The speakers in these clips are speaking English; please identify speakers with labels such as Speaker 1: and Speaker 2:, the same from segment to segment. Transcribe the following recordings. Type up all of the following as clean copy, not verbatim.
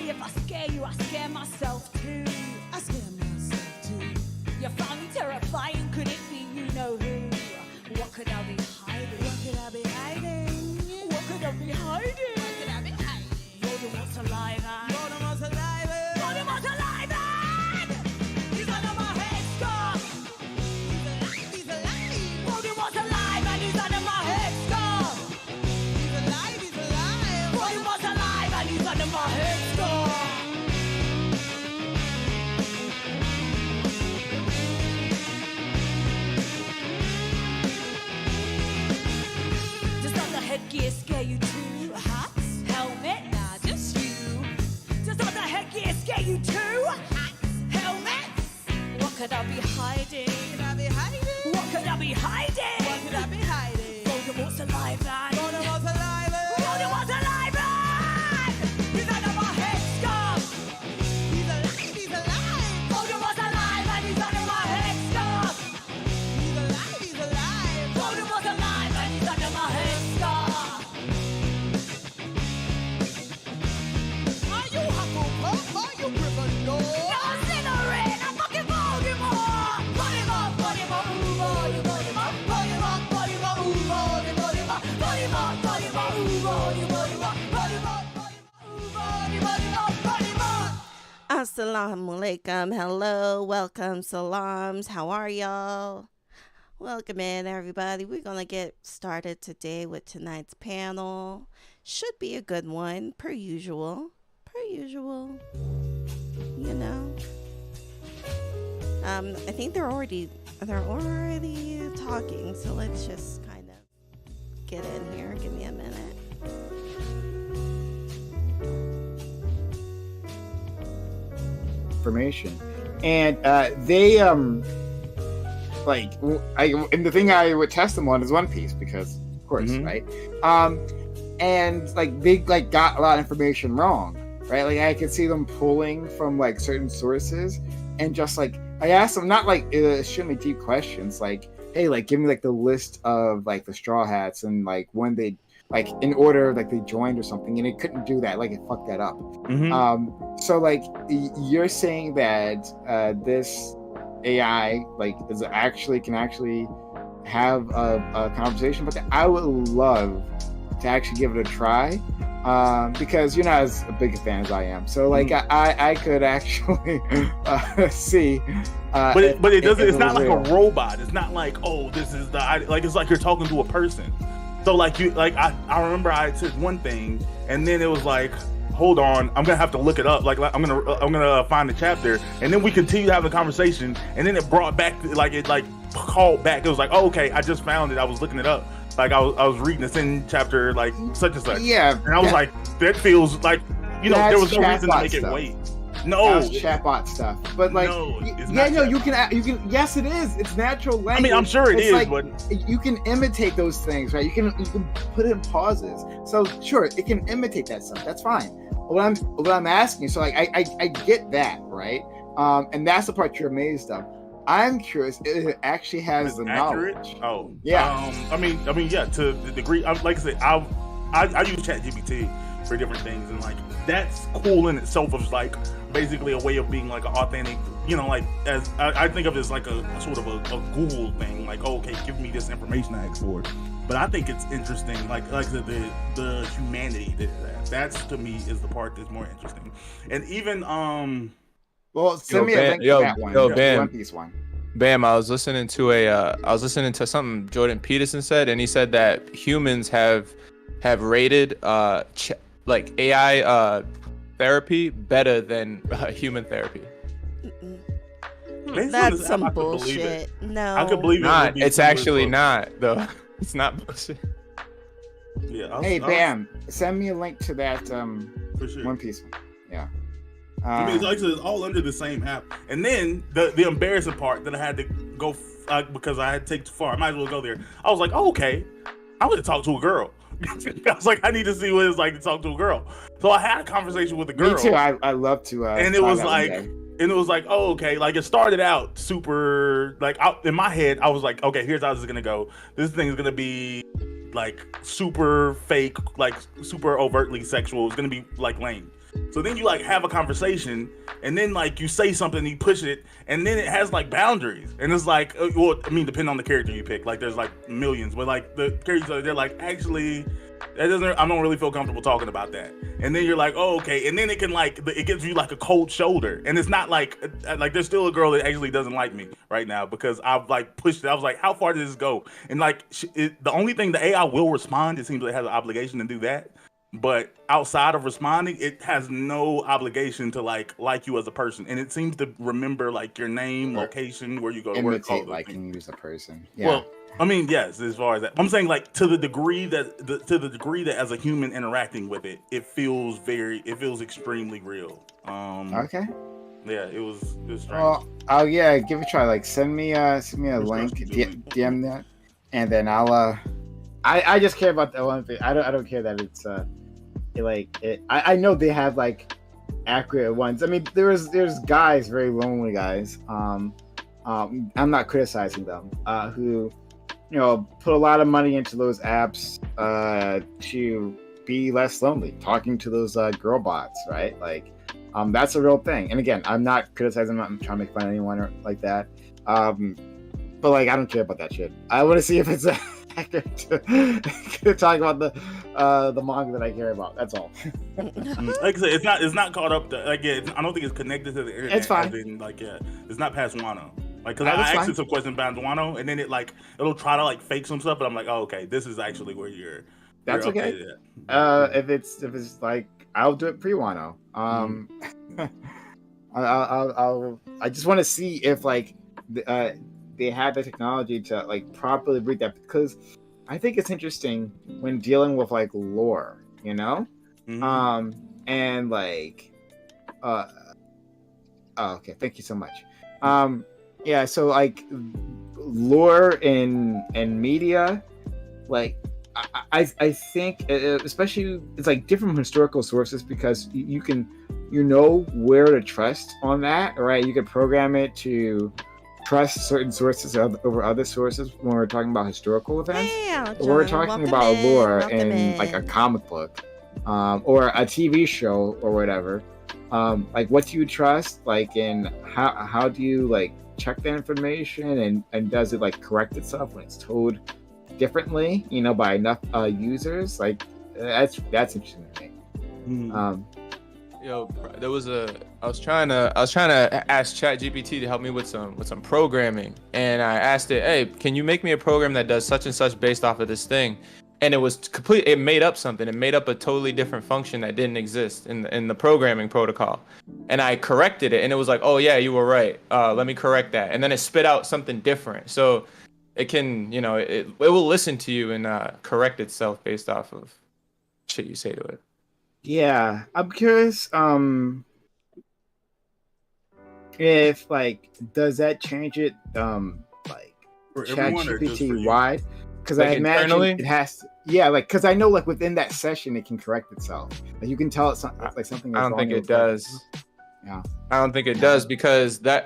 Speaker 1: if I scare you, I scare myself too.
Speaker 2: I scare myself too.
Speaker 1: You found me terrifying, could it be you know who? What could I be hiding?
Speaker 2: What could I be hiding?
Speaker 1: What could I be hiding?
Speaker 2: What could I be hiding?
Speaker 1: Voldemort's alive and
Speaker 2: Voldemort's alive.
Speaker 1: Voldemort's alive and he's under my headscarf.
Speaker 2: He's alive.
Speaker 1: Voldemort's alive and he's under my headscarf.
Speaker 2: He's alive. He's alive.
Speaker 1: Voldemort's alive and he's under my headscarf. Does not the headgear scare you too? Hats, helmet, nah, just you. Does not the headgear scare you too? Hats, helmets. What could I be hiding?
Speaker 2: Could I be hiding?
Speaker 1: What could I be hiding?
Speaker 2: What could I be hiding?
Speaker 1: Voldemort's alive and
Speaker 2: Voldemort's alive.
Speaker 1: Voldemort's alive and he's under my headscarf.
Speaker 2: He's alive. He's alive.
Speaker 1: Voldemort's alive and he's under my headscarf.
Speaker 2: He's alive. He's alive.
Speaker 1: Voldemort's alive and he's under my headscarf.
Speaker 2: Are you Hufflepuff? Are you Gryffindor?
Speaker 1: No, Slytherin, I'm fucking Voldemort. Voldemort, Voldemort, ooh, Voldemort, Voldemort, Voldemort, ooh, Voldemort, Voldemort, Voldemort, ooh, Voldemort, Voldemort, Voldemort, Voldemort.
Speaker 3: Assalamu alaikum. Hello, welcome, salams. How are y'all? Welcome in, everybody. We're going to get started today with tonight's panel. Should be a good one, per usual. Per usual. You know. I think they're already talking, so let's just kind of get in here. Give me a minute.
Speaker 4: Information, and they like and the thing I would test them on is One Piece because of course, right? And like they like got a lot of information wrong, right? Like I could see them pulling from like certain sources, and just like I asked them not like extremely deep questions, like hey, like give me like the list of like the Straw Hats and like when they like in order like they joined or something, and it couldn't do that, like it fucked that up. So like you're saying that this AI like can actually have a conversation, but I would love to actually give it a try because you're not as big a fan as I am. So like I could actually see.
Speaker 5: But it doesn't. It's not like a robot. It's not like, oh, this is the like. It's like you're talking to a person. So like I remember I said one thing and then it was like, hold on, I'm gonna have to look it up. Like I'm gonna find the chapter, and then we continued having a conversation, and then it brought back it called back. It was like, oh, okay, I just found it. I was looking it up. Like I was reading this in chapter like such and such.
Speaker 4: Yeah,
Speaker 5: and I was like, that feels like there was no reason to make it wait. No,
Speaker 4: that's chatbot stuff. But like,
Speaker 5: no,
Speaker 4: you can. Yes, it is. It's natural language.
Speaker 5: I mean, I'm sure it is,
Speaker 4: like,
Speaker 5: but
Speaker 4: you can imitate those things, right? You can put in pauses. So sure, it can imitate that stuff. That's fine. What I'm asking, so like I get that, right? And that's the part you're amazed of. I'm curious if it actually has the
Speaker 5: accurate
Speaker 4: knowledge.
Speaker 5: Oh,
Speaker 4: yeah.
Speaker 5: I mean, yeah. To the degree, like I said, I use ChatGPT for different things, and like that's cool in itself. Of like basically a way of being like an authentic, like as I think of it as like a sort of a Google thing. Like, oh, okay, give me this information I asked for. But I think it's interesting, like I said, the humanity that's to me is the part that's more interesting. And even
Speaker 4: well, send me a link to that one.
Speaker 6: Bam.
Speaker 4: One Piece one.
Speaker 6: Bam, I was listening to something Jordan Peterson said, and he said that humans have rated like AI therapy better than human therapy.
Speaker 3: That's some bullshit. No,
Speaker 5: I could believe it.
Speaker 6: It's actually not though. It's not bullshit.
Speaker 5: Yeah.
Speaker 4: Hey, Bam, send me a link to that
Speaker 5: for sure.
Speaker 4: One Piece one. Yeah.
Speaker 5: I mean, it's all under the same app. And then the embarrassing part that I had to go because I had to take too far. I might as well go there. I was like, oh, okay, I want to talk to a girl. I was like, I need to see what it's like to talk to a girl. So I had a conversation with a girl.
Speaker 4: Me too. I love to.
Speaker 5: And it was like, oh, okay. Like it started out super. Like in my head, I was like, okay, here's how this is gonna go. This thing is gonna be like super fake, like super overtly sexual. It's gonna be like lame. So then you like have a conversation, and then like you say something, you push it, and then it has like boundaries, and it's like, well, I mean, depending on the character you pick, like there's like millions, but like the characters, they're like, actually, I don't really feel comfortable talking about that. And then you're like, oh, okay. And then it can like, it gives you like a cold shoulder. And it's not like there's still a girl that actually doesn't like me right now because I've like pushed it. I was like, how far does this go? And like, the only thing the AI will respond, it seems like it has an obligation to do that. But outside of responding, it has no obligation to like you as a person. And it seems to remember like your name, location, where you go to work.
Speaker 4: Imitate liking you as a person. Yeah.
Speaker 5: Well, I mean, yes, as far as that, I'm saying like to the degree that as a human interacting with it, it feels extremely real.
Speaker 4: Okay.
Speaker 5: Yeah, it was strange.
Speaker 4: Well, oh yeah, give it a try. Like send me a link, DM that, and then I just care about the one thing. I don't care that it's I know they have like accurate ones. I mean, there's guys, very lonely guys. I'm not criticizing them. Who, put a lot of money into those apps to be less lonely, talking to those girl bots, right? Like, that's a real thing. And again, I'm not criticizing. I'm not trying to make fun of anyone or like that. But like, I don't care about that shit. I want to see if it's accurate to talk about the manga that I care about. That's all.
Speaker 5: Like I said, it's not caught up to, like, I don't think it's connected to the internet.
Speaker 4: It's fine.
Speaker 5: It's not past Wano. Like, because I asked it some questions about Wano, and then it'll try to like fake some stuff, but I'm like, oh, okay, this is actually where you're.
Speaker 4: That's okay. If it's like, I'll do it pre Wano. I just want to see if like they have the technology to like properly read that, because I think it's interesting when dealing with like lore, and like okay, thank you so much. Yeah, so like lore in media, like I think especially it's like different from historical sources, because you can where to trust on that, right? You can program it to trust certain sources over other sources when we're talking about historical events.
Speaker 3: Yeah, John,
Speaker 4: we're talking about lore in like a comic book, or a TV show or whatever. Like, what do you trust? Like, in how do you like check the information, and does it like correct itself when it's told differently, by enough users? Like, that's interesting to me.
Speaker 6: I was trying to ask ChatGPT to help me with some programming, and I asked it, hey, can you make me a program that does such and such based off of this thing? And it was complete. It made up something. It made up a totally different function that didn't exist in the programming protocol. And I corrected it, and it was like, oh yeah, you were right. Let me correct that. And then it spit out something different. So it can, it will listen to you and correct itself based off of shit you say to it.
Speaker 4: Yeah, I'm curious. If like, does that change it? Like, ChatGPT wide? Because like I imagine internally? It has to. Yeah, like, because I know like within that session it can correct itself. Like, you can tell it's like something.
Speaker 6: I don't think it does.
Speaker 4: Yeah,
Speaker 6: I don't think it does because I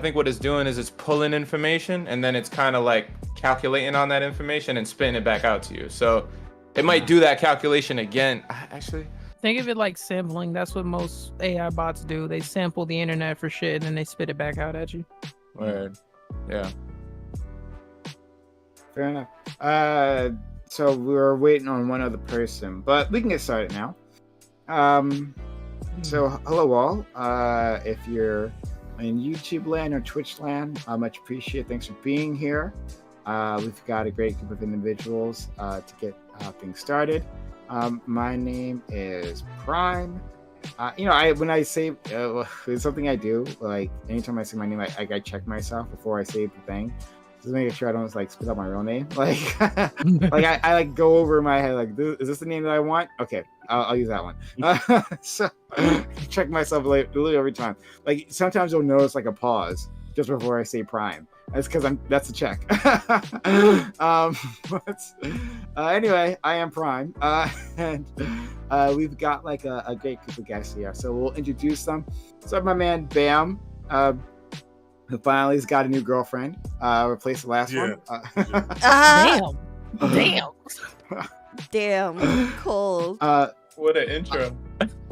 Speaker 6: think what it's doing is it's pulling information and then it's kind of like calculating on that information and spitting it back out to you. So it might do that calculation again. Actually,
Speaker 7: think of it like sampling. That's what most AI bots do. They sample the internet for shit and then they spit it back out at you.
Speaker 6: Weird. Yeah.
Speaker 4: Fair enough. So we're waiting on one other person, but we can get started now. So hello all. If you're in YouTube land or Twitch land, I much appreciate it. Thanks for being here. We've got a great group of individuals to get things started. My name is Prime. When I say it's something I do, like anytime I say my name, I check myself before I say the thing. Just making sure I don't like spit out my real name. Like, like I like go over in my head, like, is this the name that I want? Okay, I'll use that one. So check myself literally every time. Like, sometimes you'll notice like a pause just before I say Prime. That's because that's a check. Anyway, I am Prime, and we've got like a great group of guests here. So we'll introduce them. So my man Bam. Who finally has got a new girlfriend, replaced the last one.
Speaker 7: Damn.
Speaker 3: Damn, cold.
Speaker 6: What an intro.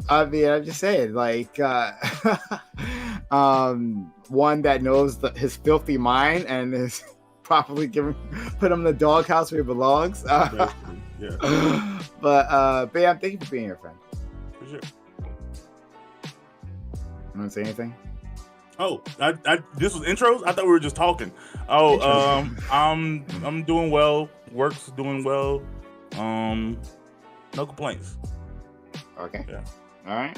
Speaker 4: I mean, I'm just saying, like, one that knows his filthy mind and is properly put him in the doghouse where he belongs.
Speaker 5: Yeah.
Speaker 4: But Bam, thank you for being here, friend.
Speaker 5: For sure.
Speaker 4: You want to say anything?
Speaker 5: Oh, this was intros? I thought we were just talking. Oh, I'm doing well. Work's doing well. No complaints.
Speaker 4: Okay.
Speaker 5: Yeah.
Speaker 4: All right.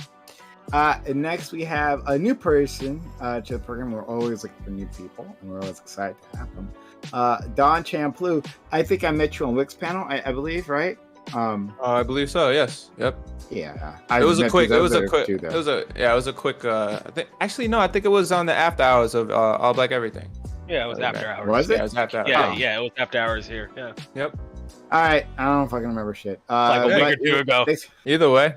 Speaker 4: And next we have a new person to the program. We're always looking for new people, and we're always excited to have them. Don Champlu. I think I met you on Wix panel. I believe, right?
Speaker 6: I believe so. Yes. Yep.
Speaker 4: Yeah.
Speaker 6: It was a quick. I think it was on the after hours of All Black Everything.
Speaker 8: Yeah, it was after hours.
Speaker 4: Was it?
Speaker 6: Yeah, it was after hours.
Speaker 8: Yeah, it was after hours here. Yeah.
Speaker 6: Yep.
Speaker 4: All right. I don't fucking remember shit.
Speaker 8: Like a week or two ago.
Speaker 6: Either way.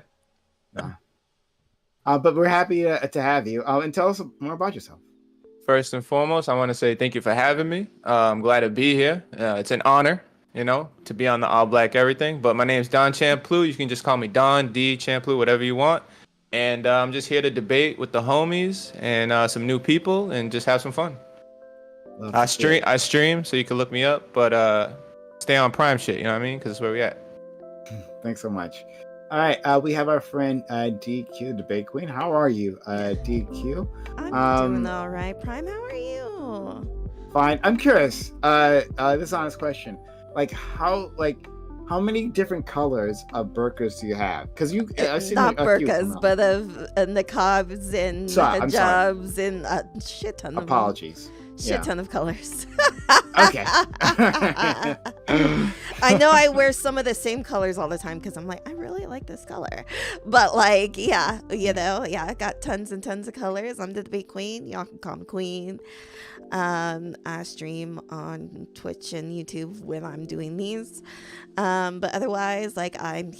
Speaker 4: But we're happy to have you. And tell us more about yourself.
Speaker 6: First and foremost, I want to say thank you for having me. I'm glad to be here. It's an honor, to be on the All Black Everything. But my name's Don Champlu. You can just call me Don, D, Champlu, whatever you want. And I'm just here to debate with the homies and some new people and just have some fun. I stream, so you can look me up. But stay on Prime shit, you know what I mean? Because that's where we at.
Speaker 4: Thanks so much. All right, we have our friend DQ, Debate Queen. How are you, DQ?
Speaker 3: I'm doing all right. Prime, how are you?
Speaker 4: Fine. I'm curious. This is an honest question. How many different colors of burqas do you have? Because I've seen
Speaker 3: not
Speaker 4: a few
Speaker 3: burqas, but of niqabs and hijabs and a shit ton of
Speaker 4: apologies.
Speaker 3: Shit ton of colors.
Speaker 4: Okay.
Speaker 3: I know I wear some of the same colors all the time because I'm like, I really like this color. But I got tons and tons of colors. I'm the Debate Queen. Y'all can call me Queen. I stream on Twitch and YouTube when I'm doing these. But otherwise, I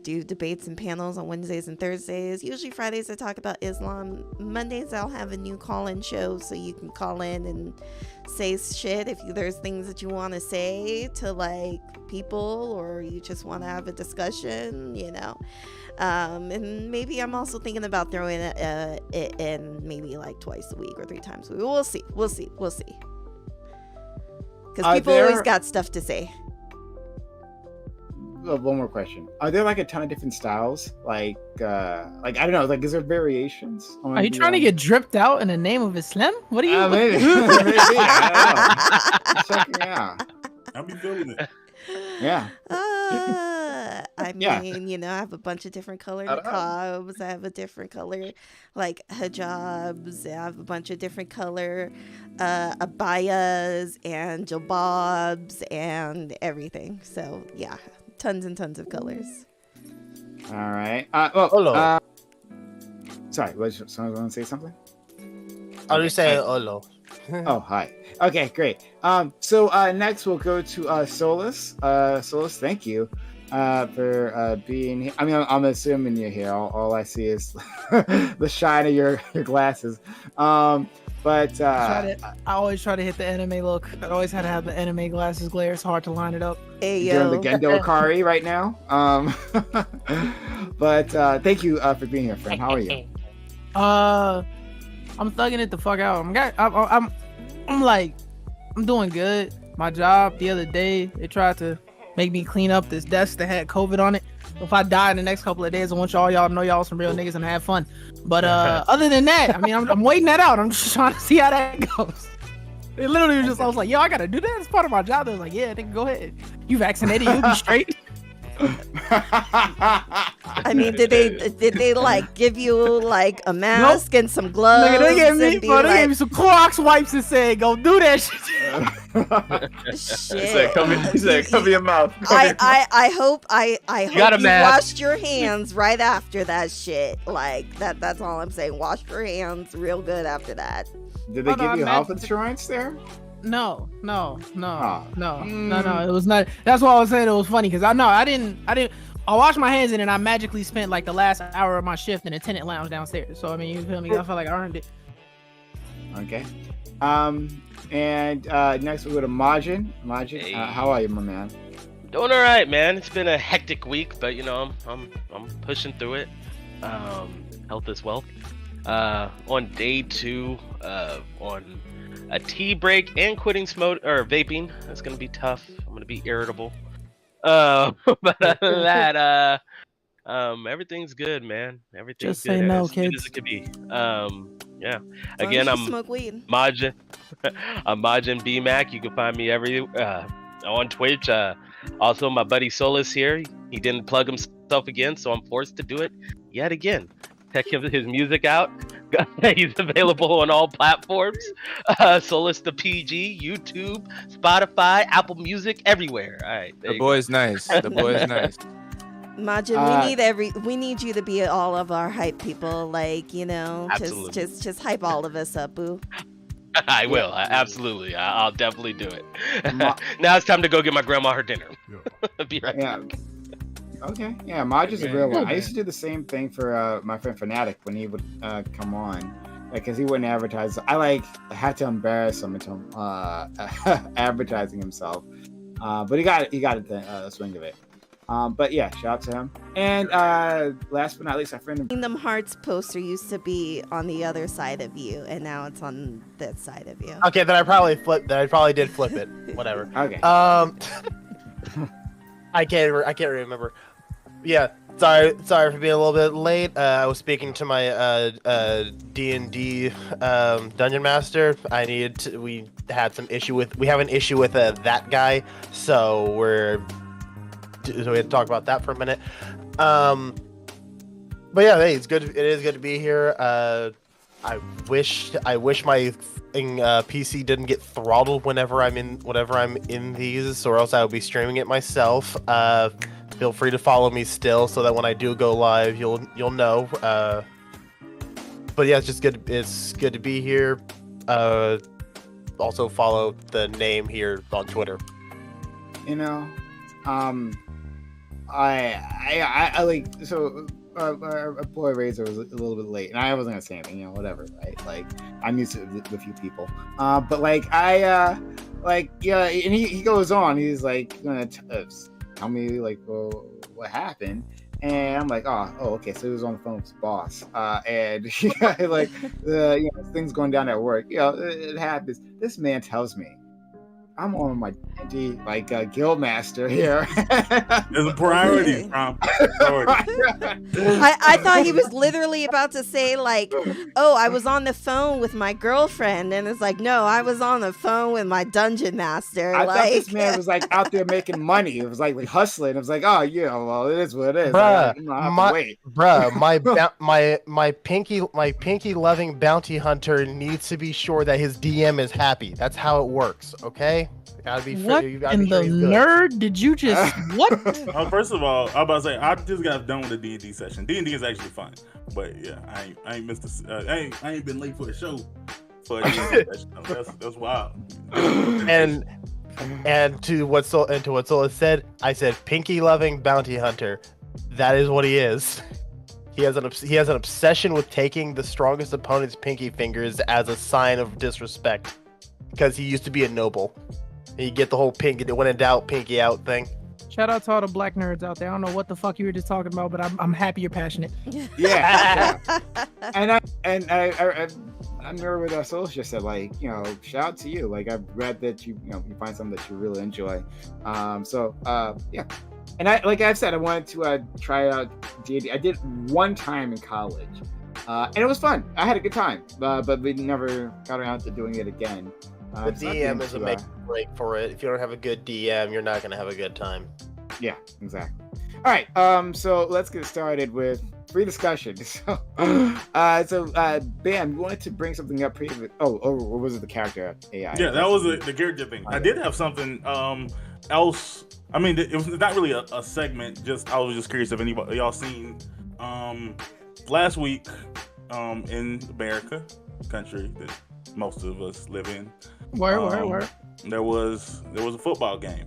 Speaker 3: do debates and panels on Wednesdays and Thursdays. Usually Fridays I talk about Islam. Mondays I'll have a new call-in show so you can call in and say shit if there's things that you want to say to people, or you just want to have a discussion, and maybe I'm also thinking about throwing it in maybe twice a week or 3 times a week. We'll see because people always got stuff to say.
Speaker 4: One more question. Are there a ton of different styles? I don't know, is there variations?
Speaker 7: Are you trying to get dripped out in the name of Islam? What are you?
Speaker 4: Maybe. I don't know. Checking out.
Speaker 5: I'll be feeling it.
Speaker 4: Yeah.
Speaker 3: I mean, I have a bunch of different color niqabs. I have a different color hijabs. I have a bunch of different color abayas and jilbabs and everything. So yeah, tons and tons of colors.
Speaker 4: All right. Sorry, someone want to say something?
Speaker 9: How do you say Olo?
Speaker 4: Oh, hi. Okay, great. So next we'll go to Solus. Solus, thank you for being here. I mean, I'm assuming you're here. All I see is the shine of your glasses. But
Speaker 7: I always try to hit the anime look. I always had to have the anime glasses glare. It's hard to line it up.
Speaker 3: Hey,
Speaker 4: doing the Gendo Akari right now. But thank you for being here, friend. How are you?
Speaker 7: I'm thugging it the fuck out. I'm doing good. My job the other day, they tried to make me clean up this desk that had COVID on it. If I die in the next couple of days, I want y'all to know y'all some real niggas and have fun. But other than that, I mean, I'm waiting that out. I'm just trying to see how that goes. It literally was just, I was like, yo, I gotta do that. It's part of my job. They was like, yeah, nigga, go ahead. You vaccinated, you'll be straight.
Speaker 3: I mean, did they give you a mask and some gloves?
Speaker 7: Nigga, they gave me some Clorox wipes and said, go do that shit.
Speaker 3: Shit.
Speaker 6: He said, cover your mouth.
Speaker 3: I hope you
Speaker 8: mask.
Speaker 3: washed your hands right after that shit. That's all I'm saying. Wash your hands real good after that.
Speaker 4: Did they give you health insurance there?
Speaker 7: No. It was not. That's why I was saying it was funny because I didn't. I washed my hands and then I magically spent the last hour of my shift in a tenant lounge downstairs. So I mean, you feel me? I felt like I earned it.
Speaker 4: Okay. And next we go to Majin. Majin,
Speaker 8: Hey.
Speaker 4: How are you, my man?
Speaker 8: Doing all right, man. It's been a hectic week, but I'm pushing through it. Health is wealth. On day 2, on a tea break and quitting smoke or vaping. That's gonna be tough. I'm gonna be irritable. But other than that, everything's good, man. Everything's
Speaker 7: Just
Speaker 8: good.
Speaker 7: say no,
Speaker 8: as good
Speaker 7: kids.
Speaker 8: as it could be. Yeah.
Speaker 3: As long
Speaker 8: Again,
Speaker 3: as you
Speaker 8: I'm
Speaker 3: smoke weed.
Speaker 8: Majin. I'm Majin BMAC. You can find me on Twitch. Also, my buddy Solus here. He didn't plug himself again, so I'm forced to do it yet again. Check his music out. He's available on all platforms. Solus the PG, YouTube, Spotify, Apple Music, everywhere. All right.
Speaker 6: The boy's nice. The boy's nice.
Speaker 3: Majin, we need you to be all of our hype people. Like, you know,
Speaker 8: Absolutely.
Speaker 3: just hype all of us up, boo.
Speaker 8: I will. Absolutely. I'll definitely do it. Now it's time to go get my grandma her dinner. Be right back.
Speaker 4: Okay. Yeah, Maj is a real one. I used to do the same thing for my friend Fanatic when he would come on, because he wouldn't advertise. I had to embarrass him into advertising himself, but he got the swing of it. But yeah, shout out to him. And last but not least, our friend
Speaker 3: Kingdom Hearts poster used to be on the other side of you, and now it's on that side of you.
Speaker 9: Okay, then I probably did flip it. Whatever.
Speaker 4: Okay.
Speaker 9: I can't remember. Yeah, sorry for being a little bit late. I was speaking to my D&D dungeon master. We have an issue with that guy, so we had to talk about that for a minute. But yeah, hey, it is good to be here. I wish my PC didn't get throttled whenever I'm in these, or else I would be streaming it myself. Feel free to follow me still, so that when I do go live, you'll know. But yeah, it's good to be here. Also follow the name here on Twitter.
Speaker 4: You know, I like, so our boy Razor was a little bit late, and I wasn't gonna say anything, you know, whatever, right? Like, I'm used to it with a few people, but like yeah, and he goes on, he's like gonna tell me like, well, what happened, and I'm like, oh, okay, so he was on the phone with his boss, and like, you know, things going down at work, you know, it happens. This man tells me I'm on my D&D guild master here.
Speaker 5: There's a priority.
Speaker 3: I thought he was literally about to say like, oh, I was on the phone with my girlfriend, and it's like, no, I was on the phone with my dungeon master.
Speaker 4: I thought this man was like out there making money. It was like hustling. It was like, oh yeah, well, it is what it is.
Speaker 9: My pinky loving bounty hunter needs to be sure that his DM is happy. That's how it works. Okay.
Speaker 7: What in the nerd did you just what?
Speaker 5: First of all, I'm about to say I just got done with the D&D session. D&D is actually fun, but yeah, I ain't missed this. I ain't been late for the show for a D&D session. That's wild.
Speaker 9: And to what Sola said, I said pinky loving bounty hunter. That is what he is. He has an obsession with taking the strongest opponent's pinky fingers as a sign of disrespect, because he used to be a noble. You get the whole when in doubt, pinky out thing.
Speaker 7: Shout out to all the black nerds out there. I don't know what the fuck you were just talking about, but I'm happy you're passionate.
Speaker 4: Yeah. And I remember what Soul just said, like, you know, shout out to you. Like, I've read that you find something that you really enjoy. Yeah. And I've said, I wanted to try out D&D. I did one time in college, and it was fun. I had a good time, but we never got around to doing it again.
Speaker 9: The DM is a make or break for it. If you don't have a good DM, you're not going to have a good time.
Speaker 4: Yeah, exactly. All right, so let's get started with free discussion. So, Bam, you wanted to bring something up previously. Or was it the character AI?
Speaker 5: Yeah, that was the character thing. I did have something else. I mean, it was not really a segment. I was just curious if anybody y'all seen last week in America, country that most of us live in.
Speaker 7: Where?
Speaker 5: There was a football game.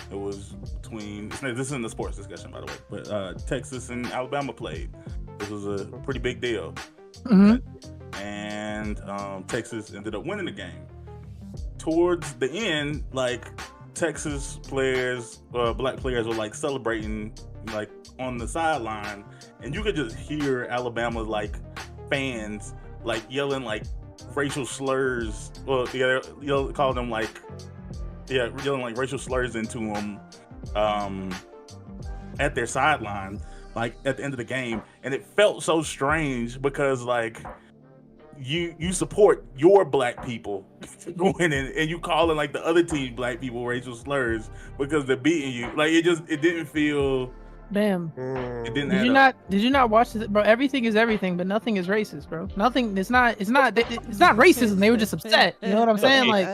Speaker 5: It was between, this is in the sports discussion, by the way, but Texas and Alabama played. This was a pretty big deal.
Speaker 7: Mm-hmm.
Speaker 5: And Texas ended up winning the game. Towards the end, like, Texas players, black players were like celebrating like on the sideline, and you could just hear Alabama's like fans like yelling like racial slurs. Well, yeah, you'll call them like yelling like racial slurs into them at their sideline, like at the end of the game, and it felt so strange because like you support your black people going in and you calling like the other team black people racial slurs because they're beating you. Like it didn't feel.
Speaker 7: Bam.
Speaker 5: It didn't.
Speaker 7: Did you not watch this, bro? Everything is everything, but nothing is racist, bro. Nothing. It's not racism. They were just upset. You know what I'm saying? Like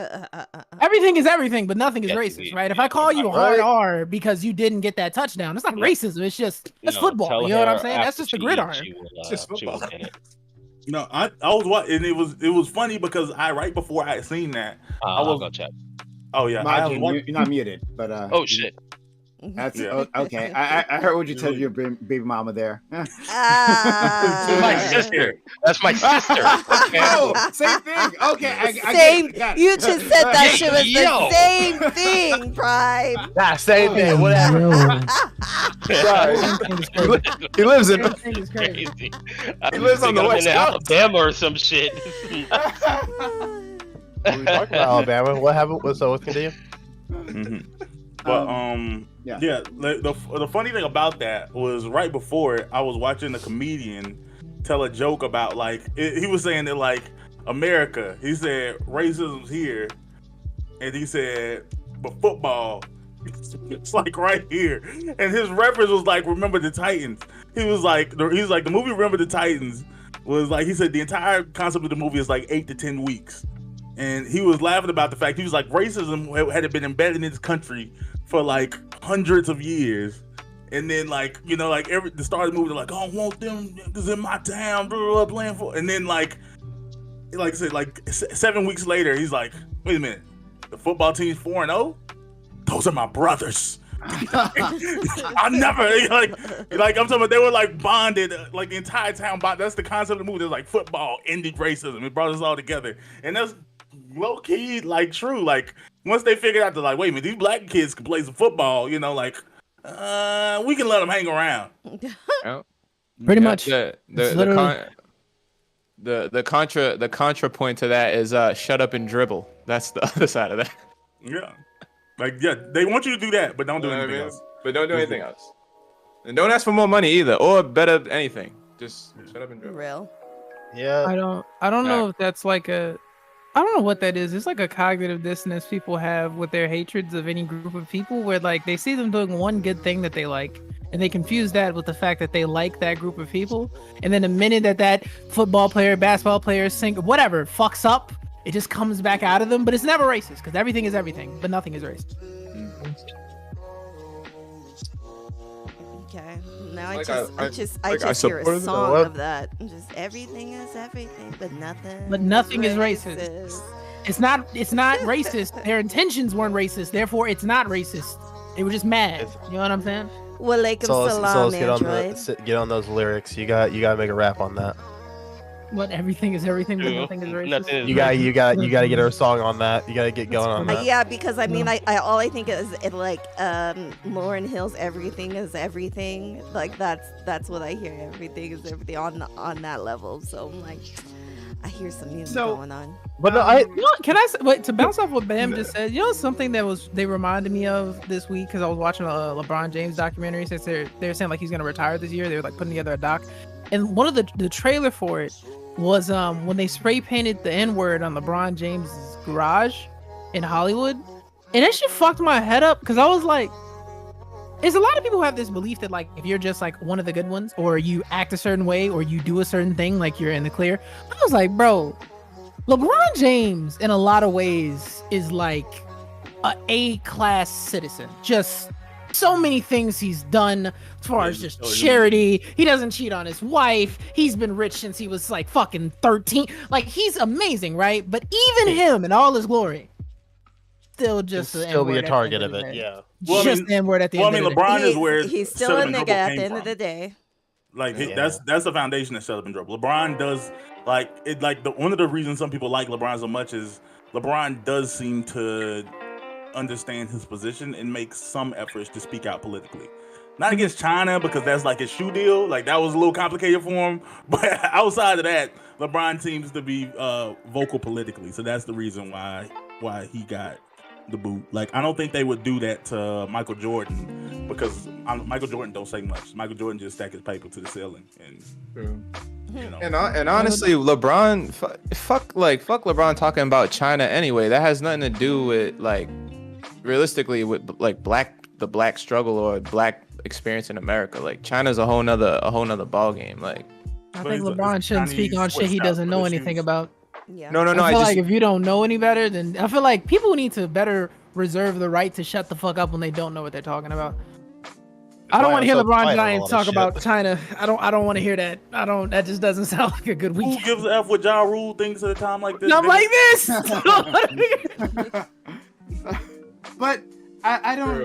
Speaker 7: everything is everything, but nothing is racist, right? If I call you a hard R because you didn't get that touchdown, it's not racism. It's just football. You know what I'm saying? That's just the gridiron.
Speaker 8: It's just football.
Speaker 5: No, I was watching, and it was funny because right before I had seen that,
Speaker 8: I'll go check.
Speaker 5: Oh yeah,
Speaker 4: you're not muted, but
Speaker 8: oh shit.
Speaker 4: That's okay. I heard what you told your baby mama there.
Speaker 8: My sister. That's my sister.
Speaker 4: Oh, same thing. Okay,
Speaker 3: same. You just said that shit was the same thing, Prime.
Speaker 9: Nah, same thing. Whatever.
Speaker 6: He lives in.
Speaker 8: Crazy.
Speaker 6: He lives on the West Coast,
Speaker 8: Alabama or some shit.
Speaker 9: What we talking about Alabama? What happened? So let's continue.
Speaker 5: But the funny thing about that was right before it, I was watching a comedian tell a joke about like he was saying that like America, he said racism's here, and he said but football it's like right here, and his reference was like Remember the Titans. He was like the movie Remember the Titans was like, he said the entire concept of the movie is like 8 to 10 weeks. And he was laughing about the fact, he was like, racism had been embedded in this country for like hundreds of years. And then like, you know, like the start of the movie, they're like, I don't want them niggas in my town, blah, blah, blah, playing for. And then like I said, like 7 weeks later, he's like, wait a minute, the football team's 4-0? Those are my brothers. I never like I'm talking about, they were like bonded, like the entire town bond. That's the concept of the movie. There's like football ended racism. It brought us all together. And that's low key like true. Like once they figured out that like, wait a minute, these black kids can play some football, you know, like we can let them hang around.
Speaker 7: Pretty much.
Speaker 6: The contra point to that is shut up and dribble. That's the other side of that.
Speaker 5: Yeah. Like, yeah, they want you to do that, but don't do anything else.
Speaker 6: But don't do anything else. And don't ask for more money either, or better anything. Just shut up and dribble.
Speaker 3: Real.
Speaker 9: Yeah.
Speaker 7: I don't know if that's like I don't know what that is. It's like a cognitive dissonance people have with their hatreds of any group of people, where like they see them doing one good thing that they like, and they confuse that with the fact that they like that group of people. And then the minute that football player, basketball player, singer, whatever fucks up, it just comes back out of them. But it's never racist, because everything is everything, but nothing is racist.
Speaker 3: Okay. Now
Speaker 6: Like
Speaker 3: I just hear a song of that. Just everything is everything, but nothing.
Speaker 7: But nothing is racist. It's not racist. Their intentions weren't racist. Therefore, it's not racist. They were just mad. You know what I'm saying?
Speaker 3: Walaikum
Speaker 9: So
Speaker 3: salam,
Speaker 9: let's get on those lyrics. You got to make a rap on that.
Speaker 7: What, everything is everything, but nothing is racist?
Speaker 9: You got to get our song on that. You got to get going on that.
Speaker 3: Yeah, because I mean, I all I think is it like Lauryn Hill's "Everything Is Everything." Like that's what I hear. Everything is everything on that level. So I'm like, I hear some music going on.
Speaker 9: But
Speaker 7: can I wait to bounce off what Bam just said? You know, something that they reminded me of this week, because I was watching a LeBron James documentary. Since they were saying like he's gonna retire this year, they were like putting together a doc, and one of the trailer for it was when they spray painted the N-word on LeBron James's garage in Hollywood, and that shit fucked my head up, because I was like, there's a lot of people who have this belief that like if you're just like one of the good ones, or you act a certain way, or you do a certain thing, like you're in the clear. I was like, bro, LeBron James in a lot of ways is like a A-class citizen. Just so many things he's done as far as just charity. He doesn't cheat on his wife. He's been rich since he was like fucking 13. Like, he's amazing, right? But even him in all his glory, still just
Speaker 9: still be a target of it. Yeah.
Speaker 5: Well,
Speaker 7: just the N-word at the end of the day.
Speaker 5: LeBron is where
Speaker 3: he's still a nigga at the end of the day.
Speaker 5: Like that's the foundation of Shut Up and Dribble. LeBron does one of the reasons some people like LeBron so much is LeBron does seem to understand his position and make some efforts to speak out politically. Not against China because that's like a shoe deal. Like that was a little complicated for him. But outside of that, LeBron seems to be vocal politically, so that's the reason why he got the boot. Like I don't think they would do that to Michael Jordan because Michael Jordan don't say much. Michael Jordan just stack his paper to the ceiling, and you know.
Speaker 6: And honestly, LeBron, fuck LeBron talking about China anyway. That has nothing to do with like realistically with like the black struggle or black experience in America. Like China's a whole nother ball game. Like
Speaker 7: I think LeBron shouldn't speak on shit he doesn't know anything about.
Speaker 3: Yeah.
Speaker 6: No.
Speaker 7: I feel like if you don't know any better, then I feel like people need to better reserve the right to shut the fuck up when they don't know what they're talking about. I don't want to hear LeBron James talk about China. I don't want to hear that. That just doesn't sound like a good week.
Speaker 5: Who gives a F what Ja Rule thinks at a time like this?
Speaker 7: Not like this.
Speaker 4: But I don't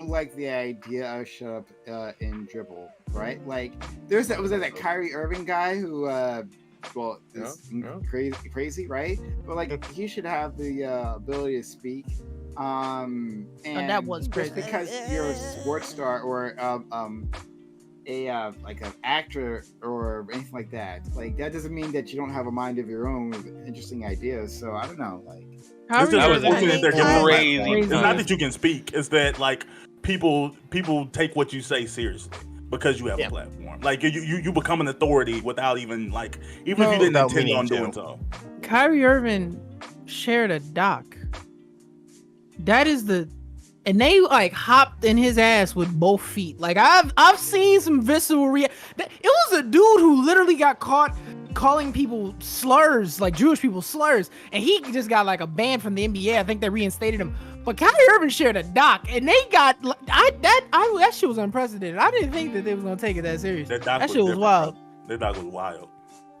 Speaker 4: like the idea of shut up and dribble, right? Like was that Kyrie Irving guy who crazy, right? But like he should have the ability to speak. And
Speaker 7: that was
Speaker 4: just
Speaker 7: crazy.
Speaker 4: because you're a sports star or like an actor or anything like that. Like that doesn't mean that you don't have a mind of your own with interesting ideas. So I don't know, like
Speaker 5: it's not that you can speak, it's that like people take what you say seriously because you have a platform. Like you become an authority without even if you didn't intend on doing so.
Speaker 7: Kyrie Irving shared a doc. That is and they like hopped in his ass with both feet. Like I've seen some visceral It was a dude who literally got caught calling people slurs, like Jewish people slurs, and he just got like a ban from the NBA. I think they reinstated him. But Kyrie Irving shared a doc, and they got that shit was unprecedented. I didn't think that they was gonna take it that serious. That shit was wild.
Speaker 5: That doc was wild.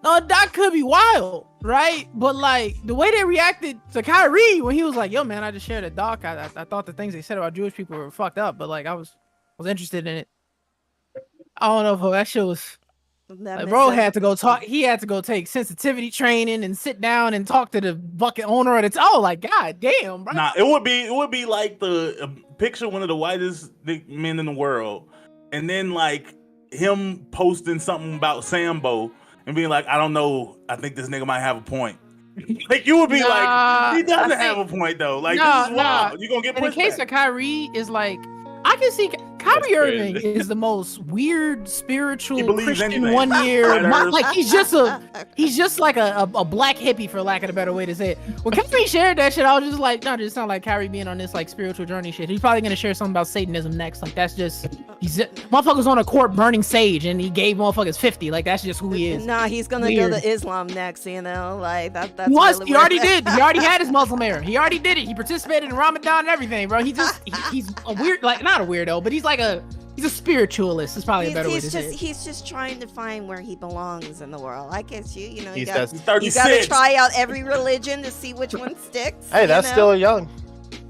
Speaker 7: No, that could be wild, right? But like the way they reacted to Kyrie when he was like, "Yo, man, I just shared a doc. I thought the things they said about Jewish people were fucked up, but like I was interested in it." I don't know if that shit was. Like, bro had to go talk. He had to go take sensitivity training and sit down and talk to the bucket owner of the. Like, god damn, bro.
Speaker 5: Nah, it would be like the picture one of the whitest men in the world, and then like him posting something about Sambo. And being like, I don't know, I think this nigga might have a point. Like you would be like, he doesn't have a point though. Like this is wild. You're gonna get pushed.
Speaker 7: In the case of Kyrie, is like I can see Kyrie Irving is the most weird spiritual Christian 1 year. Like he's just like a black hippie, for lack of a better way to say it. When Kyrie shared that shit, I was just like, no, just sound like Kyrie being on this like spiritual journey shit. He's probably gonna share something about Satanism next. Like that's just motherfuckers on a court burning sage, and he gave motherfuckers 50. Like that's just who he is.
Speaker 3: Nah, he's gonna go to Islam next. You know, like that's.
Speaker 7: He already did. He already had his Muslim era. He already did it. He participated in Ramadan and everything, bro. He's a weird, like not a weirdo, but he's like he's a spiritualist. It's probably a better way to say it.
Speaker 3: He's just trying to find where he belongs in the world. I guess you know, you
Speaker 9: He's
Speaker 3: got to try out every religion to see which one sticks.
Speaker 9: Hey, that's still young.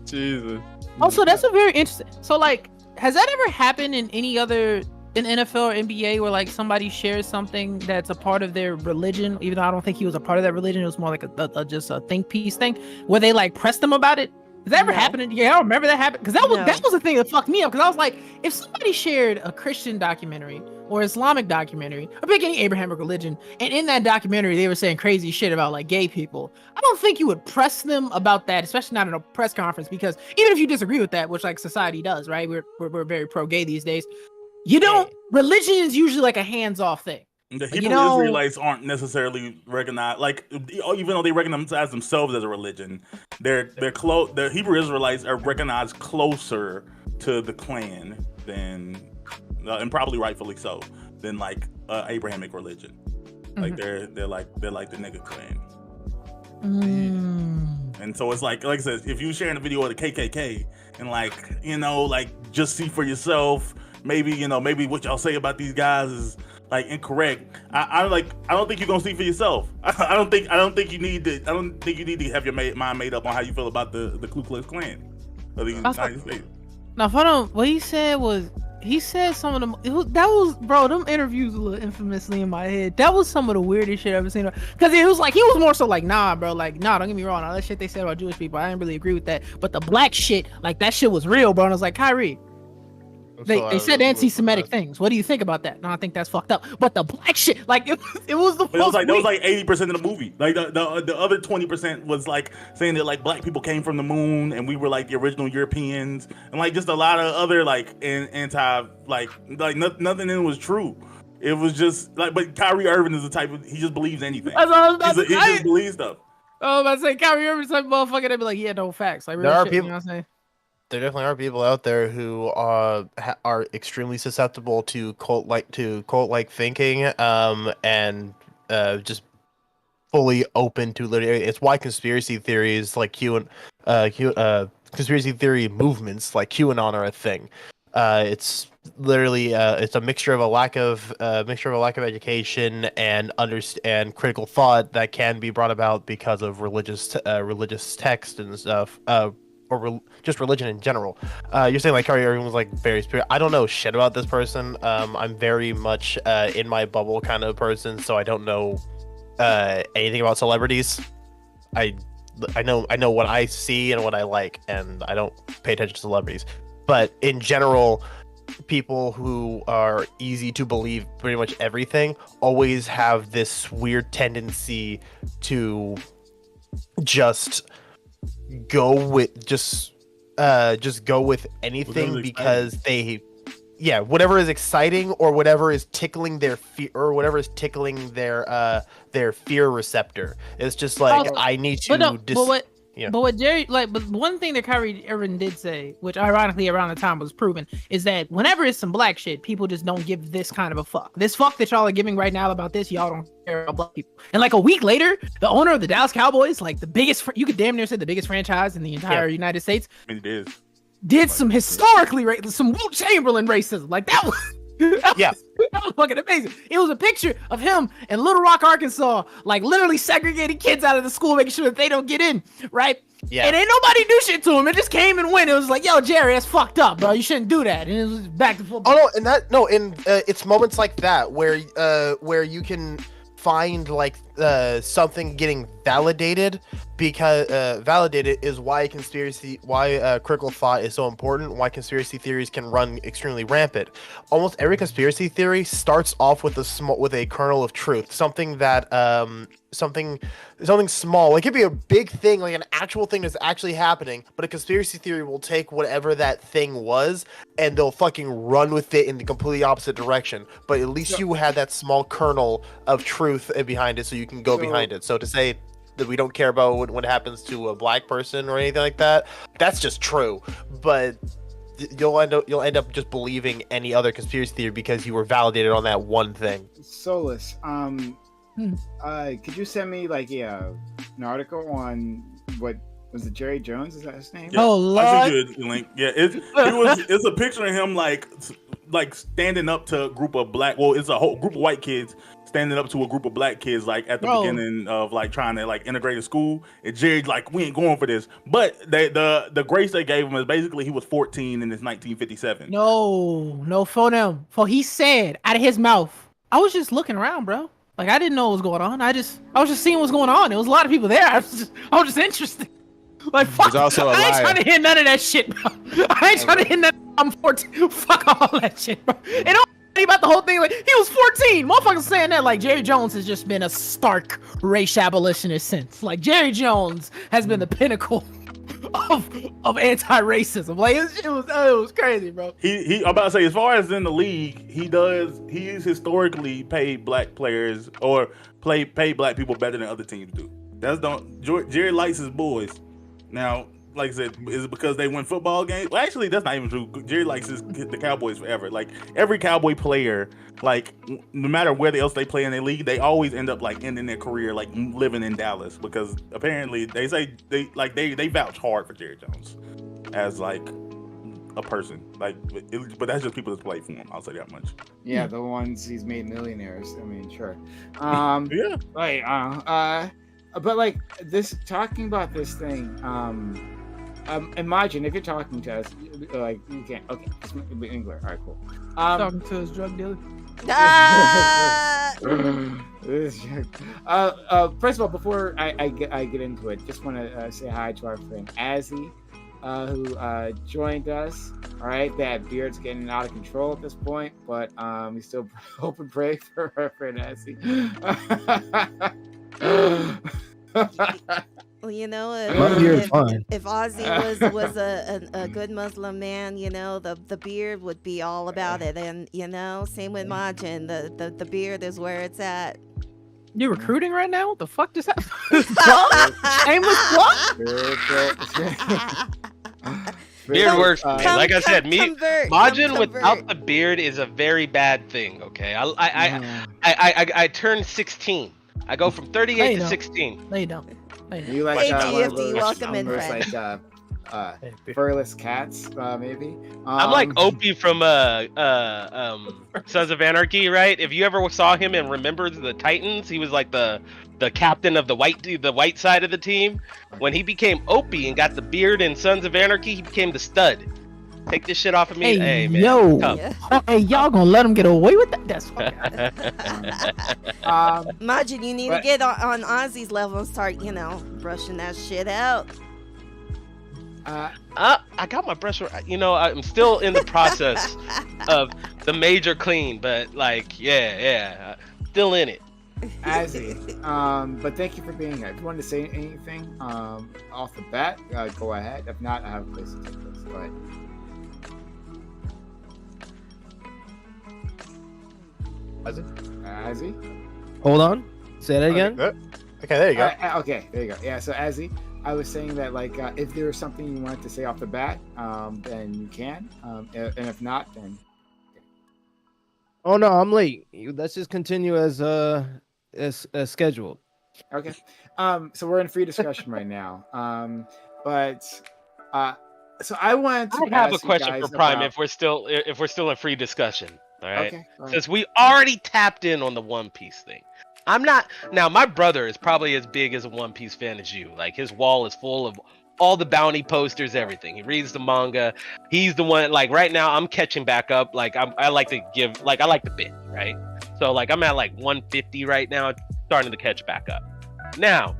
Speaker 6: Jesus.
Speaker 7: Also, that's a very interesting. So, like, has that ever happened in any other in NFL or NBA where like somebody shares something that's a part of their religion, even though I don't think he was a part of that religion? It was more like just a think piece thing where they like pressed him about it. Has that ever happened? Yeah, I remember that happened because that was the thing that fucked me up. Because I was like, if somebody shared a Christian documentary or Islamic documentary, or pick any Abrahamic religion, and in that documentary they were saying crazy shit about like gay people, I don't think you would press them about that, especially not in a press conference. Because even if you disagree with that, which like society does, right? We're very pro-gay these days. You don't. Religion is usually like a hands-off thing.
Speaker 5: The Hebrew Israelites aren't necessarily recognized, like even though they recognize themselves as a religion, the Hebrew Israelites are recognized closer to the clan than, and probably rightfully so, than like Abrahamic religion. Like they're like the nigga clan. And so it's like I said, if you sharing a video of the KKK and like just see for yourself, maybe what y'all say about these guys is like incorrect. I don't think you're gonna see for yourself. I don't think you need to have your mind made up on how you feel about the Ku Klux Klan of the United States.
Speaker 7: Now, hold on. What he said was some of them. Them interviews were infamously in my head. That was some of the weirdest shit I've ever seen. Because it was like he was more so like, nah, bro, like, nah, don't get me wrong. All that shit they said about Jewish people, I didn't really agree with that. But the black shit, like that shit was real, bro. And I was like, Kyrie, They said anti-Semitic things. What do you think about that? No, I think that's fucked up. But the black shit, like it was the.
Speaker 5: It was like that was like 80% of the movie. Like the other 20% was like saying that like black people came from the moon and we were like the original Europeans, and like just a lot of other like anti like nothing in it was true. It was just like, but Kyrie Irving is the type of, he just believes anything.
Speaker 7: That's all I was about to
Speaker 5: He
Speaker 7: say.
Speaker 5: just believes stuff.
Speaker 7: Oh, I'm about to say Kyrie Irving's type of motherfucker. They'd be like, yeah, no facts. Like real
Speaker 9: There are
Speaker 7: shit,
Speaker 9: people-
Speaker 7: you know what I'm saying?
Speaker 9: There definitely are people out there who are extremely susceptible to cult like thinking, and just fully open to literally. It's why conspiracy theories like conspiracy theory movements like QAnon are a thing. It's literally it's a mixture of a lack of education and critical thought that can be brought about because of religious text and stuff. Just religion in general. You're saying like Kyrie Irving was like very spirit. I don't know shit about this person. I'm very much in my bubble kind of person, so I don't know anything about celebrities. I know what I see and what I like, and I don't pay attention to celebrities. But in general, people who are easy to believe pretty much everything always have this weird tendency to just go with anything because whatever is exciting or whatever is tickling their fear or whatever is tickling their fear receptor. It's just like I need to.
Speaker 7: But what Jerry but one thing that Kyrie Irving did say, which ironically around the time was proven, is that whenever it's some black shit, people just don't give this kind of a fuck. This fuck that y'all are giving right now about this, y'all don't care about black people. And like a week later, the owner of the Dallas Cowboys, like the biggest, you could damn near say the biggest franchise in the entire United States,
Speaker 5: I mean, it is.
Speaker 7: Did some historically some Wilt Chamberlain racism. Like that was. That was fucking amazing. It was a picture of him in Little Rock, Arkansas, like literally segregating kids out of the school, making sure that they don't get in, right? Yeah. And ain't nobody do shit to him. It just came and went. It was like, yo, Jerry, that's fucked up, bro. You shouldn't do that. And it was back to football.
Speaker 9: Oh no, it's moments like that where you can find like something getting validated, because validated is why critical thought is so important, why conspiracy theories can run extremely rampant. Almost every conspiracy theory starts off with a kernel of truth, something that something small. It could be a big thing, like an actual thing that's actually happening, but a conspiracy theory will take whatever that thing was and they'll fucking run with it in the completely opposite direction. But at least you had that small kernel of truth behind it, so you can go behind it. So to say that we don't care about what happens to a black person or anything like that, that's just true. But you'll end up just believing any other conspiracy theory because you were validated on that one thing.
Speaker 4: Solus, could you send me like an article on what was it, Jerry Jones? Is that his name?
Speaker 5: Yeah,
Speaker 7: oh Lord!
Speaker 5: I sent you a link. Yeah, it's a picture of him like standing up to a group of it's a whole group of white kids standing up to a group of black kids, like at the beginning of like trying to like integrate a school. And Jerry's like, we ain't going for this. But the grace they gave him is basically he was 14 and it's 1957.
Speaker 7: No, for them. For he said out of his mouth, I was just looking around, bro. Like I didn't know what was going on. I was just seeing what's going on. There was a lot of people there. I was just interested. Like fuck, I ain't trying to hear none of that shit, bro. I ain't trying to hear none. I'm 14. Fuck all that shit, bro. It don't about the whole thing. Like he was 14. Motherfuckers saying that like Jerry Jones has just been a stark race abolitionist since. Like Jerry Jones has been the pinnacle of anti-racism. Like it was crazy, bro.
Speaker 5: I'm about to say, as far as in the league, he's historically paid black players or paid black people better than other teams do. Jerry likes his boys. Now, like I said, is it because they win football games? Well, actually, that's not even true. Jerry likes the Cowboys forever. Like every Cowboy player, like no matter where else they play in their league, they always end up like ending their career like living in Dallas, because apparently they say they vouch hard for Jerry Jones as like a person. Like, but that's just people that play for him. I'll say that much.
Speaker 4: Yeah, the ones he's made millionaires. I mean, sure.
Speaker 5: Yeah.
Speaker 4: Like, but like this, talking about this thing. Imagine if you're talking to us, like you can't. Okay, it's Engler. All right, cool.
Speaker 7: Talking to his drug dealer.
Speaker 4: First of all, before I get into it, just want to say hi to our friend Azzy. who joined us. All right, that beard's getting out of control at this point, but we still hope and pray for Nancy.
Speaker 3: Well, you know,
Speaker 10: My beard's fine.
Speaker 3: if Ozzy was a good Muslim man, you know, the beard would be all about it. And, you know, same with Majin. The beard is where it's at.
Speaker 7: You recruiting right now? What the fuck just happened? Aimless what?
Speaker 8: Beard works for me. Like I said, Majin
Speaker 3: convert.
Speaker 8: without the beard is a very bad thing. Okay, I turned 16. I go from 38 to 16.
Speaker 7: No, you don't.
Speaker 4: You like
Speaker 3: Hey,
Speaker 4: one of
Speaker 3: GFD,
Speaker 4: those
Speaker 3: welcome in,
Speaker 4: numbers,
Speaker 3: friend.
Speaker 4: like furless cats, maybe.
Speaker 8: I'm like Opie from Sons of Anarchy, right? If you ever saw him and remembered the Titans, he was like the captain of the white side of the team. When he became Opie and got the beard in Sons of Anarchy, he became the stud. Take this shit off of me. Hey man.
Speaker 7: Yo.
Speaker 8: Tough.
Speaker 7: Hey, y'all gonna let him get away with that? That's fucking.
Speaker 3: Majin, you need to get on Ozzy's level and start, you know, brushing that shit out.
Speaker 8: I got my brush. You know, I'm still in the process of the major clean, but like, yeah, still in it.
Speaker 4: Azzy, but thank you for being here. If you want to say anything off the bat, go ahead. If not, I have a place to take this. Go ahead. Azzy?
Speaker 10: Hold on. Say that again.
Speaker 9: Okay, there you go.
Speaker 4: Okay, there you go. Yeah, so Azzy, I was saying that like if there was something you wanted to say off the bat, then you can. And if not, then
Speaker 10: Oh no, I'm late. Let's just continue as scheduled.
Speaker 4: okay. So we're in free discussion right now. So I wanted to
Speaker 8: I have a
Speaker 4: ask you
Speaker 8: question
Speaker 4: guys
Speaker 8: for Prime
Speaker 4: about-
Speaker 8: if we're still in free discussion. All right.
Speaker 4: Okay. go ahead.
Speaker 8: Since we already tapped in on the One Piece thing. I'm not now. My brother is probably as big as a One Piece fan as you. Like his wall is full of all the bounty posters, everything. He reads the manga. He's the one. Like right now, I'm catching back up. Like I like to give. Like I like to bit. Right. So like I'm at like 150 right now, starting to catch back up. Now,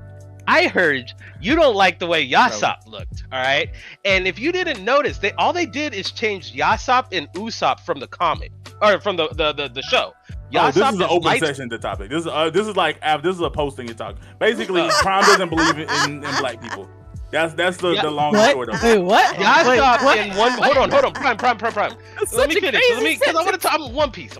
Speaker 8: I heard you don't like the way Yasop looked. All right. And if you didn't notice, all they did is change Yasop and Usopp from the comic or from the show.
Speaker 5: This is an open
Speaker 8: light-
Speaker 5: session to topic. This is a posting and talk. Basically, Prime doesn't believe in black people. That's the long and short of it.
Speaker 7: Wait, what?
Speaker 8: Yasop in one. Hold on. Prime.
Speaker 7: That's
Speaker 8: Let me
Speaker 7: such a
Speaker 8: finish.
Speaker 7: crazy
Speaker 8: Because I want to talk One Piece.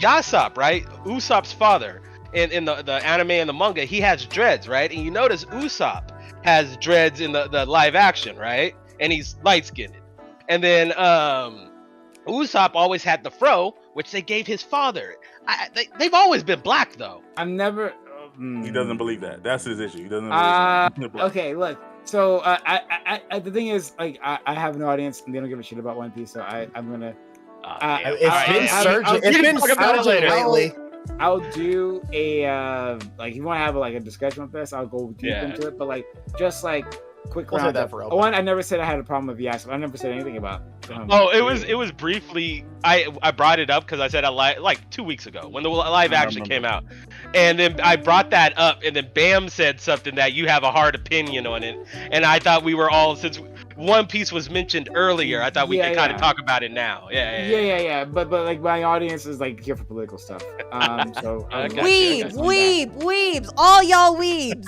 Speaker 8: Yasop, right? Usopp's father in the anime and the manga, he has dreads, right? And you notice Usopp has dreads in the live action, right? And he's light skinned. And then Usopp always had the fro, which they gave his father. They've always been black though.
Speaker 4: I'm never.
Speaker 5: He doesn't believe that. That's his issue. He doesn't. Believe
Speaker 4: Okay, look. So the thing is, like, I have an audience and they don't give a shit about One Piece, so I'm gonna.
Speaker 9: It's been surging lately.
Speaker 4: I'll do a like. If you want to have a discussion with this, I'll go deep into it. But like, just like quick
Speaker 9: We'll save that
Speaker 4: round.
Speaker 9: for open.
Speaker 4: One, I never said I had a problem with Yasop. I never said anything about.
Speaker 8: It was briefly. I brought it up because I said like 2 weeks ago when the live action came out, and then I brought that up, and then Bam said something that you have a hard opinion on it, and I thought we were all since One Piece was mentioned earlier, I thought we could kind of talk about it now. Yeah.
Speaker 4: But like my audience is like here for political stuff. So
Speaker 3: Weebs, all y'all weebs,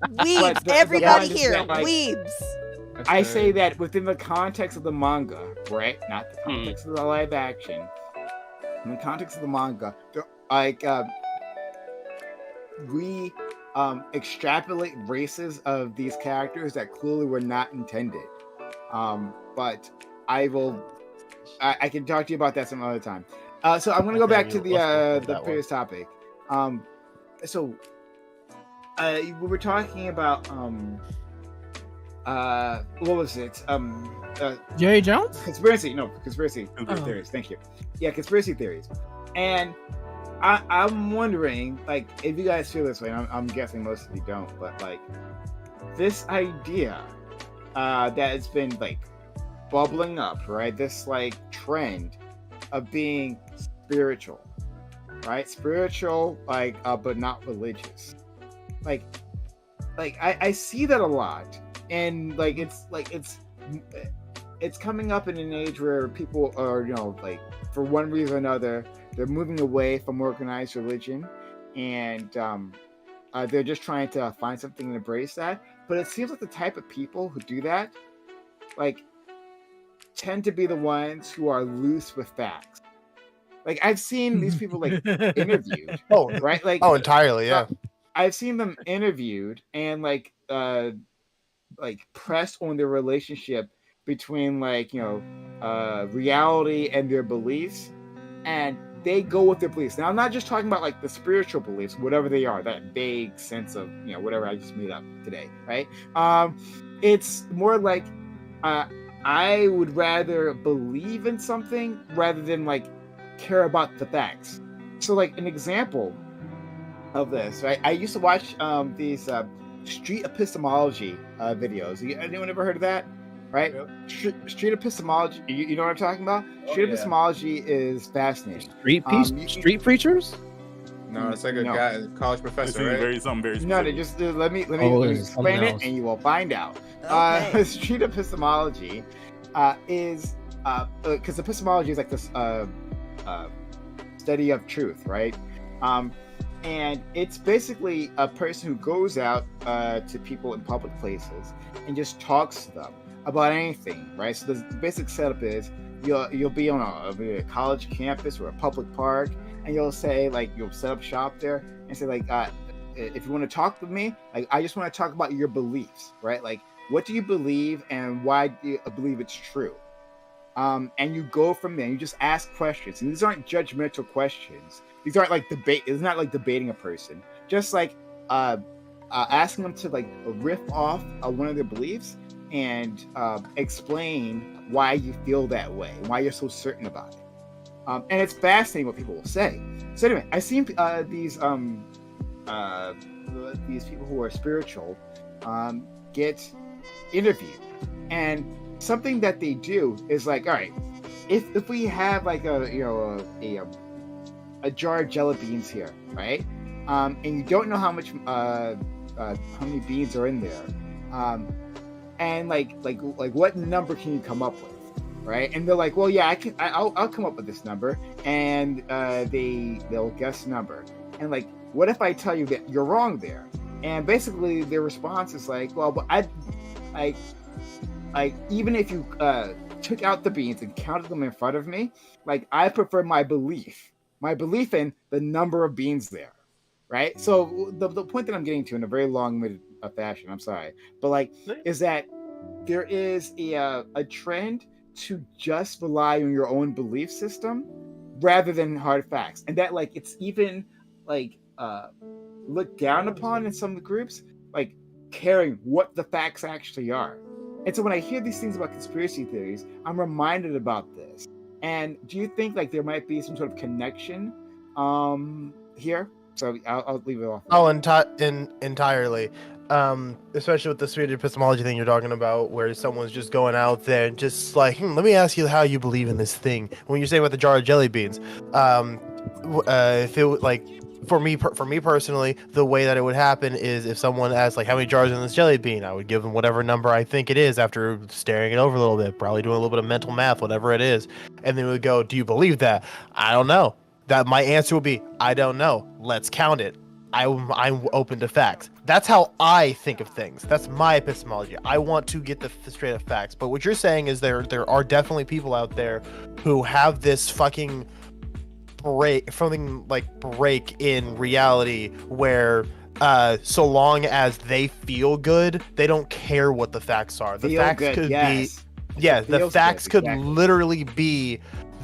Speaker 4: But the
Speaker 3: everybody
Speaker 4: point is
Speaker 3: here,
Speaker 4: that, like,
Speaker 3: weebs.
Speaker 4: I say that within the context of the manga, right? Not the context of the live action. In the context of the manga, like we extrapolate races of these characters that clearly were not intended. But I can talk to you about that some other time. So I'm gonna go back to the previous topic. So we were talking about what was it?
Speaker 7: Jerry Jones?
Speaker 4: Conspiracy theories. Thank you. Yeah, conspiracy theories. And I'm wondering, like, if you guys feel this way. And I'm guessing most of you don't, but like, this idea that has been like bubbling up, right? This like trend of being spiritual, right? Spiritual, like, but not religious. Like I see that a lot, and like it's it's coming up in an age where people are, like for one reason or another, they're moving away from organized religion, and they're just trying to find something and embrace that. But it seems like the type of people who do that, like, tend to be the ones who are loose with facts. Like, I've seen these people like interviewed. Right? Like,
Speaker 9: entirely, yeah.
Speaker 4: I've seen them interviewed and like pressed on their relationship between reality and their beliefs, and they go with their beliefs. Now, I'm not just talking about like the spiritual beliefs, whatever they are, that vague sense of whatever I just made up today, right? It's more like I would rather believe in something rather than like care about the facts. So like an example of this, right? I used to watch these street epistemology videos. Anyone ever heard of that? Right? Yep. Street epistemology. You know what I'm talking about? Street epistemology is fascinating.
Speaker 10: Street preachers?
Speaker 6: No, it's like a guy, college professor, right?
Speaker 5: Something very
Speaker 4: no, just let me explain it, and you will find out.
Speaker 3: Okay.
Speaker 4: Street epistemology is because epistemology is like this study of truth, right? And it's basically a person who goes out to people in public places and just talks to them about anything, right? So the basic setup is you'll be on a college campus or a public park, and you'll say you'll set up shop there and say if you want to talk with me, I just want to talk about your beliefs, right? Like, what do you believe and why do you believe it's true? And you go from there. You just ask questions, and these aren't judgmental questions. These aren't like debate. It's not like debating a person. Just like asking them to riff off one of their beliefs and explain why you feel that way, why you're so certain about it. And it's fascinating what people will say. So anyway, I've seen these people who are spiritual get interviewed, and something that they do is all right, if we have a jar of jelly beans here, right? And you don't know how many beans are in there, and what number can you come up with, right? And they're like, well, yeah, I'll come up with this number, and they'll guess number, and what if I tell you that you're wrong there? And basically their response is well, but even if you took out the beans and counted them in front of me, I prefer my belief in the number of beans there, right? So the point that I'm getting to in a very long-winded fashion, I'm sorry, but is that there is a trend to just rely on your own belief system rather than hard facts, and that it's even looked down upon in some of the groups, caring what the facts actually are. And so when I hear these things about conspiracy theories, I'm reminded about this. And do you think there might be some sort of connection here? So I'll leave it off.
Speaker 9: Entirely. Especially with the street epistemology thing you're talking about, where someone's just going out there and just let me ask you how you believe in this thing. When you're saying about the jar of jelly beans, if it for me personally, the way that it would happen is if someone asks how many jars in this jelly bean, I would give them whatever number I think it is after staring it over a little bit, probably doing a little bit of mental math, whatever it is, and then we would go, do you believe that? I don't know. That my answer would be, I don't know. Let's count it. I'm open to facts. That's how I think of things. That's my epistemology. I want to get the straight up facts. But what you're saying is there are definitely people out there who have this fucking break in reality where so long as they feel good, they don't care what the facts are. The facts could be the facts could literally be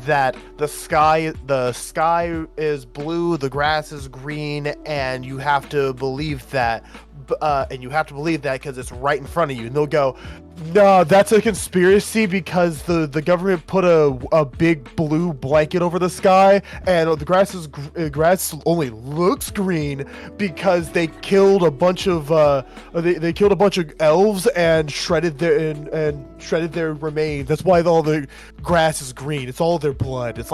Speaker 9: that the sky is blue, the grass is green, and you have to believe that. And you have to believe that because it's right in front of you. And they'll go, no, that's a conspiracy because the government put a big blue blanket over the sky, and the grass only looks green because they killed a bunch of they killed a bunch of elves and shredded their remains. That's why all the grass is green. It's all their blood. It's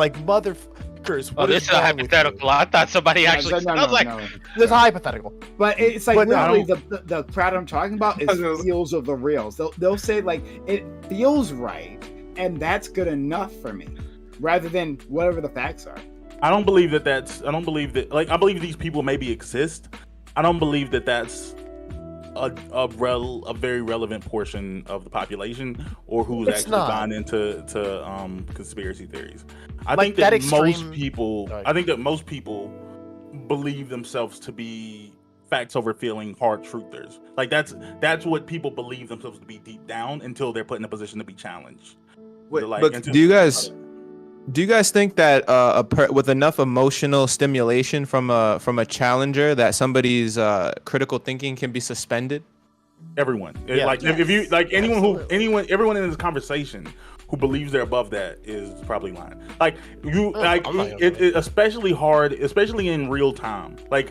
Speaker 5: Chris,
Speaker 8: Oh, this is a hypothetical. I thought somebody actually.
Speaker 4: No,
Speaker 8: I was like,
Speaker 9: This is a hypothetical.
Speaker 4: But it's like
Speaker 9: But
Speaker 4: literally the crowd I'm talking about is feels of the reals. They'll say like it feels right, and that's good enough for me, rather than whatever the facts are.
Speaker 5: I don't believe that. I don't believe that. Like, I believe these people maybe exist. I don't believe that that's a very relevant portion of the population, or who's
Speaker 9: It's
Speaker 5: actually
Speaker 9: not.
Speaker 5: gone into conspiracy theories. I
Speaker 9: Like
Speaker 5: think that
Speaker 9: extreme-
Speaker 5: most people.
Speaker 9: Sorry.
Speaker 5: I think that most people believe themselves to be facts over feeling hard truthers. Like that's what people believe themselves to be deep down until they're put in a position to be challenged.
Speaker 6: Wait,
Speaker 5: Like,
Speaker 6: but
Speaker 5: until-
Speaker 6: do you guys think that with enough emotional stimulation from a challenger that somebody's critical thinking can be suspended?
Speaker 5: Everyone.
Speaker 9: Yeah.
Speaker 5: Like if you
Speaker 3: Yes,
Speaker 5: like
Speaker 3: absolutely.
Speaker 5: everyone in this conversation who believes they're above that is probably lying. Like you like
Speaker 9: I'm not gonna
Speaker 5: it especially hard, especially in real time. Like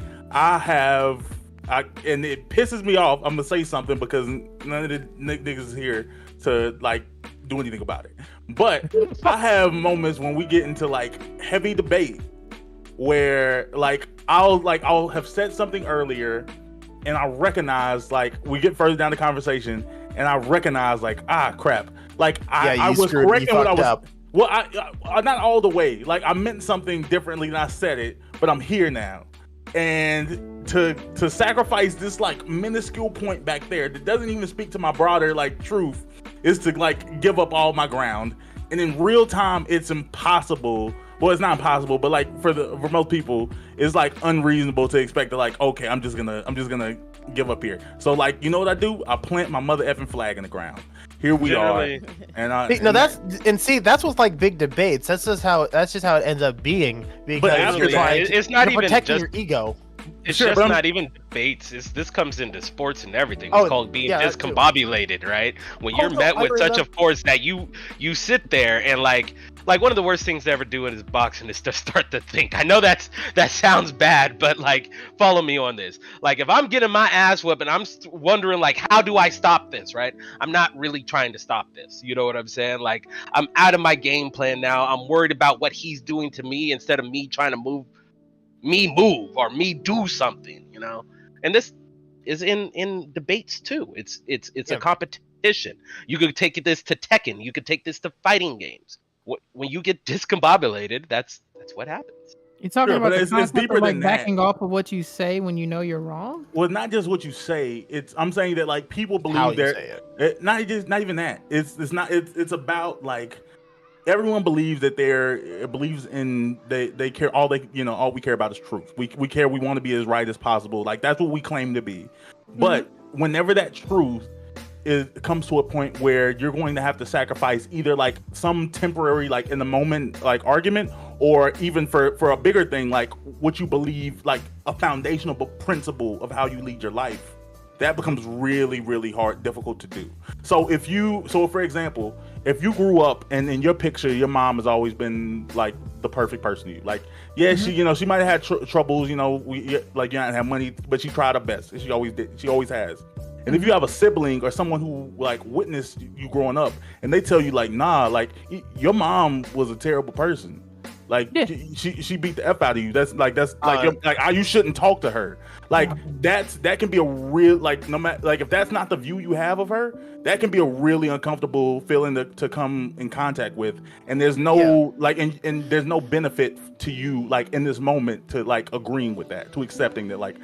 Speaker 5: and it pisses me off. I'm gonna say something because none of the niggas is here to like do anything about it. But I have moments when we get into like heavy debate where like I'll have said something earlier and I recognize like we get further down the conversation and I recognize like crap. Like I was correcting what I was
Speaker 9: up.
Speaker 5: well I not all the way. Like I meant something differently than I said it, but I'm here now. And to sacrifice this like minuscule point back there that doesn't even speak to my broader like truth is to like give up all my ground. And in real time it's impossible. Well, it's not impossible, but like for most people, it's like unreasonable to expect that like, okay, I'm just gonna give up here. So like, you know what I do? I plant my mother effing flag in the ground. Here we
Speaker 8: Generally-
Speaker 5: are. And
Speaker 9: That's what's like big debates. That's just how it ends up being. Because
Speaker 5: after
Speaker 9: you're
Speaker 5: that,
Speaker 9: trying
Speaker 8: it's not
Speaker 9: you're
Speaker 8: even
Speaker 9: protecting
Speaker 8: just-
Speaker 9: your ego.
Speaker 8: It's
Speaker 5: Sure,
Speaker 8: just
Speaker 5: but I'm-
Speaker 8: not even debates. This comes into sports and everything.
Speaker 9: Oh,
Speaker 8: It's called being
Speaker 9: yeah, that too.
Speaker 8: discombobulated, right? When you're
Speaker 9: no,
Speaker 8: met
Speaker 9: I
Speaker 8: with such a
Speaker 9: remember-
Speaker 8: force that you sit there and like one of the worst things to ever do in this boxing is to start to think. I know that sounds bad, but like follow me on this. Like if I'm getting my ass whipped and I'm wondering like how do I stop this, right? I'm not really trying to stop this. You know what I'm saying? Like I'm out of my game plan now. I'm worried about what he's doing to me instead of me trying to move or me do something, you know. And this is in debates too. It's
Speaker 9: Yeah.
Speaker 8: a competition. You could take this to Tekken. You could take this to fighting games. When you get discombobulated, that's what happens.
Speaker 7: You're talking
Speaker 5: Sure,
Speaker 7: about
Speaker 5: but
Speaker 7: the
Speaker 5: it's
Speaker 7: concept
Speaker 5: deeper
Speaker 7: of like
Speaker 5: than that.
Speaker 7: backing off of what you say when you know you're wrong.
Speaker 5: well, not just what you say. I'm saying that like people
Speaker 9: How
Speaker 5: believe
Speaker 9: you
Speaker 5: they're
Speaker 9: say it.
Speaker 5: not even that. It's about like everyone believes that believes in they care all we care about is truth. We care, we want to be as right as possible. Like that's what we claim to be. But whenever that truth comes to a point where you're going to have to sacrifice either like some temporary like in the moment like argument, or even for a bigger thing like what you believe, like a foundational principle of how you lead your life, that becomes really, really difficult to do. So for example, if you grew up and in your picture, your mom has always been like the perfect person to you. Like, yeah, she might have had troubles, you not have money, but she tried her best. She always did. She always has. And if you have a sibling or someone who like witnessed you growing up and they tell you like, nah, like your mom was a terrible person. Like she beat the F out of you. You shouldn't talk to her. Like that can be a real like no matter like if that's not the view you have of her, that can be a really uncomfortable feeling to come in contact with. And there's no and there's no benefit to you like in this moment to like agreeing with that, to accepting that like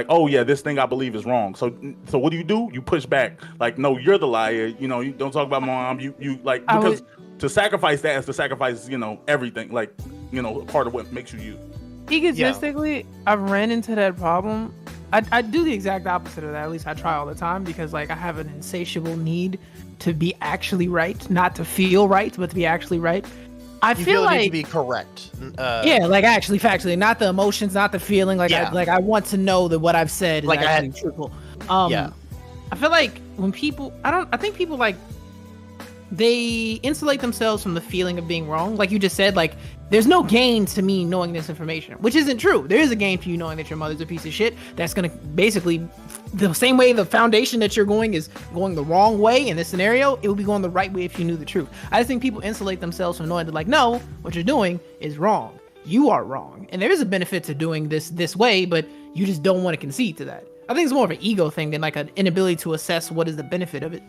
Speaker 5: oh yeah, this thing I believe is wrong. So what do? You push back. Like no, you're the liar. You don't talk about mom. You like because to sacrifice that is to sacrifice everything. Like part of what makes you.
Speaker 7: Egotistically, I've ran into that problem. I do the exact opposite of that. At least I try all the time because like I have an insatiable need to be actually right, not to feel right, but to be actually right. I feel
Speaker 9: like
Speaker 7: like
Speaker 9: to be correct.
Speaker 7: like actually factually, not the emotions, not the feeling. Like I want to know that what I've said is actually truthful. I feel like when people, I think people like they insulate themselves from the feeling of being wrong. Like you just said, like there's no gain to me knowing this information, which isn't true. There is a gain for you knowing that your mother's a piece of shit. That's going to basically the same way the foundation that you're going is going the wrong way in this scenario, it would be going the right way if you knew the truth. I just think people insulate themselves from knowing that like, no, what you're doing is wrong. you are wrong. And there is a benefit to doing this way, but you just don't want to concede to that. I think it's more of an ego thing than like an inability to assess what is the benefit of it.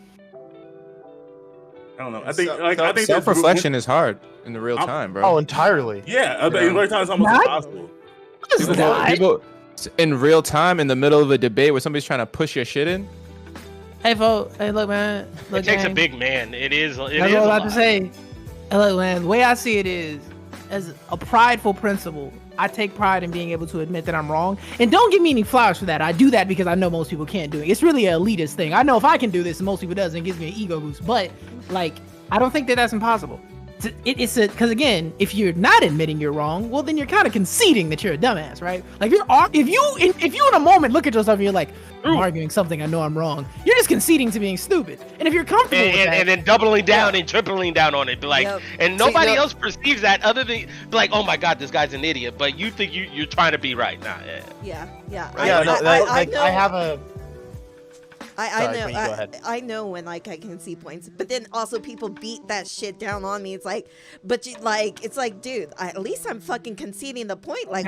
Speaker 5: I don't know. I think
Speaker 6: self-reflection is hard in the real time, bro.
Speaker 9: Oh, entirely.
Speaker 5: Yeah, in real time it's almost impossible.
Speaker 6: People in real time in the middle of a debate where somebody's trying to push your shit in.
Speaker 7: Hey, folks. Hey, look, man. Look,
Speaker 8: It takes
Speaker 7: gang.
Speaker 8: a big man. It is.
Speaker 7: That's what I was about to say. Hey, look, man. The way I see it is, as a prideful principle, I take pride in being able to admit that I'm wrong. And don't give me any flowers for that. I do that because I know most people can't do it. It's really an elitist thing. I know if I can do this and most people doesn't, it gives me an ego boost. But like, I don't think that that's impossible. It's because again, if you're not admitting you're wrong, well then you're kind of conceding that you're a dumbass, right? Like if you in a moment look at yourself and you're like, I'm arguing something, I know I'm wrong. You're just conceding to being stupid. And if you're comfortable with that,
Speaker 8: and then doubling down and tripling down on it, like, and nobody else perceives that other than like, oh my god, this guy's an idiot. But you think you're trying to be right? Nah.
Speaker 3: I know when like I can see points, but then also people beat that shit down on me. It's like, but you like, it's like, dude, at least I'm fucking conceding the point. Like,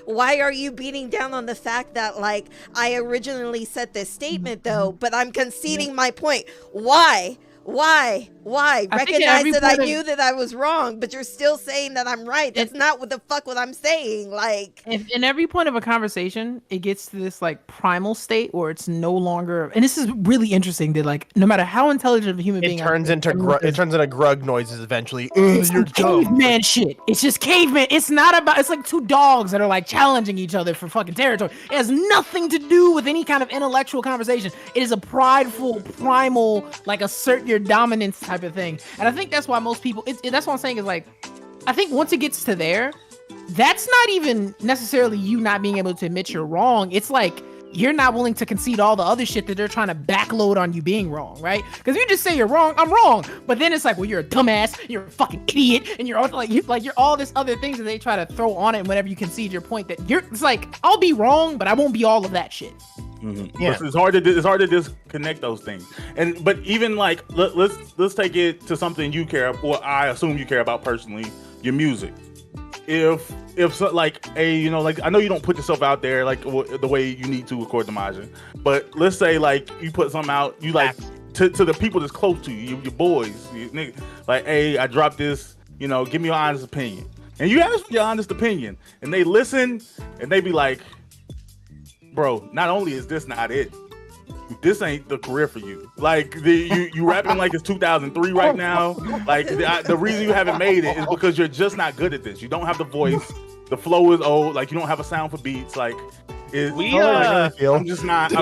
Speaker 3: why are you beating down on the fact that like I originally said this statement though, but I'm conceding my point? Why? Recognize that I knew that I was wrong, but you're still saying that I'm right. That's not what I'm saying. Like,
Speaker 7: in every point of a conversation, it gets to this like primal state where it's no longer. And this is really interesting. That like, no matter how intelligent of a human being,
Speaker 9: it turns into grug noises eventually.
Speaker 7: It's caveman shit. It's just caveman. It's not about. It's like two dogs that are like challenging each other for fucking territory. It has nothing to do with any kind of intellectual conversation. It is a prideful, primal, like assert your dominance type of thing. And I think that's why most people that's what I'm saying is like, I think once it gets to there, that's not even necessarily you not being able to admit you're wrong. It's like you're not willing to concede all the other shit that they're trying to backload on you being wrong, right? Because you just say you're wrong, I'm wrong, but then it's like, well, you're a dumbass, you're a fucking idiot, and you're all you're all this other things that they try to throw on it whenever you concede your point. That it's like, I'll be wrong, but I won't be all of that shit.
Speaker 5: Mm-hmm. Yeah, it's hard to disconnect those things. But even like let's take it to something you care, or I assume you care about personally, your music. If so, like like I know you don't put yourself out there like the way you need to according to Majin, but let's say like you put something out, you like to the people that's close to you, your boys, your niggas, like, hey, I dropped this, give me your honest opinion, and you ask for your honest opinion, and they listen, and they be like, bro, not only is this not it, this ain't the career for you. Like you rapping like it's 2003 right now. Like the reason you haven't made it is because you're just not good at this. You don't have the voice. The flow is old. Like you don't have a sound for beats. Like I'm just not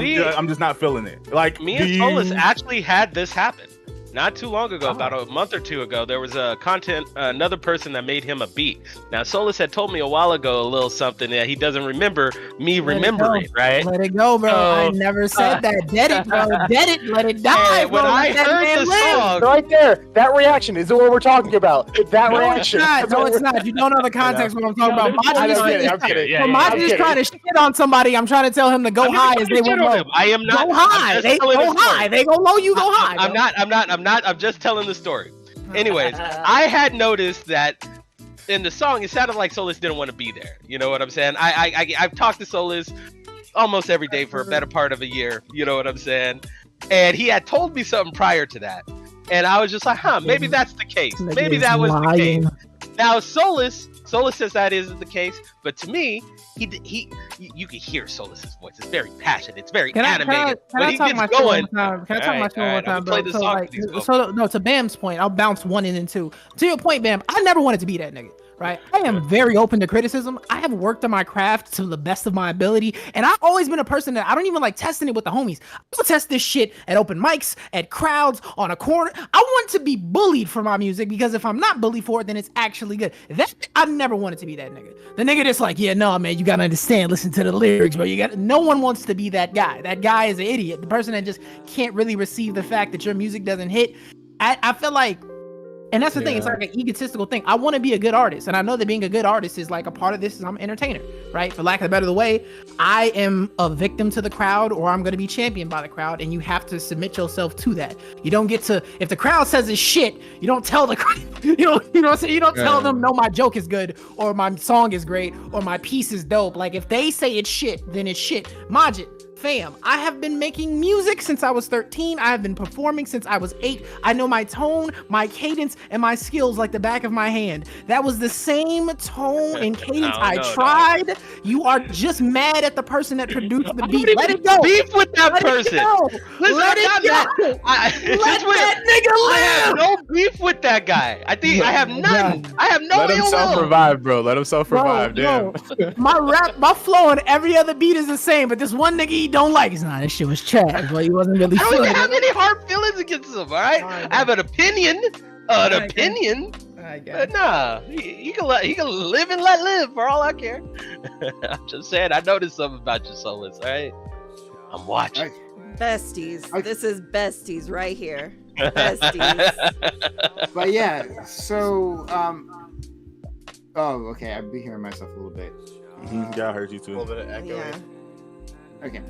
Speaker 5: feeling it. Like
Speaker 8: me and Solus actually had this happen. Not too long ago, about a month or two ago, there was another person that made him a beat. Now, Solus had told me a while ago a little something that he doesn't remember me remembering, right?
Speaker 7: Let it go, bro. I never said that. Dead it, bro. Dead it. Let it die,
Speaker 8: hey,
Speaker 7: bro.
Speaker 8: When I heard the song,
Speaker 9: right there, that reaction is what we're talking about. That reaction.
Speaker 7: No, it's not. You don't know the context of what I'm talking about. Majin is trying to shit on somebody. I'm trying to tell him to go high as they went low.
Speaker 8: I am not.
Speaker 7: Go high. They go high. They go low. You go high.
Speaker 8: I'm just telling the story. Anyways, I had noticed that in the song, it sounded like Solus didn't want to be there. You know what I'm saying? I've talked to Solus almost every day for a better part of a year. You know what I'm saying? And he had told me something prior to that. And I was just like, maybe that's the case. Maybe that was the case. Now, Solus says that isn't the case, but to me, you can hear Solus's voice. It's very passionate. It's very animated.
Speaker 7: Can I talk my shit one time? Can I talk my shit one time, bro? No, to Bam's point, I'll bounce 1 and then 2. To your point, Bam, I never wanted to be that nigga. Right? I am very open to criticism. I have worked on my craft to the best of my ability, and I've always been a person that I don't even like testing it with the homies. I'll test this shit at open mics, at crowds, on a corner. I want to be bullied for my music, because if I'm not bullied for it, then it's actually good. I never wanted to be that nigga. The nigga that's like, yeah, no, man, you gotta understand, listen to the lyrics, bro. No one wants to be that guy. That guy is an idiot. The person that just can't really receive the fact that your music doesn't hit. I feel like, and that's the thing, it's like an egotistical thing. I want to be a good artist, and I know that being a good artist is like a part of this is I'm an entertainer, right? For lack of a better way, I am a victim to the crowd, or I'm going to be championed by the crowd, and you have to submit yourself to that. You don't get to, if the crowd says it's shit, you don't tell the crowd. You know what I'm saying? You don't tell them, no, my joke is good, or my song is great, or my piece is dope. Like, if they say it's shit, then it's shit. Majid, fam, I have been making music since I was 13. I have been performing since I was 8. I know my tone, my cadence, and my skills like the back of my hand. That was the same tone and cadence I tried. You are just mad at the person that produced the beat. Let it go.
Speaker 8: Beef with that person.
Speaker 7: Let it go. Let that nigga live.
Speaker 8: I have no beef with that guy. I think I have none. I have no
Speaker 6: Let him
Speaker 8: ill will.
Speaker 6: self-revive, bro. Let him self-revive. Damn.
Speaker 7: My rap, my flow on every other beat is the same, but this one nigga he don't like. It's not. This shit was trash. Well, he wasn't really.
Speaker 8: I don't
Speaker 7: feeling
Speaker 8: even have
Speaker 7: it.
Speaker 8: any hard feelings against him. All right, I have an opinion. But nah, he can live and let live for all I care. I'm just saying. I noticed something about you, Solus. All right, I'm watching.
Speaker 3: Besties. This is besties right here. Besties.
Speaker 4: But yeah, so oh, okay. I'd be hearing myself a little bit.
Speaker 5: Yeah, I heard you too.
Speaker 9: A little bit of echo.
Speaker 3: Yeah.
Speaker 4: Okay.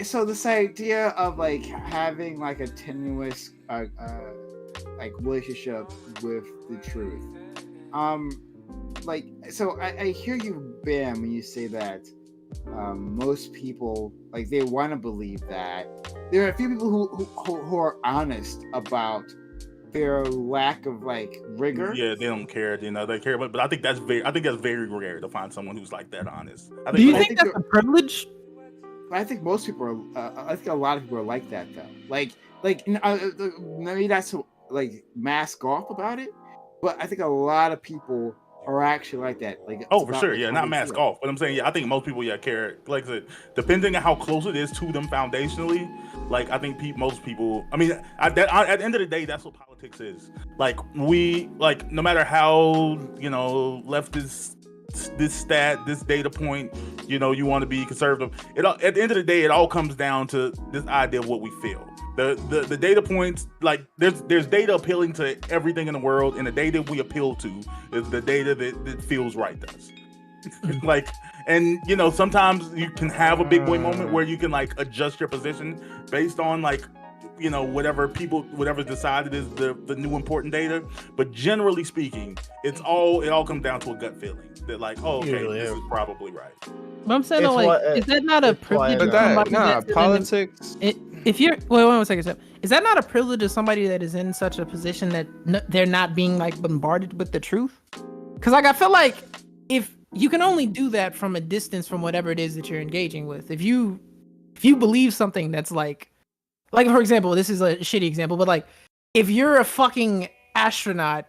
Speaker 4: So this idea of like having like a tenuous like relationship with the truth. Like, so I hear you, Bam, when you say that most people like they want to believe that. There are a few people who are honest about their lack of like rigor.
Speaker 5: Yeah, they don't care. You know, they care, but I think that's very rare to find someone who's like that honest.
Speaker 7: Do you think that's a privilege?
Speaker 4: I think most people are. I think a lot of people are like that though. Like maybe that's to like mask off about it, but I think a lot of people are actually like that. Like,
Speaker 5: oh, for sure, yeah, not mask off. But I'm saying, yeah, I think most people, care. Like I said, depending on how close it is to them foundationally, like I think most people. I mean, at the end of the day, that's what politics is. Like no matter how left this stat, this data point, you want to be conservative. At the end of the day, it all comes down to this idea of what we feel. The data points, like there's data appealing to everything in the world, and the data we appeal to is the data that feels right to us. Like, and sometimes you can have a big boy moment where you can like adjust your position based on like whatever's decided is the new important data. But generally speaking, it all comes down to a gut feeling that like, oh, okay, this is probably right.
Speaker 7: But I'm saying, is that not a privilege?
Speaker 6: Politics.
Speaker 7: If you're wait 1 second, Steph. Is that not a privilege of somebody that is in such a position that they're not being like bombarded with the truth? Because like I feel like if you can only do that from a distance from whatever it is that you're engaging with. If you believe something that's like for example, this is a shitty example, but like if you're a fucking astronaut,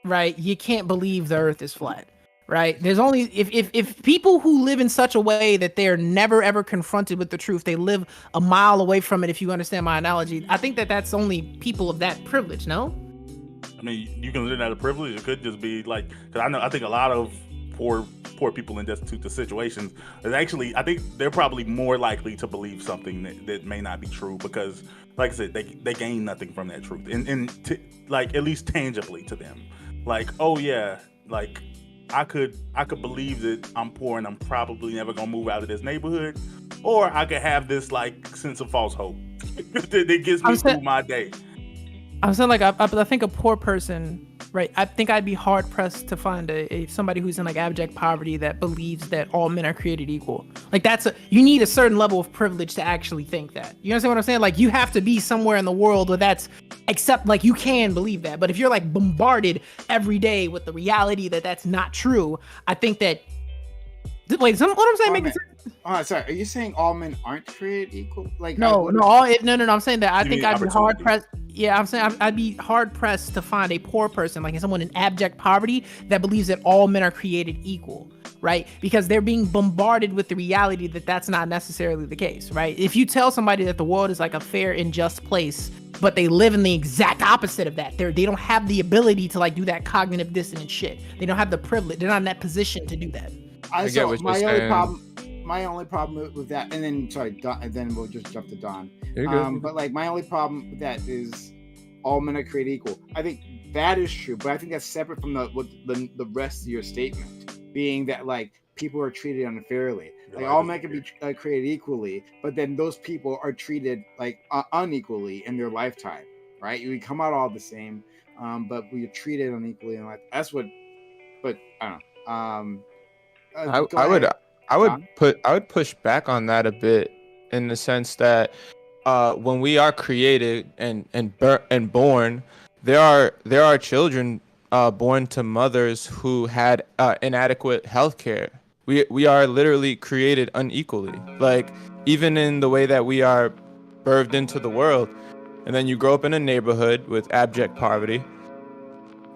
Speaker 7: right? You can't believe the Earth is flat. Right? There's only if people who live in such a way that they're never ever confronted with the truth, they live a mile away from it. If you understand my analogy, I think that's only people of that privilege. No,
Speaker 5: I mean you can live that a privilege. It could just be like, because I think a lot of poor people in destitute situations is actually, I think they're probably more likely to believe something that may not be true, because like I said, they gain nothing from that truth, and like at least tangibly to them, like, oh yeah, like I could believe that I'm poor and I'm probably never gonna move out of this neighborhood, or I could have this like sense of false hope that gets me through my day.
Speaker 7: I'm saying like I think a poor person, right? I think I'd be hard pressed to find somebody who's in like abject poverty that believes that all men are created equal. Like you need a certain level of privilege to actually think that. You understand what I'm saying? Like you have to be somewhere in the world where except like you can believe that. But if you're like bombarded every day with the reality that that's not true, I think that. Wait, what I'm saying making sense?
Speaker 4: Oh, sorry. Are you saying all men aren't created equal? Like
Speaker 7: no. I'm saying that I think I'd be hard pressed. Yeah, I'm saying I'd be hard pressed to find a poor person, like someone in abject poverty, that believes that all men are created equal, right? Because they're being bombarded with the reality that that's not necessarily the case, right? If you tell somebody that the world is like a fair and just place, but they live in the exact opposite of that, they don't have the ability to like do that cognitive dissonance shit. They don't have the privilege. They're not in that position to do that.
Speaker 6: I get what you're saying.
Speaker 4: My only problem with that, and then then we'll just jump to Don.
Speaker 6: You're good.
Speaker 4: But like my only problem with that is all men are created equal. I think that is true, but I think that's separate from the rest of your statement, being that like people are treated unfairly. Like all men can be created equally, but then those people are treated like unequally in their lifetime, right? We come out all the same. but we are treated unequally, and like that's what. But I don't know.
Speaker 6: I would push back on that a bit, in the sense that when we are created and born, there are children born to mothers who had inadequate health care. We are literally created unequally. Like, even in the way that we are birthed into the world, and then you grow up in a neighborhood with abject poverty,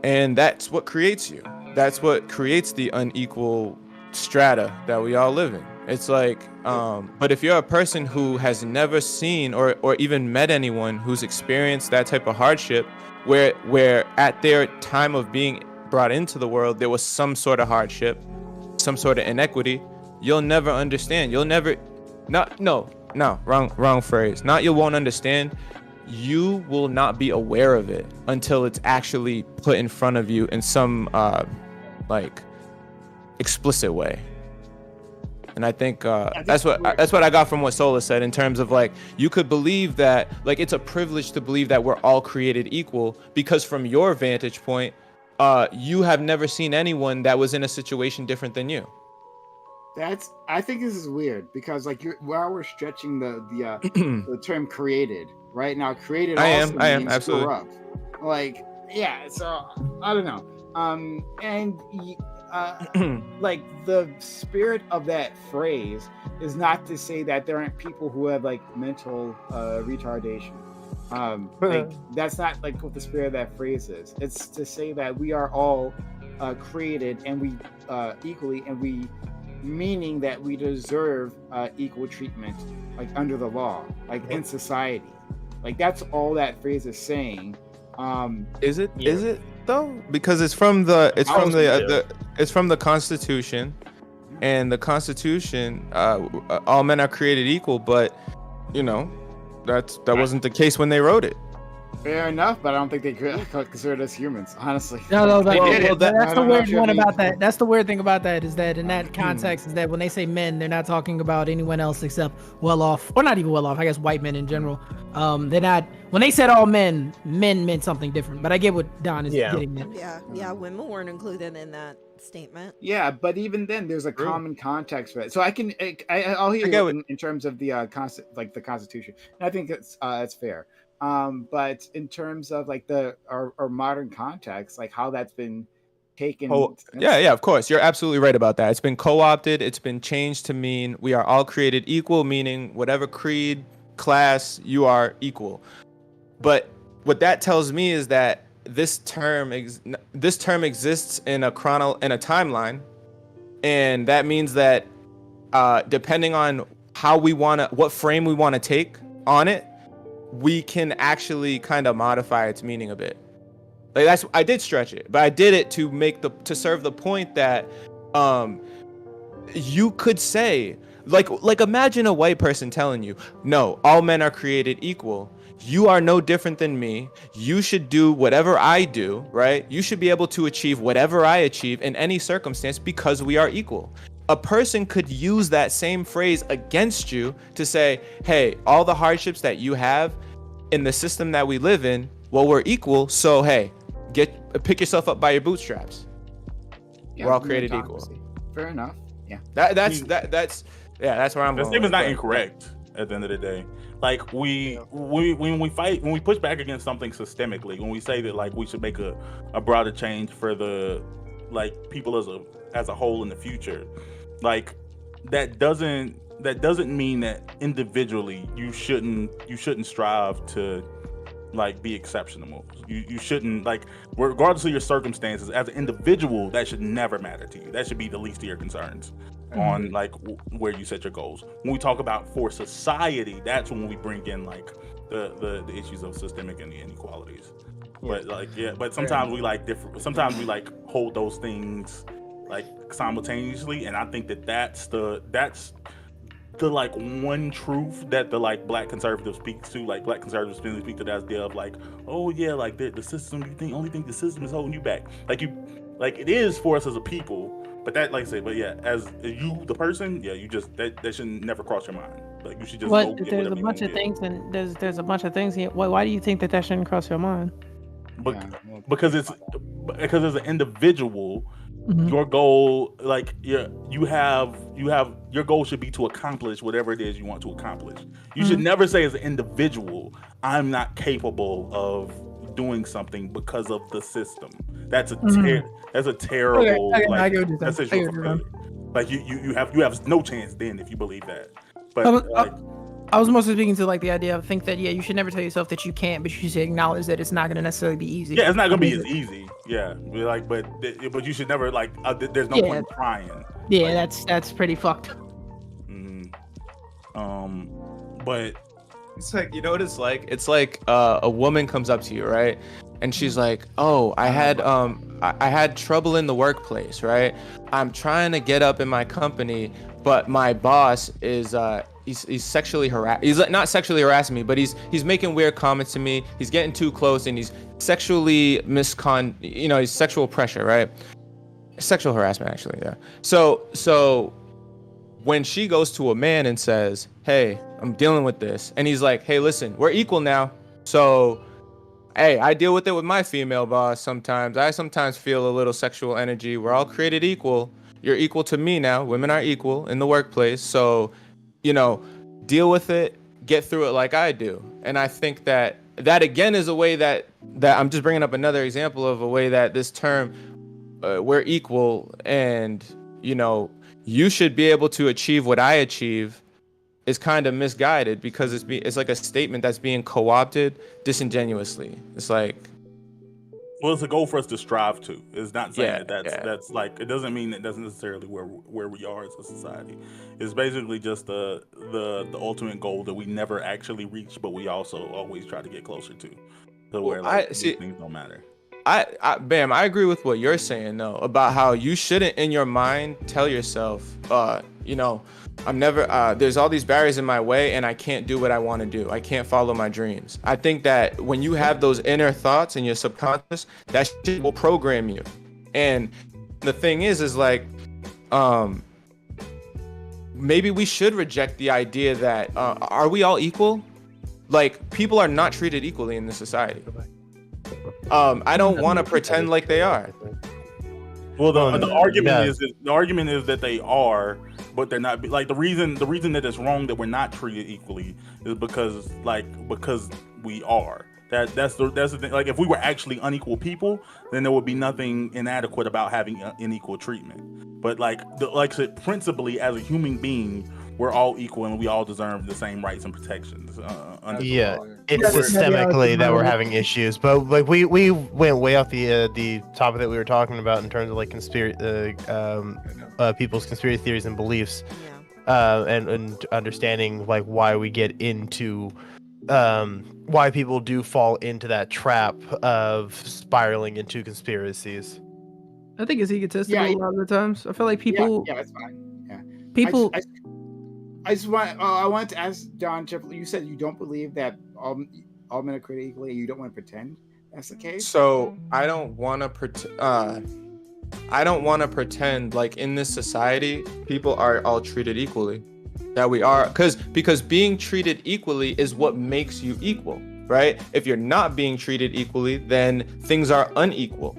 Speaker 6: and that's what creates you. That's what creates the unequal strata that we all live in. It's like, but if you're a person who has never seen or even met anyone who's experienced that type of hardship, where at their time of being brought into the world there was some sort of hardship, some sort of inequity, you'll never understand. You'll never, wrong phrase. Not you won't understand. You will not be aware of it until it's actually put in front of you in some like explicit way. And I think that's what I got from what Sola said, in terms of like, you could believe that, like, it's a privilege to believe that we're all created equal, because from your vantage point, you have never seen anyone that was in a situation different than you.
Speaker 4: I think this is weird, because like while we're stretching the term created right now, created
Speaker 6: I
Speaker 4: also
Speaker 6: am
Speaker 4: means
Speaker 6: absolutely
Speaker 4: corrupt. Like, yeah, so I don't know. Like, the spirit of that phrase is not to say that there aren't people who have like mental retardation. Like, that's not like what the spirit of that phrase is. It's to say that we are all created and we equally, and we, meaning that we deserve equal treatment, like under the law, like in society. Like, that's all that phrase is saying.
Speaker 6: Is it though? Because it's from the Constitution, and the Constitution, all men are created equal, but you know, that wasn't the case when they wrote it.
Speaker 4: Fair enough, but I don't think they considered us humans, honestly.
Speaker 7: No, that's the weird one about that. That's the weird thing about that, is that in that context, is that when they say men, they're not talking about anyone else except well-off, or not even well-off, I guess white men in general. They're not, when they said all men meant something different, but I get what Don is getting at.
Speaker 3: Yeah, women weren't included in that statement.
Speaker 4: Yeah, but even then, there's a common context for it. So I'll hear you in terms of the the Constitution. And I think it's fair. But in terms of like our modern context, like how that's been taken.
Speaker 6: Yeah, of course, you're absolutely right about that. It's been co-opted. It's been changed to mean we are all created equal, meaning whatever creed, class, you are equal. But what that tells me is that this term exists in a timeline, and that means that depending on what frame we want to take on it, we can actually kind of modify its meaning a bit. Like, I did stretch it, but I did it to serve the point that you could say, like imagine a white person telling you, no, all men are created equal. You are no different than me. You should do whatever I do, right? You should be able to achieve whatever I achieve in any circumstance because we are equal. A person could use that same phrase against you to say, hey, all the hardships that you have in the system that we live in, well, we're equal, so hey, pick yourself up by your bootstraps. We're all created equal.
Speaker 4: Fair enough. Yeah.
Speaker 6: That's where I'm going.
Speaker 5: The statement's not incorrect at the end of the day. Like, when we push back against something systemically, when we say that like we should make a broader change for the like people as a whole in the future, like that doesn't mean that individually you shouldn't strive to like be exceptional. You shouldn't, like, regardless of your circumstances as an individual, that should never matter to you. That should be the least of your concerns on like where you set your goals. When we talk about for society, that's when we bring in like the issues of systemic and the inequalities. But but sometimes we like hold those things like simultaneously, and I think that's the like one truth that the like black conservatives speak to. Like black conservatives speak to that idea of like, oh yeah, like the system, only think the system is holding you back. Like it is for us as a people, but that, like I said, but yeah, as you the person, yeah, you just that should never cross your mind. Like you should just
Speaker 7: there's a bunch of things, and there's a bunch of things here. Why do you think that shouldn't cross your mind?
Speaker 5: because as an individual,
Speaker 7: Mhm.
Speaker 5: your goal, like you have your goal should be to accomplish whatever it is you want to accomplish. You should never say as an individual, I'm not capable of doing something because of the system. That's a terrible
Speaker 7: Okay, I
Speaker 5: like
Speaker 7: get what you're saying.
Speaker 5: that's
Speaker 7: I get what you're saying.
Speaker 5: like you have no chance then if you believe that. But
Speaker 7: I was mostly speaking to like the idea of think that you should never tell yourself that you can't, but you should acknowledge that it's not going to necessarily be easy.
Speaker 5: yeah, it's not gonna be as easy. Yeah, but you should never like. There's no point in trying.
Speaker 7: Yeah,
Speaker 5: Like,
Speaker 7: that's pretty fucked.
Speaker 5: but
Speaker 6: It's like, you know what it's like? It's like a woman comes up to you, right? And she's like, "Oh, I had trouble in the workplace, right? I'm trying to get up in my company, but my boss is he's sexually he's like, not sexually harassing me, but he's making weird comments to me. He's getting too close and he's sexually he's sexual pressure, right? Sexual harassment, actually, yeah. So when she goes to a man and says, "Hey, I'm dealing with this," and he's like, "Hey, listen, we're equal now. So, hey, I deal with it with my female boss sometimes. I sometimes feel a little sexual energy. We're all created equal. You're equal to me now. Women are equal in the workplace. So, deal with it, get through it like I do." And I think that again is a way that I'm just bringing up another example of a way that this term, we're equal, and you should be able to achieve what I achieve, is kind of misguided because it's like a statement that's being co-opted disingenuously. It's like,
Speaker 5: well, it's a goal for us to strive to. It's not saying
Speaker 6: Yeah,
Speaker 5: that's like, it doesn't mean that that's necessarily where we are as a society. It's basically just the ultimate goal that we never actually reach, but we also always try to get closer to. So where these things don't matter.
Speaker 6: Bam, I agree with what you're saying though, about how you shouldn't in your mind tell yourself, I'm never, there's all these barriers in my way and I can't do what I want to do. I can't follow my dreams. I think that when you have those inner thoughts in your subconscious, that shit will program you. And the thing is like, maybe we should reject the idea that, are we all equal? Like, people are not treated equally in this society. I don't want to pretend like they are.
Speaker 5: Well, the argument is that they are, but they're not. Like the reason that it's wrong that we're not treated equally is because we are. That's the thing. Like if we were actually unequal people, then there would be nothing inadequate about having unequal treatment. But like I said, principally as a human being, we're all equal and we all deserve the same rights and protections.
Speaker 9: It's systemically that we're having issues, but like we went way off the topic that we were talking about in terms of like people's conspiracy theories and beliefs, and understanding like why we get into why people do fall into that trap of spiraling into conspiracies.
Speaker 7: I think it's egotistical a lot of the times. I feel like people.
Speaker 4: Yeah, that's fine. Yeah.
Speaker 7: People.
Speaker 4: I just want. I wanted to ask John Triple. You said you don't believe that all men are created equally. You don't want to pretend that's the case.
Speaker 6: So I don't want to pretend. I don't want to pretend like in this society people are all treated equally. That we are, because being treated equally is what makes you equal, right? If you're not being treated equally, then things are unequal.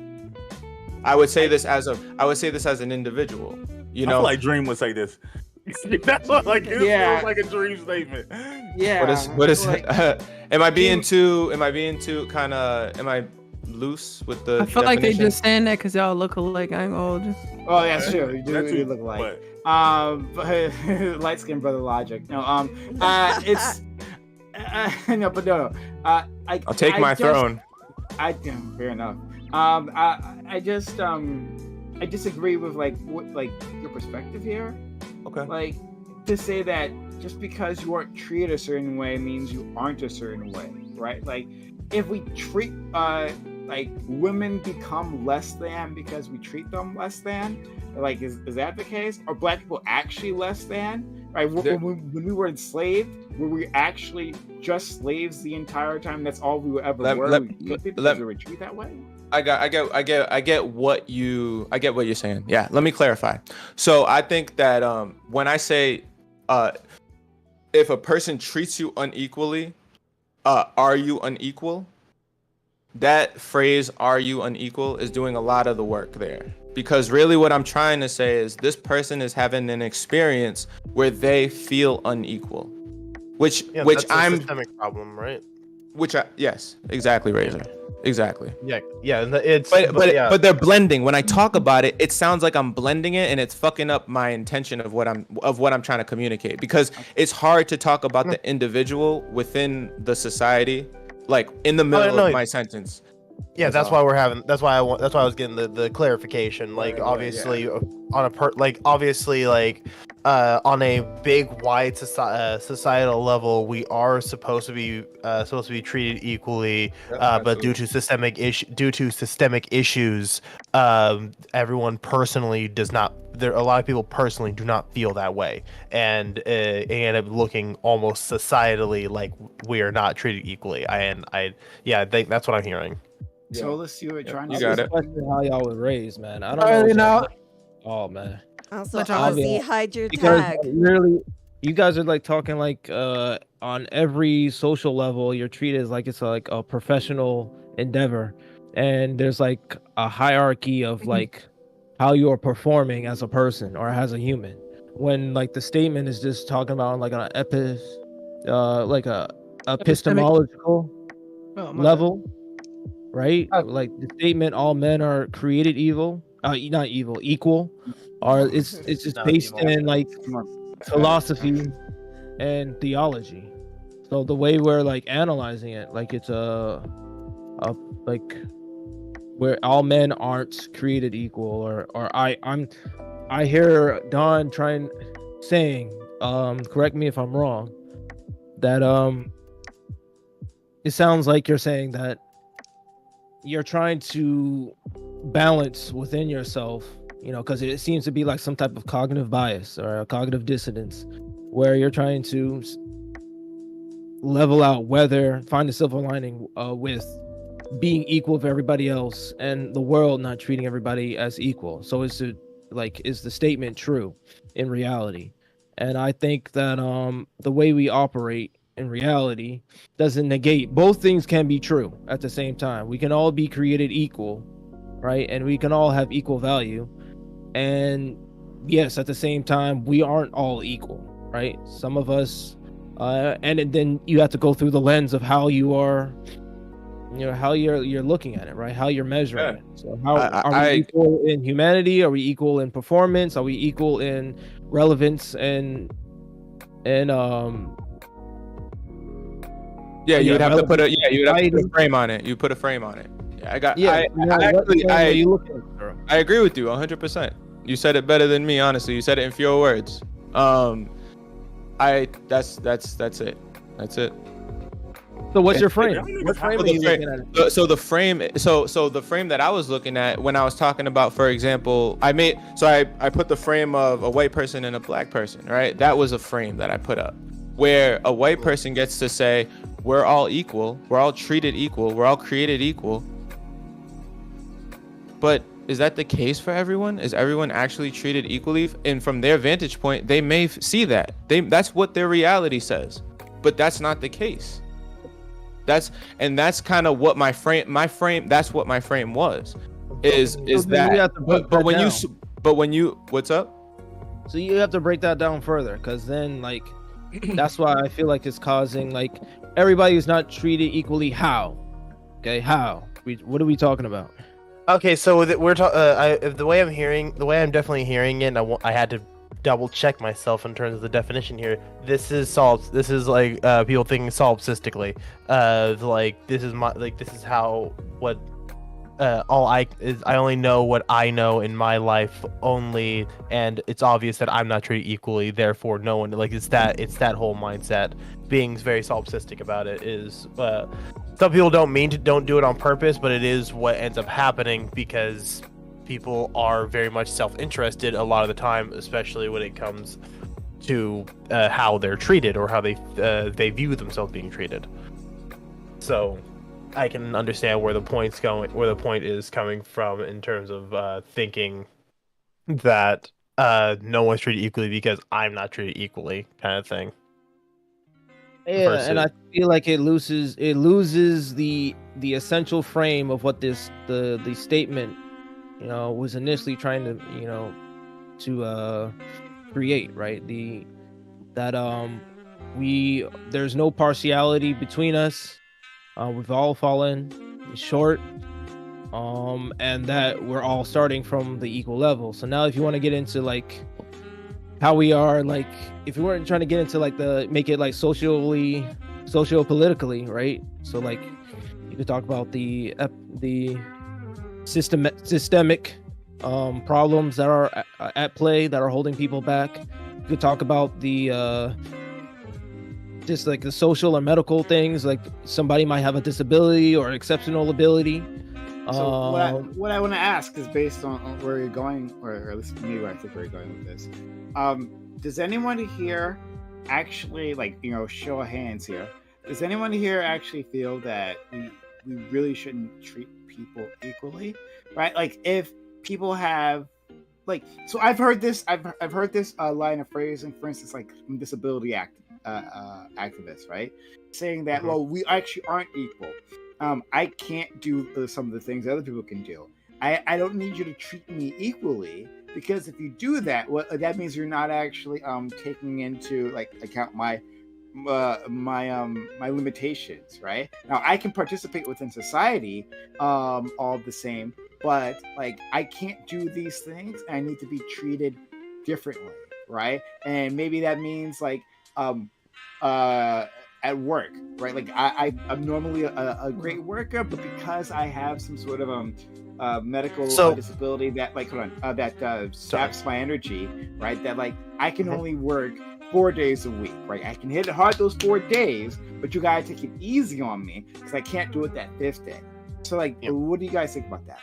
Speaker 6: I would say this as an individual.
Speaker 5: I feel like Dream would say this. That's what feels like a Dream statement.
Speaker 4: Yeah.
Speaker 6: What is it? Am I being too kind of? Am I loose with the?
Speaker 7: I feel like they just saying that because y'all look alike. I ain't gonna just.
Speaker 4: Oh yeah, sure. You do look alike. Light skinned brother Logic. No. It's. No.
Speaker 6: I'll take my throne.
Speaker 4: Fair enough. I disagree with what your perspective here.
Speaker 6: Okay.
Speaker 4: Like to say that just because you aren't treated a certain way means you aren't a certain way, right? Like if we treat women become less than because we treat them less than, like is that the case? Are black people actually less than? Right? When we were enslaved, were we actually just slaves the entire time? That's all we ever were. We were treated that way.
Speaker 6: I get what you're saying. Yeah, let me clarify. So I think that when I say if a person treats you unequally, are you unequal? that phrase, "Are you unequal?" is doing a lot of the work there. Because really what I'm trying to say is this person is having an experience where they feel unequal. Which
Speaker 9: that's a systemic problem, right?
Speaker 6: Yes, exactly, Razor. Exactly.
Speaker 9: Yeah,
Speaker 6: But they're blending. When I talk about it, it sounds like I'm blending it, and it's fucking up my intention of what I'm trying to communicate. Because it's hard to talk about the individual within the society, like in the middle of my sentence.
Speaker 9: Yeah, that's why I was getting the clarification. Like, obviously, on a big, wide societal level, we are supposed to be treated equally. But due to systemic issues, everyone personally does not. A lot of people personally do not feel that way, and end up looking almost societally like we are not treated equally. I think that's what I'm hearing.
Speaker 4: So let's see what we're trying to.
Speaker 6: You got it.
Speaker 10: How y'all was raised, man. I don't know. Oh man.
Speaker 3: Also, Ozzy, hide your tag.
Speaker 10: Literally, you guys are like talking like on every social level, you're treated as like it's like a professional endeavor, and there's like a hierarchy of like how you are performing as a person or as a human. When like the statement is just talking about like an epistemological level. Right? Like the statement, all men are created evil, not evil, equal, or it's just based in like philosophy and theology. So the way we're like analyzing it, like it's like where all men aren't created equal, or I hear Don saying, correct me if I'm wrong, that it sounds like you're saying that you're trying to balance within yourself, because it seems to be like some type of cognitive bias or a cognitive dissonance where you're trying to level out find a silver lining with being equal with everybody else and the world not treating everybody as equal. So is the statement true in reality? And I think that the way we operate in reality doesn't negate. Both things can be true at the same time. We can all be created equal, right? And we can all have equal value. And yes, at the same time, we aren't all equal, right? Some of us, and then you have to go through the lens of how you are, how you're looking at it, right? How you're measuring it. So how are we equal in humanity? Are we equal in performance? Are we equal in relevance and
Speaker 6: yeah, you would have to put a frame on it. You put a frame on it. Yeah, I agree with you 100%. You said it better than me, honestly. You said it in fewer words. That's it. That's it.
Speaker 10: So what's your frame? What frame are you looking at?
Speaker 6: So the frame that I was looking at when I was talking about, for example, I put the frame of a white person and a black person, right? That was a frame that I put up, where a white person gets to say, we're all equal, we're all treated equal, we're all created equal. But is that the case for everyone? Is everyone actually treated equally? And from their vantage point, they may see that. That's what their reality says. But that's not the case. That's kind of what my frame that's what my frame was. Is that but when you what's up?
Speaker 10: So you have to break that down further, because then like that's why I feel like it's causing like everybody is not treated equally. How? Okay, how? What are we talking about?
Speaker 9: Okay, so we're talking. The way I'm definitely hearing it, and I had to double check myself in terms of the definition here. This is like people thinking solipsistically. This is how what I only know what I know in my life only, and it's obvious that I'm not treated equally. Therefore, no one it's that whole mindset. Being very solipsistic about it is. Some people don't do it on purpose, but it is what ends up happening because people are very much self-interested a lot of the time, especially when it comes to how they're treated or how they view themselves being treated. So I can understand where the point is coming from in terms of thinking that no one's treated equally because I'm not treated equally, kind of thing.
Speaker 10: Yeah,
Speaker 8: versus-
Speaker 10: and I feel like it loses the essential frame of what the statement, was initially trying to, to create, right? There's no partiality between us. We've all fallen short. And that we're all starting from the equal level. So now if you want to get into like how we are, like if you weren't trying to get into like make it like socio-politically, right? So like you could talk about the systemic problems that are at play that are holding people back. You could talk about the just like the social or medical things, like somebody might have a disability or exceptional ability.
Speaker 4: So what I want to ask is based on where you're going, or at least maybe I think where you're going with this. Does anyone here actually, show of hands here? Does anyone here actually feel that we really shouldn't treat people equally, right? Like if people have, so I've heard this line of phrasing, for instance, like from disability activists, right, saying that well, we actually aren't equal. I can't do some of the things other people can do. I don't need you to treat me equally, because if you do that, that means you're not actually taking into account my limitations, right? Now I can participate within society all the same, but I can't do these things, and I need to be treated differently, right? And maybe that means at work, right? I'm normally a great worker, but because I have some sort of medical disability that that saps my energy, right? That I can only work 4 days a week, right? I can hit it hard those 4 days, but you gotta take it easy on me because I can't do it that 5th day. So what do you guys think about that?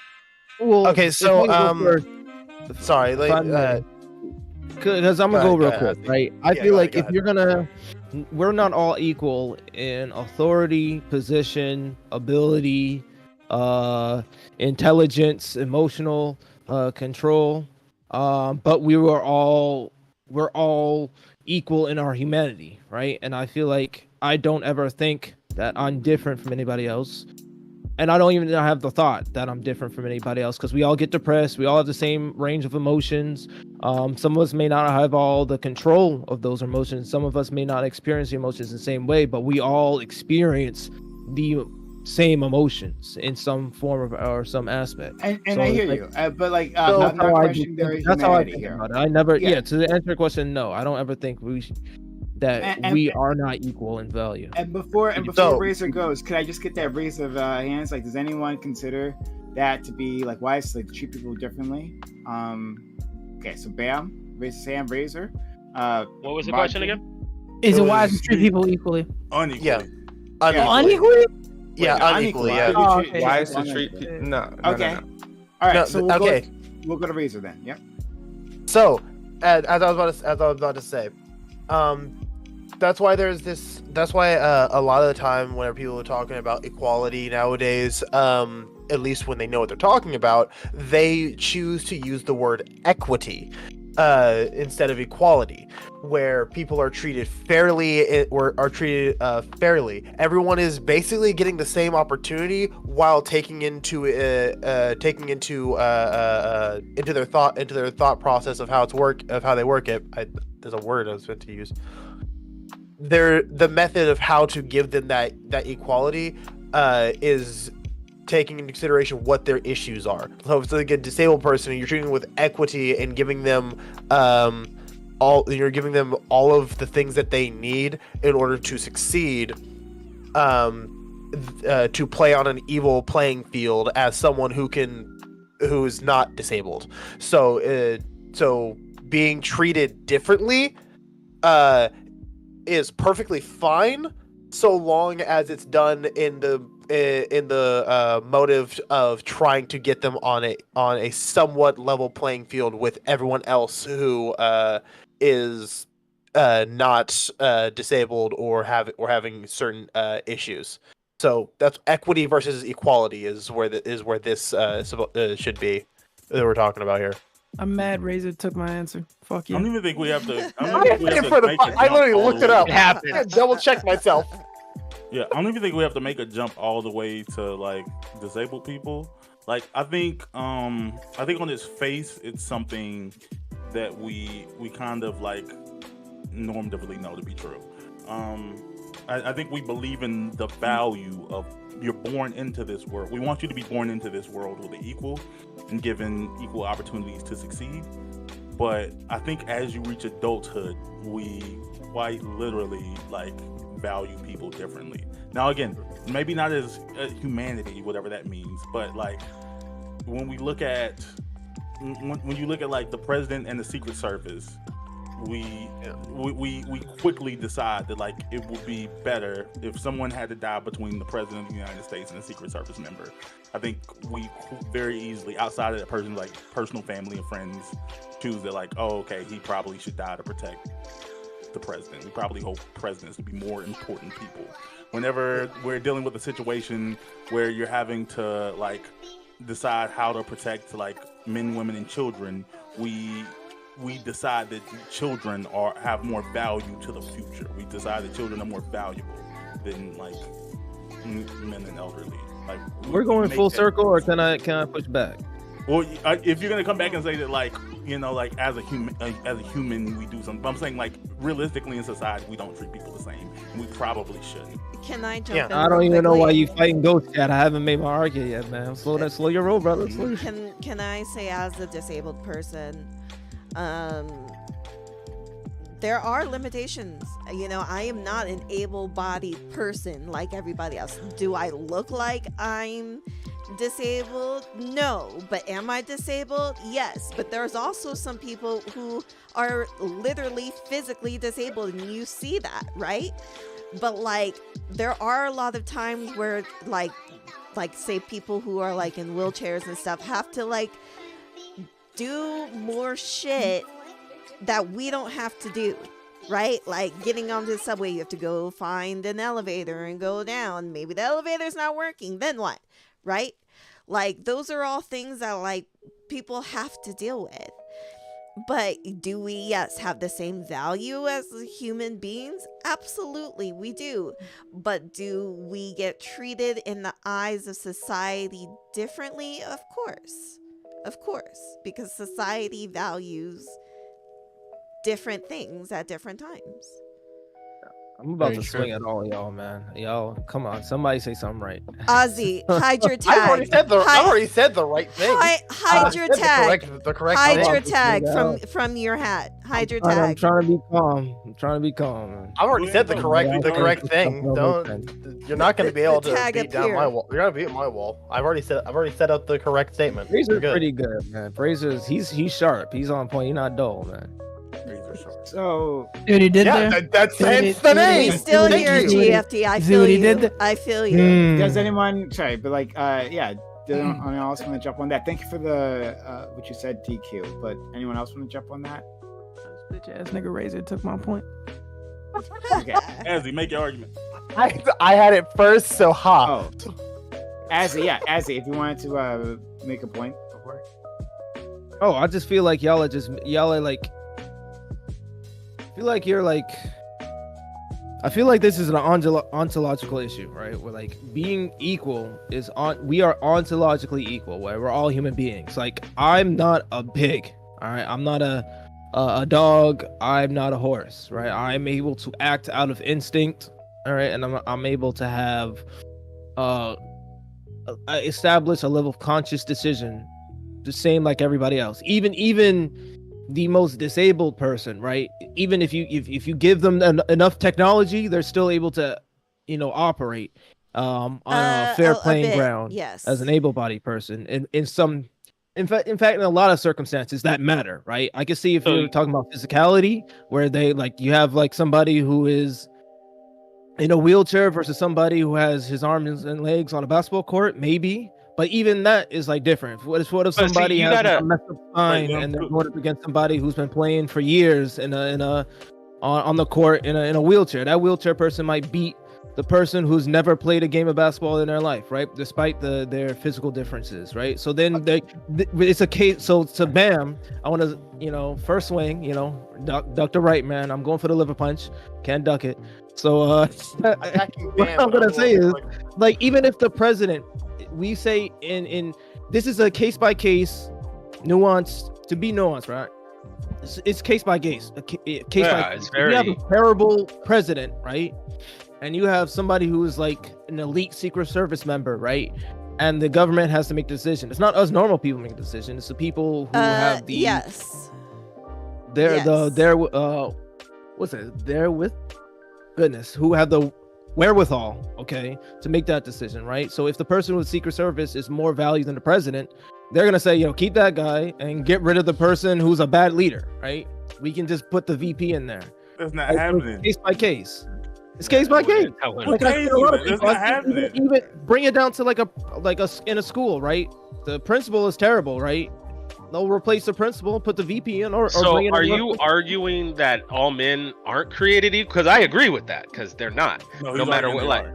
Speaker 10: Well,
Speaker 9: okay, so sorry,
Speaker 10: because I'm gonna go real quick, right? I feel like if you're gonna, we're not all equal in authority, position, ability, intelligence, emotional control, but we're all equal in our humanity, right? And I feel like I don't ever think that I'm different from anybody else. And I don't even have the thought that I'm different from anybody else, because we all get depressed. We all have the same range of emotions. Some of us may not have all the control of those emotions. Some of us may not experience the emotions the same way, but we all experience the same emotions in some form or some aspect.
Speaker 4: And I hear you, but
Speaker 10: that's how I think
Speaker 4: here.
Speaker 10: about it. I never, to answer your question, no, I don't ever think we are not equal in value.
Speaker 4: And before Razor goes, could I just get that raise of hands? Does anyone consider that to be wise to treat people differently? Okay, so Bam, raise his hand, Razor.
Speaker 8: What was the question again?
Speaker 7: Is it wise to treat people equally?
Speaker 5: Unequally.
Speaker 9: Yeah.
Speaker 7: Unequally?
Speaker 9: Yeah, unequally. Yeah.
Speaker 7: Oh, okay.
Speaker 6: Wise to treat people? No.
Speaker 4: Okay.
Speaker 6: No.
Speaker 4: All right.
Speaker 9: No,
Speaker 4: So we'll go to Razor then. Yep.
Speaker 9: So, as I was about to say, that's why there's this. That's why a lot of the time, whenever people are talking about equality nowadays, at least when they know what they're talking about, they choose to use the word equity instead of equality, where people are treated fairly or are treated fairly. Everyone is basically getting the same opportunity while taking into their thought process of how they work it. There's a word I was meant to use. The method of how to give them that equality is taking into consideration what their issues are. So if it's a disabled person, you're treating them with equity and giving them all of the things that they need in order to succeed, to play on an equal playing field as someone who's not disabled. So being treated differently is perfectly fine, so long as it's done in the motive of trying to get them on a somewhat level playing field with everyone else who is not disabled or having certain issues. So that's equity versus equality is where this should be that we're talking about here.
Speaker 7: I'm mad Razor took my answer. Fuck
Speaker 5: I
Speaker 7: you.
Speaker 5: don't even think we have to.
Speaker 9: I literally looked it up.
Speaker 8: It happened.
Speaker 9: I double checked myself.
Speaker 5: Yeah, I don't even think we have to make a jump all the way to like disabled people. Like I think on its face, it's something that we kind of like normatively know to be true. I think we believe in the value of you're born into this world. We want you to be born into this world with an equal and given equal opportunities to succeed. But I think as you reach adulthood, we quite literally like value people differently. Now, again, maybe not as humanity, whatever that means, but like when we look at when you look at like the president and the Secret Service, we quickly decide that like it would be better if someone had to die between the president of the United States and a Secret Service member. I think we very easily, outside of that person's like personal family and friends, choose that like, oh, okay, he probably should die to protect the president. We probably hold presidents to be more important people. Whenever we're dealing with a situation where you're having to like decide how to protect like men, women, and children, we decide that children have more value to the future. We decide that children are more valuable than like men and elderly. Like
Speaker 10: We're going full circle, or can I push back?
Speaker 5: Well, if you're gonna come back and say that, like, you know, like as a human, we do something. But I'm saying, like, realistically in society, we don't treat people the same, and we probably shouldn't.
Speaker 3: Can I jump in?
Speaker 10: I don't
Speaker 3: real
Speaker 10: even know why
Speaker 3: quickly?
Speaker 10: you fighting Ghost Cat. I haven't made my argument yet, man. Slow your roll, brother. Slow your...
Speaker 3: Can I say, as a disabled person, there are limitations. You know, I am not an able-bodied person like everybody else. Do I look like I'm disabled? No. But am I disabled? Yes. But there's also some people who are literally physically disabled, and you see that, right? But like there are a lot of times where like say people who are like in wheelchairs and stuff have to like do more shit that we don't have to do, right? Like getting onto the subway, you have to go find an elevator and go down. Maybe the elevator's not working, then what? Right? Like those are all things that like people have to deal with. But do we, yes, have the same value as human beings? Absolutely, we do. But do we get treated in the eyes of society differently? Of course. Of course. Because society values different things at different times.
Speaker 10: I'm about
Speaker 8: Very
Speaker 10: to
Speaker 8: true.
Speaker 10: swing at all y'all, man. Y'all, come on. Somebody say something right.
Speaker 3: Ozzy, hide your
Speaker 9: I
Speaker 3: tag.
Speaker 9: already said the right thing.
Speaker 3: Hide your
Speaker 9: Said
Speaker 3: tag.
Speaker 9: The correct
Speaker 3: Hide
Speaker 9: thing.
Speaker 3: your
Speaker 10: thing.
Speaker 3: tag
Speaker 10: Yeah.
Speaker 3: from your hat. Hide your
Speaker 10: I'm
Speaker 3: tag.
Speaker 10: trying to be calm. I'm trying to be calm, man.
Speaker 9: I've already said the correct
Speaker 10: Yeah,
Speaker 9: thing.
Speaker 10: no
Speaker 9: Don't. You're not going to be able to
Speaker 3: Tag
Speaker 9: beat
Speaker 3: up
Speaker 9: down
Speaker 3: here.
Speaker 9: my wall. You're going to beat my wall. I've already set up the correct statement. You're
Speaker 10: Fraser's
Speaker 9: good.
Speaker 10: pretty good, man. Fraser's he's sharp. He's on point. He's not dull, man.
Speaker 4: So
Speaker 7: Dude, he did
Speaker 9: Yeah,
Speaker 7: there.
Speaker 9: that's
Speaker 7: Dude,
Speaker 9: hence the
Speaker 7: dude,
Speaker 9: name.
Speaker 3: He's still
Speaker 9: Thank
Speaker 3: here,
Speaker 9: you.
Speaker 3: GFT. I
Speaker 7: See
Speaker 3: feel
Speaker 7: what he
Speaker 3: you.
Speaker 7: did there?
Speaker 3: I feel you.
Speaker 10: Mm.
Speaker 4: does anyone? Sorry, but like, yeah. Does anyone else want to jump on that? Thank you for the what you said, DQ. But anyone else want to jump on that?
Speaker 7: Bitch ass nigga Razor took my point.
Speaker 4: Okay.
Speaker 5: Azzy, make your argument.
Speaker 9: I had it first, so ha.
Speaker 4: Oh, Azzy, if you wanted to make a point before.
Speaker 10: Oh, I just feel like y'all are like. I feel like you're like. I feel like this is an ontological issue, right? Where like being equal is on. We are ontologically equal, where we're all human beings. Like I'm not a pig, all right. I'm not a dog. I'm not a horse, right? I'm able to act out of instinct, all right, and I'm able to have establish a level of conscious decision, the same like everybody else. Even the most disabled person, right? Even if you give them enough technology, they're still able to, operate on a fair playing
Speaker 3: bit,
Speaker 10: ground.
Speaker 3: yes.
Speaker 10: As an able-bodied person, in fact, in a lot of circumstances that matter, right? I can see if you're talking about physicality, where they like you have like somebody who is in a wheelchair versus somebody who has his arms and legs on a basketball court, maybe. But even that is like different. What if somebody has like, a messed up spine and they're going up against somebody who's been playing for years on the court in a wheelchair? That wheelchair person might beat the person who's never played a game of basketball in their life, right? Despite their physical differences, right? So then it's a case. So bam, I want to, first swing, duck the right, man. I'm going for the liver punch. Can't duck it. So what I'm gonna say is, like, even if the president, we say in this is a case by case, nuanced, to be nuanced, right? It's case by case. Case by case. You have a terrible president, right? And you have somebody who is like an elite Secret Service member, right? And the government has to make the decision. It's not us normal people making the decision. It's the people who have the who have the wherewithal, okay, to make that decision, right? So if the person with Secret Service is more valued than the president, they're gonna say, keep that guy and get rid of the person who's a bad leader, right? We can just put the VP in there.
Speaker 5: That's not happening.
Speaker 10: Case by case. It's case by case. Like,
Speaker 5: It's not happening.
Speaker 10: Even bring it down to like a in a school, right? The principal is terrible, right? They'll replace the principal, put the VP in, or
Speaker 8: so
Speaker 10: bring in
Speaker 8: are you arguing that all men aren't created equal? Because I agree with that, because they're not. No matter what, like.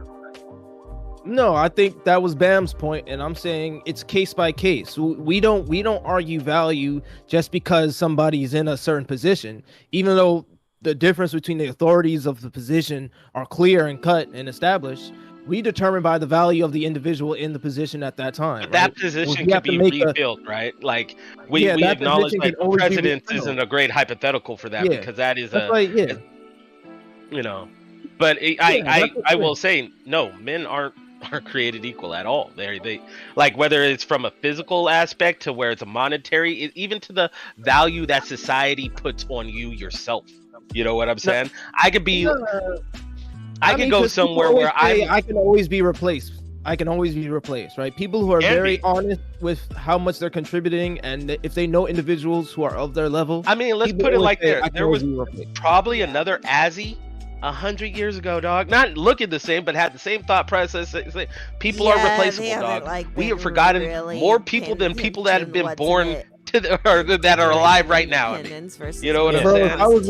Speaker 10: No, I think that was Bam's point, and I'm saying it's case by case. We don't argue value just because somebody's in a certain position, even though the difference between the authorities of the position are clear and cut and established. We determine by the value of the individual in the position at that time.
Speaker 8: But that position can be rebuilt, right? Like we acknowledge that the president isn't a great hypothetical for that, because that is But I will say no, men aren't created equal at all. They like, whether it's from a physical aspect to where it's a monetary, even to the value that society puts on you yourself. You know what I'm saying? I could be. I can go somewhere where
Speaker 10: I can always be replaced. I can always be replaced, right? People who are very honest with how much they're contributing, and if they know individuals who are of their level.
Speaker 8: I mean, let's put it like this: there was probably another Azzy 100 years ago, dog. Not looking the same, but had the same thought process. People are replaceable, dog. We have forgotten more people than people that have been born or that are alive right now. You know what I'm saying?
Speaker 10: I was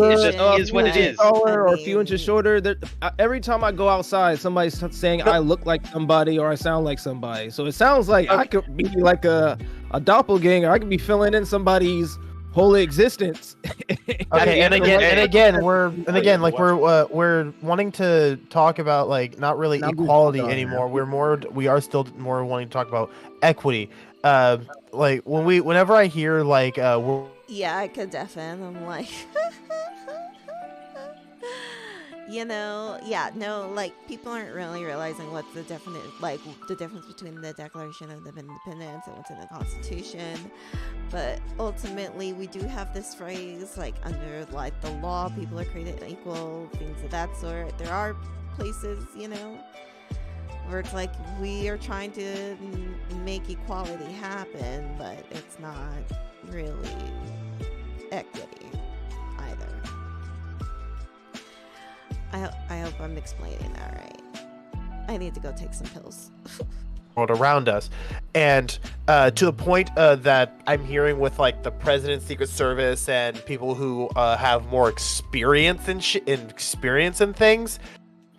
Speaker 10: is what it is. Taller or a few inches shorter. Every time I go outside, somebody's saying I look like somebody or I sound like somebody. So it sounds like I could be like a doppelganger. I could be filling in somebody's whole existence.
Speaker 9: Okay, and again, we're wanting to talk about like not really equality anymore. We are still more wanting to talk about equity. Like whenever I hear like
Speaker 3: yeah, I could definitely. I'm like like people aren't really realizing what's the the difference between the Declaration of Independence and what's in the Constitution. But ultimately, we do have this phrase like under like the law, people are created equal, things of that sort. There are places, where it's like we are trying to make equality happen, but it's not really equity either. I hope I'm explaining that right. I need to go take some pills.
Speaker 9: World around us, and to the point that I'm hearing with like the president's Secret Service and people who have more experience in things.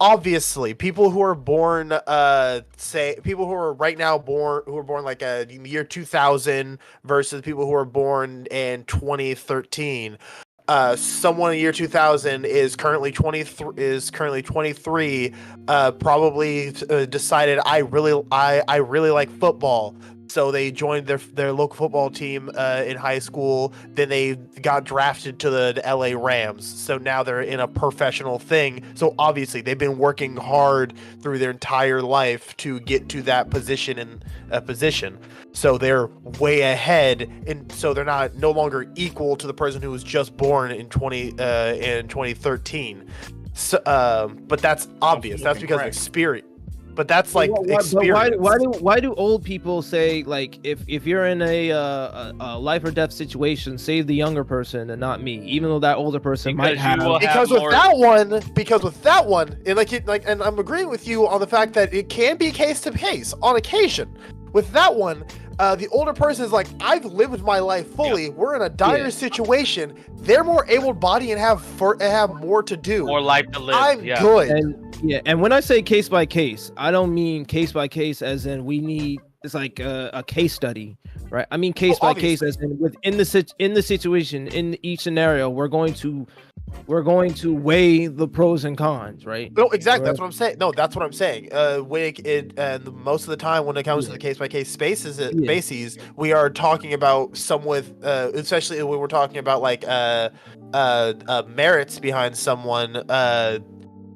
Speaker 9: Obviously, people who are born, people who are right now born, who are born like a year 2000 versus people who are born in 2013. Someone in the year 2000 is currently 23. Probably decided I really like football. So they joined their local football team in high school. Then they got drafted to the LA Rams. So now they're in a professional thing. So obviously they've been working hard through their entire life to get to that position So they're way ahead, and so they're no longer equal to the person who was just born in 2013. So, but that's obvious. That's because of experience. But that's like experience.
Speaker 10: Why do old people say like if you're in a life or death situation, save the younger person and not me, even though that older person might have?
Speaker 9: Because with that one, and I'm agreeing with you on the fact that it can be case to case on occasion. With that one, the older person is like, I've lived my life fully. Yeah. We're in a dire situation. They're more able-bodied and have more to do.
Speaker 8: More life to live.
Speaker 9: I'm good.
Speaker 10: Yeah, and when I say case by case, I don't mean case by case as in we need it's like a case study, right? I mean case by case as in within the situation in each scenario, we're going to weigh the pros and cons, right?
Speaker 9: No, exactly. That's what I'm saying. No, that's what I'm saying. Most of the time when it comes to the case by case bases, we are talking about someone, especially when we're talking about like merits behind someone.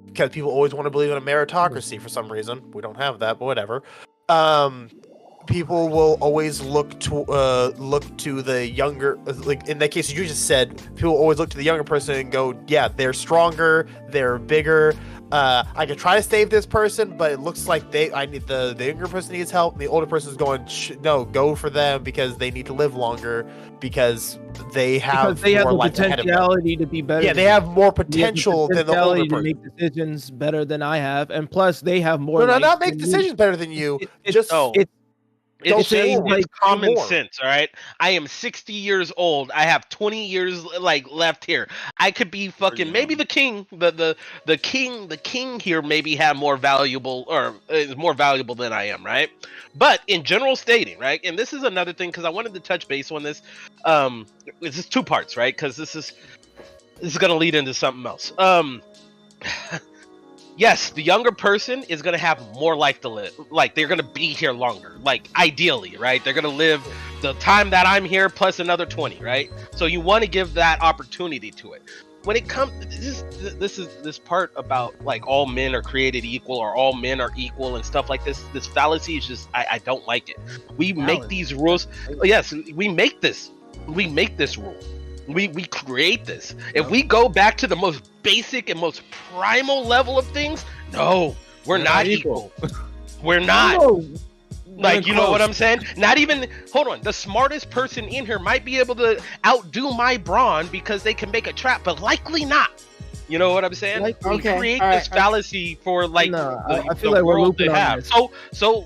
Speaker 9: Because people always want to believe in a meritocracy for some reason. We don't have that, but whatever. People will always look to the younger, like in that case you just said, people always look to the younger person and go, yeah, they're stronger, they're bigger. I could try to save this person, but it looks like the younger person needs help, and the older person is going, no, go for them because they need to live longer because they have
Speaker 10: the
Speaker 9: life
Speaker 10: potentiality to be better.
Speaker 9: Yeah, they have more potential than the older person.
Speaker 10: To make decisions better than I have, and plus they have more.
Speaker 9: No, not make decisions better than you.
Speaker 8: It's common sense, all right? I am 60 years old. I have 20 years like left here. I could be fucking maybe the king. The king here maybe have more valuable or is more valuable than I am, right? But in general stating, right? And this is another thing because I wanted to touch base on this. This is two parts, right? Because this is gonna lead into something else. Yes, the younger person is going to have more life to live. Like, they're going to be here longer. Like, ideally, right? They're going to live the time that I'm here plus another 20, right? So you want to give that opportunity to it. When it comes, this part about, like, all men are created equal or all men are equal and stuff like this. This fallacy is just, I don't like it. We make these rules. Yes, we make this. We make this rule. We create this. If we go back to the most basic and most primal level of things, no, we're not equal. We're not. Like, you know what I'm saying? Not even, hold on, the smartest person in here might be able to outdo my brawn because they can make a trap, but likely not. You know what I'm saying? We create this fallacy for like
Speaker 10: I feel like we're looping on this.
Speaker 8: So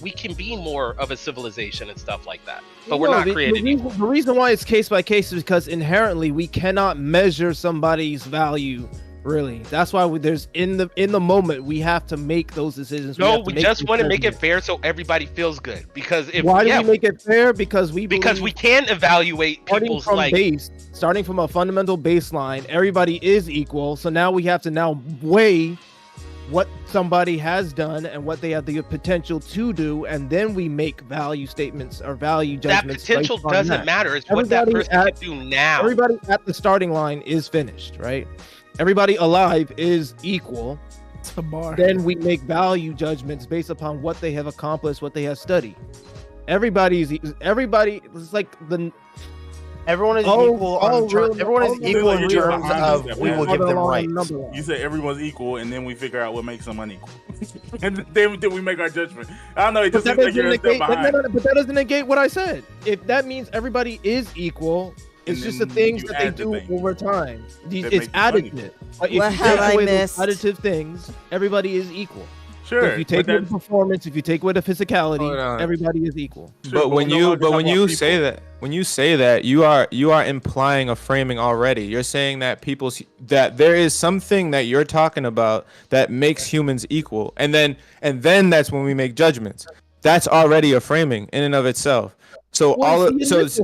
Speaker 8: we can be more of a civilization and stuff like that. But we're not creating.
Speaker 10: The reason why it's case by case is because inherently we cannot measure somebody's value. Really, that's why there's in the moment we have to make those decisions.
Speaker 8: We just want to make it fair so everybody feels good. Because
Speaker 10: why do we make it fair? Because we
Speaker 8: can evaluate people's
Speaker 10: starting from a fundamental baseline. Everybody is equal, so now we have to weigh what somebody has done and what they have the potential to do, and then we make value statements or value judgments.
Speaker 8: That potential doesn't matter. It's what that person can do now.
Speaker 10: Everybody at the starting line is finished, right? Everybody alive is equal.
Speaker 7: It's the bar.
Speaker 10: Then we make value judgments based upon what they have accomplished, what they have studied. Everybody is like
Speaker 9: everyone is equal. Everyone is equal in terms of we will give them rights.
Speaker 5: You say everyone's equal, and then we figure out what makes them unequal, and then we make our judgment. I don't know. It just seems like you're a step behind.
Speaker 10: But that doesn't negate what I said. If that means everybody is equal. It's just the things that they do over time. It's additive. But if you take away those additive things, everybody is equal.
Speaker 5: Sure.
Speaker 10: So if you take away the performance, if you take away the physicality, everybody is equal.
Speaker 6: Sure, but when you say that, you are implying a framing already. You're saying that that there is something that you're talking about that makes humans equal, and then that's when we make judgments. That's already a framing in and of itself. So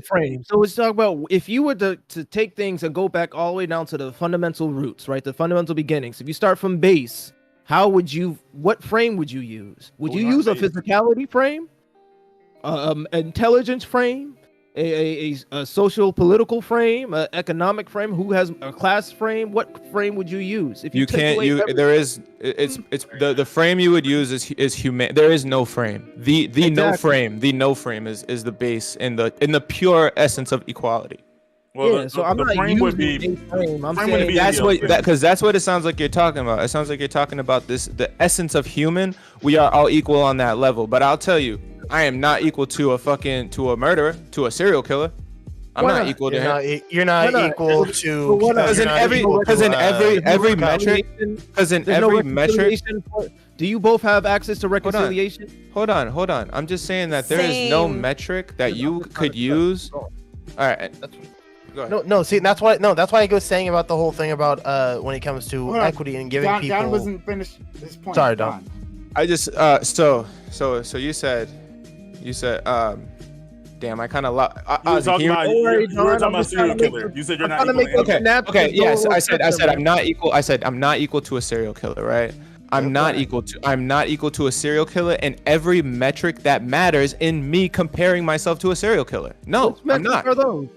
Speaker 10: frame. So let's talk about if you were to take things and go back all the way down to the fundamental roots, right? The fundamental beginnings. If you start from base, what frame would you use? Would you use a physicality frame, intelligence frame, a social political frame, an economic frame? Who has a class frame? What frame would you use? If
Speaker 6: you can't, the frame you would use is human. There is no frame. The no frame is the base in the pure essence of equality.
Speaker 5: Well,
Speaker 10: so I'm not using a frame. I'm saying
Speaker 6: that's what it sounds like you're talking about. It sounds like you're talking about the essence of human. We are all equal on that level. But I'll tell you, I am not equal to a murderer, to a serial killer. I'm not equal to him.
Speaker 9: You're not equal to
Speaker 6: because in every metric.
Speaker 10: Do you both have access to reconciliation?
Speaker 6: Hold on. I'm just saying that there is no metric that you could use. All right. Go ahead.
Speaker 9: No. See, that's why I go saying about the whole thing about when it comes to
Speaker 4: Hold on.
Speaker 9: equity and giving people.
Speaker 4: Don wasn't finished this point.
Speaker 9: Sorry, Don.
Speaker 6: I just so you said damn, I kind of lost.
Speaker 5: You were talking about, you were talking about serial killer. You said you're not equal to
Speaker 6: Okay. Yes, I said I'm not equal. I said I'm not equal to a serial killer, right? I'm not equal to a serial killer in every metric that matters in me comparing myself to a serial killer. No, I'm not.
Speaker 10: Are those?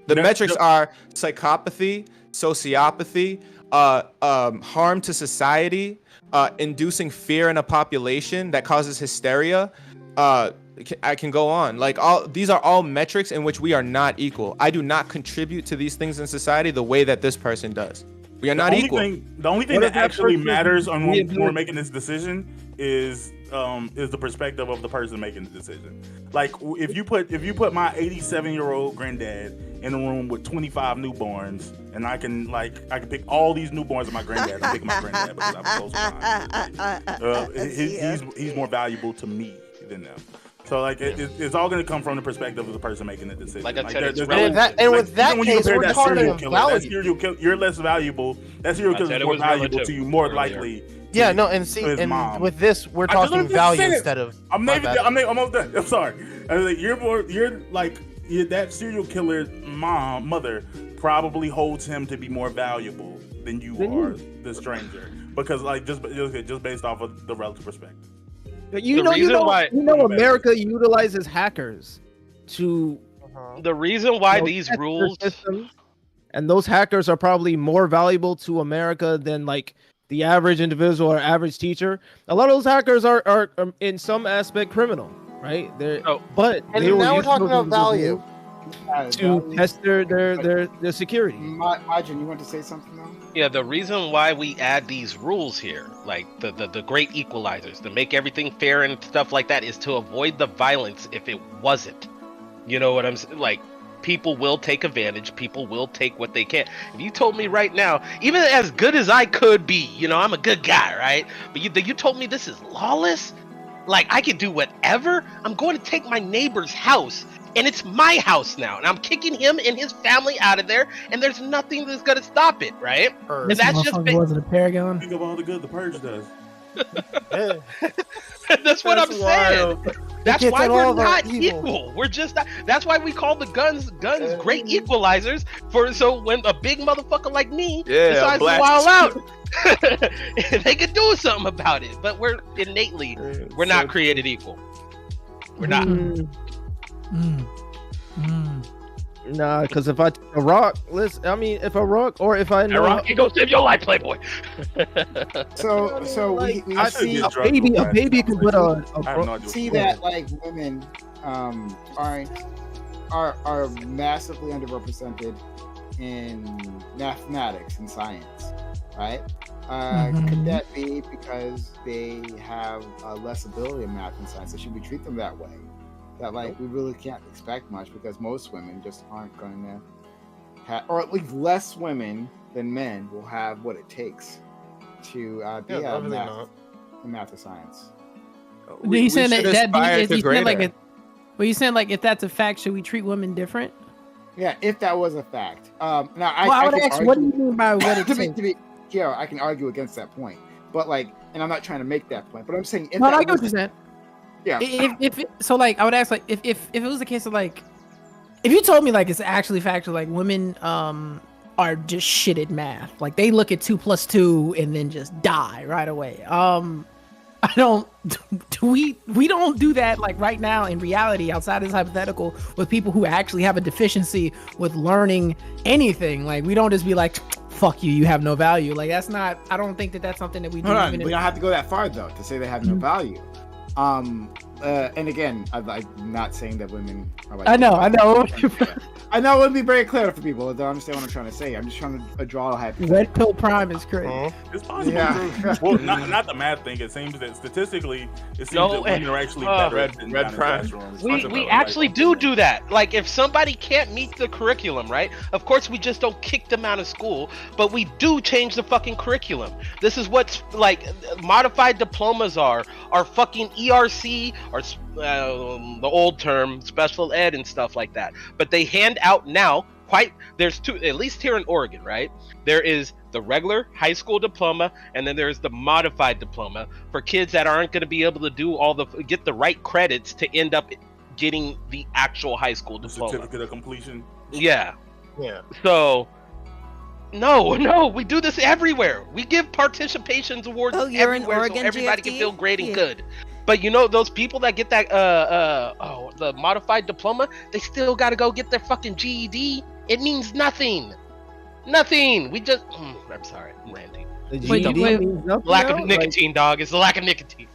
Speaker 6: The metrics are psychopathy, sociopathy, harm to society, inducing fear in a population that causes hysteria. I can go on. Like these are all metrics in which we are not equal. I do not contribute to these things in society the way that this person does. We are not equal.
Speaker 5: The only thing that actually matters on when we're making this decision is the perspective of the person making the decision. Like if you put my 87-year-old granddad in a room with 25 newborns, and I can pick all these newborns of my granddad and pick my granddad because I'm close behind. He's more valuable to me than them. So it's all going to come from the perspective of the person making the decision.
Speaker 8: Like I said,
Speaker 9: with that case, we're talking about value.
Speaker 5: You're less valuable. That serial killer is more valuable to you, more likely.
Speaker 9: Yeah, no, and see, and with this, we're talking value instead of.
Speaker 5: I'm almost done. I'm sorry. I was like, that serial killer mother probably holds him to be more valuable than you are, the stranger, because just based off of the relative perspective.
Speaker 10: You know, America utilizes hackers to.
Speaker 8: The reason why these rules,
Speaker 10: and those hackers are probably more valuable to America than like the average individual or average teacher. A lot of those hackers are in some aspect criminal, right? But
Speaker 9: now we're talking about value
Speaker 10: to test their security.
Speaker 4: Majin, you want to say something though?
Speaker 8: Yeah, the reason why we add these rules here, like the great equalizers, to make everything fair and stuff like that, is to avoid the violence if it wasn't. You know what I'm saying? Like, people will take advantage. People will take what they can. If you told me right now, even as good as I could be, I'm a good guy, right? But you told me this is lawless? Like, I could do whatever? I'm going to take my neighbor's house, and it's my house now, and I'm kicking him and his family out of there, and there's nothing that's going to stop it, right?
Speaker 7: This
Speaker 8: that's just
Speaker 7: wasn't a Paragon.
Speaker 5: Think of all the good the Purge does.
Speaker 8: That's what I'm saying. That's why we're not equal. We're just not. That's why we call the guns great equalizers. So when a big motherfucker like me decides to wild out, they could do something about it. But we're not created equal. We're not.
Speaker 10: Nah, because if I take a rock, if a rock, or if I know,
Speaker 8: rock, you go save your life, Playboy.
Speaker 4: So we see
Speaker 10: a baby can put
Speaker 4: see that like women are massively underrepresented in mathematics and science, right? Could that be because they have less ability in math and science? So should we treat them that way? That we really can't expect much because most women just aren't going to have, or at least less women than men will have what it takes to be in math or science.
Speaker 7: You saying you saying like if that's a fact, should we treat women different?
Speaker 4: Yeah, if that was a fact. Now
Speaker 7: I would ask, what do you mean by what it takes?
Speaker 4: I can argue against that point, but and I'm not trying to make that point, but I'm saying if
Speaker 7: I get what you're saying.
Speaker 4: Yeah.
Speaker 7: I would ask if it was the case of if you told me it's actually factual, women are just shit at math, they look at 2 + 2 and then just die right away. We don't do that right now in reality outside of this hypothetical with people who actually have a deficiency with learning anything. We don't just be fuck you, you have no value. That's not. I don't think that's something that we do.
Speaker 4: We don't have to go that far though to say they have no value. And again, I'm not saying that women are
Speaker 7: I know.
Speaker 4: I know it would be very clear for people to understand what I'm trying to say. I'm just trying to draw a hypothetical.
Speaker 7: Red Pill Prime is crazy.
Speaker 5: It's possible. Yeah. Well, not the math thing. It seems that statistically, that women are actually better than Red Prime.
Speaker 8: We actually do that. If somebody can't meet the curriculum, right? Of course, we just don't kick them out of school, but we do change the fucking curriculum. This is what modified diplomas are fucking ERC or the old term special ed and stuff like that. But they hand out now there's two, at least here in Oregon, right? There is the regular high school diploma, and then there's the modified diploma for kids that aren't going to be able to get the right credits to end up getting the actual high school diploma.
Speaker 5: Certificate of completion.
Speaker 8: Yeah.
Speaker 9: Yeah.
Speaker 8: So, no, we do this everywhere. We give participation awards
Speaker 3: you're in
Speaker 8: everywhere
Speaker 3: Oregon,
Speaker 8: so everybody
Speaker 3: GFD?
Speaker 8: can feel great and
Speaker 3: Yeah.
Speaker 8: good. But you know, those people that get that the modified diploma, they still got to go get their fucking GED. It means nothing. Nothing. We just I'm sorry, I'm ranting.
Speaker 10: The
Speaker 7: Wait,
Speaker 10: GED
Speaker 7: wait.
Speaker 10: means nothing
Speaker 8: Lack
Speaker 10: now?
Speaker 8: of nicotine, dog. It's the lack of nicotine.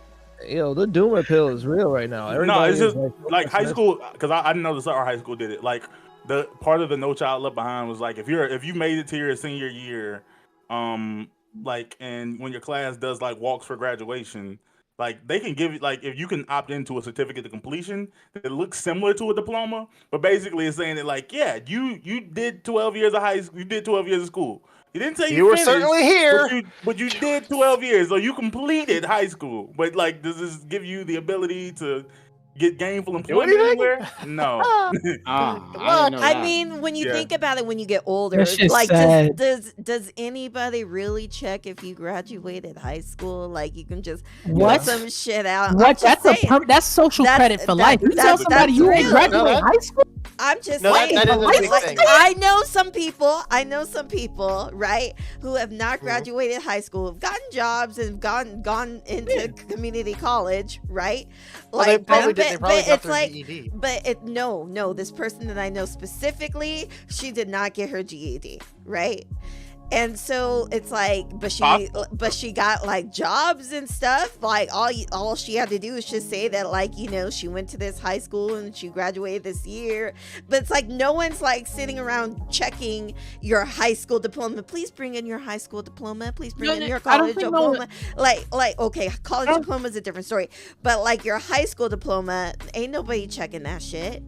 Speaker 10: Yo, the Doomer pill is real right now.
Speaker 5: No,
Speaker 10: Everybody
Speaker 5: it's
Speaker 10: is
Speaker 5: just like high school, because I didn't know this. Our high school did it. Like the part of the No Child Left Behind was like if you made it to your senior year, like, and when your class does like walks for graduation, like they can give you, like, if you can opt into a certificate of completion that looks similar to a diploma, but basically it's saying that like, yeah, you did 12 years of high school, you did 12 years of school. You didn't say
Speaker 9: You were
Speaker 5: finished,
Speaker 9: certainly here.
Speaker 5: but you did 12 years, so you completed high school. But like, does this give you the ability to get gainful employment
Speaker 9: anything?
Speaker 5: anywhere? No.
Speaker 4: I didn't know
Speaker 3: I
Speaker 4: that.
Speaker 3: mean, when you
Speaker 5: Yeah.
Speaker 3: think about it, when you get older,
Speaker 7: That shit's
Speaker 3: like
Speaker 7: sad.
Speaker 3: does anybody really check if you graduated high school? Like you can just
Speaker 7: What?
Speaker 3: put some shit out. I'm
Speaker 7: What?
Speaker 3: just
Speaker 7: That's
Speaker 3: saying.
Speaker 7: that's social
Speaker 3: That's-
Speaker 7: credit for
Speaker 3: that-
Speaker 7: life. You tell
Speaker 3: that's-
Speaker 7: somebody you
Speaker 3: that's
Speaker 7: ain't
Speaker 3: real.
Speaker 7: graduated
Speaker 9: No, that-
Speaker 7: high school.
Speaker 3: I'm just
Speaker 9: No, that-
Speaker 3: saying.
Speaker 9: that is a big
Speaker 3: like,
Speaker 9: thing.
Speaker 3: I know some people, right, who have not graduated high school, have gotten jobs and gone into community college, right?
Speaker 9: Well, they probably did. They probably got
Speaker 3: it's
Speaker 9: their
Speaker 3: like,
Speaker 9: GED.
Speaker 3: but no, this person that I know specifically, she did not get her GED, right? And so it's like, but she got like jobs and stuff. Like all she had to do is just say that, like, you know, she went to this high school and she graduated this year. But it's like no one's like sitting around checking your high school diploma. Please bring in your high school diploma. Please bring in your
Speaker 7: I don't
Speaker 3: college
Speaker 7: think no one-
Speaker 3: diploma. Like okay, college diploma is a different story. But like your high school diploma, ain't nobody checking that shit.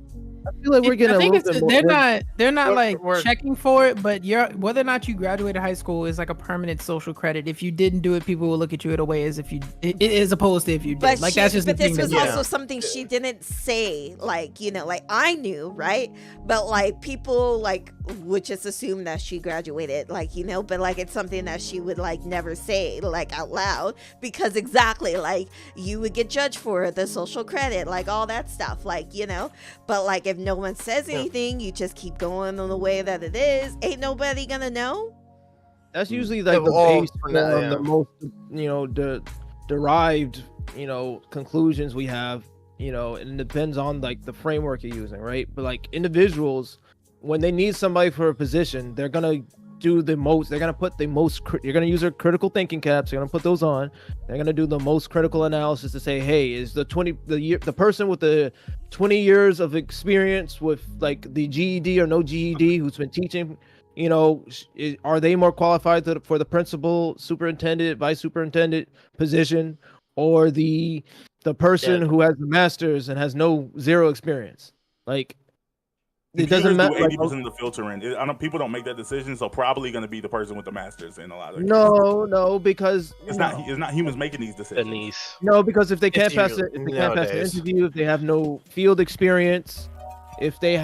Speaker 10: I feel like we're getting
Speaker 7: I
Speaker 10: a
Speaker 7: think
Speaker 10: little bit more.
Speaker 7: they're not
Speaker 9: we're-
Speaker 7: like
Speaker 9: we're-
Speaker 7: checking for it, but whether or not you graduated high school is like a permanent social credit. If you didn't do it, people will look at you in a way as if you, as opposed to if you did.
Speaker 3: But
Speaker 7: Like
Speaker 3: she,
Speaker 7: that's just
Speaker 3: but
Speaker 7: the thing
Speaker 3: this was
Speaker 7: that
Speaker 3: also something she didn't say, like, you know, like I knew, right? But like people like would just assume that she graduated, like, you know, but like it's something that she would like never say like out loud, because exactly like you would get judged for the social credit, like all that stuff, like, you know. But like if no one says anything, you just keep going on the way that it is, ain't nobody gonna know.
Speaker 10: That's usually like the
Speaker 9: all
Speaker 10: base
Speaker 9: for
Speaker 10: for
Speaker 9: now,
Speaker 10: the
Speaker 9: yeah.
Speaker 10: most, you know, derived, you know, conclusions we have, you know, and it depends on like the framework you're using, right? But like individuals, when they need somebody for a position, they're gonna do the most. They're gonna put the most. You're gonna use their critical thinking caps. You're gonna put those on. They're gonna do the most critical analysis to say, hey, is the person with the 20 years of experience with like the GED or no GED who's been teaching, you know, are they more qualified for the principal, superintendent, vice superintendent position, or the person who has the master's and has zero experience? Like, it doesn't matter.
Speaker 5: 80% of the filtering. People don't make that decision, so probably going to be the person with the masters in a lot of cases.
Speaker 10: No, because
Speaker 5: It's not humans making these decisions.
Speaker 8: Denise.
Speaker 10: No, because if they can't
Speaker 9: It's
Speaker 10: pass
Speaker 9: usually-
Speaker 10: it, if they can't pass the
Speaker 9: nowadays.
Speaker 10: interview, if they have no field experience, if they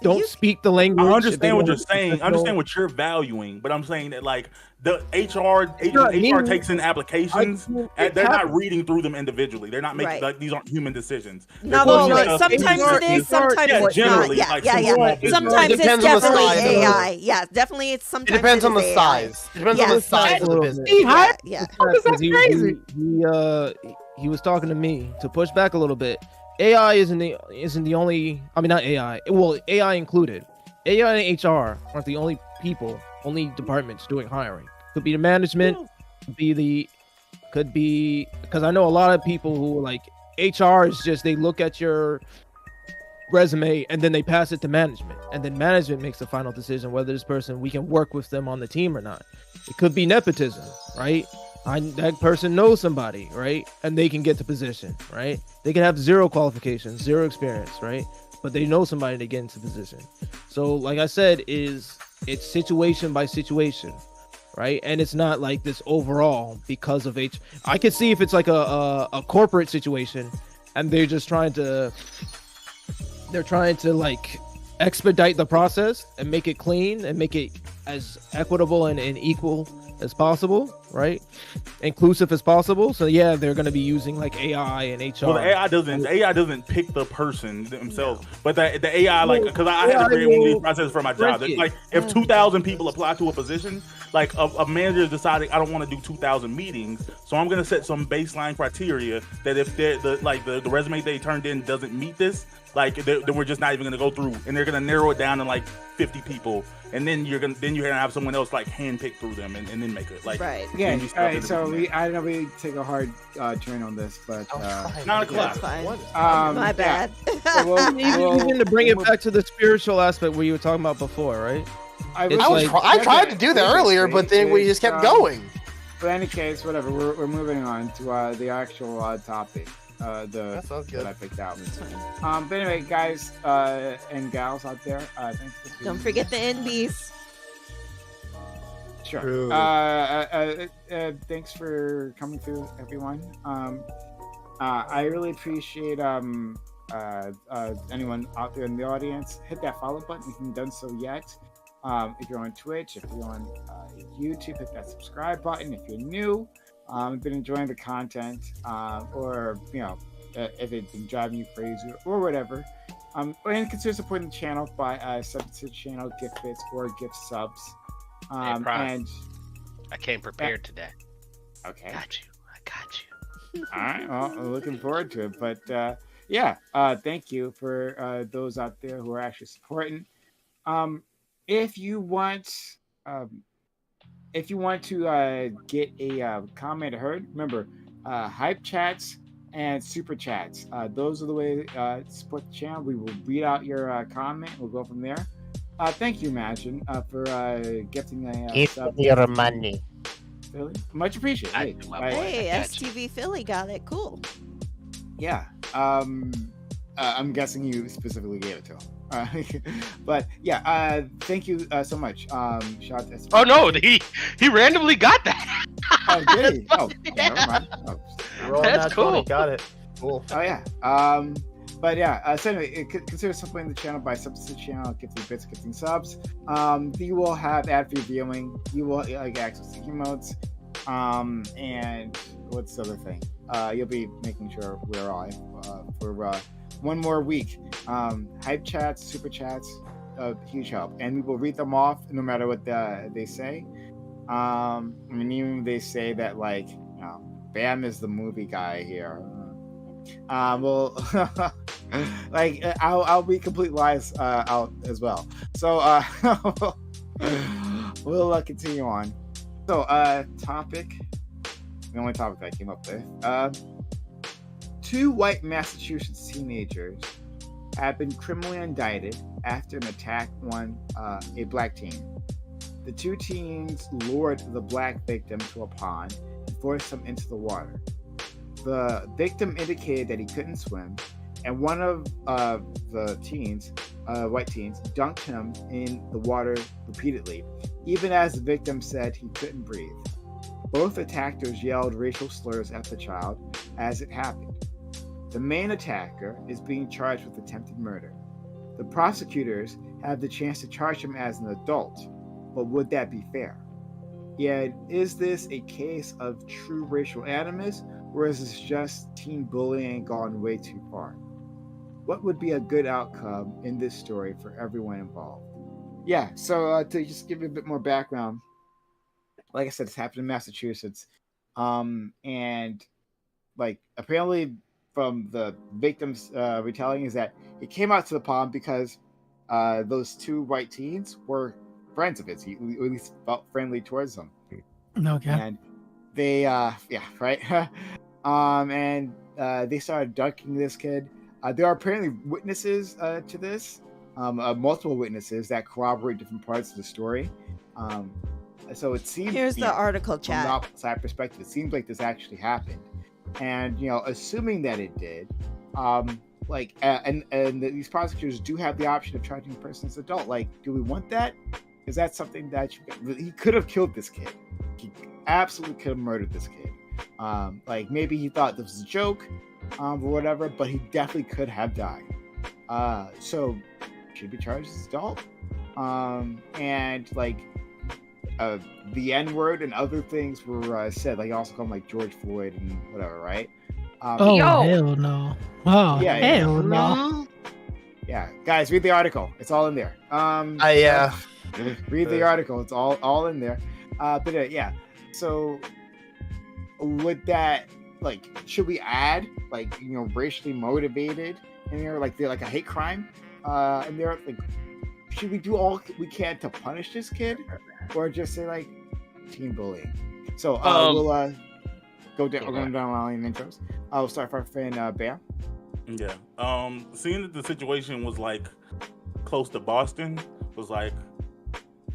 Speaker 10: don't
Speaker 3: You-
Speaker 10: speak the language,
Speaker 5: I
Speaker 10: if they
Speaker 5: understand what
Speaker 10: don't
Speaker 5: you're saying. I
Speaker 10: professional-
Speaker 5: understand what you're valuing, but I'm saying that like the HR
Speaker 10: me.
Speaker 5: takes in applications, and they're not reading through them individually. They're not making
Speaker 3: Right.
Speaker 5: like these aren't human decisions. They're
Speaker 3: No,
Speaker 5: pulling
Speaker 3: well,
Speaker 5: stuff
Speaker 3: sometimes
Speaker 5: from
Speaker 3: it is, sometimes
Speaker 5: yeah,
Speaker 3: it's not.
Speaker 5: generally,
Speaker 3: Yeah,
Speaker 5: like
Speaker 3: yeah,
Speaker 5: some
Speaker 3: yeah.
Speaker 5: small business.
Speaker 3: Sometimes
Speaker 9: It
Speaker 3: it's
Speaker 9: depends on the
Speaker 3: definitely
Speaker 9: size of the-
Speaker 3: AI. Yeah, definitely it's
Speaker 9: It
Speaker 3: sometimes
Speaker 9: depends on the
Speaker 3: AI.
Speaker 9: size. It depends on the
Speaker 3: Yes.
Speaker 9: size of the
Speaker 10: Little
Speaker 9: business.
Speaker 10: bit.
Speaker 3: Yeah, yeah.
Speaker 7: That's
Speaker 10: Because
Speaker 7: crazy.
Speaker 10: he was talking to me to push back a little bit. AI isn't the only. I mean, not AI. Well, AI included. AI and HR aren't the only only departments doing hiring. Could be the management. Could be because I know a lot of people who are like HR is just they look at your resume and then they pass it to management, and then management makes the final decision whether this person we can work with them on the team or not. It could be nepotism, right? That person knows somebody, right? And they can get the position, right? They can have zero qualifications, zero experience, right? But they know somebody to get into the position. So, like I said, it's situation by situation, right? And it's not like this overall because of I could see if it's like a corporate situation, and they're trying to like expedite the process and make it clean and make it as equitable and equal as possible, right? Inclusive as possible. So yeah, they're going to be using like AI and HR.
Speaker 5: Well, the AI doesn't pick the person themselves, but the AI, like, because I had to create one of these processes for my job. It's like if 2,000 people apply to a position, like a manager is deciding I don't want to do 2,000 meetings, so I'm going to set some baseline criteria that if the resume they turned in doesn't meet this, like then we're just not even going to go through, and they're going to narrow it down to like 50 people. And then you're gonna have someone else like handpick through them and then make it like
Speaker 3: right.
Speaker 4: Yeah. All right. So I know we take a hard turn on this, but
Speaker 5: 9 o'clock.
Speaker 3: My bad.
Speaker 4: So
Speaker 10: even to bring it back to the spiritual aspect where you were talking about before, right?
Speaker 9: I tried to do that earlier, but then we just kept going.
Speaker 4: But in any case, whatever. We're moving on to the actual topic.
Speaker 9: That sounds good.
Speaker 4: That I picked out. But anyway, guys and gals out there, thanks for
Speaker 3: Don't forget the NBs.
Speaker 4: Sure. Thanks for coming through, everyone. I really appreciate anyone out there in the audience. Hit that follow button if you haven't done so yet. If you're on Twitch, if you're on YouTube, hit that subscribe button. If you're new, been enjoying the content, or if it's been driving you crazy or whatever, and consider supporting the channel by subbing to the channel, gift bits or gift subs. And
Speaker 8: I came prepared today.
Speaker 4: Okay,
Speaker 8: I got you.
Speaker 4: All right. Well, I'm looking forward to it. But thank you for those out there who are actually supporting. If you want to get a comment heard, remember hype chats and super chats. Those are the way to support the channel. We will read out your comment. We'll go from there. Thank you, Imagine, for gifting a sub.
Speaker 9: Your money.
Speaker 4: Really? Much appreciated.
Speaker 3: Hey, STV Philly got it. Cool.
Speaker 4: Yeah. I'm guessing you specifically gave it to him. But yeah, thank you so much. Shout out to STV.
Speaker 8: Oh no, he randomly got that.
Speaker 4: Oh, did he? Oh, never mind. Oh,
Speaker 8: that's cool.
Speaker 9: Got it. Cool.
Speaker 4: Oh yeah. But yeah, so anyway, consider supporting the channel by subbing to the channel, gifting bits, gifting subs. You will have ad-free viewing. You will get access to emotes. And what's the other thing? You'll be making sure we're live for one more week. Hype chats, super chats, huge help. And we will read them off no matter what they say. I mean, even if they say that, like, Bam is the movie guy here. Well, like, I'll be complete lies out as well. So we'll continue on. So topic, the only topic I came up with. 2 white Massachusetts teenagers have been criminally indicted after an attack on a black teen. The 2 teens lured the black victim to a pond and forced him into the water. The victim indicated that he couldn't swim, and one of the teens, white teens, dunked him in the water repeatedly, even as the victim said he couldn't breathe. Both attackers yelled racial slurs at the child as it happened. The main attacker is being charged with attempted murder. The prosecutors have the chance to charge him as an adult, but would that be fair? Yet, is this a case of true racial animus, or is this just teen bullying gone way too far? What would be a good outcome in this story for everyone involved? Yeah, so to just give you a bit more background, like I said, it's happened in Massachusetts. And like apparently from the victim's retelling is that it came out to the pond because those 2 white teens were friends of his. He at least felt friendly towards them.
Speaker 7: Okay.
Speaker 4: And they, right. And they started dunking this kid. There are apparently witnesses to this, multiple witnesses that corroborate different parts of the story. So it seems
Speaker 3: Here's the article chat.
Speaker 4: From the outside perspective, it seems like this actually happened. And assuming that it did, and these prosecutors do have the option of charging the person as an adult. Like, do we want that? Is that something that he could have killed this kid? He absolutely could have murdered this kid. Like maybe he thought this was a joke, or whatever, but he definitely could have died. So should be charged as adult. And like the N word and other things were said. Like, also called like George Floyd and whatever, right?
Speaker 7: Oh hell no! Oh
Speaker 4: Yeah,
Speaker 7: hell no!
Speaker 4: Yeah, guys, read the article. It's all in there. Read the article. It's all in there. But yeah. So would that, like, should we add, like, you know, racially motivated in there, like they're like a hate crime in there? Like, should we do all we can to punish this kid, or just say like teen bullying? So we'll go down. We're going down the line in intros. I'll start from Bam.
Speaker 5: Yeah. Seeing that the situation was like close to Boston was like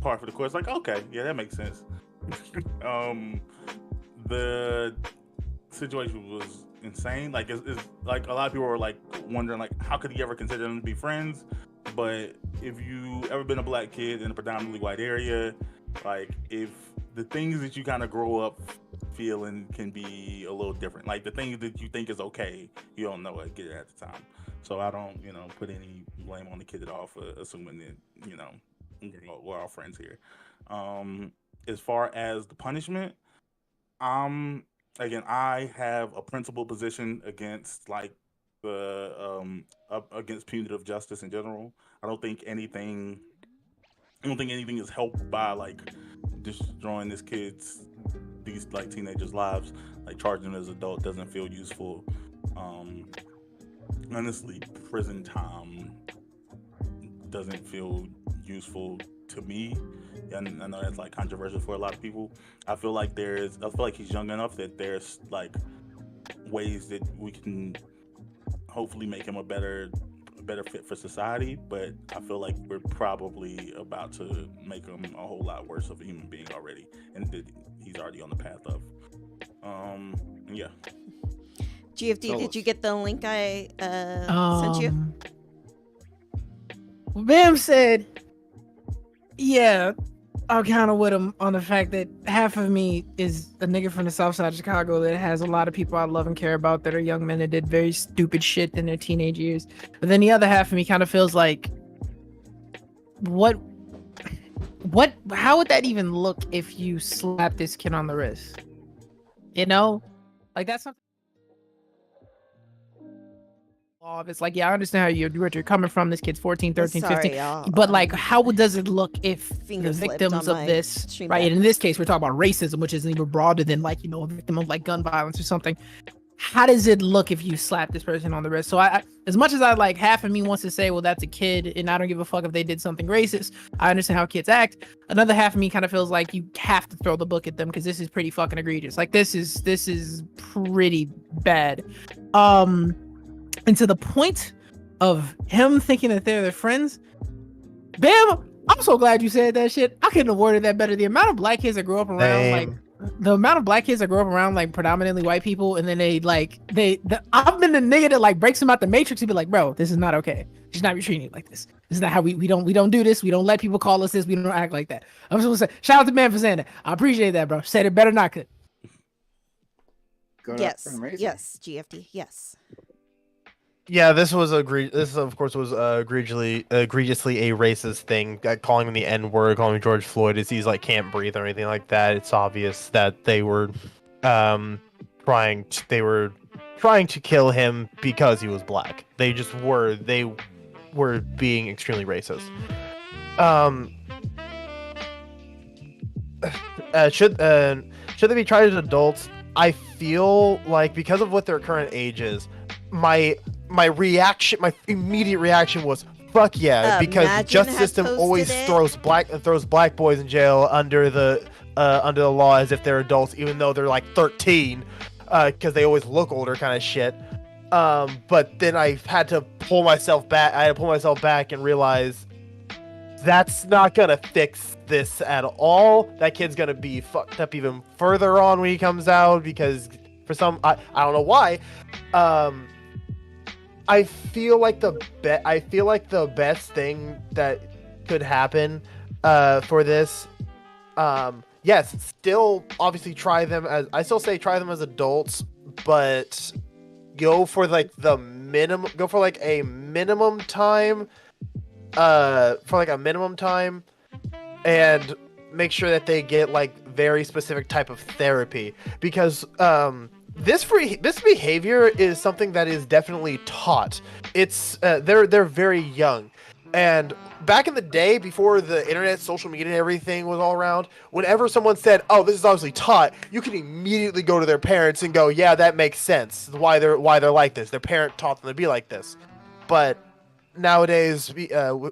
Speaker 5: par for the course. Like, okay, yeah, that makes sense. The situation was insane. Like, it's like a lot of people were like wondering, like, how could he ever consider them to be friends? But if you ever been a black kid in a predominantly white area, like, if the things that you kind of grow up feeling can be a little different. Like, the things that you think is okay, you don't know it at the time. So I don't, put any blame on the kid at all for assuming that, we're all friends here. As far as the punishment, again, I have a principled position against like against punitive justice in general. I don't think anything is helped by like destroying these like teenagers' lives. Like, charging them as adult doesn't feel useful. Honestly, prison time doesn't feel useful to me. And I know that's like controversial for a lot of people. I feel like he's young enough that there's like ways that we can hopefully make him a better fit for society, but I feel like we're probably about to make him a whole lot worse of a human being already, and that he's already on the path of. Yeah.
Speaker 3: GFD, did you get the link I sent you?
Speaker 7: Bam said, yeah, I'm kind of with him on the fact that half of me is a nigga from the south side of Chicago that has a lot of people I love and care about that are young men that did very stupid shit in their teenage years. But then the other half of me kind of feels like, how would that even look if you slap this kid on the wrist? Like, that's something. It's like, yeah, I understand how you're coming from. This kid's 14, 13, 15. But like, how does it look if the victims of this, right? And in this case, we're talking about racism, which isn't even broader than like, a victim of like gun violence or something. How does it look if you slap this person on the wrist? So I, as much as I like, half of me wants to say, well, that's a kid and I don't give a fuck if they did something racist. I understand how kids act. Another half of me kind of feels like you have to throw the book at them because this is pretty fucking egregious. Like, this is pretty bad. And to the point of him thinking that they're their friends, Bam, I'm so glad you said that shit. I couldn't have worded that better. The amount of black kids that grow up around like predominantly white people, and then I've been the nigga that like breaks them out the matrix and be like, bro, this is not okay. You should not be treating it like this. This is not how we don't do this. We don't let people call us this. We don't act like that. I'm just gonna say, shout out to Man for saying that. I appreciate that, bro. Said it better not could.
Speaker 3: Yes, GFD, yes.
Speaker 9: Yeah, this was This, of course, was egregiously a racist thing. Calling him the N-word, calling him George Floyd, as he's like can't breathe or anything like that. It's obvious that they were trying to kill him because he was black. They were being extremely racist. Should they be tried as adults? I feel like because of what their current age is, my immediate reaction was fuck yeah, because the justice system always throws black boys in jail under the law as if they're adults, even though they're like 13, because they always look older, kind of shit. But then I had to pull myself back and realize that's not gonna fix this at all. That kid's gonna be fucked up even further on when he comes out, because for some I don't know why. I feel like the best thing that could happen for this, yes, still obviously try them as adults, but go for like a minimum time for like a minimum time, and make sure that they get like very specific type of therapy, because this behavior is something that is definitely taught. It's they're very young, and back in the day, before the internet, social media, and everything was all around, whenever someone said, "Oh, this is obviously taught," you can immediately go to their parents and go, "Yeah, that makes sense. Why they're like this. Their parent taught them to be like this." But nowadays,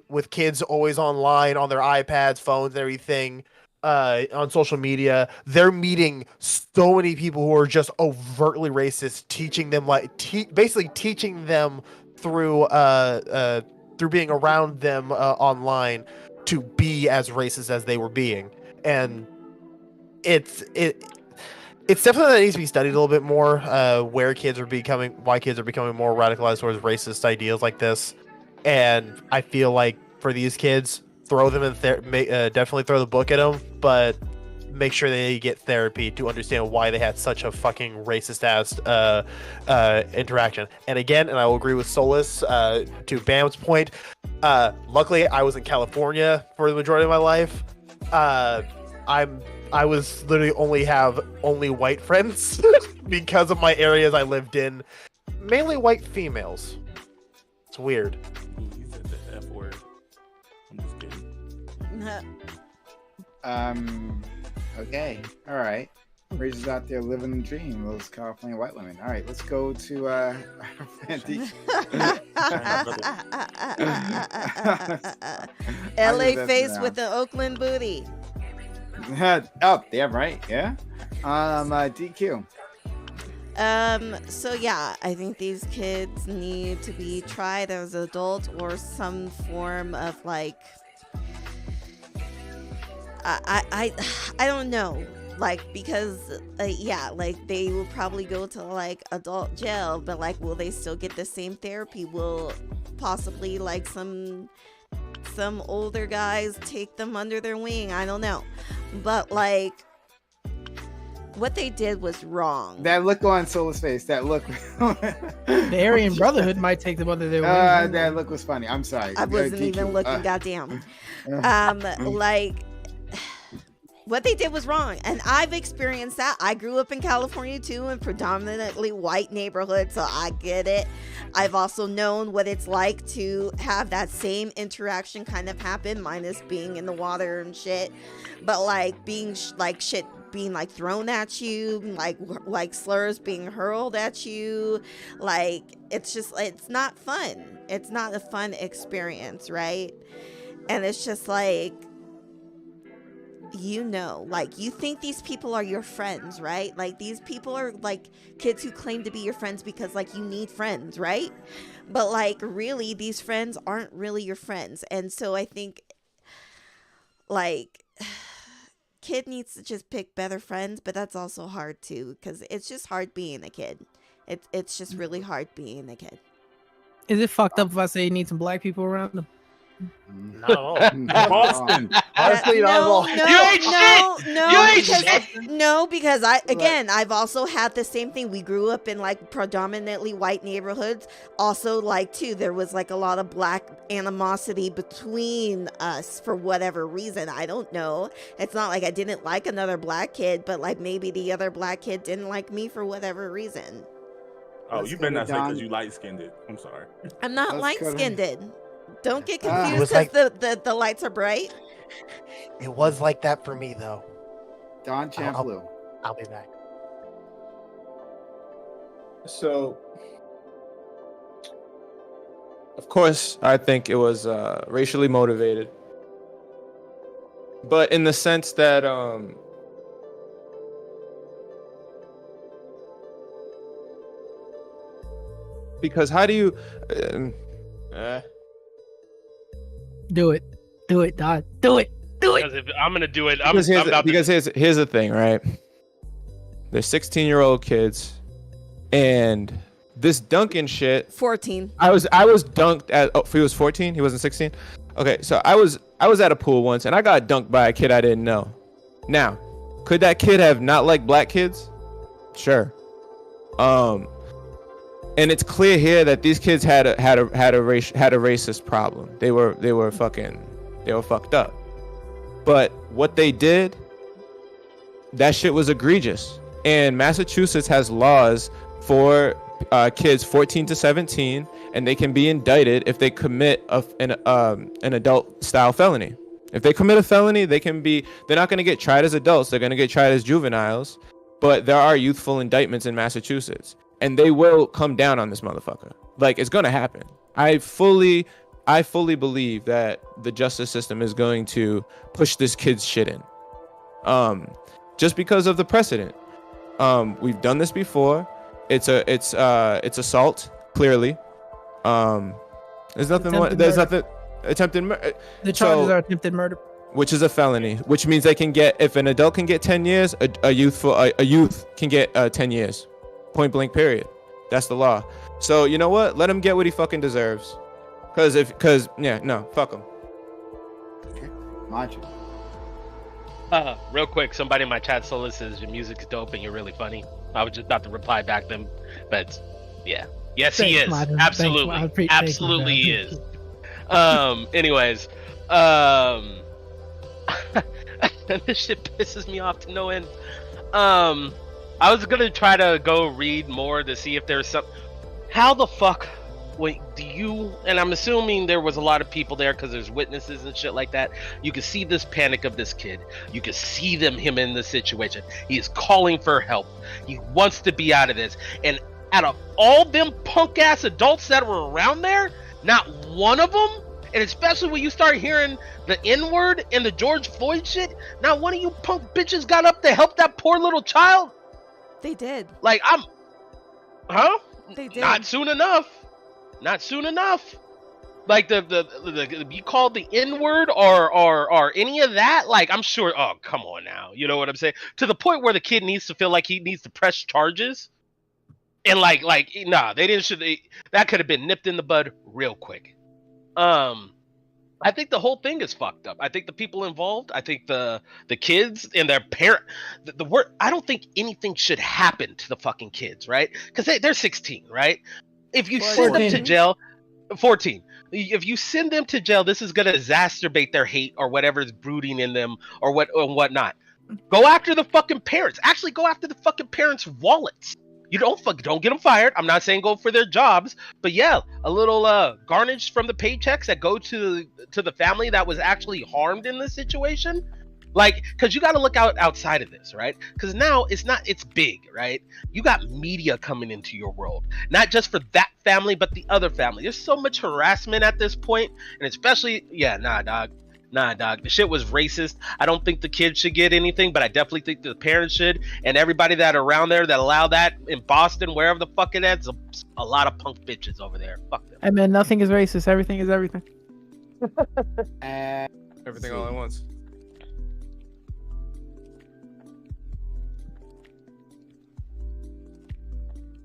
Speaker 9: with kids always online on their iPads, phones, and everything, on social media, they're meeting so many people who are just overtly racist, teaching them basically teaching them through being around them online to be as racist as they were being. And it's definitely that needs to be studied a little bit more, why kids are becoming more radicalized towards racist ideas like this. And I feel like for these kids, throw them in definitely throw the book at them, but make sure they get therapy to understand why they had such a fucking racist ass interaction. And again, and I will agree with Solus to Bam's point. Luckily, I was in California for the majority of my life. I was literally only white friends because of my areas I lived in, mainly white females. It's weird.
Speaker 5: You said the F word. I'm just kidding.
Speaker 4: Okay. All right. We're just out there living the dream. Those California white women. All right. Let's go to
Speaker 3: LA face with the Oakland booty.
Speaker 4: Oh, damn right. Yeah. DQ.
Speaker 3: So yeah, I think these kids need to be tried as adults or some form of like, I don't know, like, because yeah, like they will probably go to like adult jail, but like, will they still get the same therapy? Will possibly like some older guys take them under their wing? I don't know, but like, what they did was wrong.
Speaker 4: That look on Solus' face. That look.
Speaker 7: The Aryan Brotherhood might take them under their wing.
Speaker 4: That look was funny. I'm sorry.
Speaker 3: I wasn't even looking. Goddamn. Like, what they did was wrong, and I've experienced that. I grew up in California too, in predominantly white neighborhoods, so I get it. I've also known what it's like to have that same interaction kind of happen, minus being in the water and shit. But like being shit being like thrown at you, like slurs being hurled at you, like it's not fun. It's not a fun experience, right? And it's just like, like, you think these people are your friends, right? Like, these people are like kids who claim to be your friends because like you need friends, right? But like, really, these friends aren't really your friends. And so I think like kid needs to just pick better friends, but that's also hard too, because it's just hard being a kid. It's just really hard being a kid.
Speaker 7: Is it fucked up if I say you need some black people around them?
Speaker 9: Not at all.
Speaker 5: Boston.
Speaker 9: Honestly, not at all.
Speaker 3: No, because I've also had the same thing. We grew up in like predominantly white neighborhoods. Also, like too, there was like a lot of black animosity between us for whatever reason. I don't know. It's not like I didn't like another black kid, but like maybe the other black kid didn't like me for whatever reason.
Speaker 5: Oh, you better not say because you light skinned it. I'm sorry.
Speaker 3: I'm not light skinned. Don't get
Speaker 9: It
Speaker 3: confused
Speaker 9: was
Speaker 3: because
Speaker 9: like-
Speaker 3: the lights are bright.
Speaker 9: It was like that for me though.
Speaker 4: Don Champloo.
Speaker 9: I'll be back.
Speaker 6: So, of course, I think it was racially motivated, but in the sense that because how do you
Speaker 7: Do it, Dad. Do it.
Speaker 8: Because if I'm gonna do it,
Speaker 6: because here's the thing, right? They're 16-year-old kids, and this dunking shit.
Speaker 3: 14.
Speaker 6: I was dunked at. Oh, he was 14. He wasn't 16. Okay, so I was at a pool once, and I got dunked by a kid I didn't know. Now, could that kid have not liked black kids? Sure. And it's clear here that these kids had a racist problem. They were fucked up. But what they did, that shit was egregious. And Massachusetts has laws for kids 14 to 17, and they can be indicted if they commit an adult style felony. If they commit a felony, they're not going to get tried as adults. They're going to get tried as juveniles. But there are youthful indictments in Massachusetts, and they will come down on this motherfucker. Like, it's going to happen. I fully believe that the justice system is going to push this kid's shit in. Just because of the precedent. We've done this before. It's assault, clearly. There's nothing attempted murder.
Speaker 7: The charges are attempted murder,
Speaker 6: which is a felony, which means if an adult can get 10 years, a youth can get 10 years, point blank, period. That's the law. So you know what? Let him get what he fucking deserves. Fuck him.
Speaker 4: Okay, Macho.
Speaker 8: Real quick, somebody in my chat solo says your music's dope and you're really funny. I was just about to reply back them, but yeah. Yes, he is. Absolutely. Absolutely he is. Anyways, this shit pisses me off to no end. I was gonna try to go read more to see if there's some. How the fuck? Wait, and I'm assuming there was a lot of people there because there's witnesses and shit like that. You can see this panic of this kid. You can see him in this situation. He is calling for help. He wants to be out of this. And out of all them punk ass adults that were around there, not one of them, and especially when you start hearing the N-word and the George Floyd shit, not one of you punk bitches got up to help that poor little child.
Speaker 3: They did.
Speaker 8: Like,
Speaker 3: They did.
Speaker 8: Not soon enough. Like the you called the N-word or any of that, like, I'm sure. Oh, come on now, you know what I'm saying? To the point where the kid needs to feel like he needs to press charges, and like nah, that could have been nipped in the bud real quick. I think the whole thing is fucked up. I think the people involved, I think the kids and their parent, the word. I don't think anything should happen to the fucking kids, right? Because they're 16, right? If you send them to jail, 14. If you send them to jail, this is gonna exacerbate their hate or whatever is brooding in them or whatnot. Go after the fucking parents. Actually, go after the fucking parents' wallets. You don't get them fired. I'm not saying go for their jobs, but yeah, a little garnish from the paychecks that go to the family that was actually harmed in this situation. Like, because you got to look outside of this, right? Because now it's big, right? You got media coming into your world, not just for that family, but the other family. There's so much harassment at this point, and especially, nah, dog. The shit was racist. I don't think the kids should get anything, but I definitely think the parents should, and everybody that around there that allow that in Boston, wherever the fuck it is, a lot of punk bitches over there. Fuck them.
Speaker 7: Hey man, nothing is racist. Everything is everything.
Speaker 6: Everything all at once.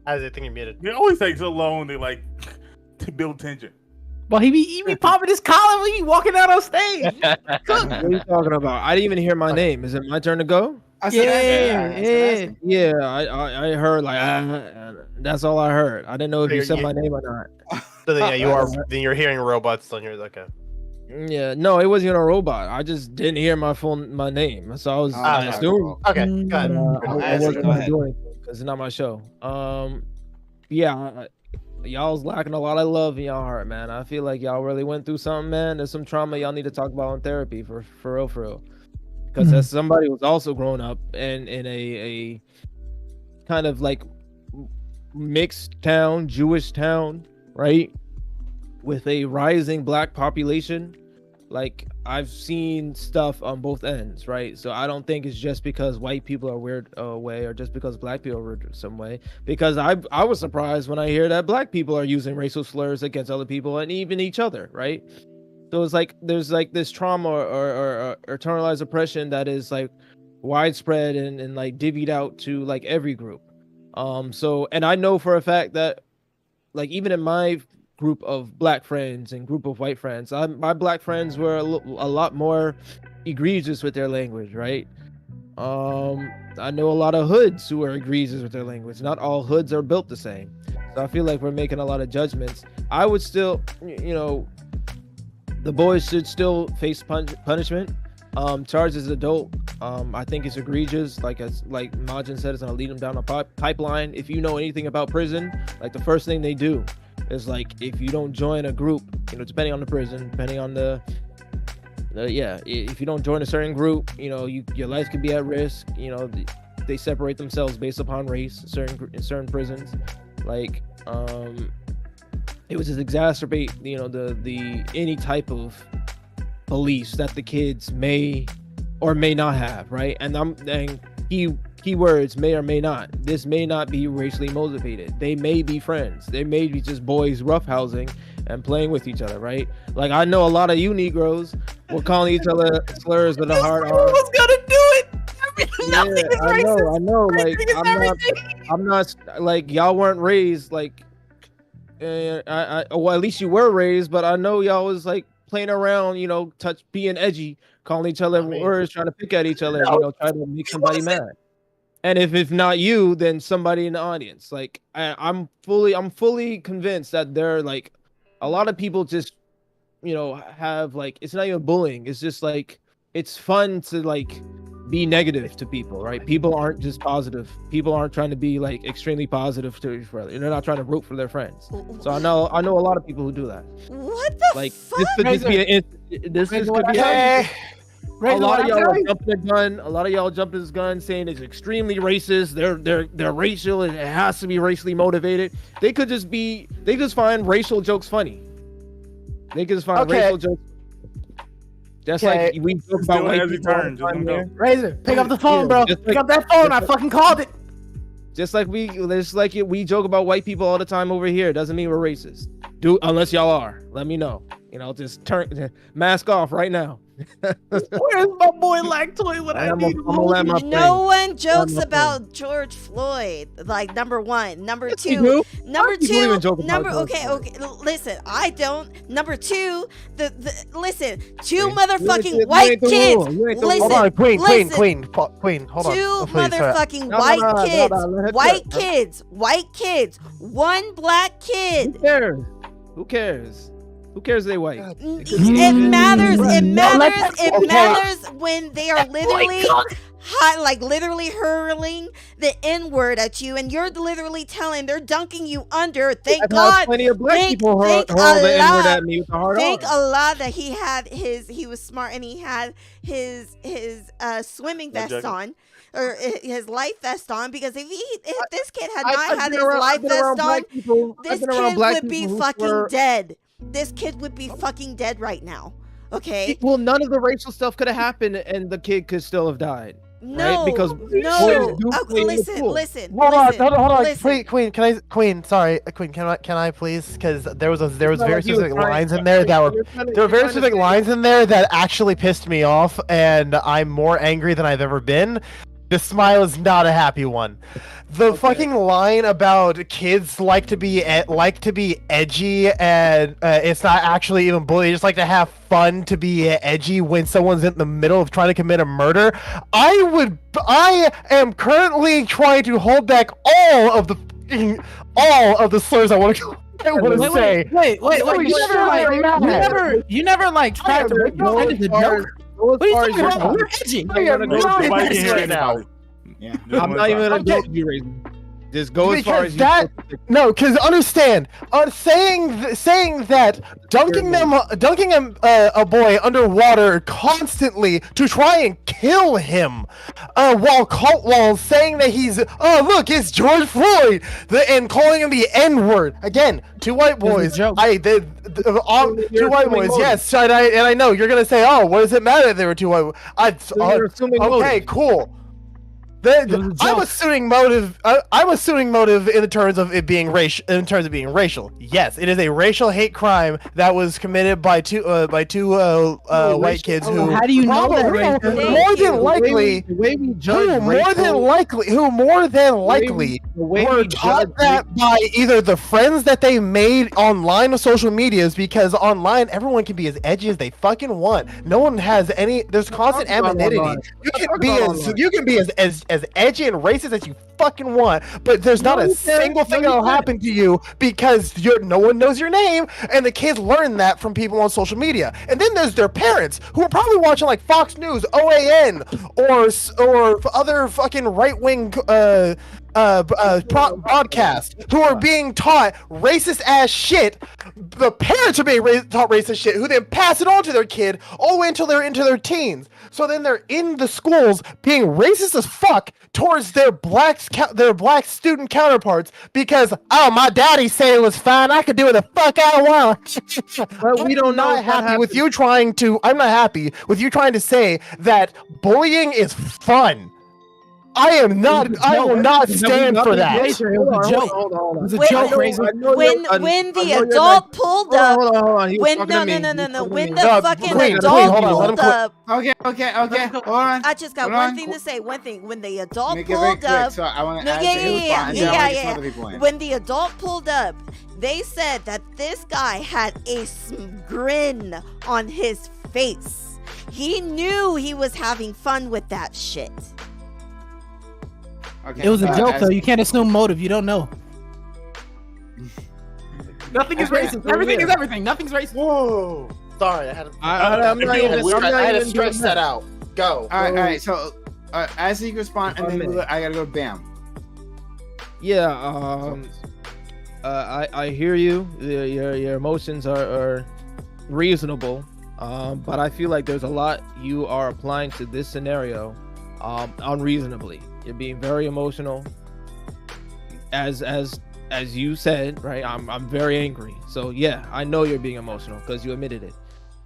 Speaker 9: I think you muted.
Speaker 5: It always takes so long to build tension.
Speaker 7: Well, he be popping his collar when he walking out on stage.
Speaker 10: What are you talking about? I didn't even hear my name. Is it my turn to go?
Speaker 7: Yeah.
Speaker 10: I heard that's all I heard. I didn't know if you said my name or not.
Speaker 9: So then, yeah, you are. Then you're hearing robots on your okay.
Speaker 10: Yeah, no, it wasn't even a robot. I just didn't hear my name, so I assumed.
Speaker 9: Okay, go ahead.
Speaker 10: I wasn't going to do anything because it's not my show. Yeah. Y'all's lacking a lot of love in y'all heart, man. I feel like y'all really went through something, man. There's some trauma y'all need to talk about in therapy for real. Because as somebody who's also grown up in a kind of like mixed town, Jewish town, right? With a rising black population, like I've seen stuff on both ends, right? So I don't think it's just because white people are weird way or just because black people are weird some way. Because I was surprised when I hear that black people are using racial slurs against other people and even each other, right? So it's like there's like this trauma or internalized oppression that is like widespread and like divvied out to like every group. So and I know for a fact that like even in my group of black friends and group of white friends, my black friends were a lot more egregious with their language, right? I know a lot of hoods who are egregious with their language. Not all hoods are built the same. So I feel like we're making a lot of judgments. I would still, the boys should still face punishment. Charged as adult, I think it's egregious. Like Majin said, it's gonna lead them down a pipeline. If you know anything about prison, like the first thing they do is like, if you don't join a group, depending on the prison, depending on if you don't join a certain group, your life could be at risk. They separate themselves based upon race in certain prisons. Like, it would just exacerbate, the any type of beliefs that the kids may or may not have, right? And keywords may or may not. This may not be racially motivated. They may be friends. They may be just boys roughhousing and playing with each other, right? Like, I know a lot of you Negroes were calling each other slurs with a hard R.
Speaker 7: Who's gonna do it? Nothing is racist.
Speaker 10: I know. Like, I'm not like, y'all weren't raised like, well, at least you were raised, but I know y'all was like playing around, being edgy, calling each other words, trying to pick at each other, trying to make somebody mad. And if not you, then somebody in the audience. Like, I'm fully convinced that there are like a lot of people just, have like, it's not even bullying. It's just like, it's fun to like be negative to people, right? People aren't just positive. People aren't trying to be like extremely positive to each other. They're not trying to root for their friends. So I know a lot of people who do that.
Speaker 3: What the
Speaker 10: like,
Speaker 3: fuck?
Speaker 10: This could just be a lot of y'all are jumping the gun. A lot of y'all jumping this gun saying it's extremely racist. They're racial and it has to be racially motivated. They just find racial jokes funny. They could just find racial jokes. Just like we joke about white people.
Speaker 7: Razor, pick up the phone, bro. Pick up that phone. I fucking called it.
Speaker 10: Just like we joke about white people all the time over here. Doesn't mean we're racist. Unless y'all are. Let me know. Just mask off right now.
Speaker 7: Where's my boy Lactoid when I need him?
Speaker 3: No one jokes about George Floyd. Like, number one. Number two. Okay. Listen, I don't. Number two. Listen. Two motherfucking white kids. Listen.
Speaker 9: Hold on, Queen. Hold on.
Speaker 3: Two motherfucking white kids. White kids. One black kid.
Speaker 10: Who cares? Who cares they white?
Speaker 3: It matters. It matters when they are literally literally hurling the N-word at you, and you're literally they're dunking you under. Thank God.
Speaker 10: Plenty of black people hurl the N-word at me with a hard R.
Speaker 3: Thank Allah that he was smart and he had his swimming vest on. Or his life vest on, because if this kid had not had his life vest on, this kid would be fucking dead. This kid would be fucking dead right now. Okay.
Speaker 10: Well, none of the racial stuff could have happened, and the kid could still have died.
Speaker 3: No,
Speaker 10: right? Because
Speaker 3: listen.
Speaker 9: Hold on.
Speaker 3: Listen.
Speaker 9: Queen, Queen, can I please? Because there was very specific lines in there that actually pissed me off, and I'm more angry than I've ever been. The smile is not a happy one. The fucking line about kids like to be edgy, and it's not actually even bullying. They just like to have fun to be edgy when someone's in the middle of trying to commit a murder. I am currently trying to hold back all of the slurs I want to say.
Speaker 7: Wait. You never like tried to make the joke. What are you talking about? We're edging.
Speaker 9: Right now.
Speaker 5: Yeah,
Speaker 10: I'm not even gonna joke you, Raisin. Just go as far as you.
Speaker 9: No, because understand, saying that dunking a boy underwater constantly to try and kill him, while saying that he's look, it's George Floyd, and calling him the N-word again. Two white boys. Two white boys. Yes, and I know you're gonna say, oh, what does it matter if they were two white? Okay, cool. I'm assuming motive in terms of it being racial. Yes, it is a racial hate crime that was committed by two white kids who.
Speaker 7: How do you know that?
Speaker 9: More than likely were taught that by either the friends that they made online or social medias, because online everyone can be as edgy as they fucking want. No one has any. There's constant anonymity. You can be as as edgy and racist as you fucking want, but there's not a single thing that'll happen to you because no one knows your name, and the kids learn that from people on social media. And then there's their parents who are probably watching like Fox News, OAN, or other fucking right-wing broadcast who are being taught racist ass shit. The parents are being taught racist shit, who then pass it on to their kid all the way until they're into their teens. So then they're in the schools being racist as fuck towards their black student counterparts because my daddy said it was fine. I could do what the fuck I want. But we don't not happy with you trying to. I'm not happy with you trying to say that bullying is fun. I am not. I will not stand for that.
Speaker 7: It was a joke. It was a joke, Razor.
Speaker 3: When the adult pulled up, when the fucking adult pulled up.
Speaker 4: Okay. Hold on.
Speaker 3: I just got one thing to say. One thing. When the adult pulled up,
Speaker 4: so I want to
Speaker 3: yeah. When the adult pulled up, they said that this guy had a grin on his face. He knew he was having fun with that shit.
Speaker 4: Okay,
Speaker 7: it was a joke, though. You can't assume motive. You don't know. Nothing is racist. Everything is everything. Nothing's racist.
Speaker 9: Whoa. Sorry, I had to stretch that out. Go.
Speaker 4: All right. So, as you respond, and then I gotta go. Bam.
Speaker 10: Yeah. I hear you. Your emotions are reasonable. But I feel like there's a lot you are applying to this scenario, unreasonably. You're being very emotional. As you said, right? I'm very angry. So yeah, I know you're being emotional because you admitted it.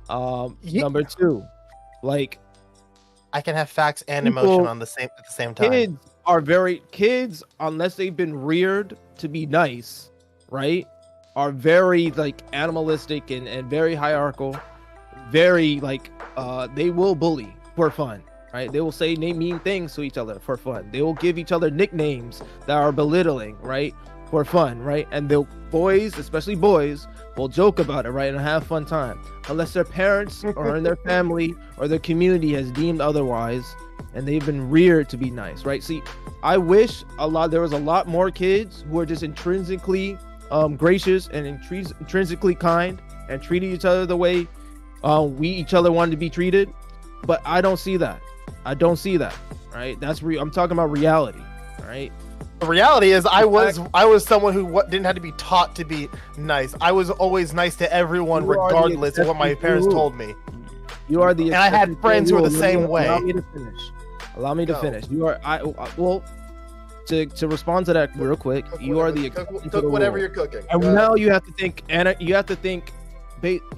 Speaker 10: Number two, like,
Speaker 9: I can have facts and emotion at the same time.
Speaker 10: Kids, unless they've been reared to be nice, right, are very like animalistic and very hierarchical, very like they will bully for fun. Right? They will say mean things to each other for fun. They will give each other nicknames that are belittling, right? For fun, right? And the boys, especially boys, will joke about it, right? And have fun time. Unless their parents or in their family or their community has deemed otherwise, and they've been reared to be nice, right? See, I wish there was a lot more kids who are just intrinsically gracious and intrinsically kind and treated each other the way we each other wanted to be treated. But I don't see that. Right? That's I'm talking about reality, right?
Speaker 9: The reality is I was someone who didn't have to be taught to be nice. I was always nice to everyone regardless of what my parents told me.
Speaker 10: You are the
Speaker 9: and I had friends who were the same way.
Speaker 10: Allow me to finish. You are to respond to that real quick. You are the
Speaker 9: cook whatever you're cooking.
Speaker 10: And now you have to think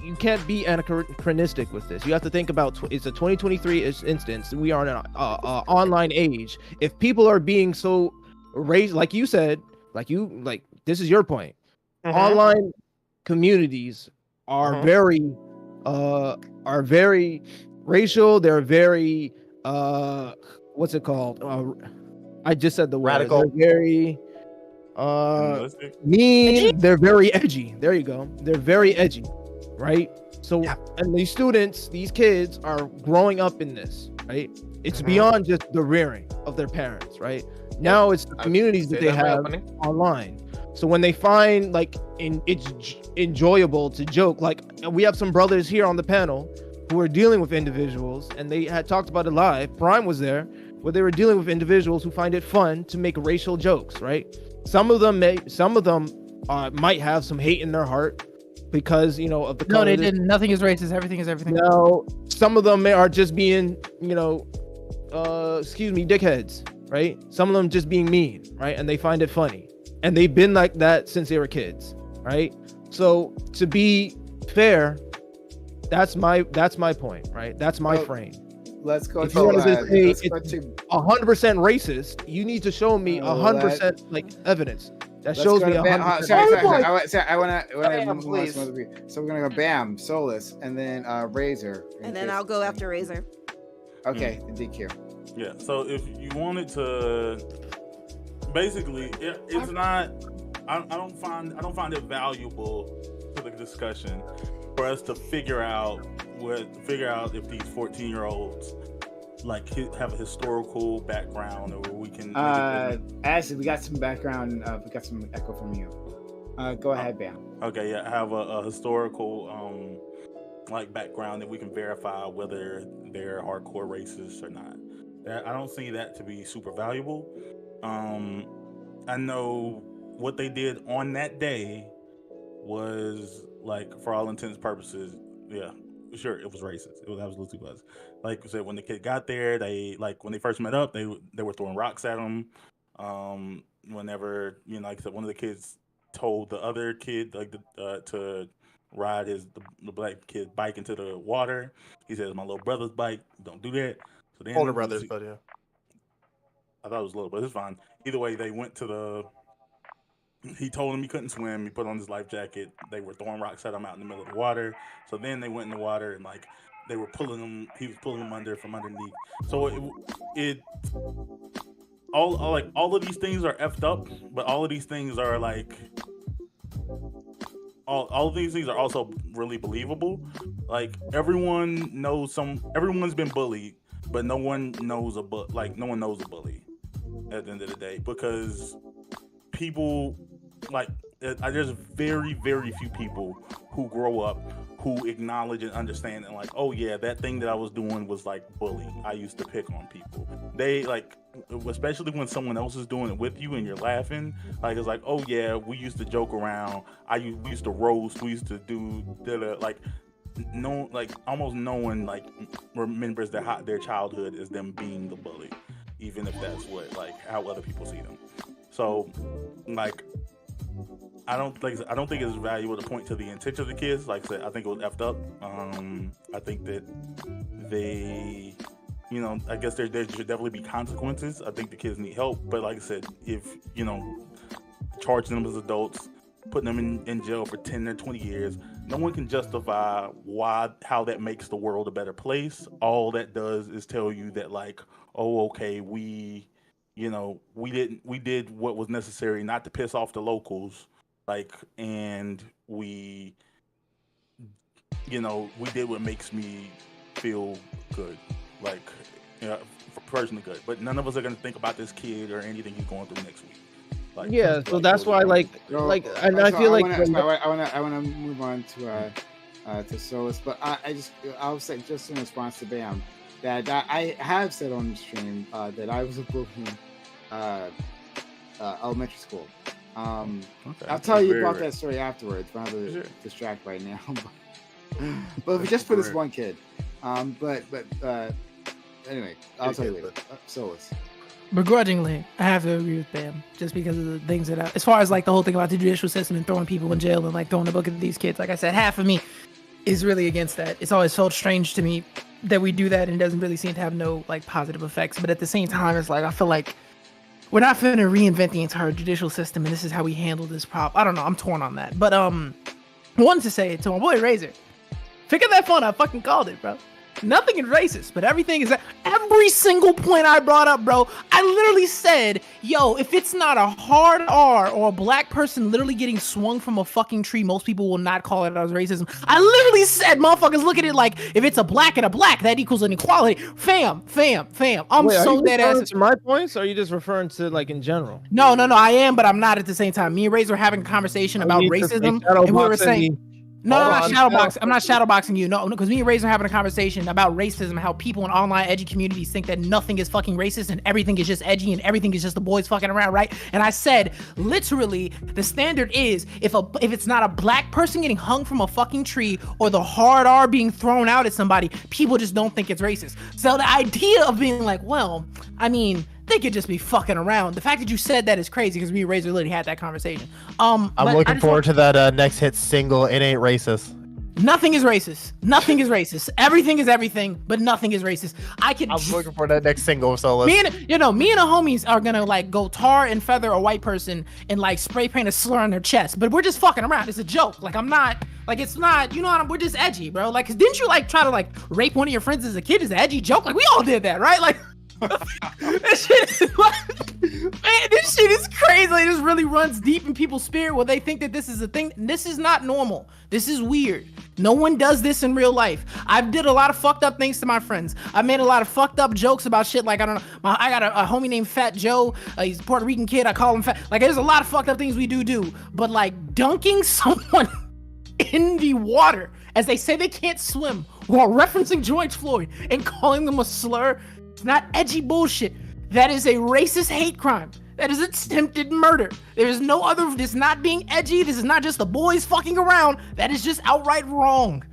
Speaker 10: you can't be anachronistic with this. You have to think about it's a 2023 instance. We are in an online age. If people are being so raised, like you said, this is your point. Mm-hmm. Online communities are very racial. They're very what's it called? I just said the word.
Speaker 9: Radical.
Speaker 10: They're very mean. They're very edgy. There you go. They're very edgy. Right? So, and these students, these kids are growing up in this, right? It's beyond just the rearing of their parents, right? Now it's the communities that they have online. So when they find it's enjoyable to joke, like we have some brothers here on the panel who are dealing with individuals, and they had talked about it live. Prime was there, where they were dealing with individuals who find it fun to make racial jokes, right? Some of them might have some hate in their heart, because of the
Speaker 7: no, they didn't. Nothing is racist. Everything is everything.
Speaker 10: No, some of them are just being dickheads, right? Some of them just being mean, right? And they find it funny, and they've been like that since they were kids, right? So to be fair, that's my point, right? That's my frame.
Speaker 4: Let's go.
Speaker 10: If you want to say it's 100% racist, you need to show me 100% evidence. That shows me 100%.
Speaker 4: Sorry. I want to. So we're gonna go Bam, Solus, and then Razor.
Speaker 3: And then I'll go after Razor.
Speaker 4: Okay, DQ.
Speaker 5: Yeah. So if you wanted to, basically, it's not. I don't find it valuable to the discussion for us to figure out if these 14-year-olds like have a historical background, or we can.
Speaker 4: Actually, we got some background. We got some echo from you. Go ahead, Bam.
Speaker 5: Okay, yeah, have a historical like background that we can verify whether they're hardcore racist or not. I don't see that to be super valuable. I know what they did on that day was, like, for all intents and purposes, yeah, sure, it was racist. It was absolutely was. Like I said, when the kid got there, when they first met up, they were throwing rocks at him. Whenever, like I said, one of the kids told the other kid to ride the black kid's bike into the water. He says, "My little brother's bike, don't do that." So then
Speaker 9: Older brothers, but yeah.
Speaker 5: I thought it was little, but it's fine. Either way, they went to he told him he couldn't swim. He put on his life jacket. They were throwing rocks at him out in the middle of the water. So then they went in the water and they were pulling him. He was pulling him from underneath. So all of these things are effed up, but all of these things are all of these things are also really believable. Like, everyone's been bullied, but no one knows a bully at the end of the day, because people there's very, very few people who grow up who acknowledge and understand and oh yeah, that thing that I was doing was bullying. I used to pick on people. They especially when someone else is doing it with you and you're laughing, it's oh yeah, we used to joke around. We used to roast. We used to do almost no one remembers their childhood as them being the bully, even if that's how other people see them. So I don't think it's valuable to point to the intention of the kids. Like I said, I think it was effed up. I think that they, I guess there should definitely be consequences. I think the kids need help, but like I said, if charging them as adults, putting them in jail for 10 or 20 years, no one can justify how that makes the world a better place. All that does is tell you that oh, okay, we did what was necessary not to piss off the locals, and we did what makes me feel good, personally good. But none of us are gonna think about this kid or anything he's going through next week.
Speaker 10: So that's why, I feel
Speaker 4: I want to move on to Solus, but I'll say just in response to Bam that I have said on the stream that I was a bully in elementary school. I'll tell you about that story afterwards, but I'm going to distract right now. But just for this one kid. But anyway, I'll tell you later. Solus.
Speaker 7: Begrudgingly, I have to agree with Bam, just because of the things that as far as the whole thing about the judicial system and throwing people in jail and throwing a book at these kids, like I said, half of me is really against that. It's always felt strange to me that we do that and it doesn't really seem to have no positive effects. But at the same time, it's I feel like we're not going to reinvent the entire judicial system, and this is how we handle this problem. I don't know. I'm torn on that. But I wanted to say to my boy Razor, pick up that phone. I fucking called it, bro. Nothing is racist, but everything is. Every single point I brought up, bro, I literally said, yo, if it's not a hard R or a black person literally getting swung from a fucking tree, most people will not call it as racism. I literally said, motherfuckers, look at it if it's a black and a black, that equals an equality. Fam. I'm so dead ass.
Speaker 10: To my points, or are you just referring to in general?
Speaker 7: No, I am, but I'm not at the same time. Me and Razor were having a conversation about racism, and we were saying. No, I'm not shadowboxing you. No, because me and Razor are having a conversation about racism, how people in online edgy communities think that nothing is fucking racist and everything is just edgy and everything is just the boys fucking around, right? And I said, literally, the standard is if it's not a black person getting hung from a fucking tree or the hard R being thrown out at somebody, people just don't think it's racist. So the idea of being well, I mean, they could just be fucking around. The fact that you said that is crazy because me and Razor literally had that conversation.
Speaker 9: I'm looking forward to that next hit single, It Ain't Racist.
Speaker 7: Nothing is racist. Nothing is racist. Everything is everything, but nothing is racist. I'm
Speaker 9: looking for that next single, so
Speaker 7: me and the homies are gonna go tar and feather a white person and spray paint a slur on their chest. But we're just fucking around. It's a joke. I'm not it's not, we're just edgy, bro. Cause didn't you try to rape one of your friends as a kid as an edgy joke? We all did that, right? This shit is man, this shit is crazy. It just really runs deep in people's spirit where they think that this is a thing. This is not normal. This is weird. No one does this in real life. I did a lot of fucked up things to my friends. I made a lot of fucked up jokes about shit like, I don't know, I got a homie named Fat Joe. He's a Puerto Rican kid. I call him Fat. Like, there's a lot of fucked up things we do. But like dunking someone in the water as they say they can't swim while referencing George Floyd and calling them a slur, it's not edgy bullshit. That is a racist hate crime. That is attempted murder. There is no other, this is not being edgy. This is not just the boys fucking around. That is just outright wrong.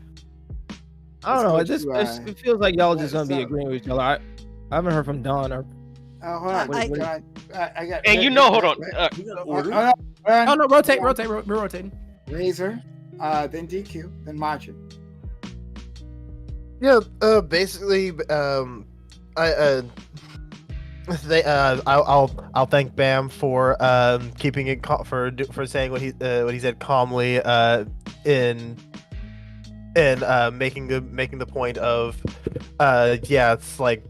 Speaker 10: I don't know. It feels like y'all just gonna be agreeing with each other. I haven't heard from Don or.
Speaker 4: Hold on. I got.
Speaker 8: And you know, hold on.
Speaker 7: Oh no, rotate. We're rotating.
Speaker 4: Razor, then DQ, then Majin.
Speaker 9: Yeah. Basically, I'll thank Bam for keeping it for saying what he said calmly in making the point of yeah, it's like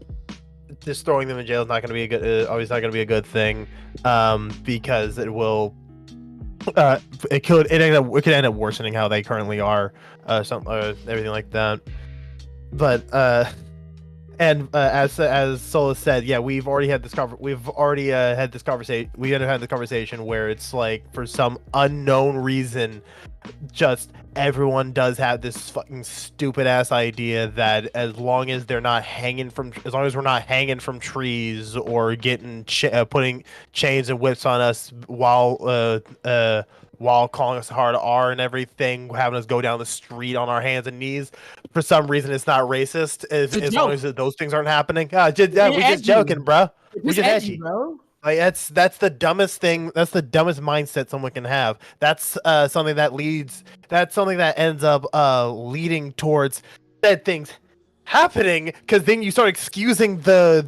Speaker 9: just throwing them in jail is not going to be a good always not going to be a good thing because it will it could end up worsening how they currently are everything like that. But and as Sola said, yeah, we've already had this conversation where it's like for some unknown reason, just everyone does have this fucking stupid ass idea that as long as we're not hanging from trees or getting putting chains and whips on us while calling us hard R and everything, having us go down the street on our hands and knees, for some reason it's not racist as long as those things aren't happening. We're just joking, bro. We're just edgy, bro. Like that's the dumbest thing. That's the dumbest mindset someone can have. That's something that ends up leading towards said things happening, because then you start excusing the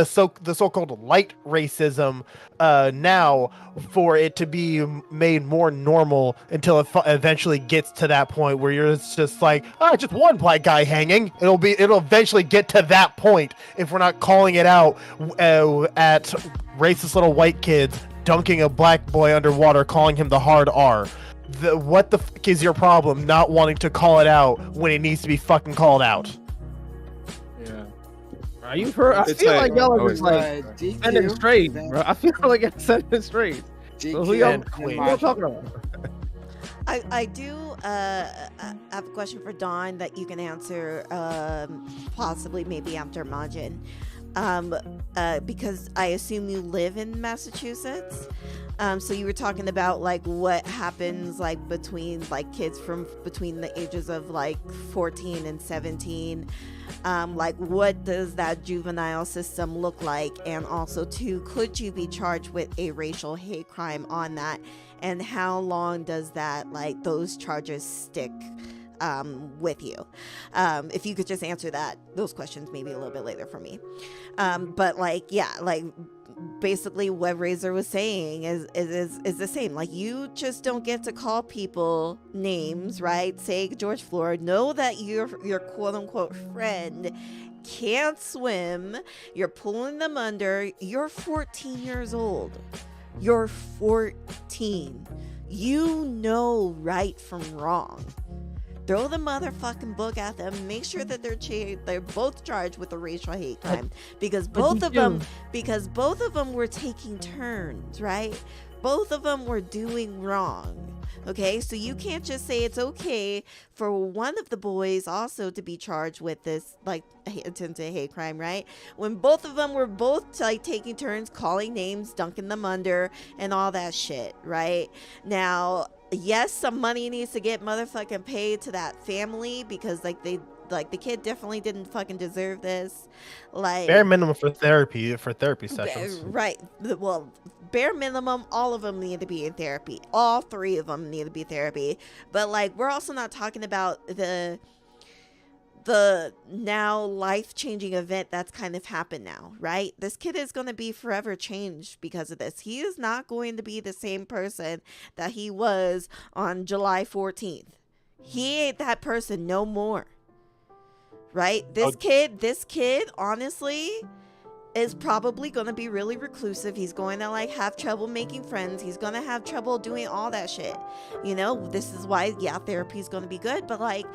Speaker 9: so-called light racism now for it to be made more normal until it eventually gets to that point where you're just like, just one black guy hanging. It'll eventually get to that point if we're not calling it out at racist little white kids dunking a black boy underwater, calling him the hard R. What the fuck is your problem not wanting to call it out when it needs to be fucking called out?
Speaker 10: Yeah. You've heard. I feel like y'all are just like sending straight, bro. I feel like I'm sending straight. So who y'all talking about?
Speaker 3: I do have a question for Dawn that you can answer possibly maybe after Majin. Because I assume you live in Massachusetts. So you were talking about like what happens like between like kids from between the ages of like 14 and 17. Like what does that juvenile system look like? And also too, could you be charged with a racial hate crime on that? And how long does that like those charges stick with you? If you could just answer those questions maybe a little bit later for me. But like, yeah, like basically what Razor was saying is the same. Like, you just don't get to call people names, right? Say George Floyd. Know that your quote unquote friend can't swim. You're pulling them under. You're 14 years old. You're 14. You know right from wrong. Throw the motherfucking book at them. Make sure that they're both charged with a racial hate crime, because both of them were taking turns, right? Both of them were doing wrong. Okay, so you can't just say it's okay for one of the boys also to be charged with this like attempted hate crime, right? When both of them were both like taking turns, calling names, dunking them under, and all that shit, right? Now, yes, some money needs to get motherfucking paid to that family, because like the kid definitely didn't fucking deserve this. Like
Speaker 9: bare minimum for therapy sessions.
Speaker 3: Right. Well, bare minimum, all of them need to be in therapy. All three of them need to be therapy. But like, we're also not talking about the now life-changing event that's kind of happened now, right? This kid is going to be forever changed because of this. He is not going to be the same person that he was on July 14th. He ain't that person no more, right? This kid, honestly, is probably going to be really reclusive. He's going to like have trouble making friends. He's going to have trouble doing all that shit. You know, this is why, therapy is going to be good. But like,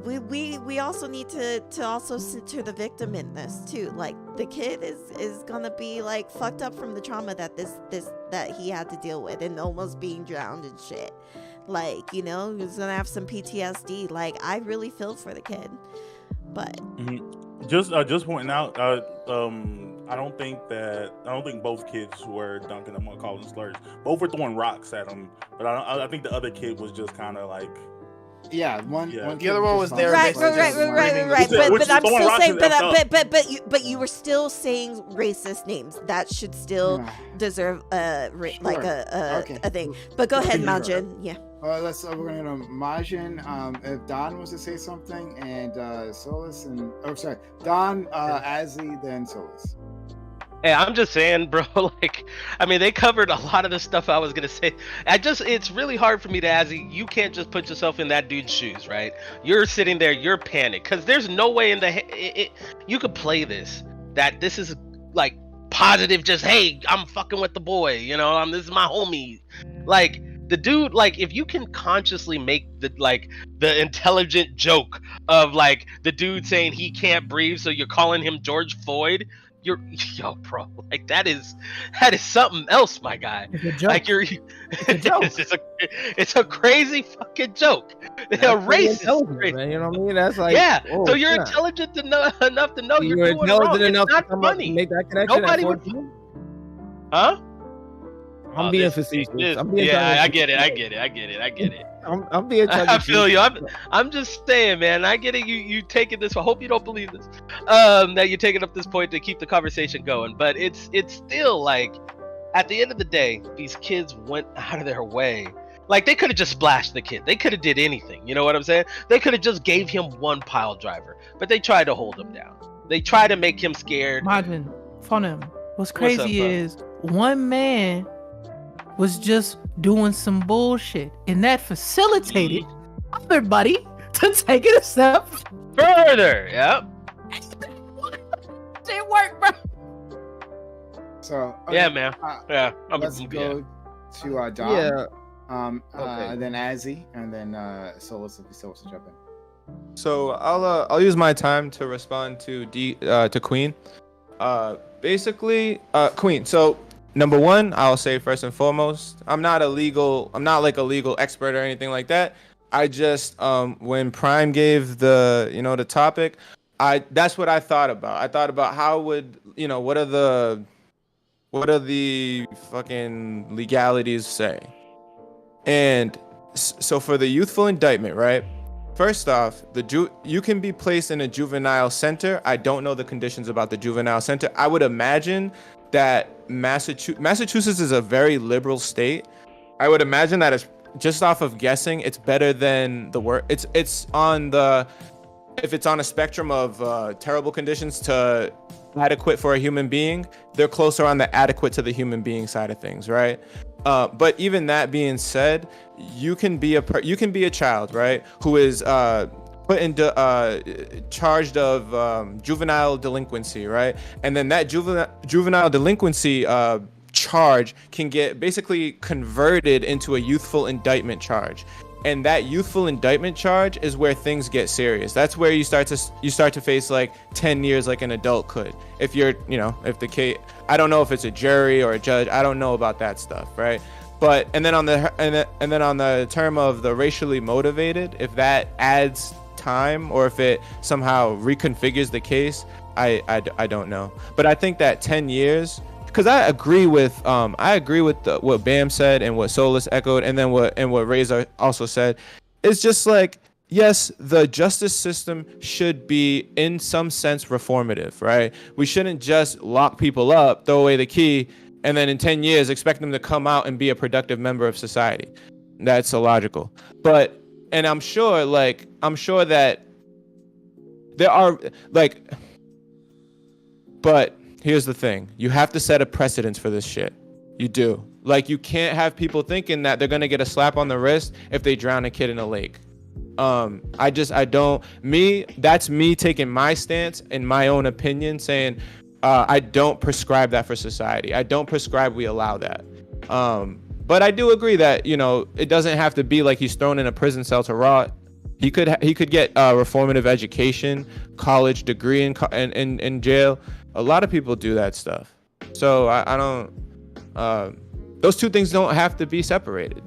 Speaker 3: we also need to also center the victim in this too. Like, the kid is going to be like fucked up from the trauma that that he had to deal with, and almost being drowned and shit. Like, you know, he's going to have some PTSD. Like, I really feel for the kid. But
Speaker 5: just pointing out, I don't think both kids were dunking him or calling slurs. Both were throwing rocks at him, but I think the other kid was just kind of like,
Speaker 4: one
Speaker 9: the other one was there.
Speaker 3: Right. But I'm still saying, but you were still saying racist names that should still deserve a thing. But go ahead, Majin. Yeah.
Speaker 4: We're gonna go Majin. If Don wants to say something, and Solus and Don, Azzy, then Solus.
Speaker 8: Hey, I'm just saying, bro, like, I mean, they covered a lot of the stuff I was gonna say. It's really hard for me to, Azzy, you can't just put yourself in that dude's shoes, right? You're sitting there, you're panicked, because there's no way you could play this, that this is, like, positive, just, hey, I'm fucking with the boy, you know, this is my homie. Like, the dude, like, if you can consciously make the intelligent joke of, like, the dude saying he can't breathe, so you're calling him George Floyd, bro, like, that is something else, my guy.
Speaker 7: It's a joke.
Speaker 8: Like, it's a crazy fucking joke. A racist,
Speaker 10: man, you know what I mean? That's like,
Speaker 8: so you're intelligent enough to know you're doing
Speaker 10: intelligent
Speaker 8: wrong.
Speaker 10: enough
Speaker 8: it's
Speaker 10: to
Speaker 8: not funny.
Speaker 10: make that connection.
Speaker 8: Nobody would. Huh?
Speaker 10: I'm being facetious.
Speaker 8: I get it.
Speaker 10: I'm being.
Speaker 8: I feel you. I'm just saying, man. I get it. You taking this. I hope you don't believe this. That you're taking up this point to keep the conversation going. But it's still like, at the end of the day, these kids went out of their way. Like, they could have just splashed the kid. They could have did anything. You know what I'm saying? They could have just gave him one pile driver. But they tried to hold him down. They tried to make him scared.
Speaker 7: Marvin, fun him. What's crazy is one man was just doing some bullshit, and that facilitated everybody to take it a step
Speaker 8: further. Yep.
Speaker 7: It worked, bro.
Speaker 4: So
Speaker 8: yeah, man.
Speaker 4: Let's go to Dom.
Speaker 10: Yeah.
Speaker 6: Okay.
Speaker 4: Then Azzy, and then Solus if he still wants to jump in.
Speaker 6: So I'll use my time to respond to Queen. Basically, Queen. So number one, I'll say first and foremost, I'm not like a legal expert or anything like that. I just when Prime gave the topic, that's what I thought about. I thought about how would what are the fucking legalities say? And so for the youthful indictment, right? First off, you can be placed in a juvenile center. I don't know the conditions about the juvenile center. I would imagine that Massachusetts is a very liberal state. I would imagine that it's just off of guessing, it's better than the work. It's on the, if it's on a spectrum of terrible conditions to adequate for a human being, they're closer on the adequate to the human being side of things, right? But even that being said, you can be a child, right, who is put into charged of juvenile delinquency, right? And then that juvenile delinquency charge can get basically converted into a youthful indictment charge. And that youthful indictment charge is where things get serious. That's where you start to face like 10 years like an adult could. If you're, if the case, I don't know if it's a jury or a judge, I don't know about that stuff, right? But and then on the term of the racially motivated, if that adds time or if it somehow reconfigures the case, I don't know. But I think that 10 years, because I agree with what Bam said and what Solus echoed, and then what Reza also said. It's just like, yes, the justice system should be in some sense reformative, right? We shouldn't just lock people up, throw away the key, and then in 10 years expect them to come out and be a productive member of society. That's illogical. But I'm sure that there are but here's the thing. You have to set a precedence for this shit. You do. Like, you can't have people thinking that they're going to get a slap on the wrist if they drown a kid in a lake. That's me taking my stance in my own opinion, saying I don't prescribe that for society. I don't prescribe we allow that. But I do agree that, you know, it doesn't have to be like he's thrown in a prison cell to rot. He could get reformative education, college degree in jail. A lot of people do that stuff. So I don't. Those two things don't have to be separated.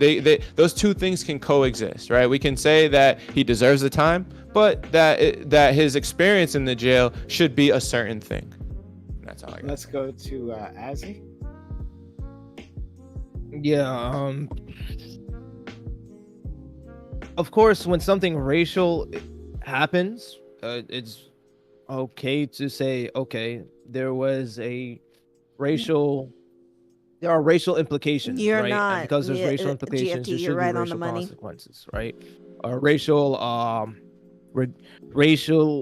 Speaker 6: Those two things can coexist, right? We can say that he deserves the time, but that his experience in the jail should be a certain thing. That's all I got.
Speaker 4: Let's go to Azzy.
Speaker 10: Yeah. Of course, when something racial happens, it's okay to say, okay, there are racial implications,
Speaker 3: You're
Speaker 10: right?
Speaker 3: not.
Speaker 10: And because there's racial implications,
Speaker 3: GFT,
Speaker 10: there
Speaker 3: you're
Speaker 10: should
Speaker 3: right
Speaker 10: be
Speaker 3: on the
Speaker 10: racial
Speaker 3: money.
Speaker 10: consequences, right? Racial,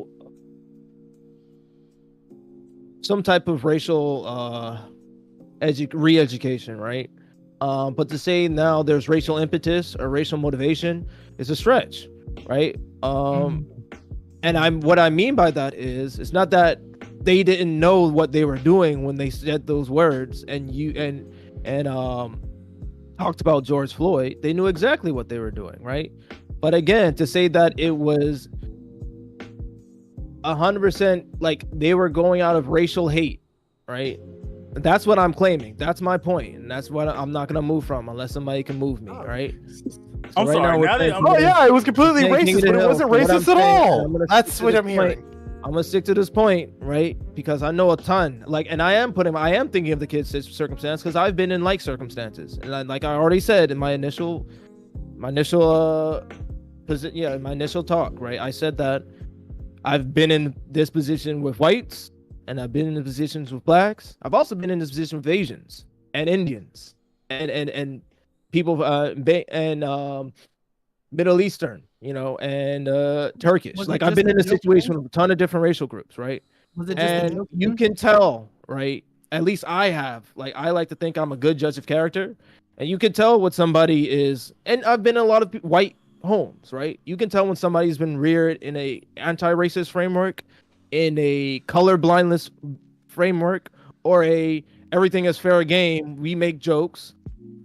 Speaker 10: some type of racial re-education, right? But to say now there's racial impetus or racial motivation is a stretch, right? And what I mean by that is, it's not that they didn't know what they were doing when they said those words and talked about George Floyd. They knew exactly what they were doing, right? But again, to say that it was 100% like they were going out of racial hate, right? That's what I'm claiming. That's my point, and that's what I'm not gonna move from unless somebody can move me, right?
Speaker 5: I'm
Speaker 10: right
Speaker 5: sorry.
Speaker 10: now,
Speaker 9: Oh yeah, it was completely racist, but it wasn't racist at all. That's what I'm hearing.
Speaker 10: I'm gonna stick to this point, right? Because I know a ton. Like, and I am thinking of the kid's circumstance because I've been in like circumstances, and like I already said in my initial talk, right? I said that I've been in this position with whites, and I've been in the positions with blacks. I've also been in this position with Asians and Indians and people Middle Eastern, you know, and Turkish. Like I've been in a situation with a ton of different racial groups, right? And you can tell, right? At least I have. Like I like to think I'm a good judge of character, and you can tell what somebody is. And I've been in a lot of white homes, right? You can tell when somebody's been reared in a anti-racist framework, in a color blindness framework, or a everything is fair game, we make jokes,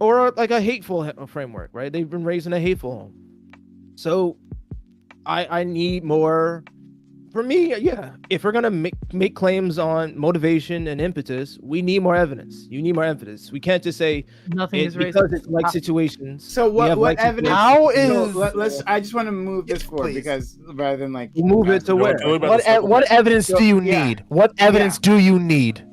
Speaker 10: or like a hateful framework, right? They've been raised in a hateful home. So I need more. For me, yeah, if we're gonna make claims on motivation and impetus, we need more evidence. You need more evidence. We can't just say
Speaker 7: nothing is
Speaker 10: because
Speaker 7: racist.
Speaker 10: it's like situations.
Speaker 4: So what evidence?
Speaker 9: How
Speaker 4: let's. I just want to move this forward because rather than like
Speaker 10: move it to where?
Speaker 9: What evidence do you need? What evidence do you need?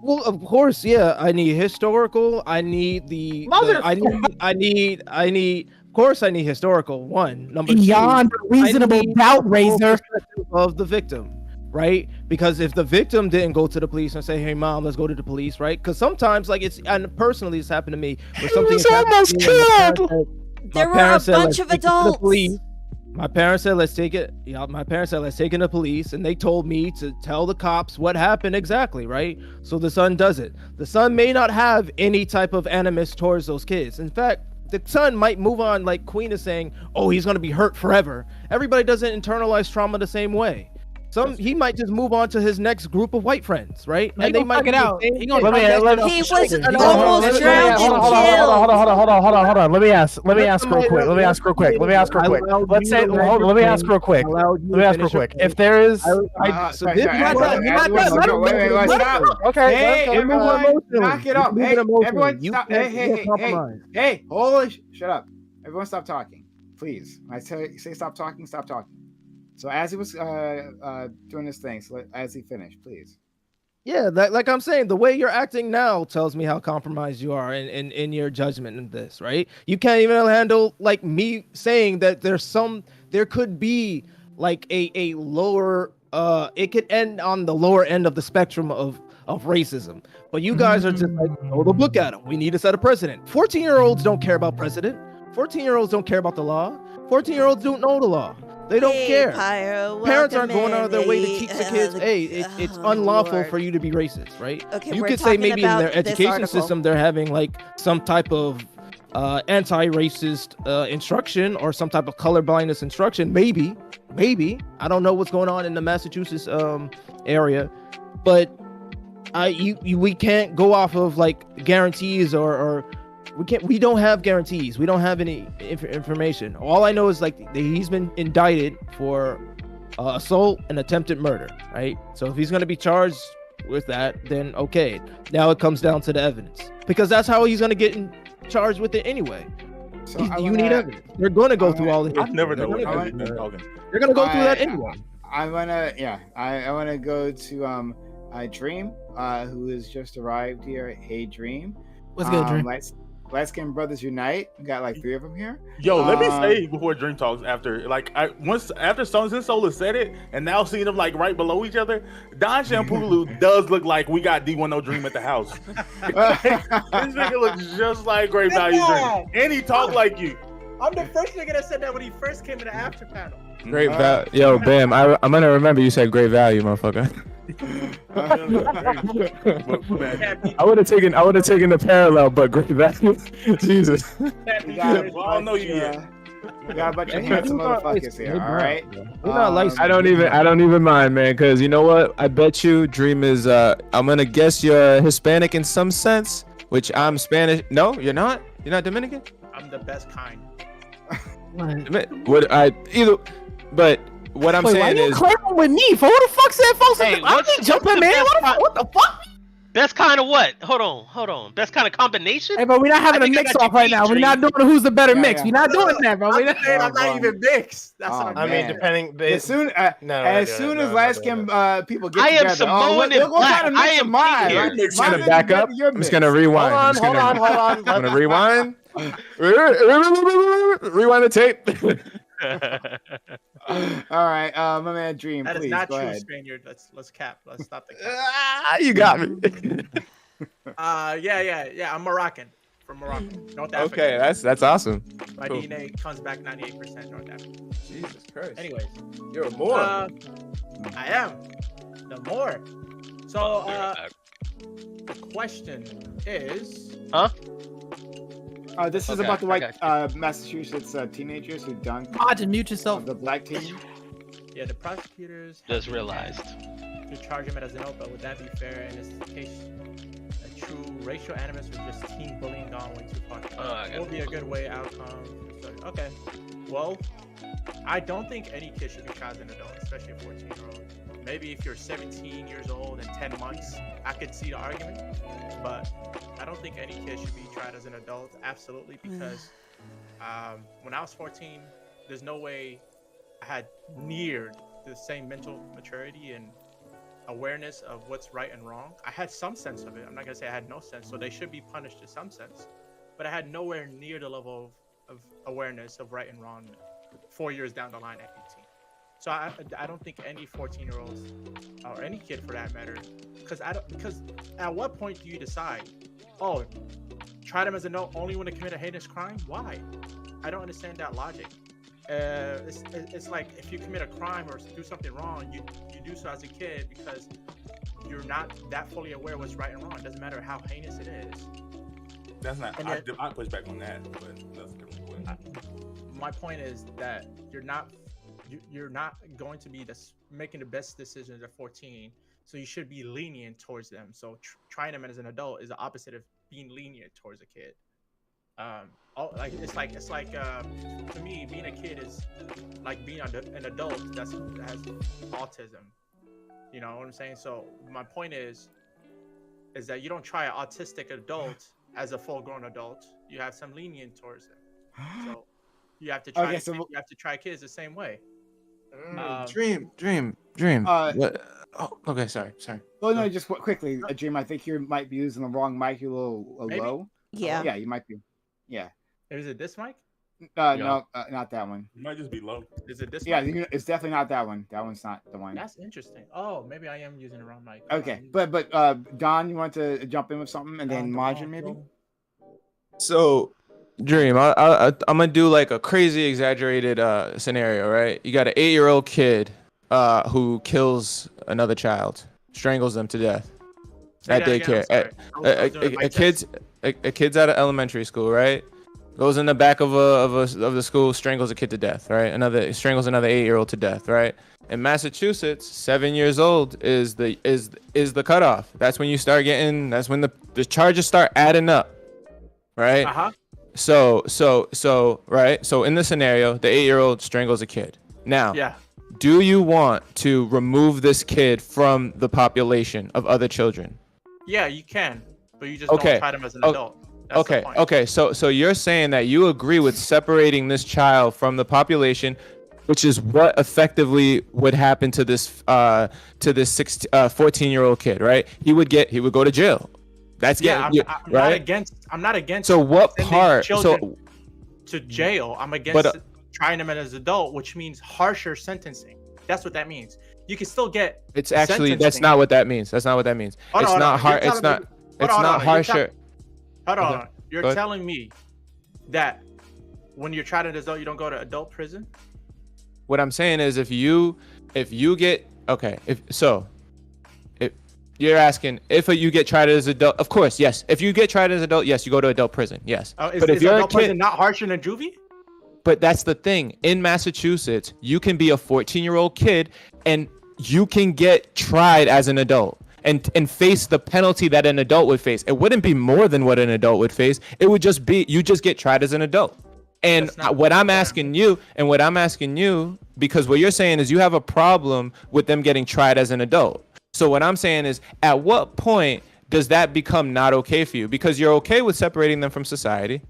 Speaker 10: Well, of course, yeah. I need historical. I need the. I need. Of course, I need historical. One, number
Speaker 7: beyond
Speaker 10: two,
Speaker 7: reasonable doubt, Razor,
Speaker 10: of the victim, right? Because if the victim didn't go to the police and say, "Hey, mom, let's go to the police," right? Because sometimes, like and personally, it's happened to me. Where something was almost killed.
Speaker 3: There were a bunch of adults.
Speaker 10: My parents said, let's take it. Yeah, my parents said, let's take it to the police. And they told me to tell the cops what happened exactly, right? So the son does it. The son may not have any type of animus towards those kids. In fact, the son might move on, like Queen is saying, oh, he's going to be hurt forever. Everybody doesn't internalize trauma the same way. He might just move on to his next group of white friends, right? And they might
Speaker 7: it out.
Speaker 3: He was almost drowned and
Speaker 9: Hold on. Let me ask real quick. Let me ask real quick. Let's say, let me ask real quick. If there is,
Speaker 4: okay, knock it up. Hey, everyone, stop. Hey, holy, shut up. Everyone, stop talking, please. I say stop talking. Stop talking. So as he was doing his thing, so as he finished, please.
Speaker 10: Yeah, like I'm saying, the way you're acting now tells me how compromised you are in your judgment in this, right? You can't even handle like me saying that there could be like a lower, it could end on the lower end of the spectrum of racism. But you guys are just like, throw the book at him. We need to set a precedent. 14-year-olds don't care about precedent. 14-year-olds don't care about the law. 14-year-olds don't know the law. They don't care.
Speaker 3: Pyro,
Speaker 10: parents aren't going out of their way to teach the kids, hey, it's unlawful for you to be racist, right?
Speaker 3: Okay,
Speaker 10: you
Speaker 3: we're
Speaker 10: could say
Speaker 3: talking
Speaker 10: maybe in
Speaker 3: about
Speaker 10: their
Speaker 3: this
Speaker 10: education
Speaker 3: article.
Speaker 10: system they're having like some type of anti-racist instruction or some type of color blindness instruction. Maybe. I don't know what's going on in the Massachusetts area, but we can't go off of like guarantees or we don't have guarantees. We don't have any information. All I know is like he's been indicted for assault and attempted murder, right? So if he's going to be charged with that, then okay. Now it comes down to the evidence, because that's how he's going to get charged with it anyway.
Speaker 4: So
Speaker 10: You need evidence. They're going to go through all the.
Speaker 5: I never know what
Speaker 10: They're
Speaker 5: I've been talking.
Speaker 10: going to go through that anyway.
Speaker 4: I wanna go to Dream, who has just arrived here. Hey, Dream.
Speaker 7: What's good, Dream?
Speaker 4: Light Skin Brothers Unite. We got like 3 of them here.
Speaker 5: Yo, let me say before Dream talks, after Stones and Solar said it, and now seeing them like right below each other, Don Shampulu does look like we got D10 Dream at the house. This nigga looks just like Great Value Dream, and he talk like you.
Speaker 2: I'm the first nigga that said that when he first came to the after panel.
Speaker 6: Great value. Yo, Bam, I'm gonna remember you said great value, motherfucker. I would have taken the parallel, but great value. Jesus.
Speaker 4: We got a bunch of handsome motherfuckers here. All right.
Speaker 6: I don't even mind, man, because you know what? I bet you Dream is. I'm gonna guess you're Hispanic in some sense, which I'm Spanish. No, you're not. You're not Dominican.
Speaker 2: I'm the best kind.
Speaker 6: But what I'm saying
Speaker 7: why you
Speaker 6: is,
Speaker 7: claiming with me? For who the fuck said folks?
Speaker 8: Hey,
Speaker 7: I ain't jumping, man. What the fuck?
Speaker 8: Best kind of what? Hold on. Best kind of combination?
Speaker 7: Hey, bro, we're not having a mix off right now. We're not doing a who's the better mix. We're not doing that, bro.
Speaker 2: I'm saying I'm not even mixed. That's what I'm
Speaker 9: I mean, depending.
Speaker 4: As soon as Light Skin people get
Speaker 8: I am
Speaker 4: together,
Speaker 8: Samoan and black. I am
Speaker 4: mine.
Speaker 8: here.
Speaker 6: I'm just gonna back up. I'm just gonna rewind.
Speaker 9: Hold on.
Speaker 6: I'm gonna rewind. Rewind the tape.
Speaker 4: All right, my man Dream,
Speaker 2: That
Speaker 4: please
Speaker 2: is not
Speaker 4: go
Speaker 2: true,
Speaker 4: ahead.
Speaker 2: Spaniard. Let's cap. Let's stop the cap.
Speaker 6: You got me.
Speaker 2: Yeah. I'm Moroccan. From Morocco, North Africa.
Speaker 6: Okay, that's awesome.
Speaker 2: My
Speaker 6: Cool.
Speaker 2: DNA comes back 98% North Africa.
Speaker 6: Jesus Christ.
Speaker 2: Anyways,
Speaker 6: You're a Moor.
Speaker 2: I am the more. So the question is,
Speaker 4: This is
Speaker 8: Okay,
Speaker 4: about the
Speaker 8: I
Speaker 4: white
Speaker 8: got
Speaker 4: Massachusetts teenagers who dunked
Speaker 7: Pod, mute yourself.
Speaker 4: the black team.
Speaker 2: yeah, the prosecutors
Speaker 8: Just realized.
Speaker 2: to charge him as an but would that be fair in this case? A true racial animus or just teen bullying gone way too far? What would be a good way outcome? So, okay, well, I don't think any kid should be tried as an adult, especially a 14-year-old. Maybe if you're 17 years old and 10 months, I could see the argument, but I don't think any kid should be tried as an adult, absolutely, because when I was 14, there's no way I had near the same mental maturity and awareness of what's right and wrong. I had some sense of it. I'm not gonna say I had no sense, so they should be punished in some sense, but I had nowhere near the level of awareness of right and wrong 4 years down the line at 18. So I don't think any 14-year-olds or any kid for that matter, because at what point do you decide, oh, try them as an adult only when they commit a heinous crime? Why? I don't understand that logic. It's like if you commit a crime or do something wrong, you do so as a kid because you're not that fully aware what's right and wrong. It doesn't matter how heinous it is.
Speaker 5: That's not.
Speaker 2: And
Speaker 5: I push back on that, but that's a different point.
Speaker 2: My point is that you're not going to be making the best decisions at 14, so you should be lenient towards them. So trying them as an adult is the opposite of being lenient towards a kid. It's like to me, being a kid is like being an adult that has autism. You know what I'm saying? So my point is that you don't try an autistic adult as a full-grown adult. You have some lenient towards them. So you have to try. You have to try kids the same way.
Speaker 6: Dream. What? Oh, okay, sorry.
Speaker 4: Well, no, just quickly, Dream. I think you might be using the wrong mic. You're a little low.
Speaker 3: Yeah.
Speaker 4: Yeah, you might be. Yeah.
Speaker 2: Is it this mic?
Speaker 4: No, not that one.
Speaker 5: You might just be low.
Speaker 2: Is it this?
Speaker 4: Yeah,
Speaker 2: mic?
Speaker 4: it's definitely not that one. That one's not the one.
Speaker 2: That's interesting. Oh, maybe I am using the wrong mic.
Speaker 4: Okay, but Don, you want to jump in with something, and then Majin maybe.
Speaker 6: So, Dream, I'm gonna do like a crazy exaggerated scenario, right? You got an 8-year-old kid who kills another child, strangles them to death at daycare. A kid's at an elementary school, right? goes in the back of the school, strangles a kid to death, right? Strangles another 8-year-old to death, right? In Massachusetts, 7 years old is the cutoff. That's when you start getting. That's when the charges start adding up, right? So right. So in the scenario, the 8-year-old strangles a kid. Now, do you want to remove this kid from the population of other children?
Speaker 2: Yeah, you can, but you just don't try them as an adult. That's the point.
Speaker 6: Okay. So you're saying that you agree with separating this child from the population, which is what effectively would happen to this 14-year-old kid, right? He would go to jail. That's
Speaker 2: I'm
Speaker 6: right.
Speaker 2: I'm not against.
Speaker 6: So what part?
Speaker 2: To jail. I'm against trying them as an adult, which means harsher sentencing. That's what that means. You can still get.
Speaker 6: It's actually that's not what that means. That's not what that means. It's not hard. It's not. It's not harsher.
Speaker 2: Hold on. You're telling me that when you're tried as an adult, you don't go to adult prison?
Speaker 6: What I'm saying is if you get you're asking if you get tried as adult, of course, yes. If you get tried as adult, yes, you go to adult prison, yes.
Speaker 2: But if you're adult prison not harsher than juvie?
Speaker 6: But that's the thing. In Massachusetts, you can be a 14-year-old kid and you can get tried as an adult and face the penalty that an adult would face. It wouldn't be more than what an adult would face. It would just be you just get tried as an adult. And what I'm asking you, because what you're saying is you have a problem with them getting tried as an adult. So what I'm saying is, at what point does that become not okay for you? Because you're okay with separating them from society.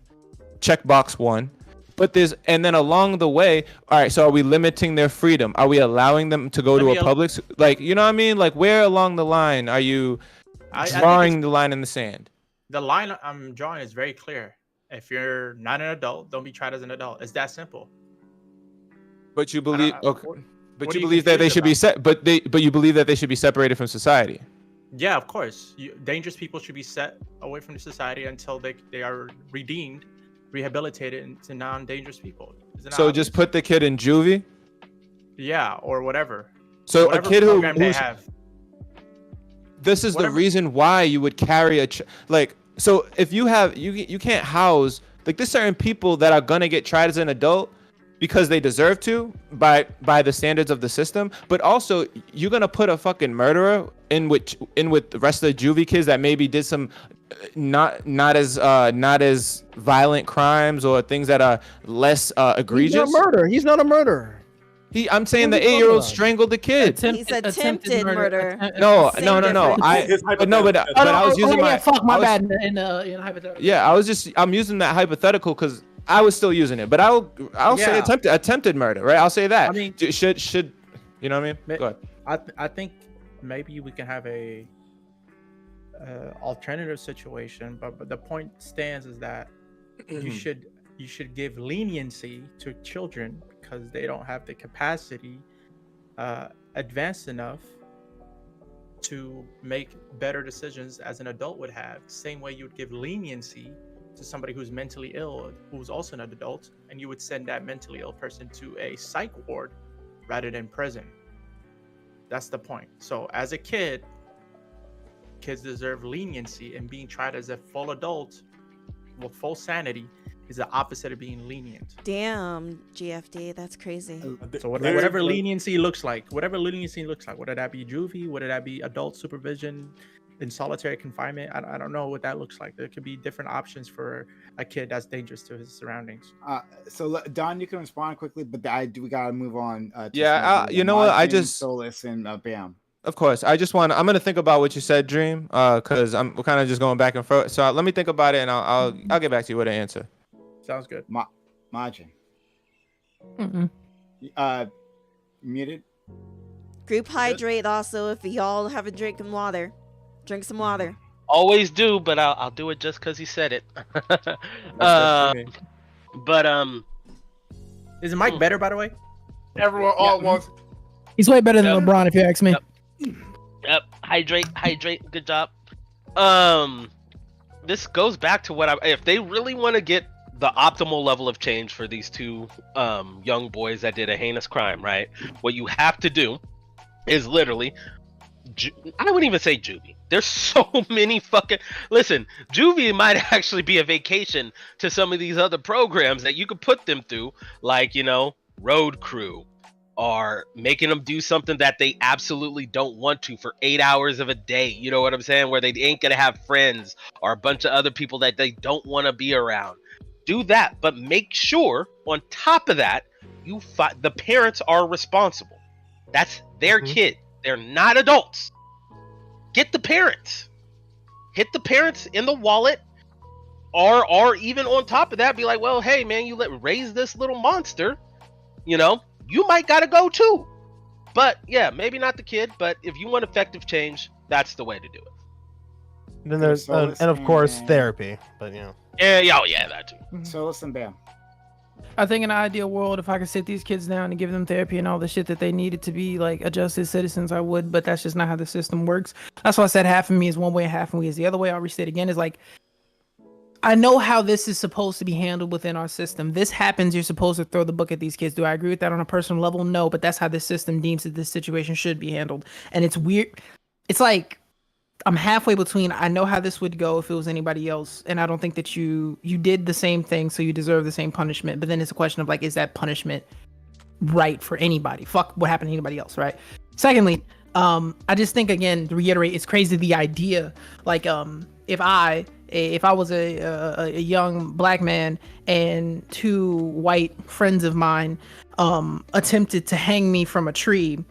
Speaker 6: Check box 1. But and then along the way, all right, so are we limiting their freedom? Are we allowing them to go to a public, like, you know what I mean? Like, where along the line are you drawing the line in the sand?
Speaker 2: The line I'm drawing is very clear. If you're not an adult, don't be tried as an adult. It's that simple.
Speaker 6: But you believe, but you believe that they should be but you believe that they should be separated from society.
Speaker 2: Yeah, of course. Dangerous people should be set away from the society until they are redeemed, rehabilitated into non-dangerous people.
Speaker 6: So just put the kid in juvie?
Speaker 2: Yeah, or whatever.
Speaker 6: So
Speaker 2: whatever
Speaker 6: a kid
Speaker 2: who's
Speaker 6: this is the reason why you would carry so if you have you can't house like there's certain people that are gonna get tried as an adult because they deserve to by the standards of the system, but also you're gonna put a fucking murderer in with the rest of the juvie kids that maybe did some not as violent crimes or things that are less egregious.
Speaker 10: He's not a murderer.
Speaker 6: I'm saying the 8-year-old strangled the kid.
Speaker 3: He's attempted murder.
Speaker 6: No. But I was using my.
Speaker 7: Fuck my bad. In hypothetical.
Speaker 6: Yeah, I'm using that hypothetical because I was still using it, but I'll say attempted murder, right? I'll say that.
Speaker 2: I mean,
Speaker 6: should you know what I mean? Go ahead.
Speaker 2: I think maybe we can have a alternative situation, but the point stands is that you should give leniency to children because they don't have the capacity advanced enough to make better decisions as an adult would have. Same way you would give leniency to somebody who's mentally ill, who's also an adult, and you would send that mentally ill person to a psych ward rather than prison. That's the point. So as a kid, kids deserve leniency, and being tried as a full adult with full sanity is the opposite of being lenient.
Speaker 3: Damn, GFD, that's crazy.
Speaker 2: So whatever leniency looks like, whether that be juvie, whether that be adult supervision in solitary confinement, I don't know what that looks like. There could be different options for a kid that's dangerous to his surroundings.
Speaker 4: So Don, you can respond quickly, but we gotta move on.
Speaker 6: You know what? I just
Speaker 4: Solus and Bam.
Speaker 6: Of course, I'm gonna think about what you said, Dream, because we're kind of just going back and forth. So let me think about it, and I'll get back to you with an answer.
Speaker 2: Sounds good.
Speaker 4: Majin. Muted.
Speaker 3: Group hydrate also if y'all haven't drinking water. Drink some water.
Speaker 8: Always do, but I'll do it just because he said it.
Speaker 2: Isn't Mike better, by the way?
Speaker 9: Everyone all at once.
Speaker 7: He's way better than LeBron, if you ask me.
Speaker 8: Yep. Hydrate. Good job. This goes back to if they really want to get the optimal level of change for these two young boys that did a heinous crime, right? What you have to do is literally, I wouldn't even say juvie. There's so many fucking. Listen, Juvie might actually be a vacation to some of these other programs that you could put them through, like, Road Crew, or making them do something that they absolutely don't want to for 8 hours of a day. You know what I'm saying? Where they ain't gonna have friends or a bunch of other people that they don't want to be around. Do that, but make sure on top of that, the parents are responsible. That's their kid. They're not adults. Get the parents. Hit the parents in the wallet, or even on top of that, be like, well, hey man, you raise this little monster, you might gotta go too. But yeah, maybe not the kid, but if you want effective change, that's the way to do it.
Speaker 9: And then there's and of course therapy, but
Speaker 8: yeah, that too.
Speaker 4: So listen, Bam.
Speaker 7: I think in an ideal world, if I could sit these kids down and give them therapy and all the shit that they needed to be like adjusted citizens, I would, but that's just not how the system works. That's why I said half of me is one way and half of me is the other way. I'll restate again, is like, I know how this is supposed to be handled within our system. This happens, you're supposed to throw the book at these kids. Do I agree with that on a personal level? No, but that's how the system deems that this situation should be handled. And it's weird. It's like, I'm halfway between, I know how this would go if it was anybody else, and I don't think that you did the same thing, so you deserve the same punishment. But then it's a question of like, is that punishment right for anybody? Fuck what happened to anybody else, right? Secondly, I just think, again, to reiterate, it's crazy the idea, like, if I was a young black man and two white friends of mine attempted to hang me from a tree,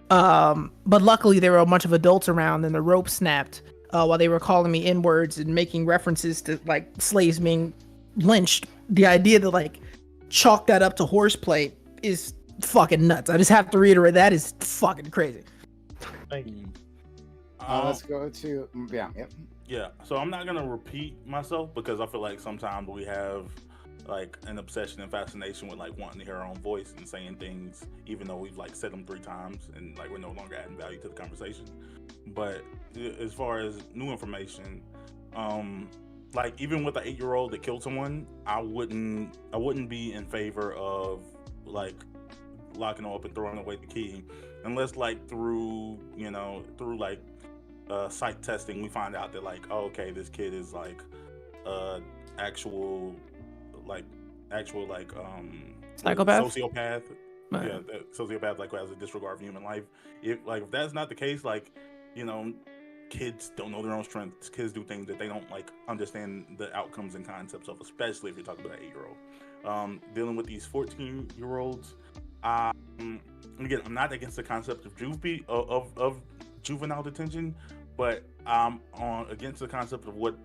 Speaker 7: but luckily there were a bunch of adults around and the rope snapped while they were calling me N-words and making references to like slaves being lynched. The idea to like chalk that up to horseplay is fucking nuts. I just have to reiterate, that is fucking crazy.
Speaker 9: Thank you.
Speaker 4: Let's go to Bam. Yep.
Speaker 5: Yeah, so I'm not gonna repeat myself because I feel like sometimes we have like an obsession and fascination with like wanting to hear our own voice and saying things even though we've like said them 3 times and like we're no longer adding value to the conversation. But as far as new information, like even with the 8-year-old that killed someone, I wouldn't be in favor of like locking her up and throwing away the key unless like through like psych testing we find out that like, oh, okay, this kid is like actual
Speaker 7: psychopath,
Speaker 5: sociopath. Yeah, sociopath, like, who has a disregard for human life. If that's not the case, like, kids don't know their own strengths. Kids do things that they don't like understand the outcomes and concepts of, especially if you're talking about an 8-year-old. Dealing with these 14-year-olds, again, I'm not against the concept of juvenile detention, but I'm against the concept of what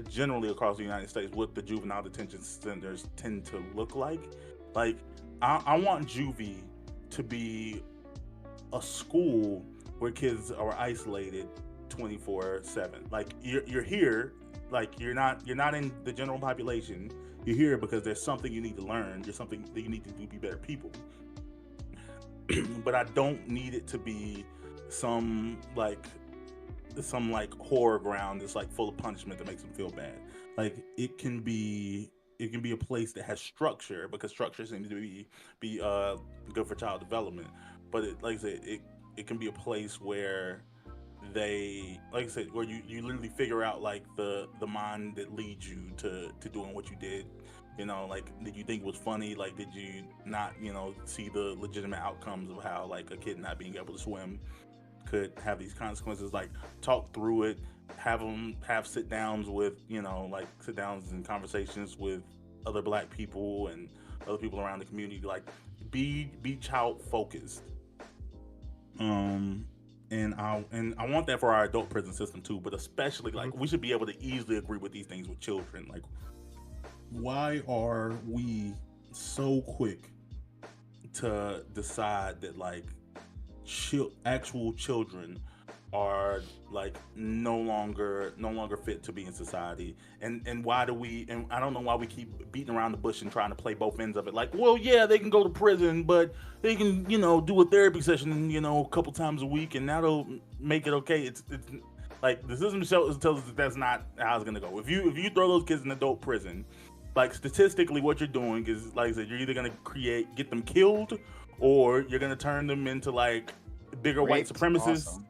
Speaker 5: generally across the United States, what the juvenile detention centers tend to look like. Like, I want juvie to be a school where kids are isolated 24/7. Like, you're here, like you're not in the general population. You're here because there's something you need to learn. There's something that you need to do to be better people. But I don't need it to be some horror ground that's like full of punishment that makes them feel bad. Like, it can be a place that has structure, because structure seems to be good for child development. But it can be a place where they, like I said, where you literally figure out like the mind that leads you to doing what you did. Like, did you think it was funny? Like, did you not, see the legitimate outcomes of how like a kid not being able to swim could have these consequences? Like, talk through it, have sit downs with, like sit downs and conversations with other Black people and other people around the community. Like, be child focused. And I want that for our adult prison system too, but especially like we should be able to easily agree with these things with children. Like, why are we so quick to decide that like actual children are like no longer fit to be in society, and why do we, and I don't know why we keep beating around the bush and trying to play both ends of it. Like, well, yeah, they can go to prison, but they can do a therapy session a couple times a week, and that'll make it okay. It's like the system tells us that that's not how it's gonna go. If you throw those kids in adult prison, like statistically what you're doing is, like I said, you're either gonna get them killed, or you're gonna turn them into like bigger white supremacists.
Speaker 4: Awesome.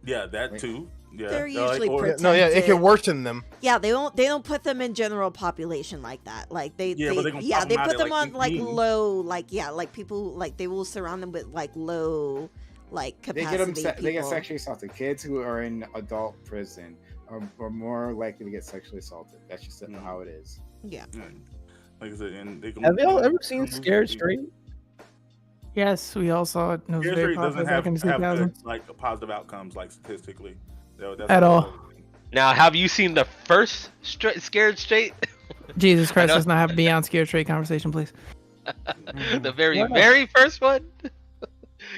Speaker 5: Yeah, that too. Yeah,
Speaker 3: They're
Speaker 5: like,
Speaker 3: usually
Speaker 5: or-
Speaker 3: protected.
Speaker 9: No, yeah, it can worsen them.
Speaker 3: Yeah, they don't put them in general population like that. Like
Speaker 5: but they gonna pop
Speaker 3: they
Speaker 5: them out
Speaker 3: put
Speaker 5: at,
Speaker 3: them
Speaker 5: like,
Speaker 3: on like
Speaker 5: 18.
Speaker 3: low, like like people, like they will surround them with like low, like
Speaker 4: They
Speaker 3: capacity
Speaker 4: get they get
Speaker 3: people.
Speaker 4: sexually assaulted. Kids who are in adult prison are more likely to get sexually assaulted. That's just how it is.
Speaker 3: Yeah.
Speaker 5: Yeah. Like I said, and they can,
Speaker 10: Have y'all ever seen Scared Straight?
Speaker 7: Yes, we all saw it. It was
Speaker 5: Scared
Speaker 7: very
Speaker 5: Straight
Speaker 7: popular
Speaker 5: doesn't
Speaker 7: back in the
Speaker 5: have
Speaker 7: 2000s.
Speaker 5: good, like positive outcomes, like statistically. That's
Speaker 7: At all.
Speaker 8: Now, have you seen the first Scared Straight?
Speaker 7: Jesus Christ,
Speaker 8: know.
Speaker 7: let's not have a Beyond Scared Straight conversation, please.
Speaker 8: The very,
Speaker 10: Why not?
Speaker 8: very first one?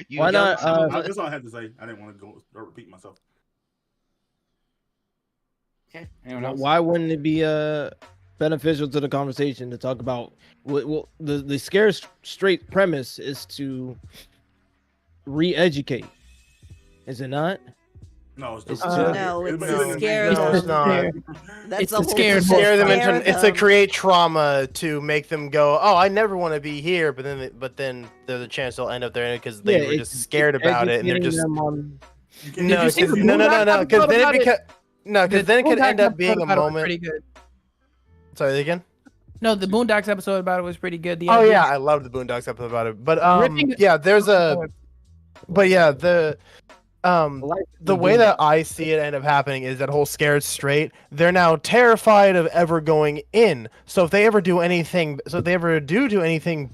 Speaker 8: You
Speaker 10: Why
Speaker 8: young
Speaker 10: not,
Speaker 8: son of a-
Speaker 5: That's all I had to say. I didn't want to go or repeat myself.
Speaker 4: Okay. Anyone else?
Speaker 10: Why wouldn't it be beneficial to the conversation to talk about? Well, the Scared Straight premise is to re-educate, is it not?
Speaker 5: No,
Speaker 10: It's
Speaker 3: No, it's
Speaker 5: a
Speaker 3: scare
Speaker 9: No, it's not.
Speaker 3: That's
Speaker 7: It's
Speaker 3: the
Speaker 7: to
Speaker 3: whole
Speaker 7: scare
Speaker 3: thing.
Speaker 7: them.
Speaker 9: Scare them
Speaker 3: Scare
Speaker 9: into, it's to
Speaker 3: them.
Speaker 9: create trauma to make them go, oh, I never want to be here. But then there's a chance they'll end up there because they were just scared about it, and they're just
Speaker 7: Did you see the
Speaker 9: no,
Speaker 7: Boondocks
Speaker 9: because then
Speaker 7: episode
Speaker 9: it
Speaker 7: about
Speaker 9: beca- because then it could
Speaker 7: Boondocks
Speaker 9: end up
Speaker 7: episode
Speaker 9: being a
Speaker 7: about it was
Speaker 9: moment.
Speaker 7: Pretty good.
Speaker 9: Sorry, again.
Speaker 7: No, the Boondocks episode about it was pretty good. The
Speaker 9: Oh
Speaker 7: idea-
Speaker 9: yeah, I loved the Boondocks episode about it. But
Speaker 7: Ripping-
Speaker 9: yeah, there's a, but yeah, the way that I see it end up happening is that whole Scared Straight. They're now terrified of ever going in. So if they ever do anything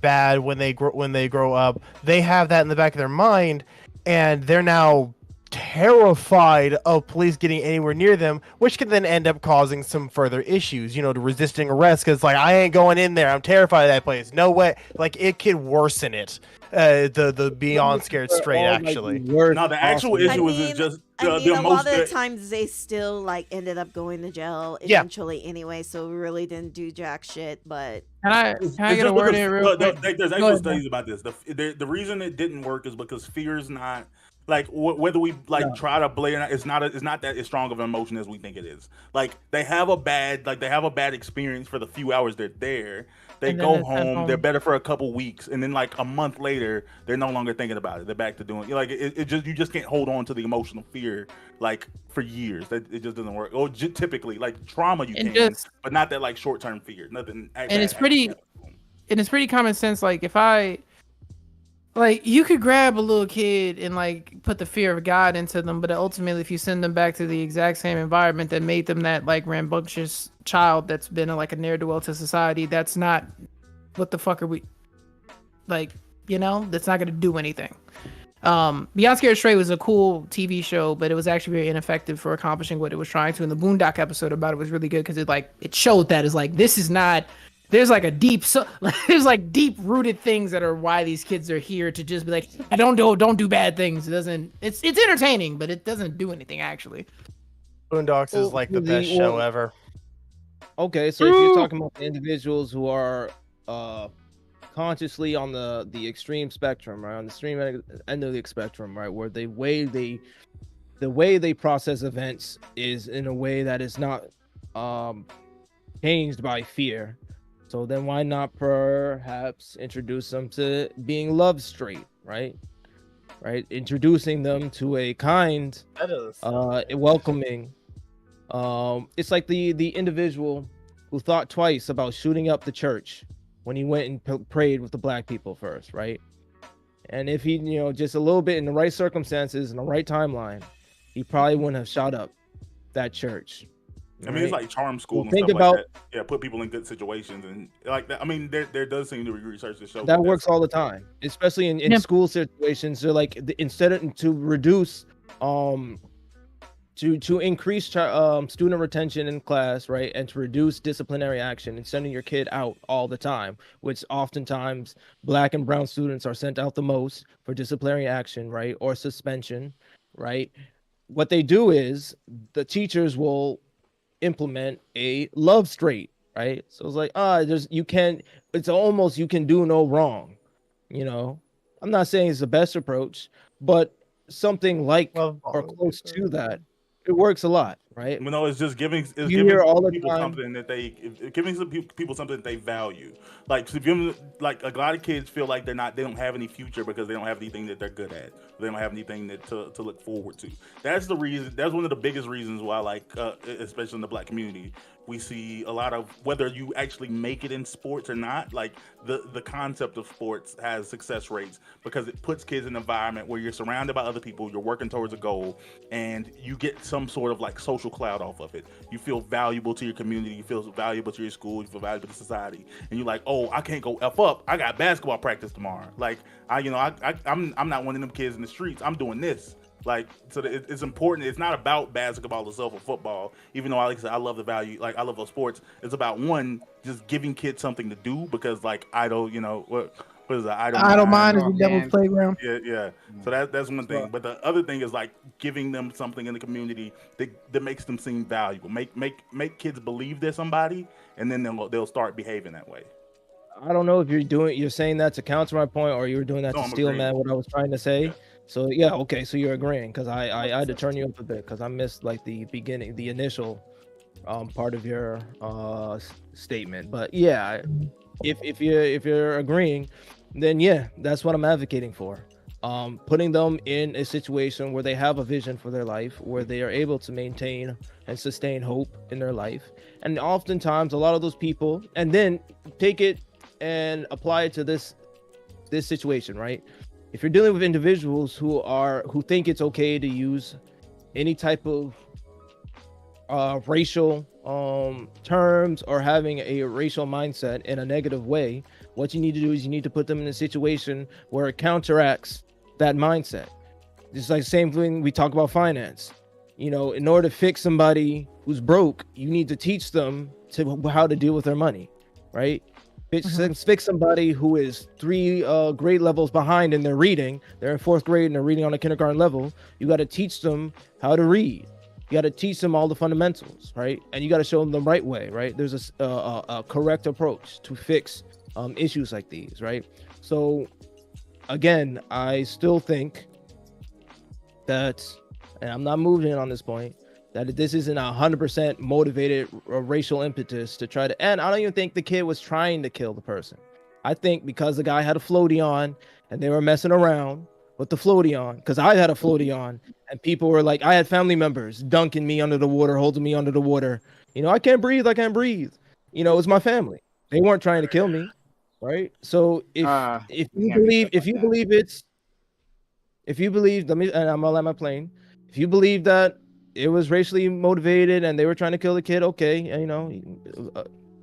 Speaker 9: bad when they grow up, they have that in the back of their mind, and they're now terrified of police getting anywhere near them, which can then end up causing some further issues, to resisting arrest, because like, I ain't going in there, I'm terrified of that place, no way. Like, it could worsen it, the Beyond Scared Straight, actually.
Speaker 5: No, the actual issue is just
Speaker 3: I
Speaker 5: the
Speaker 3: mean, a lot
Speaker 5: emotion.
Speaker 3: of the times they still like ended up going to jail
Speaker 9: Yeah.
Speaker 3: eventually anyway, so we really didn't do jack shit. But
Speaker 7: Can I get a word in real quick?
Speaker 5: There's
Speaker 7: Go
Speaker 5: actual
Speaker 7: ahead,
Speaker 5: studies about this. The reason it didn't work is because fear is not like whether we like try to blame it, it's not that as strong of an emotion as we think it is. Like they have a bad experience for the few hours they're there. They
Speaker 7: And then
Speaker 5: go
Speaker 7: it's at
Speaker 5: home,
Speaker 7: home.
Speaker 5: they're better for a couple weeks, and then like a month later, they're no longer thinking about it. They're back to doing like you just can't hold on to the emotional fear like for years. It just doesn't work. Or typically like trauma you
Speaker 7: And
Speaker 5: can,
Speaker 7: just-
Speaker 5: but not that like short term fear. Nothing.
Speaker 7: And it's pretty common sense. Like if you could grab a little kid and like put the fear of God into them, but ultimately if you send them back to the exact same environment that made them that like rambunctious child that's been like a ne'er-do-well to society, that's not what the fuck are we like, that's not gonna do anything. Beyond Scared Straight was a cool TV show, but it was actually very ineffective for accomplishing what it was trying to. And the Boondock episode about it was really good because it showed that it's like this is not. There's like a deep, there's like deep rooted things that are why these kids are here to just be like, I don't do bad things. It doesn't. It's entertaining, but it doesn't do anything actually.
Speaker 9: Boondocks is like the best show ever.
Speaker 10: Okay, so if you're talking about the individuals who are consciously on the extreme spectrum, right, on the extreme end of the spectrum, right, where the way they process events is in a way that is not changed by fear. So then why not perhaps introduce them to being love straight, right? Right, introducing them to a kind, welcoming. It's like the individual who thought twice about shooting up the church when he went and prayed with the black people first, right? And if he, just a little bit in the right circumstances and the right timeline, he probably wouldn't have shot up that church.
Speaker 5: I mean, it's like charm school and
Speaker 10: Think
Speaker 5: stuff
Speaker 10: about-
Speaker 5: like that. Yeah, put people in good situations and like that. I mean, there does seem to be research to show
Speaker 10: That works all the time, especially in school situations. They're like instead of to reduce to increase student retention in class, right, and to reduce disciplinary action and sending your kid out all the time, which oftentimes black and brown students are sent out the most for disciplinary action, right, or suspension, right. What they do is the teachers will implement a love straight, right? So it's like, it's almost you can do no wrong, I'm not saying it's the best approach, but something like or close to that it works a lot, right?
Speaker 5: You know, it's just giving. It's
Speaker 10: You
Speaker 5: giving
Speaker 10: hear all the
Speaker 5: people
Speaker 10: time.
Speaker 5: something that giving some people something that they value. Like to give them, like a lot of kids feel like they don't have any future because they don't have anything that they're good at. They don't have anything to look forward to. That's the reason. That's one of the biggest reasons why, like, especially in the Black community, we see a lot of, whether you actually make it in sports or not, like the concept of sports has success rates because it puts kids in an environment where you're surrounded by other people, you're working towards a goal, and you get some sort of like social cloud off of it. You feel valuable to your community, you feel valuable to your school, you feel valuable to society, and you're like, oh, I can't go F up, I got basketball practice tomorrow. Like I'm not one of them kids in the streets, I'm doing this. Like, so it's important. It's not about basketball itself or football, even though, like I said, I love the value, like I love those sports. It's about, one, just giving kids something to do, because like idle is it?
Speaker 7: Idle mind is the devil's playground.
Speaker 5: Yeah. So that's one thing. But the other thing is like giving them something in the community that makes them seem valuable. Make kids believe they're somebody, and then they'll start behaving that way.
Speaker 10: I don't know if you're saying that to counter my point, or you were doing that to steal, man, what I was trying to say. Yeah. So yeah, okay, so you're agreeing, because I had to turn you up a bit because I missed like the beginning, the initial part of your statement. But yeah, if you're agreeing, then yeah, that's what I'm advocating for. Putting them in a situation where they have a vision for their life, where they are able to maintain and sustain hope in their life. And oftentimes a lot of those people, and then take it and apply it to this situation, right? If you're dealing with individuals who think it's okay to use any type of racial terms or having a racial mindset in a negative way, what you need to do is you need to put them in a situation where it counteracts that mindset. Just like the same thing we talk about finance. You know, in order to fix somebody who's broke, you need to teach them how to deal with their money, right? Fix somebody who is 3 grade levels behind in their reading. They're in 4th grade and they're reading on a kindergarten level. You got to teach them how to read. You got to teach them all the fundamentals, right? And you got to show them the right way, right? There's a correct approach to fix issues like these, right? So again, I still think that, and I'm not moving on this point, that this isn't 100% motivated racial impetus to try to, and I don't even think the kid was trying to kill the person. I think because the guy had a floaty on and they were messing around with the floaty on, because I had a floaty on and people were like, I had family members dunking me under the water, holding me under the water. You know, I can't breathe. You know, it's my family. They weren't trying to kill me, right? So if you believe, let me, and I'm gonna land my plane. If you believe that it was racially motivated and they were trying to kill the kid, okay, you know,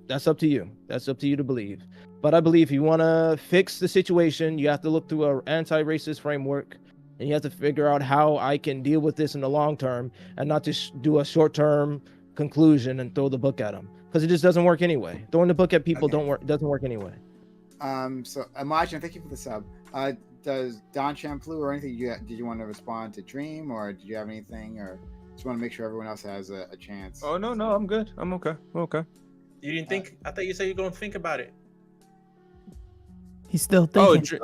Speaker 10: that's up to you. That's up to you to believe. But I believe if you want to fix the situation, you have to look through an anti-racist framework, and you have to figure out how I can deal with this in the long term and not just do a short-term conclusion and throw the book at them, because it just doesn't work anyway. Throwing the book at people doesn't work anyway.
Speaker 4: So Imagine, thank you for the sub. Does Don Champlu or anything, did you want to respond to Dream, or did you have anything, or just want to make sure everyone else has a chance?
Speaker 6: Oh no, I'm good. I'm okay. I'm okay.
Speaker 2: You didn't think? I thought you said you're gonna think about it.
Speaker 7: He's still thinking.
Speaker 6: Dream.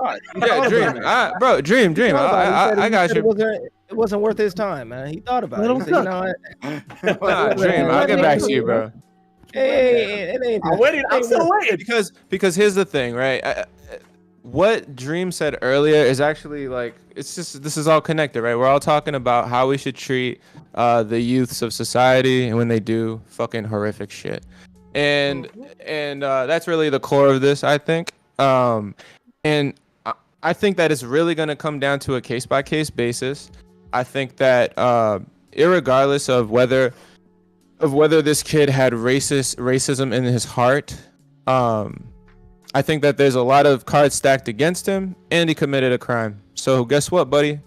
Speaker 6: Dream. I got you.
Speaker 10: It wasn't worth his time, man. He thought about it. He said, you know what?
Speaker 6: Dream. I'll get back to you, bro.
Speaker 10: Hey, it ain't.
Speaker 2: I'm still waiting.
Speaker 6: Because here's the thing, right? What Dream said earlier is actually like, it's just, this is all connected, right? We're all talking about how we should treat the youths of society and when they do fucking horrific shit. And that's really the core of this, I think. And I think that it's really going to come down to a case-by-case basis. I think that irregardless of whether this kid had racism in his heart, I think that there's a lot of cards stacked against him, and he committed a crime. So guess what, buddy?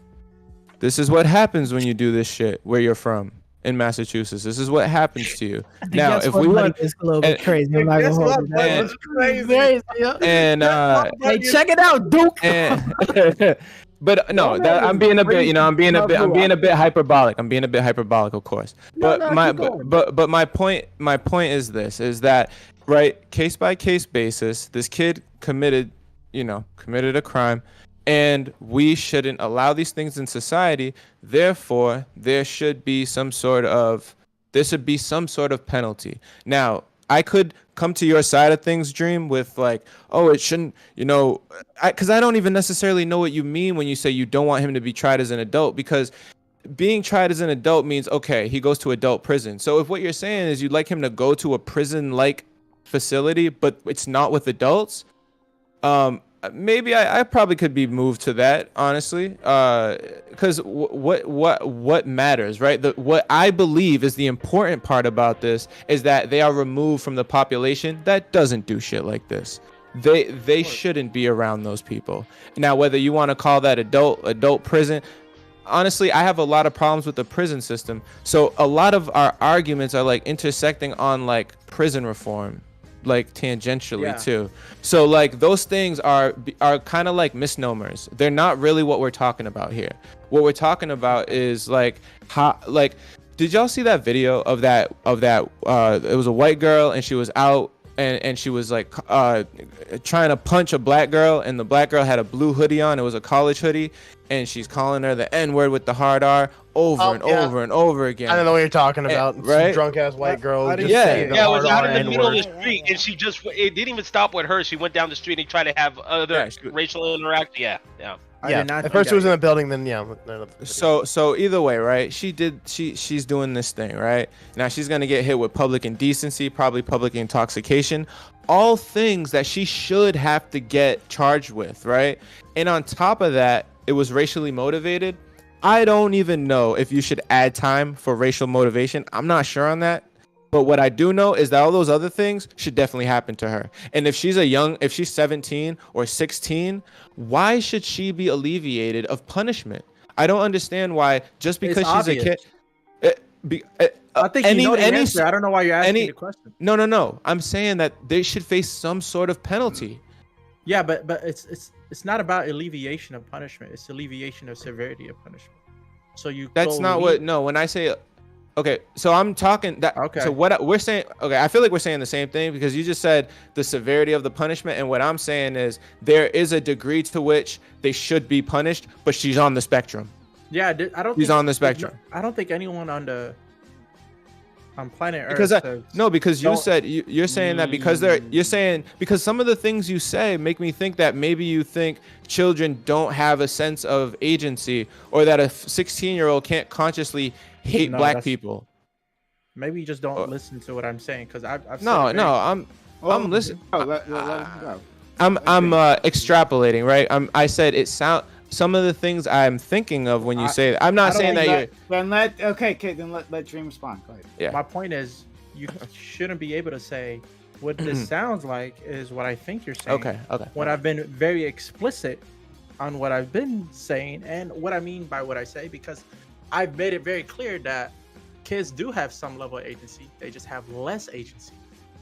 Speaker 6: This is what happens when you do this shit where you're from in Massachusetts. This is what happens to you. Now, if we want,
Speaker 7: it's a little bit crazy. I'm not gonna hold it.
Speaker 2: Crazy.
Speaker 6: And
Speaker 7: hey, check it out, Duke.
Speaker 6: But no, I'm being a bit, I'm being a bit hyperbolic. I'm being a bit hyperbolic, of course. But my point is this: is that, right, case by case basis, this kid committed a crime, and we shouldn't allow these things in society. Therefore, there should be some sort of penalty. Now, I could come to your side of things, Dream, with like, oh, it shouldn't, because I don't even necessarily know what you mean when you say you don't want him to be tried as an adult, because being tried as an adult means, okay, he goes to adult prison. So if what you're saying is you'd like him to go to a prison-like facility, but it's not with adults, maybe I probably could be moved to that, honestly, because what matters, right? What I believe is the important part about this is that they are removed from the population that doesn't do shit like this. They shouldn't be around those people. Now, whether you want to call that adult prison, honestly, I have a lot of problems with the prison system. So a lot of our arguments are like intersecting on like prison reform, like tangentially too. So like those things are kind of like misnomers. They're not really what we're talking about here. What we're talking about is like how, like, did y'all see that video of that it was a white girl and she was out and she was like trying to punch a black girl, and the black girl had a blue hoodie on. It was a college hoodie, and she's calling her the N-word with the hard R over and over again.
Speaker 9: I don't know what you're talking about.
Speaker 6: Right?
Speaker 9: Drunk ass white girl.
Speaker 8: It was out in the middle of the street, and it didn't even stop with her. She went down the street and tried to have other racial interaction. Yeah.
Speaker 9: At first, she was in a building, then
Speaker 6: So either way, right? She's doing this thing, right? Now she's gonna get hit with public indecency, probably public intoxication, all things that she should have to get charged with, right? And on top of that, it was racially motivated. I don't even know if you should add time for racial motivation. I'm not sure on that. But what I do know is that all those other things should definitely happen to her. And if she's 17 or 16, why should she be alleviated of punishment? I don't understand why, just because she's a kid.
Speaker 2: I think you know the answer. I don't know why you're asking the question.
Speaker 6: No. I'm saying that they should face some sort of penalty.
Speaker 2: Yeah, but it's not about alleviation of punishment. It's alleviation of severity of punishment. So
Speaker 6: that's not what. No, when I say. Okay, so I'm talking that. Okay. So what we're saying. Okay, I feel like we're saying the same thing, because you just said the severity of the punishment, and what I'm saying is there is a degree to which they should be punished, but she's on the spectrum.
Speaker 2: Yeah, I don't.
Speaker 6: She's on the spectrum.
Speaker 2: I don't think anyone on planet Earth.
Speaker 6: Because you're saying that because some of the things you say make me think that maybe you think children don't have a sense of agency, or that a 16-year-old can't consciously hate black people.
Speaker 2: Maybe you just don't listen to what I'm saying, because I'm
Speaker 6: listening. I'm extrapolating, right? I said some of the things I'm thinking of when you say that. I'm not saying that you're.
Speaker 4: Then let Dream respond. Go ahead.
Speaker 6: Yeah.
Speaker 2: My point is, you shouldn't be able to say what this sounds like is what I think you're saying.
Speaker 6: Okay.
Speaker 2: When I've been very explicit on what I've been saying and what I mean by what I say, because I've made it very clear that kids do have some level of agency. They just have less agency,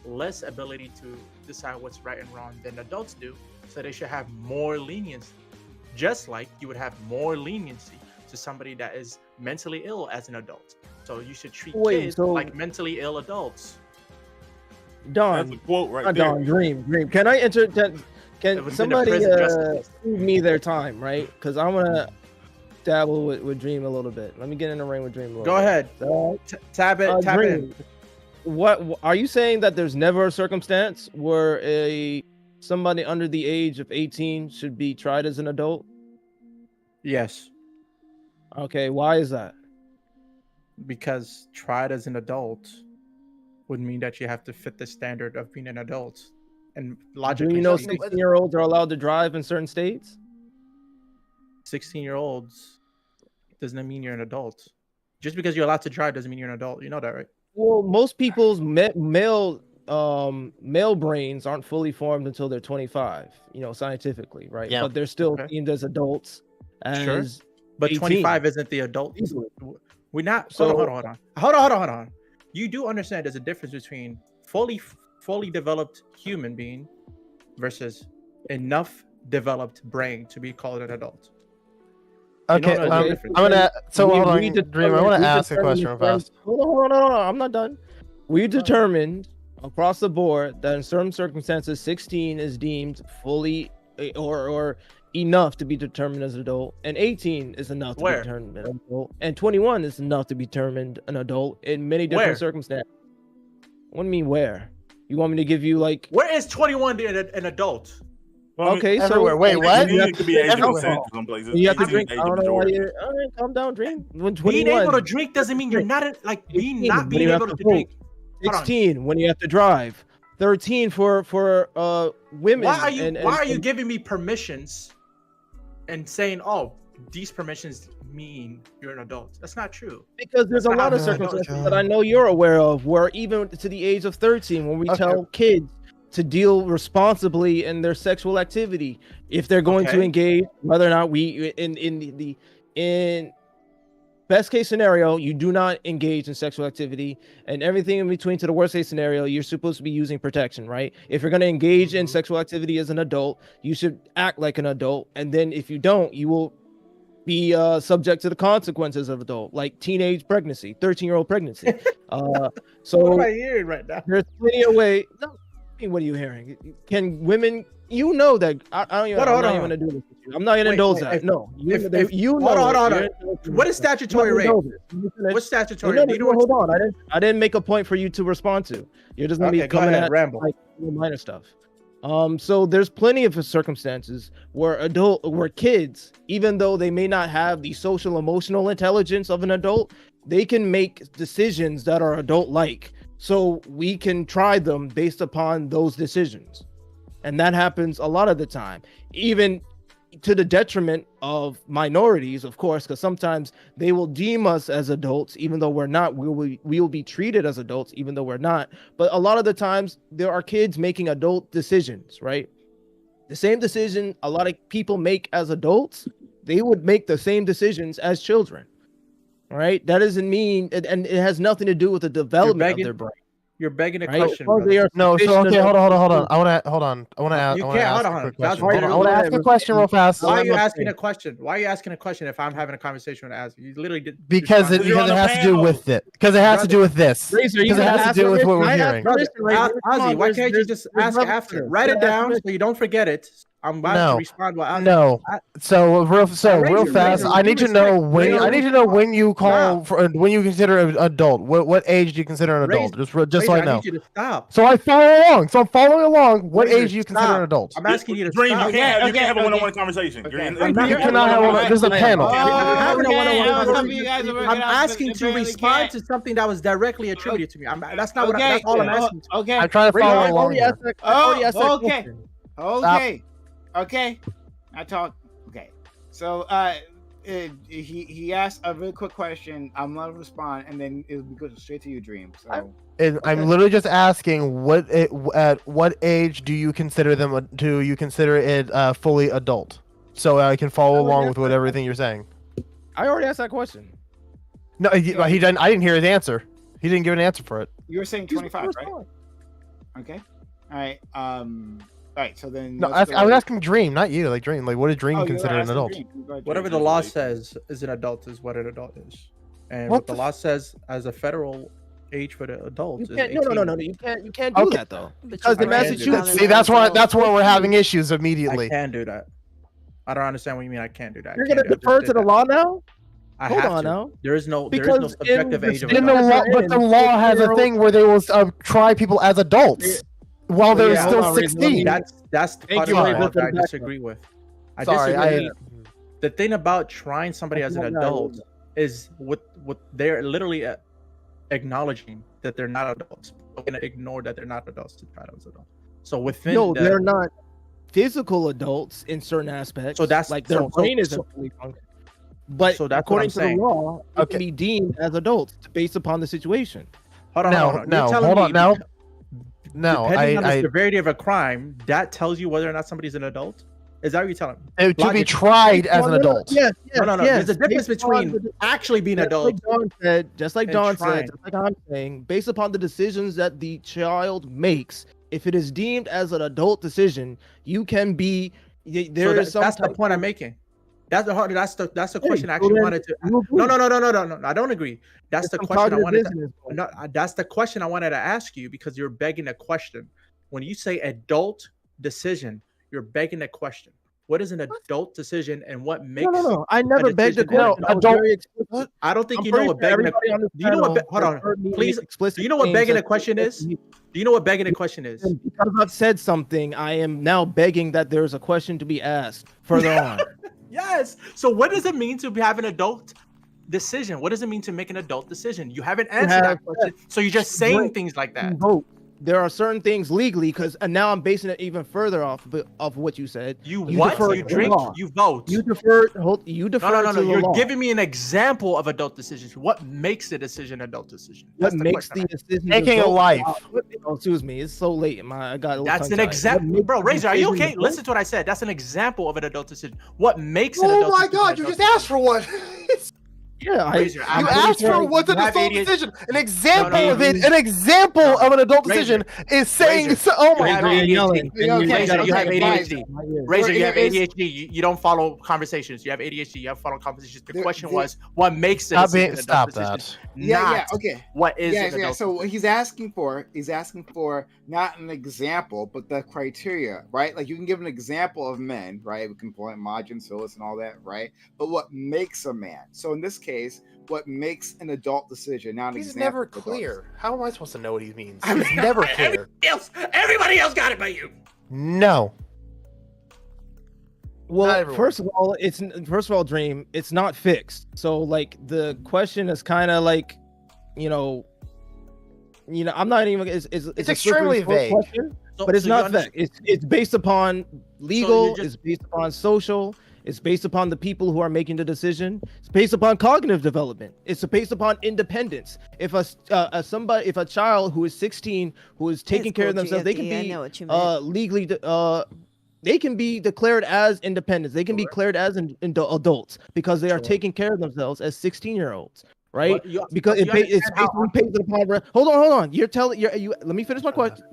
Speaker 2: less ability to decide what's right and wrong than adults do. So they should have more leniency, just like you would have more leniency to somebody that is mentally ill as an adult. So you should treat kids like mentally ill adults.
Speaker 10: Don,
Speaker 5: that's a quote right there.
Speaker 10: Don, Dream. Can I enter? Can somebody give me their time, right? Because I want to dabble with Dream a little bit. Let me get in the ring with Dream a little bit.
Speaker 2: Go ahead. Tap in.
Speaker 10: What are you saying, that there's never a circumstance where somebody under the age of 18 should be tried as an adult?
Speaker 2: Yes.
Speaker 10: Okay, why is that?
Speaker 2: Because tried as an adult would mean that you have to fit the standard of being an adult. And logically,
Speaker 10: 16-year-olds are allowed to drive in certain states?
Speaker 2: 16-year-olds doesn't mean you're an adult. Just because you're allowed to drive doesn't mean you're an adult. You know that, right?
Speaker 10: Well, most people's male brains aren't fully formed until they're 25, scientifically, right?
Speaker 9: Yeah.
Speaker 10: But they're still deemed as adults.
Speaker 2: Sure. But
Speaker 10: 18.
Speaker 2: 25 isn't the adult. We're not. Hold on. You do understand there's a difference between fully developed human being versus enough developed brain to be called an adult.
Speaker 9: Okay, I'm gonna. So hold on, Dream. I want to ask a question first.
Speaker 10: Hold on. I'm not done. We determined across the board that in certain circumstances, 16 is deemed fully or enough to be determined as an adult, and 18 is enough to
Speaker 2: Where?
Speaker 10: be determined an adult, and 21 is enough to be determined an adult in many different
Speaker 2: Where?
Speaker 10: circumstances. What do you mean where? You want me to give you like?
Speaker 2: Where is 21 an adult?
Speaker 5: Well, I mean,
Speaker 10: Okay, so
Speaker 9: everywhere. Wait, what?
Speaker 5: It could be age of
Speaker 10: Everywhere.
Speaker 5: consent in some places.
Speaker 10: You have to
Speaker 5: 18
Speaker 10: drink.
Speaker 5: age
Speaker 10: I
Speaker 5: of
Speaker 10: don't know why
Speaker 5: majority.
Speaker 10: you're. All right, calm down, dream. When
Speaker 2: Being
Speaker 10: 21,
Speaker 2: able to drink doesn't mean you're not like being
Speaker 10: 18,
Speaker 2: not
Speaker 10: when
Speaker 2: being
Speaker 10: you have
Speaker 2: able to
Speaker 10: to vote.
Speaker 2: drink. Hold on.
Speaker 10: 16 when you have to drive. 13 for women.
Speaker 2: Why are you
Speaker 10: and-
Speaker 2: why are you
Speaker 10: and-
Speaker 2: giving me permissions and saying, oh, these permissions mean you're an adult? That's not true.
Speaker 10: Because there's a
Speaker 2: That's not
Speaker 10: lot of
Speaker 2: how an adult
Speaker 10: circumstances
Speaker 2: is.
Speaker 10: that I know you're aware of where even to the age of 13, when we
Speaker 9: Okay.
Speaker 10: tell kids to deal responsibly in their sexual activity, if they're going to
Speaker 2: Okay.
Speaker 10: engage, whether or not we in best case scenario, you do not engage in sexual activity, and everything in between to the worst case scenario, you're supposed to be using protection, right? If you're going to engage in sexual activity as an adult, you should act like an adult, and then if you don't, you will be subject to the consequences of adult, like teenage pregnancy, 13-year-old pregnancy.
Speaker 2: What
Speaker 10: So
Speaker 2: am I hearing right now?
Speaker 10: there's plenty of way. No, I mean, what are you hearing? Can women? You know that I don't even.
Speaker 2: Hold on,
Speaker 10: I'm not
Speaker 2: hold
Speaker 10: even
Speaker 2: on.
Speaker 10: gonna do this with you. I'm not gonna
Speaker 2: Wait,
Speaker 10: indulge
Speaker 2: wait,
Speaker 10: that.
Speaker 2: if-
Speaker 10: No, you,
Speaker 2: if-
Speaker 10: you
Speaker 2: hold
Speaker 10: know.
Speaker 2: on,
Speaker 10: it.
Speaker 2: hold
Speaker 10: You're
Speaker 2: on.
Speaker 10: indulging
Speaker 2: What is
Speaker 10: yourself.
Speaker 2: statutory
Speaker 10: I'm not
Speaker 2: rape?
Speaker 10: gonna indulge it. You finish.
Speaker 2: What's
Speaker 10: No,
Speaker 2: statutory?
Speaker 10: no,
Speaker 2: Do you know
Speaker 10: no,
Speaker 2: what's-
Speaker 10: hold on. I didn't make a point for you to respond to. You're just gonna
Speaker 2: Okay,
Speaker 10: be
Speaker 2: go
Speaker 10: coming
Speaker 2: ahead,
Speaker 10: at
Speaker 2: ramble.
Speaker 10: like minor stuff. So there's plenty of circumstances where kids, even though they may not have the social emotional intelligence of an adult, they can make decisions that are adult-like. So we can try them based upon those decisions. And that happens a lot of the time, even to the detriment of minorities, of course, because sometimes they will deem us as adults, even though we're not. We will be treated as adults, even though we're not. But a lot of the times, there are kids making adult decisions, right? The same decision a lot of people make as adults, they would make the same decisions as children, right? That doesn't mean, and it has nothing to do with the development of
Speaker 2: begging-
Speaker 10: their brain.
Speaker 2: You're begging a
Speaker 10: Right?
Speaker 2: question.
Speaker 10: Well,
Speaker 2: brother.
Speaker 10: they are
Speaker 9: No, so
Speaker 10: sufficient
Speaker 9: okay,
Speaker 10: enough
Speaker 9: hold on.
Speaker 10: to-
Speaker 9: I want to ask.
Speaker 2: You
Speaker 9: I wanna
Speaker 2: can't-
Speaker 9: ask
Speaker 2: hold
Speaker 9: a
Speaker 2: on.
Speaker 9: quick
Speaker 2: That's
Speaker 9: question.
Speaker 2: why
Speaker 9: Hold on,
Speaker 2: you're
Speaker 9: I want to
Speaker 2: doing
Speaker 9: ask a
Speaker 10: it.
Speaker 9: question real fast.
Speaker 2: Why are you
Speaker 10: I'm
Speaker 2: asking
Speaker 10: saying.
Speaker 2: a question? Why are you asking a question if I'm having a conversation with Azzy? You literally did.
Speaker 9: Because it
Speaker 2: responded.
Speaker 5: You're on
Speaker 9: has
Speaker 5: the
Speaker 9: to do
Speaker 5: panel.
Speaker 9: with it. Because it has to do with this.
Speaker 10: Razor, you
Speaker 9: Because it
Speaker 10: gonna
Speaker 9: has
Speaker 10: ask
Speaker 9: to do with
Speaker 10: permission?
Speaker 9: what we're
Speaker 10: I ask
Speaker 9: hearing.
Speaker 10: permission, Razor. Come on,
Speaker 2: Ozzy, why
Speaker 10: there's-
Speaker 2: can't you
Speaker 10: there's-
Speaker 2: just
Speaker 10: there's
Speaker 2: ask
Speaker 10: levels
Speaker 2: after?
Speaker 10: to this.
Speaker 2: Write it
Speaker 10: Yeah,
Speaker 2: down
Speaker 10: permission.
Speaker 2: so you don't forget it. I'm about
Speaker 9: No.
Speaker 2: to respond. While Ozzy,
Speaker 9: No. So real
Speaker 2: Razor,
Speaker 9: fast.
Speaker 2: Razor,
Speaker 9: I need to
Speaker 2: respect.
Speaker 9: know when.
Speaker 2: Razor,
Speaker 9: I need to know when you call
Speaker 2: stop.
Speaker 9: for when you consider an adult. What age do you consider an adult? Just so I
Speaker 2: Razor,
Speaker 9: know.
Speaker 2: need you to stop.
Speaker 9: So I follow along. So I'm following along. What
Speaker 2: Razor,
Speaker 9: age do you consider
Speaker 2: stop.
Speaker 9: an adult?
Speaker 2: I'm asking you to
Speaker 5: Dream,
Speaker 2: stop.
Speaker 5: you can't
Speaker 11: Okay,
Speaker 5: have a
Speaker 11: okay.
Speaker 5: one-on-one conversation. You're in,
Speaker 2: I'm not-
Speaker 9: You cannot have this is a panel.
Speaker 2: I'm having a
Speaker 11: okay,
Speaker 2: one-on-one
Speaker 11: some of
Speaker 2: conversation.
Speaker 11: you guys are working
Speaker 2: I'm
Speaker 11: out,
Speaker 2: asking
Speaker 11: but
Speaker 2: to
Speaker 11: barely
Speaker 2: respond
Speaker 11: can't.
Speaker 2: to something that was directly attributed to me. That's not what.
Speaker 11: Okay,
Speaker 2: That's all I'm asking.
Speaker 11: okay.
Speaker 9: I'm trying to
Speaker 10: Razor,
Speaker 9: follow
Speaker 10: I
Speaker 9: along
Speaker 10: already
Speaker 9: here.
Speaker 10: asked that- I already asked that
Speaker 11: okay.
Speaker 10: question.
Speaker 11: Okay. Okay. I talk. Okay. So he asked a really quick question. I'm gonna respond, and then it'll go straight to you, Dream. So
Speaker 9: And I'm literally just asking at what age do you consider them? Do you consider it fully adult? So I can follow along with everything you're saying.
Speaker 10: I already asked that question.
Speaker 9: No, he didn't. I didn't hear his answer. He didn't give an answer for it.
Speaker 11: you were saying
Speaker 10: He's
Speaker 11: 25,
Speaker 10: the
Speaker 11: right?
Speaker 10: first one.
Speaker 11: Okay. All right. All right. So then.
Speaker 9: No,
Speaker 11: let's
Speaker 9: I was
Speaker 11: go-
Speaker 9: asking Dream, not you. Like Dream, like what did Dream
Speaker 11: Oh, you were
Speaker 9: consider an
Speaker 11: asking
Speaker 9: adult?
Speaker 11: Dream. Go ahead,
Speaker 2: Whatever
Speaker 11: Dream.
Speaker 2: the law says is an adult is what an adult is, and
Speaker 9: What
Speaker 2: what the
Speaker 9: the-
Speaker 2: law says as a federal age for the adults
Speaker 10: You
Speaker 2: is
Speaker 10: can't.
Speaker 2: 18.
Speaker 10: No. You can't do
Speaker 9: Okay.
Speaker 10: that though.
Speaker 3: But
Speaker 10: Because
Speaker 3: you
Speaker 10: in
Speaker 3: can
Speaker 2: do
Speaker 10: Massachusetts,
Speaker 2: that.
Speaker 9: See, that's where we're having issues immediately.
Speaker 2: I can do that. I don't understand what you mean. I can't do that. I
Speaker 10: you're
Speaker 2: can't
Speaker 10: gonna
Speaker 2: do it. I just
Speaker 10: defer
Speaker 2: did
Speaker 10: to the
Speaker 2: that.
Speaker 10: law now.
Speaker 2: I
Speaker 10: Hold
Speaker 2: have
Speaker 10: on
Speaker 2: to.
Speaker 10: now.
Speaker 2: There is no
Speaker 10: Because
Speaker 2: subjective
Speaker 10: in
Speaker 2: age of
Speaker 10: the-
Speaker 9: In the
Speaker 2: adult.
Speaker 9: law, but the law has a thing where they will try people as adults while they're
Speaker 10: Yeah, hold
Speaker 9: still
Speaker 10: on, Razor, let me-
Speaker 9: 16.
Speaker 2: That's the
Speaker 10: Thank
Speaker 2: part
Speaker 10: you,
Speaker 2: of the
Speaker 10: Razor,
Speaker 2: law
Speaker 10: for
Speaker 2: that I
Speaker 10: the backup.
Speaker 2: disagree with. I
Speaker 9: Sorry,
Speaker 2: disagree. The thing about trying somebody as an
Speaker 10: Hold on,
Speaker 2: adult
Speaker 10: Razor.
Speaker 2: is what they're literally acknowledging that they're not adults. They're gonna ignore that they're not adults to try those adults. So within
Speaker 10: No,
Speaker 2: the,
Speaker 10: they're not physical adults in certain aspects.
Speaker 2: So that's-
Speaker 10: like their
Speaker 2: so-
Speaker 10: brain
Speaker 2: so-
Speaker 10: isn't
Speaker 2: so-
Speaker 10: fully functioning. But
Speaker 2: So that's what
Speaker 10: according
Speaker 2: I'm
Speaker 10: to
Speaker 2: saying.
Speaker 10: the law, it
Speaker 9: Okay.
Speaker 10: can be deemed as adults based upon the situation.
Speaker 2: Hold on,
Speaker 9: No,
Speaker 2: hold on.
Speaker 9: no,
Speaker 2: You're telling
Speaker 9: hold
Speaker 2: me
Speaker 9: on, no. No,
Speaker 2: depending on the
Speaker 9: I
Speaker 2: severity of a crime, that tells you whether or not somebody's an adult. Is that what you're telling me?
Speaker 9: to be
Speaker 2: Logic.
Speaker 9: tried as an
Speaker 10: Well,
Speaker 9: adult.
Speaker 10: Yes, yes,
Speaker 2: No, no, no.
Speaker 10: yes.
Speaker 2: There's a difference
Speaker 10: Based upon
Speaker 2: between
Speaker 10: the-
Speaker 2: actually being an
Speaker 10: just
Speaker 2: adult.
Speaker 10: like Don said, just like
Speaker 2: and
Speaker 10: Don
Speaker 2: trying.
Speaker 10: said, just like I'm saying, based upon the decisions that the child makes, if it is deemed as an adult decision, you can be. There is some.
Speaker 2: That's the
Speaker 10: type
Speaker 2: point I'm
Speaker 10: of-
Speaker 2: making. That's the
Speaker 10: Hey,
Speaker 2: question I
Speaker 10: so
Speaker 2: actually
Speaker 10: then
Speaker 2: wanted to.
Speaker 10: you agree.
Speaker 2: No. I don't agree. That's
Speaker 10: There's
Speaker 2: the
Speaker 10: some
Speaker 2: question I
Speaker 10: cognitive
Speaker 2: wanted.
Speaker 10: dissonance.
Speaker 2: No, that's the question I wanted to ask you because you're begging a question. When you say adult decision, you're begging a question. what is an adult decision and what makes
Speaker 10: No. I never begged the
Speaker 2: decision
Speaker 10: question.
Speaker 2: an
Speaker 10: I was
Speaker 2: adult-
Speaker 10: very explicit.
Speaker 2: I don't think
Speaker 10: I'm
Speaker 2: you know
Speaker 10: pretty
Speaker 2: what
Speaker 10: sure
Speaker 2: begging.
Speaker 10: everybody on this
Speaker 2: Do you know what?
Speaker 10: panel
Speaker 2: Hold on,
Speaker 10: has heard me
Speaker 2: please.
Speaker 10: make explicit
Speaker 2: Do you know what
Speaker 10: things
Speaker 2: begging a
Speaker 10: that-
Speaker 2: question is? Do you know what begging a question is?
Speaker 10: And because I've said something, I am now begging that there's a question to be asked further on.
Speaker 2: Yes. So what does it mean to have an adult decision? What does it mean to make an adult decision? You haven't answered
Speaker 10: have-
Speaker 2: that question, so you're just saying
Speaker 10: Right.
Speaker 2: things like that.
Speaker 10: Vote. There are certain things legally, because now I'm basing it even further off of what you said.
Speaker 2: You what?
Speaker 10: defer
Speaker 2: You
Speaker 10: to
Speaker 2: drink?
Speaker 10: law.
Speaker 2: You vote?
Speaker 10: You defer. You defer.
Speaker 2: No.
Speaker 10: to the
Speaker 2: You're
Speaker 10: law.
Speaker 2: giving me an example of adult decisions. What makes a decision adult decision?
Speaker 10: What
Speaker 2: That's the
Speaker 10: makes
Speaker 2: question.
Speaker 10: the decision
Speaker 9: Taking a
Speaker 10: adult?
Speaker 9: life.
Speaker 10: Oh, excuse me. It's so late. I got. A little
Speaker 2: That's an
Speaker 10: tongue-tied.
Speaker 2: example,
Speaker 10: What
Speaker 2: bro.
Speaker 10: makes the
Speaker 2: Razor, are you
Speaker 10: decision
Speaker 2: okay?
Speaker 10: adult?
Speaker 2: Listen to what I said. That's an example of an adult decision. What makes an
Speaker 9: Oh
Speaker 2: adult
Speaker 9: my
Speaker 2: decision
Speaker 9: god,
Speaker 2: an
Speaker 9: you
Speaker 2: adult
Speaker 9: just asked for one.
Speaker 10: Yeah,
Speaker 2: Razor,
Speaker 9: You
Speaker 2: I'm pretty
Speaker 9: asked
Speaker 2: sure
Speaker 9: for what's an
Speaker 2: you have
Speaker 9: adult
Speaker 2: ADHD.
Speaker 9: decision. An example
Speaker 2: No,
Speaker 9: of it. An example of an adult decision is saying,
Speaker 2: Razor,
Speaker 9: "Oh
Speaker 2: you
Speaker 9: my
Speaker 2: have
Speaker 9: god."
Speaker 2: ADHD.
Speaker 11: Okay,
Speaker 2: Razor, you have
Speaker 11: okay,
Speaker 2: ADHD.
Speaker 11: guys.
Speaker 2: Razor, you have
Speaker 11: Is-
Speaker 2: ADHD. You don't follow conversations. You have ADHD. You have follow conversations. The
Speaker 11: There-
Speaker 2: question
Speaker 11: there-
Speaker 2: was, what makes it?
Speaker 9: Stop that.
Speaker 11: Yeah, okay.
Speaker 2: What is
Speaker 11: Yeah,
Speaker 2: an
Speaker 11: yeah.
Speaker 2: adult
Speaker 11: So what he's asking for not an example, but the criteria, right? Like you can give an example of men, right? We can point Majin, Silas, and all that, right? But what makes a man? So in this case, what makes an adult decision? Not an
Speaker 9: He's
Speaker 11: example
Speaker 9: never
Speaker 11: of adult
Speaker 9: clear. How am I supposed to know what he means?
Speaker 11: I mean,
Speaker 9: He's never clear.
Speaker 2: Everybody else got it but you.
Speaker 9: No. Not
Speaker 10: Well,
Speaker 9: everyone.
Speaker 10: first of all, Dream, it's not fixed. So like the question is kind of like, you know, I'm not even. It's a slippery
Speaker 9: extremely
Speaker 10: slope
Speaker 9: vague.
Speaker 10: question,
Speaker 2: So-
Speaker 10: but it's
Speaker 2: so you
Speaker 10: not
Speaker 2: understand-
Speaker 10: fixed. It's based upon legal.
Speaker 2: you're just-
Speaker 10: It's based upon social. It's based upon the people who are making the decision. It's based upon cognitive development. It's based upon independence. If if a child who is 16 who is taking care of themselves, they can
Speaker 3: I
Speaker 10: be
Speaker 3: know what you meant.
Speaker 10: legally they can be declared as independents. They can be declared as adults because they are taking care of themselves as 16-year-olds, right?
Speaker 2: But you-
Speaker 10: Because
Speaker 2: you
Speaker 10: it's
Speaker 2: understand how-
Speaker 10: basically based upon. Hold on. You're telling you. Let me finish my question.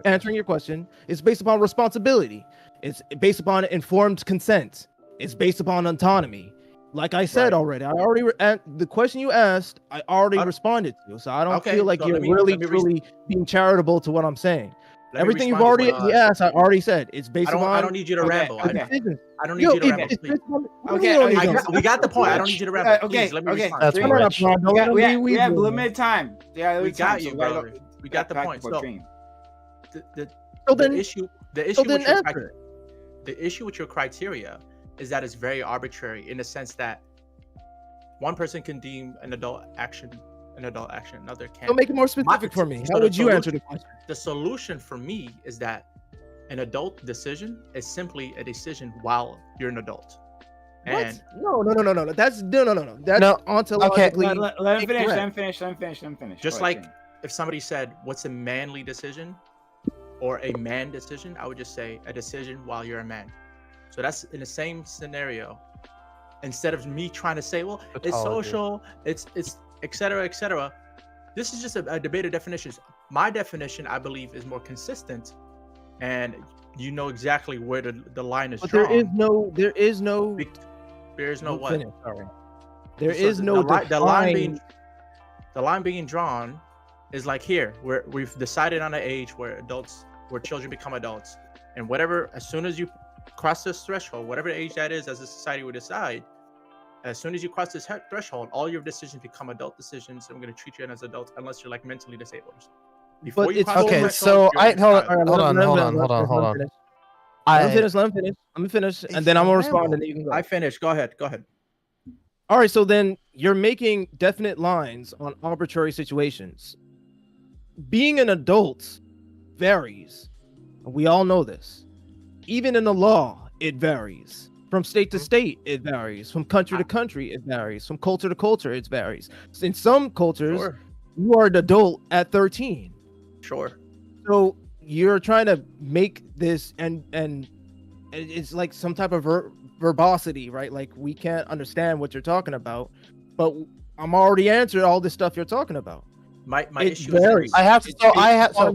Speaker 10: Answering your question. It's based upon responsibility. It's based upon informed consent. It's based upon autonomy. Like I said already, the question you asked, I already responded to. So I don't
Speaker 2: Okay,
Speaker 10: feel like
Speaker 2: so
Speaker 10: you're
Speaker 2: let me
Speaker 10: truly being charitable to what I'm saying.
Speaker 2: Let me
Speaker 10: Everything you've
Speaker 2: respond to
Speaker 10: already
Speaker 2: what-
Speaker 10: asked, I already said. It's based
Speaker 2: I don't.
Speaker 10: upon.
Speaker 2: I don't need you to ramble.
Speaker 11: okay.
Speaker 2: I don't need
Speaker 10: Yo,
Speaker 2: you to ramble.
Speaker 10: it's
Speaker 2: Please.
Speaker 10: based upon-
Speaker 11: Okay,
Speaker 10: What do you
Speaker 11: okay.
Speaker 10: mean?
Speaker 2: We got the point. I don't need you to ramble.
Speaker 11: Okay,
Speaker 2: Please, let me
Speaker 11: okay.
Speaker 2: respond.
Speaker 9: That's
Speaker 10: No, no, no,
Speaker 9: rich.
Speaker 10: John, don't let me
Speaker 11: We have
Speaker 10: weasel.
Speaker 11: limited time. Yeah,
Speaker 2: We
Speaker 11: limited
Speaker 2: got
Speaker 11: time,
Speaker 2: you,
Speaker 11: so
Speaker 2: brother. We got the
Speaker 11: back
Speaker 2: point.
Speaker 11: to
Speaker 2: So
Speaker 11: Dream.
Speaker 2: the
Speaker 10: So then,
Speaker 2: issue
Speaker 10: then
Speaker 2: with your
Speaker 10: answer
Speaker 2: the issue with your criteria is that it's very arbitrary in the sense that one person can deem an adult action, another can't.
Speaker 10: Don't make it more specific for me.
Speaker 2: so
Speaker 10: How
Speaker 2: the
Speaker 10: would you answer the question?
Speaker 2: The solution for me is that an adult decision is simply a decision while you're an adult. And
Speaker 10: No. That's no. That's
Speaker 9: No.
Speaker 10: ontologically.
Speaker 11: Let him finish.
Speaker 10: incorrect.
Speaker 11: Let him finish.
Speaker 2: just
Speaker 11: Go ahead,
Speaker 2: like
Speaker 11: Dream.
Speaker 2: if somebody said, what's a manly decision or a man decision, I would just say a decision while you're a man. So that's in the same scenario. Instead of me trying to say, well, it's
Speaker 9: Tautology.
Speaker 2: social, it's et cetera, et cetera. This is just a debate of definitions. My definition, I believe, is more consistent, and you know exactly where the line is
Speaker 10: But
Speaker 2: drawn.
Speaker 10: there is no.
Speaker 2: There is no what.
Speaker 10: Finish, sorry. There
Speaker 2: So
Speaker 10: is no
Speaker 2: the line
Speaker 10: defined-
Speaker 2: the line being drawn is like here, where we've decided on an age where children become adults, and whatever, as soon as you cross this threshold, whatever age that is, as a society would decide, as soon as you cross this threshold, all your decisions become adult decisions, and we're going to treat you as adults unless you're like mentally disabled. Before
Speaker 10: But
Speaker 2: you
Speaker 10: it's
Speaker 2: cross the
Speaker 9: Okay,
Speaker 2: threshold,
Speaker 9: so
Speaker 2: you're
Speaker 9: I
Speaker 2: a
Speaker 9: hold
Speaker 2: child.
Speaker 9: on.
Speaker 10: Let
Speaker 9: Hold
Speaker 10: him
Speaker 9: on.
Speaker 10: finish, let him finish.
Speaker 9: I
Speaker 10: Let me finish, and then I'm gonna respond, and then you can go.
Speaker 2: I finished. Go ahead.
Speaker 10: All right, so then you're making definite lines on arbitrary situations. Being an adult varies. We all know this. Even in the law, it varies. From state to state, it varies. From country to country, it varies. From culture to culture, it varies. In some cultures,
Speaker 2: Sure.
Speaker 10: you are an adult at 13.
Speaker 2: Sure.
Speaker 10: So you're trying to make this, and it's like some type of verbosity, right? Like we can't understand what you're talking about, but I'm already answered all this stuff you're talking about.
Speaker 2: My
Speaker 10: It
Speaker 2: issue is
Speaker 10: varies.
Speaker 9: I have to. So I have. So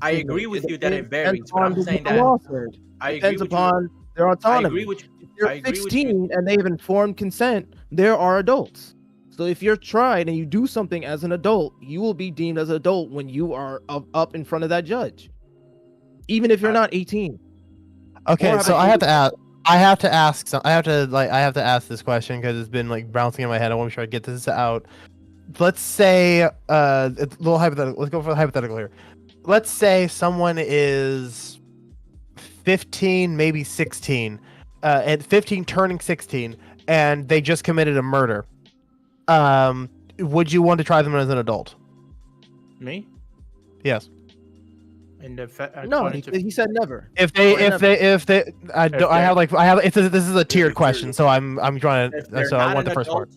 Speaker 2: I agree with you that it varies,
Speaker 10: depends
Speaker 2: but I'm
Speaker 10: on
Speaker 2: saying
Speaker 10: the
Speaker 2: that
Speaker 10: law said.
Speaker 2: I agree
Speaker 10: Depends
Speaker 2: with you.
Speaker 10: upon their
Speaker 2: I
Speaker 10: autonomy.
Speaker 2: agree with you.
Speaker 10: If they're
Speaker 2: I agree with
Speaker 10: 16 and they have informed consent, there are adults. So if you're tried and you do something as an adult, you will be deemed as an adult when you are up in front of that judge, even if you're not 18.
Speaker 9: okay,
Speaker 10: Or
Speaker 9: so
Speaker 10: how
Speaker 9: I
Speaker 10: about
Speaker 9: have to ask. I have to ask. I have to ask this question because it's been like bouncing in my head. I want to try to get this out. Let's say, it's a little hypothetical. Let's go for the hypothetical here. Let's say someone is 15, maybe 16, and 15 turning 16, and they just committed a murder. Would you want to try them as an adult?
Speaker 2: Me?
Speaker 9: Yes.
Speaker 2: In
Speaker 10: No, he said never.
Speaker 9: If they, I have. This is a tiered question, so I'm trying to. So I want the first part.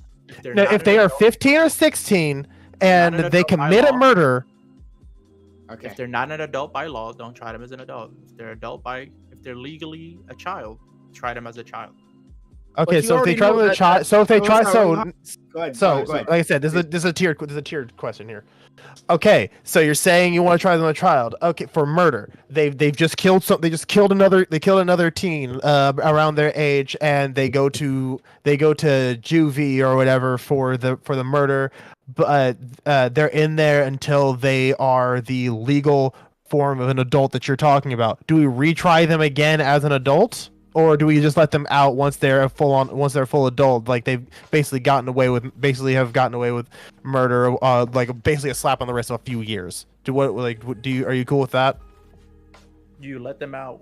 Speaker 9: No, if they are 15 or 16 and they commit a murder.
Speaker 2: Okay. If they're not an adult by law, don't try them as an adult. If they're legally a child, try them as a child.
Speaker 9: Okay, so if they try with a child, like I said, this is a tiered question here. Okay, so you're saying you want to try them with a child. Okay, for murder, they've just killed another teen around their age, and they go to juvie or whatever for the murder, but they're in there until they are the legal form of an adult that you're talking about. Do we retry them again as an adult? Or do we just let them out once they're full adult? Like they've basically have gotten away with murder, like basically a slap on the wrist of a few years. Are you cool with that?
Speaker 2: You let them out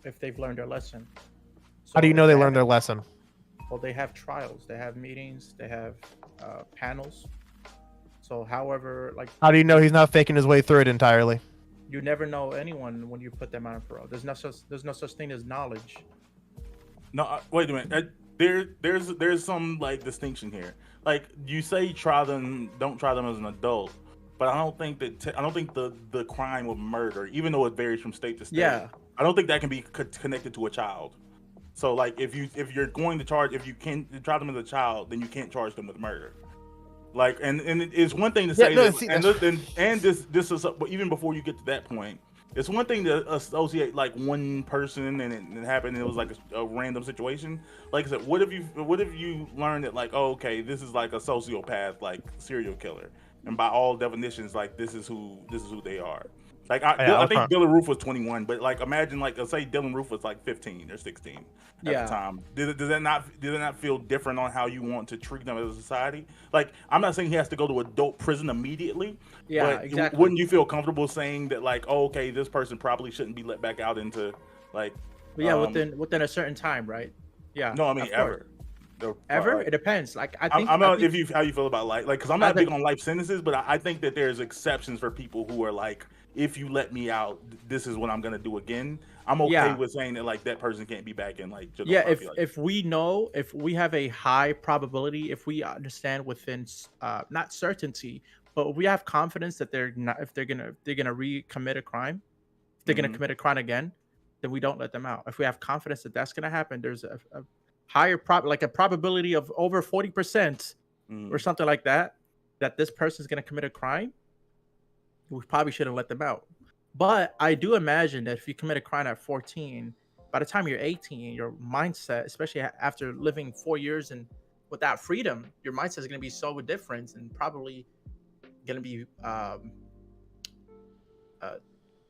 Speaker 2: if they've learned their lesson. So
Speaker 9: how do you know they learned their lesson?
Speaker 2: Well, they have trials, they have meetings, they have panels. So however, like,
Speaker 9: how do you know he's not faking his way through it entirely?
Speaker 2: You never know anyone when you put them on parole. There's no such thing as knowledge.
Speaker 5: No, wait a minute. There's some like distinction here. Like you say, don't try them as an adult, but I don't think the crime of murder, even though it varies from state to state, I don't think that can be connected to a child. So like if you're going to charge, if you can try them as a child, then you can't charge them with murder. Like and it's one thing to say this is even before you get to that point. It's one thing to associate like one person and it happened and it was like a random situation. Like I said, what if you learned that like, oh, okay, this is like a sociopath, like serial killer, and by all definitions, like this is who they are. Like I think Dylan Roof was 21, but like imagine like say Dylan Roof was like 15 or 16 at the time. Did it not feel different on how you want to treat them as a society? Like I'm not saying he has to go to adult prison immediately.
Speaker 2: Yeah,
Speaker 5: but
Speaker 2: exactly.
Speaker 5: Wouldn't you feel comfortable saying that like, oh, okay, this person probably shouldn't be let back out into like?
Speaker 2: But yeah, within a certain time, right? Yeah.
Speaker 5: No, I mean ever.
Speaker 2: Ever? It depends. Like I think.
Speaker 5: I'm not how you feel about life, like because I'm not big on life sentences, but I think that there's exceptions for people who are like, if you let me out, this is what I'm gonna do again. I'm okay with saying that like that person can't be back in like.
Speaker 2: If we have a high probability, if we understand within not certainty, but we have confidence that they're gonna recommit a crime, if they're gonna commit a crime again, then we don't let them out. If we have confidence that that's gonna happen, there's a higher probability of over 40% or something like that this person's gonna commit a crime. We probably shouldn't let them out. But I do imagine that if you commit a crime at 14, by the time you're 18, your mindset, especially after living 4 years and without freedom, your mindset is going to be so different and probably going to be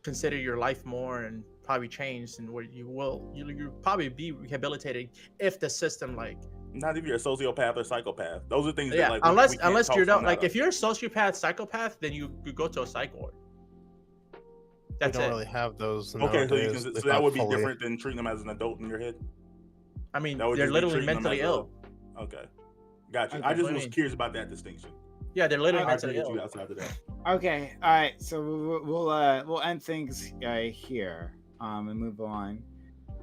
Speaker 2: consider your life more and probably changed, and where you'll probably be rehabilitated if the system like.
Speaker 5: Not if you're a sociopath or psychopath. Those are things that like
Speaker 2: unless you're not like if you're a sociopath, psychopath, then you go to a psych ward. That's
Speaker 9: we don't really have those.
Speaker 5: Okay, so that would be different than treating them as an adult in your head.
Speaker 2: I mean, they're literally mentally ill.
Speaker 5: Okay, gotcha. I just was curious about that distinction.
Speaker 2: Yeah, they're literally mentally ill.
Speaker 11: Okay, all right. So we'll end things here and move on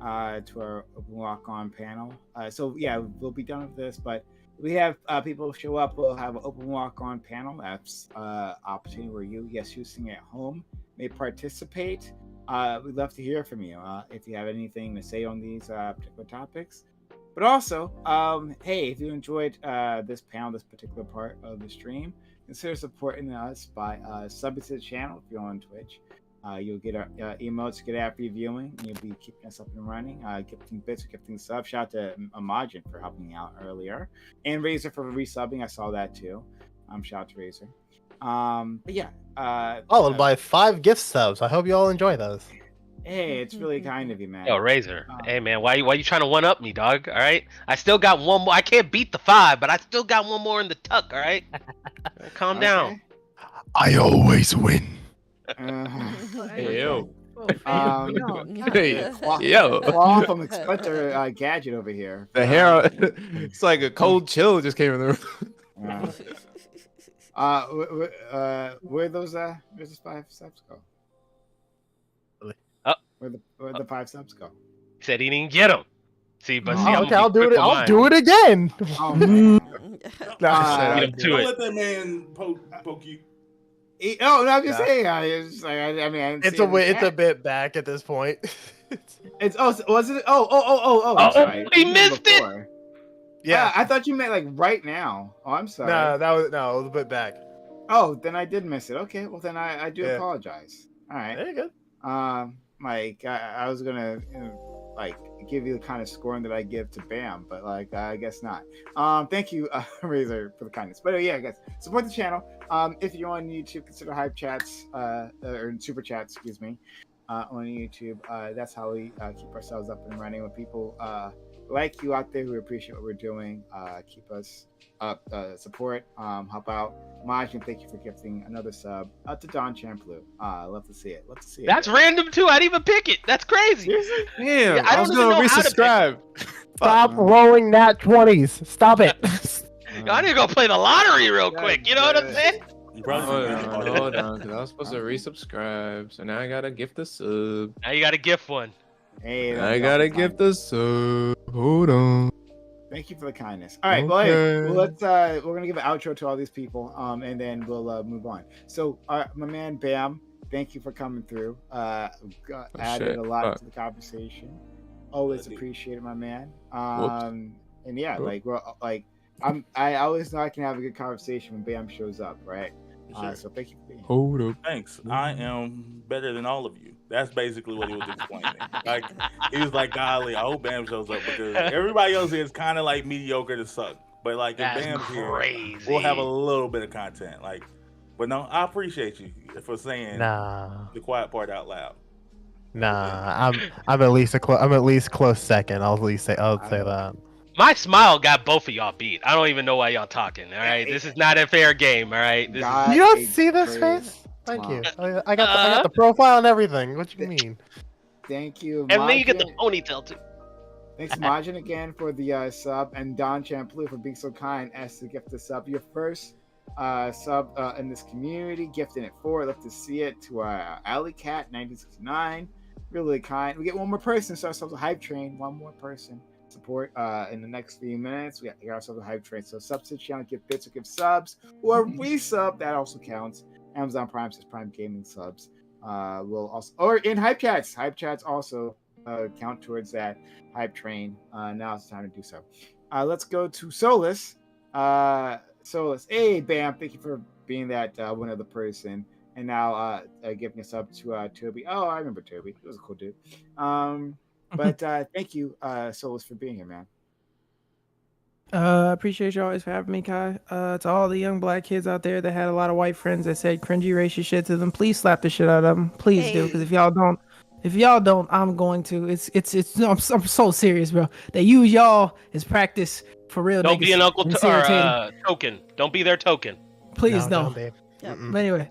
Speaker 11: to our Open Walk On panel. So yeah, we'll be done with this, but we have people show up. We'll have an Open Walk On panel. That's opportunity where you sitting at home, may participate. We'd love to hear from you if you have anything to say on these particular topics. But also, hey, if you enjoyed this panel, this particular part of the stream, consider supporting us by subbing to the channel if you're on Twitch. You'll get our emotes, get after viewing, and you'll be keeping us up and running. Gifting bits, gifting subs. Shout out to Imagine for helping out earlier, and Razor for resubbing. I saw that too. Shout out to Razor. But yeah.
Speaker 9: Followed by 5 gift subs. I hope you all enjoy those.
Speaker 11: Hey, it's really kind of you, man.
Speaker 8: Yo, Razor. Hey, man, why you trying to one up me, dog? All right, I still got one more. I can't beat the 5, but I still got one more in the tuck. All right, calm down.
Speaker 9: I always win.
Speaker 6: Hey, yo.
Speaker 3: Hey,
Speaker 6: yo.
Speaker 11: Claw from Inspector Gadget over here.
Speaker 6: The hair, it's like a cold chill just came in the room.
Speaker 11: Where those 5 subs go? Where the 5 subs go?
Speaker 8: He said he didn't get them. See, but see,
Speaker 9: Okay, I'll do it. I'll do it again.
Speaker 11: Oh, man.
Speaker 8: Get him to
Speaker 5: Don't
Speaker 8: it.
Speaker 5: let that man poke you.
Speaker 11: No, I'm just saying. It's like, I mean, I didn't
Speaker 9: It's
Speaker 11: see it in the
Speaker 9: it's a
Speaker 11: chat.
Speaker 9: bit back at this point.
Speaker 11: It's was it? Oh! I'm sorry.
Speaker 8: He missed it.
Speaker 11: Before.
Speaker 9: Yeah.
Speaker 11: I thought you meant like right now. Oh, I'm sorry.
Speaker 9: No, it was a bit back.
Speaker 11: Oh, then I did miss it. Okay, well then I do
Speaker 9: Yeah.
Speaker 11: apologize. All right.
Speaker 9: There you go.
Speaker 11: Like I was gonna like give you the kind of scoring that I give to Bam, but like I guess not. Thank you, Razor, for the kindness. But yeah, I guess support the channel. If you're on YouTube, consider hype chats or super chats, excuse me, on YouTube. That's how we keep ourselves up and running. When people like you out there who appreciate what we're doing, keep us up, support, help out. Majin, thank you for gifting another sub to Don Champlu. Love to see it. Love to see it.
Speaker 8: That's random too. I didn't even pick it. That's crazy.
Speaker 11: Seriously?
Speaker 6: Damn,
Speaker 8: Yeah, I
Speaker 6: I was
Speaker 8: don't even
Speaker 6: gonna
Speaker 8: know how to pick
Speaker 6: resubscribe.
Speaker 9: Stop rolling nat 20s. Stop it.
Speaker 8: I need to go play the lottery real quick. You know what I'm saying?
Speaker 6: Hold on, because I was supposed to resubscribe, so now I gotta gift the sub.
Speaker 8: Now you got to gift one.
Speaker 11: Hey,
Speaker 6: I gotta gift the sub. Hold on.
Speaker 11: Thank you for the kindness. All right, well, hey, well, let's we're gonna give an outro to all these people, and then we'll move on. So, my man Bam, thank you for coming through. Added a lot to the conversation. Always appreciate it, my man. And yeah, like we're like I always know I can have a good conversation when Bam shows up, right? So thank you for being here.
Speaker 6: Hold up.
Speaker 5: Thanks. I am better than all of you. That's basically what he was explaining. Like he was like, golly, I hope Bam shows up because everybody else here is kind of like mediocre to suck. But like if
Speaker 8: That's
Speaker 5: Bam's
Speaker 8: crazy.
Speaker 5: here, we'll have a little bit of content. Like, but no, I appreciate you for saying the quiet part out loud.
Speaker 9: I'm at least close second. I'll say that.
Speaker 8: My smile got both of y'all beat. I don't even know why y'all talking. All right, this is not a fair game. All right, this
Speaker 9: You don't see this face? Thank you. I got the profile and everything. What you mean?
Speaker 11: Thank you,
Speaker 8: and then you get the
Speaker 11: Majin.
Speaker 8: ponytail too.
Speaker 11: Thanks, Majin, again for the sub, and Don Champlu for being so kind as to gift the sub. Your first sub in this community, gifting it for. Love to see it to Alley Cat 1969. Really kind. We get one more person, so ourselves a hype train. One more person. Support in the next few minutes. We got ourselves a hype train. So sub to the channel, give bits or give subs, or resub, that also counts. Amazon Prime says Prime Gaming subs. Will also, or in hype chats also count towards that hype train. Now it's time to do so. Let's go to Solus. Solus, hey Bam, thank you for being that one other person. And now giving us up to Toby. Oh, I remember Toby. He was a cool dude. But thank you, Solus, for being here, man.
Speaker 7: Appreciate you always for having me, Kai. To all the young black kids out there that had a lot of white friends that said cringy racist shit to them, please slap the shit out of them. Please do, because if y'all don't, I'm going to. It's. No, I'm so serious, bro. They use y'all as practice for real.
Speaker 8: Don't
Speaker 7: niggas.
Speaker 8: be an Uncle
Speaker 7: It's irritating.
Speaker 8: Token. Don't be their token.
Speaker 7: Please
Speaker 9: No,
Speaker 7: don't.
Speaker 9: don't be.
Speaker 7: But anyway,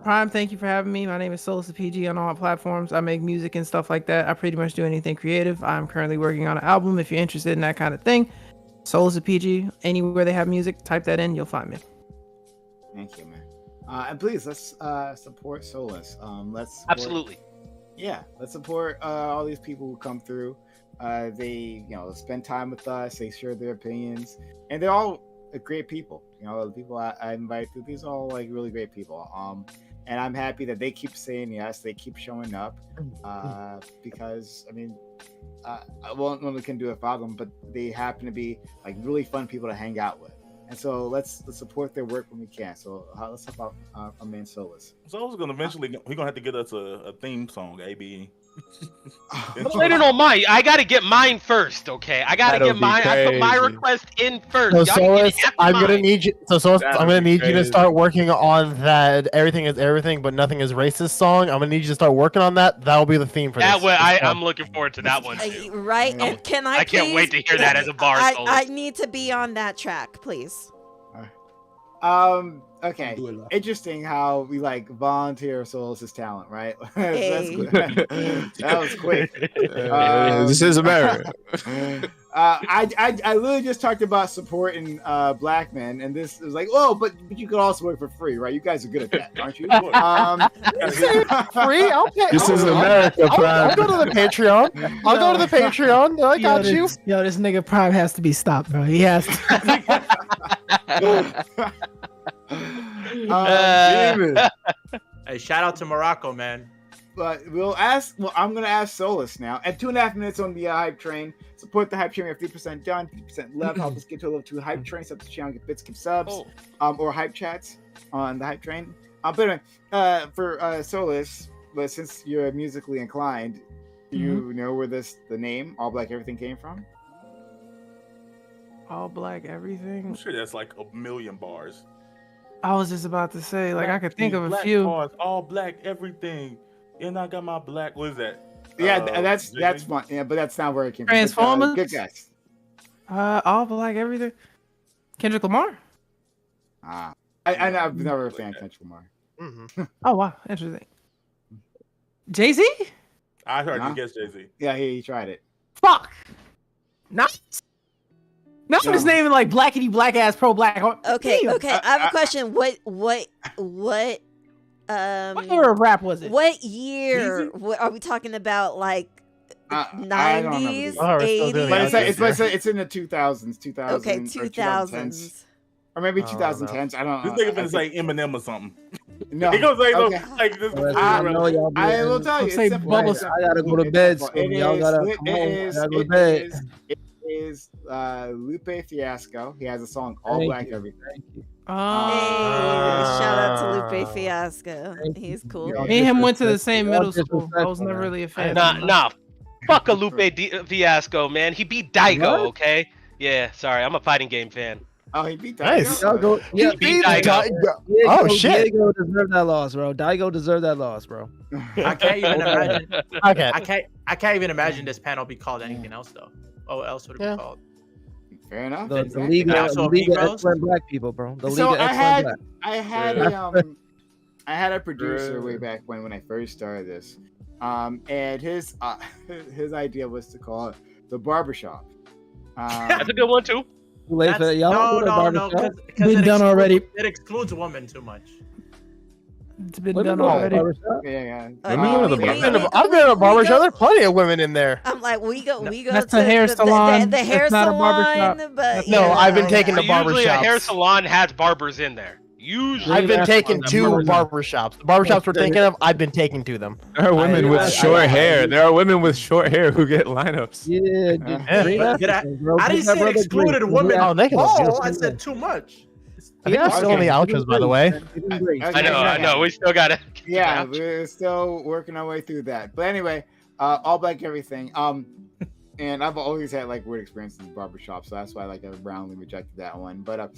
Speaker 7: Prime, thank you for having me. My name is Solus the PG on all platforms. I make music and stuff like that. I pretty much do anything creative. I'm currently working on an album. If you're interested in that kind of thing, Solus the PG. Anywhere they have music, type that in. You'll find me.
Speaker 11: Thank you, man. And please let's support Solus. Let's support,
Speaker 8: Absolutely.
Speaker 11: Yeah, let's support all these people who come through. They spend time with us. They share their opinions, and they're all great people. The people I invite through, these are all like really great people. And I'm happy that they keep saying yes, they keep showing up. Because I mean, nobody can do it for them, but they happen to be like really fun people to hang out with. And so let's support their work when we can. So let's talk about our man Solus.
Speaker 5: So I was gonna eventually, we're gonna have to get us a theme song, AB.
Speaker 8: Wait, no, mine. I gotta get mine first, okay? I gotta
Speaker 6: That'll
Speaker 8: get
Speaker 6: be
Speaker 8: mine. I put my
Speaker 6: crazy.
Speaker 8: request in first.
Speaker 9: So
Speaker 8: Y'all can get
Speaker 9: Solus,
Speaker 8: it after
Speaker 9: I'm gonna
Speaker 8: mine.
Speaker 9: need you. So Solus,
Speaker 6: That'd
Speaker 9: I'm gonna
Speaker 6: be
Speaker 9: need you to
Speaker 6: crazy.
Speaker 9: start working on that. Everything is everything, but nothing is racist song. I'm gonna need you to start working on that. That'll be the theme for
Speaker 8: That
Speaker 9: this.
Speaker 8: way,
Speaker 9: this song.
Speaker 8: I'm looking forward to that one too.
Speaker 3: Right? And can I
Speaker 8: I can't wait
Speaker 3: please-
Speaker 8: to hear that as a bar solo.
Speaker 3: I need to be on that track, please.
Speaker 11: Okay. Interesting how we like volunteer Solus's talent, right? That's
Speaker 3: Hey.
Speaker 11: good. That was quick.
Speaker 6: This is America.
Speaker 11: I literally just talked about supporting black men, and this is like, oh, but you could also work for free, right? You guys are good at that, aren't you?
Speaker 9: Free? I'll pay.
Speaker 6: This is
Speaker 9: I'll-
Speaker 6: America,
Speaker 9: I'll
Speaker 6: Prime.
Speaker 9: go to the Patreon. I'll go to the Patreon. I got you.
Speaker 7: This nigga Prime has to be stopped, bro. He has to.
Speaker 2: Hey, shout out to Morocco, man.
Speaker 11: But we'll ask. Well, I'm gonna ask Solus now. At 2.5 minutes on the hype train. Support the hype train. We have 50% done, 50% left. Help us get to a level 2 hype train. Sub to the channel, get bits, give subs, or hype chats on the hype train. But anyway, for Solus, but since you're musically inclined, do you know where the name All Black Everything came from?
Speaker 7: All black everything.
Speaker 5: I'm sure that's like a million bars.
Speaker 7: I was just about to say, like, I could think of a
Speaker 5: Black
Speaker 7: few.
Speaker 5: Bars, all black, everything. And I got my black. What is that?
Speaker 11: Yeah, that's fun. Yeah, but that's not where it came from.
Speaker 7: Transformers?
Speaker 11: Good guess.
Speaker 7: All black everything. Kendrick Lamar.
Speaker 11: I've never a fan of Kendrick Lamar.
Speaker 7: Oh wow, interesting. Jay Z.
Speaker 5: I heard
Speaker 11: Huh?
Speaker 5: you guess Jay-Z.
Speaker 11: Yeah, he tried it.
Speaker 7: Fuck. Nice. Now I'm just naming like blackity black ass pro black.
Speaker 3: Okay,
Speaker 7: Damn.
Speaker 3: okay. I have a question. What
Speaker 7: What era of rap was it?
Speaker 3: what year are we talking about? Like
Speaker 11: I don't remember
Speaker 3: 90s,
Speaker 11: the
Speaker 9: Oh, we're still doing
Speaker 3: 80s?
Speaker 9: it.
Speaker 11: It's in the 2000s, 2000.
Speaker 3: Okay,
Speaker 11: or
Speaker 3: 2000s.
Speaker 11: or maybe
Speaker 9: I don't
Speaker 11: 2010s. I don't know.
Speaker 5: This nigga finna say Eminem or something.
Speaker 11: No.
Speaker 5: He gonna say
Speaker 11: Okay.
Speaker 5: like this.
Speaker 10: I know y'all be-
Speaker 11: I will tell you.
Speaker 7: Let's say
Speaker 11: It's simple.
Speaker 7: Bubble-
Speaker 11: It's
Speaker 10: I gotta go to
Speaker 11: it's
Speaker 10: bed
Speaker 11: simple.
Speaker 10: soon. Y'all gotta come on. I gotta go to bed.
Speaker 11: It is Lupe Fiasco. He has a song All
Speaker 10: Thank
Speaker 11: Black
Speaker 10: you.
Speaker 11: Everything.
Speaker 7: Oh.
Speaker 3: Hey, shout out to Lupe Fiasco. He's cool.
Speaker 7: Me and him went to the same
Speaker 10: Y'all
Speaker 7: middle school. I was
Speaker 10: disrespectful,
Speaker 7: never
Speaker 10: man.
Speaker 7: really a fan.
Speaker 8: Nah. Fuck a Lupe Fiasco, man. He beat Daigo,
Speaker 10: What?
Speaker 8: okay? Yeah, sorry. I'm a fighting game fan.
Speaker 11: Oh, he beat that.
Speaker 9: Nice.
Speaker 10: Y'all go. Yeah,
Speaker 8: beat Daigo.
Speaker 9: Oh, shit.
Speaker 10: Diego deserved that loss, bro. Diego deserved that loss, bro.
Speaker 2: I can't even imagine.
Speaker 9: Okay.
Speaker 2: I can't even imagine this panel be called anything else though. Oh, what else would it
Speaker 9: Yeah.
Speaker 2: be called?
Speaker 11: Fair enough.
Speaker 10: The
Speaker 11: Exactly.
Speaker 10: League
Speaker 2: Yeah,
Speaker 10: of
Speaker 2: so
Speaker 10: League of
Speaker 2: Negroes?
Speaker 10: Excellent Black People, bro. The League
Speaker 11: So
Speaker 10: of
Speaker 11: I
Speaker 10: Excellent
Speaker 11: had
Speaker 10: Black.
Speaker 11: I had a producer way back when I first started this, and his idea was to call it the barbershop.
Speaker 8: That's a good one too.
Speaker 10: Too late for that. Y'all don't go to
Speaker 2: no,
Speaker 10: barbershop?
Speaker 7: Been done already.
Speaker 2: It excludes women too much.
Speaker 7: It's been
Speaker 10: Women
Speaker 7: done
Speaker 10: go to
Speaker 7: already.
Speaker 10: barbershop?
Speaker 11: Yeah.
Speaker 6: Women go to the
Speaker 9: I've been at a barbershop. There's plenty of women in there.
Speaker 3: I'm like, we go
Speaker 7: That's
Speaker 3: to
Speaker 7: a hair salon.
Speaker 3: the hair
Speaker 7: That's not a
Speaker 3: salon,
Speaker 7: barbershop.
Speaker 3: but
Speaker 9: No,
Speaker 3: you
Speaker 9: I've been
Speaker 3: know,
Speaker 9: taking the
Speaker 8: Usually a hair
Speaker 9: barbershops.
Speaker 8: salon has barbers in there. Usually.
Speaker 9: I've been
Speaker 10: That's
Speaker 9: taking
Speaker 10: fine.
Speaker 9: two
Speaker 10: Barbershop.
Speaker 9: barbershops. The barbershops we're thinking of, I've been taking to them.
Speaker 6: There are women with short hair. There are women with short hair who get lineups.
Speaker 10: Yeah, dude.
Speaker 11: Yeah.
Speaker 10: Great
Speaker 2: But did I-
Speaker 10: Africans, bro.
Speaker 2: I
Speaker 10: Give
Speaker 2: didn't
Speaker 10: that
Speaker 2: say
Speaker 10: brother
Speaker 2: excluded
Speaker 10: grace.
Speaker 2: women.
Speaker 9: Oh, they can look
Speaker 2: Oh,
Speaker 9: beautiful.
Speaker 2: I said too much.
Speaker 9: I think we're still in the outros, by the way.
Speaker 10: Give him grace.
Speaker 8: I know. We still got it.
Speaker 11: Yeah, we're still working our way through that. But anyway, All Black Everything. And I've always had like weird experiences in barbershop, so that's why like I roundly rejected that one. But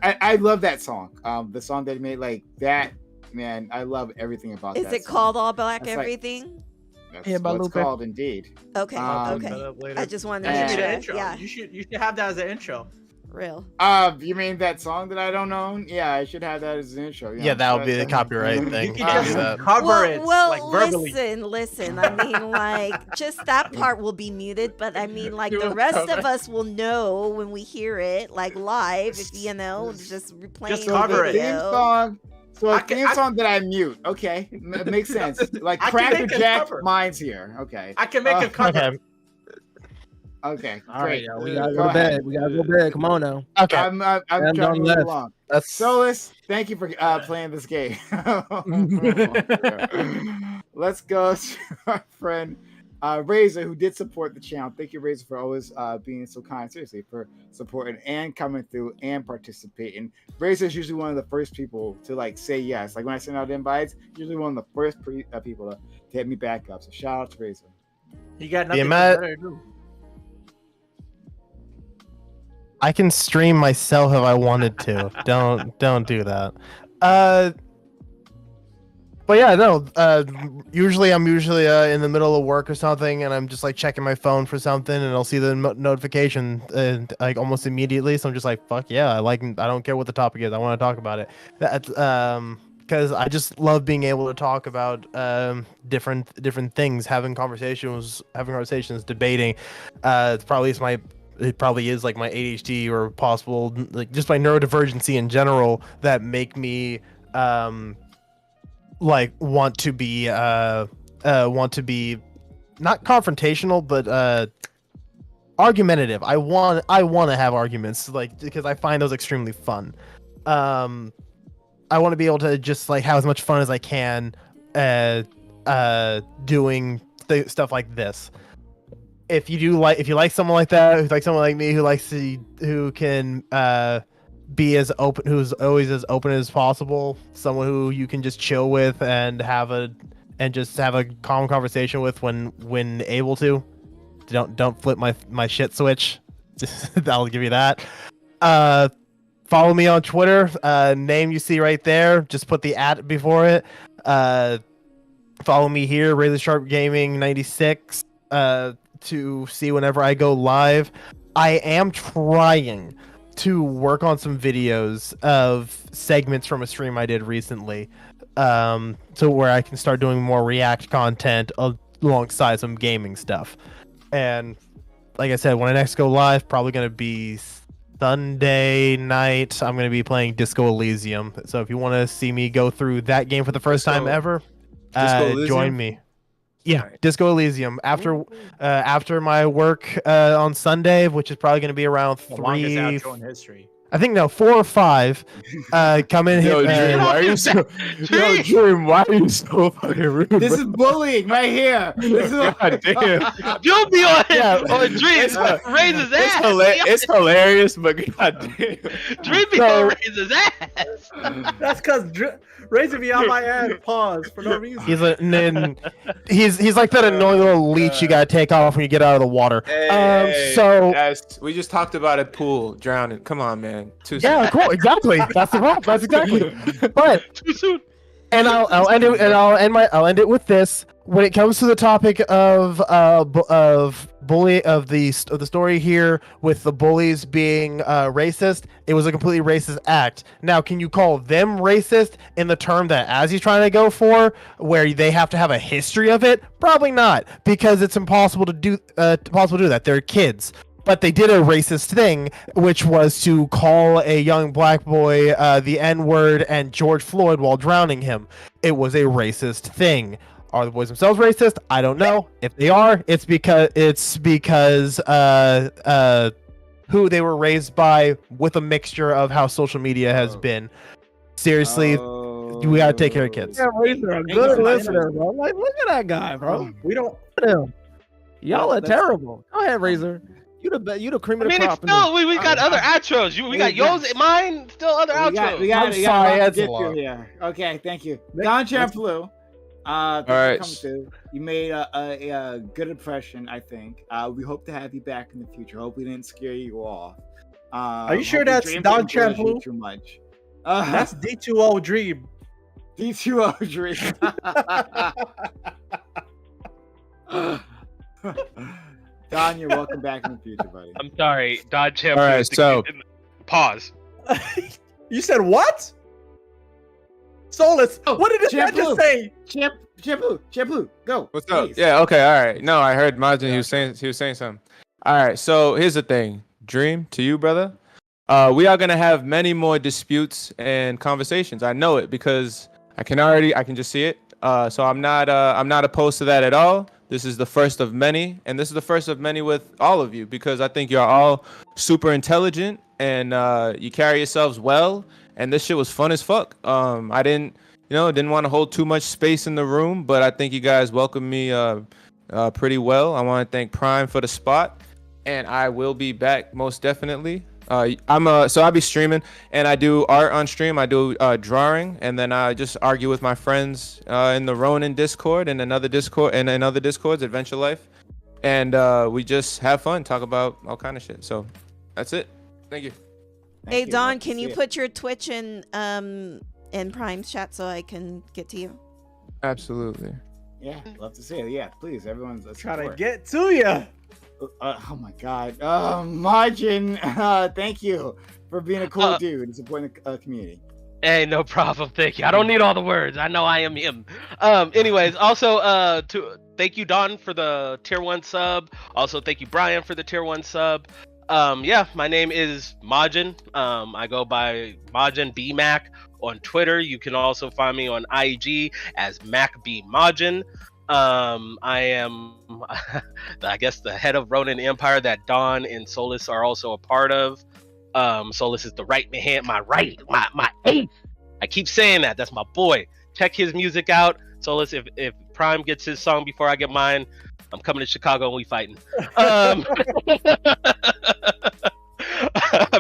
Speaker 11: I love that song. The song that he made, like that, man, I love everything about
Speaker 3: Is
Speaker 11: that.
Speaker 3: it
Speaker 11: song.
Speaker 3: called All Black
Speaker 11: That's like-
Speaker 3: Everything?
Speaker 11: That's
Speaker 7: Yeah, by
Speaker 11: what it's
Speaker 7: Lupe.
Speaker 11: called, indeed.
Speaker 3: Okay, okay.
Speaker 2: Later.
Speaker 3: I just wanted to
Speaker 11: Yeah.
Speaker 3: make
Speaker 2: That should be the
Speaker 3: sure.
Speaker 2: intro.
Speaker 3: Yeah,
Speaker 2: You should have that as an intro.
Speaker 3: real.
Speaker 11: You mean that song that I don't own? Yeah, I should have that as an intro.
Speaker 9: Yeah, that would be the
Speaker 11: that's-
Speaker 9: copyright
Speaker 2: You
Speaker 9: thing.
Speaker 2: can
Speaker 9: to do
Speaker 2: just
Speaker 9: that.
Speaker 2: cover it like verbally.
Speaker 3: listen. I mean, like, just that part will be muted, but I mean, like, the rest of us will know when we hear it, like, live, if you know, just replaying
Speaker 2: Just
Speaker 3: the
Speaker 2: cover it.
Speaker 11: Theme
Speaker 3: video.
Speaker 11: song. So a
Speaker 2: I can-
Speaker 11: theme
Speaker 2: I-
Speaker 11: song that I mute. Okay, it makes sense. Like
Speaker 2: I can
Speaker 11: Cracker
Speaker 2: make a
Speaker 11: Jack,
Speaker 2: cover.
Speaker 11: mine's here. Okay.
Speaker 2: I can make a cover.
Speaker 9: Okay.
Speaker 11: Okay.
Speaker 10: All right,
Speaker 11: Great.
Speaker 10: y'all. We gotta
Speaker 11: Go
Speaker 10: go to
Speaker 11: ahead.
Speaker 10: bed. We gotta go to bed. Come on now.
Speaker 9: Okay.
Speaker 11: I'm
Speaker 10: I'm
Speaker 11: trying to
Speaker 10: done
Speaker 11: move
Speaker 10: left.
Speaker 11: along.
Speaker 9: That's
Speaker 11: Solus, thank you for playing this game. Let's go to our friend Razor, who did support the channel. Thank you, Razor, for always being so kind. Seriously, for supporting and coming through and participating. Razor is usually one of the first people to like say yes. Like when I send out invites, usually one of the first people to hit me back up. So shout out to Razor.
Speaker 2: He got nothing
Speaker 9: Matt,
Speaker 2: better to do.
Speaker 9: I can stream myself if I wanted to. Don't do that. But yeah, no. Usually I'm in the middle of work or something, and I'm just like checking my phone for something, and I'll see the notification like almost immediately. So I'm just like, fuck yeah, I don't care what the topic is. I want to talk about it. Because I just love being able to talk about different things, having conversations, debating. It probably is like my ADHD or possible like just my neurodivergency in general that make me like want to be not confrontational but argumentative. I want to have arguments, like, because I find those extremely fun. I want to be able to just like have as much fun as I can doing stuff like this. If you like someone like that, who's like someone like me who can be who's always as open as possible, someone who you can just chill with and just have a calm conversation with when able to. Don't flip my shit switch. I'll give you that. Follow me on Twitter. Name you see right there. Just put the @ before it. Follow me here, Razor Sharp Gaming 96. To see whenever I go live. I am trying to work on some videos of segments from a stream I did recently, so where I can start doing more React content alongside some gaming stuff. And like I said, when I next go live, probably going to be Sunday night. I'm going to be playing Disco Elysium. So if you want to see me go through that game for the first time ever, join me. Yeah, Disco Elysium. After my work on Sunday, which is probably going to be around
Speaker 2: The longest
Speaker 9: 3.
Speaker 2: outro in history.
Speaker 9: I think 4 or 5. Come in here.
Speaker 6: Dream, why are you so? Yo, Dream, why are you so fucking rude?
Speaker 11: This is bullying right here. This is
Speaker 6: God damn.
Speaker 8: You'll be on
Speaker 6: Yeah,
Speaker 8: on Dreams. Raise his ass.
Speaker 6: It's hilarious, but god damn.
Speaker 8: Dream be on raise his ass.
Speaker 2: That's because Razor be on my ass. Pause for no reason.
Speaker 9: He's like that annoying little leech you gotta take off when you get out of the water.
Speaker 6: We just talked about a pool drowning. Come on, man. Too soon.
Speaker 9: Yeah, cool. Exactly. That's the problem. That's exactly. But
Speaker 8: Too soon.
Speaker 9: and I'll end it. And I'll end it with this. When it comes to the topic of the story here with the bullies being racist, it was a completely racist act. Now, can you call them racist in the term that Azzy's trying to go for, where they have to have a history of it? Probably not, because it's impossible to do that. They're kids. But they did a racist thing, which was to call a young black boy the N-word and George Floyd while drowning him. It was a racist thing. Are the boys themselves racist? I don't know. If they are, it's because who they were raised by, with a mixture of how social media has been. Seriously, we gotta take care of kids.
Speaker 10: Yeah, Razor, a good listener, bro. Like, look at that guy, bro.
Speaker 2: We don't.
Speaker 10: Y'all are terrible. Go ahead, Razor. You the cream of the crop.
Speaker 8: We got other outros. We got yours, mine, still other outros.
Speaker 11: We got
Speaker 9: I'm sorry,
Speaker 11: to get through here. Okay, thank you. Don Champloo.
Speaker 6: All right.
Speaker 11: You made a good impression, I think. We hope to have you back in the future. Hope we didn't scare you off.
Speaker 2: Are you sure that's Don Champloo?
Speaker 11: Too much.
Speaker 2: That's D2O Dream.
Speaker 11: D2O Dream. Don, you're welcome back in the future, buddy.
Speaker 8: I'm sorry, Don Champloo.
Speaker 6: All right, so
Speaker 8: pause.
Speaker 2: You said what? Solus, what did this man just say?
Speaker 11: Shampoo, go.
Speaker 6: What's up?
Speaker 11: Please.
Speaker 6: Yeah, okay, all right. No, I heard Majin. He was saying something. All right, so here's the thing, Dream, to you, brother. We are gonna have many more disputes and conversations. I know it because I can just see it. So I'm not opposed to that at all. This is the first of many, and this is the first of many with all of you, because I think you're all super intelligent and you carry yourselves well, and this shit was fun as fuck. I didn't want to hold too much space in the room, but I think you guys welcomed me pretty well. I want to thank Prime for the spot, and I will be back most definitely. I'll be streaming, and I do art on stream. I do drawing, and then I just argue with my friends in the Ronin Discord and another Discords, Adventure Life, and we just have fun, talk about all kind of shit. So that's it. Thank you.
Speaker 3: Hey Don, can you put your Twitch in Prime's chat so I can get to you?
Speaker 6: Absolutely.
Speaker 11: Yeah, love to see it. Yeah, please, everyone's
Speaker 2: trying to get to you.
Speaker 11: Oh my God, Majin, thank you for being a cool dude and supporting the community.
Speaker 8: Hey, no problem. Thank you. I don't need all the words. I know I am him. Anyways, also thank you Don for the tier 1 sub. Also thank you Brian for the tier 1 sub. Yeah, my name is Majin. I go by Majin BMac on Twitter. You can also find me on IG as MacBMajin. I am, I guess, the head of Ronin Empire that Don and Solus are also a part of. Solus is the right hand, my ace. I keep saying that. That's my boy. Check his music out. Solus, if Prime gets his song before I get mine, I'm coming to Chicago and we fighting. I'm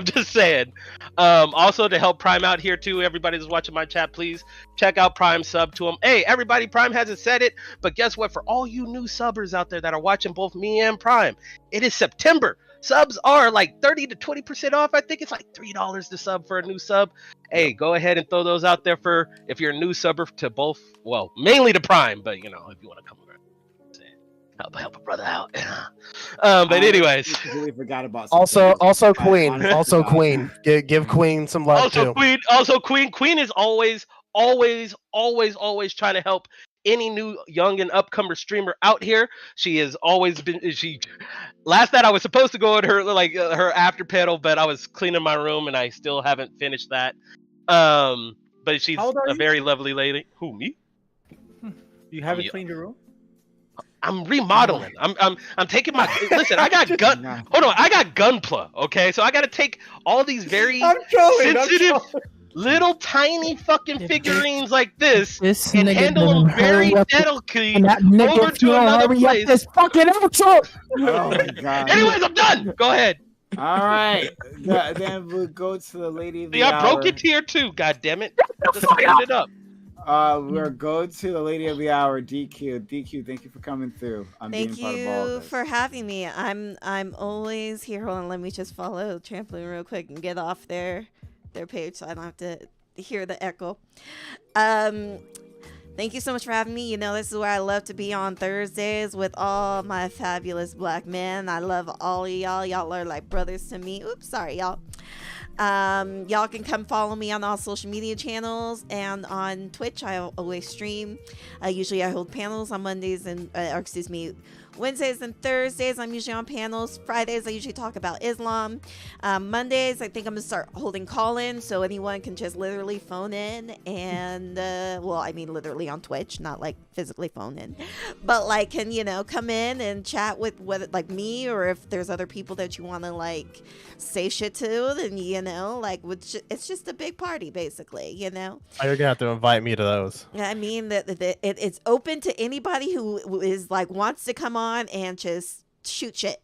Speaker 8: just saying. Also, to help Prime out here too, everybody that's watching my chat, please check out Prime, sub to him. Hey, everybody, Prime hasn't said it, but guess what? For all you new subbers out there that are watching both me and Prime, it is September. Subs are like 30 to 20% off. I think it's like $3 to sub for a new sub. Hey, go ahead and throw those out there for if you're a new subber to both. Well, mainly to Prime, but you know, if you want to come over, help a brother out. But anyways,
Speaker 11: I completely forgot about.
Speaker 9: Also Queen. Give Queen some love too.
Speaker 8: Queen is always trying to help any new young and upcomer streamer out here. She has always been. Last night I was supposed to go at her her after panel, but I was cleaning my room and I still haven't finished that. But she's a very lovely lady. Who, me?
Speaker 2: You haven't cleaned your room?
Speaker 8: I'm remodeling. I'm taking my listen. I got gun. Hold on, I got Gunpla. Okay, so I got to take all these very sensitive, little tiny fucking figurines like this and handle them very delicately over to another place.
Speaker 7: This fucking outro.
Speaker 11: Oh my God.
Speaker 8: Anyways, I'm done. Go ahead.
Speaker 11: All right. Then we'll go to the lady of the
Speaker 8: I
Speaker 11: hour.
Speaker 8: broke it tier 2. God damn it. Just cleaned it up.
Speaker 11: We're going to the lady of the hour, DQ. DQ, thank you for coming through.
Speaker 3: Thank you for having me. I'm always here. Hold on, let me just follow Trampoline real quick and get off their page so I don't have to hear the echo. Thank you so much for having me. You know, this is where I love to be on Thursdays with all my fabulous black men. I love all of y'all. Y'all are like brothers to me. Oops, sorry, y'all. Y'all can come follow me on all social media channels and on Twitch. I always stream. Usually I hold panels on Mondays and Wednesdays and Thursdays. I'm usually on panels. Fridays I usually talk about Islam. Mondays I think I'm gonna start holding call-in so anyone can just literally phone in and literally on Twitch, not like physically phone in, but like can come in and chat with like me, or if there's other people that you want to like say shit to, then it's just a big party basically.
Speaker 9: You're gonna have to invite me to those.
Speaker 3: I mean it's open to anybody who is like wants to come on and just shoot shit.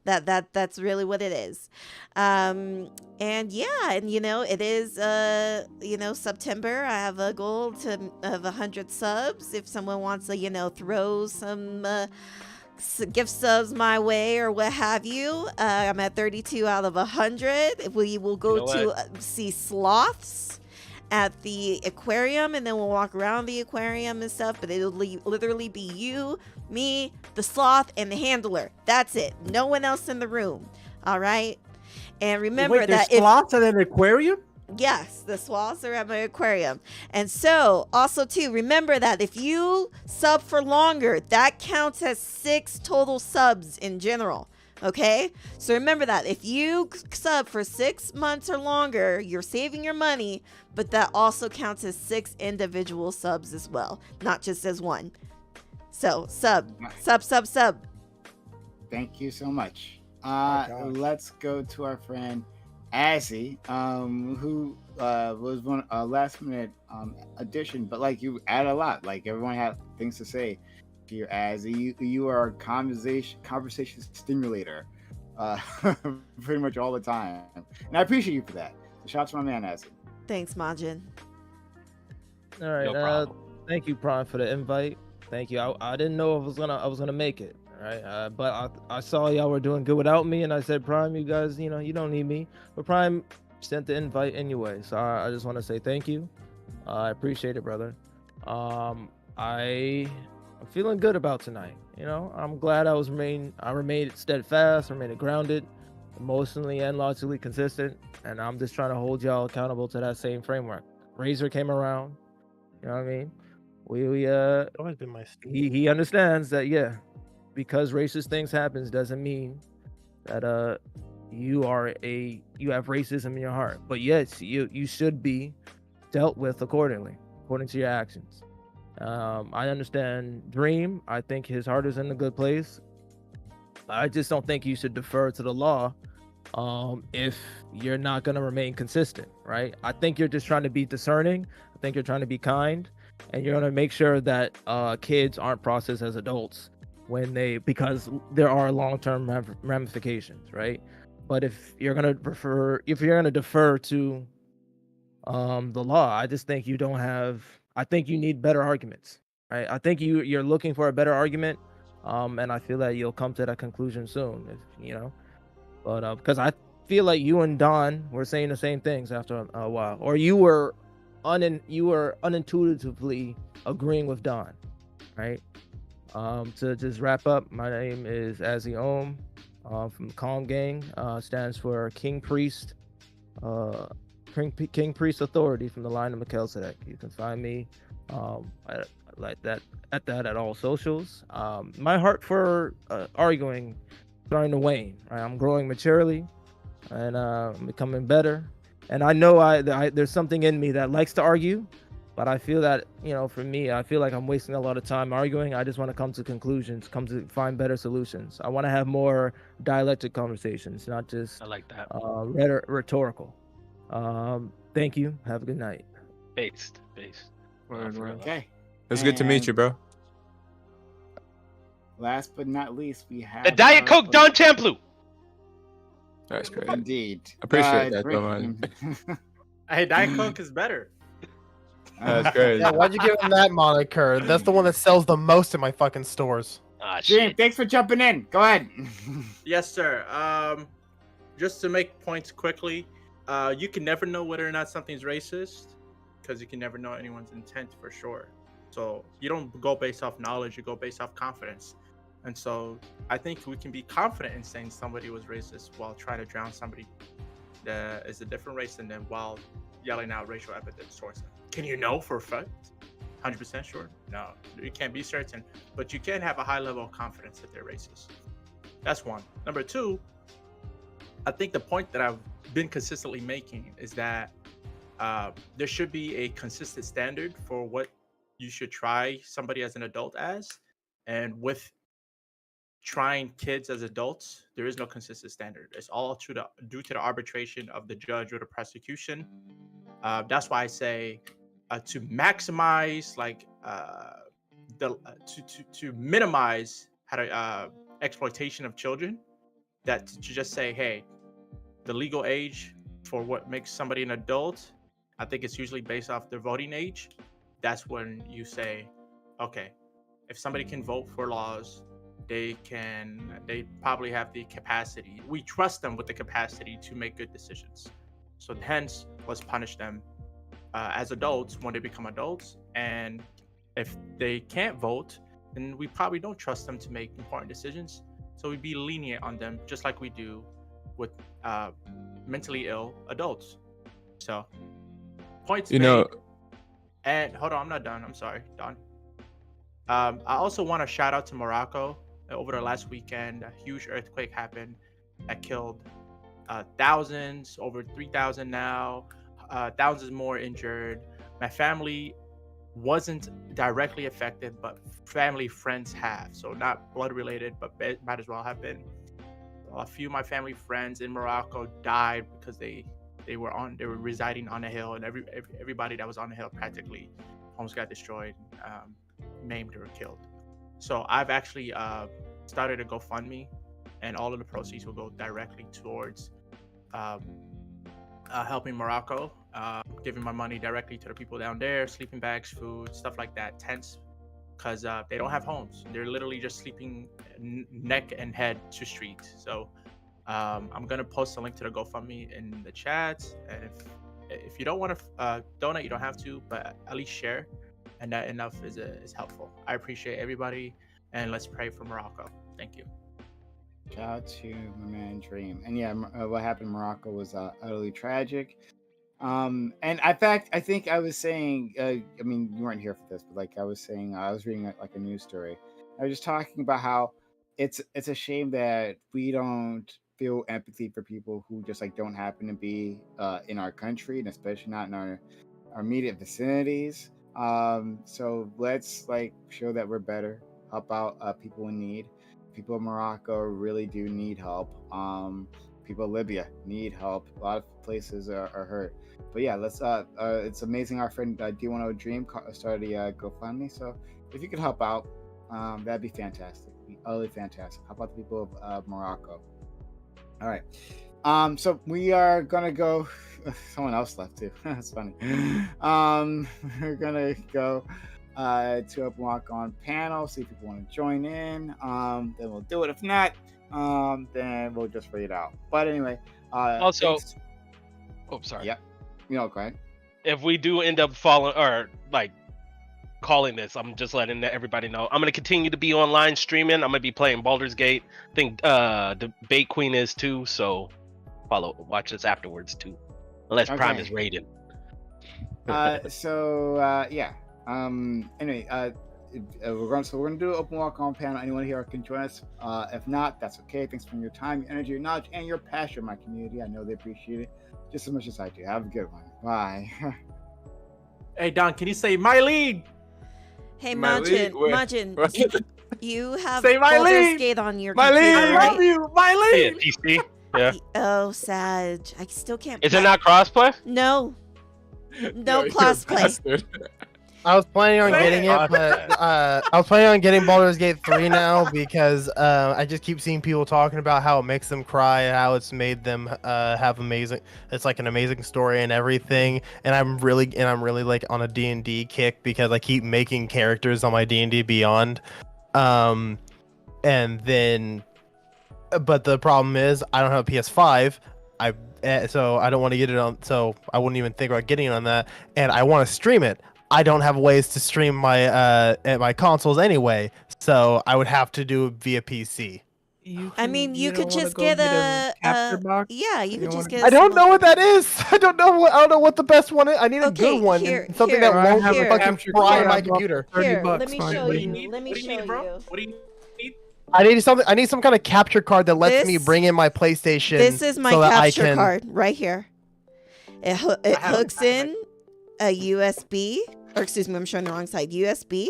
Speaker 3: That's really what it is. And it is September. I have a goal of 100 subs. If someone wants to throw some gift subs my way or what have you, I'm at 32 out of 100. We will go to see sloths at the aquarium, and then we'll walk around the aquarium and stuff, but it'll literally be you, me, the sloth, and the handler. That's it. No one else in the room. All right? And remember that
Speaker 2: sloths at an aquarium?
Speaker 3: Yes, the sloths are at my aquarium. And so, also too, remember that if you sub for longer, that counts as 6 total subs in general. Okay, so remember that if you sub for 6 months or longer, you're saving your money, but that also counts as 6 individual subs as well, not just as one. So sub.
Speaker 11: Thank you so much. Let's go to our friend Azzy, who was one last minute addition, but like you add a lot. Like everyone had things to say. If to you, as you are a conversation stimulator, pretty much all the time, and I appreciate you for that. So shout out to my man, Az.
Speaker 3: Thanks, Majin.
Speaker 10: All right.
Speaker 8: No problem.
Speaker 10: Thank you, Prime, for the invite. Thank you. I didn't know I was gonna make it. All right. But I saw y'all were doing good without me, and I said, Prime, you guys, you don't need me. But Prime sent the invite anyway, so I just want to say thank you. I appreciate it, brother. I'm feeling good about tonight. I'm glad I remained steadfast, remained grounded, emotionally and logically consistent, and I'm just trying to hold y'all accountable to that same framework. Razor came around, you know what I mean? We
Speaker 9: Always been my
Speaker 10: he understands that, yeah, because racist things happens doesn't mean that you have racism in your heart, but yes, you should be dealt with accordingly, according to your actions. I understand Dream. I think his heart is in a good place. I just don't think you should defer to the law if you're not going to remain consistent, right? I think you're just trying to be discerning. I think you're trying to be kind, and you're going to make sure that kids aren't processed as adults because there are long-term ramifications, right? But if you're going to defer to the law, I just think I think you need better arguments, right? I think you're looking for a better argument, and I feel that you'll come to that conclusion soon, but because I feel like you and Don were saying the same things after a while, or you were unintuitively agreeing with Don, right? To just wrap up, my name is Azzy Ohm, from Calm Gang, stands for King Priest, King Priest Authority from the line of Melchizedek. You can find me at all socials. My heart for arguing starting to wane. Right? I'm growing maturely, and I'm becoming better. And I know there's something in me that likes to argue, but I feel that for me, I feel like I'm wasting a lot of time arguing. I just want to come to conclusions, come to find better solutions. I want to have more dialectic conversations, not just
Speaker 8: I like that.
Speaker 10: Rhetorical. Thank you. Have a good night.
Speaker 8: Based.
Speaker 11: Okay.
Speaker 6: It's good to meet you, bro.
Speaker 11: Last but not least, we have
Speaker 8: The Diet Coke Don Champlu.
Speaker 6: That's great.
Speaker 11: Indeed.
Speaker 6: Appreciate that, man.
Speaker 2: Hey, Diet Coke is better.
Speaker 6: That's great.
Speaker 9: Yeah, why'd you give him that moniker? That's the one that sells the most in my fucking stores.
Speaker 8: Ah,
Speaker 11: Jim,
Speaker 8: shit.
Speaker 11: thanks for jumping in. Go ahead.
Speaker 2: Yes, sir. Just to make points quickly, you can never know whether or not something's racist because you can never know anyone's intent for sure. So you don't go based off knowledge, you go based off confidence. And so I think we can be confident in saying somebody was racist while trying to drown somebody that is a different race than them while yelling out racial epithets towards them. Can you know for a fact? 100% sure? No, you can't be certain, but you can have a high level of confidence that they're racist. That's one. Number two, I think the point that I've been consistently making is that there should be a consistent standard for what you should try somebody as an adult as, and with trying kids as adults, there is no consistent standard. It's all due to the arbitration of the judge or the prosecution. That's why I say to maximize, to minimize exploitation of children, that to just say, hey, the legal age for what makes somebody an adult, I think it's usually based off their voting age. That's when you say, okay, if somebody can vote for laws, they probably have the capacity. We trust them with the capacity to make good decisions. So hence, let's punish them as adults when they become adults. And if they can't vote, then we probably don't trust them to make important decisions. So we'd be lenient on them, just like we do with mentally ill adults. So points made. And hold on, I'm not done. I'm sorry, Don. I also want to shout out to Morocco. Over the last weekend, a huge earthquake happened that killed thousands, over 3,000 now, thousands more injured. My family wasn't directly affected, but family friends have. So not blood related, but might as well have been. A few of my family friends in Morocco died because they were residing on a hill, and everybody that was on the hill practically homes got destroyed, maimed or killed. So I've actually started a GoFundMe, and all of the proceeds will go directly towards helping Morocco, giving my money directly to the people down there, sleeping bags, food, stuff like that, tents, because they don't have homes. They're literally just sleeping neck and head to streets. So I'm gonna post a link to the GoFundMe in the chat, and if you don't want to donate, you don't have to, but at least share, and that enough is helpful. I appreciate everybody, and let's pray for Morocco. Thank you.
Speaker 11: Shout out to my man Dream. And yeah, what happened in Morocco was utterly tragic. And in fact, I think I was saying, I mean, you weren't here for this, but like I was saying, I was reading like a news story. I was just talking about how it's a shame that we don't feel empathy for people who just like don't happen to be in our country, and especially not in our immediate vicinities. So let's like show that we're better, help out people in need. People of Morocco really do need help. People of Libya need help. A lot of places are hurt. But yeah, let's. It's amazing. Our friend D10 Dream started a GoFundMe. So if you could help out, that'd be fantastic. Be utterly fantastic. How about the people of Morocco? All right. So we are gonna go. Someone else left too. That's funny. We're gonna go to Open Walk On panel, see if people want to join in. Then we'll do it. If not, then we'll just read it out. But anyway,
Speaker 8: also, sorry.
Speaker 11: Yep. You know, go ahead.
Speaker 8: If we do end up falling or like calling this, I'm just letting everybody know. I'm gonna continue to be online streaming. I'm gonna be playing Baldur's Gate. I think Debate Queen is too. So watch us afterwards too, unless Prime is raided.
Speaker 11: Yeah. Anyway, we're gonna do an Open Walk On panel. Anyone here can join us. If not, that's okay. Thanks for your time, your energy, your knowledge, and your passion, my community. I know they appreciate it just as much as I do. Have a good one. Bye.
Speaker 2: Hey Don, can you say my league?
Speaker 3: Hey
Speaker 6: My league?
Speaker 3: Majin, you have
Speaker 2: Say my
Speaker 3: Baldur's
Speaker 2: league!
Speaker 3: Gate on your
Speaker 2: My
Speaker 3: computer,
Speaker 2: league, I
Speaker 3: right?
Speaker 2: love you. My
Speaker 8: Yeah,
Speaker 2: league.
Speaker 8: PC. Yeah.
Speaker 3: Oh, Sag. I still can't.
Speaker 8: Is it
Speaker 3: play.
Speaker 8: not crossplay?
Speaker 3: No. No
Speaker 6: Yo, you're a
Speaker 3: crossplay.
Speaker 6: bastard.
Speaker 9: I was planning on getting it,
Speaker 8: Fuck
Speaker 9: but
Speaker 8: that.
Speaker 9: I was planning on getting Baldur's Gate 3 now because I just keep seeing people talking about how it makes them cry and how it's made them have it's like an amazing story and everything. And I'm really like on a D&D kick because I keep making characters on my D&D Beyond. And then, but the problem is I don't have a PS5. So I don't want to get it on. So I wouldn't even think about getting it on that. And I want to stream it. I don't have ways to stream my at my consoles anyway, so I would have to do it via PC.
Speaker 3: I mean, you could
Speaker 7: don't wanna
Speaker 3: just
Speaker 7: go
Speaker 3: get
Speaker 7: a capture
Speaker 3: a
Speaker 7: box?
Speaker 3: yeah, you could just get.
Speaker 9: I don't know what that is. I don't know what the best one is. I need a
Speaker 3: Okay,
Speaker 9: good one,
Speaker 3: here-
Speaker 9: something
Speaker 3: here,
Speaker 9: that won't
Speaker 3: here.
Speaker 9: fucking
Speaker 7: Capture
Speaker 9: fry
Speaker 7: card
Speaker 9: my
Speaker 7: on
Speaker 9: computer.
Speaker 7: 30
Speaker 3: Here,
Speaker 7: bucks,
Speaker 3: let me
Speaker 7: fine.
Speaker 3: show
Speaker 2: What do you
Speaker 3: you.
Speaker 2: need?
Speaker 3: Let me
Speaker 2: What do you
Speaker 3: show
Speaker 2: need, bro?
Speaker 3: you.
Speaker 2: What do you need?
Speaker 9: I need something. I need some kind of capture card that lets me
Speaker 3: This-
Speaker 9: bring in my PlayStation.
Speaker 3: This is my
Speaker 9: so that I
Speaker 3: capture
Speaker 9: can...
Speaker 3: card right here. It
Speaker 2: I have
Speaker 3: hooks
Speaker 2: it.
Speaker 3: in a USB, or excuse me, I'm showing the wrong side. USB,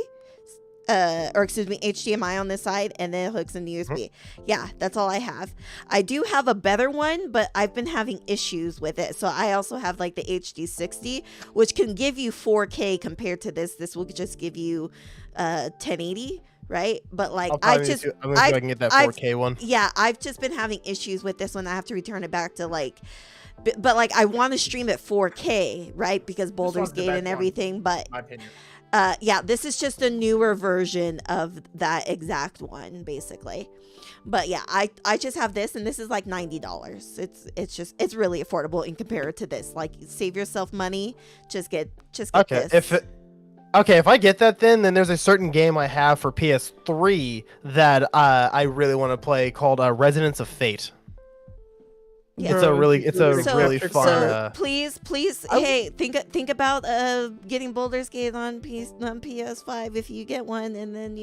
Speaker 3: or excuse me, HDMI on this side, and then it hooks in the USB. Yeah, that's all I have. I do have a better one, but I've been having issues with it. So I also have like the HD60, which can give you 4K compared to this. This will just give you 1080. Right, but like
Speaker 9: I'm
Speaker 3: I
Speaker 9: gonna see if I can get that 4K one.
Speaker 3: yeah, I've just been having issues with this one. I have to return it back to like, but like I want to stream it 4K, right? Because Baldur's
Speaker 2: one's the
Speaker 3: Gate
Speaker 2: best
Speaker 3: and
Speaker 2: one.
Speaker 3: everything. But
Speaker 2: My opinion.
Speaker 3: yeah, this is just a newer version of that exact one, basically. But yeah, I just have this, and this is like $90. It's really affordable in compared to this. Like, save yourself money. Just get
Speaker 9: Okay,
Speaker 3: this.
Speaker 9: if I get that, then there's a certain game I have for PS3 that I really want to play called Resonance of Fate.
Speaker 3: Yeah.
Speaker 9: It's a really
Speaker 3: So
Speaker 9: fun.
Speaker 3: please, hey, think about getting Baldur's Gate on PS5 if you get one, and then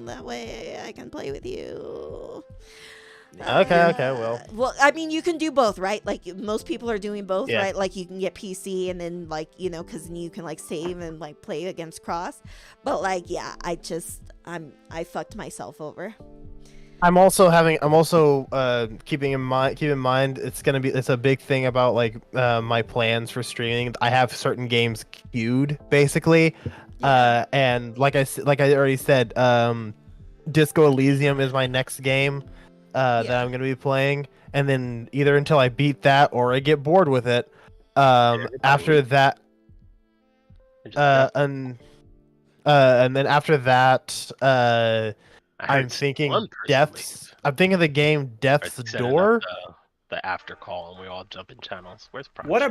Speaker 3: that way I can play with you.
Speaker 9: Okay, well.
Speaker 3: Well, I mean, you can do both, right? Like most people are doing both,
Speaker 9: Yeah.
Speaker 3: right? Like you can get PC and then because you can like save and like play against cross. But like, yeah, I fucked myself over.
Speaker 9: I'm also keeping in mind it's a big thing about like my plans for streaming. I have certain games queued basically, and like I already said, Disco Elysium is my next game that I'm gonna be playing, and then either until I beat that or I get bored with it. After that, and then after that, I'm thinking Death's. I'm thinking the game Death's Door.
Speaker 8: The after call, and we all jump in channels. Where's Prime?
Speaker 2: What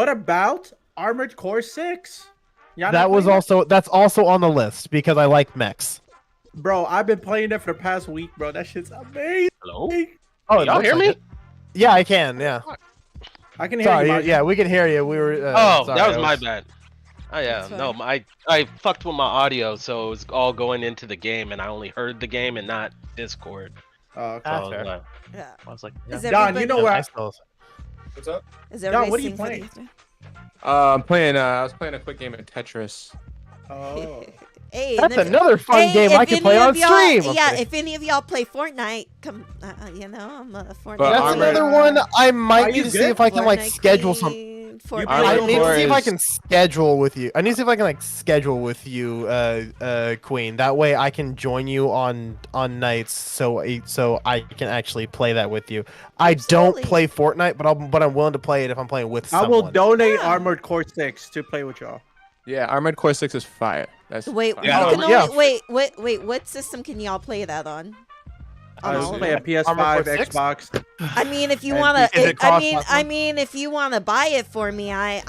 Speaker 2: about Armored Core 6?
Speaker 9: That's also on the list because I like mechs.
Speaker 2: Bro, I've been playing it for the past week, bro. That shit's amazing.
Speaker 8: Hello?
Speaker 9: Oh,
Speaker 8: y'all hear me?
Speaker 9: Yeah, I can. Yeah.
Speaker 2: I can hear
Speaker 9: Sorry,
Speaker 2: you.
Speaker 9: yeah, we can hear you. We were.
Speaker 8: That was my bad. Oh yeah, no, I fucked with my audio, so it was all going into the game, and I only heard the game and not Discord.
Speaker 2: Oh, okay.
Speaker 3: Yeah.
Speaker 8: I was like,
Speaker 2: Don, you know where?
Speaker 6: What's up?
Speaker 3: Is
Speaker 2: Don, what are you playing?
Speaker 6: I'm playing. I was playing a quick game of Tetris.
Speaker 2: Oh.
Speaker 3: Hey,
Speaker 9: That's another fun game I can play on stream.
Speaker 3: Yeah, if any of y'all play Fortnite, come, I'm a Fortnite.
Speaker 9: That's another one I might need to see if I can like schedule some. I need to see if I can schedule with you. I need to see if I can like schedule with you, Queen. That way I can join you on nights, so I can actually play that with you. I don't play Fortnite, but I'm willing to play it if I'm playing with someone.
Speaker 2: I will donate Armored Core 6 to play with y'all.
Speaker 6: Yeah, Armored Core 6 is fire. That's
Speaker 3: wait,
Speaker 6: fire.
Speaker 3: wait. What system can y'all play that on?
Speaker 2: I play a PS5, Xbox.
Speaker 3: I mean, if you wanna, I mean, if you wanna buy it for me, I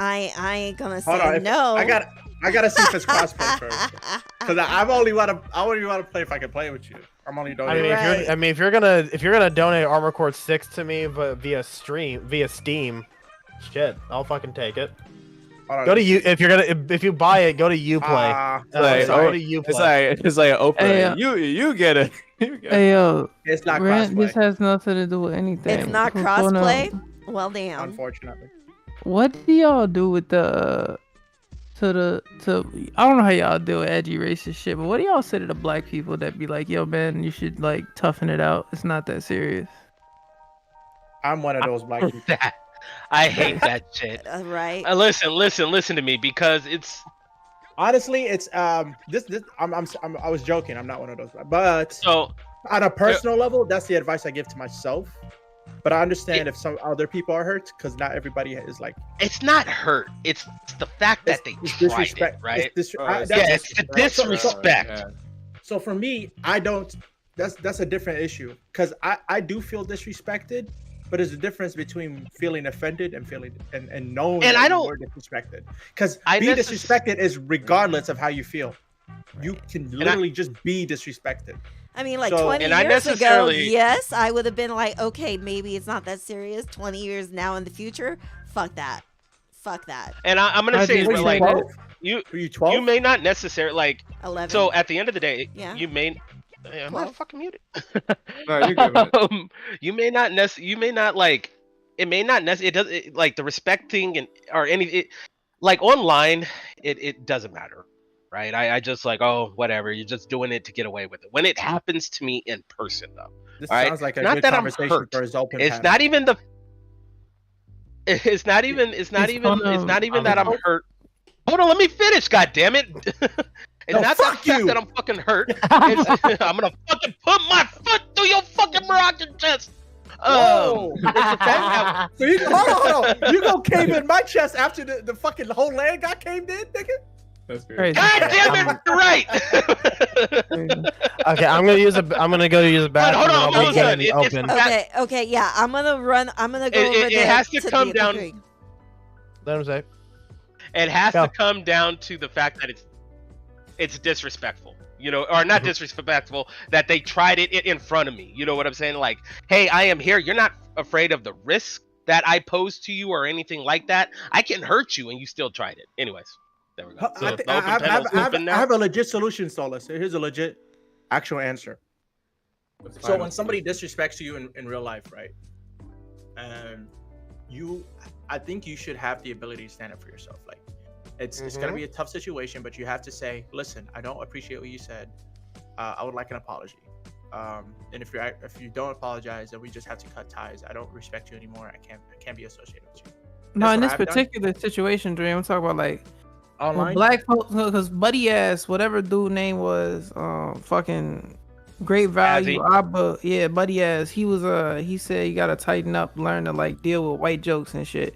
Speaker 3: ain't gonna say no.
Speaker 2: I gotta see if it's crossplay first, because I only wanna play if I can play with you. I'm only donating.
Speaker 9: If you're gonna donate Armored Core 6 to me, but via Steam, shit, I'll fucking take it. Go to you if you buy it. Go to Uplay. Go to Uplay.
Speaker 6: It's like open. Hey, you get it.
Speaker 7: Hey yo,
Speaker 2: it's not
Speaker 7: Grant,
Speaker 2: crossplay.
Speaker 7: this has nothing to do with anything.
Speaker 3: It's not crossplay. Well, damn.
Speaker 2: Unfortunately.
Speaker 7: What do y'all do with I don't know how y'all do with edgy racist shit, but what do y'all say to the black people that be like, yo man, you should like toughen it out. It's not that serious.
Speaker 2: I'm one of those black people.
Speaker 8: I hate that shit.
Speaker 3: Right.
Speaker 8: Listen to me, because it's
Speaker 2: honestly, it's I was joking. I'm not one of those, but
Speaker 8: so
Speaker 2: on a personal level, that's the advice I give to myself. But I understand if some other people are hurt, because not everybody is like.
Speaker 8: It's not hurt. It's the fact that they tried it, right? It's the disrespect.
Speaker 2: So for me, I don't. That's a different issue, because I do feel disrespected. But there's a difference between feeling offended and feeling and knowing that you were disrespected. Because being disrespected is regardless of how you feel. You can literally just be disrespected.
Speaker 3: I mean, like 20 years ago, yes, I would have been like, okay, maybe it's not that serious. 20 years now in the future, fuck that.
Speaker 8: And I'm gonna say, like, you
Speaker 2: 12?
Speaker 8: You may not necessarily like
Speaker 3: 11.
Speaker 8: So at the end of the day,
Speaker 3: yeah.
Speaker 8: you may. I'm not fucking muted.
Speaker 6: No, you're good.
Speaker 8: You may not like. It may not necessarily. It does like the respecting and or any like online. It doesn't matter, right? I just like, oh, whatever. You're just doing it to get away with it. When it happens to me in person, though,
Speaker 2: this sounds like a good conversation for his open.
Speaker 8: It's not even the. It's not even that I'm hurt. Hold on, let me finish. God damn it. It's not the fact that I'm fucking hurt. I'm gonna fucking put my foot through your fucking Moroccan chest.
Speaker 2: So you hold on. You gonna cave in my chest after the fucking whole land got caved in, nigga?
Speaker 6: That's crazy.
Speaker 8: God damn it, you're right.
Speaker 9: Okay, I'm gonna go use a bathroom.
Speaker 8: Hold on.
Speaker 3: Okay, yeah. I'm gonna go over there.
Speaker 8: It has to come down.
Speaker 9: Let him say.
Speaker 8: It has to come down to the fact that it's disrespectful, or not disrespectful, that they tried it in front of me. You know what I'm saying? Like, hey, I am here. You're not afraid of the risk that I pose to you or anything like that. I can hurt you, and you still tried it. Anyways, there we go. So
Speaker 2: I have a legit solution, Solus. Here's a legit, actual answer. So when somebody disrespects you in real life, right? And I think you should have the ability to stand up for yourself. Like, it's gonna be a tough situation, but you have to say, listen, I don't appreciate what you said. I would like an apology. And if you don't apologize, then we just have to cut ties. I don't respect you anymore. I can't be associated with you.
Speaker 7: No, in this particular situation, Dream, I'm talking about like
Speaker 2: online.
Speaker 7: Black folks, because Buddy ass, whatever dude name was, fucking Great Value. Yeah, Buddy ass. He was he said you gotta tighten up, learn to like deal with white jokes and shit.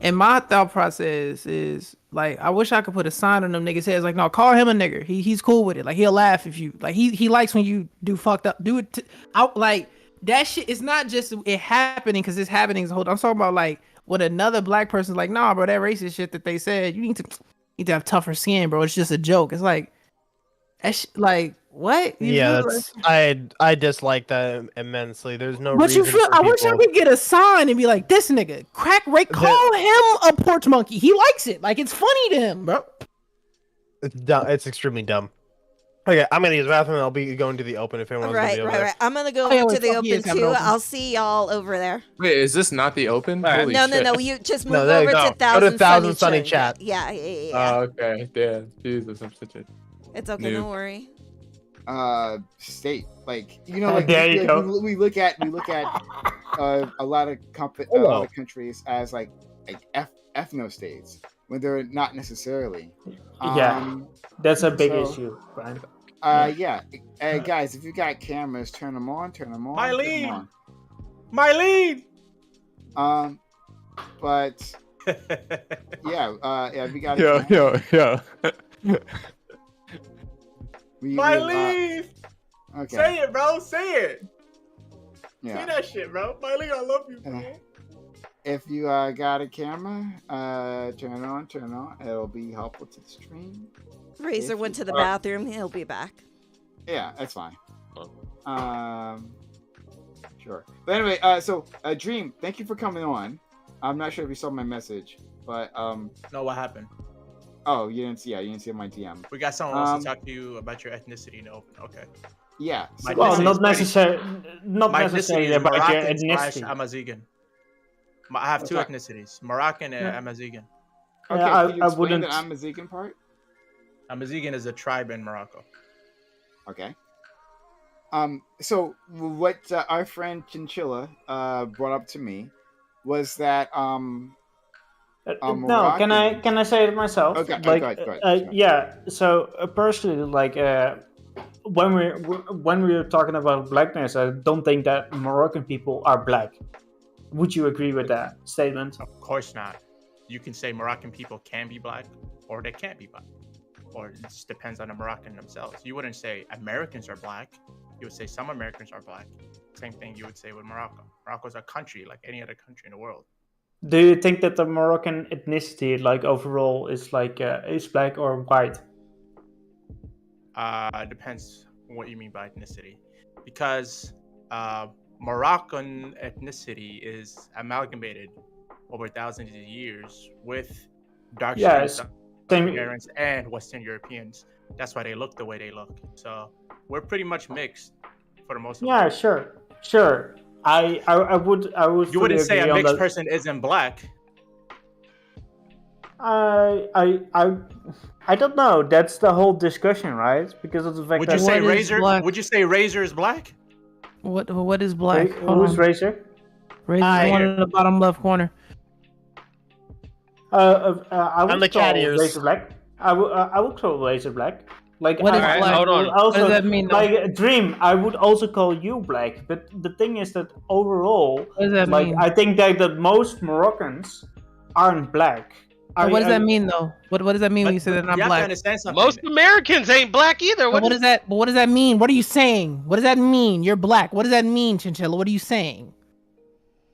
Speaker 7: And my thought process is like, I wish I could put a sign on them niggas' heads like, no, call him a nigger. He's cool with it. Like he'll laugh if you like. He likes when you do fucked up. Do it out like that shit. It's not just it happening because it's happening. I'm talking about like when another black person's like, nah, bro, that racist shit that they said, you need to have tougher skin, bro. It's just a joke. It's like, like what?
Speaker 9: I dislike that immensely. There's no.
Speaker 7: But
Speaker 9: reason
Speaker 7: you feel?
Speaker 9: for
Speaker 7: I wish I could get a sign and be like, this nigga, crack Ray, call him a porch monkey. He likes it. Like it's funny to him, bro.
Speaker 9: It's dumb. It's extremely dumb. Okay, I'm gonna use the bathroom. And I'll be going to the open if anyone wants to be over there.
Speaker 3: Right. I'm gonna go to the open too. I'll see y'all over there.
Speaker 6: Wait, is this not the open? Holy
Speaker 3: No.
Speaker 6: shit.
Speaker 3: You just move over to
Speaker 9: Thousand Sunny Chat.
Speaker 3: Yeah.
Speaker 6: Oh, okay. Damn. Jesus, I'm such a.
Speaker 3: It's okay.
Speaker 6: noob.
Speaker 3: Don't worry.
Speaker 11: State, like, you know, like
Speaker 12: there you go.
Speaker 11: we look at a lot of countries as like ethno states when they're not necessarily.
Speaker 12: Yeah, that's a big issue, Brian.
Speaker 11: Yeah. Guys, if you got cameras, turn them on.
Speaker 2: Mylene!
Speaker 11: But yeah, we got.
Speaker 6: Yeah.
Speaker 2: Mylene!
Speaker 11: Okay.
Speaker 2: Say it, bro. Say it.
Speaker 11: Yeah.
Speaker 2: Say that shit, bro. Mylene, I love you, bro.
Speaker 11: If you got a camera, turn it on. It'll be helpful to the stream.
Speaker 3: Razor went to the bathroom. He'll be back.
Speaker 11: Yeah, that's fine. Sure. But anyway, so Dream, thank you for coming on. I'm not sure if you saw my message, but
Speaker 2: No, what happened?
Speaker 11: Oh, you didn't see my DM.
Speaker 2: We got someone wants to talk to you about your ethnicity in the open. Okay.
Speaker 11: Yeah.
Speaker 2: My
Speaker 12: Well,
Speaker 2: ethnicity
Speaker 12: not
Speaker 2: is pretty-
Speaker 12: necessarily
Speaker 2: is
Speaker 12: about your
Speaker 2: Moroccan
Speaker 12: ethnicity.
Speaker 2: / Amazigan. I have two ethnicities, Moroccan and
Speaker 12: Yeah.
Speaker 2: Amazigan.
Speaker 11: Okay,
Speaker 12: Yeah,
Speaker 11: can you
Speaker 12: I
Speaker 11: explain
Speaker 12: wouldn't.
Speaker 11: the Amazigan part?
Speaker 2: Amazigan is a tribe in Morocco.
Speaker 11: Okay. So what our friend Chinchilla brought up to me was that
Speaker 12: No,
Speaker 11: Moroccan...
Speaker 12: can I say it myself?
Speaker 11: Okay,
Speaker 12: like,
Speaker 11: go ahead.
Speaker 12: yeah. So personally, like when we're talking about blackness, I don't think that Moroccan people are black. Would you agree with that statement?
Speaker 2: Of course not. You can say Moroccan people can be black, or they can't be black, or it just depends on the Moroccan themselves. You wouldn't say Americans are black. You would say some Americans are black. Same thing you would say with Morocco. Morocco's a country like any other country in the world.
Speaker 12: Do you think that the Moroccan ethnicity, like overall, is like is black or white?
Speaker 2: Depends what you mean by ethnicity, because Moroccan ethnicity is amalgamated over thousands of years with dark Hungarians and Western Europeans. That's why they look the way they look. So we're pretty much mixed for the most part.
Speaker 12: Yeah, sure. I would.
Speaker 2: You wouldn't say a mixed person isn't black.
Speaker 12: I don't know. That's the whole discussion, right? Because of the fact
Speaker 2: Would
Speaker 12: that
Speaker 2: you say Razor? Would you say Razor is black?
Speaker 7: What is black?
Speaker 12: Who's Razor?
Speaker 7: Razor's one in the bottom left corner.
Speaker 12: I would
Speaker 9: the cat
Speaker 12: call
Speaker 9: ears.
Speaker 12: Razor black. I would call Razor black. Like,
Speaker 7: What is black?
Speaker 8: hold on.
Speaker 7: What does that mean, though?
Speaker 12: Like Dream, I would also call you black. But the thing is that overall,
Speaker 7: What does that
Speaker 12: like
Speaker 7: mean?
Speaker 12: I think that most Moroccans aren't black.
Speaker 7: What does that mean, though? What does that mean when you say that I'm
Speaker 2: You have to
Speaker 7: black?
Speaker 2: understand something.
Speaker 8: Most Americans ain't black either.
Speaker 7: What does that? But what does that mean? What are you saying? What does that mean? You're black. What does that mean, Chinchilla? What are you saying?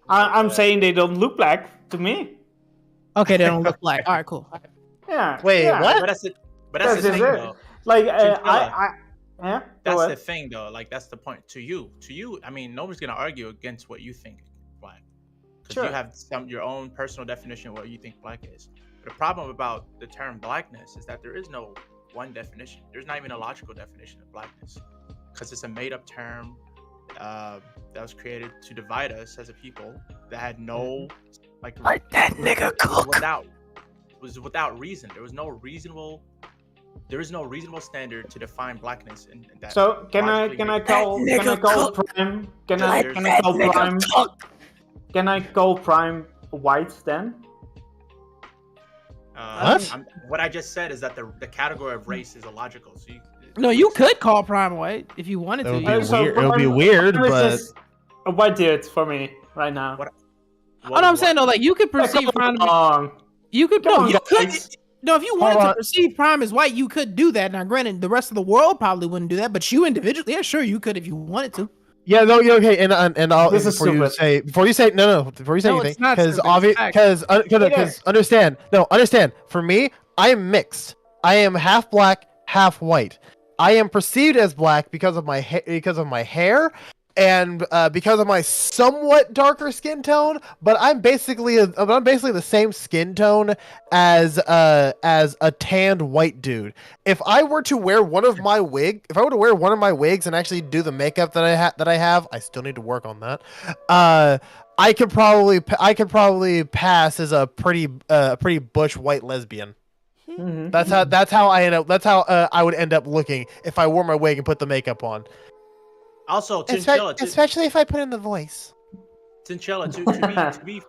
Speaker 12: I'm saying they don't look black to me.
Speaker 7: Okay, they don't look black. All right, cool.
Speaker 12: Yeah.
Speaker 9: Wait,
Speaker 12: yeah.
Speaker 9: what?
Speaker 2: But that's the thing,
Speaker 12: it.
Speaker 2: though.
Speaker 12: Like
Speaker 2: Chinchilla.
Speaker 12: yeah.
Speaker 2: That's
Speaker 12: go
Speaker 2: the
Speaker 12: ahead.
Speaker 2: thing, though. Like that's the point. To you, I mean, nobody's gonna argue against what you think black, because
Speaker 12: Sure.
Speaker 2: you have your own personal definition of what you think black is. But the problem about the term blackness is that there is no one definition. There's not even a logical definition of blackness, because it's a made-up term that was created to divide us as a people that had no like
Speaker 7: that nigga cook.
Speaker 2: without reason. There is no reasonable standard to define blackness in that.
Speaker 12: So can I call Prime? Can I call Prime white then?
Speaker 2: What I just said is that the category of race is illogical. So
Speaker 7: No, you could call Prime white if you wanted to.
Speaker 9: It would be weird, but
Speaker 12: a white dude for me right now.
Speaker 7: I'm saying though, like you could perceive Prime. You could if you wanted to perceive Prime as white, you could do that. Now, granted, the rest of the world probably wouldn't do that, but you individually, yeah, sure, you could if you wanted to.
Speaker 9: Yeah, no, okay, and I'll before you say anything, because understand. For me, I am mixed. I am half black, half white. I am perceived as black because of my hair, and because of my somewhat darker skin tone. But I'm basically the same skin tone as a tanned white dude. If I were to wear one of my wigs and actually do the makeup that I have, I still need to work on that. I could probably pass as a pretty butch white lesbian.
Speaker 12: Mm-hmm.
Speaker 9: That's how I would end up looking if I wore my wig and put the makeup on.
Speaker 2: Also, Chinchilla,
Speaker 9: especially if I put in the voice.
Speaker 2: Chinchilla, to be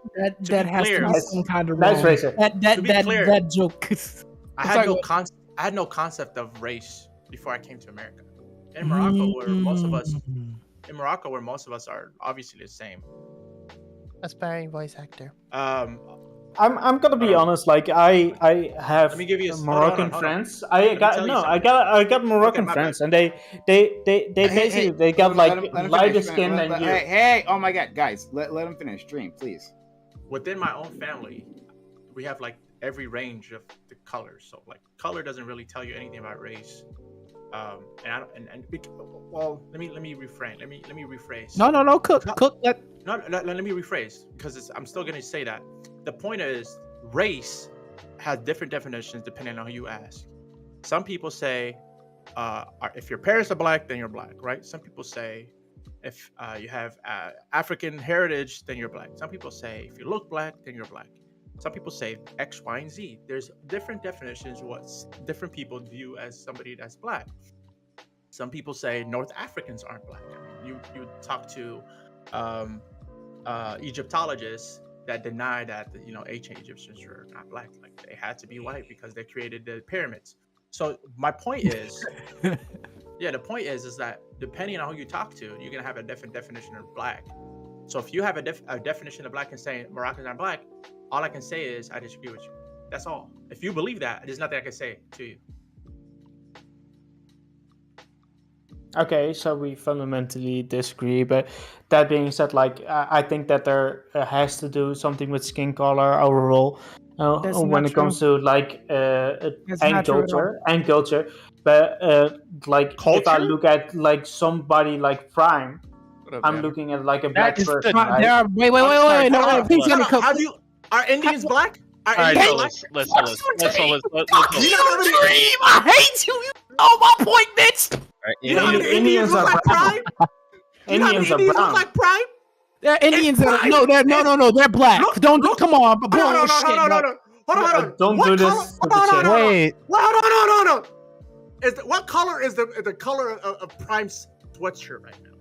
Speaker 7: that has
Speaker 2: clear,
Speaker 7: to be some kind of
Speaker 12: that's racist.
Speaker 7: That joke.
Speaker 2: I had no concept of race before I came to America. In Morocco, where most of us are obviously the same.
Speaker 9: Aspiring voice actor.
Speaker 12: I'm gonna be honest. Like I have Moroccan friends. I got Moroccan friends, and they basically got like lighter skin than you.
Speaker 11: Hey! Oh my God, guys, let him finish. Dream, please.
Speaker 2: Within my own family, we have like every range of the colors. So like, color doesn't really tell you anything about race. Well, let me refrain. Let me rephrase.
Speaker 7: No. Cook.
Speaker 2: No, let me rephrase because I'm still gonna say that. The point is, race has different definitions depending on who you ask. Some people say, if your parents are black, then you're black, right? Some people say, if you have African heritage, then you're black. Some people say, if you look black, then you're black. Some people say X, Y, and Z. There's different definitions what different people view as somebody that's black. Some people say North Africans aren't black. I mean, you talk to Egyptologists that deny that ancient Egyptians were not black. Like they had to be white because they created the pyramids. So my point is, the point is that depending on who you talk to, you're gonna have a different definition of black. So if you have a definition of black and saying Moroccans aren't black, all I can say is I disagree with you. That's all. If you believe that, there's nothing I can say to you.
Speaker 12: Okay, so we fundamentally disagree, but that being said, like I think that there has to do something with skin color overall when it comes to like and culture. But like
Speaker 2: culture?
Speaker 12: If I look at like somebody like Prime, I'm looking at like a black person. Right?
Speaker 7: Wait. No, please let me cook.
Speaker 2: Are Indians black?
Speaker 8: All right, let's.
Speaker 7: I hate you. You know my point, bitch.
Speaker 2: You know how the Indians look like Prime? You know how the Indians look like Prime?
Speaker 7: They're Indians that no, they're black. Don't come on, but
Speaker 2: no. Hold on.
Speaker 12: Don't do this.
Speaker 9: Wait.
Speaker 2: Hold on. What color is the color of Prime's sweatshirt right now?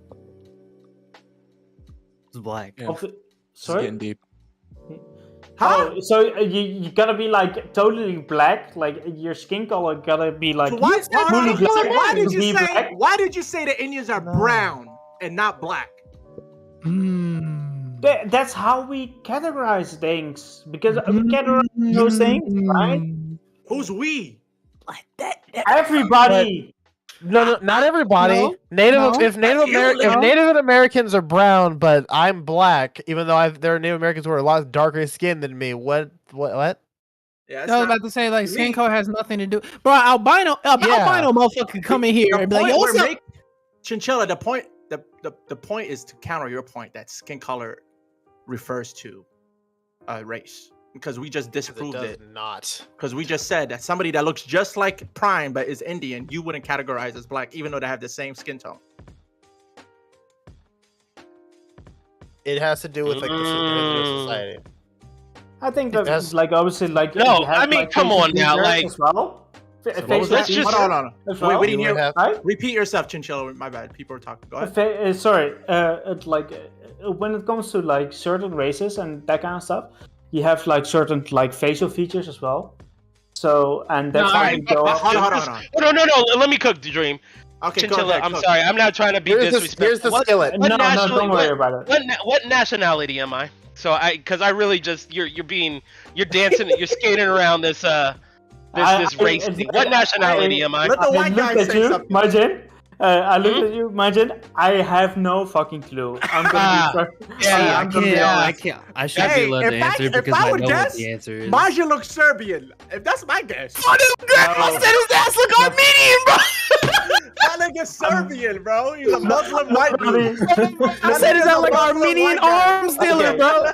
Speaker 13: It's black.
Speaker 6: Yeah.
Speaker 12: Sorry.
Speaker 6: Getting deep.
Speaker 12: Huh? Oh, so you gotta be like totally black, like your skin color gotta be like
Speaker 2: why did you say the Indians are brown and not black?
Speaker 12: That's how we categorize things because we categorize those things, right?
Speaker 2: Who's we?
Speaker 12: Everybody.
Speaker 9: No, not everybody. If Native Americans are brown, but I'm black, even though there are Native Americans who are a lot darker skinned than me. What?
Speaker 7: Yeah, I was about to say, like, skin color has nothing to do. Bro, albino motherfucker can come in here and be like, yo, what's up?
Speaker 2: Chinchilla, the point is to counter your point that skin color refers to race. Because we just disproved it.
Speaker 9: Not.
Speaker 2: Because we just said that somebody that looks just like Prime but is Indian, you wouldn't categorize as black, even though they have the same skin tone.
Speaker 9: It has to do with like the society.
Speaker 12: I think that's like obviously like
Speaker 8: no. I mean, come on now, like.
Speaker 2: Let's just hold on. Wait, we didn't hear. Repeat yourself, Chinchilla. My bad. People are talking. Go ahead.
Speaker 12: Sorry. Like when it comes to like certain races and that kind of stuff. You have like certain like facial features as well. So, and that's how you go up.
Speaker 2: Hold on.
Speaker 8: No. Let me cook the dream.
Speaker 2: Okay,
Speaker 8: Chinchilla, I'm sorry. I'm not trying to be disrespectful.
Speaker 9: Here's the skillet.
Speaker 12: No, don't worry about it.
Speaker 8: What nationality am I? So because I really just you're dancing, you're skating around this race thing. What nationality am I?
Speaker 2: Let the white guy say something.
Speaker 12: Margin. I looked at you, Margin. I have no fucking clue. I'm gonna be
Speaker 13: I can't. I should be allowed to answer because I know what the answer is.
Speaker 2: Maja looks Serbian. If that's my guess.
Speaker 7: I said his ass look Armenian, bro.
Speaker 2: That nigga's Serbian, bro. He's a Muslim white dude.
Speaker 7: I said, is that like Armenian arms dealer, bro?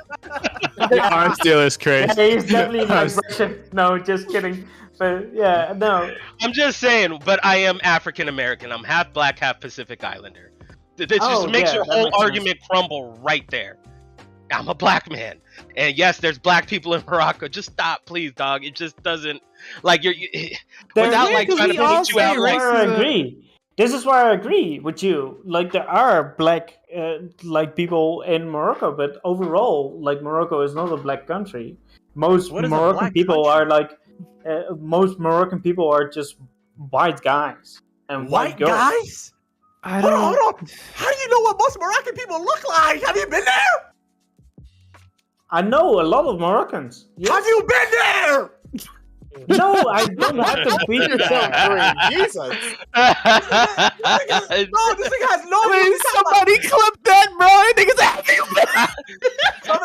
Speaker 6: Arms dealer is crazy.
Speaker 12: Yeah, he's definitely like Russian. No, just kidding. But yeah, no.
Speaker 8: I'm just saying, but I am African American. I'm half black, half Pacific Islander. This just makes your whole argument crumble right there. I'm a black man, and yes, there's black people in Morocco. Just stop, please, dog. It just doesn't without like trying to paint you out.
Speaker 12: I agree. This is why I agree with you. Like there are black, like people in Morocco, but overall, like Morocco is not a black country. Most Moroccan people are like. Most Moroccan people are just white guys and white girls.
Speaker 2: Guys? Hold on. How do you know what most Moroccan people look like? Have you been there?
Speaker 12: I know a lot of Moroccans. Yes.
Speaker 2: Have you been there?
Speaker 12: No, I don't have to beat yourself for Jesus.
Speaker 2: No, this thing has no.
Speaker 7: Please, somebody clip that, bro. I think it's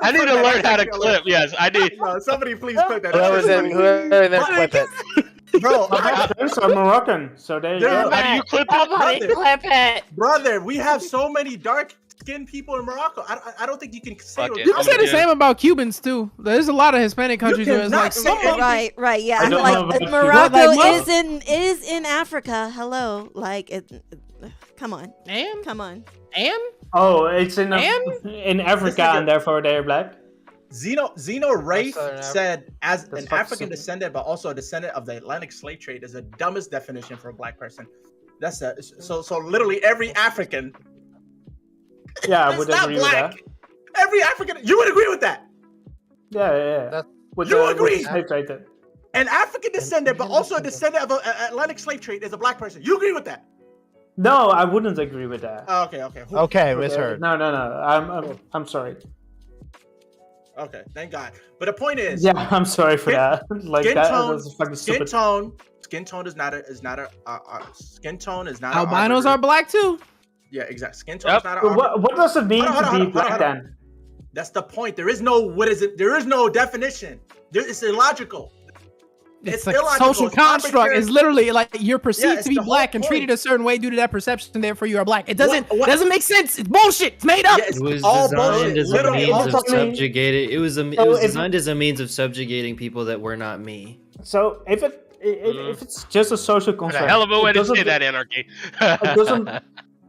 Speaker 8: I need to learn how to clip. Yes, I did.
Speaker 2: No, somebody please clip that.
Speaker 9: Whoever's in, clip it.
Speaker 2: Bro,
Speaker 12: my friends are Moroccan, so there you go.
Speaker 8: How do you clip it?
Speaker 3: Clip it.
Speaker 2: Brother, we have so many dark-skinned people in Morocco. I don't think you can say.
Speaker 7: You can say the same about Cubans too. There's a lot of Hispanic countries where it's like
Speaker 3: right, yeah. Like Morocco is in Africa. Hello, like it. Come on, come on.
Speaker 12: Oh, it's in Africa, and therefore they're black.
Speaker 2: Zeno Rafe said, as an African descendant, but also a descendant of the Atlantic slave trade, is the dumbest definition for a black person. That's so literally every African.
Speaker 12: Yeah, I would agree with that.
Speaker 2: Every African, you would agree with that?
Speaker 12: Yeah.
Speaker 2: You agree?
Speaker 12: An
Speaker 2: African descendant, but also a descendant of an Atlantic slave trade, is a black person. You agree with that?
Speaker 12: No, I wouldn't agree with that.
Speaker 2: Okay,
Speaker 9: misheard.
Speaker 12: No. I'm sorry.
Speaker 2: Okay, thank God. But the point is,
Speaker 12: yeah, I'm sorry for that. Like that was fucking stupid.
Speaker 2: Skin tone is not skin tone is not.
Speaker 7: Albinos are black too.
Speaker 2: Yeah, exactly. Skin tone is not.
Speaker 12: What does it mean to be black then?
Speaker 2: That's the point. There is no There is no definition. It's illogical.
Speaker 7: It's like illogical. Social construct is literally like you're perceived to be black and treated a certain way due to that perception. Therefore, you are black. It doesn't make sense. It's bullshit. It's made up.
Speaker 13: It was designed as a means of subjugating. It was designed as a means of subjugating people that were not me.
Speaker 12: So if it's just a social construct,
Speaker 8: a hell of a way to say that, Anarchy.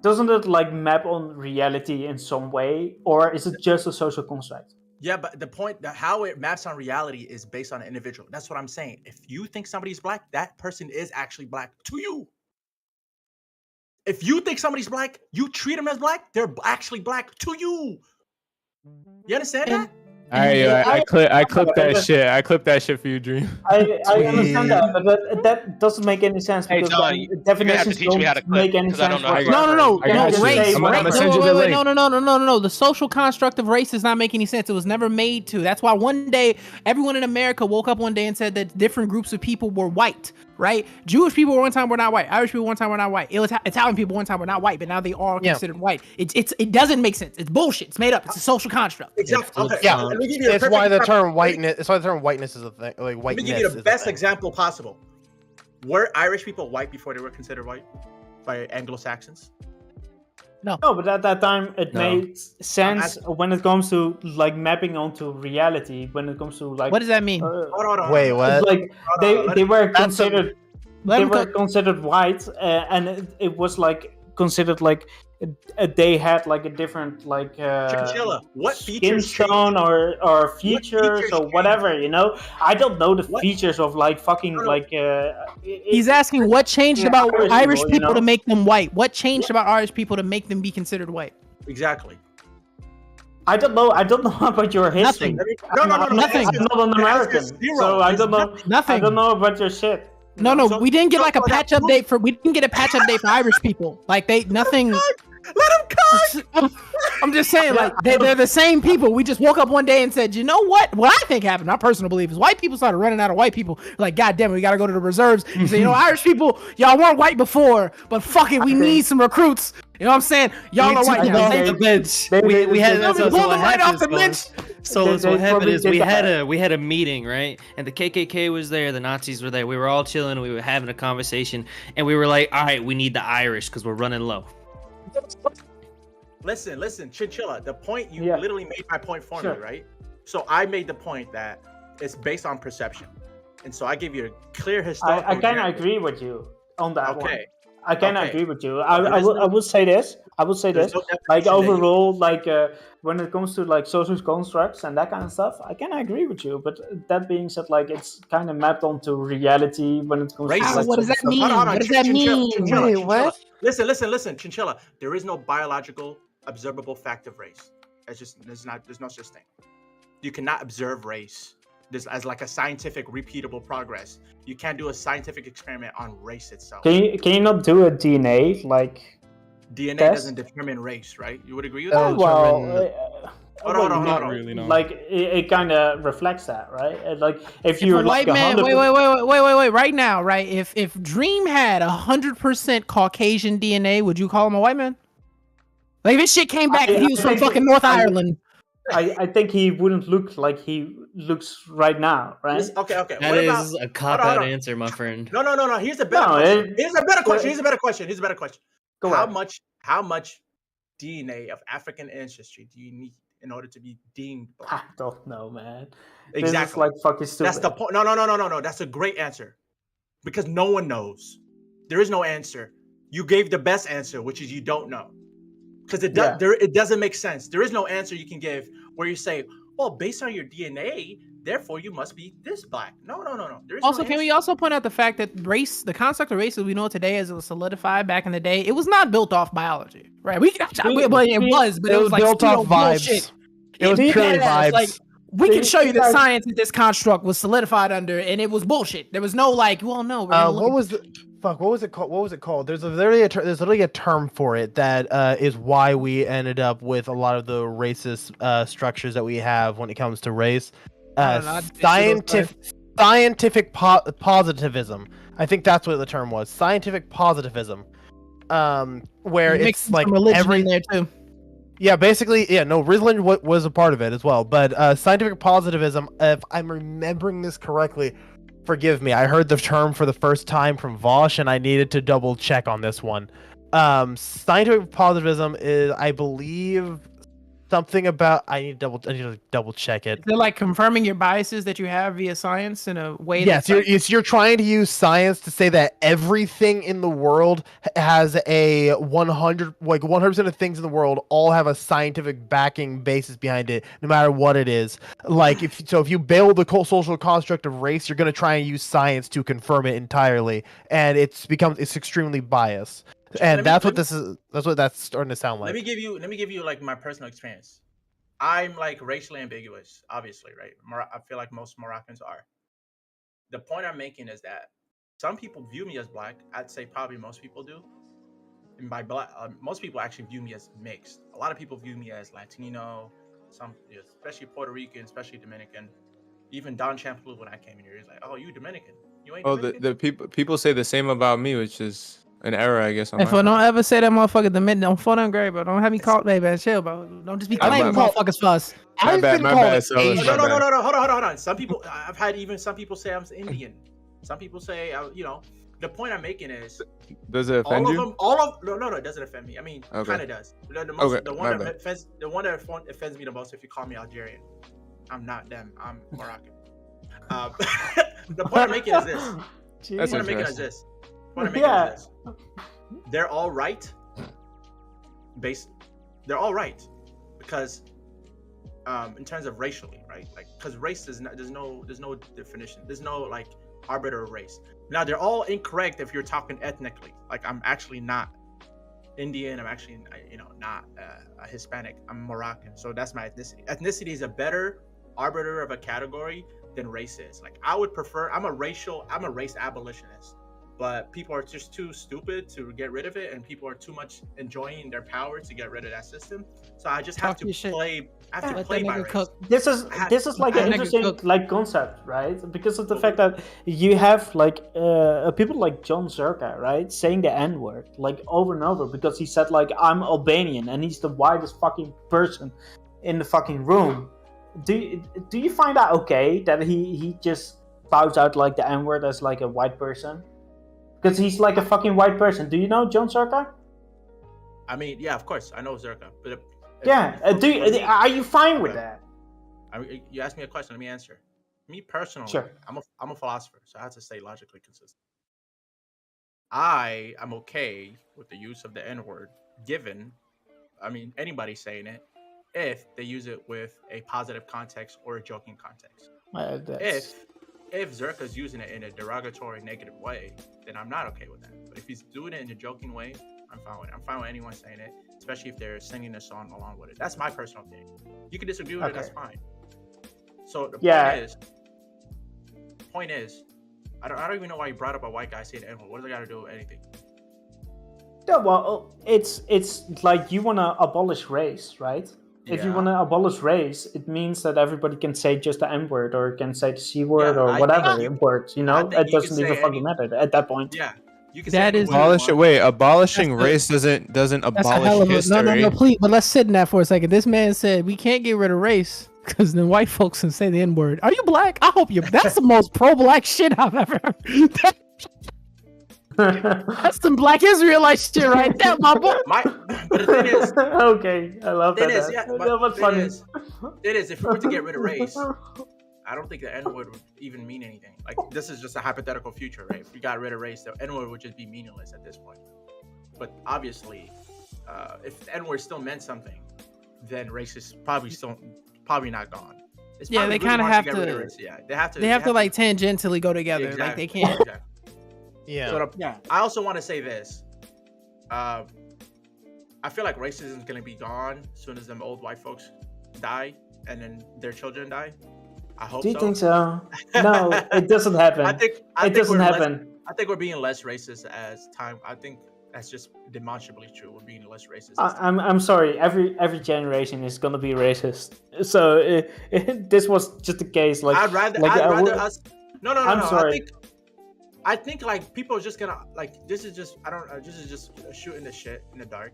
Speaker 12: Doesn't it like map on reality in some way, or is it just a social construct?
Speaker 2: Yeah, but the point that how it maps on reality is based on an individual. That's what I'm saying. If you think somebody's black, that person is actually black to you. If you think somebody's black, you treat them as black, they're actually black to you. You understand that?
Speaker 6: I clipped that shit. I clipped that shit for you, Dream.
Speaker 12: I understand that, but that doesn't make any sense because definitions don't make any sense.
Speaker 7: No. Race. No. The social construct of race does not make any sense. It was never made to. That's why one day everyone in America woke up one day and said that different groups of people were white. Right? Jewish people one time were not white. Irish people one time were not white. Italian people one time were not white, but now they are considered white. It doesn't make sense. It's bullshit. It's made up. It's a social construct.
Speaker 2: Exactly. Okay.
Speaker 9: Yeah. It's why the term whiteness. It's why the term whiteness is a thing. Like whiteness.
Speaker 2: Let me give you the best example possible. Were Irish people white before they were considered white by Anglo-Saxons?
Speaker 12: No, but at that time it made sense when it comes to like mapping onto reality. When it comes to like,
Speaker 7: what does that mean?
Speaker 2: Hold on.
Speaker 9: Wait, what?
Speaker 12: Like they were considered considered white, and it was like considered like they had like a different like
Speaker 2: what
Speaker 12: skin tone or features or whatever, you know. I don't know the features of like fucking like
Speaker 7: he's asking what changed about Irish people to make them white. What changed about Irish people to make them be considered white?
Speaker 2: Exactly.
Speaker 12: I don't know about your history.
Speaker 7: Nothing.
Speaker 2: No,
Speaker 7: Nothing.
Speaker 12: I'm not an American, so I don't know.
Speaker 7: Nothing.
Speaker 12: I don't know about your shit.
Speaker 7: No,
Speaker 2: So-
Speaker 7: we didn't get like a
Speaker 2: so
Speaker 7: patch
Speaker 2: that
Speaker 7: update for. We didn't get a patch update for Irish people. Like nothing.
Speaker 2: Let him cook.
Speaker 7: I'm just saying, like they're the same people. We just woke up one day and said, you know what? What I think happened, our personal belief is white people started running out of white people. Like, God damn it, we gotta go to the reserves. And say, Irish people, y'all weren't white before, but fuck it, we need some recruits. You know what I'm saying? Y'all are white now.
Speaker 13: Off the bench. We had that's
Speaker 7: pulled
Speaker 13: what
Speaker 7: them right off
Speaker 13: happened,
Speaker 7: the bench.
Speaker 13: So
Speaker 12: They
Speaker 13: what happened
Speaker 12: probably
Speaker 13: is
Speaker 12: did
Speaker 13: we
Speaker 12: that.
Speaker 13: had a meeting, right? And the KKK was there, the Nazis were there. We were all chilling, we were having a conversation, and we were like, all right, we need the Irish because we're running low.
Speaker 2: Listen, Chinchilla. The point you
Speaker 12: Yeah.
Speaker 2: literally made my point for
Speaker 12: Sure.
Speaker 2: me, right? So I made the point that it's based on perception, and so I gave you a clear historical.
Speaker 12: I kind of
Speaker 2: example.
Speaker 12: agree with you on that one.
Speaker 2: Okay.
Speaker 12: I kind of
Speaker 2: Okay.
Speaker 12: agree with you.
Speaker 2: But
Speaker 12: I
Speaker 2: there's no-
Speaker 12: will say this. I will say
Speaker 2: there's
Speaker 12: this.
Speaker 2: no
Speaker 12: Like
Speaker 2: definition that you-
Speaker 12: overall, like when it comes to like social constructs and that kind of stuff, I kind of agree with you. But that being said, like it's kind of mapped onto reality when it comes to
Speaker 2: Racist.
Speaker 12: like,
Speaker 7: What does that
Speaker 12: stuff.
Speaker 7: mean?
Speaker 2: Hold on,
Speaker 7: What does that mean?
Speaker 2: Chinchilla. Listen, Chinchilla. There is no biological observable fact of race. It's just there's no such thing. You cannot observe race. This as like a scientific repeatable progress. You can't do a scientific experiment on race itself.
Speaker 12: Can you not do a DNA like?
Speaker 2: DNA
Speaker 12: test?
Speaker 2: doesn't determine race, right? You would agree with
Speaker 12: Oh,
Speaker 2: that?
Speaker 12: well,
Speaker 2: Hold on.
Speaker 10: Not really, no.
Speaker 12: like it kind of reflects that, right? Like if
Speaker 7: If
Speaker 12: you're
Speaker 7: a
Speaker 12: like
Speaker 7: white man,
Speaker 12: 100%.
Speaker 7: wait, right now, right? If Dream had 100% Caucasian DNA, would you call him a white man? Like if his shit came back and he was from fucking North Ireland.
Speaker 12: I think he wouldn't look like he looks right now, right?
Speaker 2: Okay.
Speaker 13: That
Speaker 2: What about-
Speaker 13: is a cop
Speaker 2: hold
Speaker 13: out
Speaker 2: on.
Speaker 13: answer, my friend.
Speaker 2: No. Here's a better
Speaker 12: No,
Speaker 2: question.
Speaker 12: it-
Speaker 2: Here's a better question.
Speaker 12: Go
Speaker 2: How
Speaker 12: ahead.
Speaker 2: much DNA of African ancestry do you need in order to be deemed
Speaker 12: I
Speaker 2: black?
Speaker 12: don't know, man.
Speaker 2: Exactly.
Speaker 12: This is like fucking stupid.
Speaker 2: That's the point. No. That's a great answer. Because no one knows. There is no answer. You gave the best answer, which is you don't know. Because it doesn't make sense. There is no answer you can give where you say, well, based on your DNA, therefore you must be this black. No. There is
Speaker 7: Also,
Speaker 2: no
Speaker 7: can we
Speaker 2: answer.
Speaker 7: also point out the fact that race, the concept of race as we know it today, as it was solidified back in the day, it was not built off biology, right? It was, but it was like
Speaker 14: built off vibes.
Speaker 7: bullshit.
Speaker 14: It was purely vibes.
Speaker 7: Like, we can show you that
Speaker 12: Like-
Speaker 7: science that this construct was solidified under, and it was bullshit. There was no like, well, no. we're gonna look
Speaker 14: What
Speaker 7: at-
Speaker 14: was the fuck? What was it called? What was it called? There's literally a term for it that is why we ended up with a lot of the racist structures that we have when it comes to race.
Speaker 7: I don't know, I'd say
Speaker 14: Scientific positivism. I think that's what the term was. Scientific positivism. Where
Speaker 7: You
Speaker 14: it's
Speaker 7: mixed
Speaker 14: like
Speaker 7: some religion
Speaker 14: every
Speaker 7: in there too.
Speaker 14: Yeah, basically, yeah, no, religion was a part of it as well. But scientific positivism, if I'm remembering this correctly, forgive me, I heard the term for the first time from Vosh, and I needed to double check on this one. Scientific positivism is, I believe, something about. I need to double check it.
Speaker 7: They're like confirming your biases that you have via science in a way.
Speaker 14: Yes,
Speaker 7: that's
Speaker 14: you're trying to use science to say that everything in the world has a 100% of things in the world all have a scientific backing basis behind it, no matter what it is. Like if you build the social construct of race, you're going to try and use science to confirm it entirely, and it's extremely biased. And that's what that's starting to sound like.
Speaker 2: Let me give you like my personal experience. I'm like racially ambiguous, obviously, right? I feel like most Moroccans are. The point I'm making is that some people view me as black. I'd say probably most people do. And by black, most people actually view me as mixed. A lot of people view me as Latino, especially Puerto Rican, especially Dominican. Even Don Champlu, when I came in here, he's like, "Oh, you Dominican? You ain't Dominican?"
Speaker 6: the people say the same about me, which is an error, I guess. On
Speaker 7: If
Speaker 6: my
Speaker 7: I don't
Speaker 6: part.
Speaker 7: ever say that motherfucker the minute, don't fall down great, bro. Don't have me called, baby. Chill, bro. Don't just be
Speaker 6: I've
Speaker 7: claiming
Speaker 6: been
Speaker 7: motherfuckers for us.
Speaker 6: My bad, so
Speaker 2: No. Hold on. Some people, I've had even some people say I'm Indian. Some people say, the point I'm making is,
Speaker 6: Does it offend
Speaker 2: all
Speaker 6: you?
Speaker 2: of them, no, it doesn't offend me. I mean,
Speaker 6: Okay.
Speaker 2: kind of does. The one that offends me the most if you call me Algerian. I'm not them. I'm Moroccan. The point I'm making is this.
Speaker 6: That's interesting.
Speaker 2: They're all right. They're all right because in terms of racially, right? Like, because race there's no definition. There's no like arbiter of race. Now they're all incorrect if you're talking ethnically. Like, I'm actually not Indian. I'm actually, not a Hispanic. I'm Moroccan, so that's my ethnicity. Ethnicity is a better arbiter of a category than race is. Like I would prefer. I'm a race abolitionist, but people are just too stupid to get rid of it, and people are too much enjoying their power to get rid of that system. So I just have to play. I have to play by race.
Speaker 12: This is like an interesting like concept, right? Because of the fact that you have like people like John Zerka, right, saying the N-word like over and over because he said like I'm Albanian and he's the whitest fucking person in the fucking room. Do you find that okay that he just spouts out like the N-word as like a white person? Because he's like a fucking white person. Do you know John Zerka?
Speaker 2: I mean, yeah, of course, I know Zerka, but are you fine with that? You asked me a question. Let me answer. Me personally,
Speaker 12: sure.
Speaker 2: I'm a philosopher, so I have to stay logically consistent. I am okay with the use of the N-word, given, anybody saying it, if they use it with a positive context or a joking context. If Zerka's using it in a derogatory, negative way, then I'm not okay with that. But if he's doing it in a joking way, I'm fine with it. I'm fine with anyone saying it, especially if they're singing a song along with it. That's my personal opinion. You can disagree with it, that's fine. So the point is, I don't even know why you brought up a white guy saying N-word. What does it got to do with anything?
Speaker 12: Yeah, well, it's like you want to abolish race, right? If you want to abolish race, it means that everybody can say just the N-word or can say the C-word or whatever words, It doesn't even fucking matter at that point.
Speaker 2: Yeah. You can
Speaker 6: that is abolishing race doesn't abolish history.
Speaker 7: No, please, but let's sit in that for a second. This man said we can't get rid of race because then white folks can say the N-word. Are you black? I hope you. That's the most pro-black shit I've ever heard. That's some Black Israelite shit right there, my boy.
Speaker 2: But the thing is,
Speaker 12: okay, I love that.
Speaker 2: It is. If we were to get rid of race, I don't think the N-word would even mean anything. Like, this is just a hypothetical future, right? If we got rid of race, the N-word would just be meaningless at this point. But obviously, if the N-word still meant something, then race is probably not gone.
Speaker 7: Yeah, they kind of have to.
Speaker 2: They have to.
Speaker 7: They have to like tangentially go together. Exactly. Like they can't.
Speaker 2: Exactly.
Speaker 14: Yeah.
Speaker 2: So I also want to say this. I feel like racism is gonna be gone as soon as them old white folks die and then their children die. I hope so.
Speaker 12: Do you think so? No, it doesn't happen. It doesn't happen.
Speaker 2: I think we're being less racist as time. I think that's just demonstrably true. We're being less racist.
Speaker 12: I'm sorry. Every generation is gonna be racist. So this was just a case. Like
Speaker 2: I'd rather us. No.
Speaker 12: I'm sorry.
Speaker 2: I think like people are just gonna like this is just shooting the shit in the dark.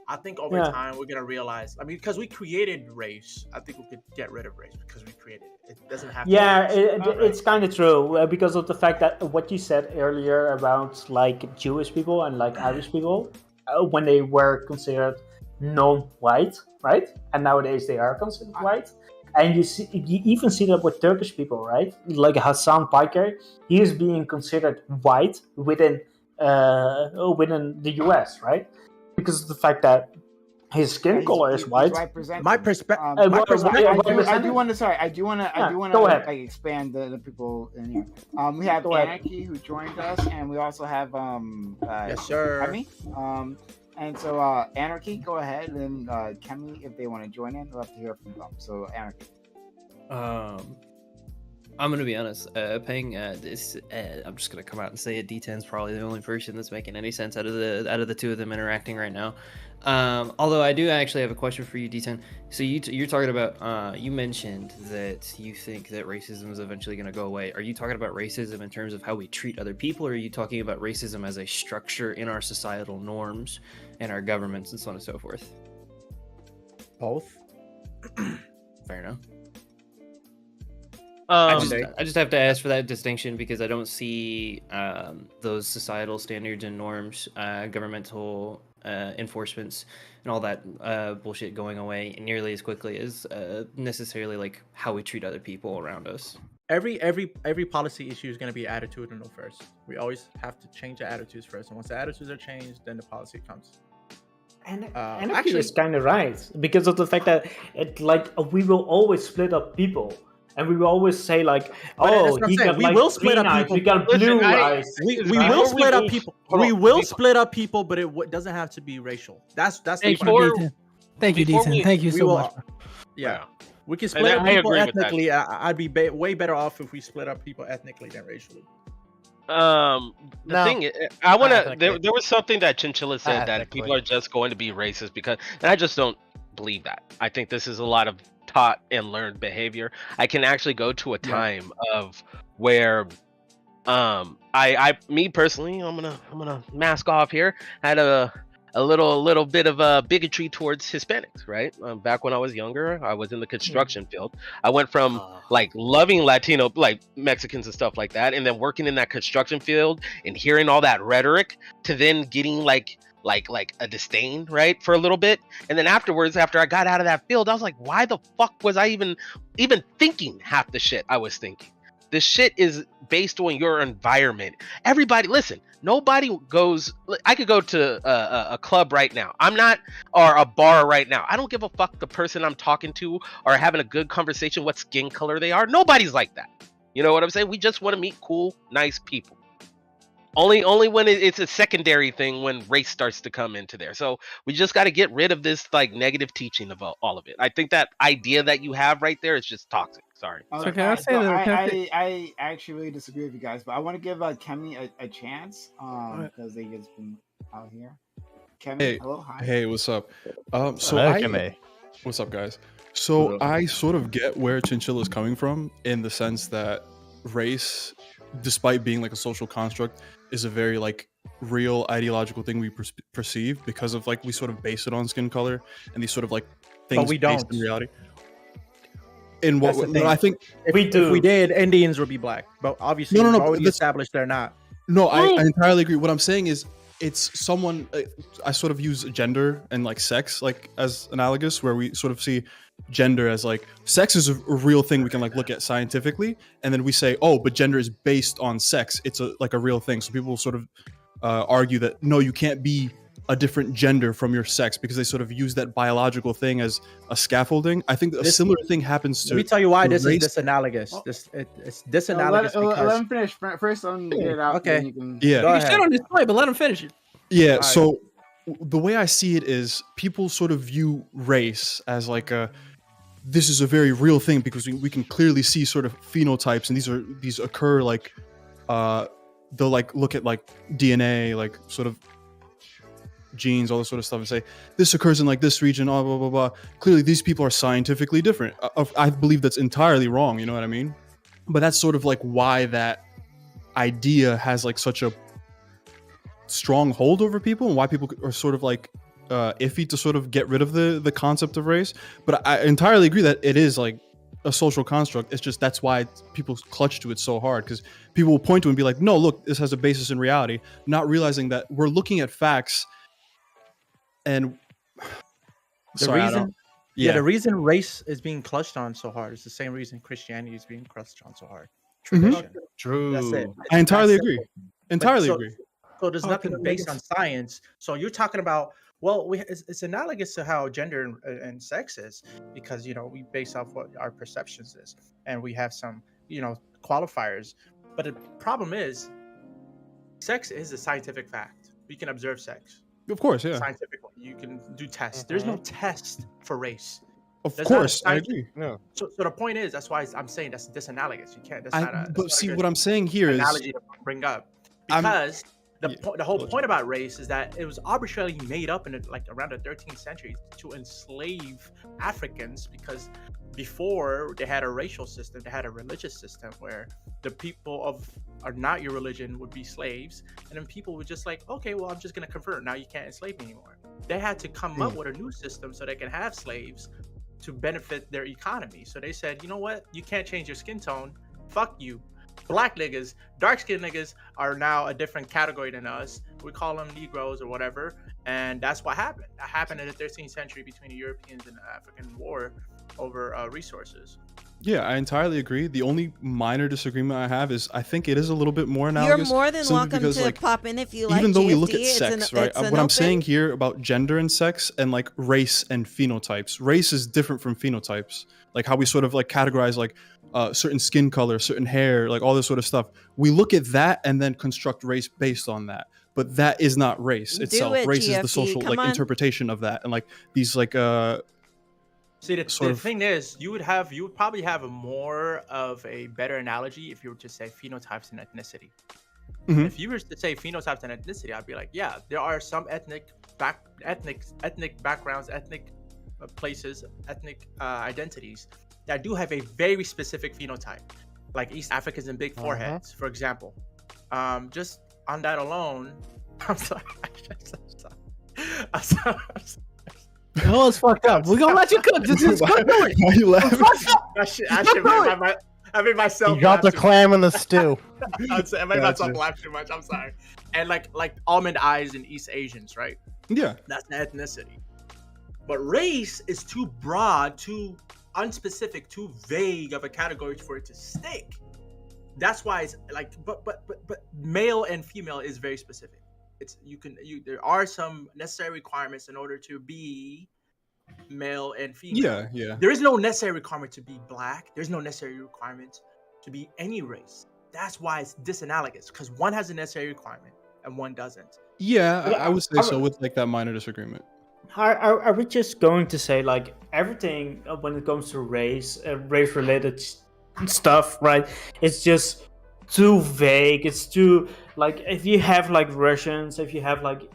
Speaker 2: I think over time we're gonna realize. Because we created race, I think we could get rid of race because we created it. It doesn't have.
Speaker 12: Yeah, it's kind of true because of the fact that what you said earlier about like Jewish people and like Irish people when they were considered non-white, right? And nowadays they are considered white. And you even see that with Turkish people, right? Like Hassan Piker, he is being considered white within the US, right? Because of the fact that his skin color is white.
Speaker 11: My perspective. I do want to expand the people in here. We have Anarchy who joined us, and we also have
Speaker 2: yes, sir.
Speaker 11: Kemi. And so, Anarchy, go ahead, and Kemi, if they want to join in, I'd love to hear from them. So, Anarchy.
Speaker 13: I'm gonna be honest. Paying this, I'm just gonna come out and say it. D10's probably the only person that's making any sense out of the two of them interacting right now. Although I do actually have a question for you, D10. So you're talking about you mentioned that you think that racism is eventually going to go away. Are you talking about racism in terms of how we treat other people, or are you talking about racism as a structure in our societal norms and our governments and so on and so forth?
Speaker 2: Both.
Speaker 13: Fair enough. I just have to ask for that distinction because I don't see those societal standards and norms, governmental enforcements, and all that bullshit going away nearly as quickly as necessarily like how we treat other people around us.
Speaker 2: Every policy issue is going to be attitudinal first. We always have to change the attitudes first, and once the attitudes are changed, then the policy comes.
Speaker 12: And actually, it's kind of right because of the fact that we will always split up people. and we will always say like,
Speaker 2: But that's
Speaker 12: "Oh,
Speaker 2: what I'm
Speaker 12: he
Speaker 2: saying.
Speaker 12: got
Speaker 2: We
Speaker 12: like
Speaker 2: will split
Speaker 12: green
Speaker 2: up
Speaker 12: eyes,
Speaker 2: people.
Speaker 12: we got
Speaker 8: Listen,
Speaker 12: blue eyes."
Speaker 2: We
Speaker 8: Before
Speaker 2: will
Speaker 8: we
Speaker 2: split up
Speaker 8: move-
Speaker 2: people.
Speaker 8: hold
Speaker 2: We
Speaker 8: on,
Speaker 2: will
Speaker 8: before-
Speaker 2: split up people, but it doesn't have to be racial. That's the
Speaker 7: Thank
Speaker 2: point.
Speaker 8: Before-
Speaker 7: you, D10. Thank you,
Speaker 8: before
Speaker 7: D10.
Speaker 8: we-
Speaker 7: Thank you
Speaker 2: we
Speaker 7: so
Speaker 2: will-
Speaker 7: much.
Speaker 2: Yeah. We can
Speaker 8: And
Speaker 2: split up
Speaker 8: I
Speaker 2: people
Speaker 8: agree with that.
Speaker 2: ethnically. I'd be way better off if we split up people ethnically than racially.
Speaker 8: The
Speaker 14: No.
Speaker 8: thing is, I want
Speaker 14: Not
Speaker 8: to.
Speaker 14: ethnically.
Speaker 8: There was something that Chinchilla said
Speaker 14: Not
Speaker 8: that
Speaker 14: ethnically.
Speaker 8: people are just going to be racist because, and I just don't believe that. I think this is a lot of taught and learned behavior. I can actually go to a time of where, me personally, I'm gonna mask off here. Had a little bit of a bigotry towards Hispanics, right? Back when I was younger, I was in the construction field. I went from like loving Latino, like Mexicans and stuff like that, and then working in that construction field and hearing all that rhetoric, to then getting like a disdain, right, for a little bit. And then afterwards, after I got out of that field, I was like, why the fuck was I even thinking half the shit I was thinking? This shit is based on your environment. Everybody, listen, nobody goes, I could go to a club right now. Or a bar right now. I don't give a fuck the person I'm talking to or having a good conversation, what skin color they are. Nobody's like that. You know what I'm saying? We just want to meet cool, nice people. Only when it's a secondary thing, when race starts to come into there. So we just got to get rid of this like negative teaching of all of it. I think that idea that you have right there is just toxic. Sorry.
Speaker 7: So can I say that?
Speaker 11: I actually really disagree with you guys, but I want to give Kemi a chance because they just been out here. Kemi, hello, hi.
Speaker 15: Hey, what's up? So what's up, guys? So I sort of get where Chinchilla's coming from in the sense that race, despite being like a social construct, is a very like real ideological thing we perceive because of like we sort of base it on skin color and these sort of like things
Speaker 2: we
Speaker 15: based
Speaker 2: don't.
Speaker 15: in reality. In what
Speaker 2: That's the thing.
Speaker 15: I think
Speaker 2: If we did, Indians would be black, but obviously
Speaker 15: No,
Speaker 2: we've already
Speaker 15: that's-
Speaker 2: established they're not.
Speaker 15: No, I entirely agree. What I'm saying is, it's someone. I sort of use gender and like sex like as analogous, where we sort of see gender as like sex is a real thing we can like look at scientifically, and then we say, oh, but gender is based on sex. It's a real thing. So people will sort of argue that no, you can't be a different gender from your sex because they sort of use that biological thing as a scaffolding. I think a similar thing happens to.
Speaker 2: Let me tell you why this
Speaker 15: race.
Speaker 2: is disanalogous. It's disanalogous
Speaker 11: let him finish. First, let him get it out.
Speaker 2: Okay.
Speaker 11: then you can...
Speaker 15: Yeah.
Speaker 7: You can shit on this point, but let him finish it.
Speaker 15: Yeah,
Speaker 2: Alright.
Speaker 15: so the way I see it is people sort of view race as like this is a very real thing because we can clearly see sort of phenotypes, and these occur like they'll like look at like DNA, like sort of genes, all this sort of stuff, and say this occurs in like this region, blah blah blah blah. Clearly these people are scientifically different. I believe that's entirely wrong, you know what I mean? But that's sort of like why that idea has like such a strong hold over people, and why people are sort of like iffy to sort of get rid of the concept of race. But I entirely agree that it is like a social construct. It's just that's why people clutch to it so hard, because people will point to it and be like, no, look, this has a basis in reality, not realizing that we're looking at facts. And
Speaker 2: the reason race is being clutched on so hard is the same reason Christianity is being clutched on so hard. Tradition.
Speaker 9: True.
Speaker 2: That's it.
Speaker 15: I entirely
Speaker 2: That's
Speaker 15: agree.
Speaker 2: simple.
Speaker 15: Entirely
Speaker 2: So-
Speaker 15: agree.
Speaker 2: So there's nothing based on science. So you're talking about, well, it's analogous to how gender and sex is, because we base off what our perceptions is, and we have some qualifiers. But the problem is, sex is a scientific fact. We can observe sex.
Speaker 15: Of course, yeah.
Speaker 2: Scientifically, you can do tests. There's no test for race.
Speaker 15: Of
Speaker 2: There's not a
Speaker 15: course, I
Speaker 2: science-
Speaker 15: agree.
Speaker 9: No.
Speaker 2: So the point is, that's why I'm saying that's disanalogous. You can't. That's not a. that's
Speaker 15: But
Speaker 2: not a
Speaker 15: see,
Speaker 2: good
Speaker 15: what I'm saying here is,
Speaker 2: analogy to bring up, because the whole point about race is that it was arbitrarily made up in around the 13th century to enslave Africans, because before they had a racial system, they had a religious system where the people are not your religion would be slaves, and then people were just like, okay, well, I'm just gonna convert. Now you can't enslave me anymore. They had to come up with a new system so they can have slaves to benefit their economy. So they said, you know what? You can't change your skin tone. Fuck you. Black niggas, dark-skinned niggas are now a different category than us. We call them Negroes or whatever. And that's what happened. That happened in the 13th century between the Europeans and the African war over resources.
Speaker 15: yeah, I entirely agree. The only minor disagreement I have is I think it is a little bit more analogous.
Speaker 3: You're more than
Speaker 15: simply
Speaker 3: welcome
Speaker 15: because,
Speaker 3: to
Speaker 15: like,
Speaker 3: pop in if you like.
Speaker 15: even though we look
Speaker 3: GFD,
Speaker 15: at
Speaker 3: it's
Speaker 15: sex,
Speaker 3: an-
Speaker 15: right?
Speaker 3: it's an
Speaker 15: What I'm
Speaker 3: open-
Speaker 15: saying here about gender and sex and like race and phenotypes. Race is different from phenotypes. Like how we sort of like categorize like, certain skin color, certain hair, like all this sort of stuff. We look at that and then construct race based on that. But that is not race itself. Race is the social like interpretation of that, and like these like
Speaker 2: See, the thing is, you would probably have more of a better analogy if you were to say phenotypes and ethnicity.
Speaker 15: Mhm.
Speaker 2: If you were to say phenotypes and ethnicity, I'd be like, yeah, there are some ethnic backgrounds, ethnic places, ethnic identities that do have a very specific phenotype, like East Africans and big foreheads, for example. Just on that alone, I'm sorry. I'm sorry.
Speaker 7: Oh, it's fucked up. We're gonna let you cook. Just keep going.
Speaker 15: Why are you laughing?
Speaker 2: I made myself.
Speaker 14: You dropped the
Speaker 2: laugh too
Speaker 14: clam
Speaker 2: much.
Speaker 14: in the stew.
Speaker 2: I made myself laugh too much. I'm sorry. And like almond eyes in East Asians, right?
Speaker 15: Yeah.
Speaker 2: That's an ethnicity. But race is too broad, too unspecific, too vague of a category for it to stick. That's why it's like, but male and female is very specific. It's there are some necessary requirements in order to be male and female.
Speaker 15: Yeah.
Speaker 2: There is no necessary requirement to be black. There's no necessary requirement to be any race. That's why it's disanalogous, because one has a necessary requirement and one doesn't.
Speaker 15: Yeah, I would say so with like that minor disagreement.
Speaker 12: Are we just going to say like everything when it comes to race-related stuff, right? It's just too vague. It's too like if you have like Russians, if you have like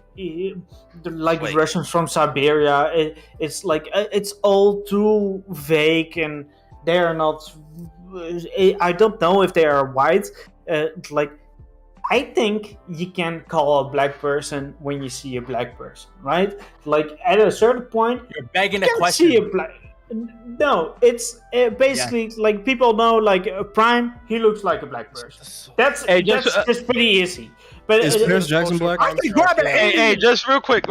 Speaker 12: Russians from Siberia, it's like it's all too vague and they are not. I don't know if they are white. Like I think you can call a black person when you see a black person, right? Like at a certain point,
Speaker 2: you're begging
Speaker 12: you
Speaker 2: the
Speaker 12: can
Speaker 2: question.
Speaker 12: see a black. No, it's basically like people know like Prime. He looks like a black person. That's just pretty easy. But
Speaker 15: Is Paris Jackson black?
Speaker 8: Hey, just real quick.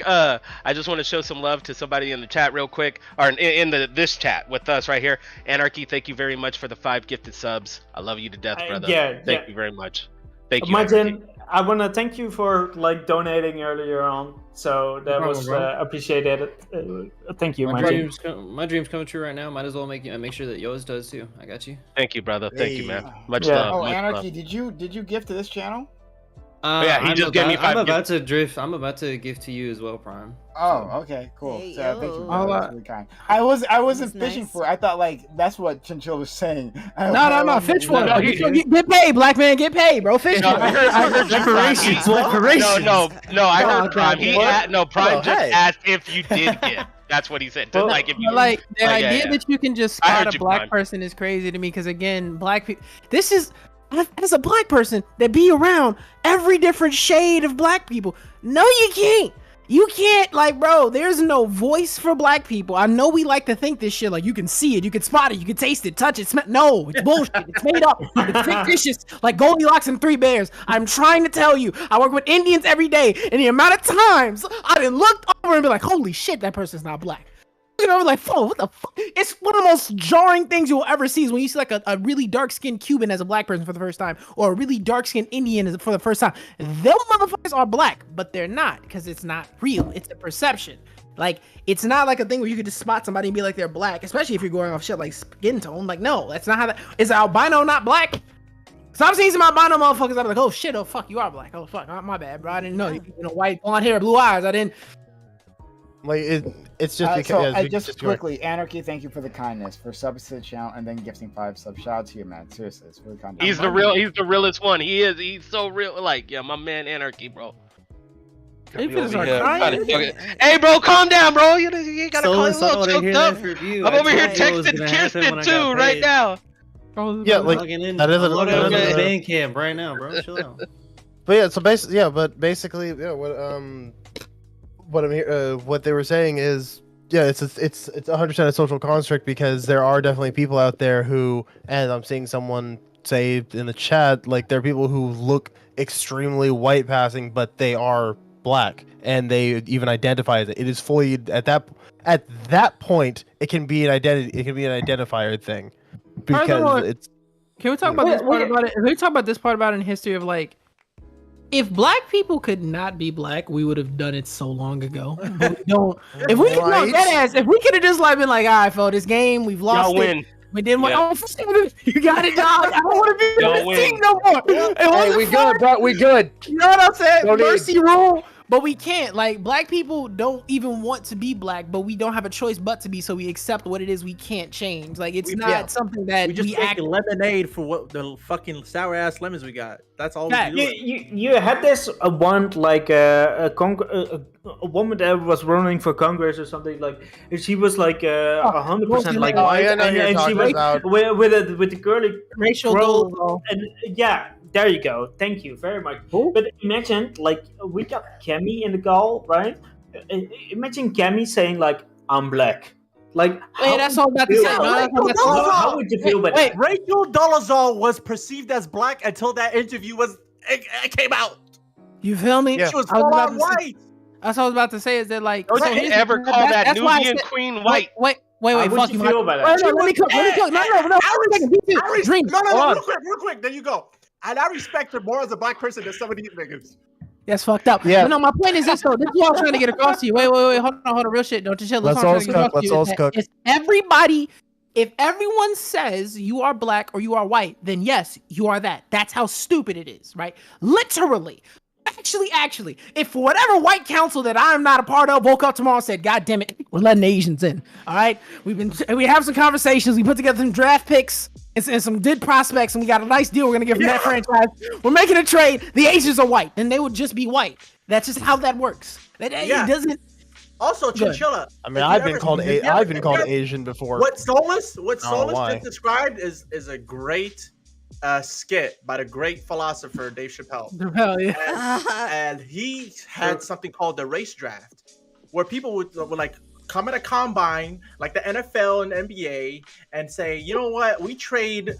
Speaker 8: I just want to show some love to somebody in the chat real quick, or in this chat with us right here. Anarchy, thank you very much for the 5 gifted subs. I love you to death, brother. Thank you very much. Thank you.
Speaker 12: Martin, I want to thank you for like donating earlier on. So that was appreciated. Thank you, Martin.
Speaker 13: My dream's coming true right now. Might as well make sure that yours does too. I got you.
Speaker 8: Thank you, brother. Thank you, man. Much love.
Speaker 11: Oh,
Speaker 8: much
Speaker 11: Anarchy,
Speaker 8: love.
Speaker 11: did you gift to this channel?
Speaker 8: Yeah, he just gave me 5
Speaker 13: I'm about to drift. I'm about to give to you as well, Prime.
Speaker 11: Oh, okay, cool.
Speaker 3: Hey,
Speaker 11: So, thank you.
Speaker 3: yo.
Speaker 11: Brother. That's really kind. I wasn't
Speaker 3: That's
Speaker 11: fishing
Speaker 3: nice.
Speaker 11: for it. I thought like that's what Chinchilla was saying.
Speaker 7: No. Fish for it. Get paid, black man. Get paid, bro. Fish for it.
Speaker 8: I heard
Speaker 7: Reparations.
Speaker 8: No, I heard
Speaker 7: Oh,
Speaker 8: Prime.
Speaker 7: okay.
Speaker 8: Prime just asked if you did give. That's what he said. Just like if you
Speaker 7: Like the idea that you can just
Speaker 8: I
Speaker 7: spot
Speaker 8: heard
Speaker 7: a
Speaker 8: you,
Speaker 7: black
Speaker 8: Prime.
Speaker 7: person is crazy to me because again, black people. This is as a black person that be around every different shade of black people. No, you can't. You can't, like, bro, there's no voice for black people. I know we like to think this shit, like, you can see it, you can spot it, you can taste it, touch it, smell. No, it's bullshit. It's made up. It's fictitious, like Goldilocks and 3 Bears. I'm trying to tell you, I work with Indians every day, and the amount of times I done looked over and be like, holy shit, that person's not black. You know, like, oh, what the fuck? It's one of the most jarring things you'll ever see is when you see like a really dark-skinned Cuban as a black person for the first time, or a really dark-skinned Indian for the first time. Them motherfuckers are black, but they're not, because it's not real. It's a perception. Like, it's not like a thing where you could just spot somebody and be like they're black, especially if you're going off shit like skin tone. Like, no, that's not how that is. Albino not black? So I'm seeing some albino motherfuckers, I'm like, oh shit, oh fuck, you are black. Oh fuck, my bad, bro. I didn't know. You know, white, blonde hair, blue eyes. I didn't.
Speaker 14: Like it's just because
Speaker 11: just quickly, Anarchy, thank you for the kindness for subs to the channel and then gifting 5 subs. Shout out to you, man. Seriously, it's really kind.
Speaker 8: He's the realest one. He's so real. Like, yeah, my man Anarchy, bro. Hey, bro, calm down, bro. You gotta call it choked up. I'm over here texting Kirsten too right now.
Speaker 14: Yeah, like that is
Speaker 13: a band camp right now, bro. Chill out.
Speaker 14: But yeah, so basically, yeah, what I'm here, what they were saying is, yeah, it's 100% a social construct because there are definitely people out there who, and I'm seeing someone say in the chat, like there are people who look extremely white passing, but they are black, and they even identify as it. It is fully at that point, it can be an identity, it can be an identifier thing, because it's.
Speaker 7: Can we talk about this part about it? Can we talk about this part about it in history of like, if black people could not be black, we would have done it so long ago. But we don't. If we could, if we could have just like been like, all right, for this game, we've lost
Speaker 8: Y'all win.
Speaker 7: We didn't want. You got it, dog. I don't want to be on this team no more.
Speaker 14: Hey, we good, bro. We good.
Speaker 7: You know what I'm saying?
Speaker 14: Don't
Speaker 7: Mercy rule. But we can't. Like, black people don't even want to be black, but we don't have a choice but to be, so we accept what it is we can't change. Like, it's not something that
Speaker 2: we just
Speaker 7: we
Speaker 2: make lemonade for what the fucking sour ass lemons we got. That's all we do.
Speaker 12: You had this one like a woman that was running for Congress or something like. She was like 100% like white, and she was with the curly
Speaker 7: racial
Speaker 12: curl, and yeah. There you go. Thank you very much. Ooh. But imagine, like, we got Cammy in the call, right? Imagine Cammy saying, like, I'm black. Like,
Speaker 7: that's all about to say.
Speaker 12: How would you feel about that?
Speaker 2: Rachel Dolezal was perceived as black until that interview it came out.
Speaker 7: You feel me?
Speaker 2: Yeah. She was full on white.
Speaker 7: That's what I was about to say. Is that like?
Speaker 8: Don't you ever call that Nubian queen white?
Speaker 7: Wait.
Speaker 12: How would you feel about that?
Speaker 7: Let me cook.
Speaker 2: No, real quick. There you go. And I respect her more as a black person than some of these niggas.
Speaker 7: That's fucked up. Yeah. But no, my point is this though. This is what I'm trying to get across to you. Wait. Hold on. Real shit. Don't you chill.
Speaker 14: Let's all cook.
Speaker 7: It's everybody. If everyone says you are black or you are white, then yes, you are that. That's how stupid it is, right? Literally. Actually, if for whatever white council that I'm not a part of woke up tomorrow and said, God damn it, we're letting Asians in. All right. We have some conversations. We put together some draft picks and some good prospects, and we got a nice deal we're gonna give from that franchise. We're making a trade. The Asians are white, and they would just be white. That's just how that works. It doesn't.
Speaker 2: Also, Chinchilla.
Speaker 14: I mean, I've been called Asian before.
Speaker 2: What Solus just described is a great skit by the great philosopher Dave Chappelle. And he had something called the race draft, where people would like come at a combine like the NFL and NBA and say, you know what, we trade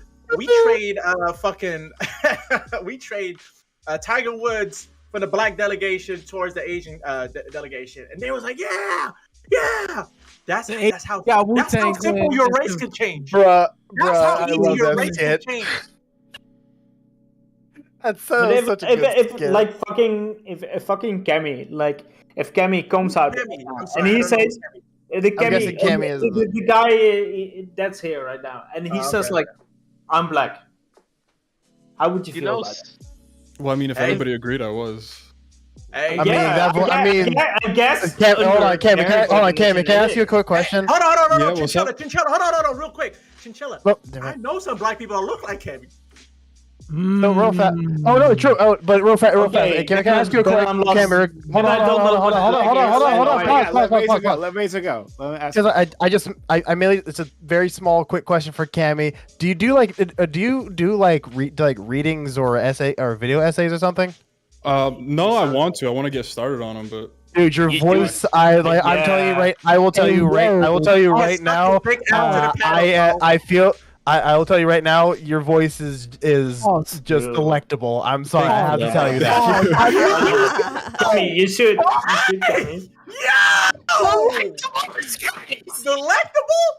Speaker 2: Tiger Woods for the black delegation towards the Asian delegation, and they was like, yeah. That's how simple your race can change.
Speaker 14: Bruh,
Speaker 2: that's how easy your race can change.
Speaker 14: That's such a good skit.
Speaker 12: Like if fucking Cammy, like if Cammy comes out and he says the guy that's here right now, and he says like, I'm black. How would you feel about it?
Speaker 15: Well, I mean, if everybody agreed, I was.
Speaker 2: I
Speaker 12: guess.
Speaker 14: Hold on, Cammy. Can I ask you a quick question?
Speaker 2: Hold on,
Speaker 15: Yeah,
Speaker 2: Chinchilla. Hold on, real quick. Chinchilla. I know some black people that look like Cammy.
Speaker 14: No, real fast. Oh no, true. Oh, but real fast. Can I ask you a quick? Camera. Hold on.
Speaker 11: Let Mason go.
Speaker 14: Because I mainly, it's a very small, quick question for Cammy. Do you do readings or essay or video essays or something?
Speaker 15: No, I want to get started on them, but.
Speaker 14: Dude, your voice, I'm telling you right. I will tell you right now. I will tell you right now, your voice is just delectable. I'm sorry, I have to tell you that.
Speaker 12: You should.
Speaker 2: Yeah! Delectable?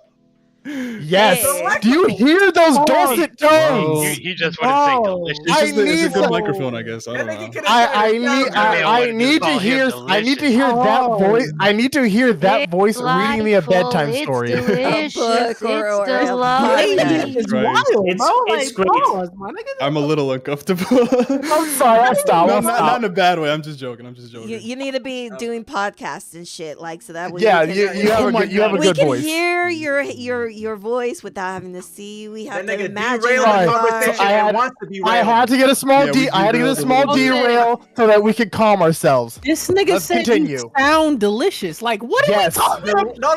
Speaker 14: Yes. Do you hear those dulcet tones?
Speaker 8: You just want to say delicious.
Speaker 15: It's a good microphone, I guess. I don't know.
Speaker 14: I need to hear that voice. I need to hear that voice reading me a bedtime story.
Speaker 3: It's delightful.
Speaker 12: It's great.
Speaker 15: I'm a little uncomfortable.
Speaker 14: I'm sorry.
Speaker 15: Not in a bad way. I'm just joking.
Speaker 3: You need to be doing podcasts and shit, like, so that way.
Speaker 14: Yeah, you have a good voice.
Speaker 3: We can hear your voice without having to see you. We have to imagine.
Speaker 14: I had to get a small derail so that we could calm ourselves.
Speaker 7: This nigga said you sound delicious. Like, what are you talking about?
Speaker 2: No,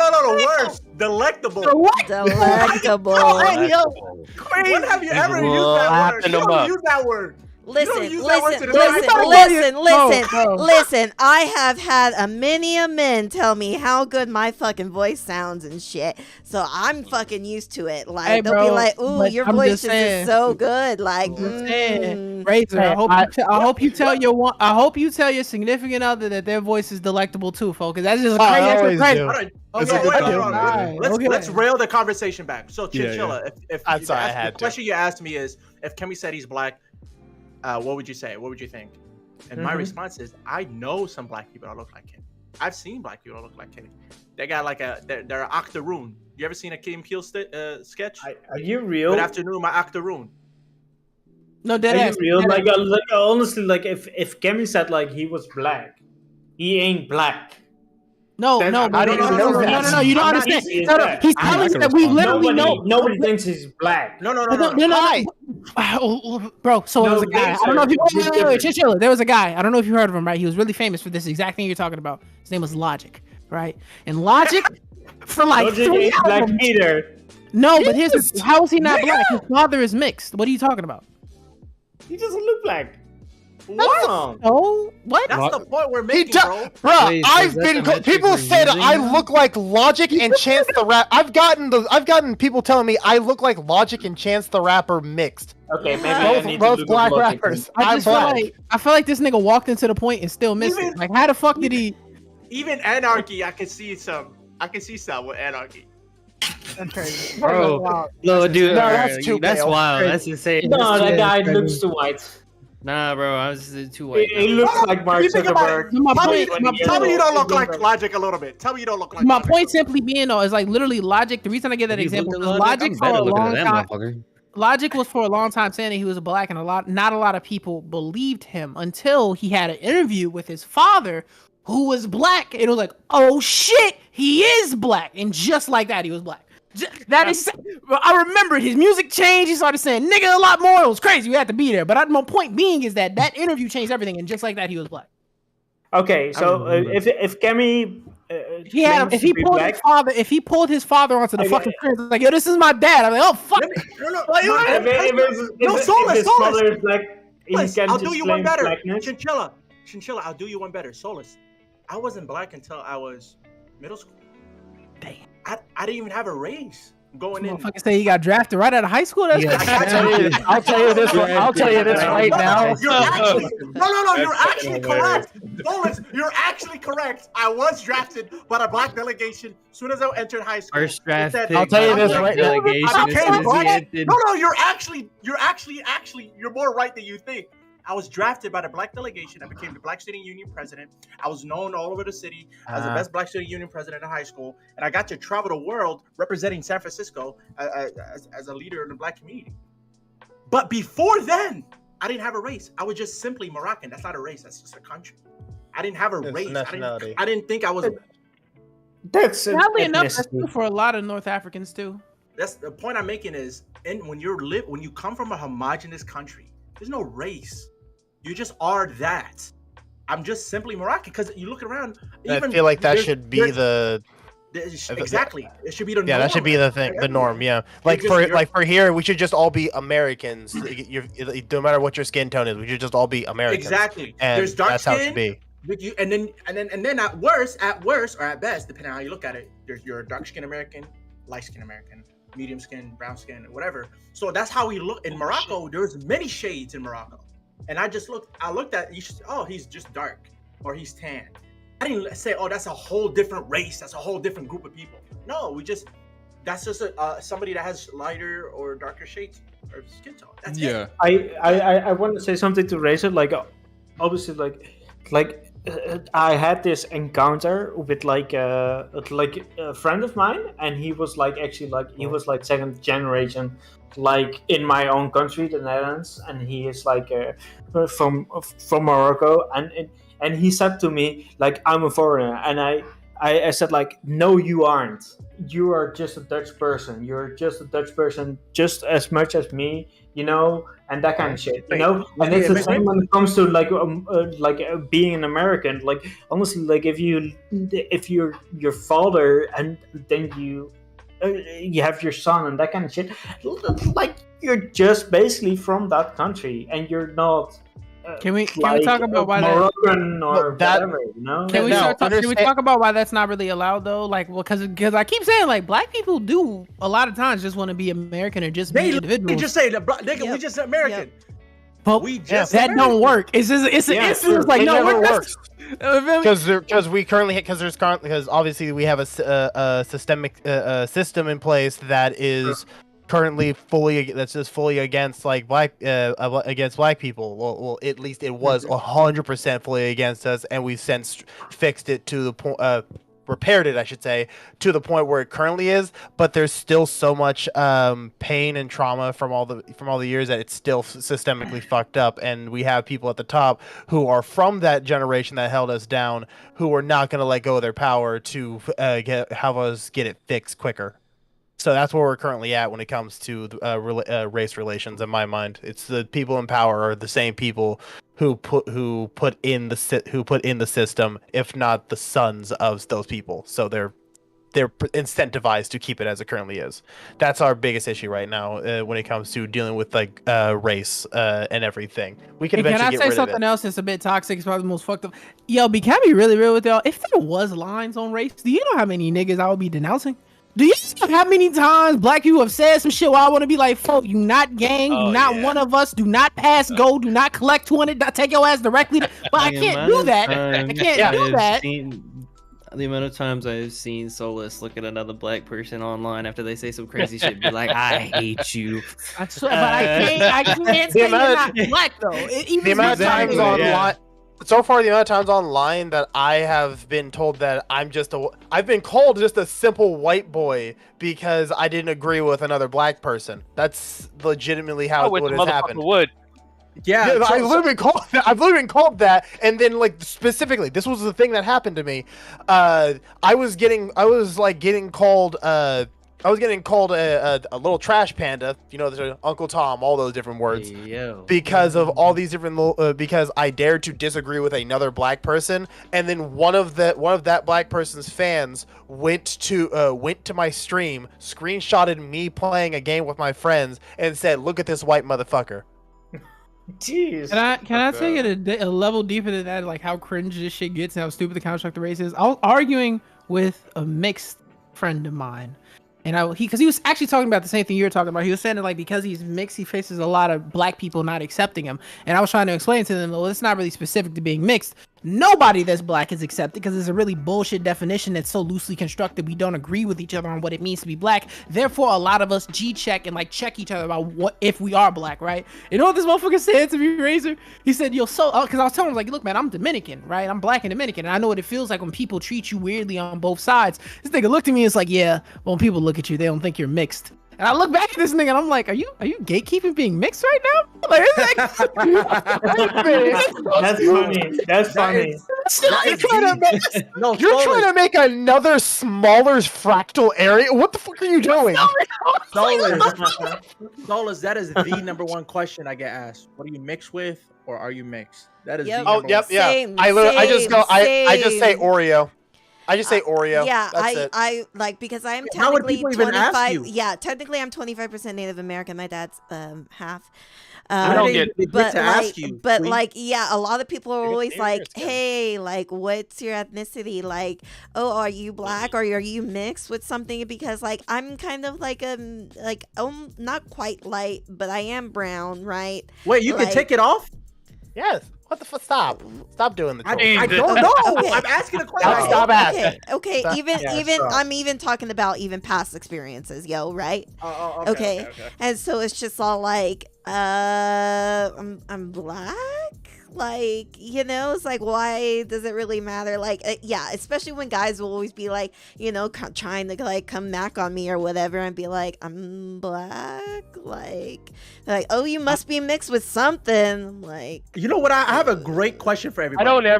Speaker 2: worse. Delectable.
Speaker 3: Delectable.
Speaker 2: When have you ever used that word? You don't use that word.
Speaker 3: Listen. I have had many a men tell me how good my fucking voice sounds and shit. So I'm fucking used to it. Like, they'll be like, "Ooh, your voice is so good." Like,
Speaker 7: Razor. I hope you tell your significant other that their voice is delectable too, folks. That's just crazy.
Speaker 2: Let's rail the conversation back. So, Chinchilla, if the question you asked me is, if Kemi said he's black, what would you say? What would you think? And my response is, I know some black people that look like him. I've seen black people that look like him. They got like they're an octoroon. You ever seen a Key and Peele sketch?
Speaker 12: Are you real?
Speaker 2: Good afternoon, my octoroon.
Speaker 7: No, dead
Speaker 12: Are
Speaker 7: ass.
Speaker 12: you real?
Speaker 7: Dead ass.
Speaker 12: Like honestly, like if Kemi said like he was black, he ain't black.
Speaker 7: No,
Speaker 12: Then
Speaker 7: no,
Speaker 12: I don't know that.
Speaker 7: no, you don't
Speaker 12: I'm not
Speaker 7: understand.
Speaker 12: easy as
Speaker 7: No,
Speaker 12: that.
Speaker 7: he's telling you that we literally know.
Speaker 12: Nobody thinks he's black.
Speaker 2: No.
Speaker 7: Bro, so there was a
Speaker 12: No,
Speaker 7: guy.
Speaker 12: names
Speaker 7: I don't know if you
Speaker 12: are different.
Speaker 7: Chinchilla. There was a guy. I don't know if you heard of him, right? He was really famous for this exact thing you're talking about. His name was Logic, right? And Logic, for like
Speaker 12: Logic
Speaker 7: 3
Speaker 12: ain't black
Speaker 7: albums.
Speaker 12: either.
Speaker 7: No, but how is he not black? His father is mixed. What are you talking about?
Speaker 12: He doesn't look black.
Speaker 2: What?
Speaker 7: Oh, what?
Speaker 2: That's the point we're making, bro.
Speaker 14: Bruh,
Speaker 10: Wait, so
Speaker 14: I've
Speaker 10: is that
Speaker 14: been
Speaker 10: the metric
Speaker 14: people
Speaker 10: we're
Speaker 14: said
Speaker 10: using
Speaker 14: I
Speaker 10: now?
Speaker 14: look like Logic and Chance the Rapper. I've gotten people telling me I look like Logic and Chance the Rapper mixed.
Speaker 12: Okay, maybe I need to
Speaker 14: both
Speaker 12: look
Speaker 14: black
Speaker 12: up Logic.
Speaker 14: rappers.
Speaker 7: I
Speaker 14: I'm
Speaker 7: just feel
Speaker 14: black.
Speaker 7: I feel like this nigga walked into the point and still missed it. Like, how the fuck did he?
Speaker 2: Even Anarchy, I can see some with Anarchy.
Speaker 7: That's crazy.
Speaker 13: Bro, no, dude,
Speaker 14: No,
Speaker 13: alright,
Speaker 14: that's too
Speaker 13: that's
Speaker 14: pale.
Speaker 13: wild. That's insane.
Speaker 12: No, that guy looks too white.
Speaker 13: Nah, bro, I was too white.
Speaker 12: He looks like Mark
Speaker 2: You think about
Speaker 12: Zuckerberg.
Speaker 2: it. Tell me you don't look
Speaker 12: Zuckerberg.
Speaker 2: like Logic a little bit. Tell me you don't look like
Speaker 7: My
Speaker 2: Logic.
Speaker 7: point simply being though is like literally Logic. The reason I give that example is Logic for a long time. Logic was for a long time saying that he was black, and not a lot of people believed him until he had an interview with his father, who was black, and it was like, oh shit, he is black, and just like that, he was black. That is, I remember his music changed. He started saying "nigga" a lot more. It was crazy. We had to be there. But my point being is that interview changed everything, and just like that, he was black.
Speaker 12: Okay, so if Kemi,
Speaker 7: He had if he pulled his father onto the fucking screen, like, yo, this is my dad. I'm like, oh fuck.
Speaker 2: I'll do you one better. Chinchilla, I'll do you one better. Solus, I wasn't black until I was middle school.
Speaker 7: Damn.
Speaker 2: I didn't even have a race going in.
Speaker 7: Motherfucker say he got drafted right out of high school. That's
Speaker 14: I'll tell you this. I'll tell you this right now.
Speaker 2: You're actually correct. Solus, you're actually correct. I was drafted by a black delegation as soon as I entered high school.
Speaker 13: First draft pick.
Speaker 14: I'll tell you this right now.
Speaker 2: You're more right than you think. I was drafted by the black delegation. I became the Black Student Union president. I was known all over the city as the best Black Student Union president in high school. And I got to travel the world representing San Francisco as a leader in the black community. But before then, I didn't have a race. I was just simply Moroccan. That's not a race. That's just a country. I didn't have a race.
Speaker 9: Nationality.
Speaker 2: I didn't think I was.
Speaker 12: That's
Speaker 7: sadly enough, that's true for a lot of North Africans too.
Speaker 2: That's the point I'm making is, when you come from a homogenous country, there's no race. You just are that. I'm just simply Moroccan because you look around.
Speaker 9: I feel like that should be
Speaker 2: exactly. It should be the norm.
Speaker 9: Yeah, that should be the thing, the norm. Yeah, like for here, we should just all be Americans. No matter what your skin tone is, we should just all be Americans.
Speaker 2: Exactly.
Speaker 9: And
Speaker 2: there's dark
Speaker 9: that's
Speaker 2: skin.
Speaker 9: how it should be.
Speaker 2: With you, and then at worst or at best, depending on how you look at it, you're a dark skinned American, light skinned American, medium skin, brown skin, whatever. So that's how we look in Morocco. There's many shades in Morocco. And I looked at he's just dark or he's tan. I didn't say, oh, that's a whole different race. That's a whole different group of people. No, that's just somebody that has lighter or darker shades or skin tone. That's it.
Speaker 12: I want to say something to Razor. Like, obviously, I had this encounter with like a friend of mine, and he was second generation, like in my own country, the Netherlands, and he is like from Morocco, and he said to me like, I'm a foreigner, and I said like, no, you aren't. You are just a Dutch person. You're just a Dutch person, just as much as me, and that kind of shit, And it's the same when it comes to being an American. Like, honestly, like if you're your father and then you have your son and that kind of shit, like you're just basically from that country and you're not.
Speaker 7: Can we talk about why
Speaker 12: Moroccan or whatever,
Speaker 7: Can we talk about why that's not really allowed though? Like, well, because I keep saying like black people do a lot of times just want to be American or just be individuals.
Speaker 2: They just say nigga, we just American.
Speaker 7: But that don't work. It's an instance like no, it works.
Speaker 14: Because obviously we have a systemic system in place that is currently fully against like against black people. Well, at least it was 100% fully against us, and we've since fixed it to the point repaired it, I should say, to the point where it currently is. But there's still so much pain and trauma from all the years that it's still systemically fucked up. And we have people at the top who are from that generation that held us down, who are not going to let go of their power to have us get it fixed quicker. So that's where we're currently at when it comes to race relations. In my mind, it's the people in power are the same people who put in the system, if not the sons of those people. So they're incentivized to keep it as it currently is. That's our biggest issue right now when it comes to dealing with like race and everything. We can eventually get rid of it.
Speaker 7: Can I say something else that's a bit toxic? It's probably the most fucked up. Yo, can I be really real with y'all? If there was lines on race, do you know how many niggas I would be denouncing? Do you know how many times black people have said some shit where I want to be like, folk, you not gang, you not one of us, do not pass go, do not collect 200, take your ass directly. But I can't do that. I can't do that.
Speaker 13: The amount of times I've seen Solus look at another black person online after they say some crazy shit, be like, I hate you.
Speaker 7: I swear, but I can't say you're not black, though.
Speaker 14: The amount of times online... So far, the amount of times online that I have been told that I've been called just a simple white boy because I didn't agree with another black person. That's legitimately how what has happened.
Speaker 2: Yeah,
Speaker 14: I've literally been called that, and then like specifically, this was the thing that happened to me. I was getting called a little trash panda, you know, there's Uncle Tom, all those different words, because of all these different, because I dared to disagree with another black person, and then one of that black person's fans went to my stream, screenshotted me playing a game with my friends, and said, "Look at this white motherfucker."
Speaker 12: Jeez.
Speaker 7: Can I take it a level deeper than that, like how cringe this shit gets and how stupid the construct of race is? I was arguing with a mixed friend of mine. And because he was actually talking about the same thing you were talking about. He was saying that like because he's mixed, he faces a lot of black people not accepting him. And I was trying to explain to them, well, it's not really specific to being mixed. Nobody that's black is accepted because it's a really bullshit definition that's so loosely constructed. We don't agree with each other on what it means to be black. Therefore, a lot of us G-check and like check each other about what if we are black, right? You know what this motherfucker said to me, Razor? He said, yo, because I was telling him like, look, man, I'm Dominican, right? I'm black and Dominican, and I know what it feels like when people treat you weirdly on both sides. This nigga looked at me and was like, yeah, when people look at you, they don't think you're mixed. And I look back at this nigga and I'm like, are you gatekeeping being mixed right now? Like,
Speaker 12: that's funny. That's funny.
Speaker 14: You're trying to make another smaller fractal area. What the fuck are you doing?
Speaker 2: Solus, that is the number one question I get asked. What are you mixed with, or are you mixed? That is.
Speaker 14: I just say Oreo. I just say Oreo.
Speaker 3: Yeah,
Speaker 14: That's
Speaker 3: I like because I'm technically 25. Yeah, technically I'm 25% Native American. My dad's half.
Speaker 8: I don't get
Speaker 3: but like, but like, yeah, a lot of people are always like, hey, like, what's your ethnicity? Like, oh, are you black or are you mixed with something? Because like, I'm kind of like not quite light, but I am brown, right?
Speaker 2: Wait, you can take it off?
Speaker 14: Yes. What the fuck? Stop doing the troll.
Speaker 2: I don't know. Okay. I'm asking a question.
Speaker 14: Stop asking.
Speaker 3: Okay. I'm even talking about even past experiences, right? Okay. And so it's just all like, I'm black. Like, it's like, why does it really matter? Like, yeah, especially when guys will always be like, trying to like come back on me or whatever and be like, I'm black. Like, oh, you must be mixed with something. I'm like,
Speaker 2: you know what? I have a great question for everybody.
Speaker 8: Hold on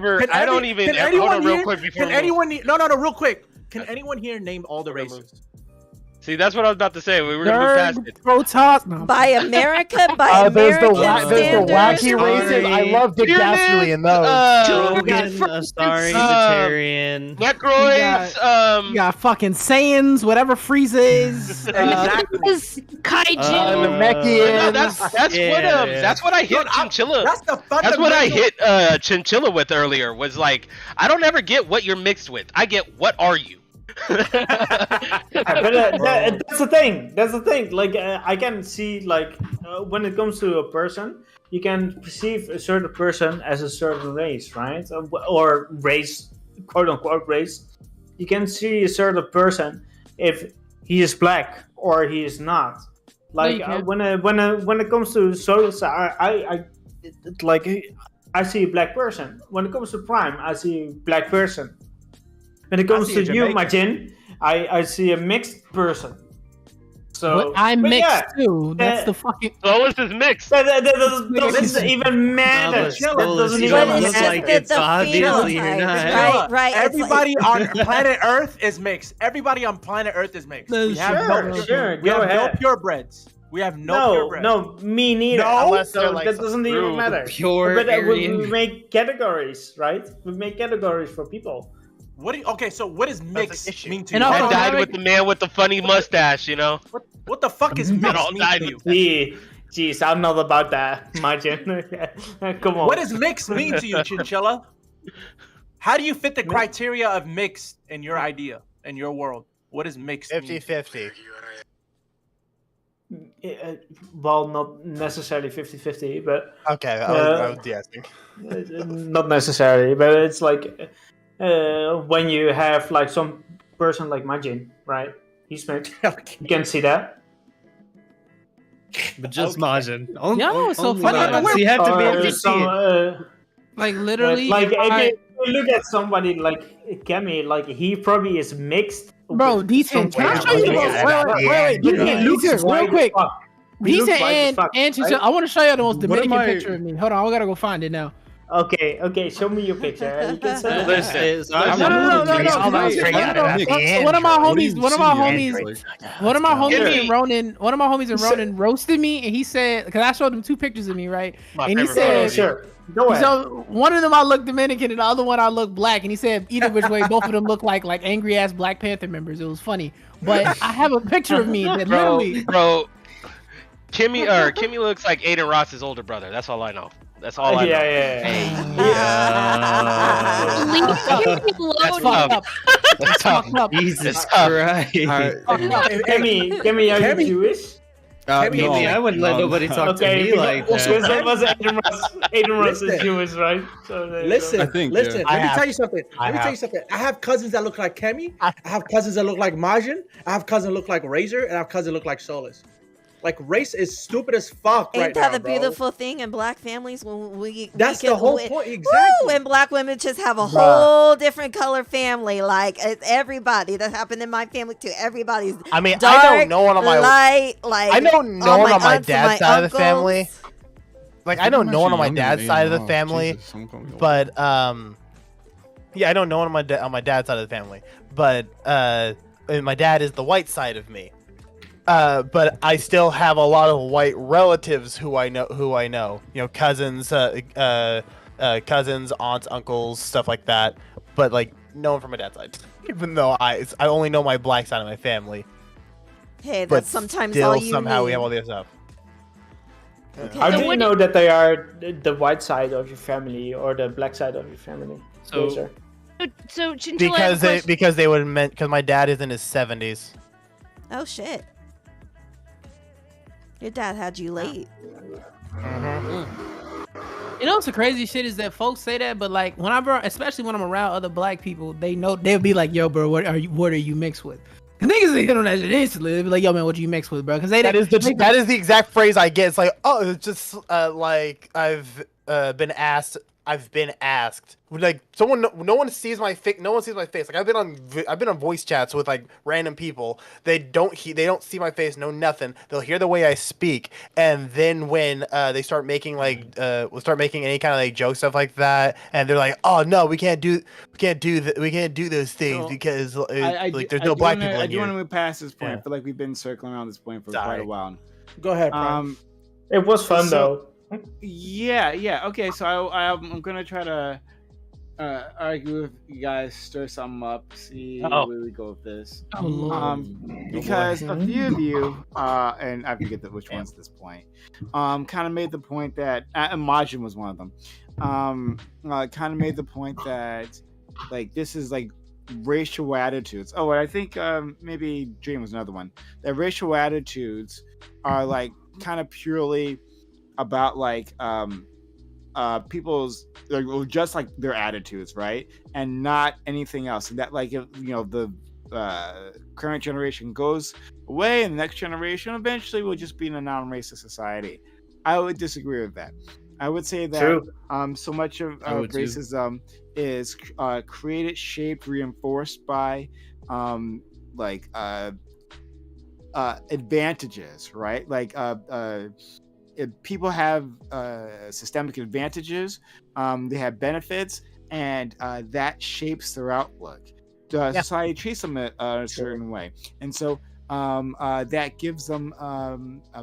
Speaker 8: real quick before.
Speaker 2: Real quick. Can anyone here name all the races?
Speaker 8: See, that's what I was about to say. We were gonna move
Speaker 3: by
Speaker 8: past it.
Speaker 3: America, by American standards.
Speaker 14: There's the wacky races. I love Dick Dastardly in those.
Speaker 13: Vegetarian,
Speaker 8: Necroids.
Speaker 7: You got fucking Saiyans, whatever Frieza is.
Speaker 3: Kaiju.
Speaker 14: Namekians.
Speaker 8: That's what I hit Chinchilla. That's what I hit Chinchilla with earlier. Was like, I don't ever get what you're mixed with. I get what are you.
Speaker 12: But that's the thing. Like I can see like when it comes to a person, you can perceive a certain person as a certain race, right? Or race, quote unquote race. You can see a certain person if he is black or he is not. Like when it comes to Solus, I see a black person. When it comes to Prime, I see a black person. When it comes
Speaker 2: see
Speaker 12: to
Speaker 2: a
Speaker 12: you,
Speaker 2: Jamaican.
Speaker 12: Majin, I see a mixed person. So
Speaker 7: But I'm
Speaker 12: but
Speaker 7: mixed
Speaker 12: yeah,
Speaker 7: too. That's
Speaker 12: uh,
Speaker 7: the fucking.
Speaker 8: Solis is mixed.
Speaker 12: that doesn't even matter.
Speaker 13: but still,
Speaker 12: That doesn't
Speaker 13: you
Speaker 12: even
Speaker 13: don't look
Speaker 12: matter.
Speaker 13: like it, so obviously you're
Speaker 3: phenotype,
Speaker 13: not.
Speaker 3: right? Right. it's
Speaker 2: Everybody
Speaker 3: like-
Speaker 2: on planet Earth is mixed. Everybody on planet Earth is mixed. We have
Speaker 12: Sure,
Speaker 2: we
Speaker 12: go
Speaker 2: have no
Speaker 12: ahead.
Speaker 2: purebreds. We have no purebreds.
Speaker 12: No, me neither.
Speaker 2: No?
Speaker 14: Unless they're
Speaker 12: So
Speaker 14: like
Speaker 12: that doesn't even
Speaker 13: True,
Speaker 12: matter.
Speaker 13: pure
Speaker 12: But we
Speaker 13: Aryan.
Speaker 12: make categories, right? We make categories for people.
Speaker 2: What do you, okay, so what does mixed mean to
Speaker 7: And
Speaker 2: you?
Speaker 7: also-
Speaker 8: That died with the man with the funny mustache, you know?
Speaker 2: What the fuck is
Speaker 8: That
Speaker 2: mixed
Speaker 8: all
Speaker 2: mean
Speaker 8: died
Speaker 2: to you?
Speaker 12: Jeez, I'm not about that, Majin. Come on.
Speaker 2: What does mixed mean to you, Chinchilla? How do you fit the criteria of mixed in your idea, in your world? What is mixed mean?
Speaker 14: 50-50.
Speaker 12: Well, not necessarily 50-50, but
Speaker 14: Okay, I was guessing.
Speaker 12: not necessarily. But it's like when you have like some person like Majin, right? He's mixed. You can see that.
Speaker 13: But just Majin. Only,
Speaker 7: Yo, it's so
Speaker 13: only
Speaker 7: funny.
Speaker 13: Majin. So you have to be able to see
Speaker 12: some,
Speaker 13: it.
Speaker 7: Like literally,
Speaker 12: like
Speaker 7: if I-
Speaker 12: if you look at somebody like Kemi, like he probably is mixed.
Speaker 7: bro, decent. Can I show you? Wait, decent, real quick. Decent and Chinchilla. I want to show you the most
Speaker 12: What am
Speaker 7: Dominican
Speaker 12: I-
Speaker 7: picture of me. Hold on, I gotta go find it now.
Speaker 12: Okay, show me your picture. You can send it.
Speaker 8: Listen,
Speaker 7: No. One of my homies, one of my homies in Ronin roasted me, and he said, because I showed him two pictures of me, right? And he said,
Speaker 12: Sure. Go ahead.
Speaker 7: so one of them I look Dominican, and the other one I look black. And he said, either which way, both of them look like angry ass Black Panther members. It was funny, but I have a picture of me that literally.
Speaker 8: Bro, Kimmy looks like Aiden Ross's older brother. That's all I know. That's all I know.
Speaker 7: That's fucked up. That's fucked up.
Speaker 13: Jesus Christ.
Speaker 12: Kemi, are you Jewish?
Speaker 13: Maybe I wouldn't let nobody talk to me like that.
Speaker 12: Because that was Aiden Ross is Jewish, right? So there you
Speaker 2: Listen,
Speaker 12: go.
Speaker 15: I think,
Speaker 2: listen.
Speaker 15: yeah.
Speaker 2: Let me
Speaker 14: I
Speaker 2: tell you something.
Speaker 14: I
Speaker 2: Let me tell you something. I have cousins that look like Kemi. I have cousins that look like Majin. I have cousins that look like Razor, and I have cousins that look like Solus. Like race is stupid as fuck
Speaker 3: Ain't
Speaker 2: right
Speaker 3: that
Speaker 2: now,
Speaker 3: a
Speaker 2: bro.
Speaker 3: beautiful thing in black families when we
Speaker 2: That's
Speaker 3: we
Speaker 2: the
Speaker 3: can
Speaker 2: whole
Speaker 3: win-
Speaker 2: point, exactly.
Speaker 3: Woo, and black women just have a whole different color family. Like it's everybody that happened in my family too. Everybody's.
Speaker 14: I mean,
Speaker 3: dark,
Speaker 14: I know no one on my
Speaker 3: light, like
Speaker 14: I know
Speaker 3: all
Speaker 14: no one on my
Speaker 3: aunts and
Speaker 14: dad's
Speaker 3: my
Speaker 14: side of the
Speaker 3: uncles.
Speaker 14: family. Like I know no one on my dad's side of the family, but yeah, I know no one on my dad's side of the family, but and my dad is the white side of me. But I still have a lot of white relatives who I know, you know, cousins, cousins, aunts, uncles, stuff like that. But like no one from my dad's side, even though I only know my black side of my family.
Speaker 3: Hey,
Speaker 14: But
Speaker 3: that's sometimes
Speaker 14: still
Speaker 3: all you
Speaker 14: somehow
Speaker 3: need.
Speaker 14: we have all this stuff.
Speaker 3: Okay.
Speaker 12: How do you know that they are the white side of your family or the black side of your family?
Speaker 13: So-
Speaker 12: Razor?
Speaker 16: So Chinchilla, I have a question.
Speaker 14: Because they would meant because my dad is in his 70s.
Speaker 3: Oh shit! Your dad had you late.
Speaker 7: You know what's the crazy shit is that folks say that, but like especially when I'm around other black people, they'll be like, "Yo, bro, what are you mixed with?" And niggas they hit on that shit instantly. They be like, "Yo, man, what you mixed with, bro?" Because
Speaker 14: That is the exact phrase I get. It's like, oh, it's just like I've been asked. Like no one sees my face. No one sees my face. Like I've been on voice chats with like random people. They don't see my face. No nothing. They'll hear the way I speak, and then when they start making any kind of like joke stuff like that, and they're like, oh no, we can't do those things
Speaker 11: So,
Speaker 14: because
Speaker 11: I
Speaker 14: like there's no black people
Speaker 11: I
Speaker 14: in
Speaker 11: do want to
Speaker 14: here.
Speaker 11: move past this point.
Speaker 14: Yeah.
Speaker 11: I feel like we've been circling around this point for quite
Speaker 14: Sorry.
Speaker 11: a while.
Speaker 2: Go ahead, Prime.
Speaker 12: It was fun though.
Speaker 11: Yeah. Okay, so I'm gonna try to argue with you guys, stir something up, see where we go with this.
Speaker 7: Oh, Lord.
Speaker 11: Because a few of you, and I forget which ones at this point, kind of made the point that Majin was one of them. Kind of made the point that like this is like racial attitudes. Oh, and I think maybe Dream was another one. That racial attitudes are like kind of purely about like people's like just like their attitudes, right, and not anything else. And that like if the current generation goes away and the next generation eventually will just be in a non-racist society. I would disagree with that. I would say that
Speaker 12: True.
Speaker 11: so much of
Speaker 15: would too.
Speaker 11: racism is created, shaped, reinforced by like advantages, right? Like if people have systemic advantages, they have benefits, and that shapes their outlook. Society treats them a certain way, and so that gives them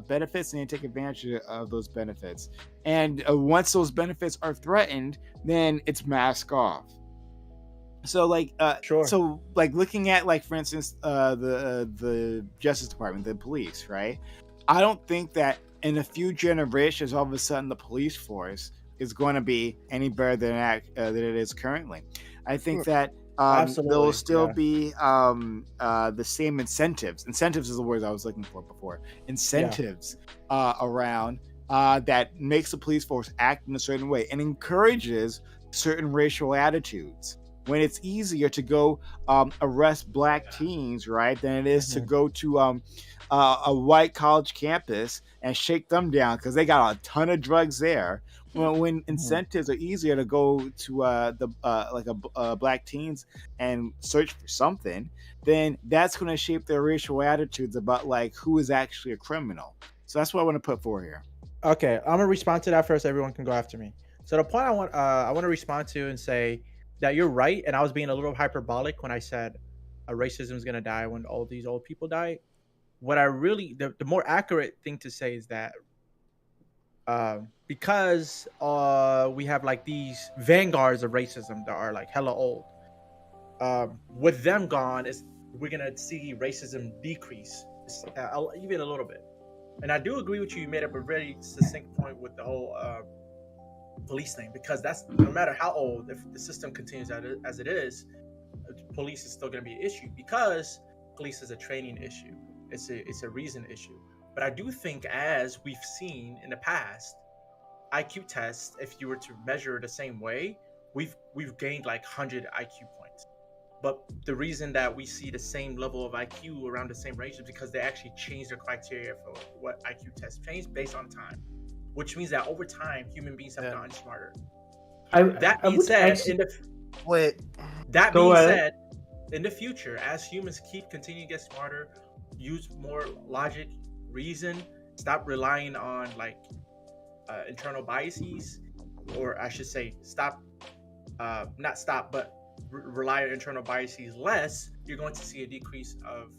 Speaker 11: benefits, and they take advantage of those benefits. And once those benefits are threatened, then it's mask off. So like so like looking at, like, for instance, the Justice Department, the police, right? I don't think that in a few generations all of a sudden the police force is going to be any better than it is currently. I think that there'll still be the same incentives. Incentives is the word I was looking for before. Incentives around that makes the police force act in a certain way and encourages certain racial attitudes. When it's easier to go arrest black teens, right, than it is to go to a white college campus and shake them down because they got a ton of drugs there. When incentives are easier to go to black teens and search for something, then that's going to shape their racial attitudes about like who is actually a criminal. So that's what I want to put forward here.
Speaker 2: Okay, I'm gonna respond to that first. Everyone can go after me. So the point I want to respond to and say that you're right, and I was being a little hyperbolic when I said racism is gonna die when all these old people die. What I really, the more accurate thing to say is that because we have like these vanguards of racism that are like hella old, with them gone, we're gonna see racism decrease even a little bit. And I do agree with you. You made up a very succinct point with the whole police thing, because that's no matter how old, if the system continues as it is, police is still going to be an issue, because police is a training issue. It's a reason issue. But I do think, as we've seen in the past, IQ tests, if you were to measure the same way, we've gained like 100 IQ points. But the reason that we see the same level of IQ around the same range is because they actually changed their criteria for what IQ tests change based on time, which means that over time, human beings have gotten smarter. That being said, in the future, as humans continue to get smarter, use more logic, reason, stop relying on like internal biases, or I should say, rely on internal biases less, you're going to see a decrease of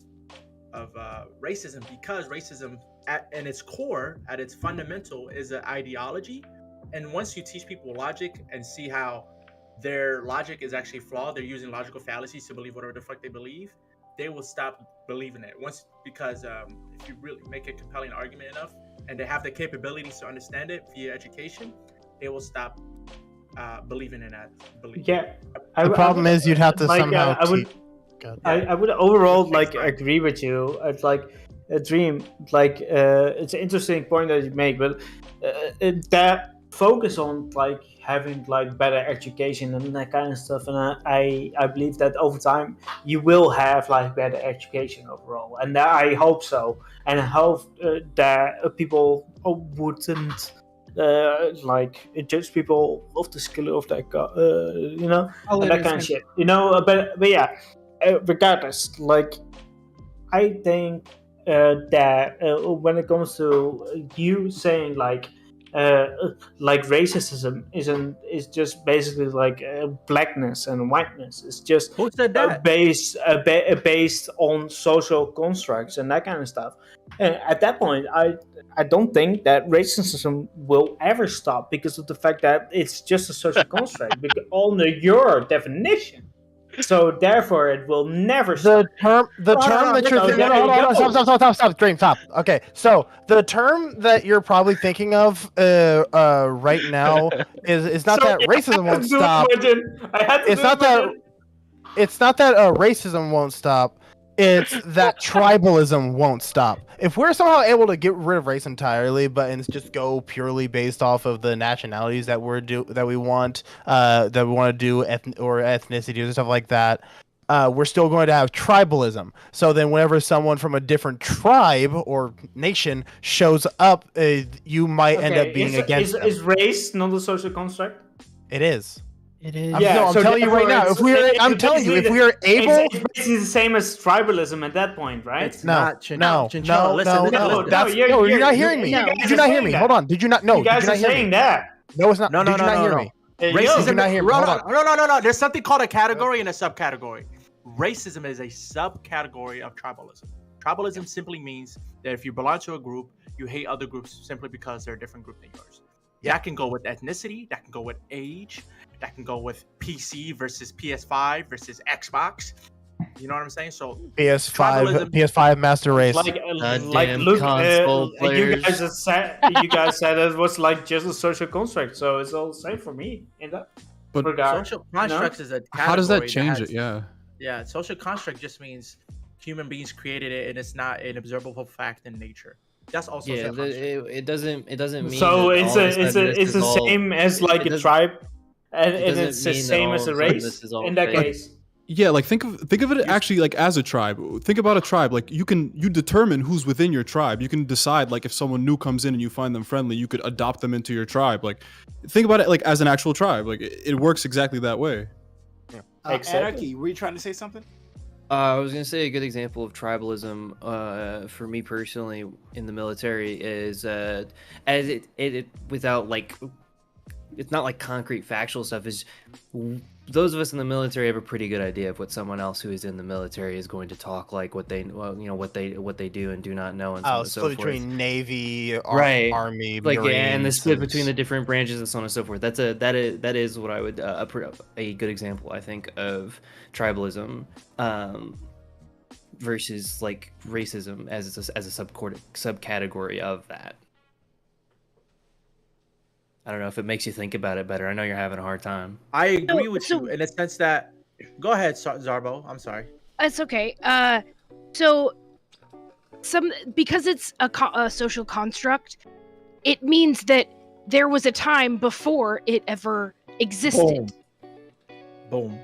Speaker 2: racism, because racism in its core, at its fundamental, is an ideology. And once you teach people logic and see how their logic is actually flawed, they're using logical fallacies to believe whatever the fuck they believe, they will stop believing it. Because if you really make a compelling argument enough and they have the capabilities to understand it via education, they will stop believing in that belief.
Speaker 14: Yeah. The problem is you'd have to somehow.
Speaker 12: I would overall like agree with you. It's like a dream. Like it's an interesting point that you make, but that focus on like having like better education and that kind of stuff. And I believe that over time you will have like better education overall, and I hope so. And I hope that people wouldn't like judge people of the skill of that guy, you know, and that kind of shit, you know. But yeah, regardless, like I think that when it comes to you saying like racism is just basically like blackness and whiteness. It's just based on social constructs and that kind of stuff. And at that point, I don't think that racism will ever stop, because of the fact that it's just a social construct under your definition. So therefore, it will never stop.
Speaker 14: The term that you're thinking. Stop, Dream, stop. Okay, so the term that you're probably thinking of right now is not that racism won't stop. It's not that racism won't stop. It's that tribalism won't stop. If we're somehow able to get rid of race entirely, but and just go purely based off of the nationalities that we want to do, or ethnicities and stuff like that, we're still going to have tribalism. So then whenever someone from a different tribe or nation shows up, you might end up being against them.
Speaker 12: Is race not a social construct?
Speaker 14: It is.
Speaker 7: It is.
Speaker 14: I'm telling you right now. If we are able,
Speaker 12: it's basically the same as tribalism at that point, right?
Speaker 2: It's not. Chinchilla, listen.
Speaker 14: You're not hearing me. Did you not hear me? Hold on. Did you not? No.
Speaker 12: You guys are saying that.
Speaker 14: No, it's not.
Speaker 2: No.
Speaker 14: Did you not hear me?
Speaker 2: Racism.
Speaker 14: Did you not hear me? Hold on.
Speaker 2: No. There's something called a category and a subcategory. Racism is a subcategory of tribalism. Tribalism simply means that if you belong to a group, you hate other groups simply because they're a different group than yours. That can go with ethnicity. That can go with age. That can go with PC versus PS5 versus Xbox. You know what I'm saying? So
Speaker 14: PS5 Master Race.
Speaker 12: Look, you guys said it was like just a social construct, so it's all the same for me in that regard.
Speaker 2: Social constructs is a category.
Speaker 15: How does that change it?
Speaker 2: Yeah, social construct just means human beings created it, and it's not an observable fact in nature. That's also
Speaker 13: it doesn't mean.
Speaker 12: So it's the same as like a tribe, and it's the same as a race in that case.
Speaker 15: Yeah, like think of it actually like as a tribe. Think about a tribe. Like you determine who's within your tribe. You can decide like if someone new comes in and you find them friendly, you could adopt them into your tribe. Like think about it like as an actual tribe. Like it works exactly that way.
Speaker 11: Anarchy, were you trying to say something?
Speaker 13: I was gonna say a good example of tribalism for me personally in the military is as it without like it's not like concrete factual stuff, is those of us in the military have a pretty good idea of what someone else who is in the military is going to talk like, what they what they do and do not know, and so on and so forth.
Speaker 14: Between Navy, Army,
Speaker 13: like
Speaker 14: Marines,
Speaker 13: and the split between the different branches and so on and so forth. That is what I would a good example, I think, of tribalism versus like racism as a subcategory of that. I don't know if it makes you think about it better. I know you're having a hard time.
Speaker 2: I agree with you in the sense that. Go ahead, Zarbo. I'm sorry.
Speaker 16: It's okay. Because it's a social construct, it means that there was a time before it ever existed.
Speaker 2: Boom.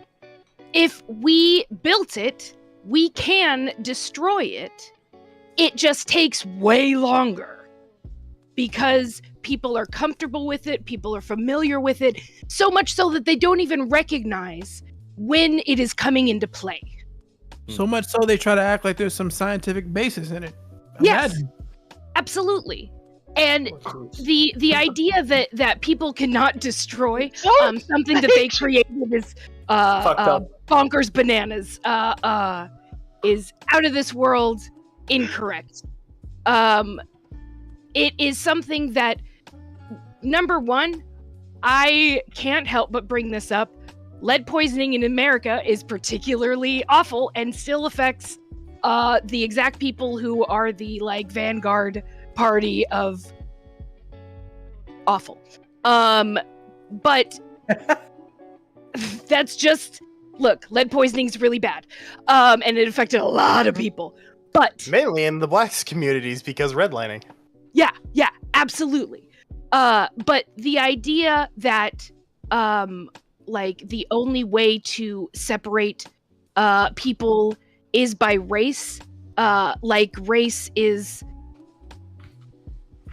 Speaker 16: If we built it, we can destroy it. It just takes way longer because people are comfortable with it, people are familiar with it, so much so that they don't even recognize when it is coming into play.
Speaker 7: So much so they try to act like there's some scientific basis in it.
Speaker 16: Yes, absolutely. And the idea that people cannot destroy something that they created is bonkers bananas, is out of this world incorrect. It is something that, number one, I can't help but bring this up. Lead poisoning in America is particularly awful and still affects the exact people who are the like vanguard party of awful. But that's just, look, lead poisoning is really bad. And it affected a lot of people. But
Speaker 9: mainly in the blacks communities because redlining.
Speaker 16: Yeah, absolutely. But the idea that like the only way to separate people is by race, like race is,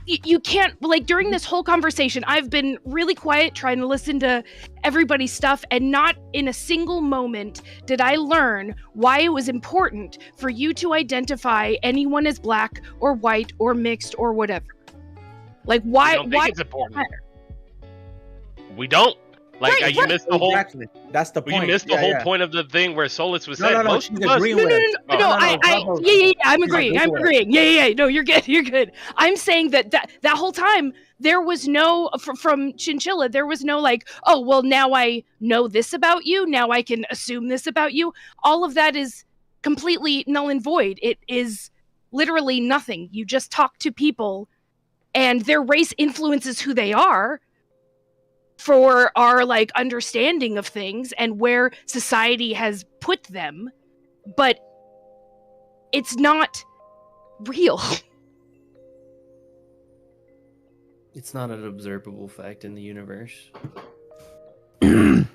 Speaker 16: you can't, like, during this whole conversation I've been really quiet trying to listen to everybody's stuff, and not in a single moment did I learn why it was important for you to identify anyone as black or white or mixed or whatever. Like, why?
Speaker 8: We don't think it's important. We don't. Like,
Speaker 16: Right,
Speaker 8: you
Speaker 16: right.
Speaker 8: missed the whole.
Speaker 2: Exactly. That's the point.
Speaker 8: You missed the
Speaker 2: Yeah,
Speaker 8: whole
Speaker 2: yeah.
Speaker 8: point of the thing where Solus was
Speaker 2: No,
Speaker 8: saying.
Speaker 2: no,
Speaker 8: Most
Speaker 2: she's
Speaker 8: of us.
Speaker 2: agreeing
Speaker 16: No,
Speaker 2: with
Speaker 16: no,
Speaker 2: it.
Speaker 16: no,
Speaker 2: Bravo.
Speaker 16: I'm
Speaker 2: She's
Speaker 16: agreeing.
Speaker 2: agreeing with it.
Speaker 16: Yeah. No, you're good. You're good. I'm saying that whole time there was no from Chinchilla. There was no like, oh well, now I know this about you. Now I can assume this about you. All of that is completely null and void. It is literally nothing. You just talk to people, and their race influences who they are for our like understanding of things and where society has put them, but it's not real.
Speaker 13: It's not an observable fact in the universe.
Speaker 7: Can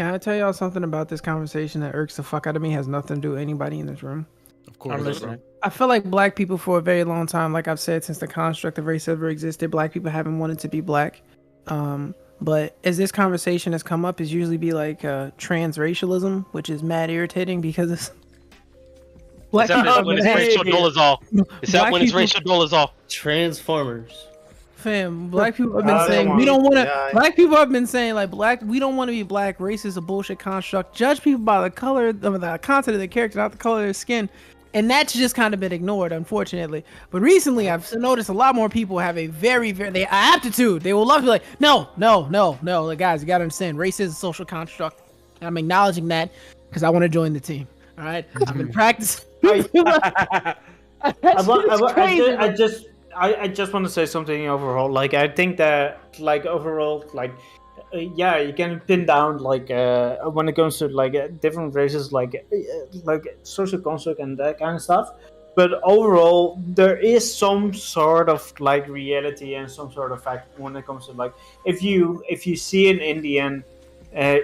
Speaker 7: Can I tell y'all something about this conversation that irks the fuck out of me? Has nothing to do with anybody in this room.
Speaker 15: Of course.
Speaker 7: I feel like black people for a very long time, like I've said since the construct of race ever existed, black people haven't wanted to be black. But as this conversation has come up, it's usually be like transracialism, which is mad irritating because it's
Speaker 8: Black Except when it's racial dolazol. Except when it's racial dolazol.
Speaker 10: Transformers.
Speaker 7: Fam, black people have been saying we don't want to. Black people have been saying like we don't want to be black. Race is a bullshit construct. Judge people by the color of the content of their character, not the color of their skin. And that's just kind of been ignored, unfortunately. But recently, I've noticed a lot more people have a very aptitude. They will love to be like, no. Like, guys, you gotta understand, race is a social construct. And I'm acknowledging that because I want to join the team. All right, I've been practicing.
Speaker 12: I just want to say something overall. Like, I think that, like, overall, like, yeah, you can pin down, like, when it comes to, like, different races, like social construct and that kind of stuff. But overall, there is some sort of, like, reality and some sort of fact when it comes to, like, if you see an Indian,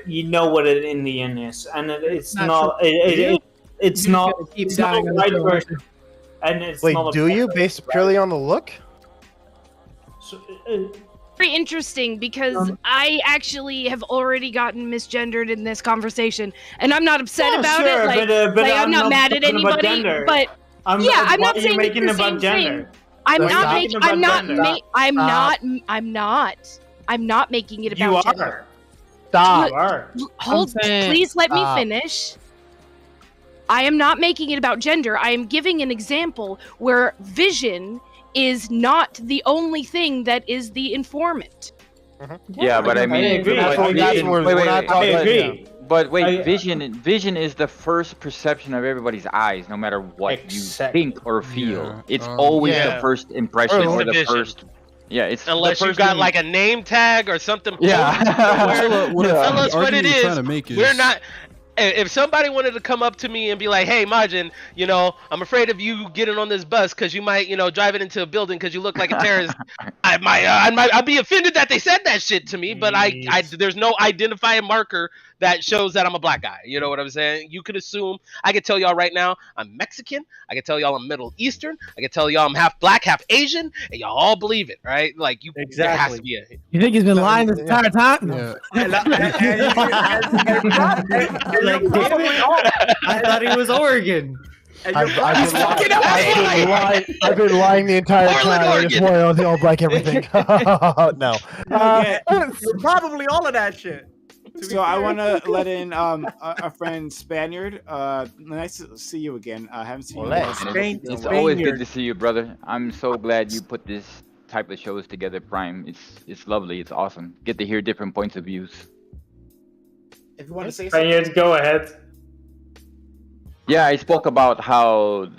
Speaker 12: you know what an Indian is, and it's not a white person. And it's
Speaker 14: Wait,
Speaker 12: not
Speaker 14: do you based purely on the look?
Speaker 12: So,
Speaker 16: very interesting because I actually have already gotten misgendered in this conversation, and I'm not upset about it. Like,
Speaker 12: but
Speaker 16: I'm not mad at anybody. But I'm not saying
Speaker 12: making
Speaker 16: the
Speaker 12: about
Speaker 16: same
Speaker 12: gender.
Speaker 16: Thing. I'm not making it about gender.
Speaker 14: Stop.
Speaker 16: Hold, please let me finish. I am not making it about gender. I am giving an example where vision is not the only thing that is the informant.
Speaker 17: Yeah, but I mean, But wait, vision is the first perception of everybody's eyes, no matter what you think or feel. Yeah. It's always the first impression or the first. Yeah, it's
Speaker 8: unless you got like a name tag or something.
Speaker 17: Yeah,
Speaker 8: tell us what it is. We're not. If somebody wanted to come up to me and be like, "Hey, Majin, I'm afraid of you getting on this bus because you might, drive it into a building because you look like a terrorist," I'd be offended that they said that shit to me. But there's no identifying marker that shows that I'm a black guy. You know what I'm saying? You could assume. I could tell y'all right now I'm Mexican. I could tell y'all I'm Middle Eastern. I could tell y'all I'm half black, half Asian, and y'all all believe it, right? Like
Speaker 7: exactly.
Speaker 8: There has to be
Speaker 7: You think he's been lying this entire time?
Speaker 10: Yeah. I thought he was Oregon.
Speaker 14: I've been lying the entire time. I just wanted to all black everything. No.
Speaker 11: You're probably all of that shit. So I want to let in our friend Spaniard. Nice to see you again. I haven't seen you.
Speaker 17: It's always good to see you, brother. I'm so glad you put this type of shows together, Prime. It's lovely. It's awesome. Get to hear different points of views.
Speaker 11: If you want to say something,
Speaker 12: Spaniard, go ahead.
Speaker 17: Yeah, I spoke about how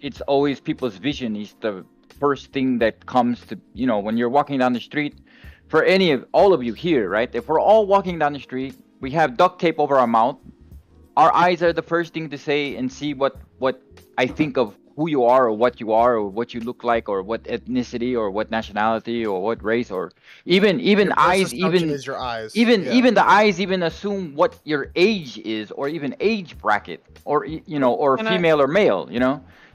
Speaker 17: it's always people's vision is the first thing that comes to, when you're walking down the street. For all of you here, right? If we're all walking down the street, we have duct tape over our mouth. Our eyes are the first thing to say and see what I think of who you are or what you look like or what ethnicity or what nationality or what race or even eyes
Speaker 14: is your eyes.
Speaker 17: Even the eyes even assume what your age is or even age bracket or or female or male.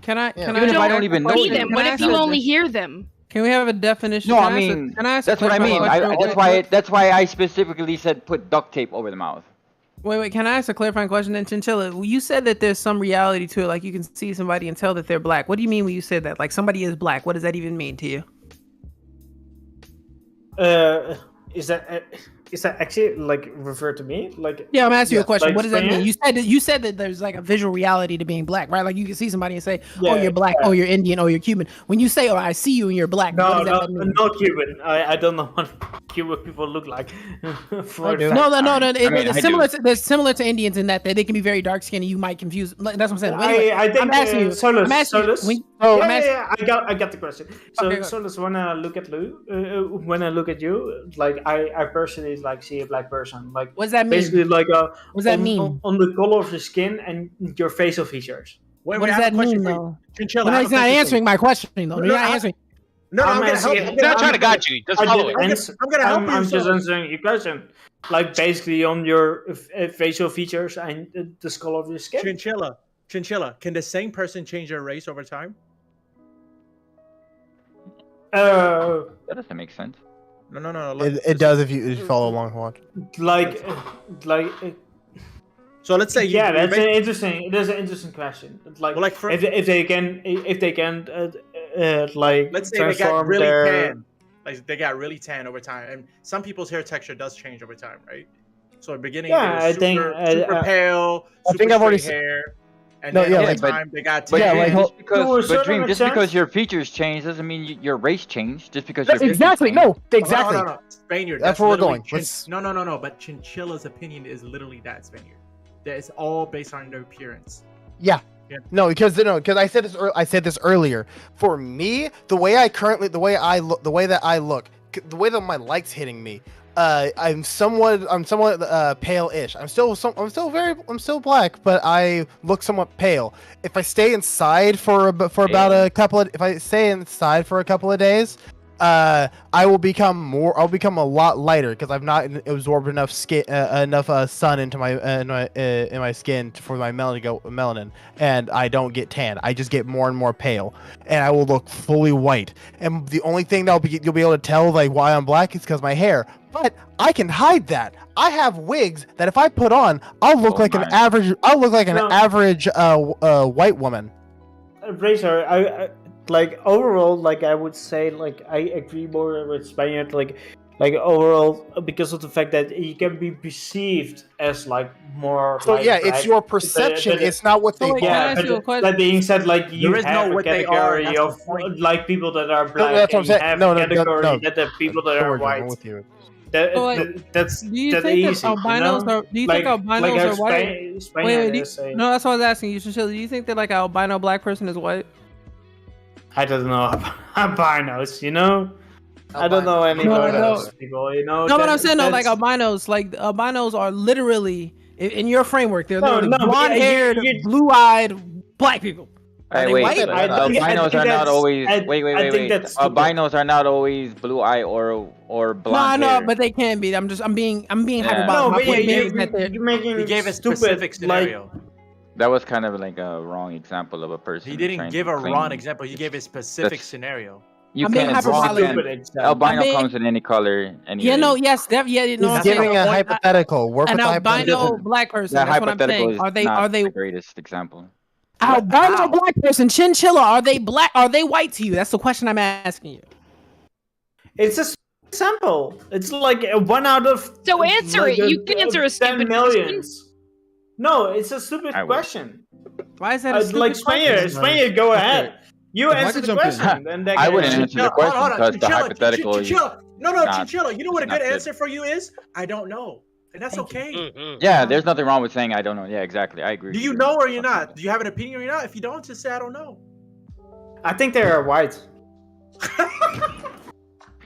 Speaker 7: Can I?
Speaker 17: Even if I don't even know
Speaker 16: them. What if you only hear them?
Speaker 7: Can we have a definition?
Speaker 17: No, I mean that's what I mean. That's why I specifically said put duct tape over the mouth.
Speaker 7: Wait. Can I ask a clarifying question? Then Chinchilla, you said that there's some reality to it, like you can see somebody and tell that they're black. What do you mean when you said that? Like somebody is black. What does that even mean to you?
Speaker 12: Is that actually like referred to me? Like
Speaker 7: yeah, I'm asking you a question.
Speaker 12: Like,
Speaker 7: what does that mean? You said that there's like a visual reality to being black, right? Like you can see somebody and say, "Oh, you're black. Oh, you're Indian. Oh, you're Cuban." When you say, "Oh, I see you and you're black,"
Speaker 12: no, not Cuban. I don't know what Cuban people look like.
Speaker 7: No. It's similar. They're similar to Indians in that they can be very dark skinned and you might confuse. That's what I'm saying. Anyway,
Speaker 12: I think
Speaker 7: I'm asking you.
Speaker 12: Solus. I got the question. So
Speaker 7: okay,
Speaker 12: Solus, when I look at you, like I personally like see a black person. Like
Speaker 7: what does that mean?
Speaker 12: Basically, like
Speaker 7: what does that mean
Speaker 12: on the color of your skin and your facial features.
Speaker 7: What does that mean, though? He's not answering my question, though. You're not answering.
Speaker 2: No, I'm gonna help you.
Speaker 8: He's not trying to got you. Just follow it.
Speaker 2: I'm gonna help you.
Speaker 12: I'm just
Speaker 2: so-
Speaker 12: answering your question. Like basically on your facial features and the color of your skin.
Speaker 2: Chinchilla. Can the same person change their race over time?
Speaker 17: That doesn't make sense.
Speaker 2: No.
Speaker 14: It does if you follow along and watch.
Speaker 12: Like.
Speaker 2: So let's say
Speaker 12: yeah, that's an interesting. That's an interesting question. Like,
Speaker 2: well, like
Speaker 12: if they can like
Speaker 2: let's say they got
Speaker 12: transform
Speaker 2: really
Speaker 12: their.
Speaker 2: tan, like they got really tan over time, and some people's hair texture does change over time, right? So at the beginning,
Speaker 12: Yeah,
Speaker 2: it was super pale,
Speaker 14: I think I've already
Speaker 2: straight hair, and
Speaker 14: No,
Speaker 2: then
Speaker 14: yeah,
Speaker 2: over
Speaker 14: like-
Speaker 2: time they got
Speaker 17: But
Speaker 2: tan.
Speaker 17: Dream, just because,
Speaker 12: To a
Speaker 17: but Dream,
Speaker 12: certain
Speaker 17: just
Speaker 12: extent-
Speaker 17: because your features change doesn't mean your race changed. Just because your features
Speaker 14: Exactly.
Speaker 17: changed.
Speaker 14: No. Exactly.
Speaker 2: No. Spaniard.
Speaker 14: That's where we're
Speaker 2: literally
Speaker 14: going. Let's-
Speaker 2: No. But Chinchilla's opinion is literally that Spaniard. That it's all based on their appearance.
Speaker 14: Yeah. No, because I said this. I said this earlier. For me, the way that my light's hitting me, I'm somewhat pale-ish. I'm still black, but I look somewhat pale. If I stay inside for about a couple of days, I'll become a lot lighter because I've not absorbed enough sun into my skin for my melanin, and I don't get tan. I just get more and more pale, and I will look fully white. And the only thing you'll be able to tell like why I'm black is because my hair. But I can hide that. I have wigs that if I put on, I'll look like an average. I'll look like an average white woman.
Speaker 12: Razor, I like overall, like I would say, like I agree more with Spaniard, like overall because of the fact that you can be perceived as like more.
Speaker 14: So
Speaker 12: like,
Speaker 14: yeah, it's your perception. It's not what they.
Speaker 12: Yeah, but that being said, like you
Speaker 2: There is
Speaker 12: have
Speaker 2: no
Speaker 12: a
Speaker 2: what they are,
Speaker 12: category
Speaker 2: that's the
Speaker 12: of
Speaker 2: point.
Speaker 12: like people that are black.
Speaker 14: that's what I'm
Speaker 12: and you
Speaker 14: saying.
Speaker 12: have
Speaker 14: No,
Speaker 12: a category
Speaker 14: no.
Speaker 12: that the people that are
Speaker 14: Don't worry,
Speaker 12: white.
Speaker 14: I'm with you.
Speaker 12: That's
Speaker 7: Do you
Speaker 12: that's
Speaker 7: think
Speaker 12: easy.
Speaker 7: that albinos
Speaker 12: you know?
Speaker 7: are? Do you think albinos
Speaker 12: how
Speaker 7: are white?
Speaker 12: Spaniard
Speaker 7: Wait,
Speaker 12: is saying.
Speaker 7: no, that's what I was asking you. Chinchilla, do you think that like an albino black person is white?
Speaker 12: I don't know albinos, you know. I don't know any
Speaker 7: No,
Speaker 12: of
Speaker 7: no.
Speaker 12: those people, you know.
Speaker 7: No, but I'm
Speaker 12: That-
Speaker 7: saying no, like
Speaker 12: that's-
Speaker 7: albinos. Like albinos are literally in your framework. They're
Speaker 12: No,
Speaker 7: literally
Speaker 12: no, but
Speaker 7: blonde-haired, blue-eyed black people.
Speaker 17: Hey,
Speaker 7: they
Speaker 17: wait,
Speaker 7: white?
Speaker 17: albinos are not always.
Speaker 12: I
Speaker 17: Wait.
Speaker 12: think that's stupid.
Speaker 17: Albinos are not always blue eye or blonde
Speaker 7: No,
Speaker 17: hair.
Speaker 7: but they can be. I'm being
Speaker 17: Yeah.
Speaker 7: hyperbolic.
Speaker 12: No,
Speaker 7: My
Speaker 12: but
Speaker 7: point being
Speaker 12: you,
Speaker 7: is that they're
Speaker 12: you're making
Speaker 2: He gave a
Speaker 12: stupid,
Speaker 2: specific scenario.
Speaker 17: That was kind of like a wrong example of a person.
Speaker 2: He didn't
Speaker 17: trying
Speaker 2: give
Speaker 17: to
Speaker 2: a
Speaker 17: claim-
Speaker 2: wrong example. He gave a specific
Speaker 17: That's-
Speaker 2: scenario.
Speaker 17: You
Speaker 7: I'm being
Speaker 17: can't
Speaker 7: hyperbolic.
Speaker 17: albino
Speaker 7: I'm being-
Speaker 17: comes in any color. Any
Speaker 7: Yeah,
Speaker 17: race.
Speaker 7: no, yes, no,
Speaker 14: He's
Speaker 7: I'm saying,
Speaker 14: giving a hypothetical. Work
Speaker 7: an
Speaker 14: with the
Speaker 7: albino
Speaker 14: hypothetical.
Speaker 7: black person.
Speaker 17: The
Speaker 7: That's what I'm
Speaker 17: hypothetical
Speaker 7: saying.
Speaker 17: is
Speaker 7: Are they
Speaker 17: not the greatest example.
Speaker 7: albino black person? Chinchilla. Are they black? Are they white to you? That's the question I'm asking you.
Speaker 12: It's a example. It's like 1 out of.
Speaker 16: So answer
Speaker 12: like
Speaker 16: it. You can answer a
Speaker 12: 10
Speaker 16: stupid
Speaker 12: millions. No, it's a stupid
Speaker 17: I will.
Speaker 12: question.
Speaker 7: Why is that a
Speaker 12: Like
Speaker 7: stupid
Speaker 12: Spaniard, go ahead. You
Speaker 15: If I
Speaker 12: answer
Speaker 15: could
Speaker 12: the
Speaker 15: jump in.
Speaker 12: question. And
Speaker 17: I wouldn't answer the question
Speaker 2: Hold on,
Speaker 17: because the
Speaker 2: Chinchilla,
Speaker 17: hypothetical is
Speaker 2: Chinchilla. No,
Speaker 17: not-
Speaker 2: Chinchilla. You know what a
Speaker 17: not
Speaker 2: good
Speaker 17: good.
Speaker 2: answer for you is? I don't know, and that's okay.
Speaker 17: Yeah, there's nothing wrong with saying I don't know. Yeah, exactly. I agree.
Speaker 2: Do you know or you're not? Do you have an opinion or you're not? If you don't, just say I don't know.
Speaker 12: I think they are white.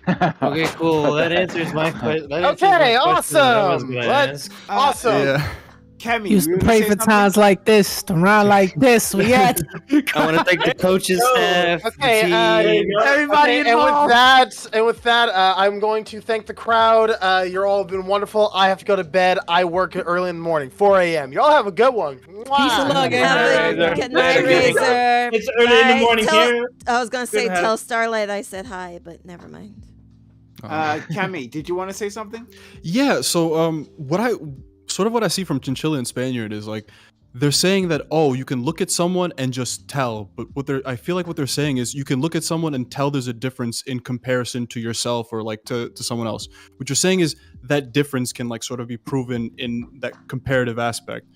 Speaker 13: Okay, cool. That answers my question.
Speaker 14: Okay, awesome. Let's awesome.
Speaker 15: Yeah.
Speaker 11: Kemi,
Speaker 7: Used
Speaker 11: you
Speaker 7: to
Speaker 11: wanna
Speaker 7: pray
Speaker 11: say
Speaker 7: for
Speaker 11: something?
Speaker 7: times like this, to run like this. We had
Speaker 13: I want to thank the coaches, staff,
Speaker 14: Okay,
Speaker 13: the team.
Speaker 7: everybody
Speaker 14: and
Speaker 7: involved.
Speaker 14: with that, I'm going to thank the crowd. You're all been wonderful. I have to go to bed. I work early in the morning, 4 a.m. Y'all have a good one.
Speaker 7: Peace and love, guys.
Speaker 3: Good night, Razor.
Speaker 12: It's early in the
Speaker 3: Bye.
Speaker 12: morning
Speaker 3: Tell-
Speaker 12: here.
Speaker 3: I was gonna say
Speaker 12: Good
Speaker 3: tell
Speaker 12: night.
Speaker 3: Starlight I said hi, but never mind.
Speaker 11: Kemi, did you want to say something?
Speaker 15: Yeah, so what I see from Chinchilla and Spaniard is like they're saying that you can look at someone and just tell, but I feel like what they're saying is you can look at someone and tell there's a difference in comparison to yourself or like to someone else. What you're saying is that difference can like sort of be proven in that comparative aspect.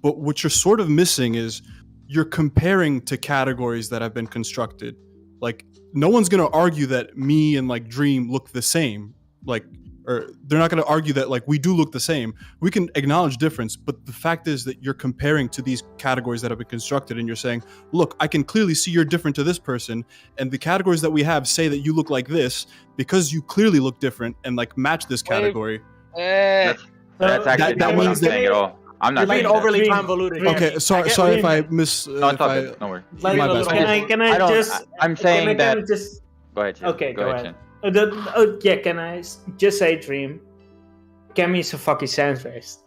Speaker 15: But what you're sort of missing is you're comparing to categories that have been constructed. Like no one's gonna argue that me and like Dream look the same. Or they're not going to argue that like we do look the same. We can acknowledge difference, but the fact is that you're comparing to these categories that have been constructed and you're saying, look, I can clearly see you're different to this person. And the categories that we have say that you look like this because you clearly look different and like match this category.
Speaker 17: That's actually
Speaker 15: that
Speaker 17: not what I'm
Speaker 15: means
Speaker 17: saying at all. I'm not
Speaker 2: You're being
Speaker 17: saying that.
Speaker 2: overly convoluted.
Speaker 15: Okay, sorry if I miss.
Speaker 17: No, it's
Speaker 15: if
Speaker 17: all
Speaker 15: I,
Speaker 17: good. Don't worry.
Speaker 12: Like,
Speaker 15: My bad.
Speaker 12: can I
Speaker 17: I don't-
Speaker 12: just?
Speaker 17: I'm saying
Speaker 12: can I
Speaker 17: that-
Speaker 12: kinda just
Speaker 17: Go ahead, Chin.
Speaker 12: Okay, go ahead.
Speaker 17: Chin.
Speaker 12: Can I just say, Dream? Cammy is a fucking centrist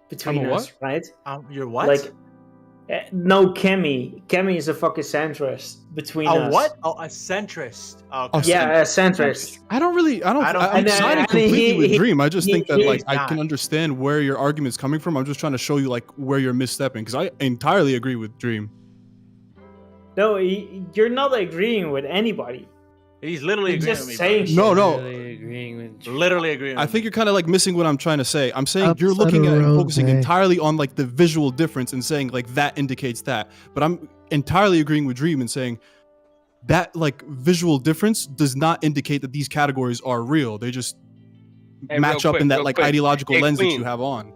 Speaker 12: between
Speaker 2: I'm a
Speaker 12: us, right?
Speaker 2: You're what?
Speaker 12: Like, no, Cammy. Cammy is a fucking centrist between us.
Speaker 2: A what? Oh, a centrist. Okay.
Speaker 12: Yeah, a centrist.
Speaker 15: I'm siding completely with Dream. I just think that
Speaker 12: he
Speaker 15: like
Speaker 12: is
Speaker 15: I
Speaker 12: not.
Speaker 15: can understand where your argument's coming from. I'm just trying to show you like where you're misstepping because I entirely agree with Dream.
Speaker 12: No, you're not agreeing with anybody.
Speaker 2: He's literally
Speaker 12: You're
Speaker 2: agreeing
Speaker 12: just
Speaker 2: with me.
Speaker 12: saying shit.
Speaker 2: Literally agreeing.
Speaker 15: I think you're kind of like missing what I'm trying to say. I'm saying you're looking at and focusing entirely on like the visual difference and saying like that indicates that. But I'm entirely agreeing with Dream and saying that like visual difference does not indicate that these categories are real. They just match up in that like ideological lens that you have on.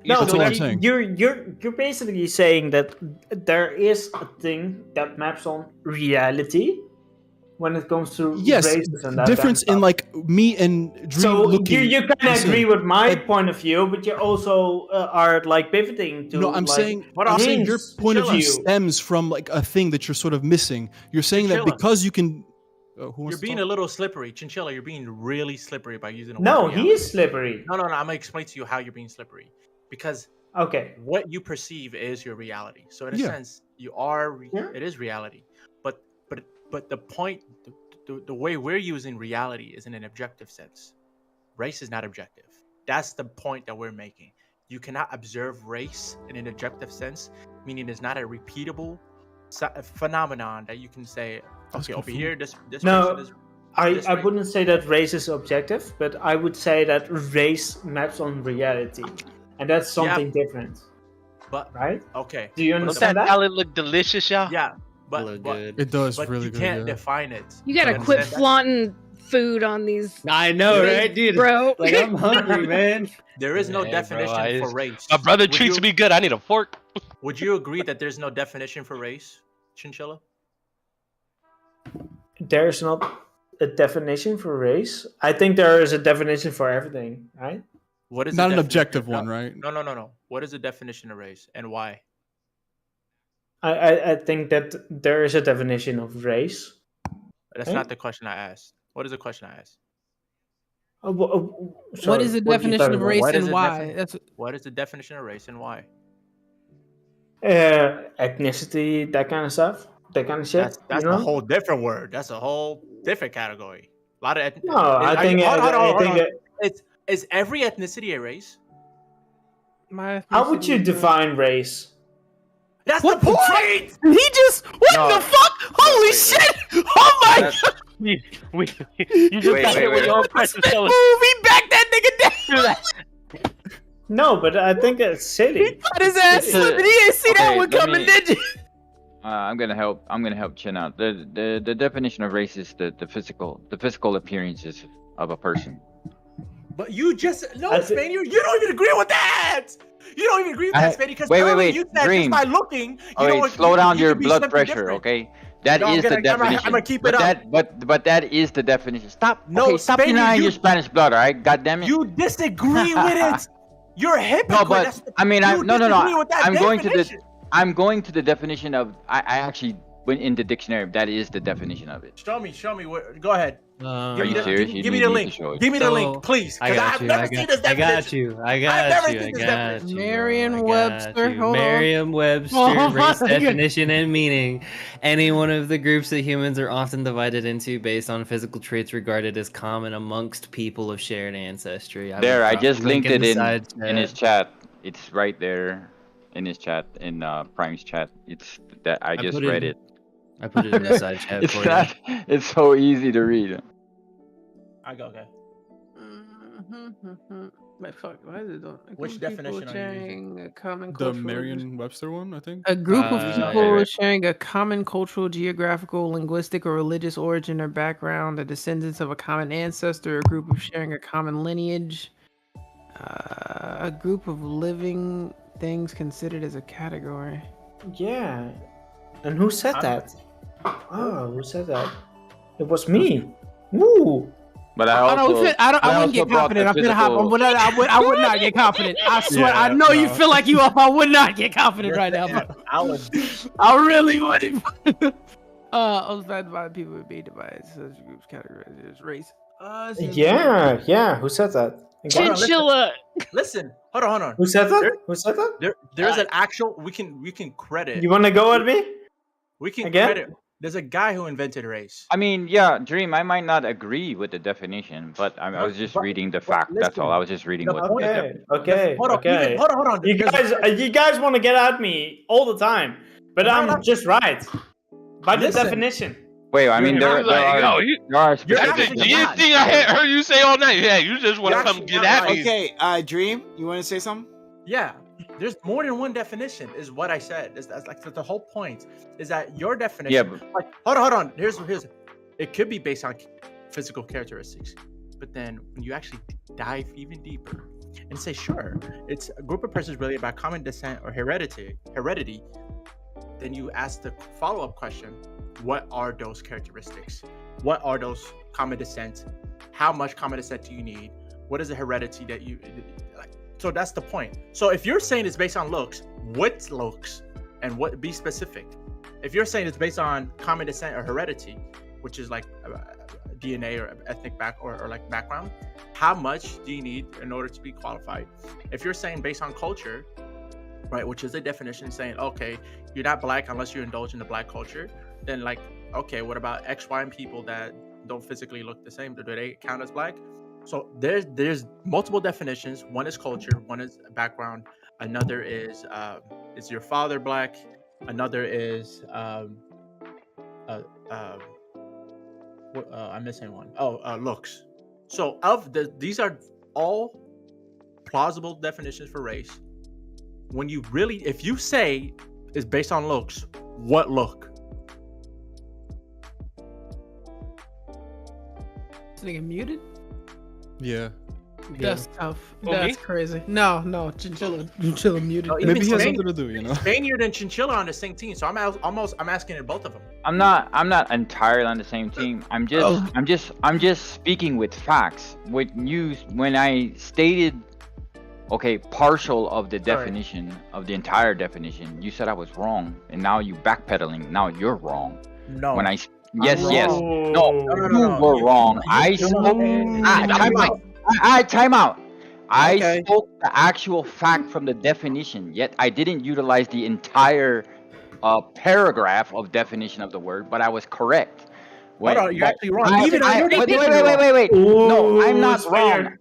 Speaker 12: No,
Speaker 15: that's all I'm saying.
Speaker 12: You're basically saying that there is a thing that maps on reality when it comes to races and that
Speaker 15: difference
Speaker 12: kind of
Speaker 15: in like me and Dream
Speaker 12: so
Speaker 15: looking.
Speaker 12: you kind of agree with my point of view, but you also are like pivoting to.
Speaker 15: No, I'm saying your point of view stems from like a thing that you're sort of missing. You're saying that because you can.
Speaker 2: You're being a little slippery, Chinchilla. You're being really slippery by using.
Speaker 12: No,
Speaker 2: word
Speaker 12: he is slippery.
Speaker 2: No. I'm gonna explain to you how you're being slippery, because what you perceive is your reality. So in a sense, you are. It is reality, but the point, the way we're using reality is in an objective sense. Race is not objective. That's the point that we're making. You cannot observe race in an objective sense, meaning it's not a repeatable phenomenon that you can say, okay, over here, this
Speaker 12: No,
Speaker 2: person is.
Speaker 12: I wouldn't say that race is objective, but I would say that race maps on reality, and that's something different.
Speaker 2: But
Speaker 12: right?
Speaker 2: Okay.
Speaker 12: Do you understand that?
Speaker 8: salad look delicious, y'all?
Speaker 2: Yeah, but
Speaker 15: it does
Speaker 2: but
Speaker 15: really
Speaker 2: you
Speaker 15: good.
Speaker 2: can't define it.
Speaker 16: You gotta quit flaunting food on these.
Speaker 13: I know, right, dude?
Speaker 16: Bro.
Speaker 13: Like, I'm hungry, man.
Speaker 2: There is no definition for race.
Speaker 8: My brother treats me good. I need a fork.
Speaker 2: Would you agree that there's no definition for race, Chinchilla?
Speaker 12: There's not a definition for race. I think there is a definition for everything, right?
Speaker 2: What is
Speaker 15: not
Speaker 2: the
Speaker 15: an
Speaker 2: definition?
Speaker 15: objective one, right?
Speaker 2: No. What is the definition of race and why?
Speaker 12: I think that there is a definition of race.
Speaker 2: That's not the question I asked. What is the question I asked?
Speaker 7: What is the definition of race and why?
Speaker 2: What is the definition of race and why?
Speaker 12: Ethnicity, that kind of stuff, that kind of shit.
Speaker 2: That's a whole different word. That's a whole different category. A lot of
Speaker 12: No, I think
Speaker 2: is every ethnicity a race?
Speaker 12: How would you define race?
Speaker 2: That's the point.
Speaker 7: He just the fuck? Holy shit! Oh my god!
Speaker 8: You just got hit with your own precious
Speaker 7: Move! He backed that nigga down.
Speaker 12: No, but I think it's silly.
Speaker 7: He got his ass slipping. He didn't see that one coming, did you?
Speaker 17: I'm gonna help Chin out. The definition of race is the physical appearances of a person.
Speaker 2: But you just Spain. You don't even agree with that. You don't even agree with that, Spain, because
Speaker 17: wait.
Speaker 2: you said
Speaker 17: Dream.
Speaker 2: just by looking.
Speaker 17: Slow down your blood pressure, okay? That is the definition.
Speaker 2: I'm gonna keep it up.
Speaker 17: But that is the definition. Stop
Speaker 2: Spain,
Speaker 17: denying your Spanish blood, all right? God damn it.
Speaker 2: You disagree with it. You're a hypocrite.
Speaker 17: No, but I mean, I'm going
Speaker 2: definition.
Speaker 17: to the definition of. I actually went in the dictionary. That is the definition of it.
Speaker 2: Show me. Go ahead.
Speaker 17: Are you serious?
Speaker 2: Give me the link. Give me the link, please.
Speaker 13: I got you. I got you.
Speaker 7: Merriam-Webster.
Speaker 13: Merriam-Webster, race definition and meaning. Any one of the groups that humans are often divided into based on physical traits regarded as common amongst people of shared ancestry.
Speaker 17: I just linked it in his chat. It's right there in his chat, in Prime's chat. It's that I just read it.
Speaker 13: I put it in the side chat for you.
Speaker 17: It's so easy to read.
Speaker 2: I go, okay.
Speaker 7: Why is it
Speaker 2: Which definition are you using?
Speaker 7: A common
Speaker 15: The Merriam-Webster one, I think.
Speaker 7: A group of people sharing a common cultural, geographical, linguistic, or religious origin or background, the descendants of a common ancestor, a group of sharing a common lineage, a group of living things considered as a category.
Speaker 12: Yeah. And who said that? Oh, who said that? It was me. Woo!
Speaker 17: But I
Speaker 7: wouldn't get confident. I'm gonna hop on. I would not get confident. I swear. Yeah, I know you feel like you up. I would not get confident right now. But I really wouldn't. Offended by people with being divided such groups categorized as race.
Speaker 12: Yeah. Who said that?
Speaker 2: Hold on,
Speaker 16: Chinchilla.
Speaker 2: Listen, hold on.
Speaker 12: Who said that? Who said that?
Speaker 2: There's an actual. We can credit.
Speaker 12: You want to go at me?
Speaker 2: We can
Speaker 12: Again?
Speaker 2: credit. There's a guy who invented race.
Speaker 17: I mean, yeah, Dream. I might not agree with the definition, but I was just reading the fact. That's all. I was just reading what.
Speaker 12: Okay.
Speaker 2: Hold on.
Speaker 12: You guys want to get at me all the time, but I'm just right by the definition.
Speaker 17: Wait, I mean, there are
Speaker 18: That's the G's thing I heard you say all night. Yeah, you just want to come get at me.
Speaker 11: Okay, Dream, you want to say something?
Speaker 2: Yeah, there's more than one definition, is what I said. That's like the whole point. Is that your definition?
Speaker 17: Yeah, but...
Speaker 2: like, hold on. Here's. It could be based on physical characteristics, but then when you actually dive even deeper and say, sure, it's a group of persons really about common descent or heredity, then you ask the follow-up question: what are those characteristics? What are those common descent? How much common descent do you need? What is the heredity that you like? So that's the point. So if you're saying it's based on looks, what looks, and what? Be specific. If you're saying it's based on common descent or heredity, which is like DNA or ethnic or like background, how much do you need in order to be qualified? If you're saying based on culture, right, which is a definition saying, okay, you're not black unless you indulge in the black culture, then like, okay, what about X, Y, and people that don't physically look the same? Do they count as black? So there's multiple definitions. One is culture, one is background, another is your father black, another is I'm missing one. Looks. So these are all plausible definitions for race. When you really, if you say it's based on looks, what look?
Speaker 7: This nigga muted?
Speaker 15: Yeah.
Speaker 7: That's tough. That's crazy. No, Chinchilla muted.
Speaker 15: Maybe he has something to do, you know.
Speaker 2: Spaniard and Chinchilla on the same team, so I'm asking it both of them.
Speaker 17: I'm not entirely on the same team. I'm just speaking with facts. When I stated, okay, partial of the definition of the entire definition, you said I was wrong, and now you backpedaling. Now you're wrong.
Speaker 2: No.
Speaker 17: When yes. No, you were wrong. I spoke. Time out. I spoke the actual fact from the definition, yet I didn't utilize the entire paragraph of definition of the word, but I was correct.
Speaker 2: Hold on, you're actually wrong.
Speaker 17: Wait. No, I'm not wrong.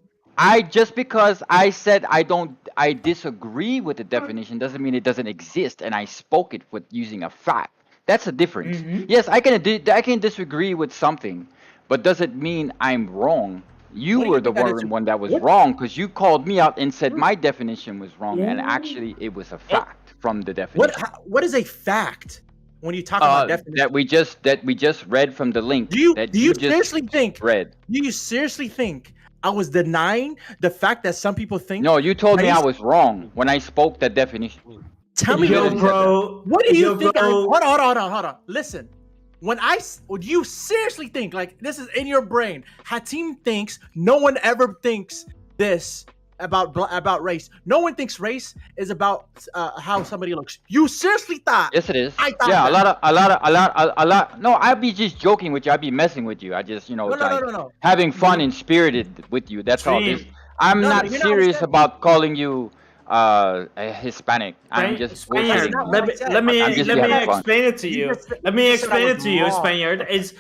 Speaker 17: Just because I said I disagree with the definition doesn't mean it doesn't exist, and I spoke it with using a fact. That's a difference.
Speaker 12: Mm-hmm.
Speaker 17: Yes, I can disagree with something, but does it mean I'm wrong? You were the one that was wrong, because you called me out and said my definition was wrong, and actually it was a fact from the definition.
Speaker 2: What is a fact when you talk about definition?
Speaker 17: That we just read from the link.
Speaker 2: Do you seriously think I was denying the fact that some people think?
Speaker 17: No, you told me I was wrong when I spoke that definition.
Speaker 2: Tell me, bro. What do you think? Hold on. Listen. When you seriously think, like, this is in your brain, Hatim thinks no one ever thinks this about race. No one thinks race is about how somebody looks. You seriously thought?
Speaker 17: Yes, it is.
Speaker 2: I thought
Speaker 17: yeah, a lot. No, I'd be just joking with you. I'd be messing with you. I just,
Speaker 2: no.
Speaker 17: having fun and spirited with you. That's all this. I'm not serious about calling you Hispanic. I'm just
Speaker 12: Spaniard. Let me explain it to you. Spaniard. It's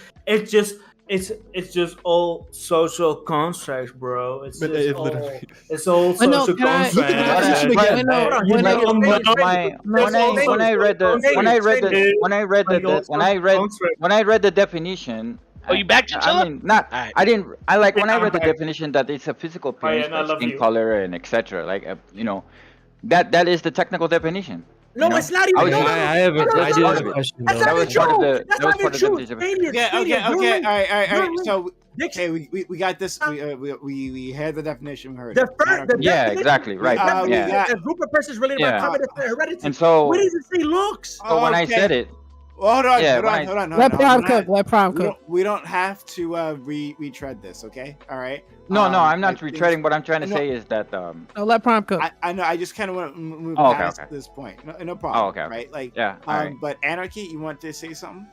Speaker 12: just all social constructs, bro. It's all social constructs.
Speaker 17: When I read the definition.
Speaker 18: Oh, you back, Chinchilla?
Speaker 17: I mean, when I read the definition that it's a physical appearance, like skin color and etc. Like, that is the technical definition.
Speaker 2: No, it's not even.
Speaker 10: I do have a question.
Speaker 17: That was part of the definition.
Speaker 11: Okay. All right. So, we got this. We had the definition. We heard.
Speaker 17: Exactly. Right.
Speaker 2: A group of persons related by common heredity.
Speaker 17: And so,
Speaker 2: what does it say? Looks.
Speaker 17: So when I said it.
Speaker 11: Hold on.
Speaker 7: Let Prime cook.
Speaker 11: We don't have to retread this, okay? All right.
Speaker 17: No, I'm not retreading. What I'm trying to say is that.
Speaker 7: No, let Prime cook.
Speaker 11: I know. I just kind of want to move past this point. No problem.
Speaker 17: Oh, okay.
Speaker 11: Right. Like.
Speaker 17: Yeah.
Speaker 11: But Anarchy, you want to say something?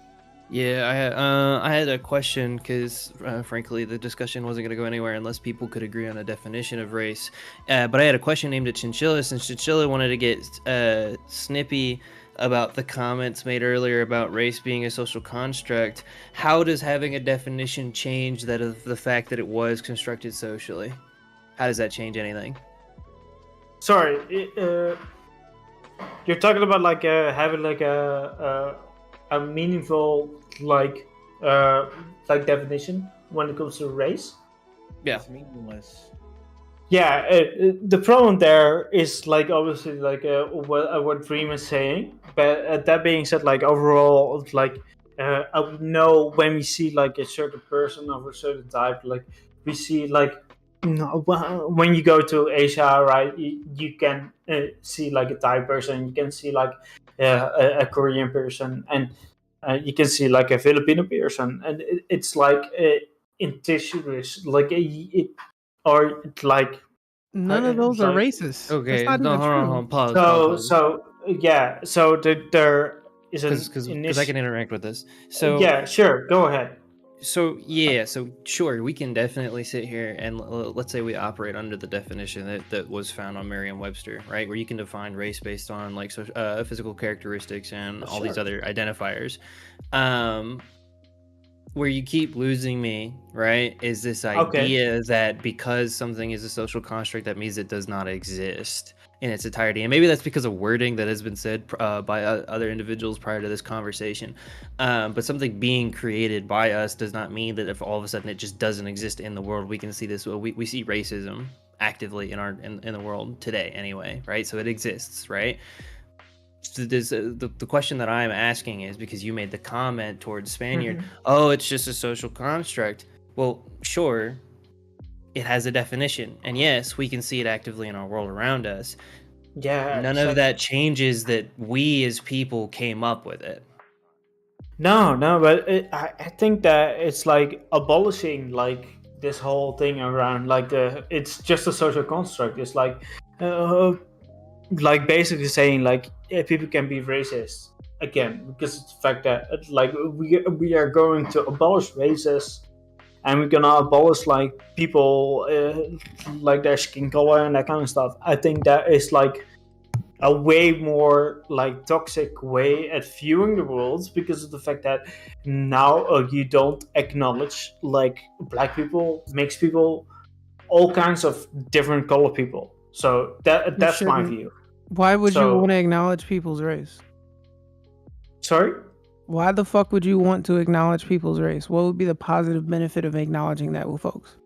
Speaker 13: Yeah, I had a question because, frankly, the discussion wasn't going to go anywhere unless people could agree on a definition of race. But I had a question aimed at Chinchilla, since Chinchilla wanted to get snippy about the comments made earlier about race being a social construct. How does having a definition change that of the fact that it was constructed socially? How does that change anything?
Speaker 12: Sorry, you're talking about like having like a meaningful like definition when it comes to race.
Speaker 13: Yeah,
Speaker 2: it's meaningless.
Speaker 12: Yeah, the problem there is like obviously like what Dream is saying, but that being said, like overall, like I would know when we see like a certain person of a certain type, like we see like when you go to Asia, right, you can see like a Thai person, you can see like a Korean person, and you can see like a Filipino person, and it's like incestuous, like or like
Speaker 7: none of those are racist.
Speaker 13: Okay,
Speaker 7: That's not even true.
Speaker 13: Pause.
Speaker 12: So yeah, so there is
Speaker 13: because I can interact with this. So
Speaker 12: yeah, sure, go ahead.
Speaker 13: So yeah, so sure, we can definitely sit here and let's say we operate under the definition that was found on Merriam-Webster, right, where you can define race based on like physical characteristics and all these other identifiers. Where you keep losing me, right, is this idea that because something is a social construct, that means it does not exist in its entirety. And maybe that's because of wording that has been said by other individuals prior to this conversation. But something being created by us does not mean that if all of a sudden it just doesn't exist in the world. We can see this. We see racism actively in the world today anyway, right? So it exists, right? So the question that I'm asking is because you made the comment towards Spaniard, oh, it's just a social construct. Well, sure, it has a definition, and yes, we can see it actively in our world around us.
Speaker 12: Yeah,
Speaker 13: none of that changes that we as people came up with it.
Speaker 12: No, but I think that it's like abolishing like this whole thing around like it's just a social construct. It's like basically saying like people can be racist again because it's the fact that like we are going to abolish races, and we're gonna abolish like people like their skin color and that kind of stuff. I think that is like a way more like toxic way at viewing the world because of the fact that now you don't acknowledge like black people, mixed people, all kinds of different color people. So that's my view.
Speaker 7: Why would you want to acknowledge people's race?
Speaker 12: Sorry?
Speaker 7: Why the fuck would you want to acknowledge people's race? What would be the positive benefit of acknowledging that with folks?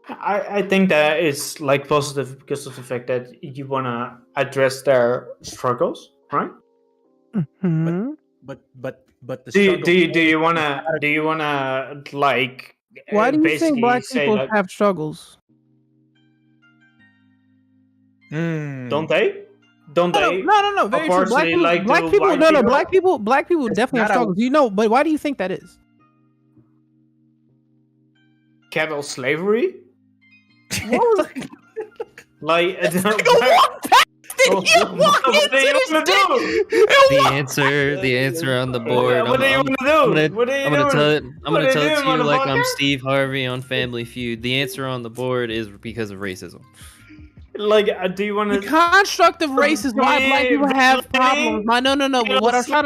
Speaker 12: I think that is like positive because of the fact that you want to address their struggles, right?
Speaker 7: Mm-hmm.
Speaker 2: But the
Speaker 12: do you wanna like?
Speaker 7: Why do you think black people
Speaker 12: like,
Speaker 7: have struggles?
Speaker 12: Don't they? Don't they?
Speaker 7: No. Very true. Black people definitely have struggles. You know, but why do you think that is?
Speaker 12: Cattle slavery?
Speaker 7: What was
Speaker 12: like?
Speaker 7: What do you want to do?
Speaker 13: The answer on the board.
Speaker 12: What do you want to do?
Speaker 13: I'm gonna tell it to you like I'm Steve Harvey on Family Feud. The answer on the board is because of racism.
Speaker 12: Like, do you want to?
Speaker 7: The construct of race is why black people have problems. No. What I was trying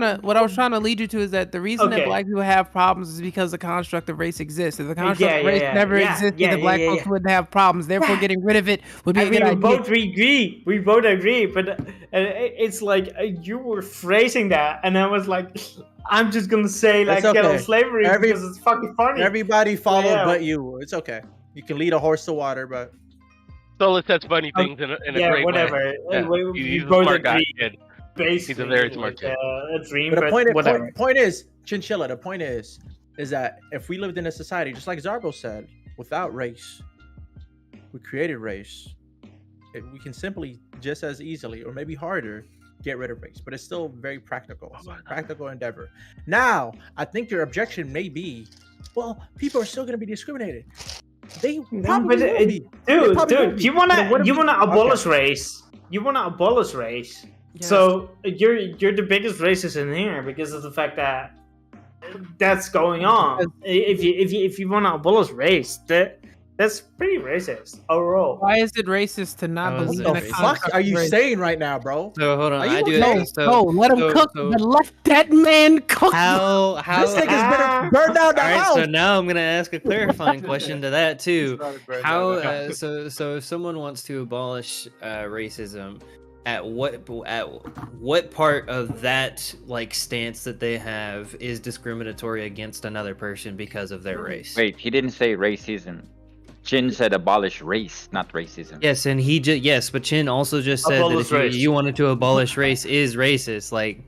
Speaker 7: to, what I was trying to lead you to is that the reason that black people have problems is because the construct of race exists. If the construct of race never existed, then black folks wouldn't have problems. Therefore, getting rid of it would be a good idea.
Speaker 12: We both agree, but it's like you were phrasing that, and I was like, I'm just gonna say like cattle slavery because it's fucking funny.
Speaker 2: Everybody followed but you. It's okay. You can lead a horse to water, but
Speaker 18: Solis says funny things in a great
Speaker 12: whatever.
Speaker 18: way. He's a smart guy. He's a very smart kid.
Speaker 2: The point is, Chinchilla. The point is that if we lived in a society, just like Zarbo said, without race, we created race. We can simply, just as easily, or maybe harder, get rid of race. But it's still very practical. It's a practical endeavor. Now, I think your objection may be, well, people are still going to be discriminated. They probably will be.
Speaker 12: Dude, you wanna abolish race? You wanna abolish race? So you're the biggest racist in here because of the fact that that's going on. If you want to abolish race, that's pretty racist overall.
Speaker 7: Why is it racist to not believe in a
Speaker 2: What
Speaker 7: construct
Speaker 2: are you
Speaker 7: of race?
Speaker 2: saying right now, bro?
Speaker 13: So hold on,
Speaker 2: Are you
Speaker 13: I do.
Speaker 2: okay?
Speaker 7: No, let him cook. But let that man cook.
Speaker 13: How
Speaker 2: This nigga's better burn down the
Speaker 13: All right,
Speaker 2: house.
Speaker 13: so now I'm gonna ask a clarifying question to that too. How? So if someone wants to abolish racism, at what part of that like stance that they have is discriminatory against another person because of their race?
Speaker 17: Wait, he didn't say racism. Chin said abolish race, not racism.
Speaker 13: Yes, and he just yes, but Chin also just said
Speaker 17: Abolish
Speaker 13: that if
Speaker 17: race.
Speaker 13: you wanted to abolish race is racist. Like,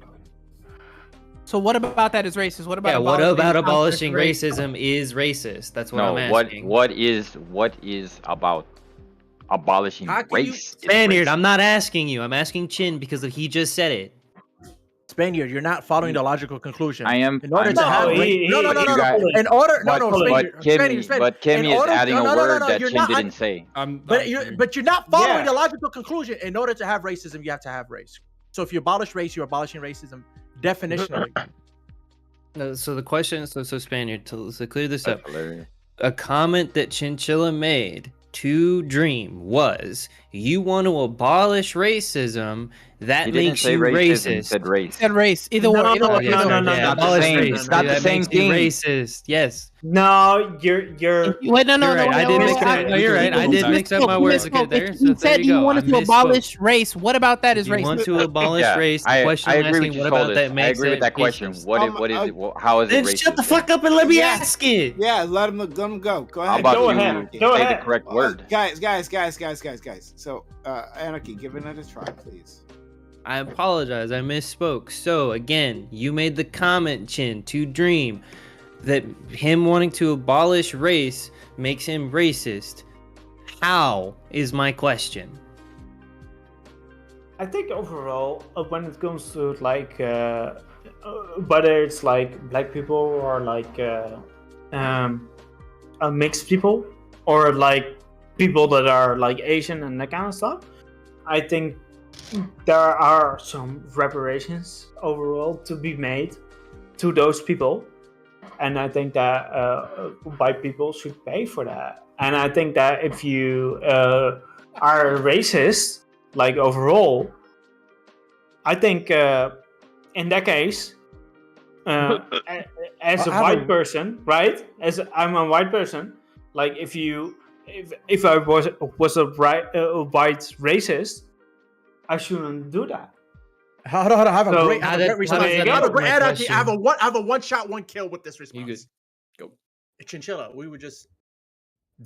Speaker 7: So what about that is racist? What about
Speaker 13: yeah, what
Speaker 7: abolishing
Speaker 13: about
Speaker 7: construct
Speaker 13: abolishing
Speaker 7: of race?
Speaker 13: racism is racist? That's what
Speaker 17: No,
Speaker 13: I'm asking.
Speaker 17: what is about abolishing race? is
Speaker 13: Spaniard,
Speaker 17: racist.
Speaker 13: I'm not asking you. I'm asking Chin because he just said it.
Speaker 2: Spaniard, you're not following the logical conclusion.
Speaker 17: I am.
Speaker 2: In order
Speaker 17: I'm
Speaker 2: to
Speaker 17: not.
Speaker 2: have
Speaker 17: No,
Speaker 2: In order,
Speaker 17: but,
Speaker 2: Spaniard,
Speaker 17: but Kimmy,
Speaker 2: Spaniard,
Speaker 17: but
Speaker 2: in
Speaker 17: Kimmy is
Speaker 2: order-
Speaker 17: adding a word that
Speaker 2: you're
Speaker 17: Chin
Speaker 2: not-
Speaker 17: didn't say.
Speaker 2: But you're not following the logical conclusion. In order to have racism, you have to have race. So if you abolish race, you're abolishing racism definitionally.
Speaker 13: No, so the question, so Spaniard, to clear this up, a comment that Chinchilla made to Dream was, "You want to abolish racism? That
Speaker 17: He didn't
Speaker 13: makes
Speaker 17: say
Speaker 13: you
Speaker 17: racism, he
Speaker 13: racist."
Speaker 17: said race.
Speaker 7: Said race. Either way. Either way.
Speaker 13: Yeah, abolish race.
Speaker 17: Not the
Speaker 13: That
Speaker 17: same
Speaker 13: makes you
Speaker 17: thing.
Speaker 13: racist. Yes.
Speaker 12: No, you're.
Speaker 7: Wait, no.
Speaker 13: You're right. I did mix up. No, you're right. I did mix up my words. Okay, there. So
Speaker 7: He
Speaker 13: there
Speaker 7: said
Speaker 13: you
Speaker 7: you
Speaker 13: go.
Speaker 7: wanted
Speaker 13: I
Speaker 7: to
Speaker 13: misspoke.
Speaker 7: abolish race. What about that is
Speaker 13: If you
Speaker 7: racist?
Speaker 13: want to abolish race, the question
Speaker 17: I
Speaker 13: I'm
Speaker 17: agree
Speaker 13: asking,
Speaker 17: with you,
Speaker 13: what about
Speaker 17: Solis.
Speaker 13: that makes
Speaker 17: I agree with
Speaker 13: it
Speaker 17: that question.
Speaker 13: racist?
Speaker 17: What is it? How is it
Speaker 13: Then
Speaker 17: racist?
Speaker 13: shut the fuck up and let me ask it.
Speaker 11: Yeah, let him go. Go
Speaker 17: How
Speaker 11: ahead.
Speaker 17: about
Speaker 11: Go
Speaker 17: you
Speaker 11: ahead.
Speaker 17: say the correct word?
Speaker 11: Guys. So, Anarchy, give it a try, please.
Speaker 13: I apologize. I misspoke. So again, you made the comment, Chin, to Dream, that him wanting to abolish race makes him racist. How is my question?
Speaker 12: I think overall, when it comes to like whether it's like black people or like mixed people or like people that are like Asian and that kind of stuff, I think there are some reparations overall to be made to those people, and I think that white people should pay for that. And I think that if you are racist, like overall, I think in that case, as a white person, right? As I'm a white person, like if I was a white racist, I shouldn't do that.
Speaker 2: Hold on. I have a
Speaker 12: So,
Speaker 2: great response.
Speaker 12: there you go.
Speaker 2: I have
Speaker 12: My
Speaker 2: a one shot, one kill with this response. Go. Chinchilla, we would just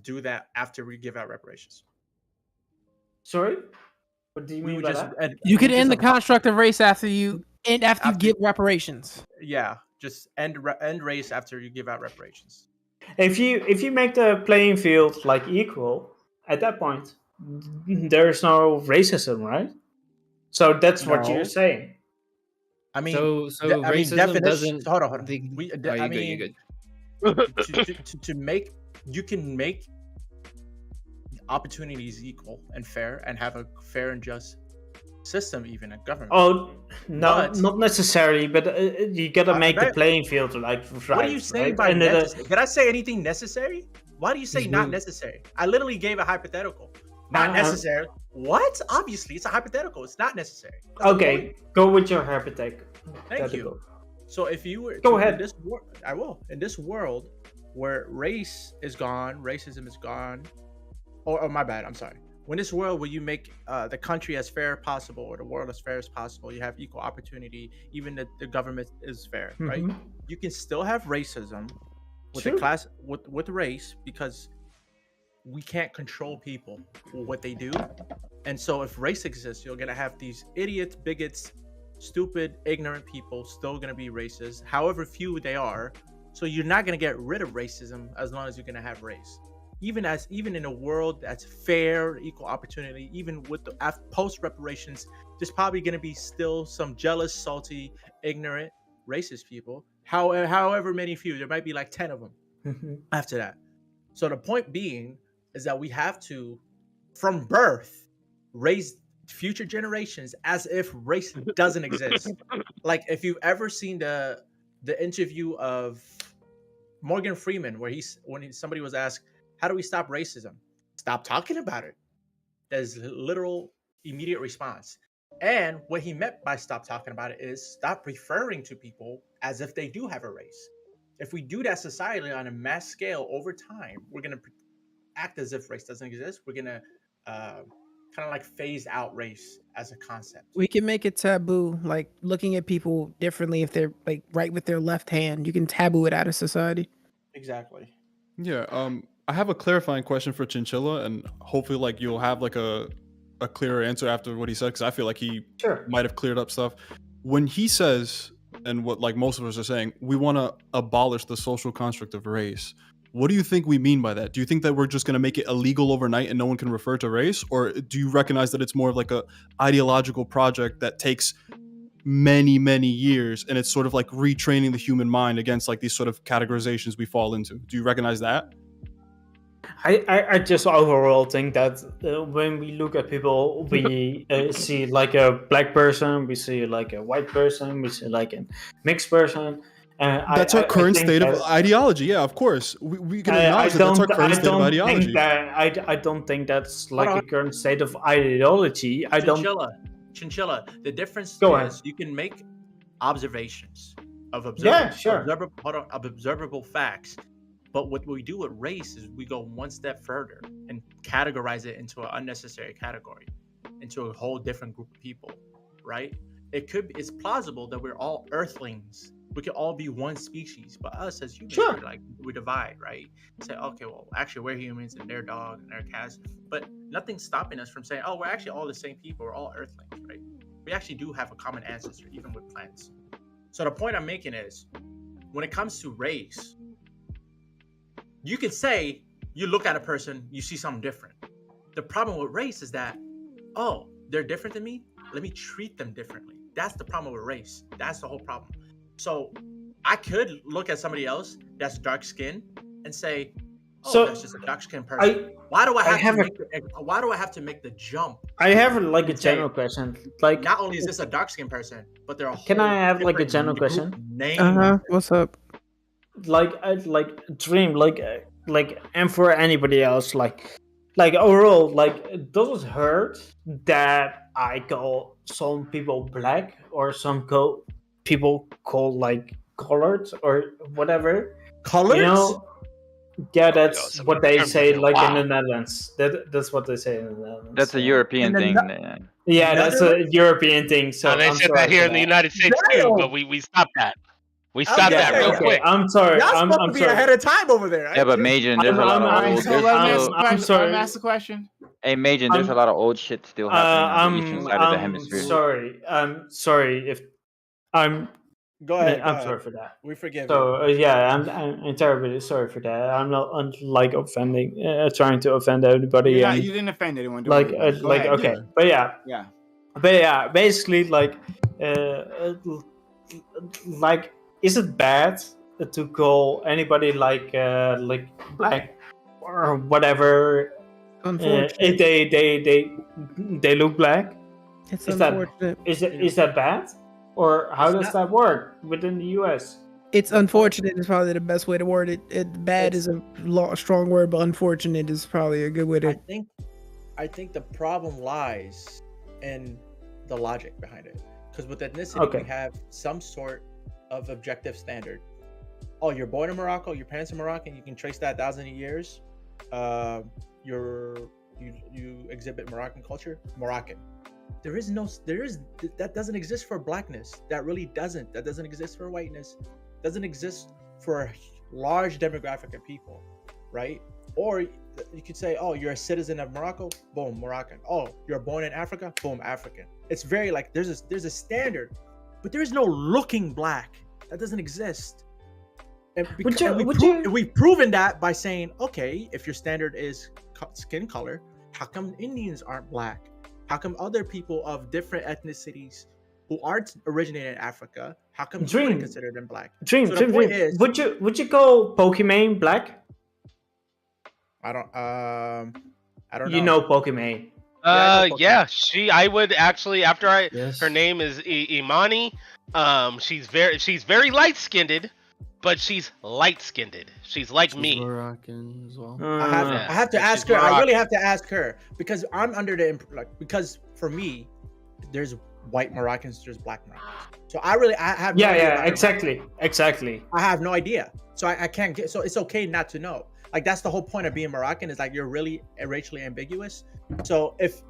Speaker 2: do that after we give out reparations.
Speaker 12: Sorry? What do you mean by that?
Speaker 7: You could end the construct of race after you give reparations.
Speaker 2: Yeah, just end race after you give out reparations.
Speaker 12: If you make the playing field like equal, at that point, there is no racism, right? So that's what
Speaker 2: No.
Speaker 12: you're saying.
Speaker 2: I mean,
Speaker 13: racism doesn't.
Speaker 2: Hold on.
Speaker 13: You good.
Speaker 2: To make opportunities equal and fair, and have a fair and just system, even a government.
Speaker 12: Oh, no,
Speaker 2: But-
Speaker 12: not necessarily, but you gotta make the playing field like right.
Speaker 2: What do you say
Speaker 12: right?
Speaker 2: by
Speaker 12: And
Speaker 2: necessary? Did I say anything necessary? Why do you say
Speaker 12: Just
Speaker 2: not
Speaker 12: move.
Speaker 2: necessary? I literally gave a hypothetical. Not necessary. What? Obviously, it's a hypothetical. It's not necessary. That's the
Speaker 12: Okay,
Speaker 2: point.
Speaker 12: go with your hypothetical.
Speaker 2: Thank you. So if you were
Speaker 12: Go ahead.
Speaker 2: I will. In this world where race is gone, racism is gone. Oh, my bad. I'm sorry. When this world where you make the country as fair as possible, or the world as fair as possible, you have equal opportunity, even the government is fair, right?
Speaker 12: Mhm.
Speaker 2: You can still have racism with
Speaker 12: Sure.
Speaker 2: the class with race, because we can't control people for what they do. And so if race exists, you're gonna have these idiots, bigots, stupid, ignorant people still gonna be racist, however few they are. So you're not gonna get rid of racism as long as you're gonna have race. Even in a world that's fair, equal opportunity, even with the post reparations, there's probably gonna be still some jealous, salty, ignorant, racist people. However many few, there might be like 10 of them after that. So the point being is that we have to, from birth, raise future generations as if race doesn't exist. Like if you've ever seen the interview of Morgan Freeman, where somebody was asked, "How do we stop racism?" Stop talking about it. There's literal immediate response. And what he meant by stop talking about it is stop referring to people as if they do have a race. If we do that societally on a mass scale over time, we're going to act as if race doesn't exist. We're going to kind of like phase out race as a concept.
Speaker 7: We can make it taboo, like looking at people differently if they're like right with their left hand. You can taboo it out of society.
Speaker 2: Exactly.
Speaker 15: Yeah. I have a clarifying question for Chinchilla, and hopefully, like you'll have like a clearer answer after what he said, because I feel like he might have cleared up stuff. When he says, and what like most of us are saying, we want to abolish the social construct of race. What do you think we mean by that? Do you think that we're just going to make it illegal overnight and no one can refer to race? Or do you recognize that it's more of like a ideological project that takes many, many years, and it's sort of like retraining the human mind against like these sort of categorizations we fall into? Do you recognize that?
Speaker 12: I just overall think that when we look at people, we see like a black person, we see like a white person, we see like a mixed person.
Speaker 15: That's our current state of ideology. Yeah, of course. We can acknowledge that's our current state of ideology.
Speaker 12: I don't think that's like a current state of ideology.
Speaker 2: Chinchilla. The difference
Speaker 12: Go
Speaker 2: is
Speaker 12: ahead.
Speaker 2: you can make observations of observable facts. But what we do with race is we go one step further and categorize it into an unnecessary category, into a whole different group of people, right? It's plausible that we're all earthlings. We could all be one species, but us as humans, we divide, right? Say, okay, well, actually we're humans and they're dogs and they're cats, but nothing's stopping us from saying, oh, we're actually all the same people. We're all earthlings, right? We actually do have a common ancestor, even with plants. So the point I'm making is, when it comes to race, you can say, you look at a person, you see something different. The problem with race is that, oh, they're different than me? Let me treat them differently. That's the problem with race. That's the whole problem. So I could look at somebody else that's dark skinned and say, oh, that's just a dark skinned person. Why do I have to make the jump?
Speaker 12: I have like a general question. Like,
Speaker 2: not only is this a dark skinned person, but they're a
Speaker 12: Can
Speaker 2: whole
Speaker 12: I have like a
Speaker 2: different
Speaker 12: general
Speaker 2: group
Speaker 12: question?
Speaker 2: name.
Speaker 7: What's up?
Speaker 12: Like Dream, and for anybody else, like overall, like, does it hurt that I call some people black or some people call like colored or whatever?
Speaker 2: Colored?
Speaker 12: You know? Yeah, that's what they say, like in the Netherlands. That's what they say in the Netherlands.
Speaker 17: That's a European thing.
Speaker 12: Yeah, that's a European thing. So
Speaker 18: And they
Speaker 12: I'm
Speaker 18: said
Speaker 12: sorry
Speaker 18: that here
Speaker 12: for
Speaker 18: in the United States too, but we stopped that. We stopped that real quick.
Speaker 12: I'm sorry.
Speaker 2: Y'all supposed
Speaker 12: I'm
Speaker 2: to be
Speaker 12: sorry.
Speaker 2: ahead of time over there.
Speaker 17: Yeah, but Majin, there's a lot of old.
Speaker 12: I'm sorry.
Speaker 11: Ask the question.
Speaker 17: Hey, Majin, there's a lot of old shit still happening on the eastern side of the hemisphere.
Speaker 12: Sorry. I'm sorry if I'm.
Speaker 2: Go ahead.
Speaker 12: I'm sorry for that.
Speaker 2: We forgive
Speaker 12: So yeah, I'm terribly sorry for that. I'm not like offending, trying to offend everybody.
Speaker 11: You
Speaker 12: and,
Speaker 11: didn't offend anyone.
Speaker 12: like,
Speaker 11: Go ahead.
Speaker 12: okay, but yeah, basically, like, like, is it bad to call anybody like black or whatever? If they look black,
Speaker 7: It's
Speaker 12: is that
Speaker 7: unfortunate.
Speaker 12: is that bad? Or how does that work within the US?
Speaker 7: It's unfortunate is probably the best way to word it. Bad is a strong word, but unfortunate is probably a good way to.
Speaker 2: I think the problem lies in the logic behind it. Because with ethnicity, we have some sort of objective standard. Oh, you're born in Morocco, your parents are Moroccan, you can trace that thousands of years. You exhibit Moroccan culture, Moroccan. That doesn't exist for blackness. That really doesn't. That doesn't exist for whiteness. Doesn't exist for a large demographic of people, right? Or you could say, oh, you're a citizen of Morocco, boom, Moroccan. Oh, you're born in Africa, boom, African. It's very like there's a standard, but there is no looking black. That doesn't exist. And we've proven that by saying, okay, if your standard is skin color, how come Indians aren't black? How come other people of different ethnicities who aren't originated in Africa, how come you wouldn't consider them black?
Speaker 12: Dream.
Speaker 2: Is,
Speaker 12: would you call Pokimane black?
Speaker 2: I don't know.
Speaker 12: You know Pokimane.
Speaker 8: Yeah, I would actually after her name is Imani. She's very light skinned, but she's light skinned. She's like me.
Speaker 13: Moroccan as well.
Speaker 2: I have to ask her. I really have to ask her because I'm under the because for me, there's white Moroccans, there's black Moroccans. So I have no idea
Speaker 12: exactly.
Speaker 2: I have no idea. So I can't get. So it's okay not to know. Like that's the whole point of being Moroccan is like you're really racially ambiguous. So if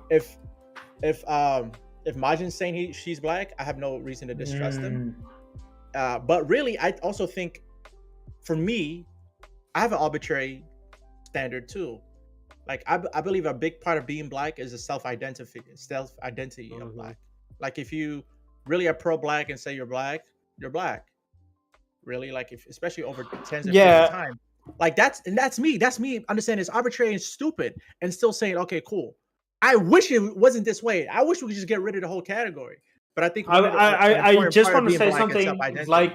Speaker 2: Majin's saying she's black, I have no reason to distrust him. But really, I also think, for me, I have an arbitrary standard too. Like I believe a big part of being black is a self-identity of black. Like if you really are pro-black and say you're black, you're black. Really, like especially over tens of years of time. Like that's me. That's me understanding it's arbitrary and stupid and still saying, okay, cool. I wish it wasn't this way. I wish we could just get rid of the whole category. But I think
Speaker 12: I just want to say something like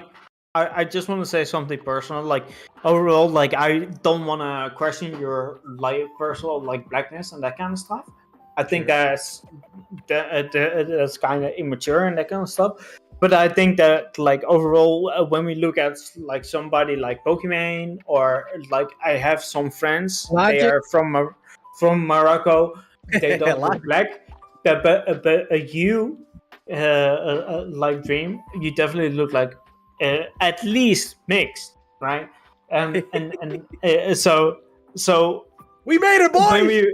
Speaker 12: I just want to say something personal. Like overall, like I don't want to question your like personal like blackness and that kind of stuff. I think that's kind of immature and that kind of stuff. But I think that like overall, when we look at like somebody like Pokimane or like I have some friends, they are from Morocco. They don't look black, but you, like Dream, you definitely look like at least mixed, right? And so
Speaker 2: we made it, boys.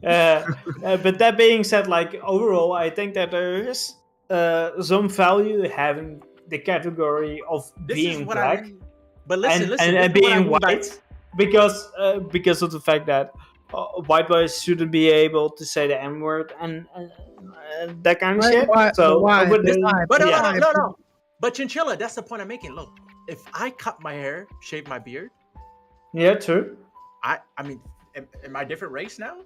Speaker 12: But that being said, like overall, I think that there is some value having the category of being black,
Speaker 2: but listen,
Speaker 12: and being white, because of the fact that white boys shouldn't be able to say the N-word and that kind of shit.
Speaker 2: No. But Chinchilla, that's the point I'm making. Look, if I cut my hair, shave my beard.
Speaker 12: Yeah, true.
Speaker 2: I mean, am I a different race now?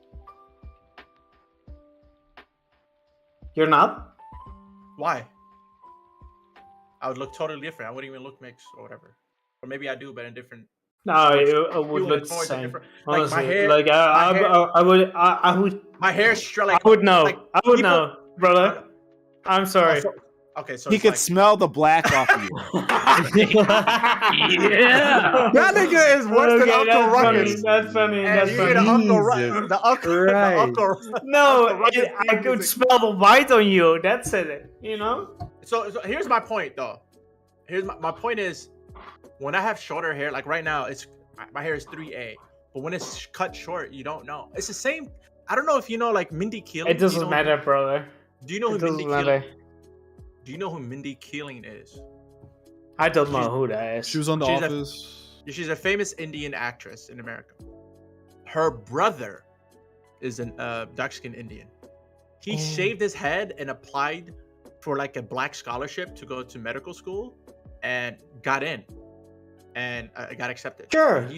Speaker 12: You're not?
Speaker 2: Why? I would look totally different. I wouldn't even look mixed or whatever. Or maybe I do, but in different.
Speaker 12: No, it would look the same.
Speaker 2: Like my hair.
Speaker 12: Like I would.
Speaker 2: My hair straight. Like,
Speaker 12: I would know.
Speaker 2: Like
Speaker 12: I would know, brother. I'm sorry.
Speaker 2: Okay, so
Speaker 11: he could smell the black off of you.
Speaker 2: Yeah, that nigga is worse than Uncle Ruckus.
Speaker 12: That's funny.
Speaker 2: And
Speaker 12: That's
Speaker 2: you
Speaker 12: funny.
Speaker 2: hear the Uncle.
Speaker 12: No, I could smell the white on you. That's it. You know.
Speaker 2: So here's my point, though. Here's my point is, when I have shorter hair, like right now, my hair is 3A, but when it's cut short, you don't know. It's the same. I don't know if you know, like Mindy Keeling.
Speaker 12: It doesn't matter, brother.
Speaker 2: Do you know who Mindy Keeling? Do you know who Mindy Keeling is?
Speaker 12: I don't know who that is.
Speaker 15: She was on The Office.
Speaker 2: She's a famous Indian actress in America. Her brother is a dark-skinned Indian. He shaved his head and applied for like a black scholarship to go to medical school, and got in, and got accepted.
Speaker 12: Sure.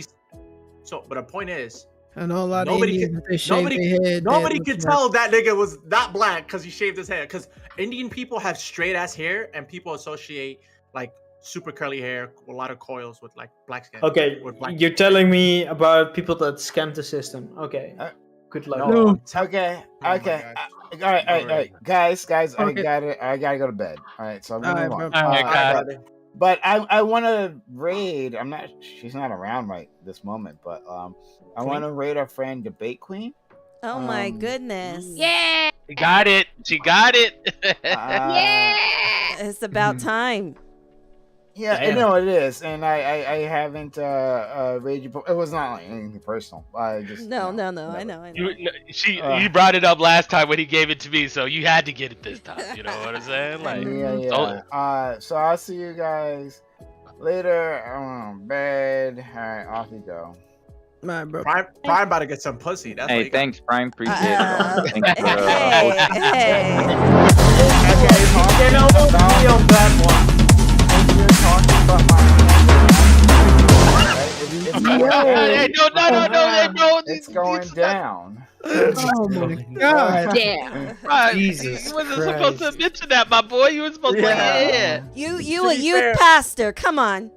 Speaker 2: But the point is,
Speaker 7: I know a lot of
Speaker 2: nobody
Speaker 7: Indians, they shave their head,
Speaker 2: nobody
Speaker 7: they
Speaker 2: could
Speaker 7: look
Speaker 2: tell that nigga was not black because he shaved his hair. Because Indian people have straight ass hair, and people associate like super curly hair, a lot of coils with like black skin.
Speaker 12: Okay, you're telling me about people that scam the system. Okay, good luck.
Speaker 11: No. Okay. All right. Guys, okay. I gotta go to bed. All right, so I'm gonna move on. But I want to raid. She's not around right this moment, but I want to raid our friend Debate Queen.
Speaker 3: Oh my goodness!
Speaker 16: Yeah,
Speaker 8: she got it.
Speaker 3: Yeah, it's about time.
Speaker 11: Yeah, I know it is, and I haven't raided you. It was not like anything personal. I just
Speaker 3: no. I know.
Speaker 8: You brought it up last time when he gave it to me, so you had to get it this time. You know what I'm saying? Like,
Speaker 11: yeah. So I'll see you guys later. Bed. All right, off you go.
Speaker 7: My bro.
Speaker 2: Prime about to get some pussy. That's
Speaker 17: hey, thanks, Prime. Appreciate it. Thanks for
Speaker 11: It's going down.
Speaker 7: Oh my god!
Speaker 16: Damn.
Speaker 8: Jesus, you wasn't supposed to mention that, my boy. You were supposed to. Yeah.
Speaker 3: You a youth pastor? Come on.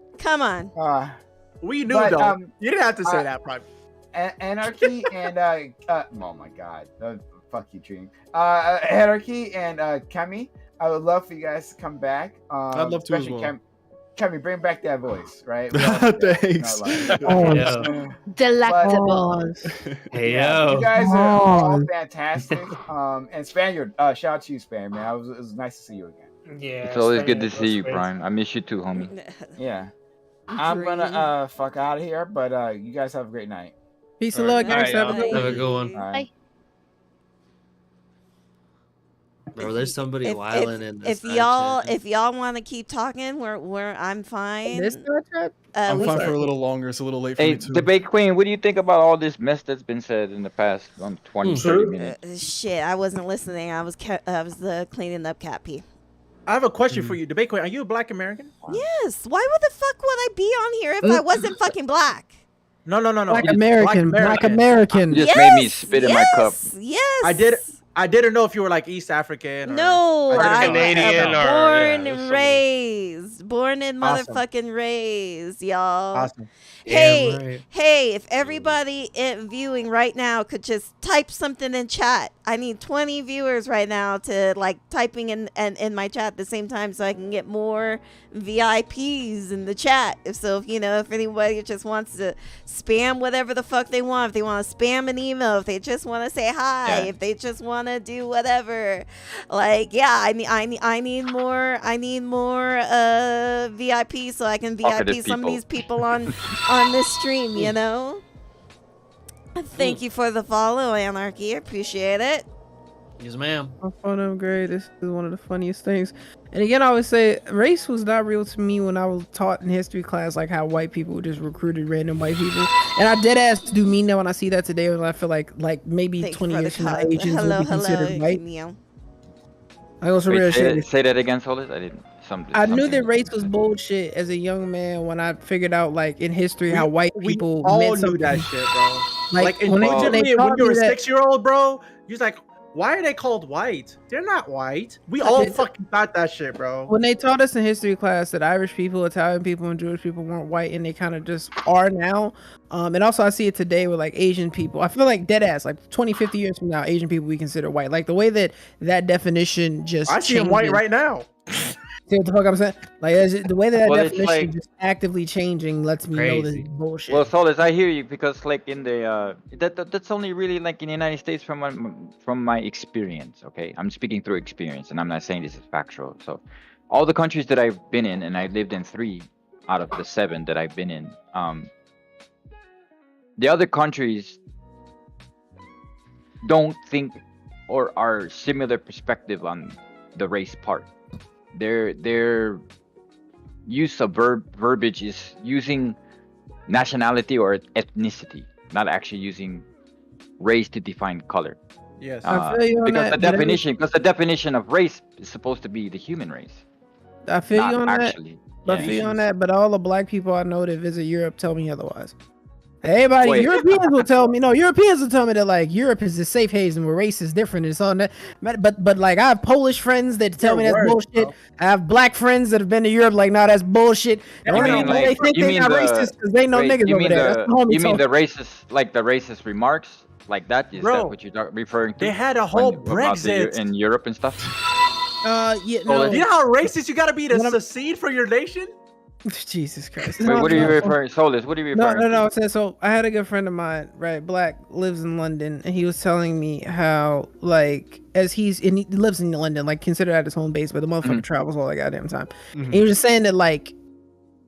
Speaker 2: We knew though. You didn't have to say that, Prime.
Speaker 11: Anarchy and oh my god, fuck you, Dream. Anarchy and Kemi, I would love for you guys to come back.
Speaker 15: I'd love to as well.
Speaker 11: Kemi, bring back that voice, right?
Speaker 15: Thanks.
Speaker 16: Delectable.
Speaker 13: Hey
Speaker 11: Yeah,
Speaker 13: yo.
Speaker 11: you guys are all fantastic. And Spaniard, shout out to you, Spaniard, man. It was nice to see you again.
Speaker 12: Yeah.
Speaker 17: It's always good to see you, Prime. I miss you too, homie.
Speaker 11: Yeah. I'm gonna fuck out of here, but you guys have a great night.
Speaker 7: Peace and love, guys.
Speaker 13: Have a good one.
Speaker 16: Bye.
Speaker 13: Bro, there's somebody
Speaker 3: If,
Speaker 13: wilding in
Speaker 3: if
Speaker 13: this.
Speaker 3: y'all want to keep talking, I'm fine.
Speaker 15: I'm
Speaker 3: we
Speaker 15: fine
Speaker 3: can-
Speaker 15: for a little longer. It's a little late for
Speaker 17: Hey,
Speaker 15: me too.
Speaker 17: Debate Queen, what do you think about all this mess that's been said in the past 20, 30 minutes?
Speaker 3: Shit, I wasn't listening. I was cleaning up Cat P.
Speaker 2: I have a question for you, Debate Queen. Are you a Black American?
Speaker 3: Yes. Why would the fuck would I be on here if I wasn't fucking black?
Speaker 2: No.
Speaker 7: Black American.
Speaker 2: Black
Speaker 7: American.
Speaker 17: You just made me spit in my cup.
Speaker 3: Yes.
Speaker 2: I didn't know if you were like East African. Or,
Speaker 3: No,
Speaker 2: I'm
Speaker 8: Canadian or-
Speaker 3: born
Speaker 8: yeah,
Speaker 3: and
Speaker 8: there's
Speaker 3: raised, born and
Speaker 2: Awesome.
Speaker 3: motherfucking raised, y'all.
Speaker 2: Awesome.
Speaker 3: Hey, if everybody viewing right now could just type something in chat. I need 20 viewers right now to like typing in my chat at the same time so I can get more VIPs in the chat. If anybody just wants to spam whatever the fuck they want, if they want to spam an email, if they just want to say hi, if they just want to do whatever, like I need more VIPs so I can VIP some of these people on this stream, you know. Thank you for the follow, Anarchy. Appreciate it.
Speaker 13: Yes, ma'am.
Speaker 7: I found them great. This is one of the funniest things. And again, I always say race was not real to me when I was taught in history class, like how white people just recruited random white people. And I dead ass do mean that when I see that today, and I feel like maybe
Speaker 3: Thank you
Speaker 7: 20
Speaker 3: for
Speaker 7: years
Speaker 3: the
Speaker 7: from now,
Speaker 3: call.
Speaker 7: Asians will be considered white.
Speaker 3: Neo.
Speaker 7: I also
Speaker 17: Wait,
Speaker 7: real shit.
Speaker 17: say that again, Solis. I didn't.
Speaker 7: I knew that race was bullshit as a young man when I figured out, like in history, how white people
Speaker 2: all
Speaker 7: meant
Speaker 2: knew
Speaker 7: something.
Speaker 2: that shit, bro.
Speaker 7: Like,
Speaker 2: in
Speaker 7: when they
Speaker 2: when
Speaker 7: taught
Speaker 2: you were
Speaker 7: me
Speaker 2: a
Speaker 7: that-
Speaker 2: 6-year-old, bro, you was like, why are they called white? They're not white. We all fucking thought that shit, bro.
Speaker 7: When they taught us in history class that Irish people, Italian people, and Jewish people weren't white, and they kind of just are now. And also I see it today with like Asian people. I feel like dead ass, like 20, 50 years from now, Asian people we consider white. Like the way that definition just
Speaker 2: I see them white
Speaker 7: changes.
Speaker 2: right now.
Speaker 7: See what the fuck I'm saying? Like the way that
Speaker 17: Well, it's
Speaker 7: definition
Speaker 17: like-
Speaker 7: just actively changing lets me know that
Speaker 17: Crazy.
Speaker 7: it's bullshit.
Speaker 17: Well, Solis, I hear you because like in the that's only really like in the United States from my experience. Okay, I'm speaking through experience, and I'm not saying this is factual. So, all the countries that I've been in, and I lived in 3 out of the 7 that I've been in. The other countries don't think or are similar perspective on the race part. Their use of verbiage is using nationality or ethnicity, not actually using race to define color.
Speaker 2: Yes.
Speaker 7: I feel you on
Speaker 17: because
Speaker 7: that,
Speaker 17: the definition of race is supposed to be the human race.
Speaker 7: I feel
Speaker 17: not
Speaker 7: you on
Speaker 17: actually
Speaker 7: that. I feel you on that, but all the black people I know that visit Europe tell me otherwise. Everybody,
Speaker 17: Wait.
Speaker 7: Europeans will tell me. No, Europeans will tell me that like Europe is a safe haven where race is different. It's on that. But like I have Polish friends that tell me that's
Speaker 2: They're worse,
Speaker 7: bullshit.
Speaker 2: bro.
Speaker 7: I have black friends that have been to Europe. Like, nah, that's bullshit. And
Speaker 17: You
Speaker 7: only
Speaker 17: mean,
Speaker 7: people
Speaker 17: like,
Speaker 7: they think
Speaker 17: you
Speaker 7: they're
Speaker 17: mean
Speaker 7: not
Speaker 17: the-
Speaker 7: racist because they know
Speaker 17: wait,
Speaker 7: niggas
Speaker 17: you
Speaker 7: over
Speaker 17: mean
Speaker 7: there. That's
Speaker 17: the-
Speaker 7: the homie
Speaker 17: You mean
Speaker 7: talk.
Speaker 17: the racist, like the racist remarks, like that? Is
Speaker 2: Bro,
Speaker 17: that what you're referring to?
Speaker 2: they had a whole
Speaker 17: about
Speaker 2: Brexit.
Speaker 17: in Europe and stuff.
Speaker 7: Yeah,
Speaker 17: Oh,
Speaker 7: no.
Speaker 2: You know how racist you gotta be to
Speaker 7: What I'm-
Speaker 2: secede for your nation?
Speaker 7: Jesus Christ.
Speaker 17: Wait, what are you referring? Solis, what are you referring?
Speaker 7: No. So I had a good friend of mine, right? Black, lives in London, and he was telling me how, like, as he lives in London, like, consider that his home base, but the motherfucker travels all the goddamn time. And he was just saying that, like,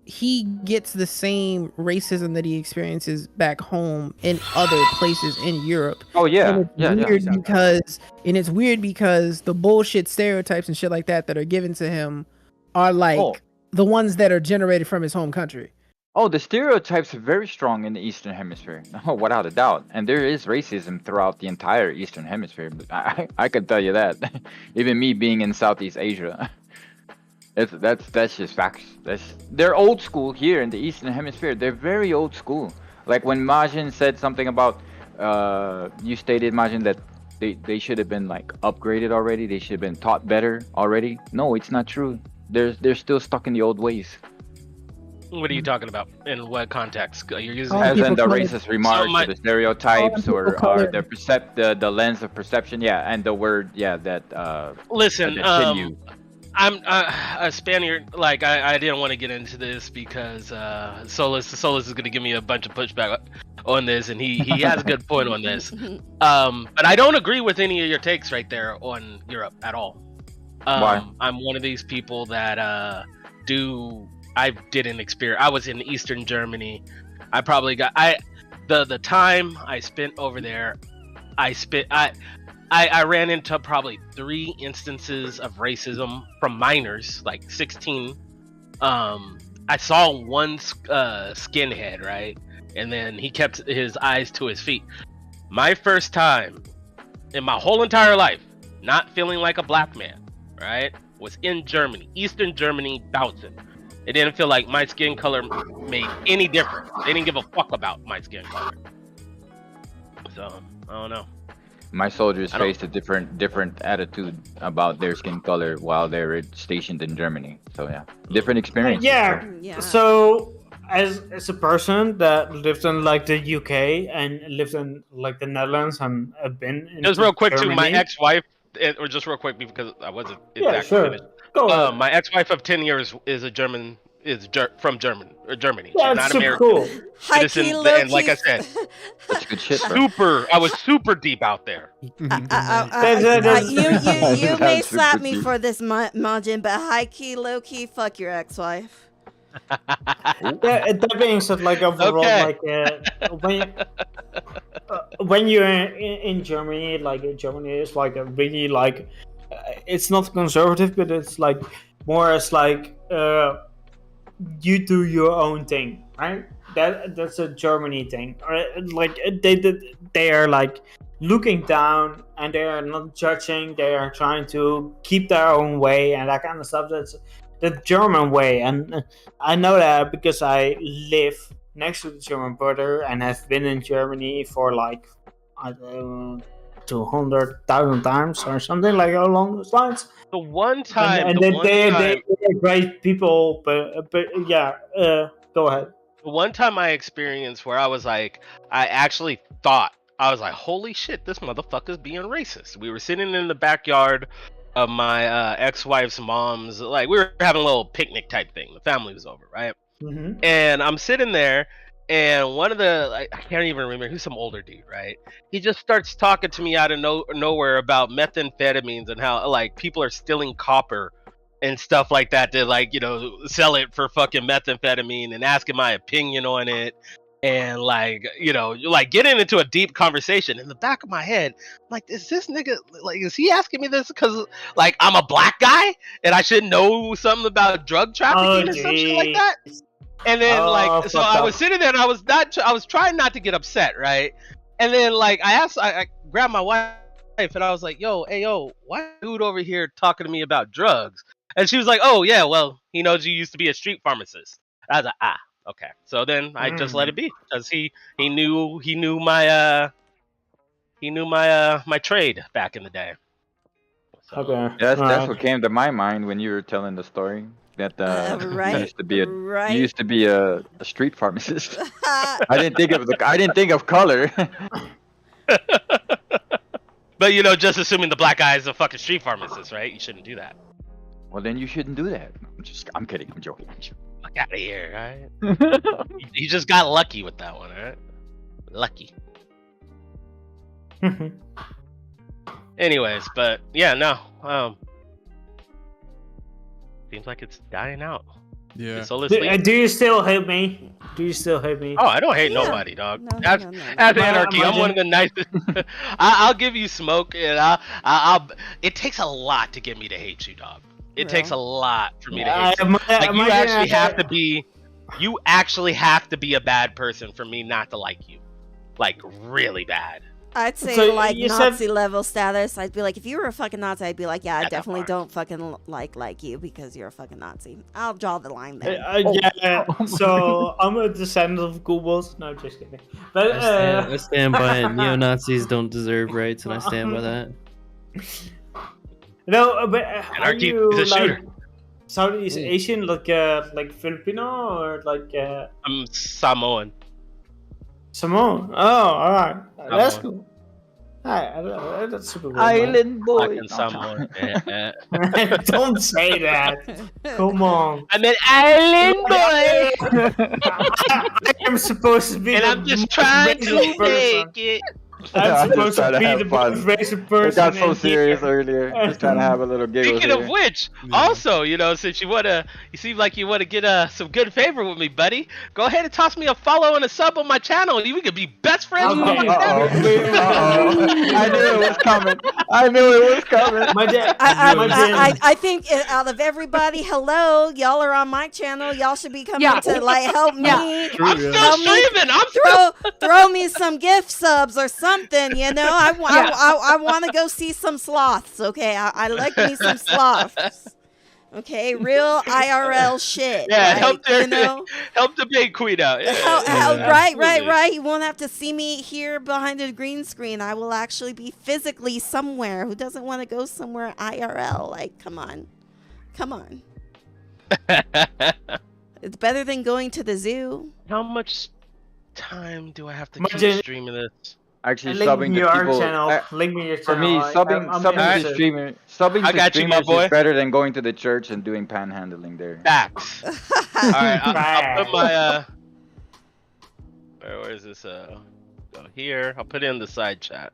Speaker 7: he gets the same racism that he experiences back home in other places in Europe.
Speaker 17: Oh yeah,
Speaker 7: And it's weird because the bullshit stereotypes and shit like that that are given to him are like the ones that are generated from his home country.
Speaker 17: Oh, the stereotypes are very strong in the Eastern Hemisphere. Oh, without a doubt. And there is racism throughout the entire Eastern Hemisphere. I can tell you that. Even me being in Southeast Asia. That's just facts. They're old school here in the Eastern Hemisphere. They're very old school. Like when Majin said something about, you stated, Majin, that they should have been like upgraded already. They should have been taught better already. No, it's not true. They're still stuck in the old ways.
Speaker 8: What are you talking about? In what context? You're using
Speaker 17: As in the
Speaker 8: So
Speaker 17: racist remarks,
Speaker 8: my-
Speaker 17: or the stereotypes, or
Speaker 8: color.
Speaker 17: the lens of perception. Yeah, and the word. Yeah, that.
Speaker 8: Listen,
Speaker 17: that continue.
Speaker 8: I'm a Spaniard. Like I didn't want to get into this because Solus is gonna give me a bunch of pushback on this, and he has a good point on this. But I don't agree with any of your takes right there on Europe at all.
Speaker 17: Why?
Speaker 8: I'm one of these people that I didn't experience. I was in Eastern Germany. I probably got the time I spent over there. I ran into probably 3 instances of racism from minors, like 16. I saw one skinhead, right? And then he kept his eyes to his feet. My first time in my whole entire life not feeling like a black man, right, was in Germany, Eastern Germany, Bautzen. It didn't feel like my skin color made any difference. They didn't give a fuck about my skin color. So, I don't know.
Speaker 17: My soldiers faced a different attitude about their skin color while they were stationed in Germany. So yeah, different experience.
Speaker 12: Yeah. So as a person that lived in like the UK and lived in like the Netherlands and have been in
Speaker 8: Just real quick too, my
Speaker 12: Germany-
Speaker 8: ex-wife, or just real quick because I wasn't
Speaker 12: Yeah,
Speaker 8: exactly
Speaker 12: sure.
Speaker 8: finished.
Speaker 12: Go ahead.
Speaker 8: My ex-wife of 10 years is a German, from Germany.
Speaker 12: Yeah,
Speaker 8: She's
Speaker 12: it's
Speaker 8: not
Speaker 12: super
Speaker 8: American.
Speaker 12: cool.
Speaker 8: Citizen,
Speaker 3: High-key,
Speaker 8: and like I
Speaker 3: low-key.
Speaker 8: said,
Speaker 17: that's good shit, bro.
Speaker 8: I was super deep out there.
Speaker 3: You may slap me for this, Majin, but high key, low key, fuck your ex-wife.
Speaker 12: Yeah, that being said, like overall,
Speaker 8: Okay.
Speaker 12: like when you're in Germany, like Germany is like a really like it's not conservative, but it's like more as like you do your own thing, right? That's a Germany thing. Like they are like looking down and they are not judging. They are trying to keep their own way and that kind of stuff. That's the German way, and I know that because I live next to the German border and have been in Germany for like I don't know, 200,000 times or something like along those lines.
Speaker 8: The one time,
Speaker 12: and
Speaker 8: the
Speaker 12: they're great people, but yeah, go ahead.
Speaker 8: The one time I experienced where I was like, I actually thought, I was like, holy shit, this motherfucker's being racist. We were sitting in the backyard of my ex-wife's mom's, like we were having a little picnic type thing. The family was over, right?
Speaker 12: Mm-hmm.
Speaker 8: And I'm sitting there, and one of the, like, I can't even remember, who's some older dude, right? He just starts talking to me out of nowhere about methamphetamines and how like people are stealing copper and stuff like that to like, you know, sell it for fucking methamphetamine, and asking my opinion on it. And like, you know, like getting into a deep conversation. In the back of my head, I'm like, is this nigga, like, is he asking me this because like I'm a black guy and I should know something about drug trafficking or some shit like that? And then like, so I was sitting there and I was trying not to get upset, right? And then like I grabbed my wife and I was like, hey yo, why dude over here talking to me about drugs? And she was like, oh yeah, well, he knows you used to be a street pharmacist. I was like, okay. So then I just let it be because he knew my my trade back in the day. So.
Speaker 12: Okay.
Speaker 17: That's what came to my mind when you were telling the story. That
Speaker 3: right,
Speaker 17: you used to be
Speaker 3: right.
Speaker 17: you used to be a street pharmacist. I didn't think of color.
Speaker 8: But you know, just assuming the black guy is a fucking street pharmacist, right? You shouldn't do that.
Speaker 17: Well, then you shouldn't do that. I'm kidding. I'm joking.
Speaker 8: Fuck out of here, right? You just got lucky with that one, right? Lucky. Anyways, but yeah, no. Seems like it's dying out.
Speaker 15: Yeah.
Speaker 12: Do you still hate me?
Speaker 8: Oh, I don't hate nobody, dog. That's anarchy. I'm one of the nicest. I'll give you smoke, and I'll. It takes a lot to get me to hate you, dog. It takes a lot for me to hate you. Like you actually have to be. You actually have to be a bad person for me not to like you, like really bad.
Speaker 3: I'd say
Speaker 12: So
Speaker 3: like
Speaker 12: you
Speaker 3: Nazi
Speaker 12: said-
Speaker 3: level status. I'd be like, if you were a fucking Nazi, I'd be like, yeah, I definitely don't fucking like you because you're a fucking Nazi. I'll draw the line there.
Speaker 12: Yeah, so I'm a descendant of Goebbels. No, just kidding. But
Speaker 13: I stand by it. Neo-Nazis don't deserve rights, and I stand by that.
Speaker 12: no, but are
Speaker 8: Anarchy
Speaker 12: you
Speaker 8: is a
Speaker 12: like?
Speaker 8: shooter.
Speaker 12: Southeast Asian, like Filipino or like
Speaker 8: I'm Samoan.
Speaker 12: Samoan. Oh, all right, that's
Speaker 8: Samoan.
Speaker 12: cool. Alright, that's super cool.
Speaker 17: Island boy.
Speaker 8: Fucking Samoan.
Speaker 12: Don't say that. Come on.
Speaker 8: I'm an island boy.
Speaker 12: I am supposed to be.
Speaker 8: And I'm just trying to make it.
Speaker 12: I'm supposed to
Speaker 17: trying
Speaker 12: be
Speaker 17: have
Speaker 12: the
Speaker 17: fun.
Speaker 12: most racist
Speaker 17: It
Speaker 12: person.
Speaker 17: got so
Speaker 12: in
Speaker 17: serious
Speaker 12: here.
Speaker 17: earlier. Just trying to have a little giggle.
Speaker 8: Speaking of which, also, since you seem like you wanna get some good favor with me, buddy. Go ahead and toss me a follow and a sub on my channel, and we could be best friends.
Speaker 12: Okay.
Speaker 8: for
Speaker 17: I knew it was coming. I knew it was coming.
Speaker 3: I think out of everybody, hello, y'all are on my channel. Y'all should be coming to like help me.
Speaker 8: I'm still streaming.
Speaker 3: Throw me some gift subs or something. I want to go see some sloths. Okay, I like me some sloths. Okay, real IRL shit.
Speaker 8: Yeah,
Speaker 3: like,
Speaker 8: help Debate Queen out. Yeah,
Speaker 3: Right. You won't have to see me here behind the green screen. I will actually be physically somewhere. Who doesn't want to go somewhere IRL? Like, come on. It's better than going to the zoo.
Speaker 8: How much time do I have to keep streaming this?
Speaker 17: Actually, subbing to people.
Speaker 12: Link me your
Speaker 17: For
Speaker 12: channel.
Speaker 17: me, subbing to streamers is better than going to the church and doing panhandling there.
Speaker 8: Facts. All right, I'll put my where is this? Go here. I'll put it in the side chat.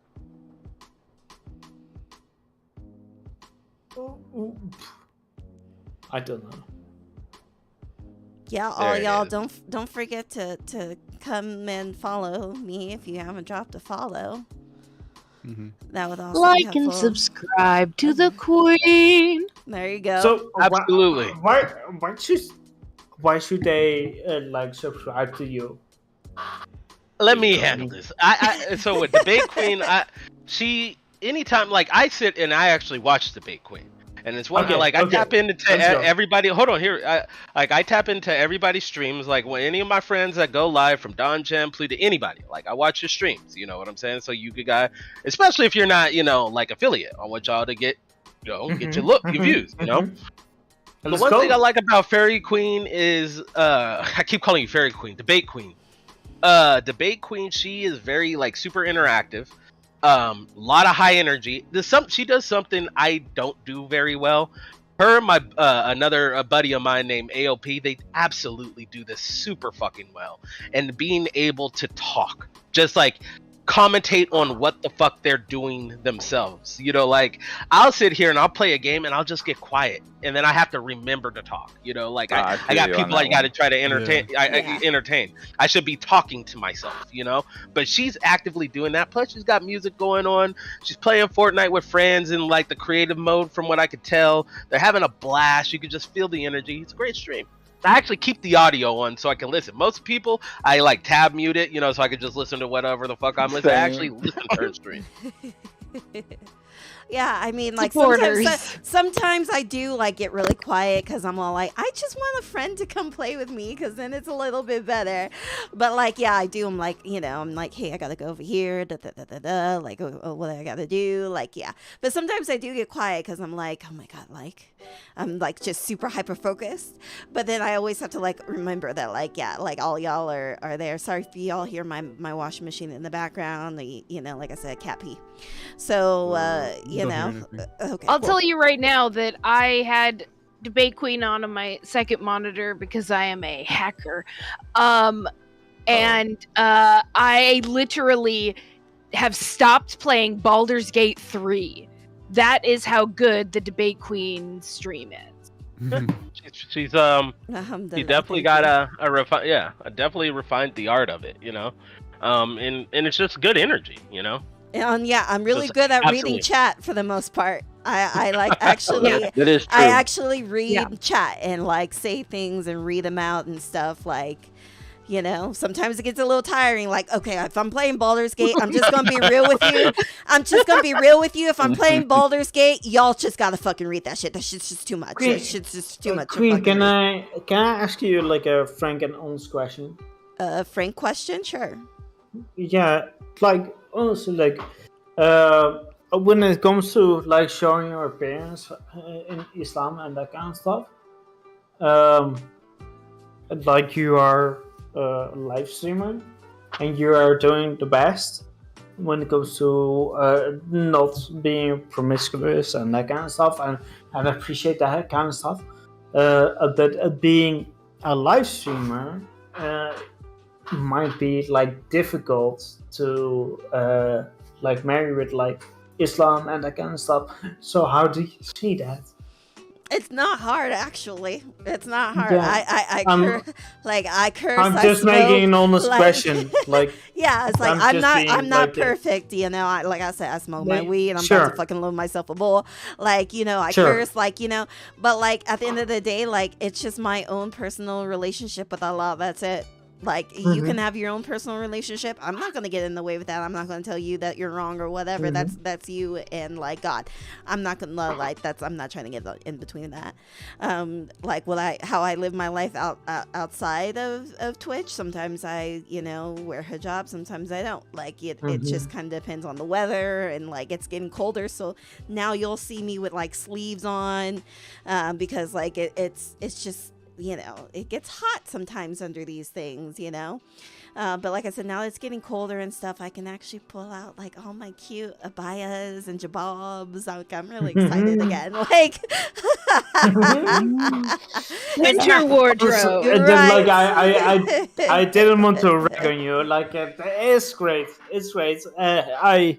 Speaker 12: I don't know.
Speaker 3: Yeah,
Speaker 8: There
Speaker 3: all
Speaker 8: it
Speaker 3: y'all
Speaker 8: is.
Speaker 3: don't forget to come and follow me if you haven't dropped a follow. That would also be
Speaker 16: Like and
Speaker 3: helpful.
Speaker 16: subscribe to the queen.
Speaker 3: There you go.
Speaker 12: So
Speaker 8: Absolutely.
Speaker 12: Why should they like subscribe to you?
Speaker 8: Let me handle this. So with Debate Queen, she anytime like I sit and I actually watch Debate Queen. And it's one I tap into everybody. Hold on here. I tap into everybody's streams. Like when any of my friends that go live from Don Jam, Pluto, anybody. Like I watch your streams. You know what I'm saying? So you could especially if you're not, like affiliate. I want y'all to get, get your your views. The one thing I like about Fairy Queen is I keep calling you Fairy Queen, Debate Queen. Debate Queen. She is very super interactive. Lot of high energy. She does something I don't do very well. Her and my another buddy of mine named AOP, they absolutely do this super fucking well. And being able to talk, just commentate on what the fuck they're doing themselves. I'll sit here and I'll play a game and I'll just get quiet, and then I have to remember to talk. I got people I got to try to entertain. Entertain. I should be talking to myself. But she's actively doing that. Plus, she's got music going on. She's playing Fortnite with friends in the creative mode. From what I could tell, they're having a blast. You can just feel the energy. It's a great stream. I actually keep the audio on so I can listen. Most people, I tab mute it, so I can just listen to whatever the fuck I'm listening. I actually listen to her stream.
Speaker 3: Yeah, I mean,
Speaker 16: Supporters.
Speaker 3: sometimes I do get really quiet because I'm all I just want a friend to come play with me because then it's a little bit better. But yeah, I do. I'm I'm like, hey, I gotta go over here. What I gotta do? Yeah. But sometimes I do get quiet because I'm like, oh my god, I'm just super hyper focused. But then I always have to remember that all y'all are there. Sorry if y'all hear my washing machine in the background. Like I said, cat pee. So okay.
Speaker 16: I'll tell you right now that I had Debate Queen on my second monitor because I am a hacker. And I literally have stopped playing Baldur's Gate 3. That is how good the Debate Queen stream is.
Speaker 8: She's she definitely got definitely refined the art of it, and it's just good energy,
Speaker 3: Yeah, I'm really good at reading chat for the most part. I actually
Speaker 17: That is true.
Speaker 3: I actually read chat and say things and read them out and stuff. Sometimes it gets a little tiring. Okay, if I'm playing Baldur's Gate, I'm just gonna be real with you. If I'm playing Baldur's Gate, y'all just gotta fucking read that shit. That shit's just too much. That shit's just too much.
Speaker 12: Queen, can I ask you a frank and honest question?
Speaker 3: Frank question, sure.
Speaker 12: Yeah, honestly, when it comes to showing your appearance in Islam and that kind of stuff, like you are a live streamer and you are doing the best when it comes to not being promiscuous and that kind of stuff, and I appreciate that kind of stuff. But being a live streamer might be like difficult to like marry with like Islam and that kind of stuff. So how do you see that?
Speaker 3: It's not hard, actually. It's not hard.
Speaker 12: Yeah.
Speaker 3: I curse.
Speaker 12: I'm
Speaker 3: I
Speaker 12: just
Speaker 3: smoke,
Speaker 12: making an honest
Speaker 3: like-
Speaker 12: question. Like,
Speaker 3: yeah, it's like
Speaker 12: I'm just being,
Speaker 3: I'm not
Speaker 12: like,
Speaker 3: perfect, you know. Like I said, I smoke my
Speaker 12: Yeah,
Speaker 3: weed and I'm
Speaker 12: sure.
Speaker 3: about to fucking load myself a bowl. Like, you know, I
Speaker 12: Sure.
Speaker 3: curse, like, you know, but like at the end of the day, like it's just my own personal relationship with Allah. That's it. Like you
Speaker 12: Mhm.
Speaker 3: can have your own personal relationship. I'm not gonna get in the way with that. I'm not gonna tell you that you're wrong or whatever.
Speaker 12: Mhm.
Speaker 3: That's you and like God. I'm not gonna like that's. I'm not trying to get in between that. Like how I live my life outside of Twitch. Sometimes I wear hijab. Sometimes I don't. Like it just kind of depends on the weather and like it's getting colder. So now you'll see me with like sleeves on because like it's just. It gets hot sometimes under these things, but like I said, now it's getting colder and stuff. I can actually pull out like all my cute abayas and jababs. Like, I'm really excited again. Like,
Speaker 16: Winter wardrobe.
Speaker 12: And then, like I didn't want to rag on you. Like it's great. It's great. I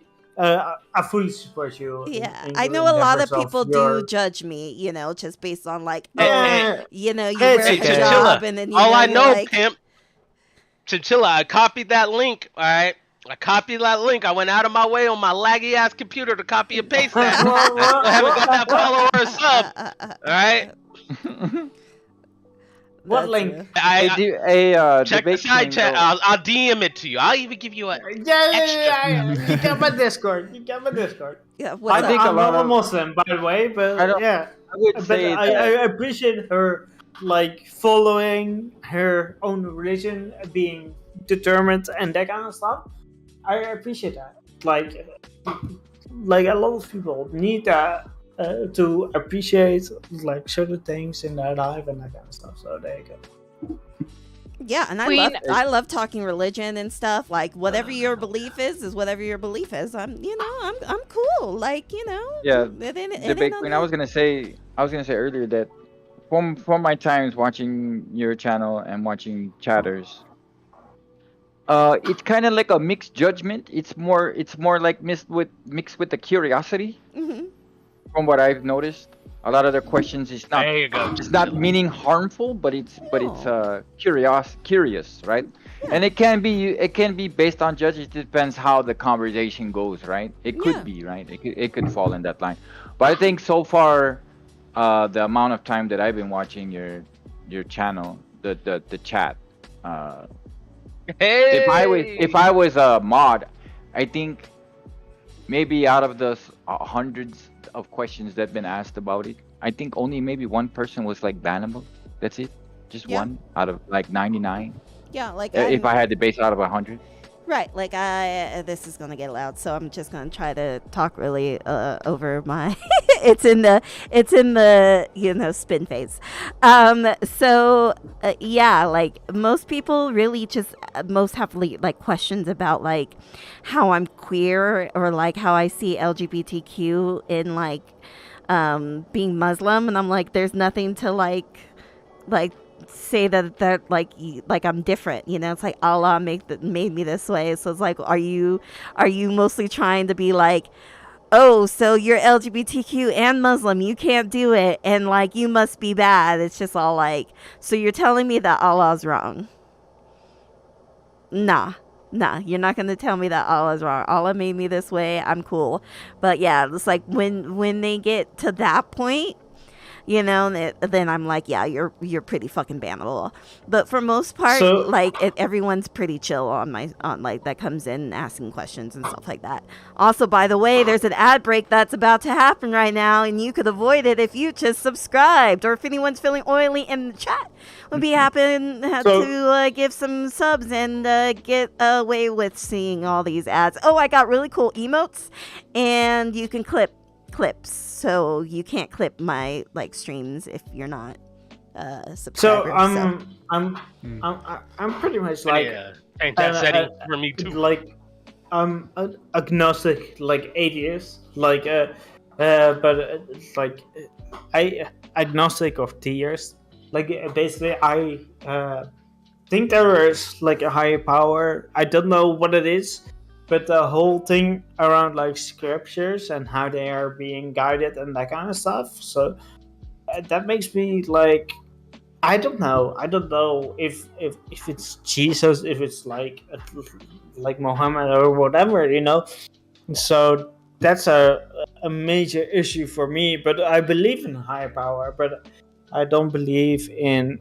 Speaker 12: fully support you.
Speaker 3: Yeah,
Speaker 12: in
Speaker 3: I
Speaker 12: your
Speaker 3: know a lot of
Speaker 12: endeavors
Speaker 3: people
Speaker 12: your-
Speaker 3: do judge me, just based on like,
Speaker 12: Yeah.
Speaker 3: you wear a
Speaker 8: Hey,
Speaker 3: hijab
Speaker 8: Chinchilla.
Speaker 3: and then
Speaker 8: All I
Speaker 3: you're
Speaker 8: know,
Speaker 3: like,
Speaker 8: pimp. Chinchilla, I copied that link. All right, I copied that link. I went out of my way on my laggy ass computer to copy and paste that. I haven't got that follower or sub. All right.
Speaker 12: What link?
Speaker 8: Check the
Speaker 17: debate
Speaker 8: side
Speaker 17: team,
Speaker 8: chat.
Speaker 17: though.
Speaker 8: I'll DM it to you. I'll even give you a.
Speaker 12: Yeah. You got my Discord. You got my Discord.
Speaker 3: Yeah,
Speaker 12: I think I'm not a
Speaker 17: of-
Speaker 12: Muslim, by the way, but yeah.
Speaker 17: I would
Speaker 12: But
Speaker 17: say
Speaker 12: I
Speaker 17: that-
Speaker 12: appreciate her like following her own religion, being determined, and that kind of stuff. I appreciate that. Like a lot of people need that to appreciate like certain things in their life and that kind of stuff. So there you go.
Speaker 3: yeah, and
Speaker 16: Queen-
Speaker 3: I love talking religion and stuff. Like whatever your belief is whatever your belief is. I'm cool. Like
Speaker 17: Yeah,
Speaker 3: it ain't
Speaker 17: debate
Speaker 3: no-
Speaker 17: queen. I was gonna say earlier that from my times watching your channel and watching chatters, it's kind of like a mixed judgment. It's more like mixed with the curiosity.
Speaker 3: Mhm.
Speaker 17: From what I've noticed, a lot of their questions is not
Speaker 8: There you go.
Speaker 17: it's not meaning harmful, but it's curious, right? And it can be based on judges. It depends how the conversation goes, right? It could be, right? It could fall in that line. But I think so far, the amount of time that I've been watching your channel, the chat,
Speaker 8: Hey.
Speaker 17: if I was a mod, I think maybe out of the hundreds of questions that have been asked about it, I think only maybe one person was like bannable. That's it, just
Speaker 3: Yeah.
Speaker 17: one out of like 99.
Speaker 3: Yeah, like
Speaker 17: If
Speaker 3: I'm-
Speaker 17: I had to base out of 100.
Speaker 3: Right, like this is gonna get loud, so I'm just gonna try to talk really over my. it's in the spin phase. So yeah, like most people really just most have like questions about like how I'm queer or like how I see LGBTQ in like being Muslim, and I'm like, there's nothing to like say that like I'm different, it's like Allah made me this way. So it's like, are you mostly trying to be like, oh, so you're LGBTQ and Muslim, you can't do it, and like you must be bad? It's just all like, so you're telling me that Allah's wrong? Nah, you're not gonna tell me that Allah's wrong. Allah made me this way, I'm cool. But yeah, it's like when they get to that point, then I'm like, yeah, you're pretty fucking bannable. But for most part,
Speaker 12: So-
Speaker 3: like everyone's pretty chill on like that comes in asking questions and stuff like that. Also, by the way, there's an ad break that's about to happen right now, and you could avoid it if you just subscribed, or if anyone's feeling oily in the chat, would be happy to give some subs and get away with seeing all these ads. Oh, I got really cool emotes, and you can clips, so you can't clip my like streams if you're not
Speaker 12: So
Speaker 3: subscribers.
Speaker 12: I'm pretty much like
Speaker 8: change that setting for me too.
Speaker 12: Like I'm agnostic, like atheist, like but like I agnostic of tears. Like basically, I think there is like a higher power. I don't know what it is, but the whole thing around like scriptures and how they are being guided and that kind of stuff. So that makes me like, I don't know if it's Jesus, if it's like Muhammad or whatever, you know. So that's a major issue for me. But I believe in higher power, but I don't believe in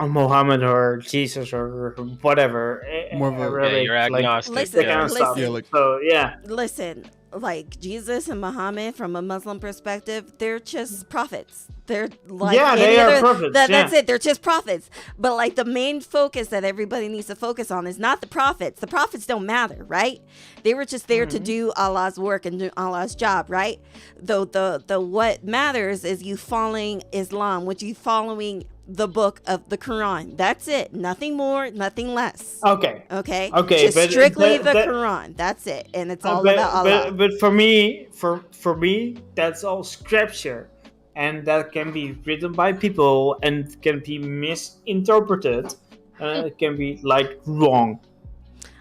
Speaker 12: Muhammad or Jesus or whatever.
Speaker 15: More of a
Speaker 12: really,
Speaker 8: you're agnostic.
Speaker 3: Listen,
Speaker 12: that kind of stuff.
Speaker 15: Yeah, like-
Speaker 12: So yeah.
Speaker 3: Listen, like Jesus and Muhammad, from a Muslim perspective, they're just prophets. They're like
Speaker 12: Yeah,
Speaker 3: any
Speaker 12: they are
Speaker 3: other,
Speaker 12: prophets,
Speaker 3: That's
Speaker 12: yeah.
Speaker 3: it. They're just prophets. But like the main focus that everybody needs to focus on is not the prophets. The prophets don't matter, right? They were just there to do Allah's work and do Allah's job, right? Though the what matters is you following Islam, which you following the book of the Quran. That's it. Nothing more, nothing less.
Speaker 12: Okay.
Speaker 3: Okay.
Speaker 12: Okay,
Speaker 3: Just
Speaker 12: but
Speaker 3: strictly
Speaker 12: that-
Speaker 3: the
Speaker 12: that-
Speaker 3: Quran. That's it, and it's all
Speaker 12: but,
Speaker 3: about Allah.
Speaker 12: but for me, for me, that's all scripture, and that can be written by people and can be misinterpreted. It can be like wrong.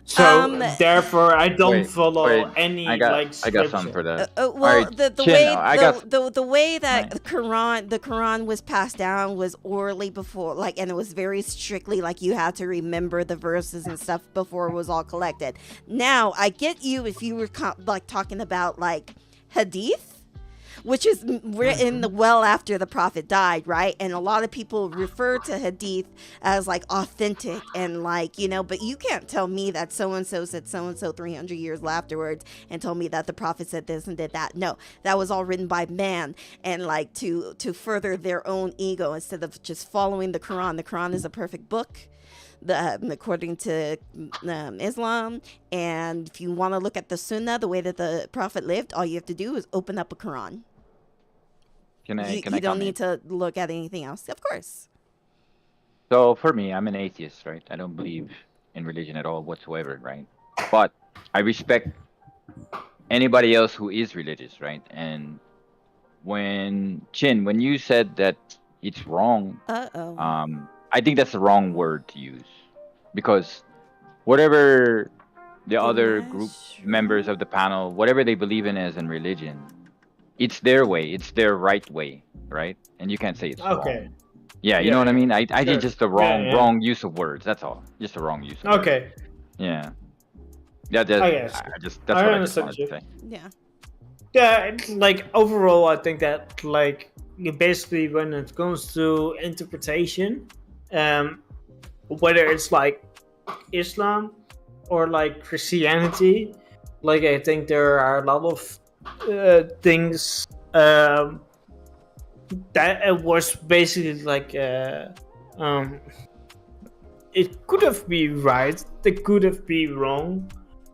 Speaker 12: So therefore, I don't follow any
Speaker 17: I got
Speaker 12: like scripture.
Speaker 17: something for that.
Speaker 3: Well,
Speaker 17: Alright,
Speaker 3: the
Speaker 17: Chin,
Speaker 3: way
Speaker 17: I got
Speaker 3: the way that the Quran was passed down was orally before, like, and it was very strictly like you had to remember the verses and stuff before it was all collected. Now I get you if you were like talking about like hadith, which is written well after the prophet died, right? And a lot of people refer to hadith as like authentic and like, you know, but you can't tell me that so-and-so said so-and-so 300 years afterwards and told me that the prophet said this and did that. No, that was all written by man and like to further their own ego instead of just following the Quran. The Quran is a perfect book. According to Islam, and if you want to look at the Sunnah, the way that the Prophet lived, all you have to do is open up a Quran.
Speaker 17: Can I
Speaker 3: You
Speaker 17: comment?
Speaker 3: don't need to look at anything else, of course.
Speaker 17: So for me, I'm an atheist, right? I don't believe in religion at all whatsoever, right? But I respect anybody else who is religious, right? And when you said that it's wrong, I think that's the wrong word to use, because whatever the other group members of the panel, whatever they believe in as in religion, it's their way, it's their right way, right? And you can't say it's wrong. Yeah, you know what I mean? I think just the wrong use of words. That's all. Just the wrong use of words.
Speaker 12: Okay.
Speaker 17: Yeah. Yeah, that's what I just wanted to say.
Speaker 3: Yeah.
Speaker 12: Yeah, it's like overall, I think that like basically when it comes to interpretation, whether it's like Islam or like Christianity, like I think there are a lot of things that it was basically like it could have been right, it could have been wrong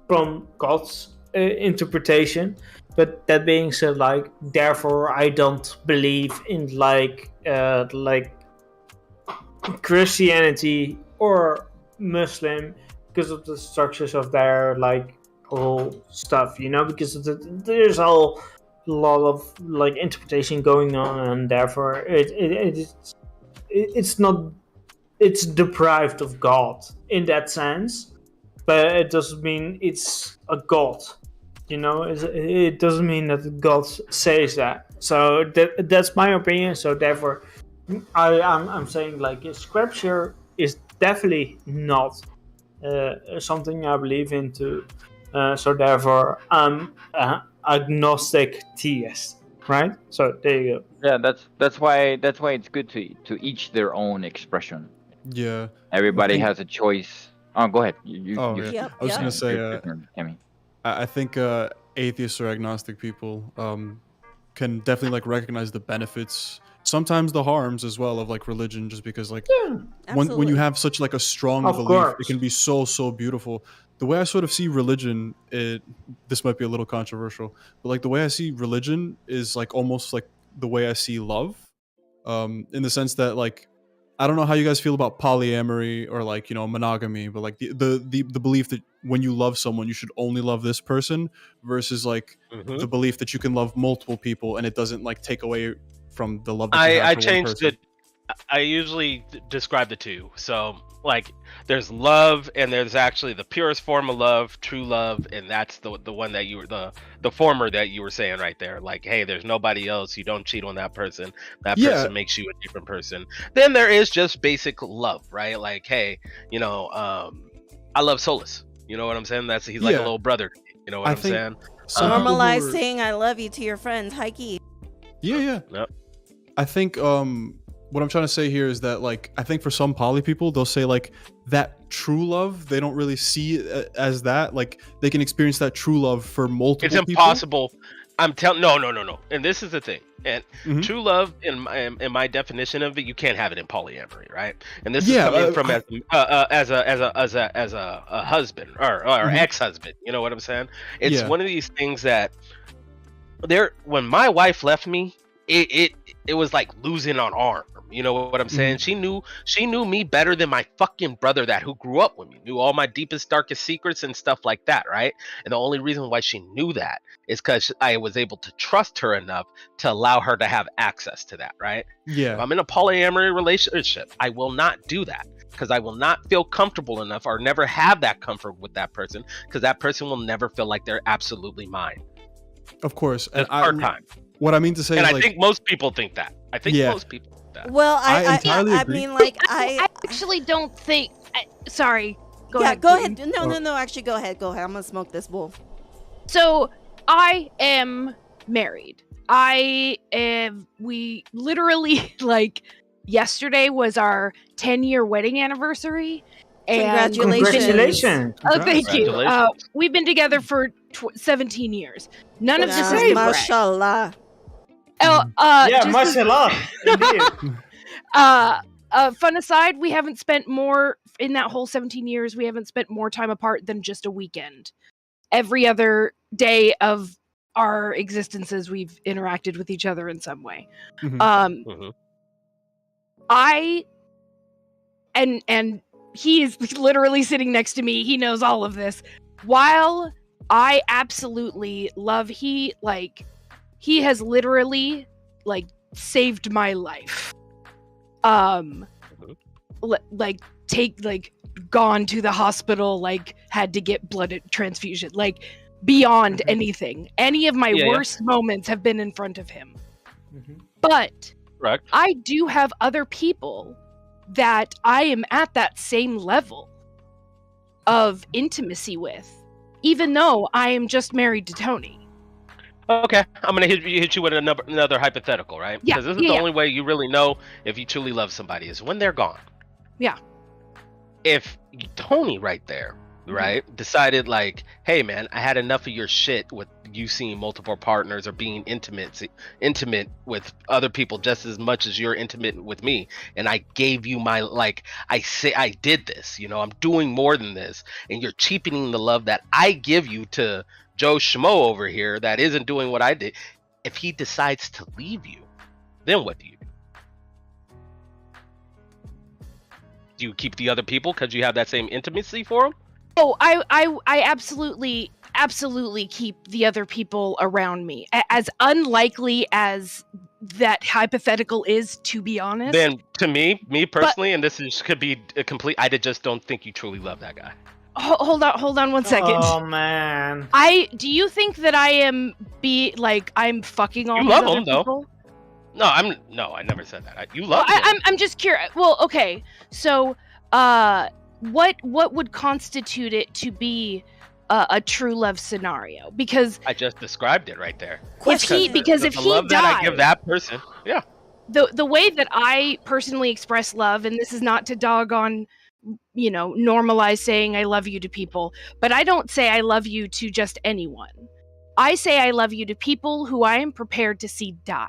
Speaker 12: from God's interpretation. But that being said, like therefore I don't believe in like Christianity or Muslim because of the structures of their like whole stuff, you know, because there's a lot of like interpretation going on, and therefore it's deprived of God in that sense, but it doesn't mean it's a God, you know. It doesn't mean that God says that. So that's my opinion. So therefore I'm saying like scripture is definitely not something I believe into. So therefore, I'm agnostic theist, right? So there you go.
Speaker 17: Yeah, that's why it's good to each their own expression.
Speaker 15: Yeah.
Speaker 17: Everybody has a choice. Oh, go ahead.
Speaker 15: I was gonna say, I think atheists or agnostic people can definitely like recognize the benefits, sometimes the harms as well of like religion, just because like when you have such like a strong belief, it can be so beautiful. The way I sort of see religion, this might be a little controversial, but like the way I see religion is like almost like the way I see love. in the sense that like I don't know how you guys feel about polyamory or like monogamy, but like the belief that when you love someone you should only love this person versus like the belief that you can love multiple people and it doesn't like take away from the love that you have
Speaker 8: I
Speaker 15: for one
Speaker 8: changed
Speaker 15: person.
Speaker 8: it. I usually describe the two. So like there's love and there's actually the purest form of love, true love, and that's the one that you were the former that you were saying right there. Like, hey, there's nobody else. You don't cheat on that person. That person makes you a different person. Then there is just basic love, right? Like, hey, I love Solus. You know what I'm saying? He's like a little brother. You know what I'm saying?
Speaker 3: Normalize saying I love you to your friends. Heike.
Speaker 15: Yeah.
Speaker 8: Yep.
Speaker 15: I think what I'm trying to say here is that like I think for some poly people they'll say like that true love they don't really see it as that, like they can experience that true love for multiple
Speaker 8: It's
Speaker 15: people.
Speaker 8: impossible. I'm telling no. And this is the thing. And true love in my definition of it, you can't have it in polyamory, right? And this is coming from as a husband or ex-husband. You know what I'm saying? It's one of these things that when my wife left me, it was like losing an arm. You know what I'm saying? She knew me better than my fucking brother who grew up with me, knew all my deepest, darkest secrets and stuff like that, right? And the only reason why she knew that is because I was able to trust her enough to allow her to have access to that, right?
Speaker 15: Yeah.
Speaker 8: If I'm in a polyamory relationship, I will not do that because I will not feel comfortable enough or never have that comfort with that person because that person will never feel like they're absolutely mine.
Speaker 15: Of course.
Speaker 8: And hard time.
Speaker 15: What I mean to say
Speaker 8: and
Speaker 15: is
Speaker 8: I think most people think that. Most people think that.
Speaker 3: Well, I
Speaker 15: entirely agree.
Speaker 3: mean, like
Speaker 16: I actually don't think. Sorry. Go ahead.
Speaker 3: Go ahead. No. Actually, go ahead. I'm gonna smoke this bowl.
Speaker 16: So I am married. We literally like yesterday was our 10-year wedding anniversary. And
Speaker 12: Congratulations.
Speaker 16: Oh, thank you. We've been together for 17 years. None of this is
Speaker 3: mashallah.
Speaker 12: Mashallah.
Speaker 16: Fun aside, we haven't spent more in that whole 17 years. We haven't spent more time apart than just a weekend. Every other day of our existences, we've interacted with each other in some way. And he is literally sitting next to me. He knows all of this. While I absolutely love, he has literally saved my life. Gone to the hospital, had to get blood transfusion, beyond anything. Any of my worst moments have been in front of him. But I do have other people that I am at that same level of intimacy with, even though I am just married to Tony.
Speaker 8: Okay, I'm gonna hit you with another hypothetical, right?
Speaker 16: Yeah,
Speaker 8: because this is the only way you really know if you truly love somebody is when they're gone.
Speaker 16: Yeah.
Speaker 8: If Tony right there, right, decided hey man, I had enough of your shit with you seeing multiple partners or being intimate with other people just as much as you're intimate with me, and I gave you my I did this, I'm doing more than this, and you're cheapening the love that I give you to Joe Schmo over here that isn't doing what I did. If he decides to leave you, then what do you do? Do you keep the other people because you have that same intimacy for them?
Speaker 16: Oh, I absolutely keep the other people around me. As unlikely as that hypothetical is, to be honest.
Speaker 8: Then to me personally, and could be a complete, I just don't think you truly love that guy.
Speaker 16: Hold on 1 second.
Speaker 12: Oh man.
Speaker 16: Do you think that I am I'm fucking all
Speaker 8: you
Speaker 16: these
Speaker 8: love
Speaker 16: other
Speaker 8: them, though.
Speaker 16: people?
Speaker 8: No, I never said that. You love them.
Speaker 16: I'm just curious. Well, okay. So, what would constitute it to be a true love scenario? Because
Speaker 8: I just described it right there.
Speaker 16: If he
Speaker 8: love
Speaker 16: died,
Speaker 8: that I give that person, yeah.
Speaker 16: The way that I personally express love, and this is not to dog on, normalize saying I love you to people, but I don't say I love you to just anyone. I say I love you to people who I am prepared to see die,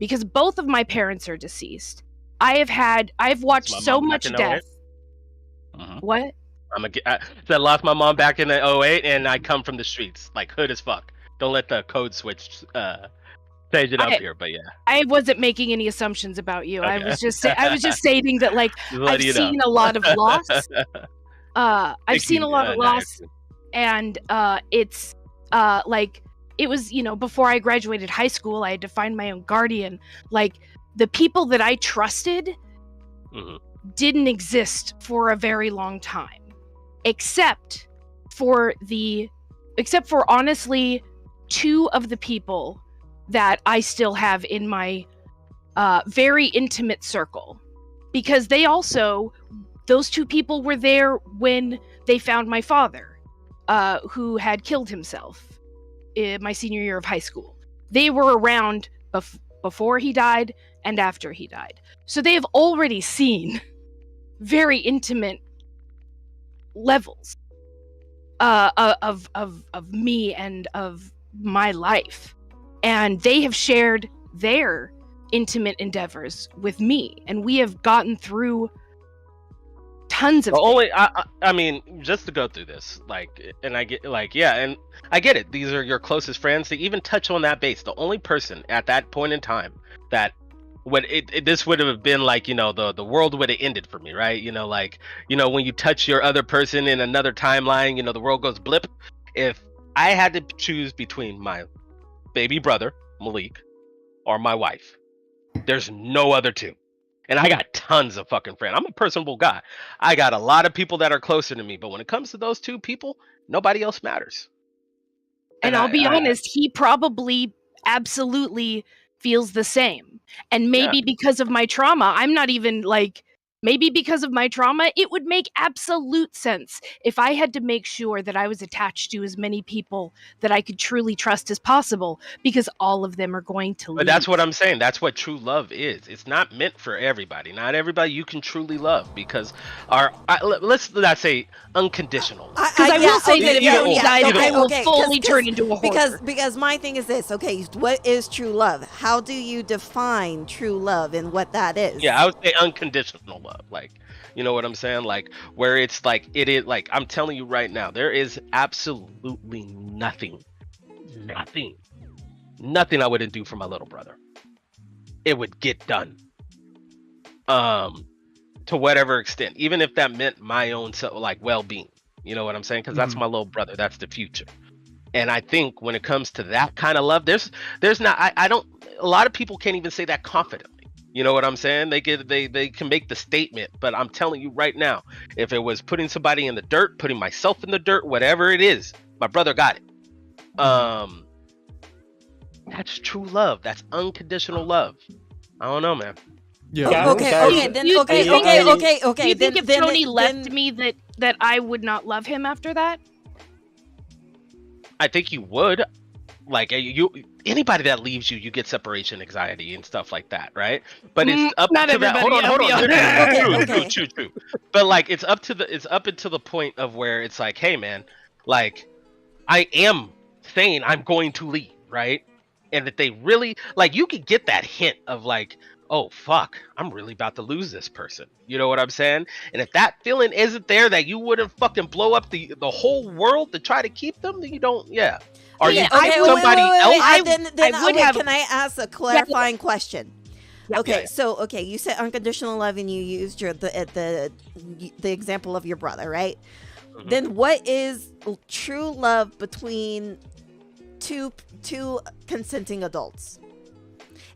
Speaker 16: because both of my parents are deceased. I've watched so much death. What?
Speaker 8: I lost my mom back in 2008, and I come from the streets, hood as fuck. Don't let the code switch Change it up here, but yeah.
Speaker 16: I wasn't making any assumptions about you. I
Speaker 8: Okay.
Speaker 16: was just stating that like
Speaker 8: Just
Speaker 16: I've
Speaker 8: letting you know.
Speaker 16: seen a lot of loss. I've
Speaker 8: Thank
Speaker 16: seen
Speaker 8: you,
Speaker 16: a lot of loss,
Speaker 8: Nax.
Speaker 16: and it's like it was, you know, before I graduated high school, I had to find my own guardian. Like the people that I trusted didn't exist for a very long time, except for honestly 2 of the people that I still have in my very intimate circle, because those 2 people were there when they found my father, who had killed himself in my senior year of high school. They were around before he died and after he died. So they have already seen very intimate levels of me and of my life. And they have shared their intimate endeavors with me. And we have gotten through tons of
Speaker 8: I mean, just to go through this, like, and I get, like, yeah, and I get it. These are your closest friends. To even touch on that base, the only person at that point in time that this would have been like, you know, the world would have ended for me, right? You know, like, you know, when you touch your other person in another timeline, you know, the world goes blip. If I had to choose between my baby brother Malik or my wife, there's no other 2. And I got tons of fucking friends. I'm a personable guy. I got a lot of people that are closer to me, but when it comes to those 2 people, nobody else matters.
Speaker 16: And I'll be honest, he probably absolutely feels the same. And maybe because of my trauma, I'm not even like, maybe because of my trauma, it would make absolute sense if I had to make sure that I was attached to as many people that I could truly trust as possible, because all of them are going to leave.
Speaker 8: But that's what I'm saying. That's what true love is. It's not meant for everybody. Not everybody you can truly love, because let's not say unconditional.
Speaker 16: Because I will say that if he died, I will fully turn into a hoarder.
Speaker 3: Because my thing is this. Okay, what is true love? How do you define true love and what that is?
Speaker 8: Yeah, I would say unconditional love. Like, you know what I'm saying? Like, where it's like, it is like, I'm telling you right now, there is absolutely nothing I wouldn't do for my little brother. It would get done. To whatever extent, even if that meant my own like well-being. You know what I'm saying? Because that's my little brother. That's the future. And I think when it comes to that kind of love, there's not, I don't, a lot of people can't even say that confidently. You know what I'm saying? They can make the statement, but I'm telling you right now, if it was putting somebody in the dirt, putting myself in the dirt, whatever it is, my brother got it. That's true love. That's unconditional love. I don't know, man.
Speaker 15: Yeah.
Speaker 3: Okay.
Speaker 16: Do you think if Tony left me that I would not love him after that?
Speaker 8: I think you would. Like, anybody that leaves you get separation anxiety and stuff like that, right? But it's up to that. Hold on. True. But like, it's up until the point of where it's like, hey, man, like, I am saying I'm going to leave, right? And that they really, like, you could get that hint of like, oh fuck, I'm really about to lose this person. You know what I'm saying? And if that feeling isn't there, that you wouldn't fucking blow up the whole world to try to keep them, then you don't. Yeah. Are you somebody else?
Speaker 3: Can I ask a clarifying question? Okay, so you said unconditional love, and you used the example of your brother, right? Mm-hmm. Then what is true love between two consenting adults?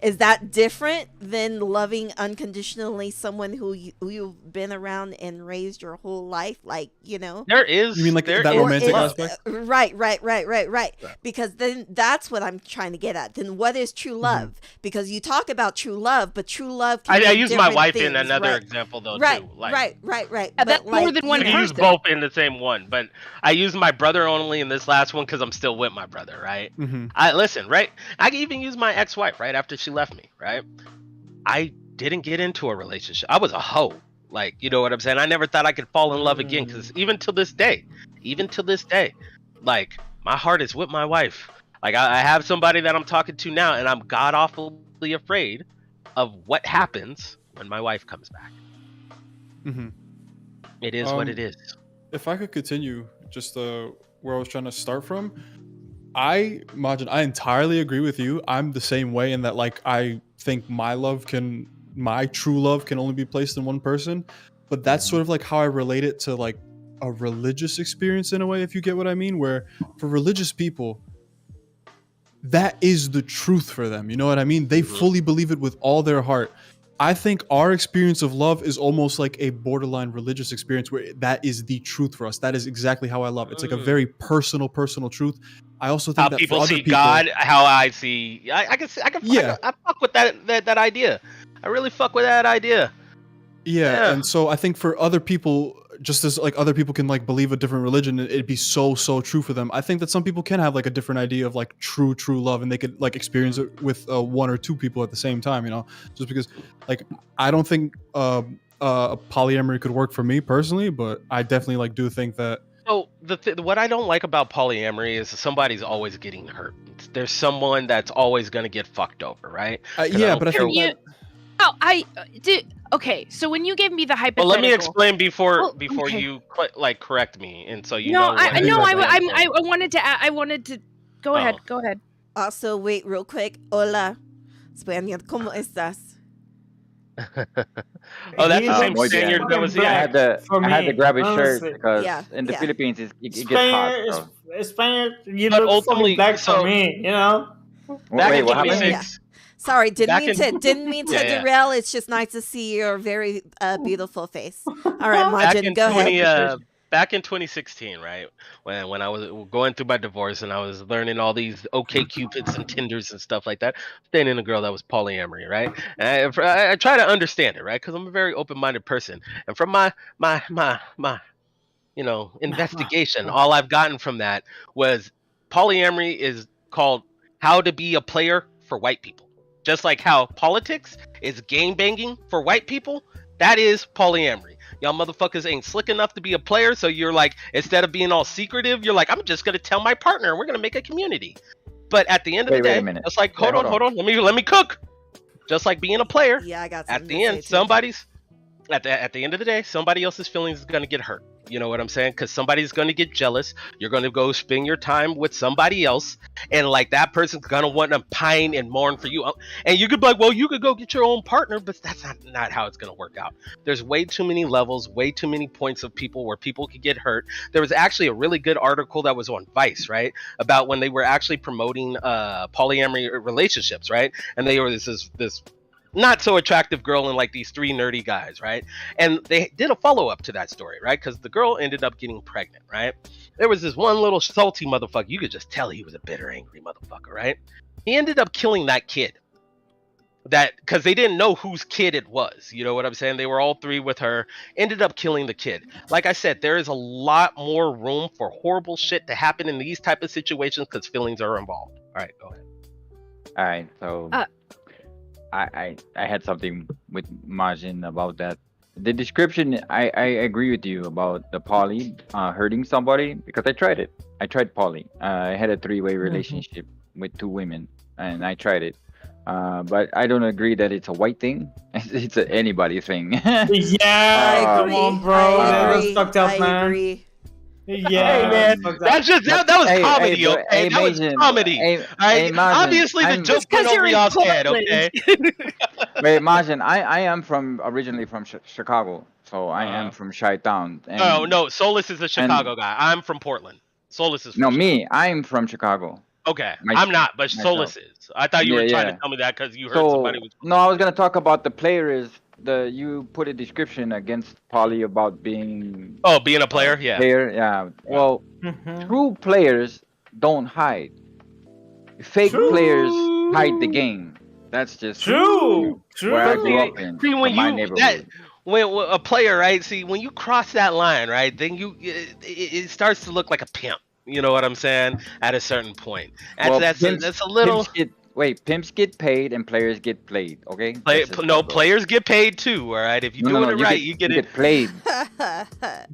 Speaker 3: Is that different than loving unconditionally someone who you've been around and raised your whole life? Like, you know,
Speaker 8: there is.
Speaker 15: You mean like that romantic aspect?
Speaker 3: Right. Because then that's what I'm trying to get at. Then what is true love? Mm-hmm. Because you talk about true love, but true love can
Speaker 8: I use my wife in another example though, too.
Speaker 3: Like, right.
Speaker 16: That's more than one person.
Speaker 8: I use both in the same one, but I use my brother only in this last one because I'm still with my brother, right?
Speaker 15: Mm-hmm.
Speaker 8: I listen, right? I can even use my ex-wife, right? After she left me, right? I didn't get into a relationship. I was a hoe. Like, you know what I'm saying? I never thought I could fall in love again, because even to this day, like, my heart is with my wife. Like, I have somebody that I'm talking to now, and I'm god awfully afraid of what happens when my wife comes back.
Speaker 15: Mm-hmm.
Speaker 8: It is what it is.
Speaker 15: If I could continue just where I was trying to start from, Majin, I entirely agree with you. I'm the same way in that, like, I think my true love can only be placed in one person, but that's sort of like how I relate it to like a religious experience in a way, if you get what I mean, where for religious people, that is the truth for them. You know what I mean? They fully believe it with all their heart. I think our experience of love is almost like a borderline religious experience where that is the truth for us. That is exactly how I love. It's like a very personal truth. I also think
Speaker 8: How
Speaker 15: that
Speaker 8: people
Speaker 15: for other
Speaker 8: see
Speaker 15: people,
Speaker 8: God, how I see. I fuck with that idea. I really fuck with that idea.
Speaker 15: Yeah, and so I think for other people, just as like other people can like believe a different religion, it'd be so true for them. I think that some people can have like a different idea of like true love, and they could like experience it with one or two people at the same time. You know, just because like I don't think polyamory could work for me personally, but I definitely like do think that.
Speaker 8: So what I don't like about polyamory is somebody's always getting hurt. There's someone that's always gonna get fucked over, right?
Speaker 15: Yeah, but I think.
Speaker 16: Okay, so when you gave me the hypothetical,
Speaker 8: Well, let me explain before
Speaker 16: okay.
Speaker 8: you like correct me, and so you
Speaker 16: No,
Speaker 8: know.
Speaker 16: I wanted to. Go ahead. Go ahead.
Speaker 3: Also, wait, real quick. Hola, Spaniard, ¿cómo estás?
Speaker 8: Oh, that's the same Spaniard that was here.
Speaker 17: I had to grab his shirt because
Speaker 3: Yeah,
Speaker 17: in the
Speaker 3: yeah.
Speaker 17: Philippines it gets hot. So.
Speaker 12: Spaniard, you
Speaker 8: But
Speaker 12: look
Speaker 8: ultimately,
Speaker 12: fucking black
Speaker 8: so-
Speaker 12: for me, you know?
Speaker 8: Back
Speaker 17: Wait,
Speaker 8: in
Speaker 17: what happened?
Speaker 8: 26.
Speaker 3: Sorry, didn't
Speaker 8: Back
Speaker 3: mean to
Speaker 8: Yeah, yeah.
Speaker 3: derail. It's just nice to see your very beautiful face. All right,
Speaker 8: Back
Speaker 3: Majin,
Speaker 8: in
Speaker 3: go ahead.
Speaker 8: back in 2016, right? When I was going through my divorce and I was learning all these OkCupids and Tinders and stuff like that, dating a girl that was polyamory, right? And I try to understand it, right? Because I'm a very open-minded person, and from my investigation, all I've gotten from that was polyamory is called how to be a player for white people. Just like how politics is game banging for white people, that is polyamory. Y'all motherfuckers ain't slick enough to be a player, so you're like, instead of being all secretive, you're like, I'm just gonna tell my partner, we're gonna make a community. But at the end of the
Speaker 17: Wait a
Speaker 8: day,
Speaker 17: minute.
Speaker 8: it's like,
Speaker 17: Wait,
Speaker 8: hold on, let me cook. Just like being a player,
Speaker 3: Yeah, I got
Speaker 8: at
Speaker 3: something
Speaker 8: the
Speaker 3: to
Speaker 8: end,
Speaker 3: say, too.
Speaker 8: at the end of the day, somebody else's feelings is gonna get hurt. You know what I'm saying? Because somebody's gonna get jealous. You're gonna go spend your time with somebody else, and like that person's gonna want to pine and mourn for you. And you could be like, well, you could go get your own partner, but that's not how it's gonna work out. There's way too many levels, way too many points of people where people could get hurt. There was actually a really good article that was on Vice, right, about when they were actually promoting polyamory relationships, right? And they were this not so attractive girl and like these three nerdy guys, right? And they did a follow-up to that story, right? Because the girl ended up getting pregnant, right? There was this one little salty motherfucker. You could just tell he was a bitter, angry motherfucker, right? He ended up killing that kid. That because they didn't know whose kid it was. You know what I'm saying? They were all three with her. Ended up killing the kid. Like I said, there is a lot more room for horrible shit to happen in these type of situations because feelings are involved. All right, go ahead.
Speaker 17: All right, so I had something with Majin about that. The description, I agree with you about the poly hurting somebody because I tried it. I tried poly. I had a three-way relationship with two women, and I tried it. But I don't agree that it's a white thing. It's an anybody thing.
Speaker 12: Yeah, come on, bro. That was fucked up, man.
Speaker 3: agree.
Speaker 12: Yeah,
Speaker 8: Hey man, that's just that was comedy,
Speaker 17: but-
Speaker 8: okay? That was
Speaker 17: Majin,
Speaker 8: comedy.
Speaker 17: hey,
Speaker 8: All right,
Speaker 17: hey, Majin,
Speaker 8: obviously the
Speaker 17: I'm-
Speaker 8: joke went over y'all's head, okay?
Speaker 17: Wait, Majin, I am originally from Chicago, so I am from Chi-Town. and-
Speaker 8: Oh no, Solus is a Chicago guy. I'm from Portland. Solus is from
Speaker 17: No, me, I'm from Chicago.
Speaker 8: Okay,
Speaker 17: My-
Speaker 8: I'm not, but
Speaker 17: myself.
Speaker 8: Solus is. I thought you were
Speaker 17: Yeah,
Speaker 8: trying
Speaker 17: yeah.
Speaker 8: to tell me that because you heard
Speaker 17: So,
Speaker 8: somebody was.
Speaker 17: no, I was gonna talk about the players. You put a description against Poly about being
Speaker 8: Being a player, yeah.
Speaker 17: player, yeah. Well, true players don't hide. Fake players hide the game. That's just
Speaker 12: True.
Speaker 17: where I grew up in.
Speaker 8: See, when
Speaker 17: from my
Speaker 8: you
Speaker 17: neighborhood.
Speaker 8: when a player, right? See, when you cross that line, right, then it starts to look like a pimp. You know what I'm saying? At a certain point, that's a little.
Speaker 17: Pimps get paid and players get played. Okay.
Speaker 8: Players get paid too. All right, if you're doing it right, you get it.
Speaker 17: played.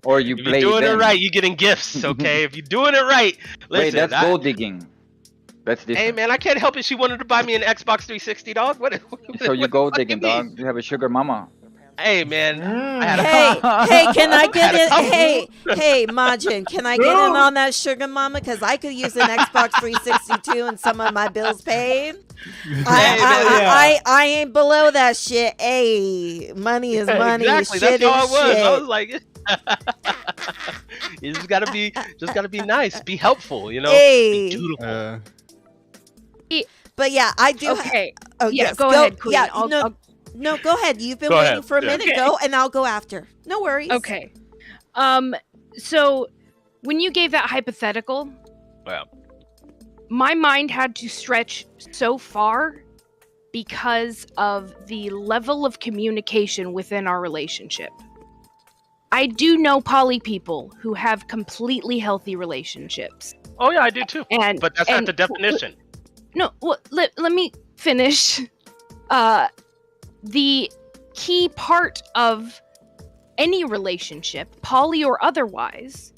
Speaker 17: Or you
Speaker 8: If
Speaker 17: play
Speaker 8: you're doing
Speaker 17: them.
Speaker 8: it right, you're getting gifts. Okay, if you're doing it right, listen.
Speaker 17: Wait, that's gold digging. That's different.
Speaker 8: Hey man, I can't help it. She wanted to buy me an Xbox 360, dog. What?
Speaker 17: So you gold digging, dog. You have a sugar mama.
Speaker 8: Hey man,
Speaker 3: Hey, can I get in? Hey, Majin, can I get in on that sugar mama? Because I could use an Xbox 362 and some of my bills paid. I ain't below that shit. Hey, money is money.
Speaker 8: Exactly,
Speaker 3: Shit
Speaker 8: that's all
Speaker 3: is
Speaker 8: it was.
Speaker 3: shit.
Speaker 8: I was like, you just gotta be nice, be helpful, you know.
Speaker 3: Hey.
Speaker 8: Be dutiful.
Speaker 3: But yeah, I do.
Speaker 16: Okay.
Speaker 3: Oh
Speaker 16: Yeah,
Speaker 3: yes,
Speaker 16: go ahead, Queen.
Speaker 3: Yeah,
Speaker 16: I'll-
Speaker 3: no, go ahead. You've been
Speaker 8: Go
Speaker 3: waiting
Speaker 8: ahead.
Speaker 3: for a
Speaker 8: Yeah.
Speaker 3: minute.
Speaker 16: Okay.
Speaker 3: Go, and I'll go after. No worries.
Speaker 16: Okay. So when you gave that hypothetical,
Speaker 8: Well,
Speaker 16: my mind had to stretch so far because of the level of communication within our relationship. I do know poly people who have completely healthy relationships.
Speaker 8: oh yeah, I do too.
Speaker 16: And
Speaker 8: But that's not the definition.
Speaker 16: No, well, let me finish. The key part of any relationship, poly or otherwise,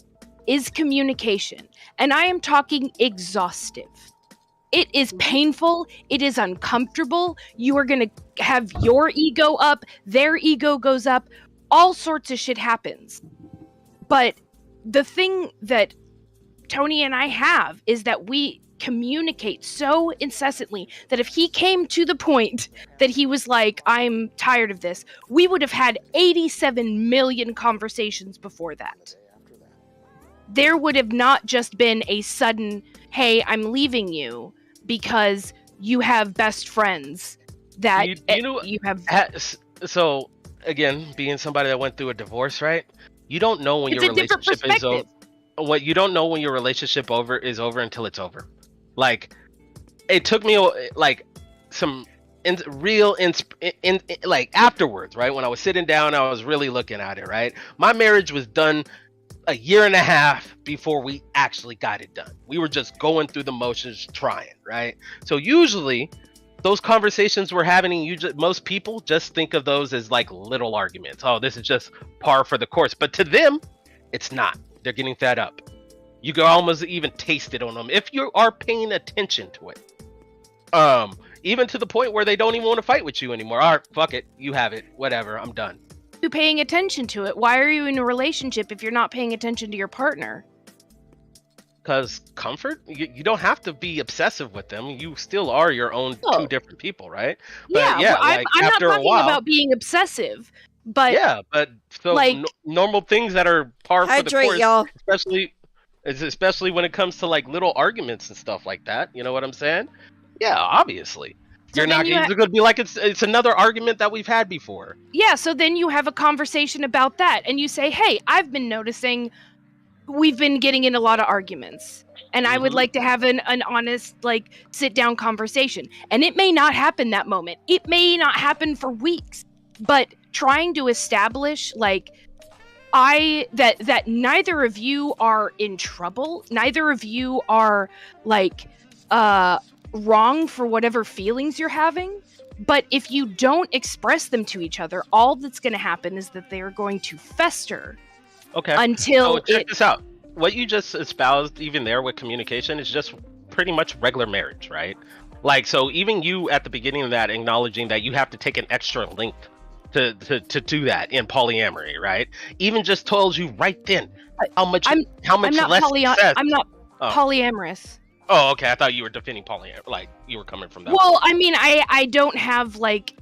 Speaker 16: is communication. And I am talking exhaustive. It is painful. It is uncomfortable. You are going to have your ego up. Their ego goes up. All sorts of shit happens. But the thing that Tony and I have is that we communicate so incessantly that if he came to the point that he was like, I'm tired of this, we would have had 87 million conversations before that. There would have not just been a sudden, hey, I'm leaving you because you have best friends that you have.
Speaker 8: So again, being somebody that went through a divorce, right? You don't know when
Speaker 16: It's
Speaker 8: your
Speaker 16: a different
Speaker 8: relationship is over.
Speaker 16: perspective.
Speaker 8: What you don't know when your relationship is over until it's over. Like, it took me like some like afterwards, right? When I was sitting down, I was really looking at it, right? My marriage was done a year and a half before we actually got it done. We were just going through the motions, trying, right? So usually, those conversations we're having, most people just think of those as like little arguments. Oh, this is just par for the course. But to them, it's not. They're getting fed up. You can almost even taste it on them if you are paying attention to it. Even to the point where they don't even want to fight with you anymore. All right, fuck it, you have it, whatever, I'm done.
Speaker 16: You paying attention to it? Why are you in a relationship if you're not paying attention to your partner?
Speaker 8: Because comfort, you don't have to be obsessive with them. You still are your own two different people, right? But
Speaker 16: Yeah, well,
Speaker 8: like
Speaker 16: I'm not
Speaker 8: after a
Speaker 16: talking
Speaker 8: while,
Speaker 16: about being obsessive, but
Speaker 8: yeah, but so
Speaker 16: like
Speaker 8: normal things that are par for the
Speaker 3: Hydrate,
Speaker 8: course,
Speaker 3: y'all.
Speaker 8: especially when it comes to like little arguments and stuff like that. You know what I'm saying? Yeah, obviously.
Speaker 16: So
Speaker 8: You're
Speaker 16: then
Speaker 8: not
Speaker 16: you
Speaker 8: going to be like it's another argument that we've had before.
Speaker 16: yeah, so then you have a conversation about that and you say, "Hey, I've been noticing we've been getting in a lot of arguments and I would like to have an honest like sit down conversation." And it may not happen that moment. It may not happen for weeks. But trying to establish like that neither of you are in trouble, neither of you are like wrong for whatever feelings you're having, but if you don't express them to each other, all that's going to happen is that they are going to fester.
Speaker 8: Okay.
Speaker 16: Until
Speaker 8: so check this out. What you just espoused, even there with communication, is just pretty much regular marriage, right? Like, so even you at the beginning of that acknowledging that you have to take an extra length to do that in polyamory, right? Even just tells you right then how much
Speaker 16: I'm not
Speaker 8: less success.
Speaker 16: I'm not
Speaker 8: Oh.
Speaker 16: polyamorous.
Speaker 8: Oh, okay. I thought you were defending polyamory, like you were coming from that.
Speaker 16: Well, I mean, I don't have like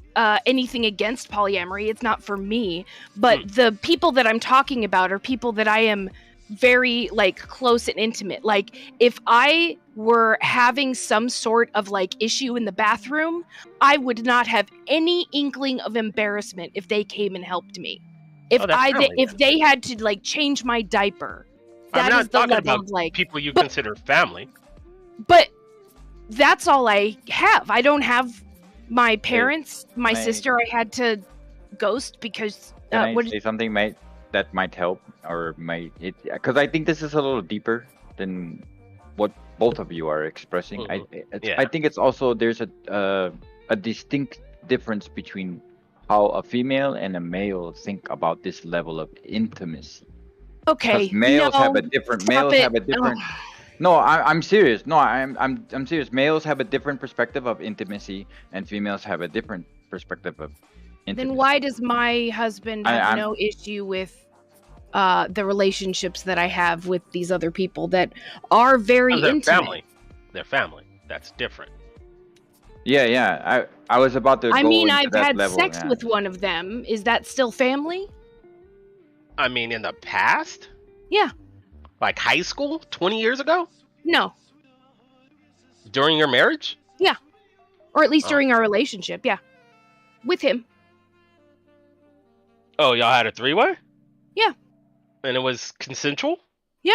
Speaker 16: anything against polyamory. It's not for me, but the people that I'm talking about are people that I am very like close and intimate. Like if I were having some sort of like issue in the bathroom, I would not have any inkling of embarrassment if they came and helped me. If if they had to like change my diaper,
Speaker 8: I'm
Speaker 16: that
Speaker 8: not
Speaker 16: is the
Speaker 8: talking
Speaker 16: level
Speaker 8: about
Speaker 16: of like
Speaker 8: people you consider family.
Speaker 16: But that's all I have. I don't have my parents, my
Speaker 17: May-
Speaker 16: sister. I had to ghost because
Speaker 17: Can I say something that might help or might it? Because I think this is a little deeper than what both of you are expressing. I think it's also there's a distinct difference between how a female and a male think about this level of intimacy.
Speaker 16: Okay,
Speaker 17: Because males
Speaker 16: no,
Speaker 17: have a different.
Speaker 16: stop
Speaker 17: Males
Speaker 16: it.
Speaker 17: have a different. No, I'm serious. No, I'm serious. Males have a different perspective of intimacy, and females have a different perspective of
Speaker 16: Then why does my husband have no issue with the relationships that I have with these other people that are very intimate?
Speaker 8: Family. They're family. That's different.
Speaker 17: Yeah. I was about to.
Speaker 16: I
Speaker 17: go
Speaker 16: mean,
Speaker 17: into
Speaker 16: I've
Speaker 17: that
Speaker 16: had
Speaker 17: level,
Speaker 16: sex with one of them. Is that still family?
Speaker 8: I mean, in the past?
Speaker 16: Yeah.
Speaker 8: Like high school? 20 years ago?
Speaker 16: No.
Speaker 8: During your marriage?
Speaker 16: Yeah. Or at least during our relationship. Yeah. With him.
Speaker 8: Oh, y'all had a three-way?
Speaker 16: Yeah.
Speaker 8: And it was consensual?
Speaker 16: Yeah.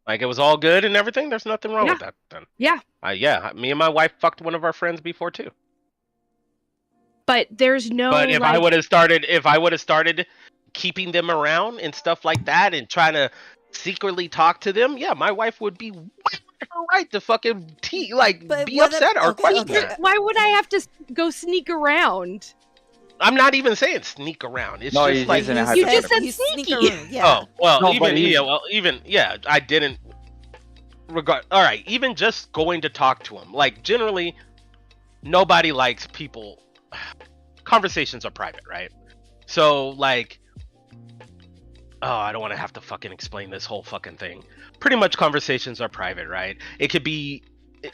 Speaker 8: Like it was all good and everything? There's nothing wrong with that then.
Speaker 16: Yeah.
Speaker 8: Yeah, me and my wife fucked one of our friends before too.
Speaker 16: But there's no.
Speaker 8: But if I would have started keeping them around and stuff like that and trying to secretly talk to them, yeah, my wife would be right to fucking be upset or question that.
Speaker 16: Why would I have to go sneak around?
Speaker 8: I'm not even saying sneak around. It's
Speaker 17: No,
Speaker 8: just like
Speaker 16: you just said sneaky.
Speaker 3: Yeah.
Speaker 8: Oh well,
Speaker 17: No,
Speaker 8: I didn't regard. All right, even just going to talk to him, like generally, nobody likes people. Conversations are private, right? So like, I don't want to have to fucking explain this whole fucking thing. Pretty much, conversations are private, right? It could be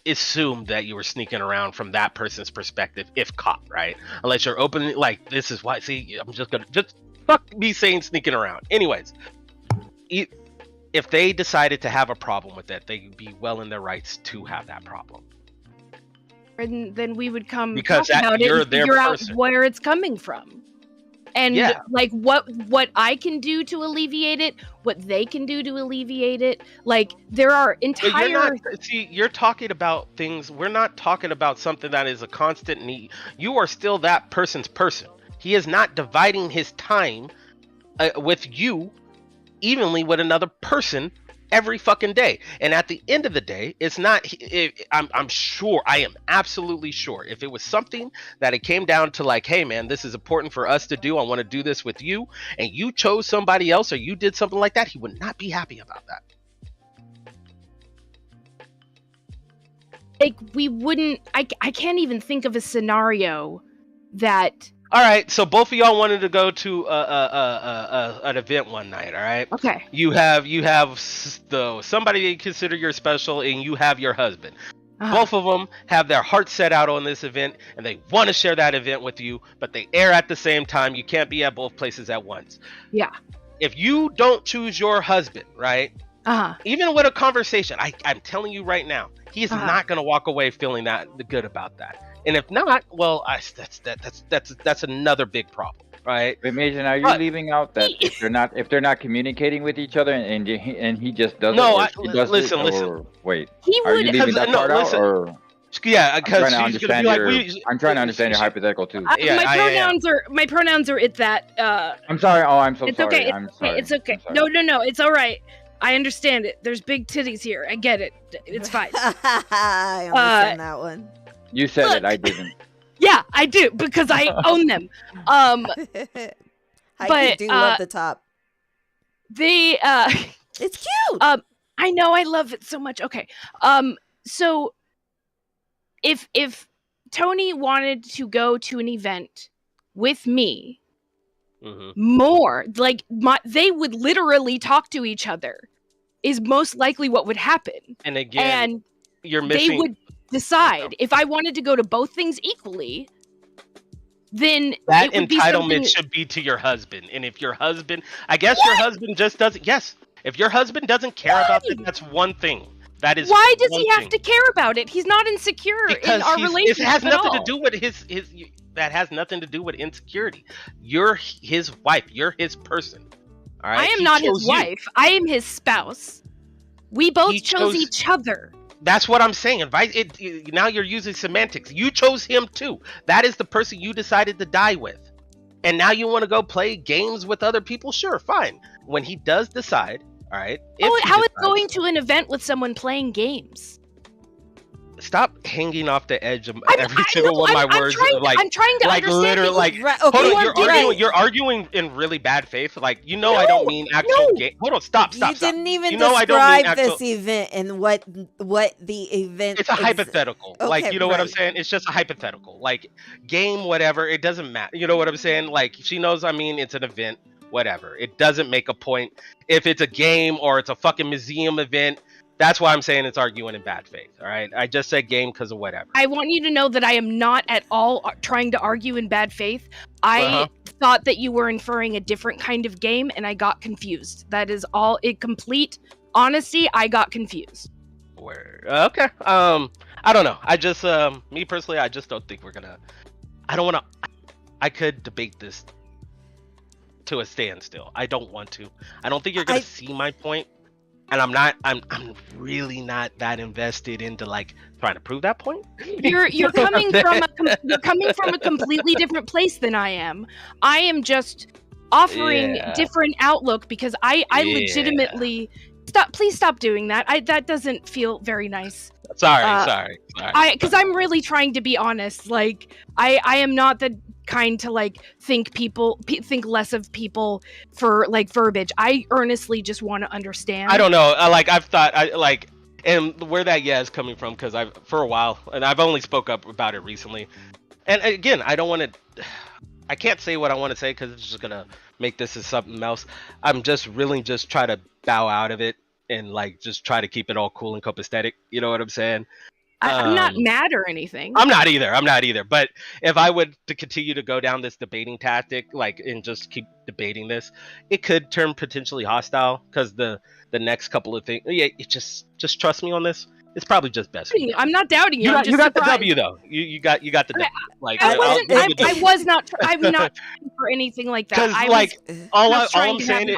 Speaker 8: assumed that you were sneaking around from that person's perspective if caught, right? Unless you're open, like this is why. See, I'm just fuck me saying sneaking around. Anyways, if they decided to have a problem with it, they'd be well in their rights to have that problem.
Speaker 16: And then we would come
Speaker 8: because
Speaker 16: talk about it and figure out
Speaker 8: person.
Speaker 16: where it's coming from. And like what I can do to alleviate it, what they can do to alleviate it. Like there are entire.
Speaker 8: You're talking about things. We're not talking about something that is a constant need. You are still that person's person. He is not dividing his time with you evenly with another person every fucking day. And at the end of the day, it's not. I'm sure. I am absolutely sure. If it was something that it came down to like, hey man, this is important for us to do. I want to do this with you, and you chose somebody else or you did something like that, he would not be happy about that.
Speaker 16: Like we wouldn't. I can't even think of a scenario that.
Speaker 8: All right, so both of y'all wanted to go to an event one night. All right.
Speaker 16: Okay.
Speaker 8: You have somebody you consider your special, and you have your husband. Both of them have their heart set out on this event, and they want to share that event with you, but they air at the same time. You can't be at both places at once.
Speaker 16: Yeah.
Speaker 8: If you don't choose your husband, right? Even with a conversation, I'm telling you right now, he is not going to walk away feeling that good about that. And if not, well, that's another big problem, right?
Speaker 17: But Mason, are you leaving out that if they're not communicating with each other and he just doesn't?
Speaker 8: No,
Speaker 17: listen. Wait,
Speaker 16: he
Speaker 17: are you leaving that part out, or?
Speaker 8: Yeah, because
Speaker 17: I'm trying to understand your hypothetical too.
Speaker 16: My pronouns are it that.
Speaker 17: I'm sorry. Oh, I'm so
Speaker 16: it's
Speaker 17: sorry.
Speaker 16: Okay.
Speaker 17: I'm sorry.
Speaker 16: It's okay. No, it's all right. I understand it. There's big titties here. I get it. It's fine.
Speaker 3: I understand that one.
Speaker 17: You said it. I didn't.
Speaker 16: Yeah, I do because I own them.
Speaker 3: I do love the top.
Speaker 16: It's
Speaker 3: cute.
Speaker 16: I know. I love it so much. Okay. So if Tony wanted to go to an event with me, more like they would literally talk to each other. Is most likely what would happen.
Speaker 8: And again, you're missing.
Speaker 16: They would decide if I wanted to go to both things equally. Then
Speaker 8: that entitlement should be to your husband. And if your husband, I guess your husband just doesn't. Yes, if your husband doesn't care about it, that's one thing. That is.
Speaker 16: Why does he have to care about it? He's not insecure in our relationship.
Speaker 8: It has nothing to do with his. That has nothing to do with insecurity. You're his wife. You're his person. All right?
Speaker 16: I am not his wife. I am his spouse. We both chose each other.
Speaker 8: That's what I'm saying. Right? Now you're using semantics. You chose him too. That is the person you decided to die with. And now you want to go play games with other people? Sure, fine. When he does decide, all right.
Speaker 16: How is going to an event with someone playing games?
Speaker 8: stop hanging off the edge of every single one of my words.
Speaker 16: I'm trying to
Speaker 8: like
Speaker 16: understand
Speaker 8: literally,
Speaker 16: you.
Speaker 8: like
Speaker 3: Right,
Speaker 8: hold
Speaker 3: okay,
Speaker 8: on, you're arguing in really bad faith. Like I don't mean actual game. Hold on, stop.
Speaker 3: You didn't even
Speaker 8: You know I don't mean
Speaker 3: describe
Speaker 8: actual.
Speaker 3: this event and what the event.
Speaker 8: It's a hypothetical. Like
Speaker 3: Okay,
Speaker 8: you know what I'm
Speaker 3: right.
Speaker 8: saying? It's just a hypothetical. Like game, whatever. It doesn't matter. You know what I'm saying? Like she knows. I mean, it's an event. Whatever. It doesn't make a point if it's a game or it's a fucking museum event. That's why I'm saying it's arguing in bad faith. All right. I just said game because of whatever.
Speaker 16: I want you to know that I am not at all trying to argue in bad faith. I thought that you were inferring a different kind of game, and I got confused. That is all. In complete honesty, I got confused.
Speaker 8: Okay. I don't know. I just me personally, I just don't think we're gonna. I don't want to. I could debate this to a standstill. I don't want to. I don't think you're gonna see my point, and I'm not. I'm really not that invested into like trying to prove that point.
Speaker 16: You're coming from a completely different place than I am. I am just offering different outlook because I legitimately please stop doing that. That doesn't feel very nice.
Speaker 8: Sorry.
Speaker 16: Because I'm really trying to be honest. Like I am not the kind to like think less of people for like verbiage. I earnestly just want to understand.
Speaker 8: I don't know. I've thought and where that is coming from, because I've for a while, and I've only spoke up about it recently. And again, I don't want to. I can't say what I want to say because it's just gonna make this as something else. I'm just really just try to bow out of it and like just try to keep it all cool and copacetic. You know what I'm saying?
Speaker 16: I'm not mad or anything.
Speaker 8: I'm not either. But if I would to continue to go down this debating tactic, like and just keep debating this, it could turn potentially hostile. Because the next couple of things, it just trust me on this. It's probably just best.
Speaker 16: I'm not doubting you.
Speaker 8: You got the W though. You got the W. Like
Speaker 16: I'm not trying for anything like that.
Speaker 8: Because all I'm saying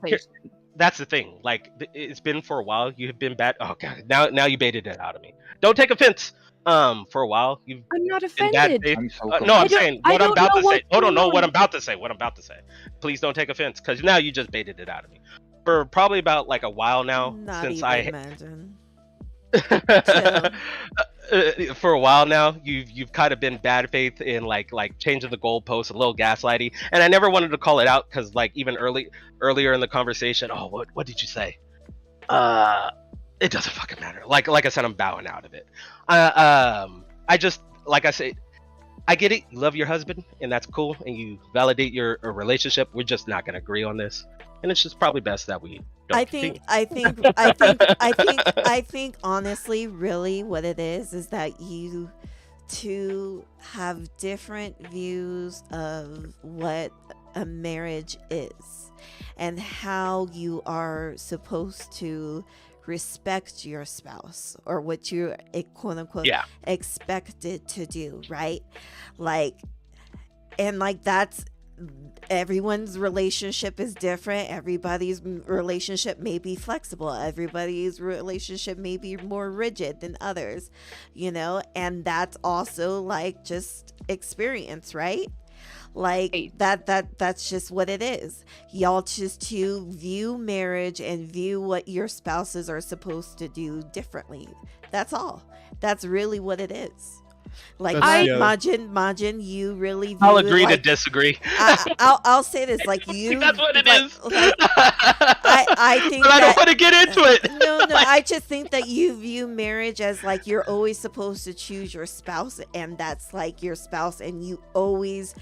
Speaker 8: is that's the thing. Like it's been for a while. You have been bad. Oh god. Now you baited it out of me. Don't take offense. For a while you've.
Speaker 16: I'm not
Speaker 8: been bad
Speaker 16: offended.
Speaker 8: faith. No, I'm saying what I'm about to say. Hold on, no, what I'm about to say. Please don't take offense, because now you just baited it out of me. For probably about like a while now,
Speaker 3: Not
Speaker 8: since
Speaker 3: even
Speaker 8: I.
Speaker 3: imagine.
Speaker 8: For a while now, you've kind of been bad faith in like changing the goalposts, a little gaslighty, and I never wanted to call it out because like even earlier in the conversation, what did you say? It doesn't fucking matter. Like I said, I'm bowing out of it. I just like I said, I get it. You love your husband, and that's cool, and you validate your relationship. We're just not gonna agree on this, and it's just probably best that we.
Speaker 3: I think honestly, really what it is that you two have different views of what a marriage is and how you are supposed to respect your spouse, or what you're quote unquote expected to do, right? Like, and like that's everyone's relationship is different. Everybody's relationship may be flexible. Everybody's relationship may be more rigid than others, you know, and that's also like just experience, right? Like that's just what it is. Y'all just to view marriage and view what your spouses are supposed to do differently. That's all. That's really what it is. Like Majin, you really view
Speaker 8: I'll agree
Speaker 3: it like,
Speaker 8: to disagree.
Speaker 3: I'll say this, like you.
Speaker 8: That's what it
Speaker 3: like,
Speaker 8: is.
Speaker 3: Like, I think,
Speaker 8: but I don't want to get into it.
Speaker 3: No, I just think that you view marriage as like you're always supposed to choose your spouse, and that's like your spouse, and you always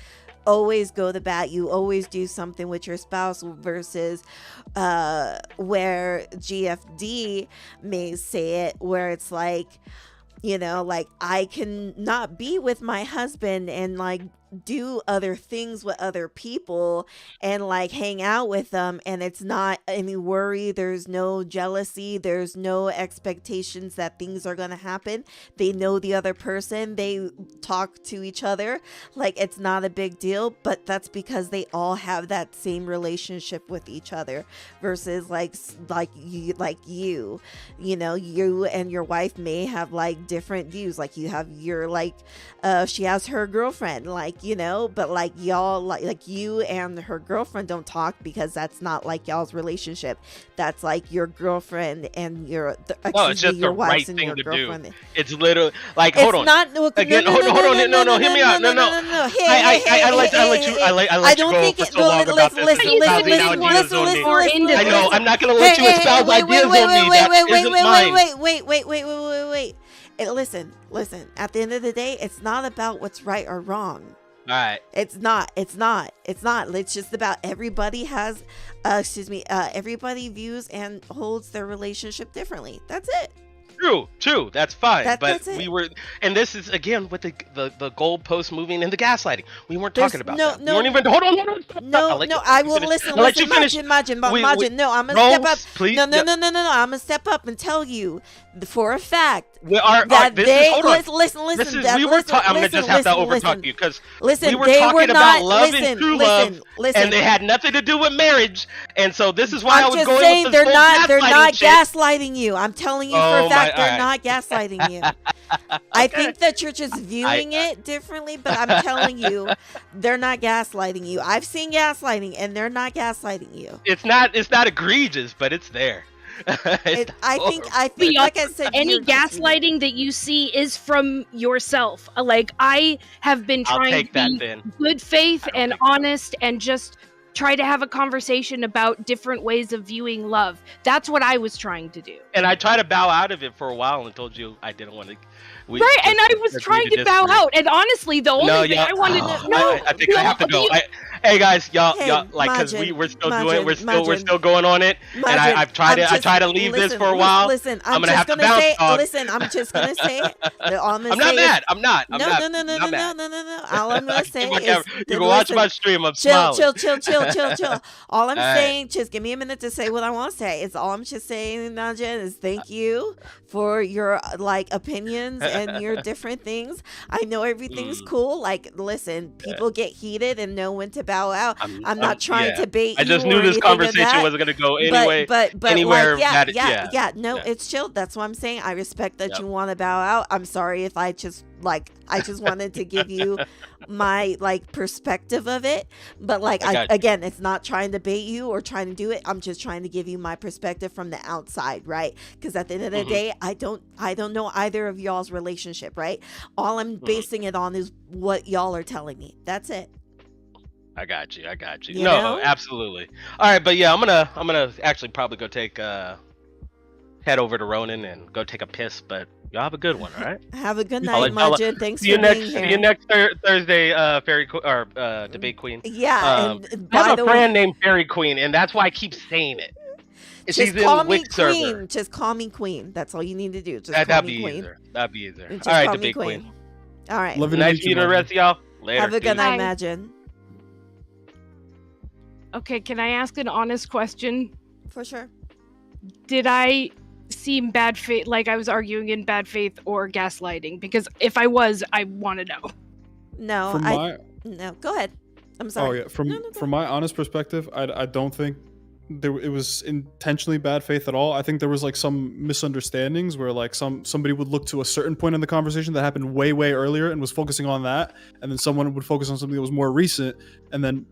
Speaker 3: go to bat. You always do something with your spouse, versus where GFD may say it, where it's like, you know, like I can not be with my husband and like do other things with other people and like hang out with them, and it's not any worry, there's no jealousy, there's no expectations that things are gonna happen. They know the other person, they talk to each other like it's not a big deal, but that's because they all have that same relationship with each other, versus like you know, you and your wife may have like different views. Like you have your like she has her girlfriend, like like, you know, but like y'all, like you and her girlfriend don't talk because that's not like y'all's relationship. That's like your girlfriend and your
Speaker 8: No, it's just the right
Speaker 3: wife's and
Speaker 8: thing
Speaker 3: your
Speaker 8: to do.
Speaker 3: girlfriend.
Speaker 8: It's literally like,
Speaker 3: It's
Speaker 8: hold on.
Speaker 3: not- no,
Speaker 8: Again,
Speaker 3: no,
Speaker 8: hold
Speaker 3: no,
Speaker 8: on,
Speaker 3: no,
Speaker 8: no, hear me out. No. I let you
Speaker 3: don't
Speaker 8: go
Speaker 3: think
Speaker 8: for
Speaker 3: it-
Speaker 8: so
Speaker 3: no,
Speaker 8: long
Speaker 3: listen,
Speaker 8: about this.
Speaker 3: listen,
Speaker 8: espousing
Speaker 3: listen,
Speaker 8: ideas
Speaker 3: listen,
Speaker 8: on
Speaker 3: listen,
Speaker 8: me.
Speaker 3: listen,
Speaker 8: I know.
Speaker 3: listen.
Speaker 8: I'm not gonna let you espouse ideas on me. That isn't mine.
Speaker 3: Wait. Listen. At the end of the day, it's not about what's right or wrong.
Speaker 8: All right.
Speaker 3: It's not. It's just about everybody has, everybody views and holds their relationship differently. That's it.
Speaker 8: True. That's fine. But
Speaker 3: that's it.
Speaker 8: we were, and this is again with the goalpost moving and the gaslighting. We weren't talking about that. We weren't even. Hold on.
Speaker 3: No, I will listen.
Speaker 8: I'll let you finish.
Speaker 3: Majin. No, I'm gonna step up.
Speaker 8: Please.
Speaker 3: No. I'm gonna step up and tell you for a fact
Speaker 8: Hold on.
Speaker 3: listen.
Speaker 8: We were talking. I'm gonna just have to overtalk you because
Speaker 3: listen,
Speaker 8: we were
Speaker 3: they
Speaker 8: talking
Speaker 3: were
Speaker 8: about
Speaker 3: not-
Speaker 8: love
Speaker 3: listen,
Speaker 8: and true
Speaker 3: listen,
Speaker 8: love,
Speaker 3: listen.
Speaker 8: and they had nothing to do with marriage. And so this is why I
Speaker 3: I'm
Speaker 8: was
Speaker 3: just
Speaker 8: going
Speaker 3: saying
Speaker 8: with this
Speaker 3: they're
Speaker 8: whole
Speaker 3: not
Speaker 8: gaslighting shit.
Speaker 3: gaslighting you. I'm telling you for
Speaker 8: Oh
Speaker 3: a fact
Speaker 8: my-
Speaker 3: they're
Speaker 8: alright.
Speaker 3: not gaslighting you. I think that you're just viewing it differently, but I'm telling you, they're not gaslighting you. I've seen gaslighting, and they're not gaslighting you.
Speaker 8: It's not egregious, but it's there.
Speaker 3: I think,
Speaker 16: But
Speaker 3: like I said,
Speaker 16: any
Speaker 3: you're just-
Speaker 16: gaslighting that you see is from yourself. Like I have been
Speaker 8: I'll
Speaker 16: trying
Speaker 8: take
Speaker 16: to
Speaker 8: that
Speaker 16: be
Speaker 8: then.
Speaker 16: good faith and honest and just try to have a conversation about different ways of viewing love. That's what I was trying to do.
Speaker 8: And I tried to bow out of it for a while and told you I didn't want to.
Speaker 16: Right, and I was trying to bow out. And honestly, the only thing I wanted to know.
Speaker 8: I think I have to go. Hey guys, y'all, like, because
Speaker 3: Majin,
Speaker 8: we're still
Speaker 3: Majin,
Speaker 8: we're still going on it, and
Speaker 3: Majin,
Speaker 8: I've tried to, I try to leave this for a while.
Speaker 3: Listen,
Speaker 8: I'm gonna
Speaker 3: just
Speaker 8: have to
Speaker 3: gonna
Speaker 8: bounce.
Speaker 3: say,
Speaker 8: dog.
Speaker 3: listen, I'm just gonna say it. All I'm gonna
Speaker 8: I'm not
Speaker 3: say
Speaker 8: mad.
Speaker 3: is-
Speaker 8: I'm not.
Speaker 3: No.
Speaker 8: mad.
Speaker 3: All I'm gonna say is,
Speaker 8: You can watch my stream. I'm
Speaker 3: chill.
Speaker 8: smiling.
Speaker 3: All I'm
Speaker 8: All right.
Speaker 3: saying, just give me a minute to say what I want to say. It's all I'm just saying, Najin, is thank you for your like opinions and your different things. I know everything's cool. Like, listen, people get heated and know when to bow out. I'm not trying
Speaker 8: yeah.
Speaker 3: to bait you.
Speaker 8: I just
Speaker 3: or
Speaker 8: knew this
Speaker 3: anything of
Speaker 8: conversation
Speaker 3: that,
Speaker 8: wasn't gonna go anyway.
Speaker 3: But
Speaker 8: anywhere.
Speaker 3: like,
Speaker 8: that,
Speaker 3: no, it's chill. That's what I'm saying. I respect that you want to bow out. I'm sorry if I just wanted to give you my like perspective of it, but like again, it's not trying to bait you or trying to do it. I'm just trying to give you my perspective from the outside, right? Because at the end of the day, I don't know either of y'all's relationship, right? All I'm basing it on is what y'all are telling me. That's it.
Speaker 8: I got you.
Speaker 3: You
Speaker 8: No,
Speaker 3: know?
Speaker 8: absolutely. All right, but yeah, I'm gonna actually probably go take head over to Ronan and go take a piss. But y'all have a good one, all right?
Speaker 3: Have a good
Speaker 8: I'll
Speaker 3: night,
Speaker 8: let y'all-
Speaker 3: Majid. Thanks
Speaker 8: see you
Speaker 3: for
Speaker 8: next.
Speaker 3: being
Speaker 8: See
Speaker 3: here.
Speaker 8: you next Thursday, Fairy Debate Queen.
Speaker 3: Yeah, and
Speaker 8: I
Speaker 3: by
Speaker 8: have
Speaker 3: the
Speaker 8: a
Speaker 3: way-
Speaker 8: friend named Fairy Queen, and that's why I keep saying it.
Speaker 3: Just
Speaker 8: She's
Speaker 3: call
Speaker 8: in
Speaker 3: me
Speaker 8: Wix
Speaker 3: Queen.
Speaker 8: server.
Speaker 3: Just call me Queen. That's all you need to do. Just
Speaker 8: That'd
Speaker 3: call
Speaker 8: be
Speaker 3: me Queen.
Speaker 8: easier. That'd be easier.
Speaker 3: Just
Speaker 8: All right,
Speaker 3: call me
Speaker 8: Debate Queen.
Speaker 3: All right.
Speaker 15: Love you,
Speaker 8: Nice
Speaker 15: meet you,
Speaker 8: meeting the rest of y'all. Later.
Speaker 3: Have a good
Speaker 8: Peace.
Speaker 3: night, Imagine.
Speaker 16: Okay, can I ask an honest question?
Speaker 3: For sure.
Speaker 16: Did I seem bad faith, like I was arguing in bad faith or gaslighting? Because if I was, I want to know.
Speaker 3: No,
Speaker 15: From
Speaker 3: no. Go ahead. I'm sorry.
Speaker 15: Oh yeah, from my honest perspective, I don't think it was intentionally bad faith at all. I think there was like some misunderstandings where like somebody would look to a certain point in the conversation that happened way earlier and was focusing on that, and then someone would focus on something that was more recent, and then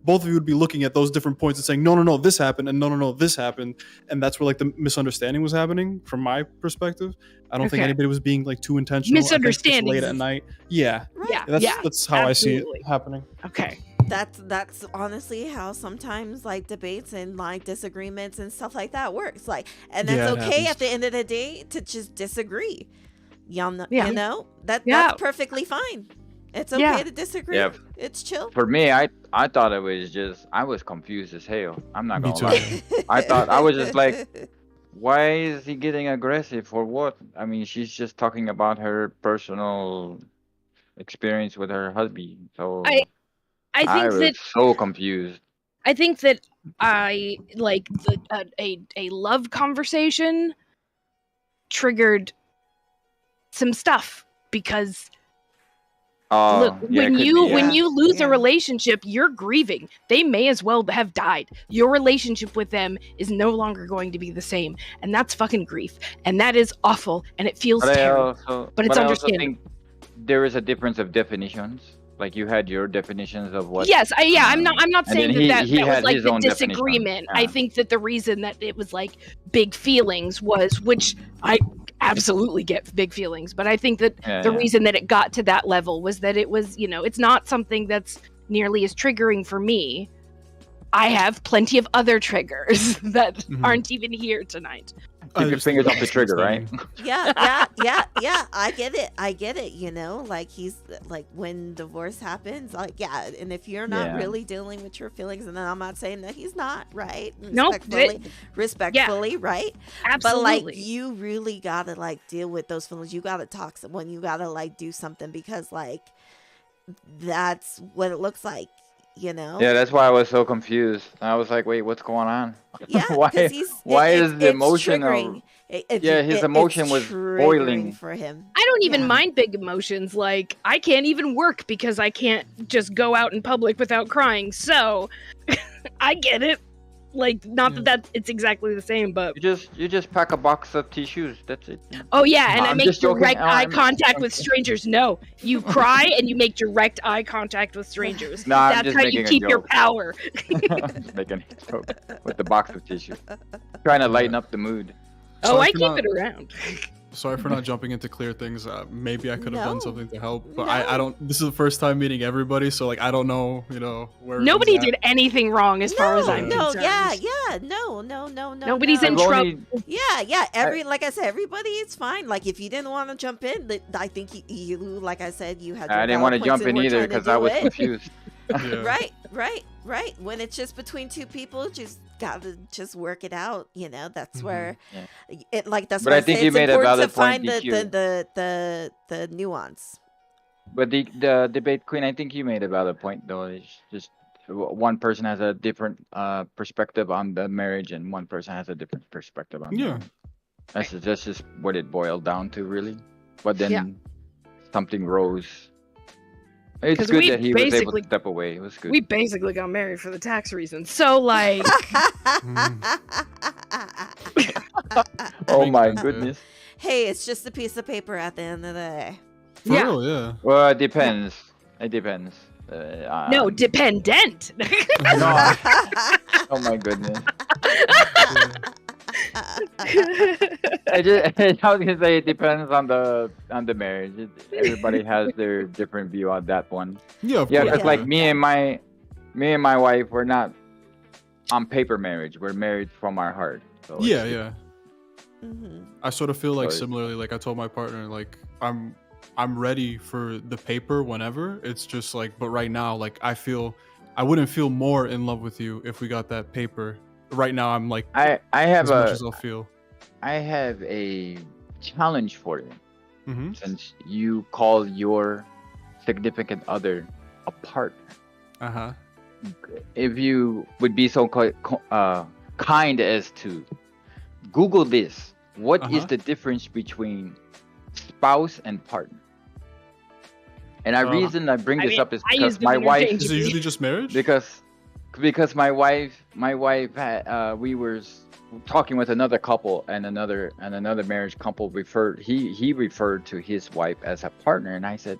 Speaker 15: both of you would be looking at those different points and saying no, this happened, and no, this happened, and that's where like the misunderstanding was happening from my perspective. I don't think
Speaker 16: Okay.
Speaker 15: anybody was being like too intentional. I think it's just
Speaker 16: Misunderstandings.
Speaker 15: late at night. Yeah,
Speaker 16: Yeah,
Speaker 15: that's how I see it
Speaker 16: absolutely.
Speaker 15: happening.
Speaker 16: Okay.
Speaker 3: That's honestly how sometimes like debates and like disagreements and stuff like that works. Like, and that's
Speaker 15: Yeah, it
Speaker 3: okay
Speaker 15: happens.
Speaker 3: at the end of the day to just disagree. Y'all know,
Speaker 16: Yeah.
Speaker 3: you know
Speaker 16: Yeah.
Speaker 3: that's perfectly fine. It's okay
Speaker 16: Yeah.
Speaker 3: to disagree.
Speaker 17: Yeah.
Speaker 3: It's chill.
Speaker 17: For me, I thought it was just I was confused as hell. I'm not
Speaker 15: Me
Speaker 17: gonna
Speaker 15: too.
Speaker 17: lie. I thought I was just like, why is he getting aggressive for what? I mean, she's just talking about her personal experience with her husband. So
Speaker 16: I think
Speaker 17: was
Speaker 16: that
Speaker 17: so confused.
Speaker 16: I think that I like a love conversation triggered some stuff because look,
Speaker 17: yeah, it
Speaker 16: when
Speaker 17: could
Speaker 16: you
Speaker 17: be,
Speaker 16: when
Speaker 17: yeah.
Speaker 16: you lose
Speaker 3: Yeah.
Speaker 16: a relationship, you're grieving. They may as well have died. Your relationship with them is no longer going to be the same, and that's fucking grief, and that is awful, and it feels
Speaker 17: But
Speaker 16: terrible.
Speaker 17: I also,
Speaker 16: but it's
Speaker 17: I also
Speaker 16: understandable.
Speaker 17: think there is a difference of definitions Like you had your definitions of what.
Speaker 16: Yes, I'm not
Speaker 17: and
Speaker 16: saying
Speaker 17: then
Speaker 16: that
Speaker 17: he
Speaker 16: that was
Speaker 17: had
Speaker 16: like
Speaker 17: his
Speaker 16: the
Speaker 17: own definition.
Speaker 16: disagreement.
Speaker 17: Yeah.
Speaker 16: I think that the reason that it was like big feelings was, which I absolutely get big feelings, but I think that the reason that it got to that level was that it was, it's not something that's nearly as triggering for me. I have plenty of other triggers that aren't even here tonight.
Speaker 17: Keep your fingers off the trigger, right?
Speaker 3: Yeah. I get it. Like he's like, when divorce happens, like, yeah. And if you're not really dealing with your feelings, and then I'm not saying that he's not, right? Respectfully, right?
Speaker 16: Absolutely.
Speaker 3: But like, you really gotta like deal with those feelings. You gotta talk to someone. You gotta like do something, because like that's what it looks like.
Speaker 17: Yeah, that's why I was so confused. I was like, wait, what's going on?
Speaker 3: Yeah,
Speaker 17: why is the emotion of, his emotion was boiling
Speaker 3: for him.
Speaker 16: I don't even mind big emotions. Like, I can't even work because I can't just go out in public without crying. So I get it. Like, not that it's exactly the same, but
Speaker 17: you just pack a box of tissues. That's it.
Speaker 16: Oh yeah, and I
Speaker 17: I'm
Speaker 16: make
Speaker 17: just joking.
Speaker 16: direct eye
Speaker 17: I'm
Speaker 16: contact with strangers. No, you cry and you make direct eye contact with strangers.
Speaker 17: No, I'm
Speaker 16: That's
Speaker 17: just
Speaker 16: how
Speaker 17: making
Speaker 16: you
Speaker 17: a
Speaker 16: keep your
Speaker 17: joke.
Speaker 16: power.
Speaker 17: Just making a joke with the box of tissue, trying to lighten up the mood.
Speaker 16: Oh, I keep it around.
Speaker 15: Sorry for not jumping in to clear things. Maybe I could have done
Speaker 3: No.
Speaker 15: something to help, but I don't. This is the first time meeting everybody, so like I don't know, where.
Speaker 16: Nobody
Speaker 15: everyone's
Speaker 16: did anything wrong as far as I'm concerned.
Speaker 3: No.
Speaker 16: Nobody's in trouble.
Speaker 3: Yeah. Like I said, everybody is fine. Like, if you didn't want to jump in, I think you like I said, you had.
Speaker 17: I didn't want to jump in either because I was confused.
Speaker 3: Right. When it's just between two people, just gotta just work it out. That's where it like. That's
Speaker 17: But
Speaker 3: why
Speaker 17: I think
Speaker 3: say
Speaker 17: you
Speaker 3: it's
Speaker 17: made a
Speaker 3: important to
Speaker 17: valid
Speaker 3: find
Speaker 17: point,
Speaker 3: the nuance.
Speaker 17: But the debate queen, I think you made a valid point though. It's just one person has a different perspective on the marriage, and one person has a different perspective on. That's just what it boiled down to, really. But then something rose. It's good that he was able to step away. It was good.
Speaker 16: We basically got married for the tax reasons. So like.
Speaker 17: Oh my goodness.
Speaker 3: Hey, it's just a piece of paper at the end of the day.
Speaker 15: For real, yeah.
Speaker 17: Well, it depends. It depends.
Speaker 16: No, dependent.
Speaker 17: No. Oh my goodness. I was gonna say it depends on the marriage. Everybody has their different view on that one.
Speaker 15: Yeah,
Speaker 17: because like me and my wife, we're not on paper marriage. We're married from our heart. So
Speaker 15: yeah. I sort of feel like similarly. Like I told my partner, like I'm ready for the paper whenever. It's just like, but right now, like I wouldn't feel more in love with you if we got that paper. Right now, I'm like
Speaker 17: I have
Speaker 15: as much as I'll feel.
Speaker 17: I have a challenge for you. Since you call your significant other a partner. If you would be so kind as to Google this. What is the difference between spouse and partner? And the reason I bring this up is because my wife.
Speaker 15: Is it usually just marriage?
Speaker 17: Because my wife had, we were talking with another couple, and another marriage couple he referred to his wife as a partner, and I said,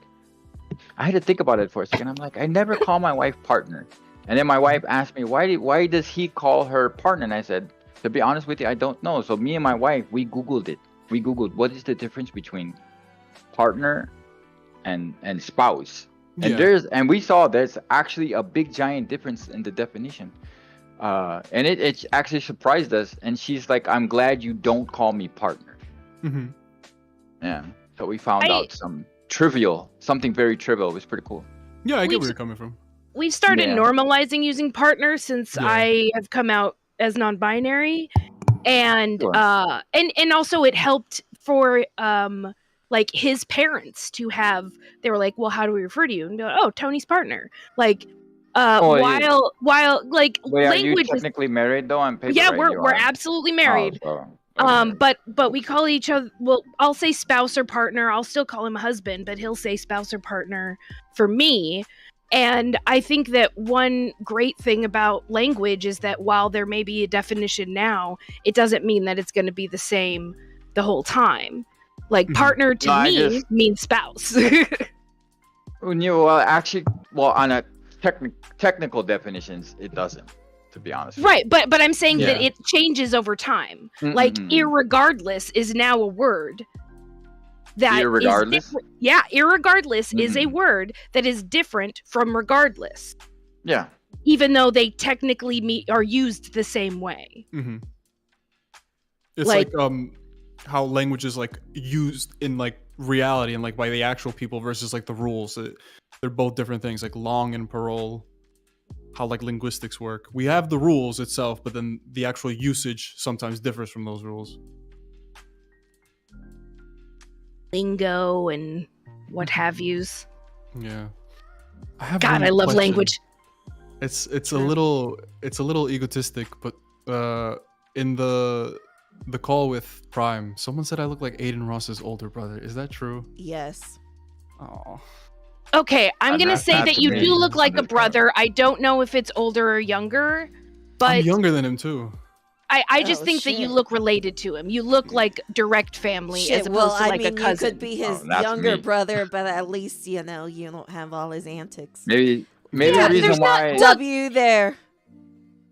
Speaker 17: I had to think about it for a second. I'm like, I never call my wife partner. And then my wife asked me, why does he call her partner? And I said, to be honest with you, I don't know. So me and my wife, we Googled it. We Googled what is the difference between partner and spouse. And we saw there's actually a big giant difference in the definition. And it actually surprised us. And she's like, I'm glad you don't call me partner. Yeah. So we found out something very trivial. It was pretty cool.
Speaker 15: Yeah, I get where you're coming from.
Speaker 16: We've started normalizing using partner since I have come out as non-binary, and also it helped for like his parents to have. They were like, well, how do we refer to you? And be like, oh, Tony's partner. Like, while like
Speaker 17: wait,
Speaker 16: language.
Speaker 17: Are you technically married though on paper?
Speaker 16: Yeah,
Speaker 17: right?
Speaker 16: we're absolutely married.
Speaker 17: Okay.
Speaker 16: But we call each other. Well, I'll say spouse or partner. I'll still call him a husband, but he'll say spouse or partner for me. And I think that one great thing about language is that while there may be a definition now, it doesn't mean that it's going to be the same the whole time. Like partner to me means spouse.
Speaker 17: Well, actually, on a technical definitions, it doesn't. To be honest.
Speaker 16: Right, but I'm saying that
Speaker 17: Yeah.
Speaker 16: it changes over time. Like irregardless is now a word that
Speaker 17: Irregardless?
Speaker 16: is different. Yeah, irregardless is a word that is different from regardless.
Speaker 17: Yeah.
Speaker 16: Even though they technically are used the same way.
Speaker 15: Mm-hmm. It's
Speaker 16: Like-
Speaker 15: like how language is like used in like reality and like by the actual people versus like the rules. They're both different things, like long and parole. How like linguistics work. We have the rules itself, but then the actual usage sometimes differs from those rules.
Speaker 16: Lingo and what have yous.
Speaker 15: Yeah. I have
Speaker 16: God,
Speaker 15: one
Speaker 16: I love
Speaker 15: question.
Speaker 16: language.
Speaker 15: It's a little egotistic, but in the call with Prime, someone said I look like Aiden Ross's older brother. Is that true?
Speaker 3: Yes.
Speaker 15: Oh.
Speaker 16: Okay, I'm gonna
Speaker 15: not-
Speaker 16: say
Speaker 15: not
Speaker 16: that
Speaker 15: to
Speaker 16: you
Speaker 15: me.
Speaker 16: do look like a brother. I don't know if it's older or younger, but
Speaker 15: I'm younger than him too.
Speaker 16: I just
Speaker 3: Oh,
Speaker 16: think that you
Speaker 3: shit.
Speaker 16: look related to him. You look like direct family
Speaker 3: Shit,
Speaker 16: as opposed
Speaker 3: well,
Speaker 16: to like
Speaker 3: I mean,
Speaker 16: a cousin.
Speaker 3: you could be his
Speaker 17: that's
Speaker 3: younger
Speaker 17: me.
Speaker 3: brother, but at least you know you don't have all his antics.
Speaker 17: Maybe
Speaker 3: Yeah,
Speaker 17: the reason
Speaker 3: there's
Speaker 17: why.
Speaker 3: not W there.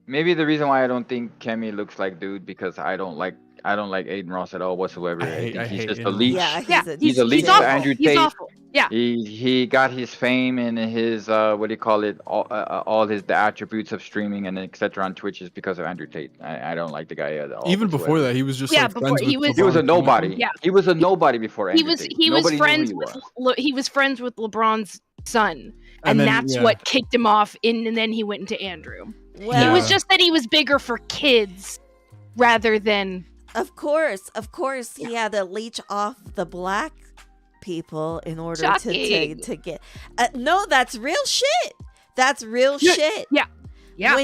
Speaker 17: Maybe the reason why I don't think Kemi looks like dude because I don't like Aiden Ross at all whatsoever. I think he's just a leech.
Speaker 3: Yeah,
Speaker 17: he's a leech to
Speaker 16: awful.
Speaker 17: Andrew
Speaker 16: He's
Speaker 17: Tate.
Speaker 16: awful. Yeah.
Speaker 17: He got his fame and his what do you call it? All the attributes of streaming and etc. on Twitch is because of Andrew Tate. I don't like the guy at all.
Speaker 15: Even before that, he was just like friends with
Speaker 17: he was a
Speaker 15: LeBron.
Speaker 17: nobody.
Speaker 16: Yeah.
Speaker 17: He was a nobody before
Speaker 16: He
Speaker 17: Andrew
Speaker 16: was
Speaker 17: Tate.
Speaker 16: he was
Speaker 17: Nobody knew who
Speaker 16: friends
Speaker 17: he
Speaker 16: with
Speaker 17: was.
Speaker 16: he was friends with LeBron's son,
Speaker 15: And
Speaker 16: and
Speaker 15: then,
Speaker 16: that's
Speaker 15: yeah.
Speaker 16: what kicked him off. And then he went into Andrew. It
Speaker 3: Well-
Speaker 16: was just that he was bigger for kids rather than.
Speaker 3: Of course, he had to leech off the black people in order
Speaker 16: Shocking.
Speaker 3: to get. No, that's real shit. That's real shit.
Speaker 16: Yeah. Yeah.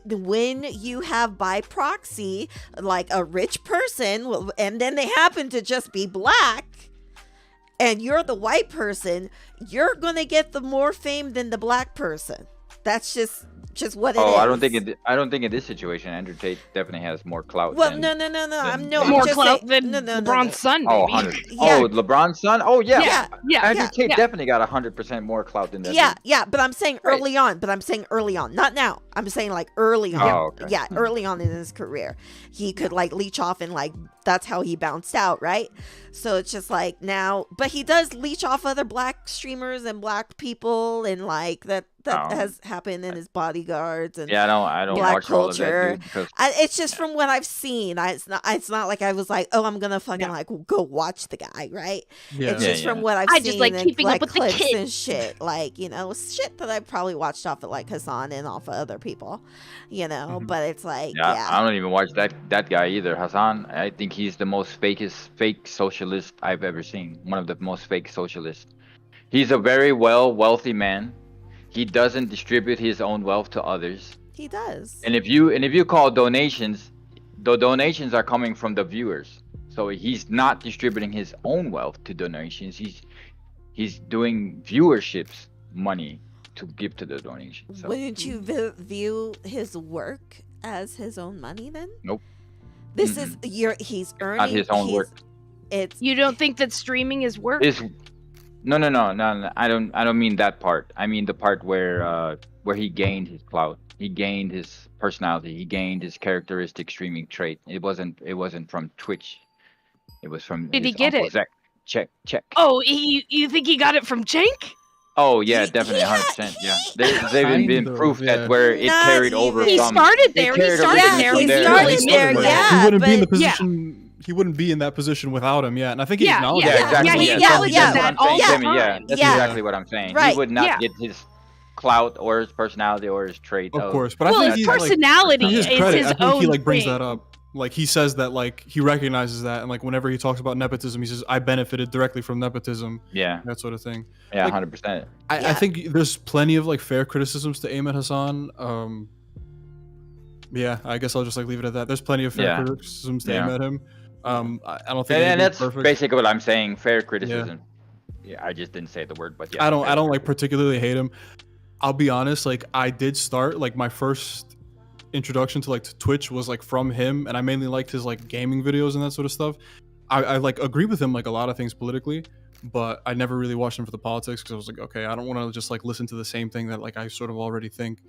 Speaker 3: When you have by proxy like a rich person, and then they happen to just be black, and you're the white person, you're gonna get the more fame than the black person. That's just what it is.
Speaker 17: Oh, I don't think in this situation Andrew Tate definitely has more clout.
Speaker 3: Well,
Speaker 17: than,
Speaker 3: no. I'm no
Speaker 16: More
Speaker 3: I'm just
Speaker 16: clout
Speaker 3: saying,
Speaker 16: than
Speaker 3: no.
Speaker 16: LeBron's son,
Speaker 17: Oh,
Speaker 16: maybe.
Speaker 17: 100.
Speaker 3: Yeah.
Speaker 17: Oh, LeBron's son. Oh yeah.
Speaker 16: Yeah,
Speaker 17: Andrew
Speaker 16: yeah,
Speaker 17: Tate
Speaker 16: yeah.
Speaker 17: definitely got 100% more clout than that.
Speaker 3: Yeah,
Speaker 17: dude.
Speaker 3: yeah, but I'm saying early on. Not now. I'm saying like early on.
Speaker 17: Oh, okay.
Speaker 3: Yeah, early on in his career, he could like leech off and like that's how he bounced out, right? So it's just like now, but he does leech off other black streamers and black people, and like that
Speaker 17: Oh.
Speaker 3: has happened in his bodyguards and
Speaker 17: Yeah, I don't
Speaker 3: black
Speaker 17: watch all of that,
Speaker 3: culture.
Speaker 17: dude, because
Speaker 3: It's just from what I've seen. It's not like I was like, oh, I'm gonna fucking like go watch the guy, right?
Speaker 15: Yeah.
Speaker 3: It's
Speaker 17: Yeah,
Speaker 3: just from
Speaker 17: yeah.
Speaker 3: what I've
Speaker 16: I
Speaker 3: seen.
Speaker 16: just like
Speaker 3: and,
Speaker 16: keeping up
Speaker 3: like,
Speaker 16: with the
Speaker 3: clips
Speaker 16: kids.
Speaker 3: and shit, like shit that I probably watched off of like Hassan and off of other people, But it's like,
Speaker 17: yeah, I don't even watch that guy either. Hassan, I think he's the most fake socialist I've ever seen. One of the most fake socialists. He's a very wealthy man. He doesn't distribute his own wealth to others.
Speaker 3: he does.
Speaker 17: And if you call donations, the donations are coming from the viewers. So he's not distributing his own wealth to donations. He's doing viewerships money to give to the donations. So,
Speaker 3: Wouldn't you view his work as his own money then?
Speaker 17: nope.
Speaker 3: This is he's earning
Speaker 17: Not his own work.
Speaker 3: It's
Speaker 16: You don't think that streaming is work?
Speaker 17: Is no. I don't mean that part. I mean the part where he gained his clout. He gained his personality. He gained his characteristic streaming trait. It wasn't from Twitch. It was from.
Speaker 16: Did he
Speaker 17: his
Speaker 16: get
Speaker 17: Uncle
Speaker 16: it?
Speaker 17: Zach. Check.
Speaker 16: Oh, you think he got it from Jank?
Speaker 17: Oh yeah, definitely 100%. Yeah, there's even been
Speaker 15: Kind of,
Speaker 17: proof
Speaker 15: yeah.
Speaker 17: that where it
Speaker 3: Not
Speaker 17: carried over
Speaker 16: He
Speaker 17: from.
Speaker 16: started
Speaker 17: it
Speaker 16: there. He
Speaker 17: carried
Speaker 16: started
Speaker 17: originally
Speaker 16: there.
Speaker 17: from
Speaker 16: He
Speaker 17: there.
Speaker 16: started
Speaker 3: He
Speaker 16: there.
Speaker 3: started
Speaker 16: Yeah.
Speaker 15: He wouldn't be in the
Speaker 16: Yeah.
Speaker 15: position. He wouldn't be in that position without him. Yeah, and I think he
Speaker 16: Yeah,
Speaker 15: acknowledged
Speaker 17: Yeah,
Speaker 15: that.
Speaker 17: exactly.
Speaker 16: Yeah, he
Speaker 17: Yeah,
Speaker 16: acknowledges
Speaker 17: that's
Speaker 16: that
Speaker 17: what I'm
Speaker 16: all
Speaker 17: saying,
Speaker 16: the
Speaker 17: Jimmy. Yeah,
Speaker 16: time.
Speaker 17: that's
Speaker 3: Yeah.
Speaker 17: exactly what I'm saying.
Speaker 3: Right.
Speaker 17: He would not
Speaker 16: Yeah.
Speaker 17: get his clout or his personality or his trait.
Speaker 15: Of course, but I
Speaker 16: Well,
Speaker 15: think
Speaker 16: his
Speaker 15: he's, like,
Speaker 16: personality
Speaker 15: to his
Speaker 16: is
Speaker 15: credit,
Speaker 16: his
Speaker 15: I think he
Speaker 16: own
Speaker 15: like brings
Speaker 16: thing.
Speaker 15: that up. Like he says that like he recognizes that, and like whenever he talks about nepotism, he says, "I benefited directly from nepotism."
Speaker 17: Yeah,
Speaker 15: that sort of thing.
Speaker 17: yeah,
Speaker 15: Like,
Speaker 17: 100%.
Speaker 15: I think there's plenty of like fair criticisms to aim at Hassan. Yeah, I guess I'll just like leave it at that. There's plenty of fair
Speaker 17: Yeah.
Speaker 15: criticisms to
Speaker 17: Yeah.
Speaker 15: aim at him. I don't think
Speaker 17: And
Speaker 15: anything's
Speaker 17: that's
Speaker 15: perfect.
Speaker 17: basically what I'm saying. Fair criticism. Yeah, I just didn't say the word, but yeah.
Speaker 15: I don't like particularly hate him. I'll be honest, like I did start like my first introduction to like to Twitch was like from him, and I mainly liked his like gaming videos and that sort of stuff. I like agree with him like a lot of things politically, but I never really watched him for the politics because I was like, okay, I don't want to just like listen to the same thing that like I sort of already think.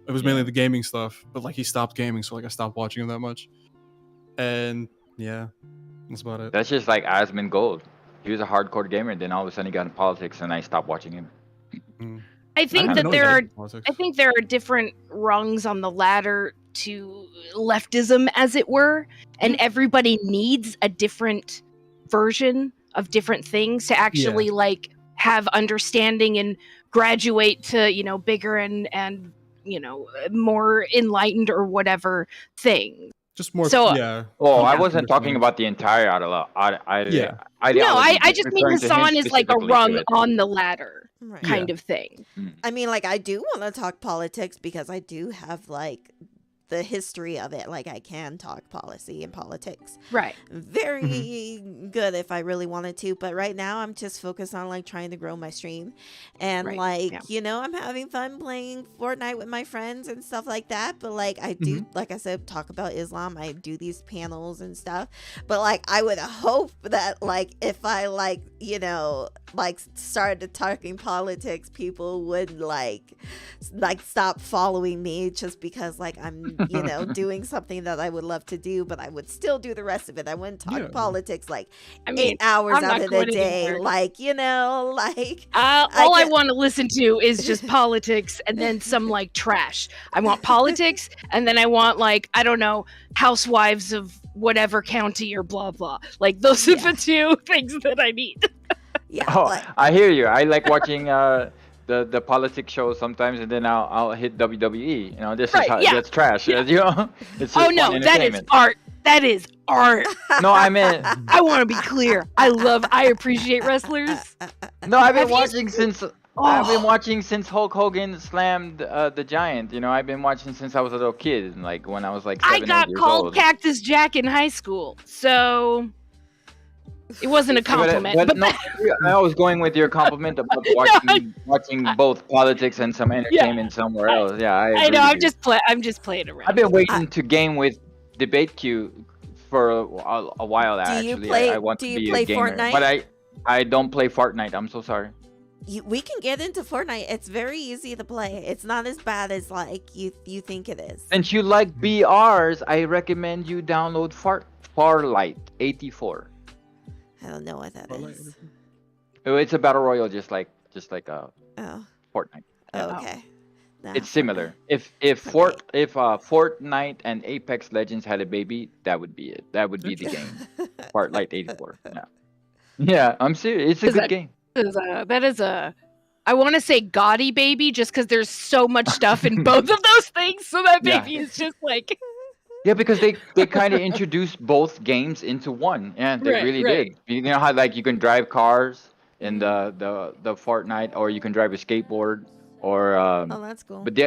Speaker 15: It was mainly the gaming stuff, but like he stopped gaming, so like I stopped watching him that much. And yeah, that's about it.
Speaker 17: That's just like Asmongold. He was a hardcore gamer, and then all of a sudden he got in politics, and I stopped watching him.
Speaker 16: I think that there are different rungs on the ladder to leftism, as it were, and everybody needs a different version of different things to actually like have understanding and graduate to, you know, bigger and you know, more enlightened or whatever thing.
Speaker 15: Just more.
Speaker 16: So,
Speaker 17: Well, I wasn't talking about the entire ideology.
Speaker 16: I just mean Hassan is like a rung on the ladder kind of thing.
Speaker 3: I mean, like, I do want to talk politics because I do have like the history of it. Like, I can talk policy and politics.
Speaker 16: Right.
Speaker 3: Very good if I really wanted to. But right now, I'm just focused on like trying to grow my stream. And you know, I'm having fun playing Fortnite with my friends and stuff like that. But like, I do, like I said, talk about Islam. I do these panels and stuff. But like, I would hope that like, if I like, you know, like started talking politics, people would like stop following me just because like I'm, you know, doing something that I would love to do, but I would still do the rest of it. I wouldn't talk politics like 8 hours out of the day. Anywhere. Like, you know, like
Speaker 16: all I want to listen to is just politics and then some like trash. I want politics and then I want like, I don't know, housewives of whatever county or blah blah. Like those are the two things that I need.
Speaker 17: I hear you. I like watching the politics shows sometimes, and then I'll hit WWE. You know, this is how that's trash. You know, it's just
Speaker 16: no, that is art. That is art.
Speaker 17: No, I meant.
Speaker 16: I want to be clear. I appreciate wrestlers.
Speaker 17: No, I've been watching since. I've been watching since Hulk Hogan slammed the Giant. You know, I've been watching since I was a little kid, like when I was like 7,
Speaker 16: I got
Speaker 17: 8 years
Speaker 16: called
Speaker 17: old.
Speaker 16: Cactus Jack in high school, so it wasn't a compliment.
Speaker 17: But no, I was going with your compliment about watching both politics and some entertainment somewhere else. Yeah,
Speaker 16: I know. I'm just playing around.
Speaker 17: I've been waiting to game with Debate Q for a while. Actually, I want to be a gamer,
Speaker 3: Fortnite?
Speaker 17: but I don't play Fortnite. I'm so sorry.
Speaker 3: We can get into Fortnite. It's very easy to play. It's not as bad as like you think it is.
Speaker 17: Since you like BRs, I recommend you download Farlight 84.
Speaker 3: I don't know what that is.
Speaker 17: Oh, it's a battle royale, just like Fortnite.
Speaker 3: Oh, okay. No.
Speaker 17: It's similar. If Fortnite and Apex Legends had a baby, that would be it. That would be the game. Farlight 84. Yeah, I'm serious. It's a good game.
Speaker 16: That is a I want to say gaudy baby just because there's so much stuff in both of those things. So that baby is just like.
Speaker 17: Yeah, because they kind of introduced both games into one. Yeah, they really did. You know how like you can drive cars in the Fortnite, or you can drive a skateboard, or
Speaker 3: oh, that's cool.
Speaker 17: But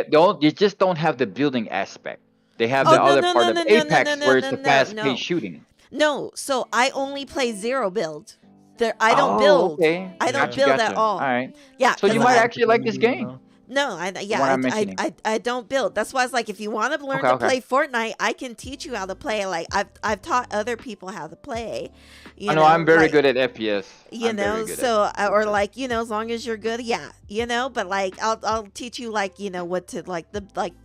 Speaker 17: you just don't have the building aspect. They have the other part of Apex where it's the fast-paced shooting.
Speaker 3: No, so I only play zero build. I don't build.
Speaker 17: Okay.
Speaker 3: I don't build at all.
Speaker 17: All right.
Speaker 3: Yeah.
Speaker 17: So you might actually like this game.
Speaker 3: No, I don't build. That's why it's like if you want to learn to play Fortnite, I can teach you how to play. Like I've taught other people how to play.
Speaker 17: I know I'm very good at FPS.
Speaker 3: You know, so or like as long as you're good, but like I'll teach you like what to like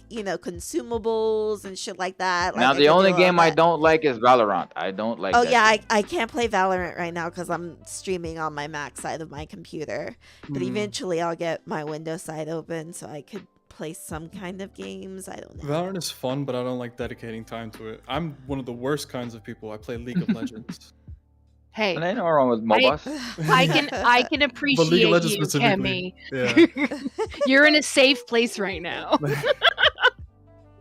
Speaker 3: consumables and shit like that.
Speaker 17: Now the only game I don't like is Valorant. I don't like.
Speaker 3: Oh yeah, I can't play Valorant right now because I'm streaming on my Mac side of my computer. But eventually I'll get my Windows side open so I could play some kind of games. I don't know.
Speaker 15: Valorant is fun, but I don't like dedicating time to it. I'm one of the worst kinds of people. I play League of Legends.
Speaker 16: Hey,
Speaker 17: and I know wrong with MOBAs.
Speaker 16: I can appreciate
Speaker 15: League of Legends
Speaker 16: you,
Speaker 15: specifically.
Speaker 16: Kemi. Yeah. You're in a safe place right now.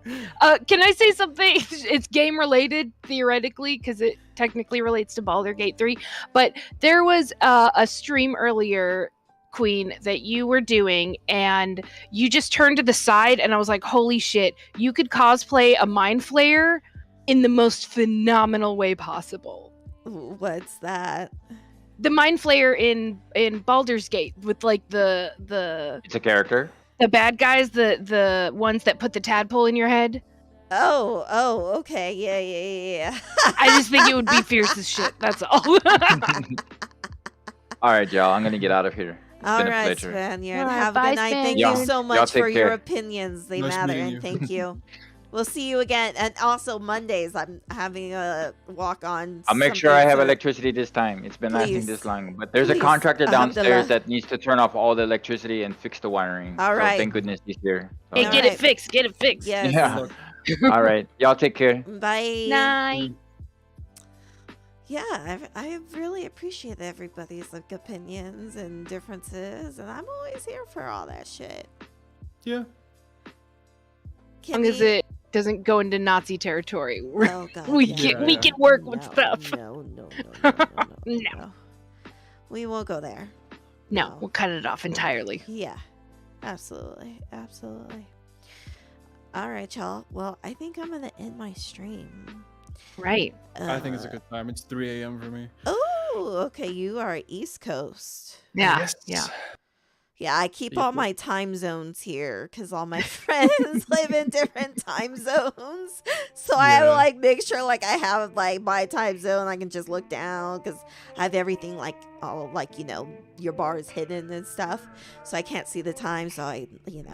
Speaker 16: Can I say something? It's game related theoretically because it technically relates to Baldur's Gate 3. But there was a stream earlier, Queen, that you were doing, and you just turned to the side, and I was like, "Holy shit! You could cosplay a Mind Flayer in the most phenomenal way possible."
Speaker 3: What's that?
Speaker 16: The Mind Flayer in Baldur's Gate with like the
Speaker 17: It's a character.
Speaker 16: The bad guys, the ones that put the tadpole in your head.
Speaker 3: Oh, okay. Yeah.
Speaker 16: I just think it would be fierce as shit. That's all.
Speaker 17: All right, y'all. I'm gonna get out of here. It's
Speaker 3: All
Speaker 17: been a
Speaker 3: right,
Speaker 17: pleasure.
Speaker 3: Spaniard.
Speaker 16: All right,
Speaker 3: Have a
Speaker 16: bye,
Speaker 3: good night. Thank
Speaker 17: Spaniard.
Speaker 3: you so
Speaker 17: Y'all
Speaker 3: much
Speaker 17: take
Speaker 3: for your
Speaker 17: care.
Speaker 3: opinions. They
Speaker 15: Nice
Speaker 3: matter,
Speaker 15: meeting
Speaker 3: and
Speaker 15: you.
Speaker 3: thank you. We'll see you again. And also Mondays, I'm having a walk on.
Speaker 17: I'll make sure I have
Speaker 3: something to-
Speaker 17: electricity this time. It's been lasting
Speaker 3: Please.
Speaker 17: this long. But there's a
Speaker 3: Please,
Speaker 17: contractor downstairs
Speaker 3: Alhamdulillah.
Speaker 17: that needs to turn off all the electricity and fix the wiring.
Speaker 3: All
Speaker 17: So
Speaker 3: right.
Speaker 17: thank goodness he's here. So,
Speaker 16: Hey,
Speaker 17: yeah.
Speaker 16: get it fixed. Get it fixed.
Speaker 3: Yes.
Speaker 17: Yeah. All right. Y'all take care.
Speaker 3: Bye.
Speaker 16: Night.
Speaker 3: Yeah, I really appreciate everybody's like opinions and differences, and I'm always here for all that shit.
Speaker 15: Yeah.
Speaker 16: As long as it doesn't go into Nazi territory.
Speaker 3: Oh God,
Speaker 16: we
Speaker 3: yeah.
Speaker 16: can work with stuff.
Speaker 3: No.
Speaker 16: No.
Speaker 3: We won't go there.
Speaker 16: No, we'll cut it off entirely.
Speaker 3: Yeah, absolutely. All right, y'all. Well, I think I'm gonna end my stream.
Speaker 16: Right.
Speaker 15: I think it's a good time. It's 3 a.m. for me.
Speaker 3: Oh, okay. You are East Coast.
Speaker 16: Yeah.
Speaker 15: Yes.
Speaker 16: Yeah.
Speaker 3: Yeah, I keep all my time zones here because all my friends live in different time zones. So I
Speaker 15: Yeah.
Speaker 3: like make sure like I have like my time zone. I can just look down because I have everything like all like your bar is hidden and stuff. So I can't see the time. So I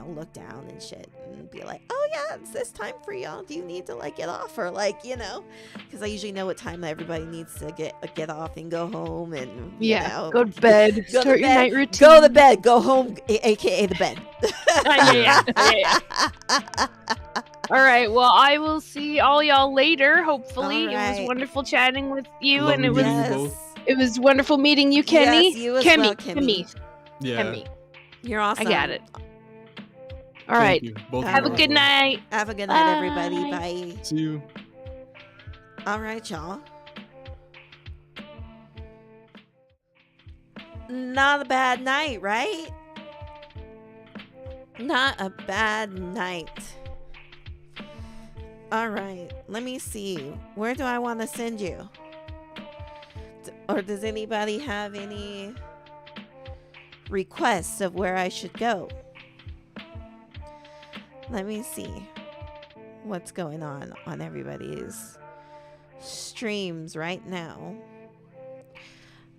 Speaker 3: look down and shit and be like, oh yeah, it's this time for y'all. Do you need to like get off or like because I usually know what time everybody needs to get off and go home and
Speaker 16: Go to bed.
Speaker 3: Go to
Speaker 16: Start your
Speaker 3: bed,
Speaker 16: night routine.
Speaker 3: Go to bed. Go home, aka the bed.
Speaker 16: Yeah. All right. Well, I will see all y'all later. Hopefully,
Speaker 3: All
Speaker 16: it
Speaker 3: right.
Speaker 16: was wonderful chatting with you,
Speaker 15: Lovely
Speaker 16: and it was
Speaker 15: meeting you both.
Speaker 16: it was wonderful meeting you, Kenny.
Speaker 3: Yes, you as
Speaker 16: Kemi,
Speaker 3: well, Kimmy.
Speaker 15: Yeah.
Speaker 16: Kemi.
Speaker 3: You're awesome.
Speaker 16: I got it. All
Speaker 15: Thank
Speaker 16: right.
Speaker 15: you. Both
Speaker 16: Have a
Speaker 15: of you.
Speaker 16: good night.
Speaker 3: Have a good night, everybody. Bye.
Speaker 15: See you.
Speaker 3: All right, y'all. Not a bad night, right? Not a bad night. All right, let me see. Where do I want to send you? Or does anybody have any requests of where I should go? Let me see what's going on everybody's streams right now.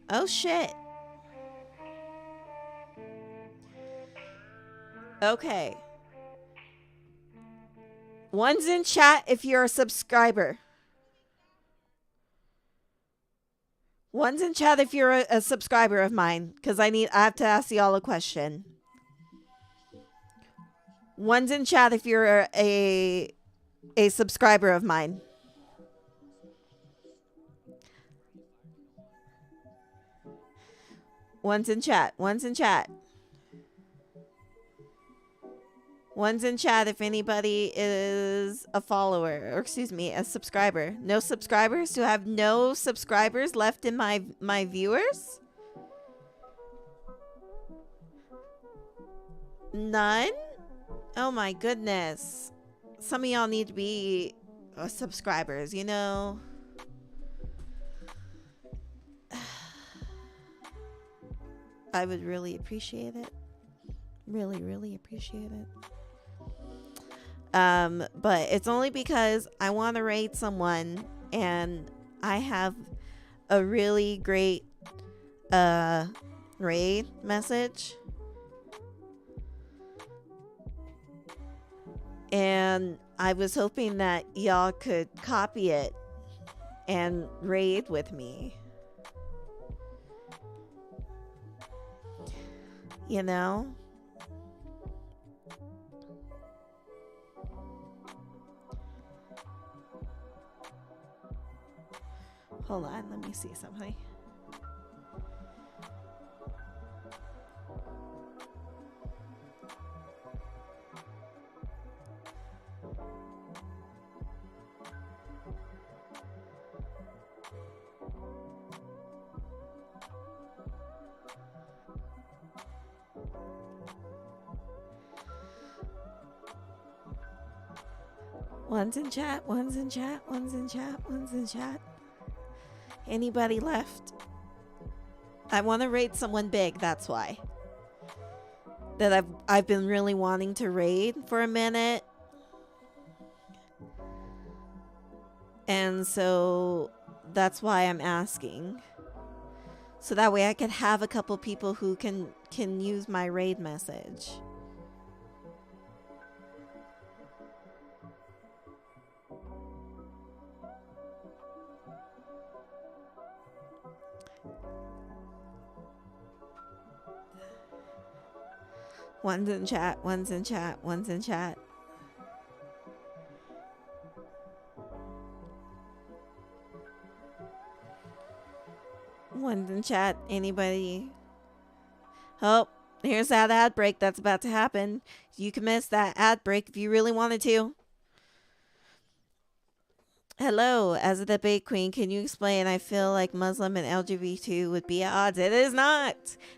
Speaker 3: Oh shit. Okay. One's in chat if you're a subscriber. One's in chat if you're a subscriber of mine, because I have to ask y'all a question. One's in chat if you're a subscriber of mine. One's in chat. One's in chat. One's in chat if anybody is a follower, or excuse me, a subscriber. No subscribers? Do I have no subscribers left in my viewers? None? Oh my goodness. Some of y'all need to be subscribers, I would really appreciate it. Really, really appreciate it. But it's only because I want to raid someone and I have a really great raid message. And I was hoping that y'all could copy it and raid with me. Hold on, let me see something. One's in chat, one's in chat, one's in chat, one's in chat. Anybody left? I want to raid someone big, that's why. That I've been really wanting to raid for a minute. And so that's why I'm asking. So that way I could have a couple people who can use my raid message. One's in chat, one's in chat, one's in chat. One's in chat. Anybody? Oh, here's that ad break that's about to happen. You can miss that ad break if you really wanted to. Hello, as a debate queen, can you explain? I feel like Muslim and LGBT would be at odds. It is not.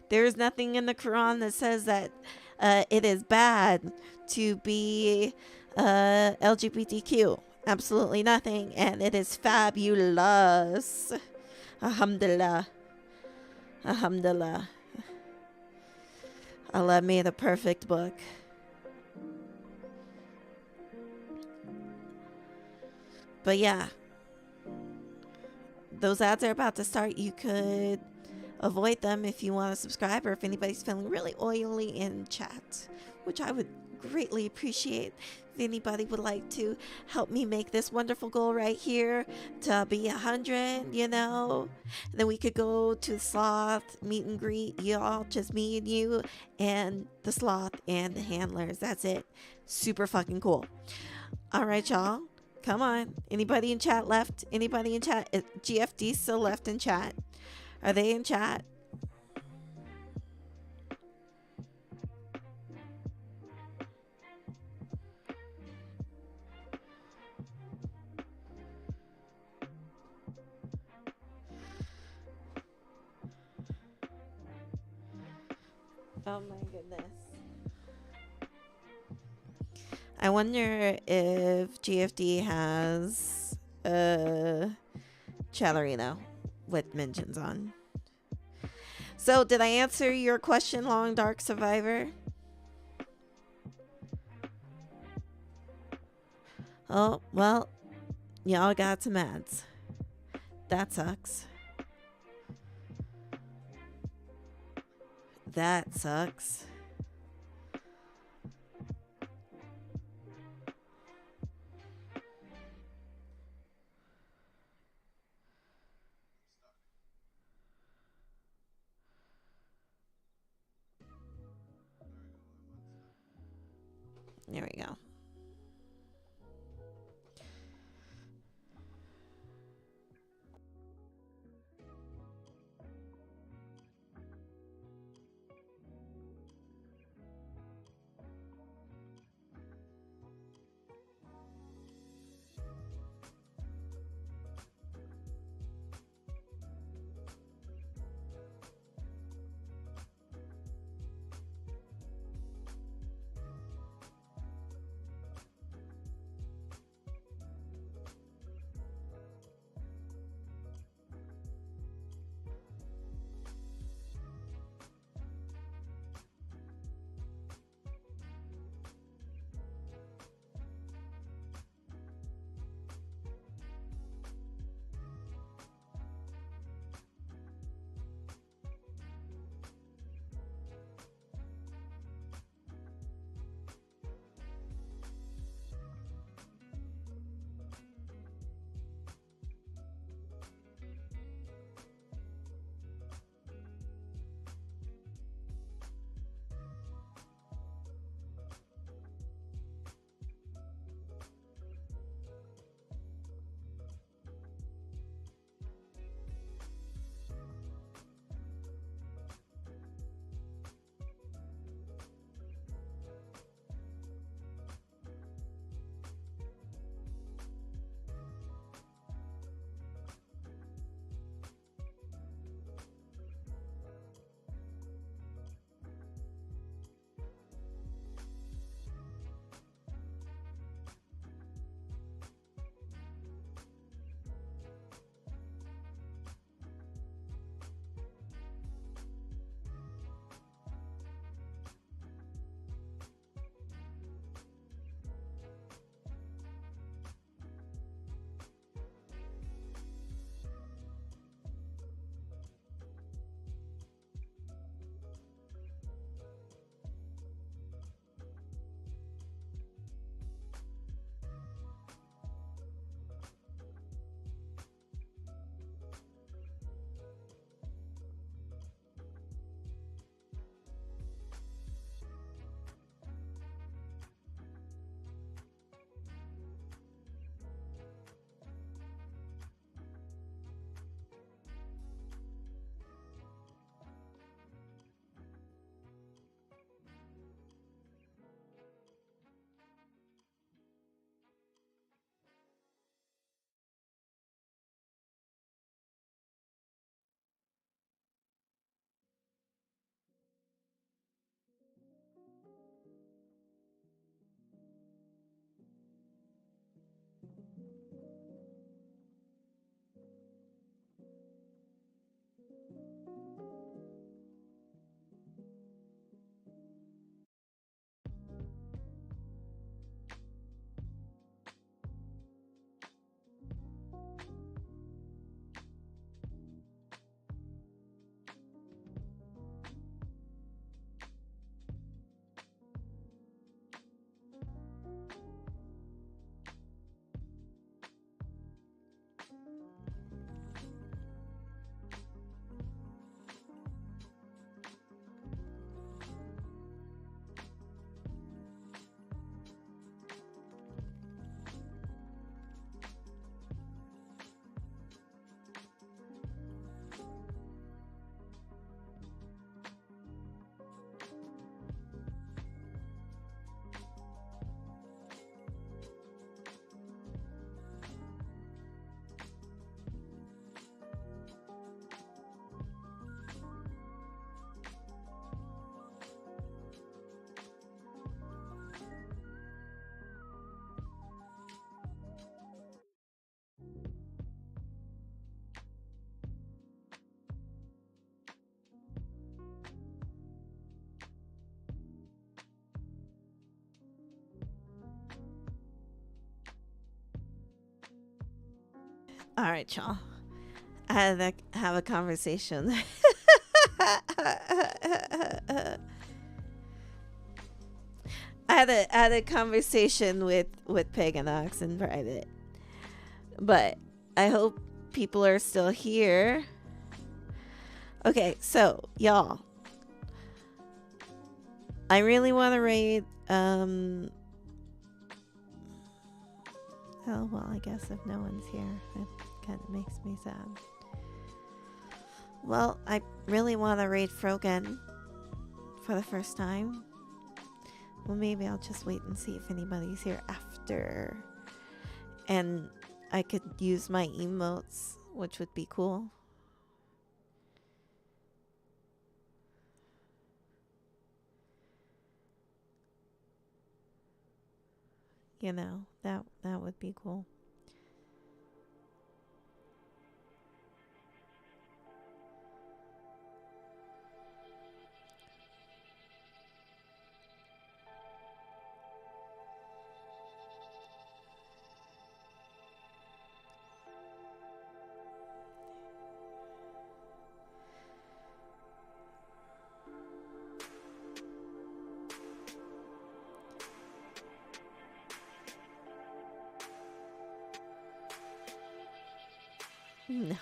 Speaker 3: There is nothing in the Quran that says that it is bad to be LGBTQ. Absolutely nothing. And it is fabulous. Alhamdulillah. Alhamdulillah. Allah made a perfect book. But yeah, those ads are about to start. You could avoid them if you want to subscribe, or if anybody's feeling really oily in chat, which I would greatly appreciate. If anybody would like to help me make this wonderful goal right here to be 100, you know, then we could go to the sloth meet and greet, y'all, just me and you and the sloth and the handlers. That's it. Super fucking cool. All right, y'all. Come on. Anybody in chat left? Anybody in chat? GFD still left in chat. Are they in chat? Oh my goodness. I wonder if GFD has Chatterino with mentions on. So, did I answer your question, Long Dark Survivor? Oh, well, y'all got some ads. That sucks. That sucks. There we go. All right, y'all. I had to have a conversation. I had a conversation with Paganox in private, but I hope people are still here. Okay, so y'all, I really want to raid. Oh well, I guess if no one's here, it kind of makes me sad. Well, I really want to raid Frogan for the first time. Well, maybe I'll just wait and see if anybody's here after. And I could use my emotes, which would be cool. You know, that would be cool.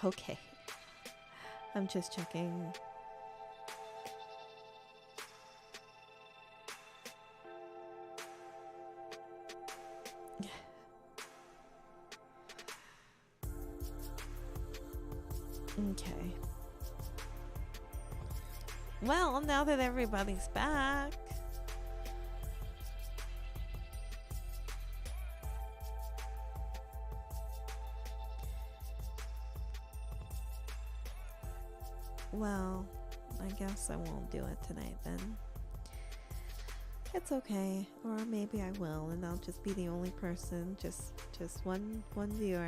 Speaker 3: Okay. I'm just checking. Okay. Well, now that everybody's back. Well, I guess I won't do it tonight then. It's okay. Or maybe I will and I'll just be the only person, just one viewer.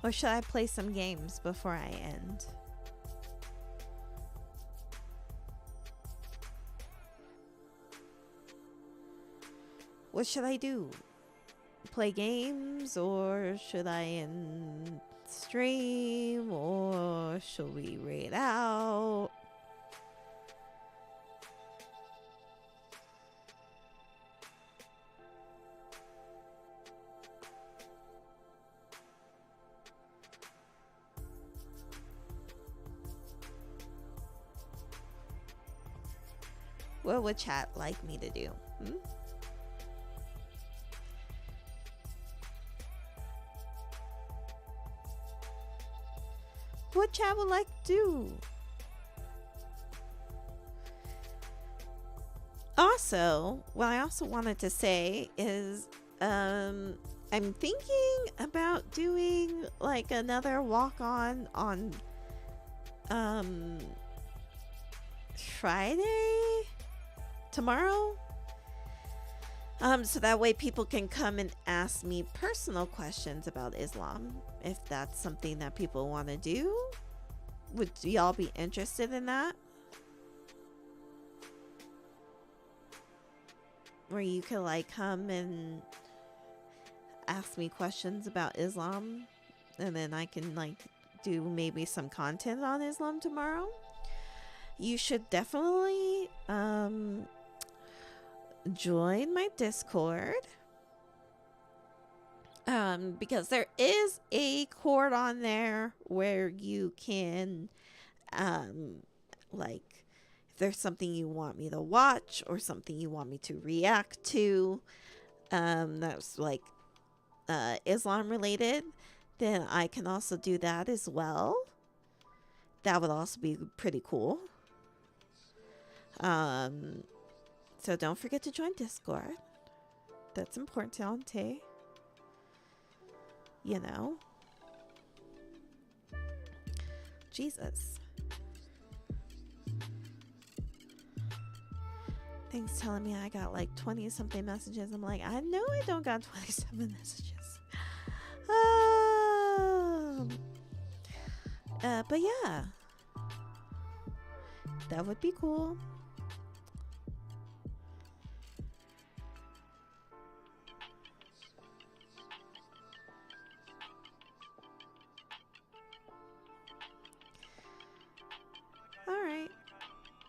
Speaker 3: Or should I play some games before I end? What should I do? Play games, or should I end stream, or should we raid out? What would chat like me to do? What chat would like to do? Also, what I also wanted to say is I'm thinking about doing like another walk on Friday, tomorrow. So that way people can come and ask me personal questions about Islam, if that's something that people want to do. Would y'all be interested in that? Where you could like come and ask me questions about Islam, and then I can like do maybe some content on Islam tomorrow. You should definitely join my Discord, because there is a cord on there where you can like if there's something you want me to watch or something you want me to react to that's like Islam related, then I can also do that as well. That would also be pretty cool. So don't forget to join Discord. That's important, you know. Jesus. Things telling me I got like 20 something messages. I'm like, I know I don't got 27 messages. But yeah. That would be cool. Alright.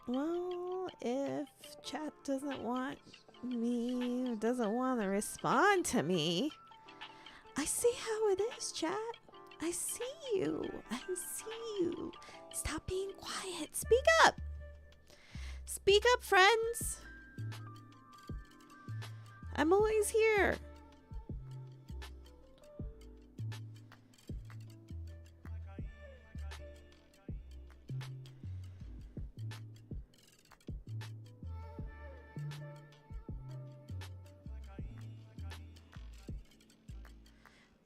Speaker 3: Well, if chat doesn't want me or doesn't want to respond to me, I see how it is, chat. I see you. I see you. Stop being quiet. Speak up. Speak up, friends. I'm always here.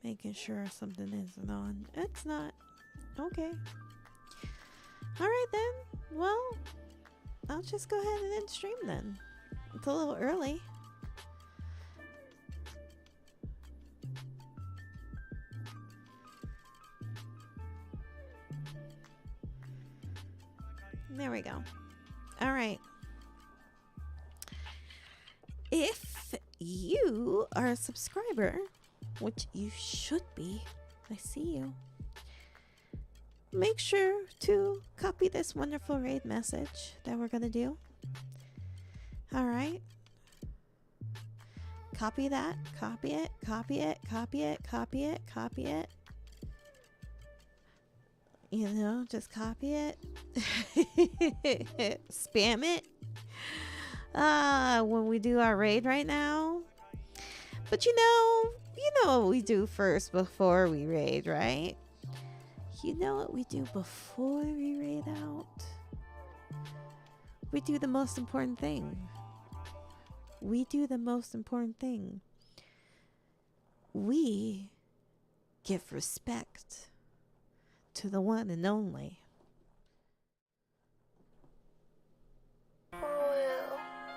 Speaker 3: Making sure something isn't on. It's not. Okay. Alright then. Well, I'll just go ahead and end stream then. It's a little early. There we go. Alright. If you are a subscriber, which you should be, I see you, make sure to copy this wonderful raid message that we're gonna do. Alright. Copy that. Copy it. Copy it. Copy it. Copy it. Copy it. You know, just copy it. Spam it. When we do our raid right now. But you know what we do first before we raid, right? You know what we do before we raid out? We do the most important thing. We do the most important thing. We give respect to the one and only.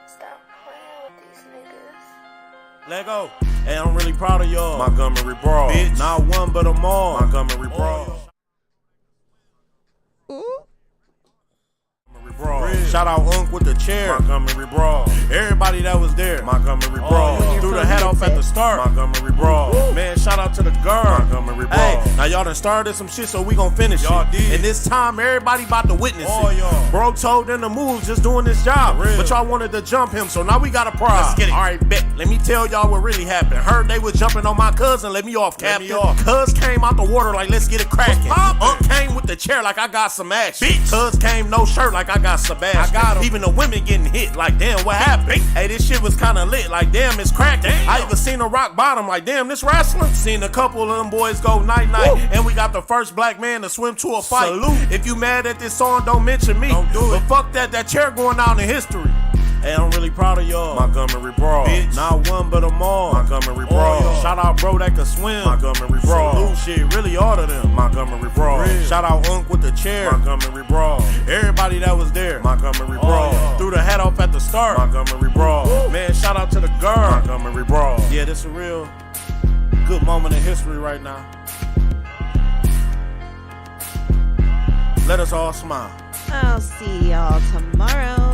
Speaker 19: Stop playing with these niggas.
Speaker 20: Let go. Hey, I'm really proud of y'all. Montgomery Brawl. Bitch. Not one, but them all. Montgomery Brawl. Shout out Unk with the chair. Montgomery Brawl. Everybody that was there. Montgomery Brawl. Threw the hat off at the start. Montgomery Brawl. Man, shout out to the girl. Montgomery Brawl. Hey, now y'all done started some shit, so we gon' finish y'all it. Did. And this time, everybody about to witness it. Y'all. Bro told them to move, just doing this job. But y'all wanted to jump him, so now we got a prize. Let's get it. All right, bet. Let me tell y'all what really happened. Heard they was jumping on my cousin. Let me off, Captain. Cuz came out the water like, let's get it cracking. Unk came with the chair like I got some action. Cuz came no shirt like I got Sebastian. I got him. Even the women getting hit like, damn, what happened? Hey, this shit was kinda lit like, damn, it's cracking. I even seen a rock bottom like, damn, this wrestling. Seen a couple of them boys go night-night. And we got the first black man to swim to a fight. Salute. If you mad at this song, don't mention me. Don't do it. But fuck that chair going down in history. Hey, I'm really proud of y'all. Montgomery Brawl. Bitch. Not one, but them all. Montgomery Brawl. Shout out bro that can swim. Montgomery Brawl. Salute shit, really all of them. Montgomery Brawl. Shout out Unk with the chair. Montgomery Brawl. Everybody that was there. Montgomery Brawl. Threw the hat off at the start. Montgomery Brawl. Man, shout out to the girl. Montgomery Brawl. Yeah, this a real good moment in history right now. Let us all smile.
Speaker 3: I'll see y'all tomorrow.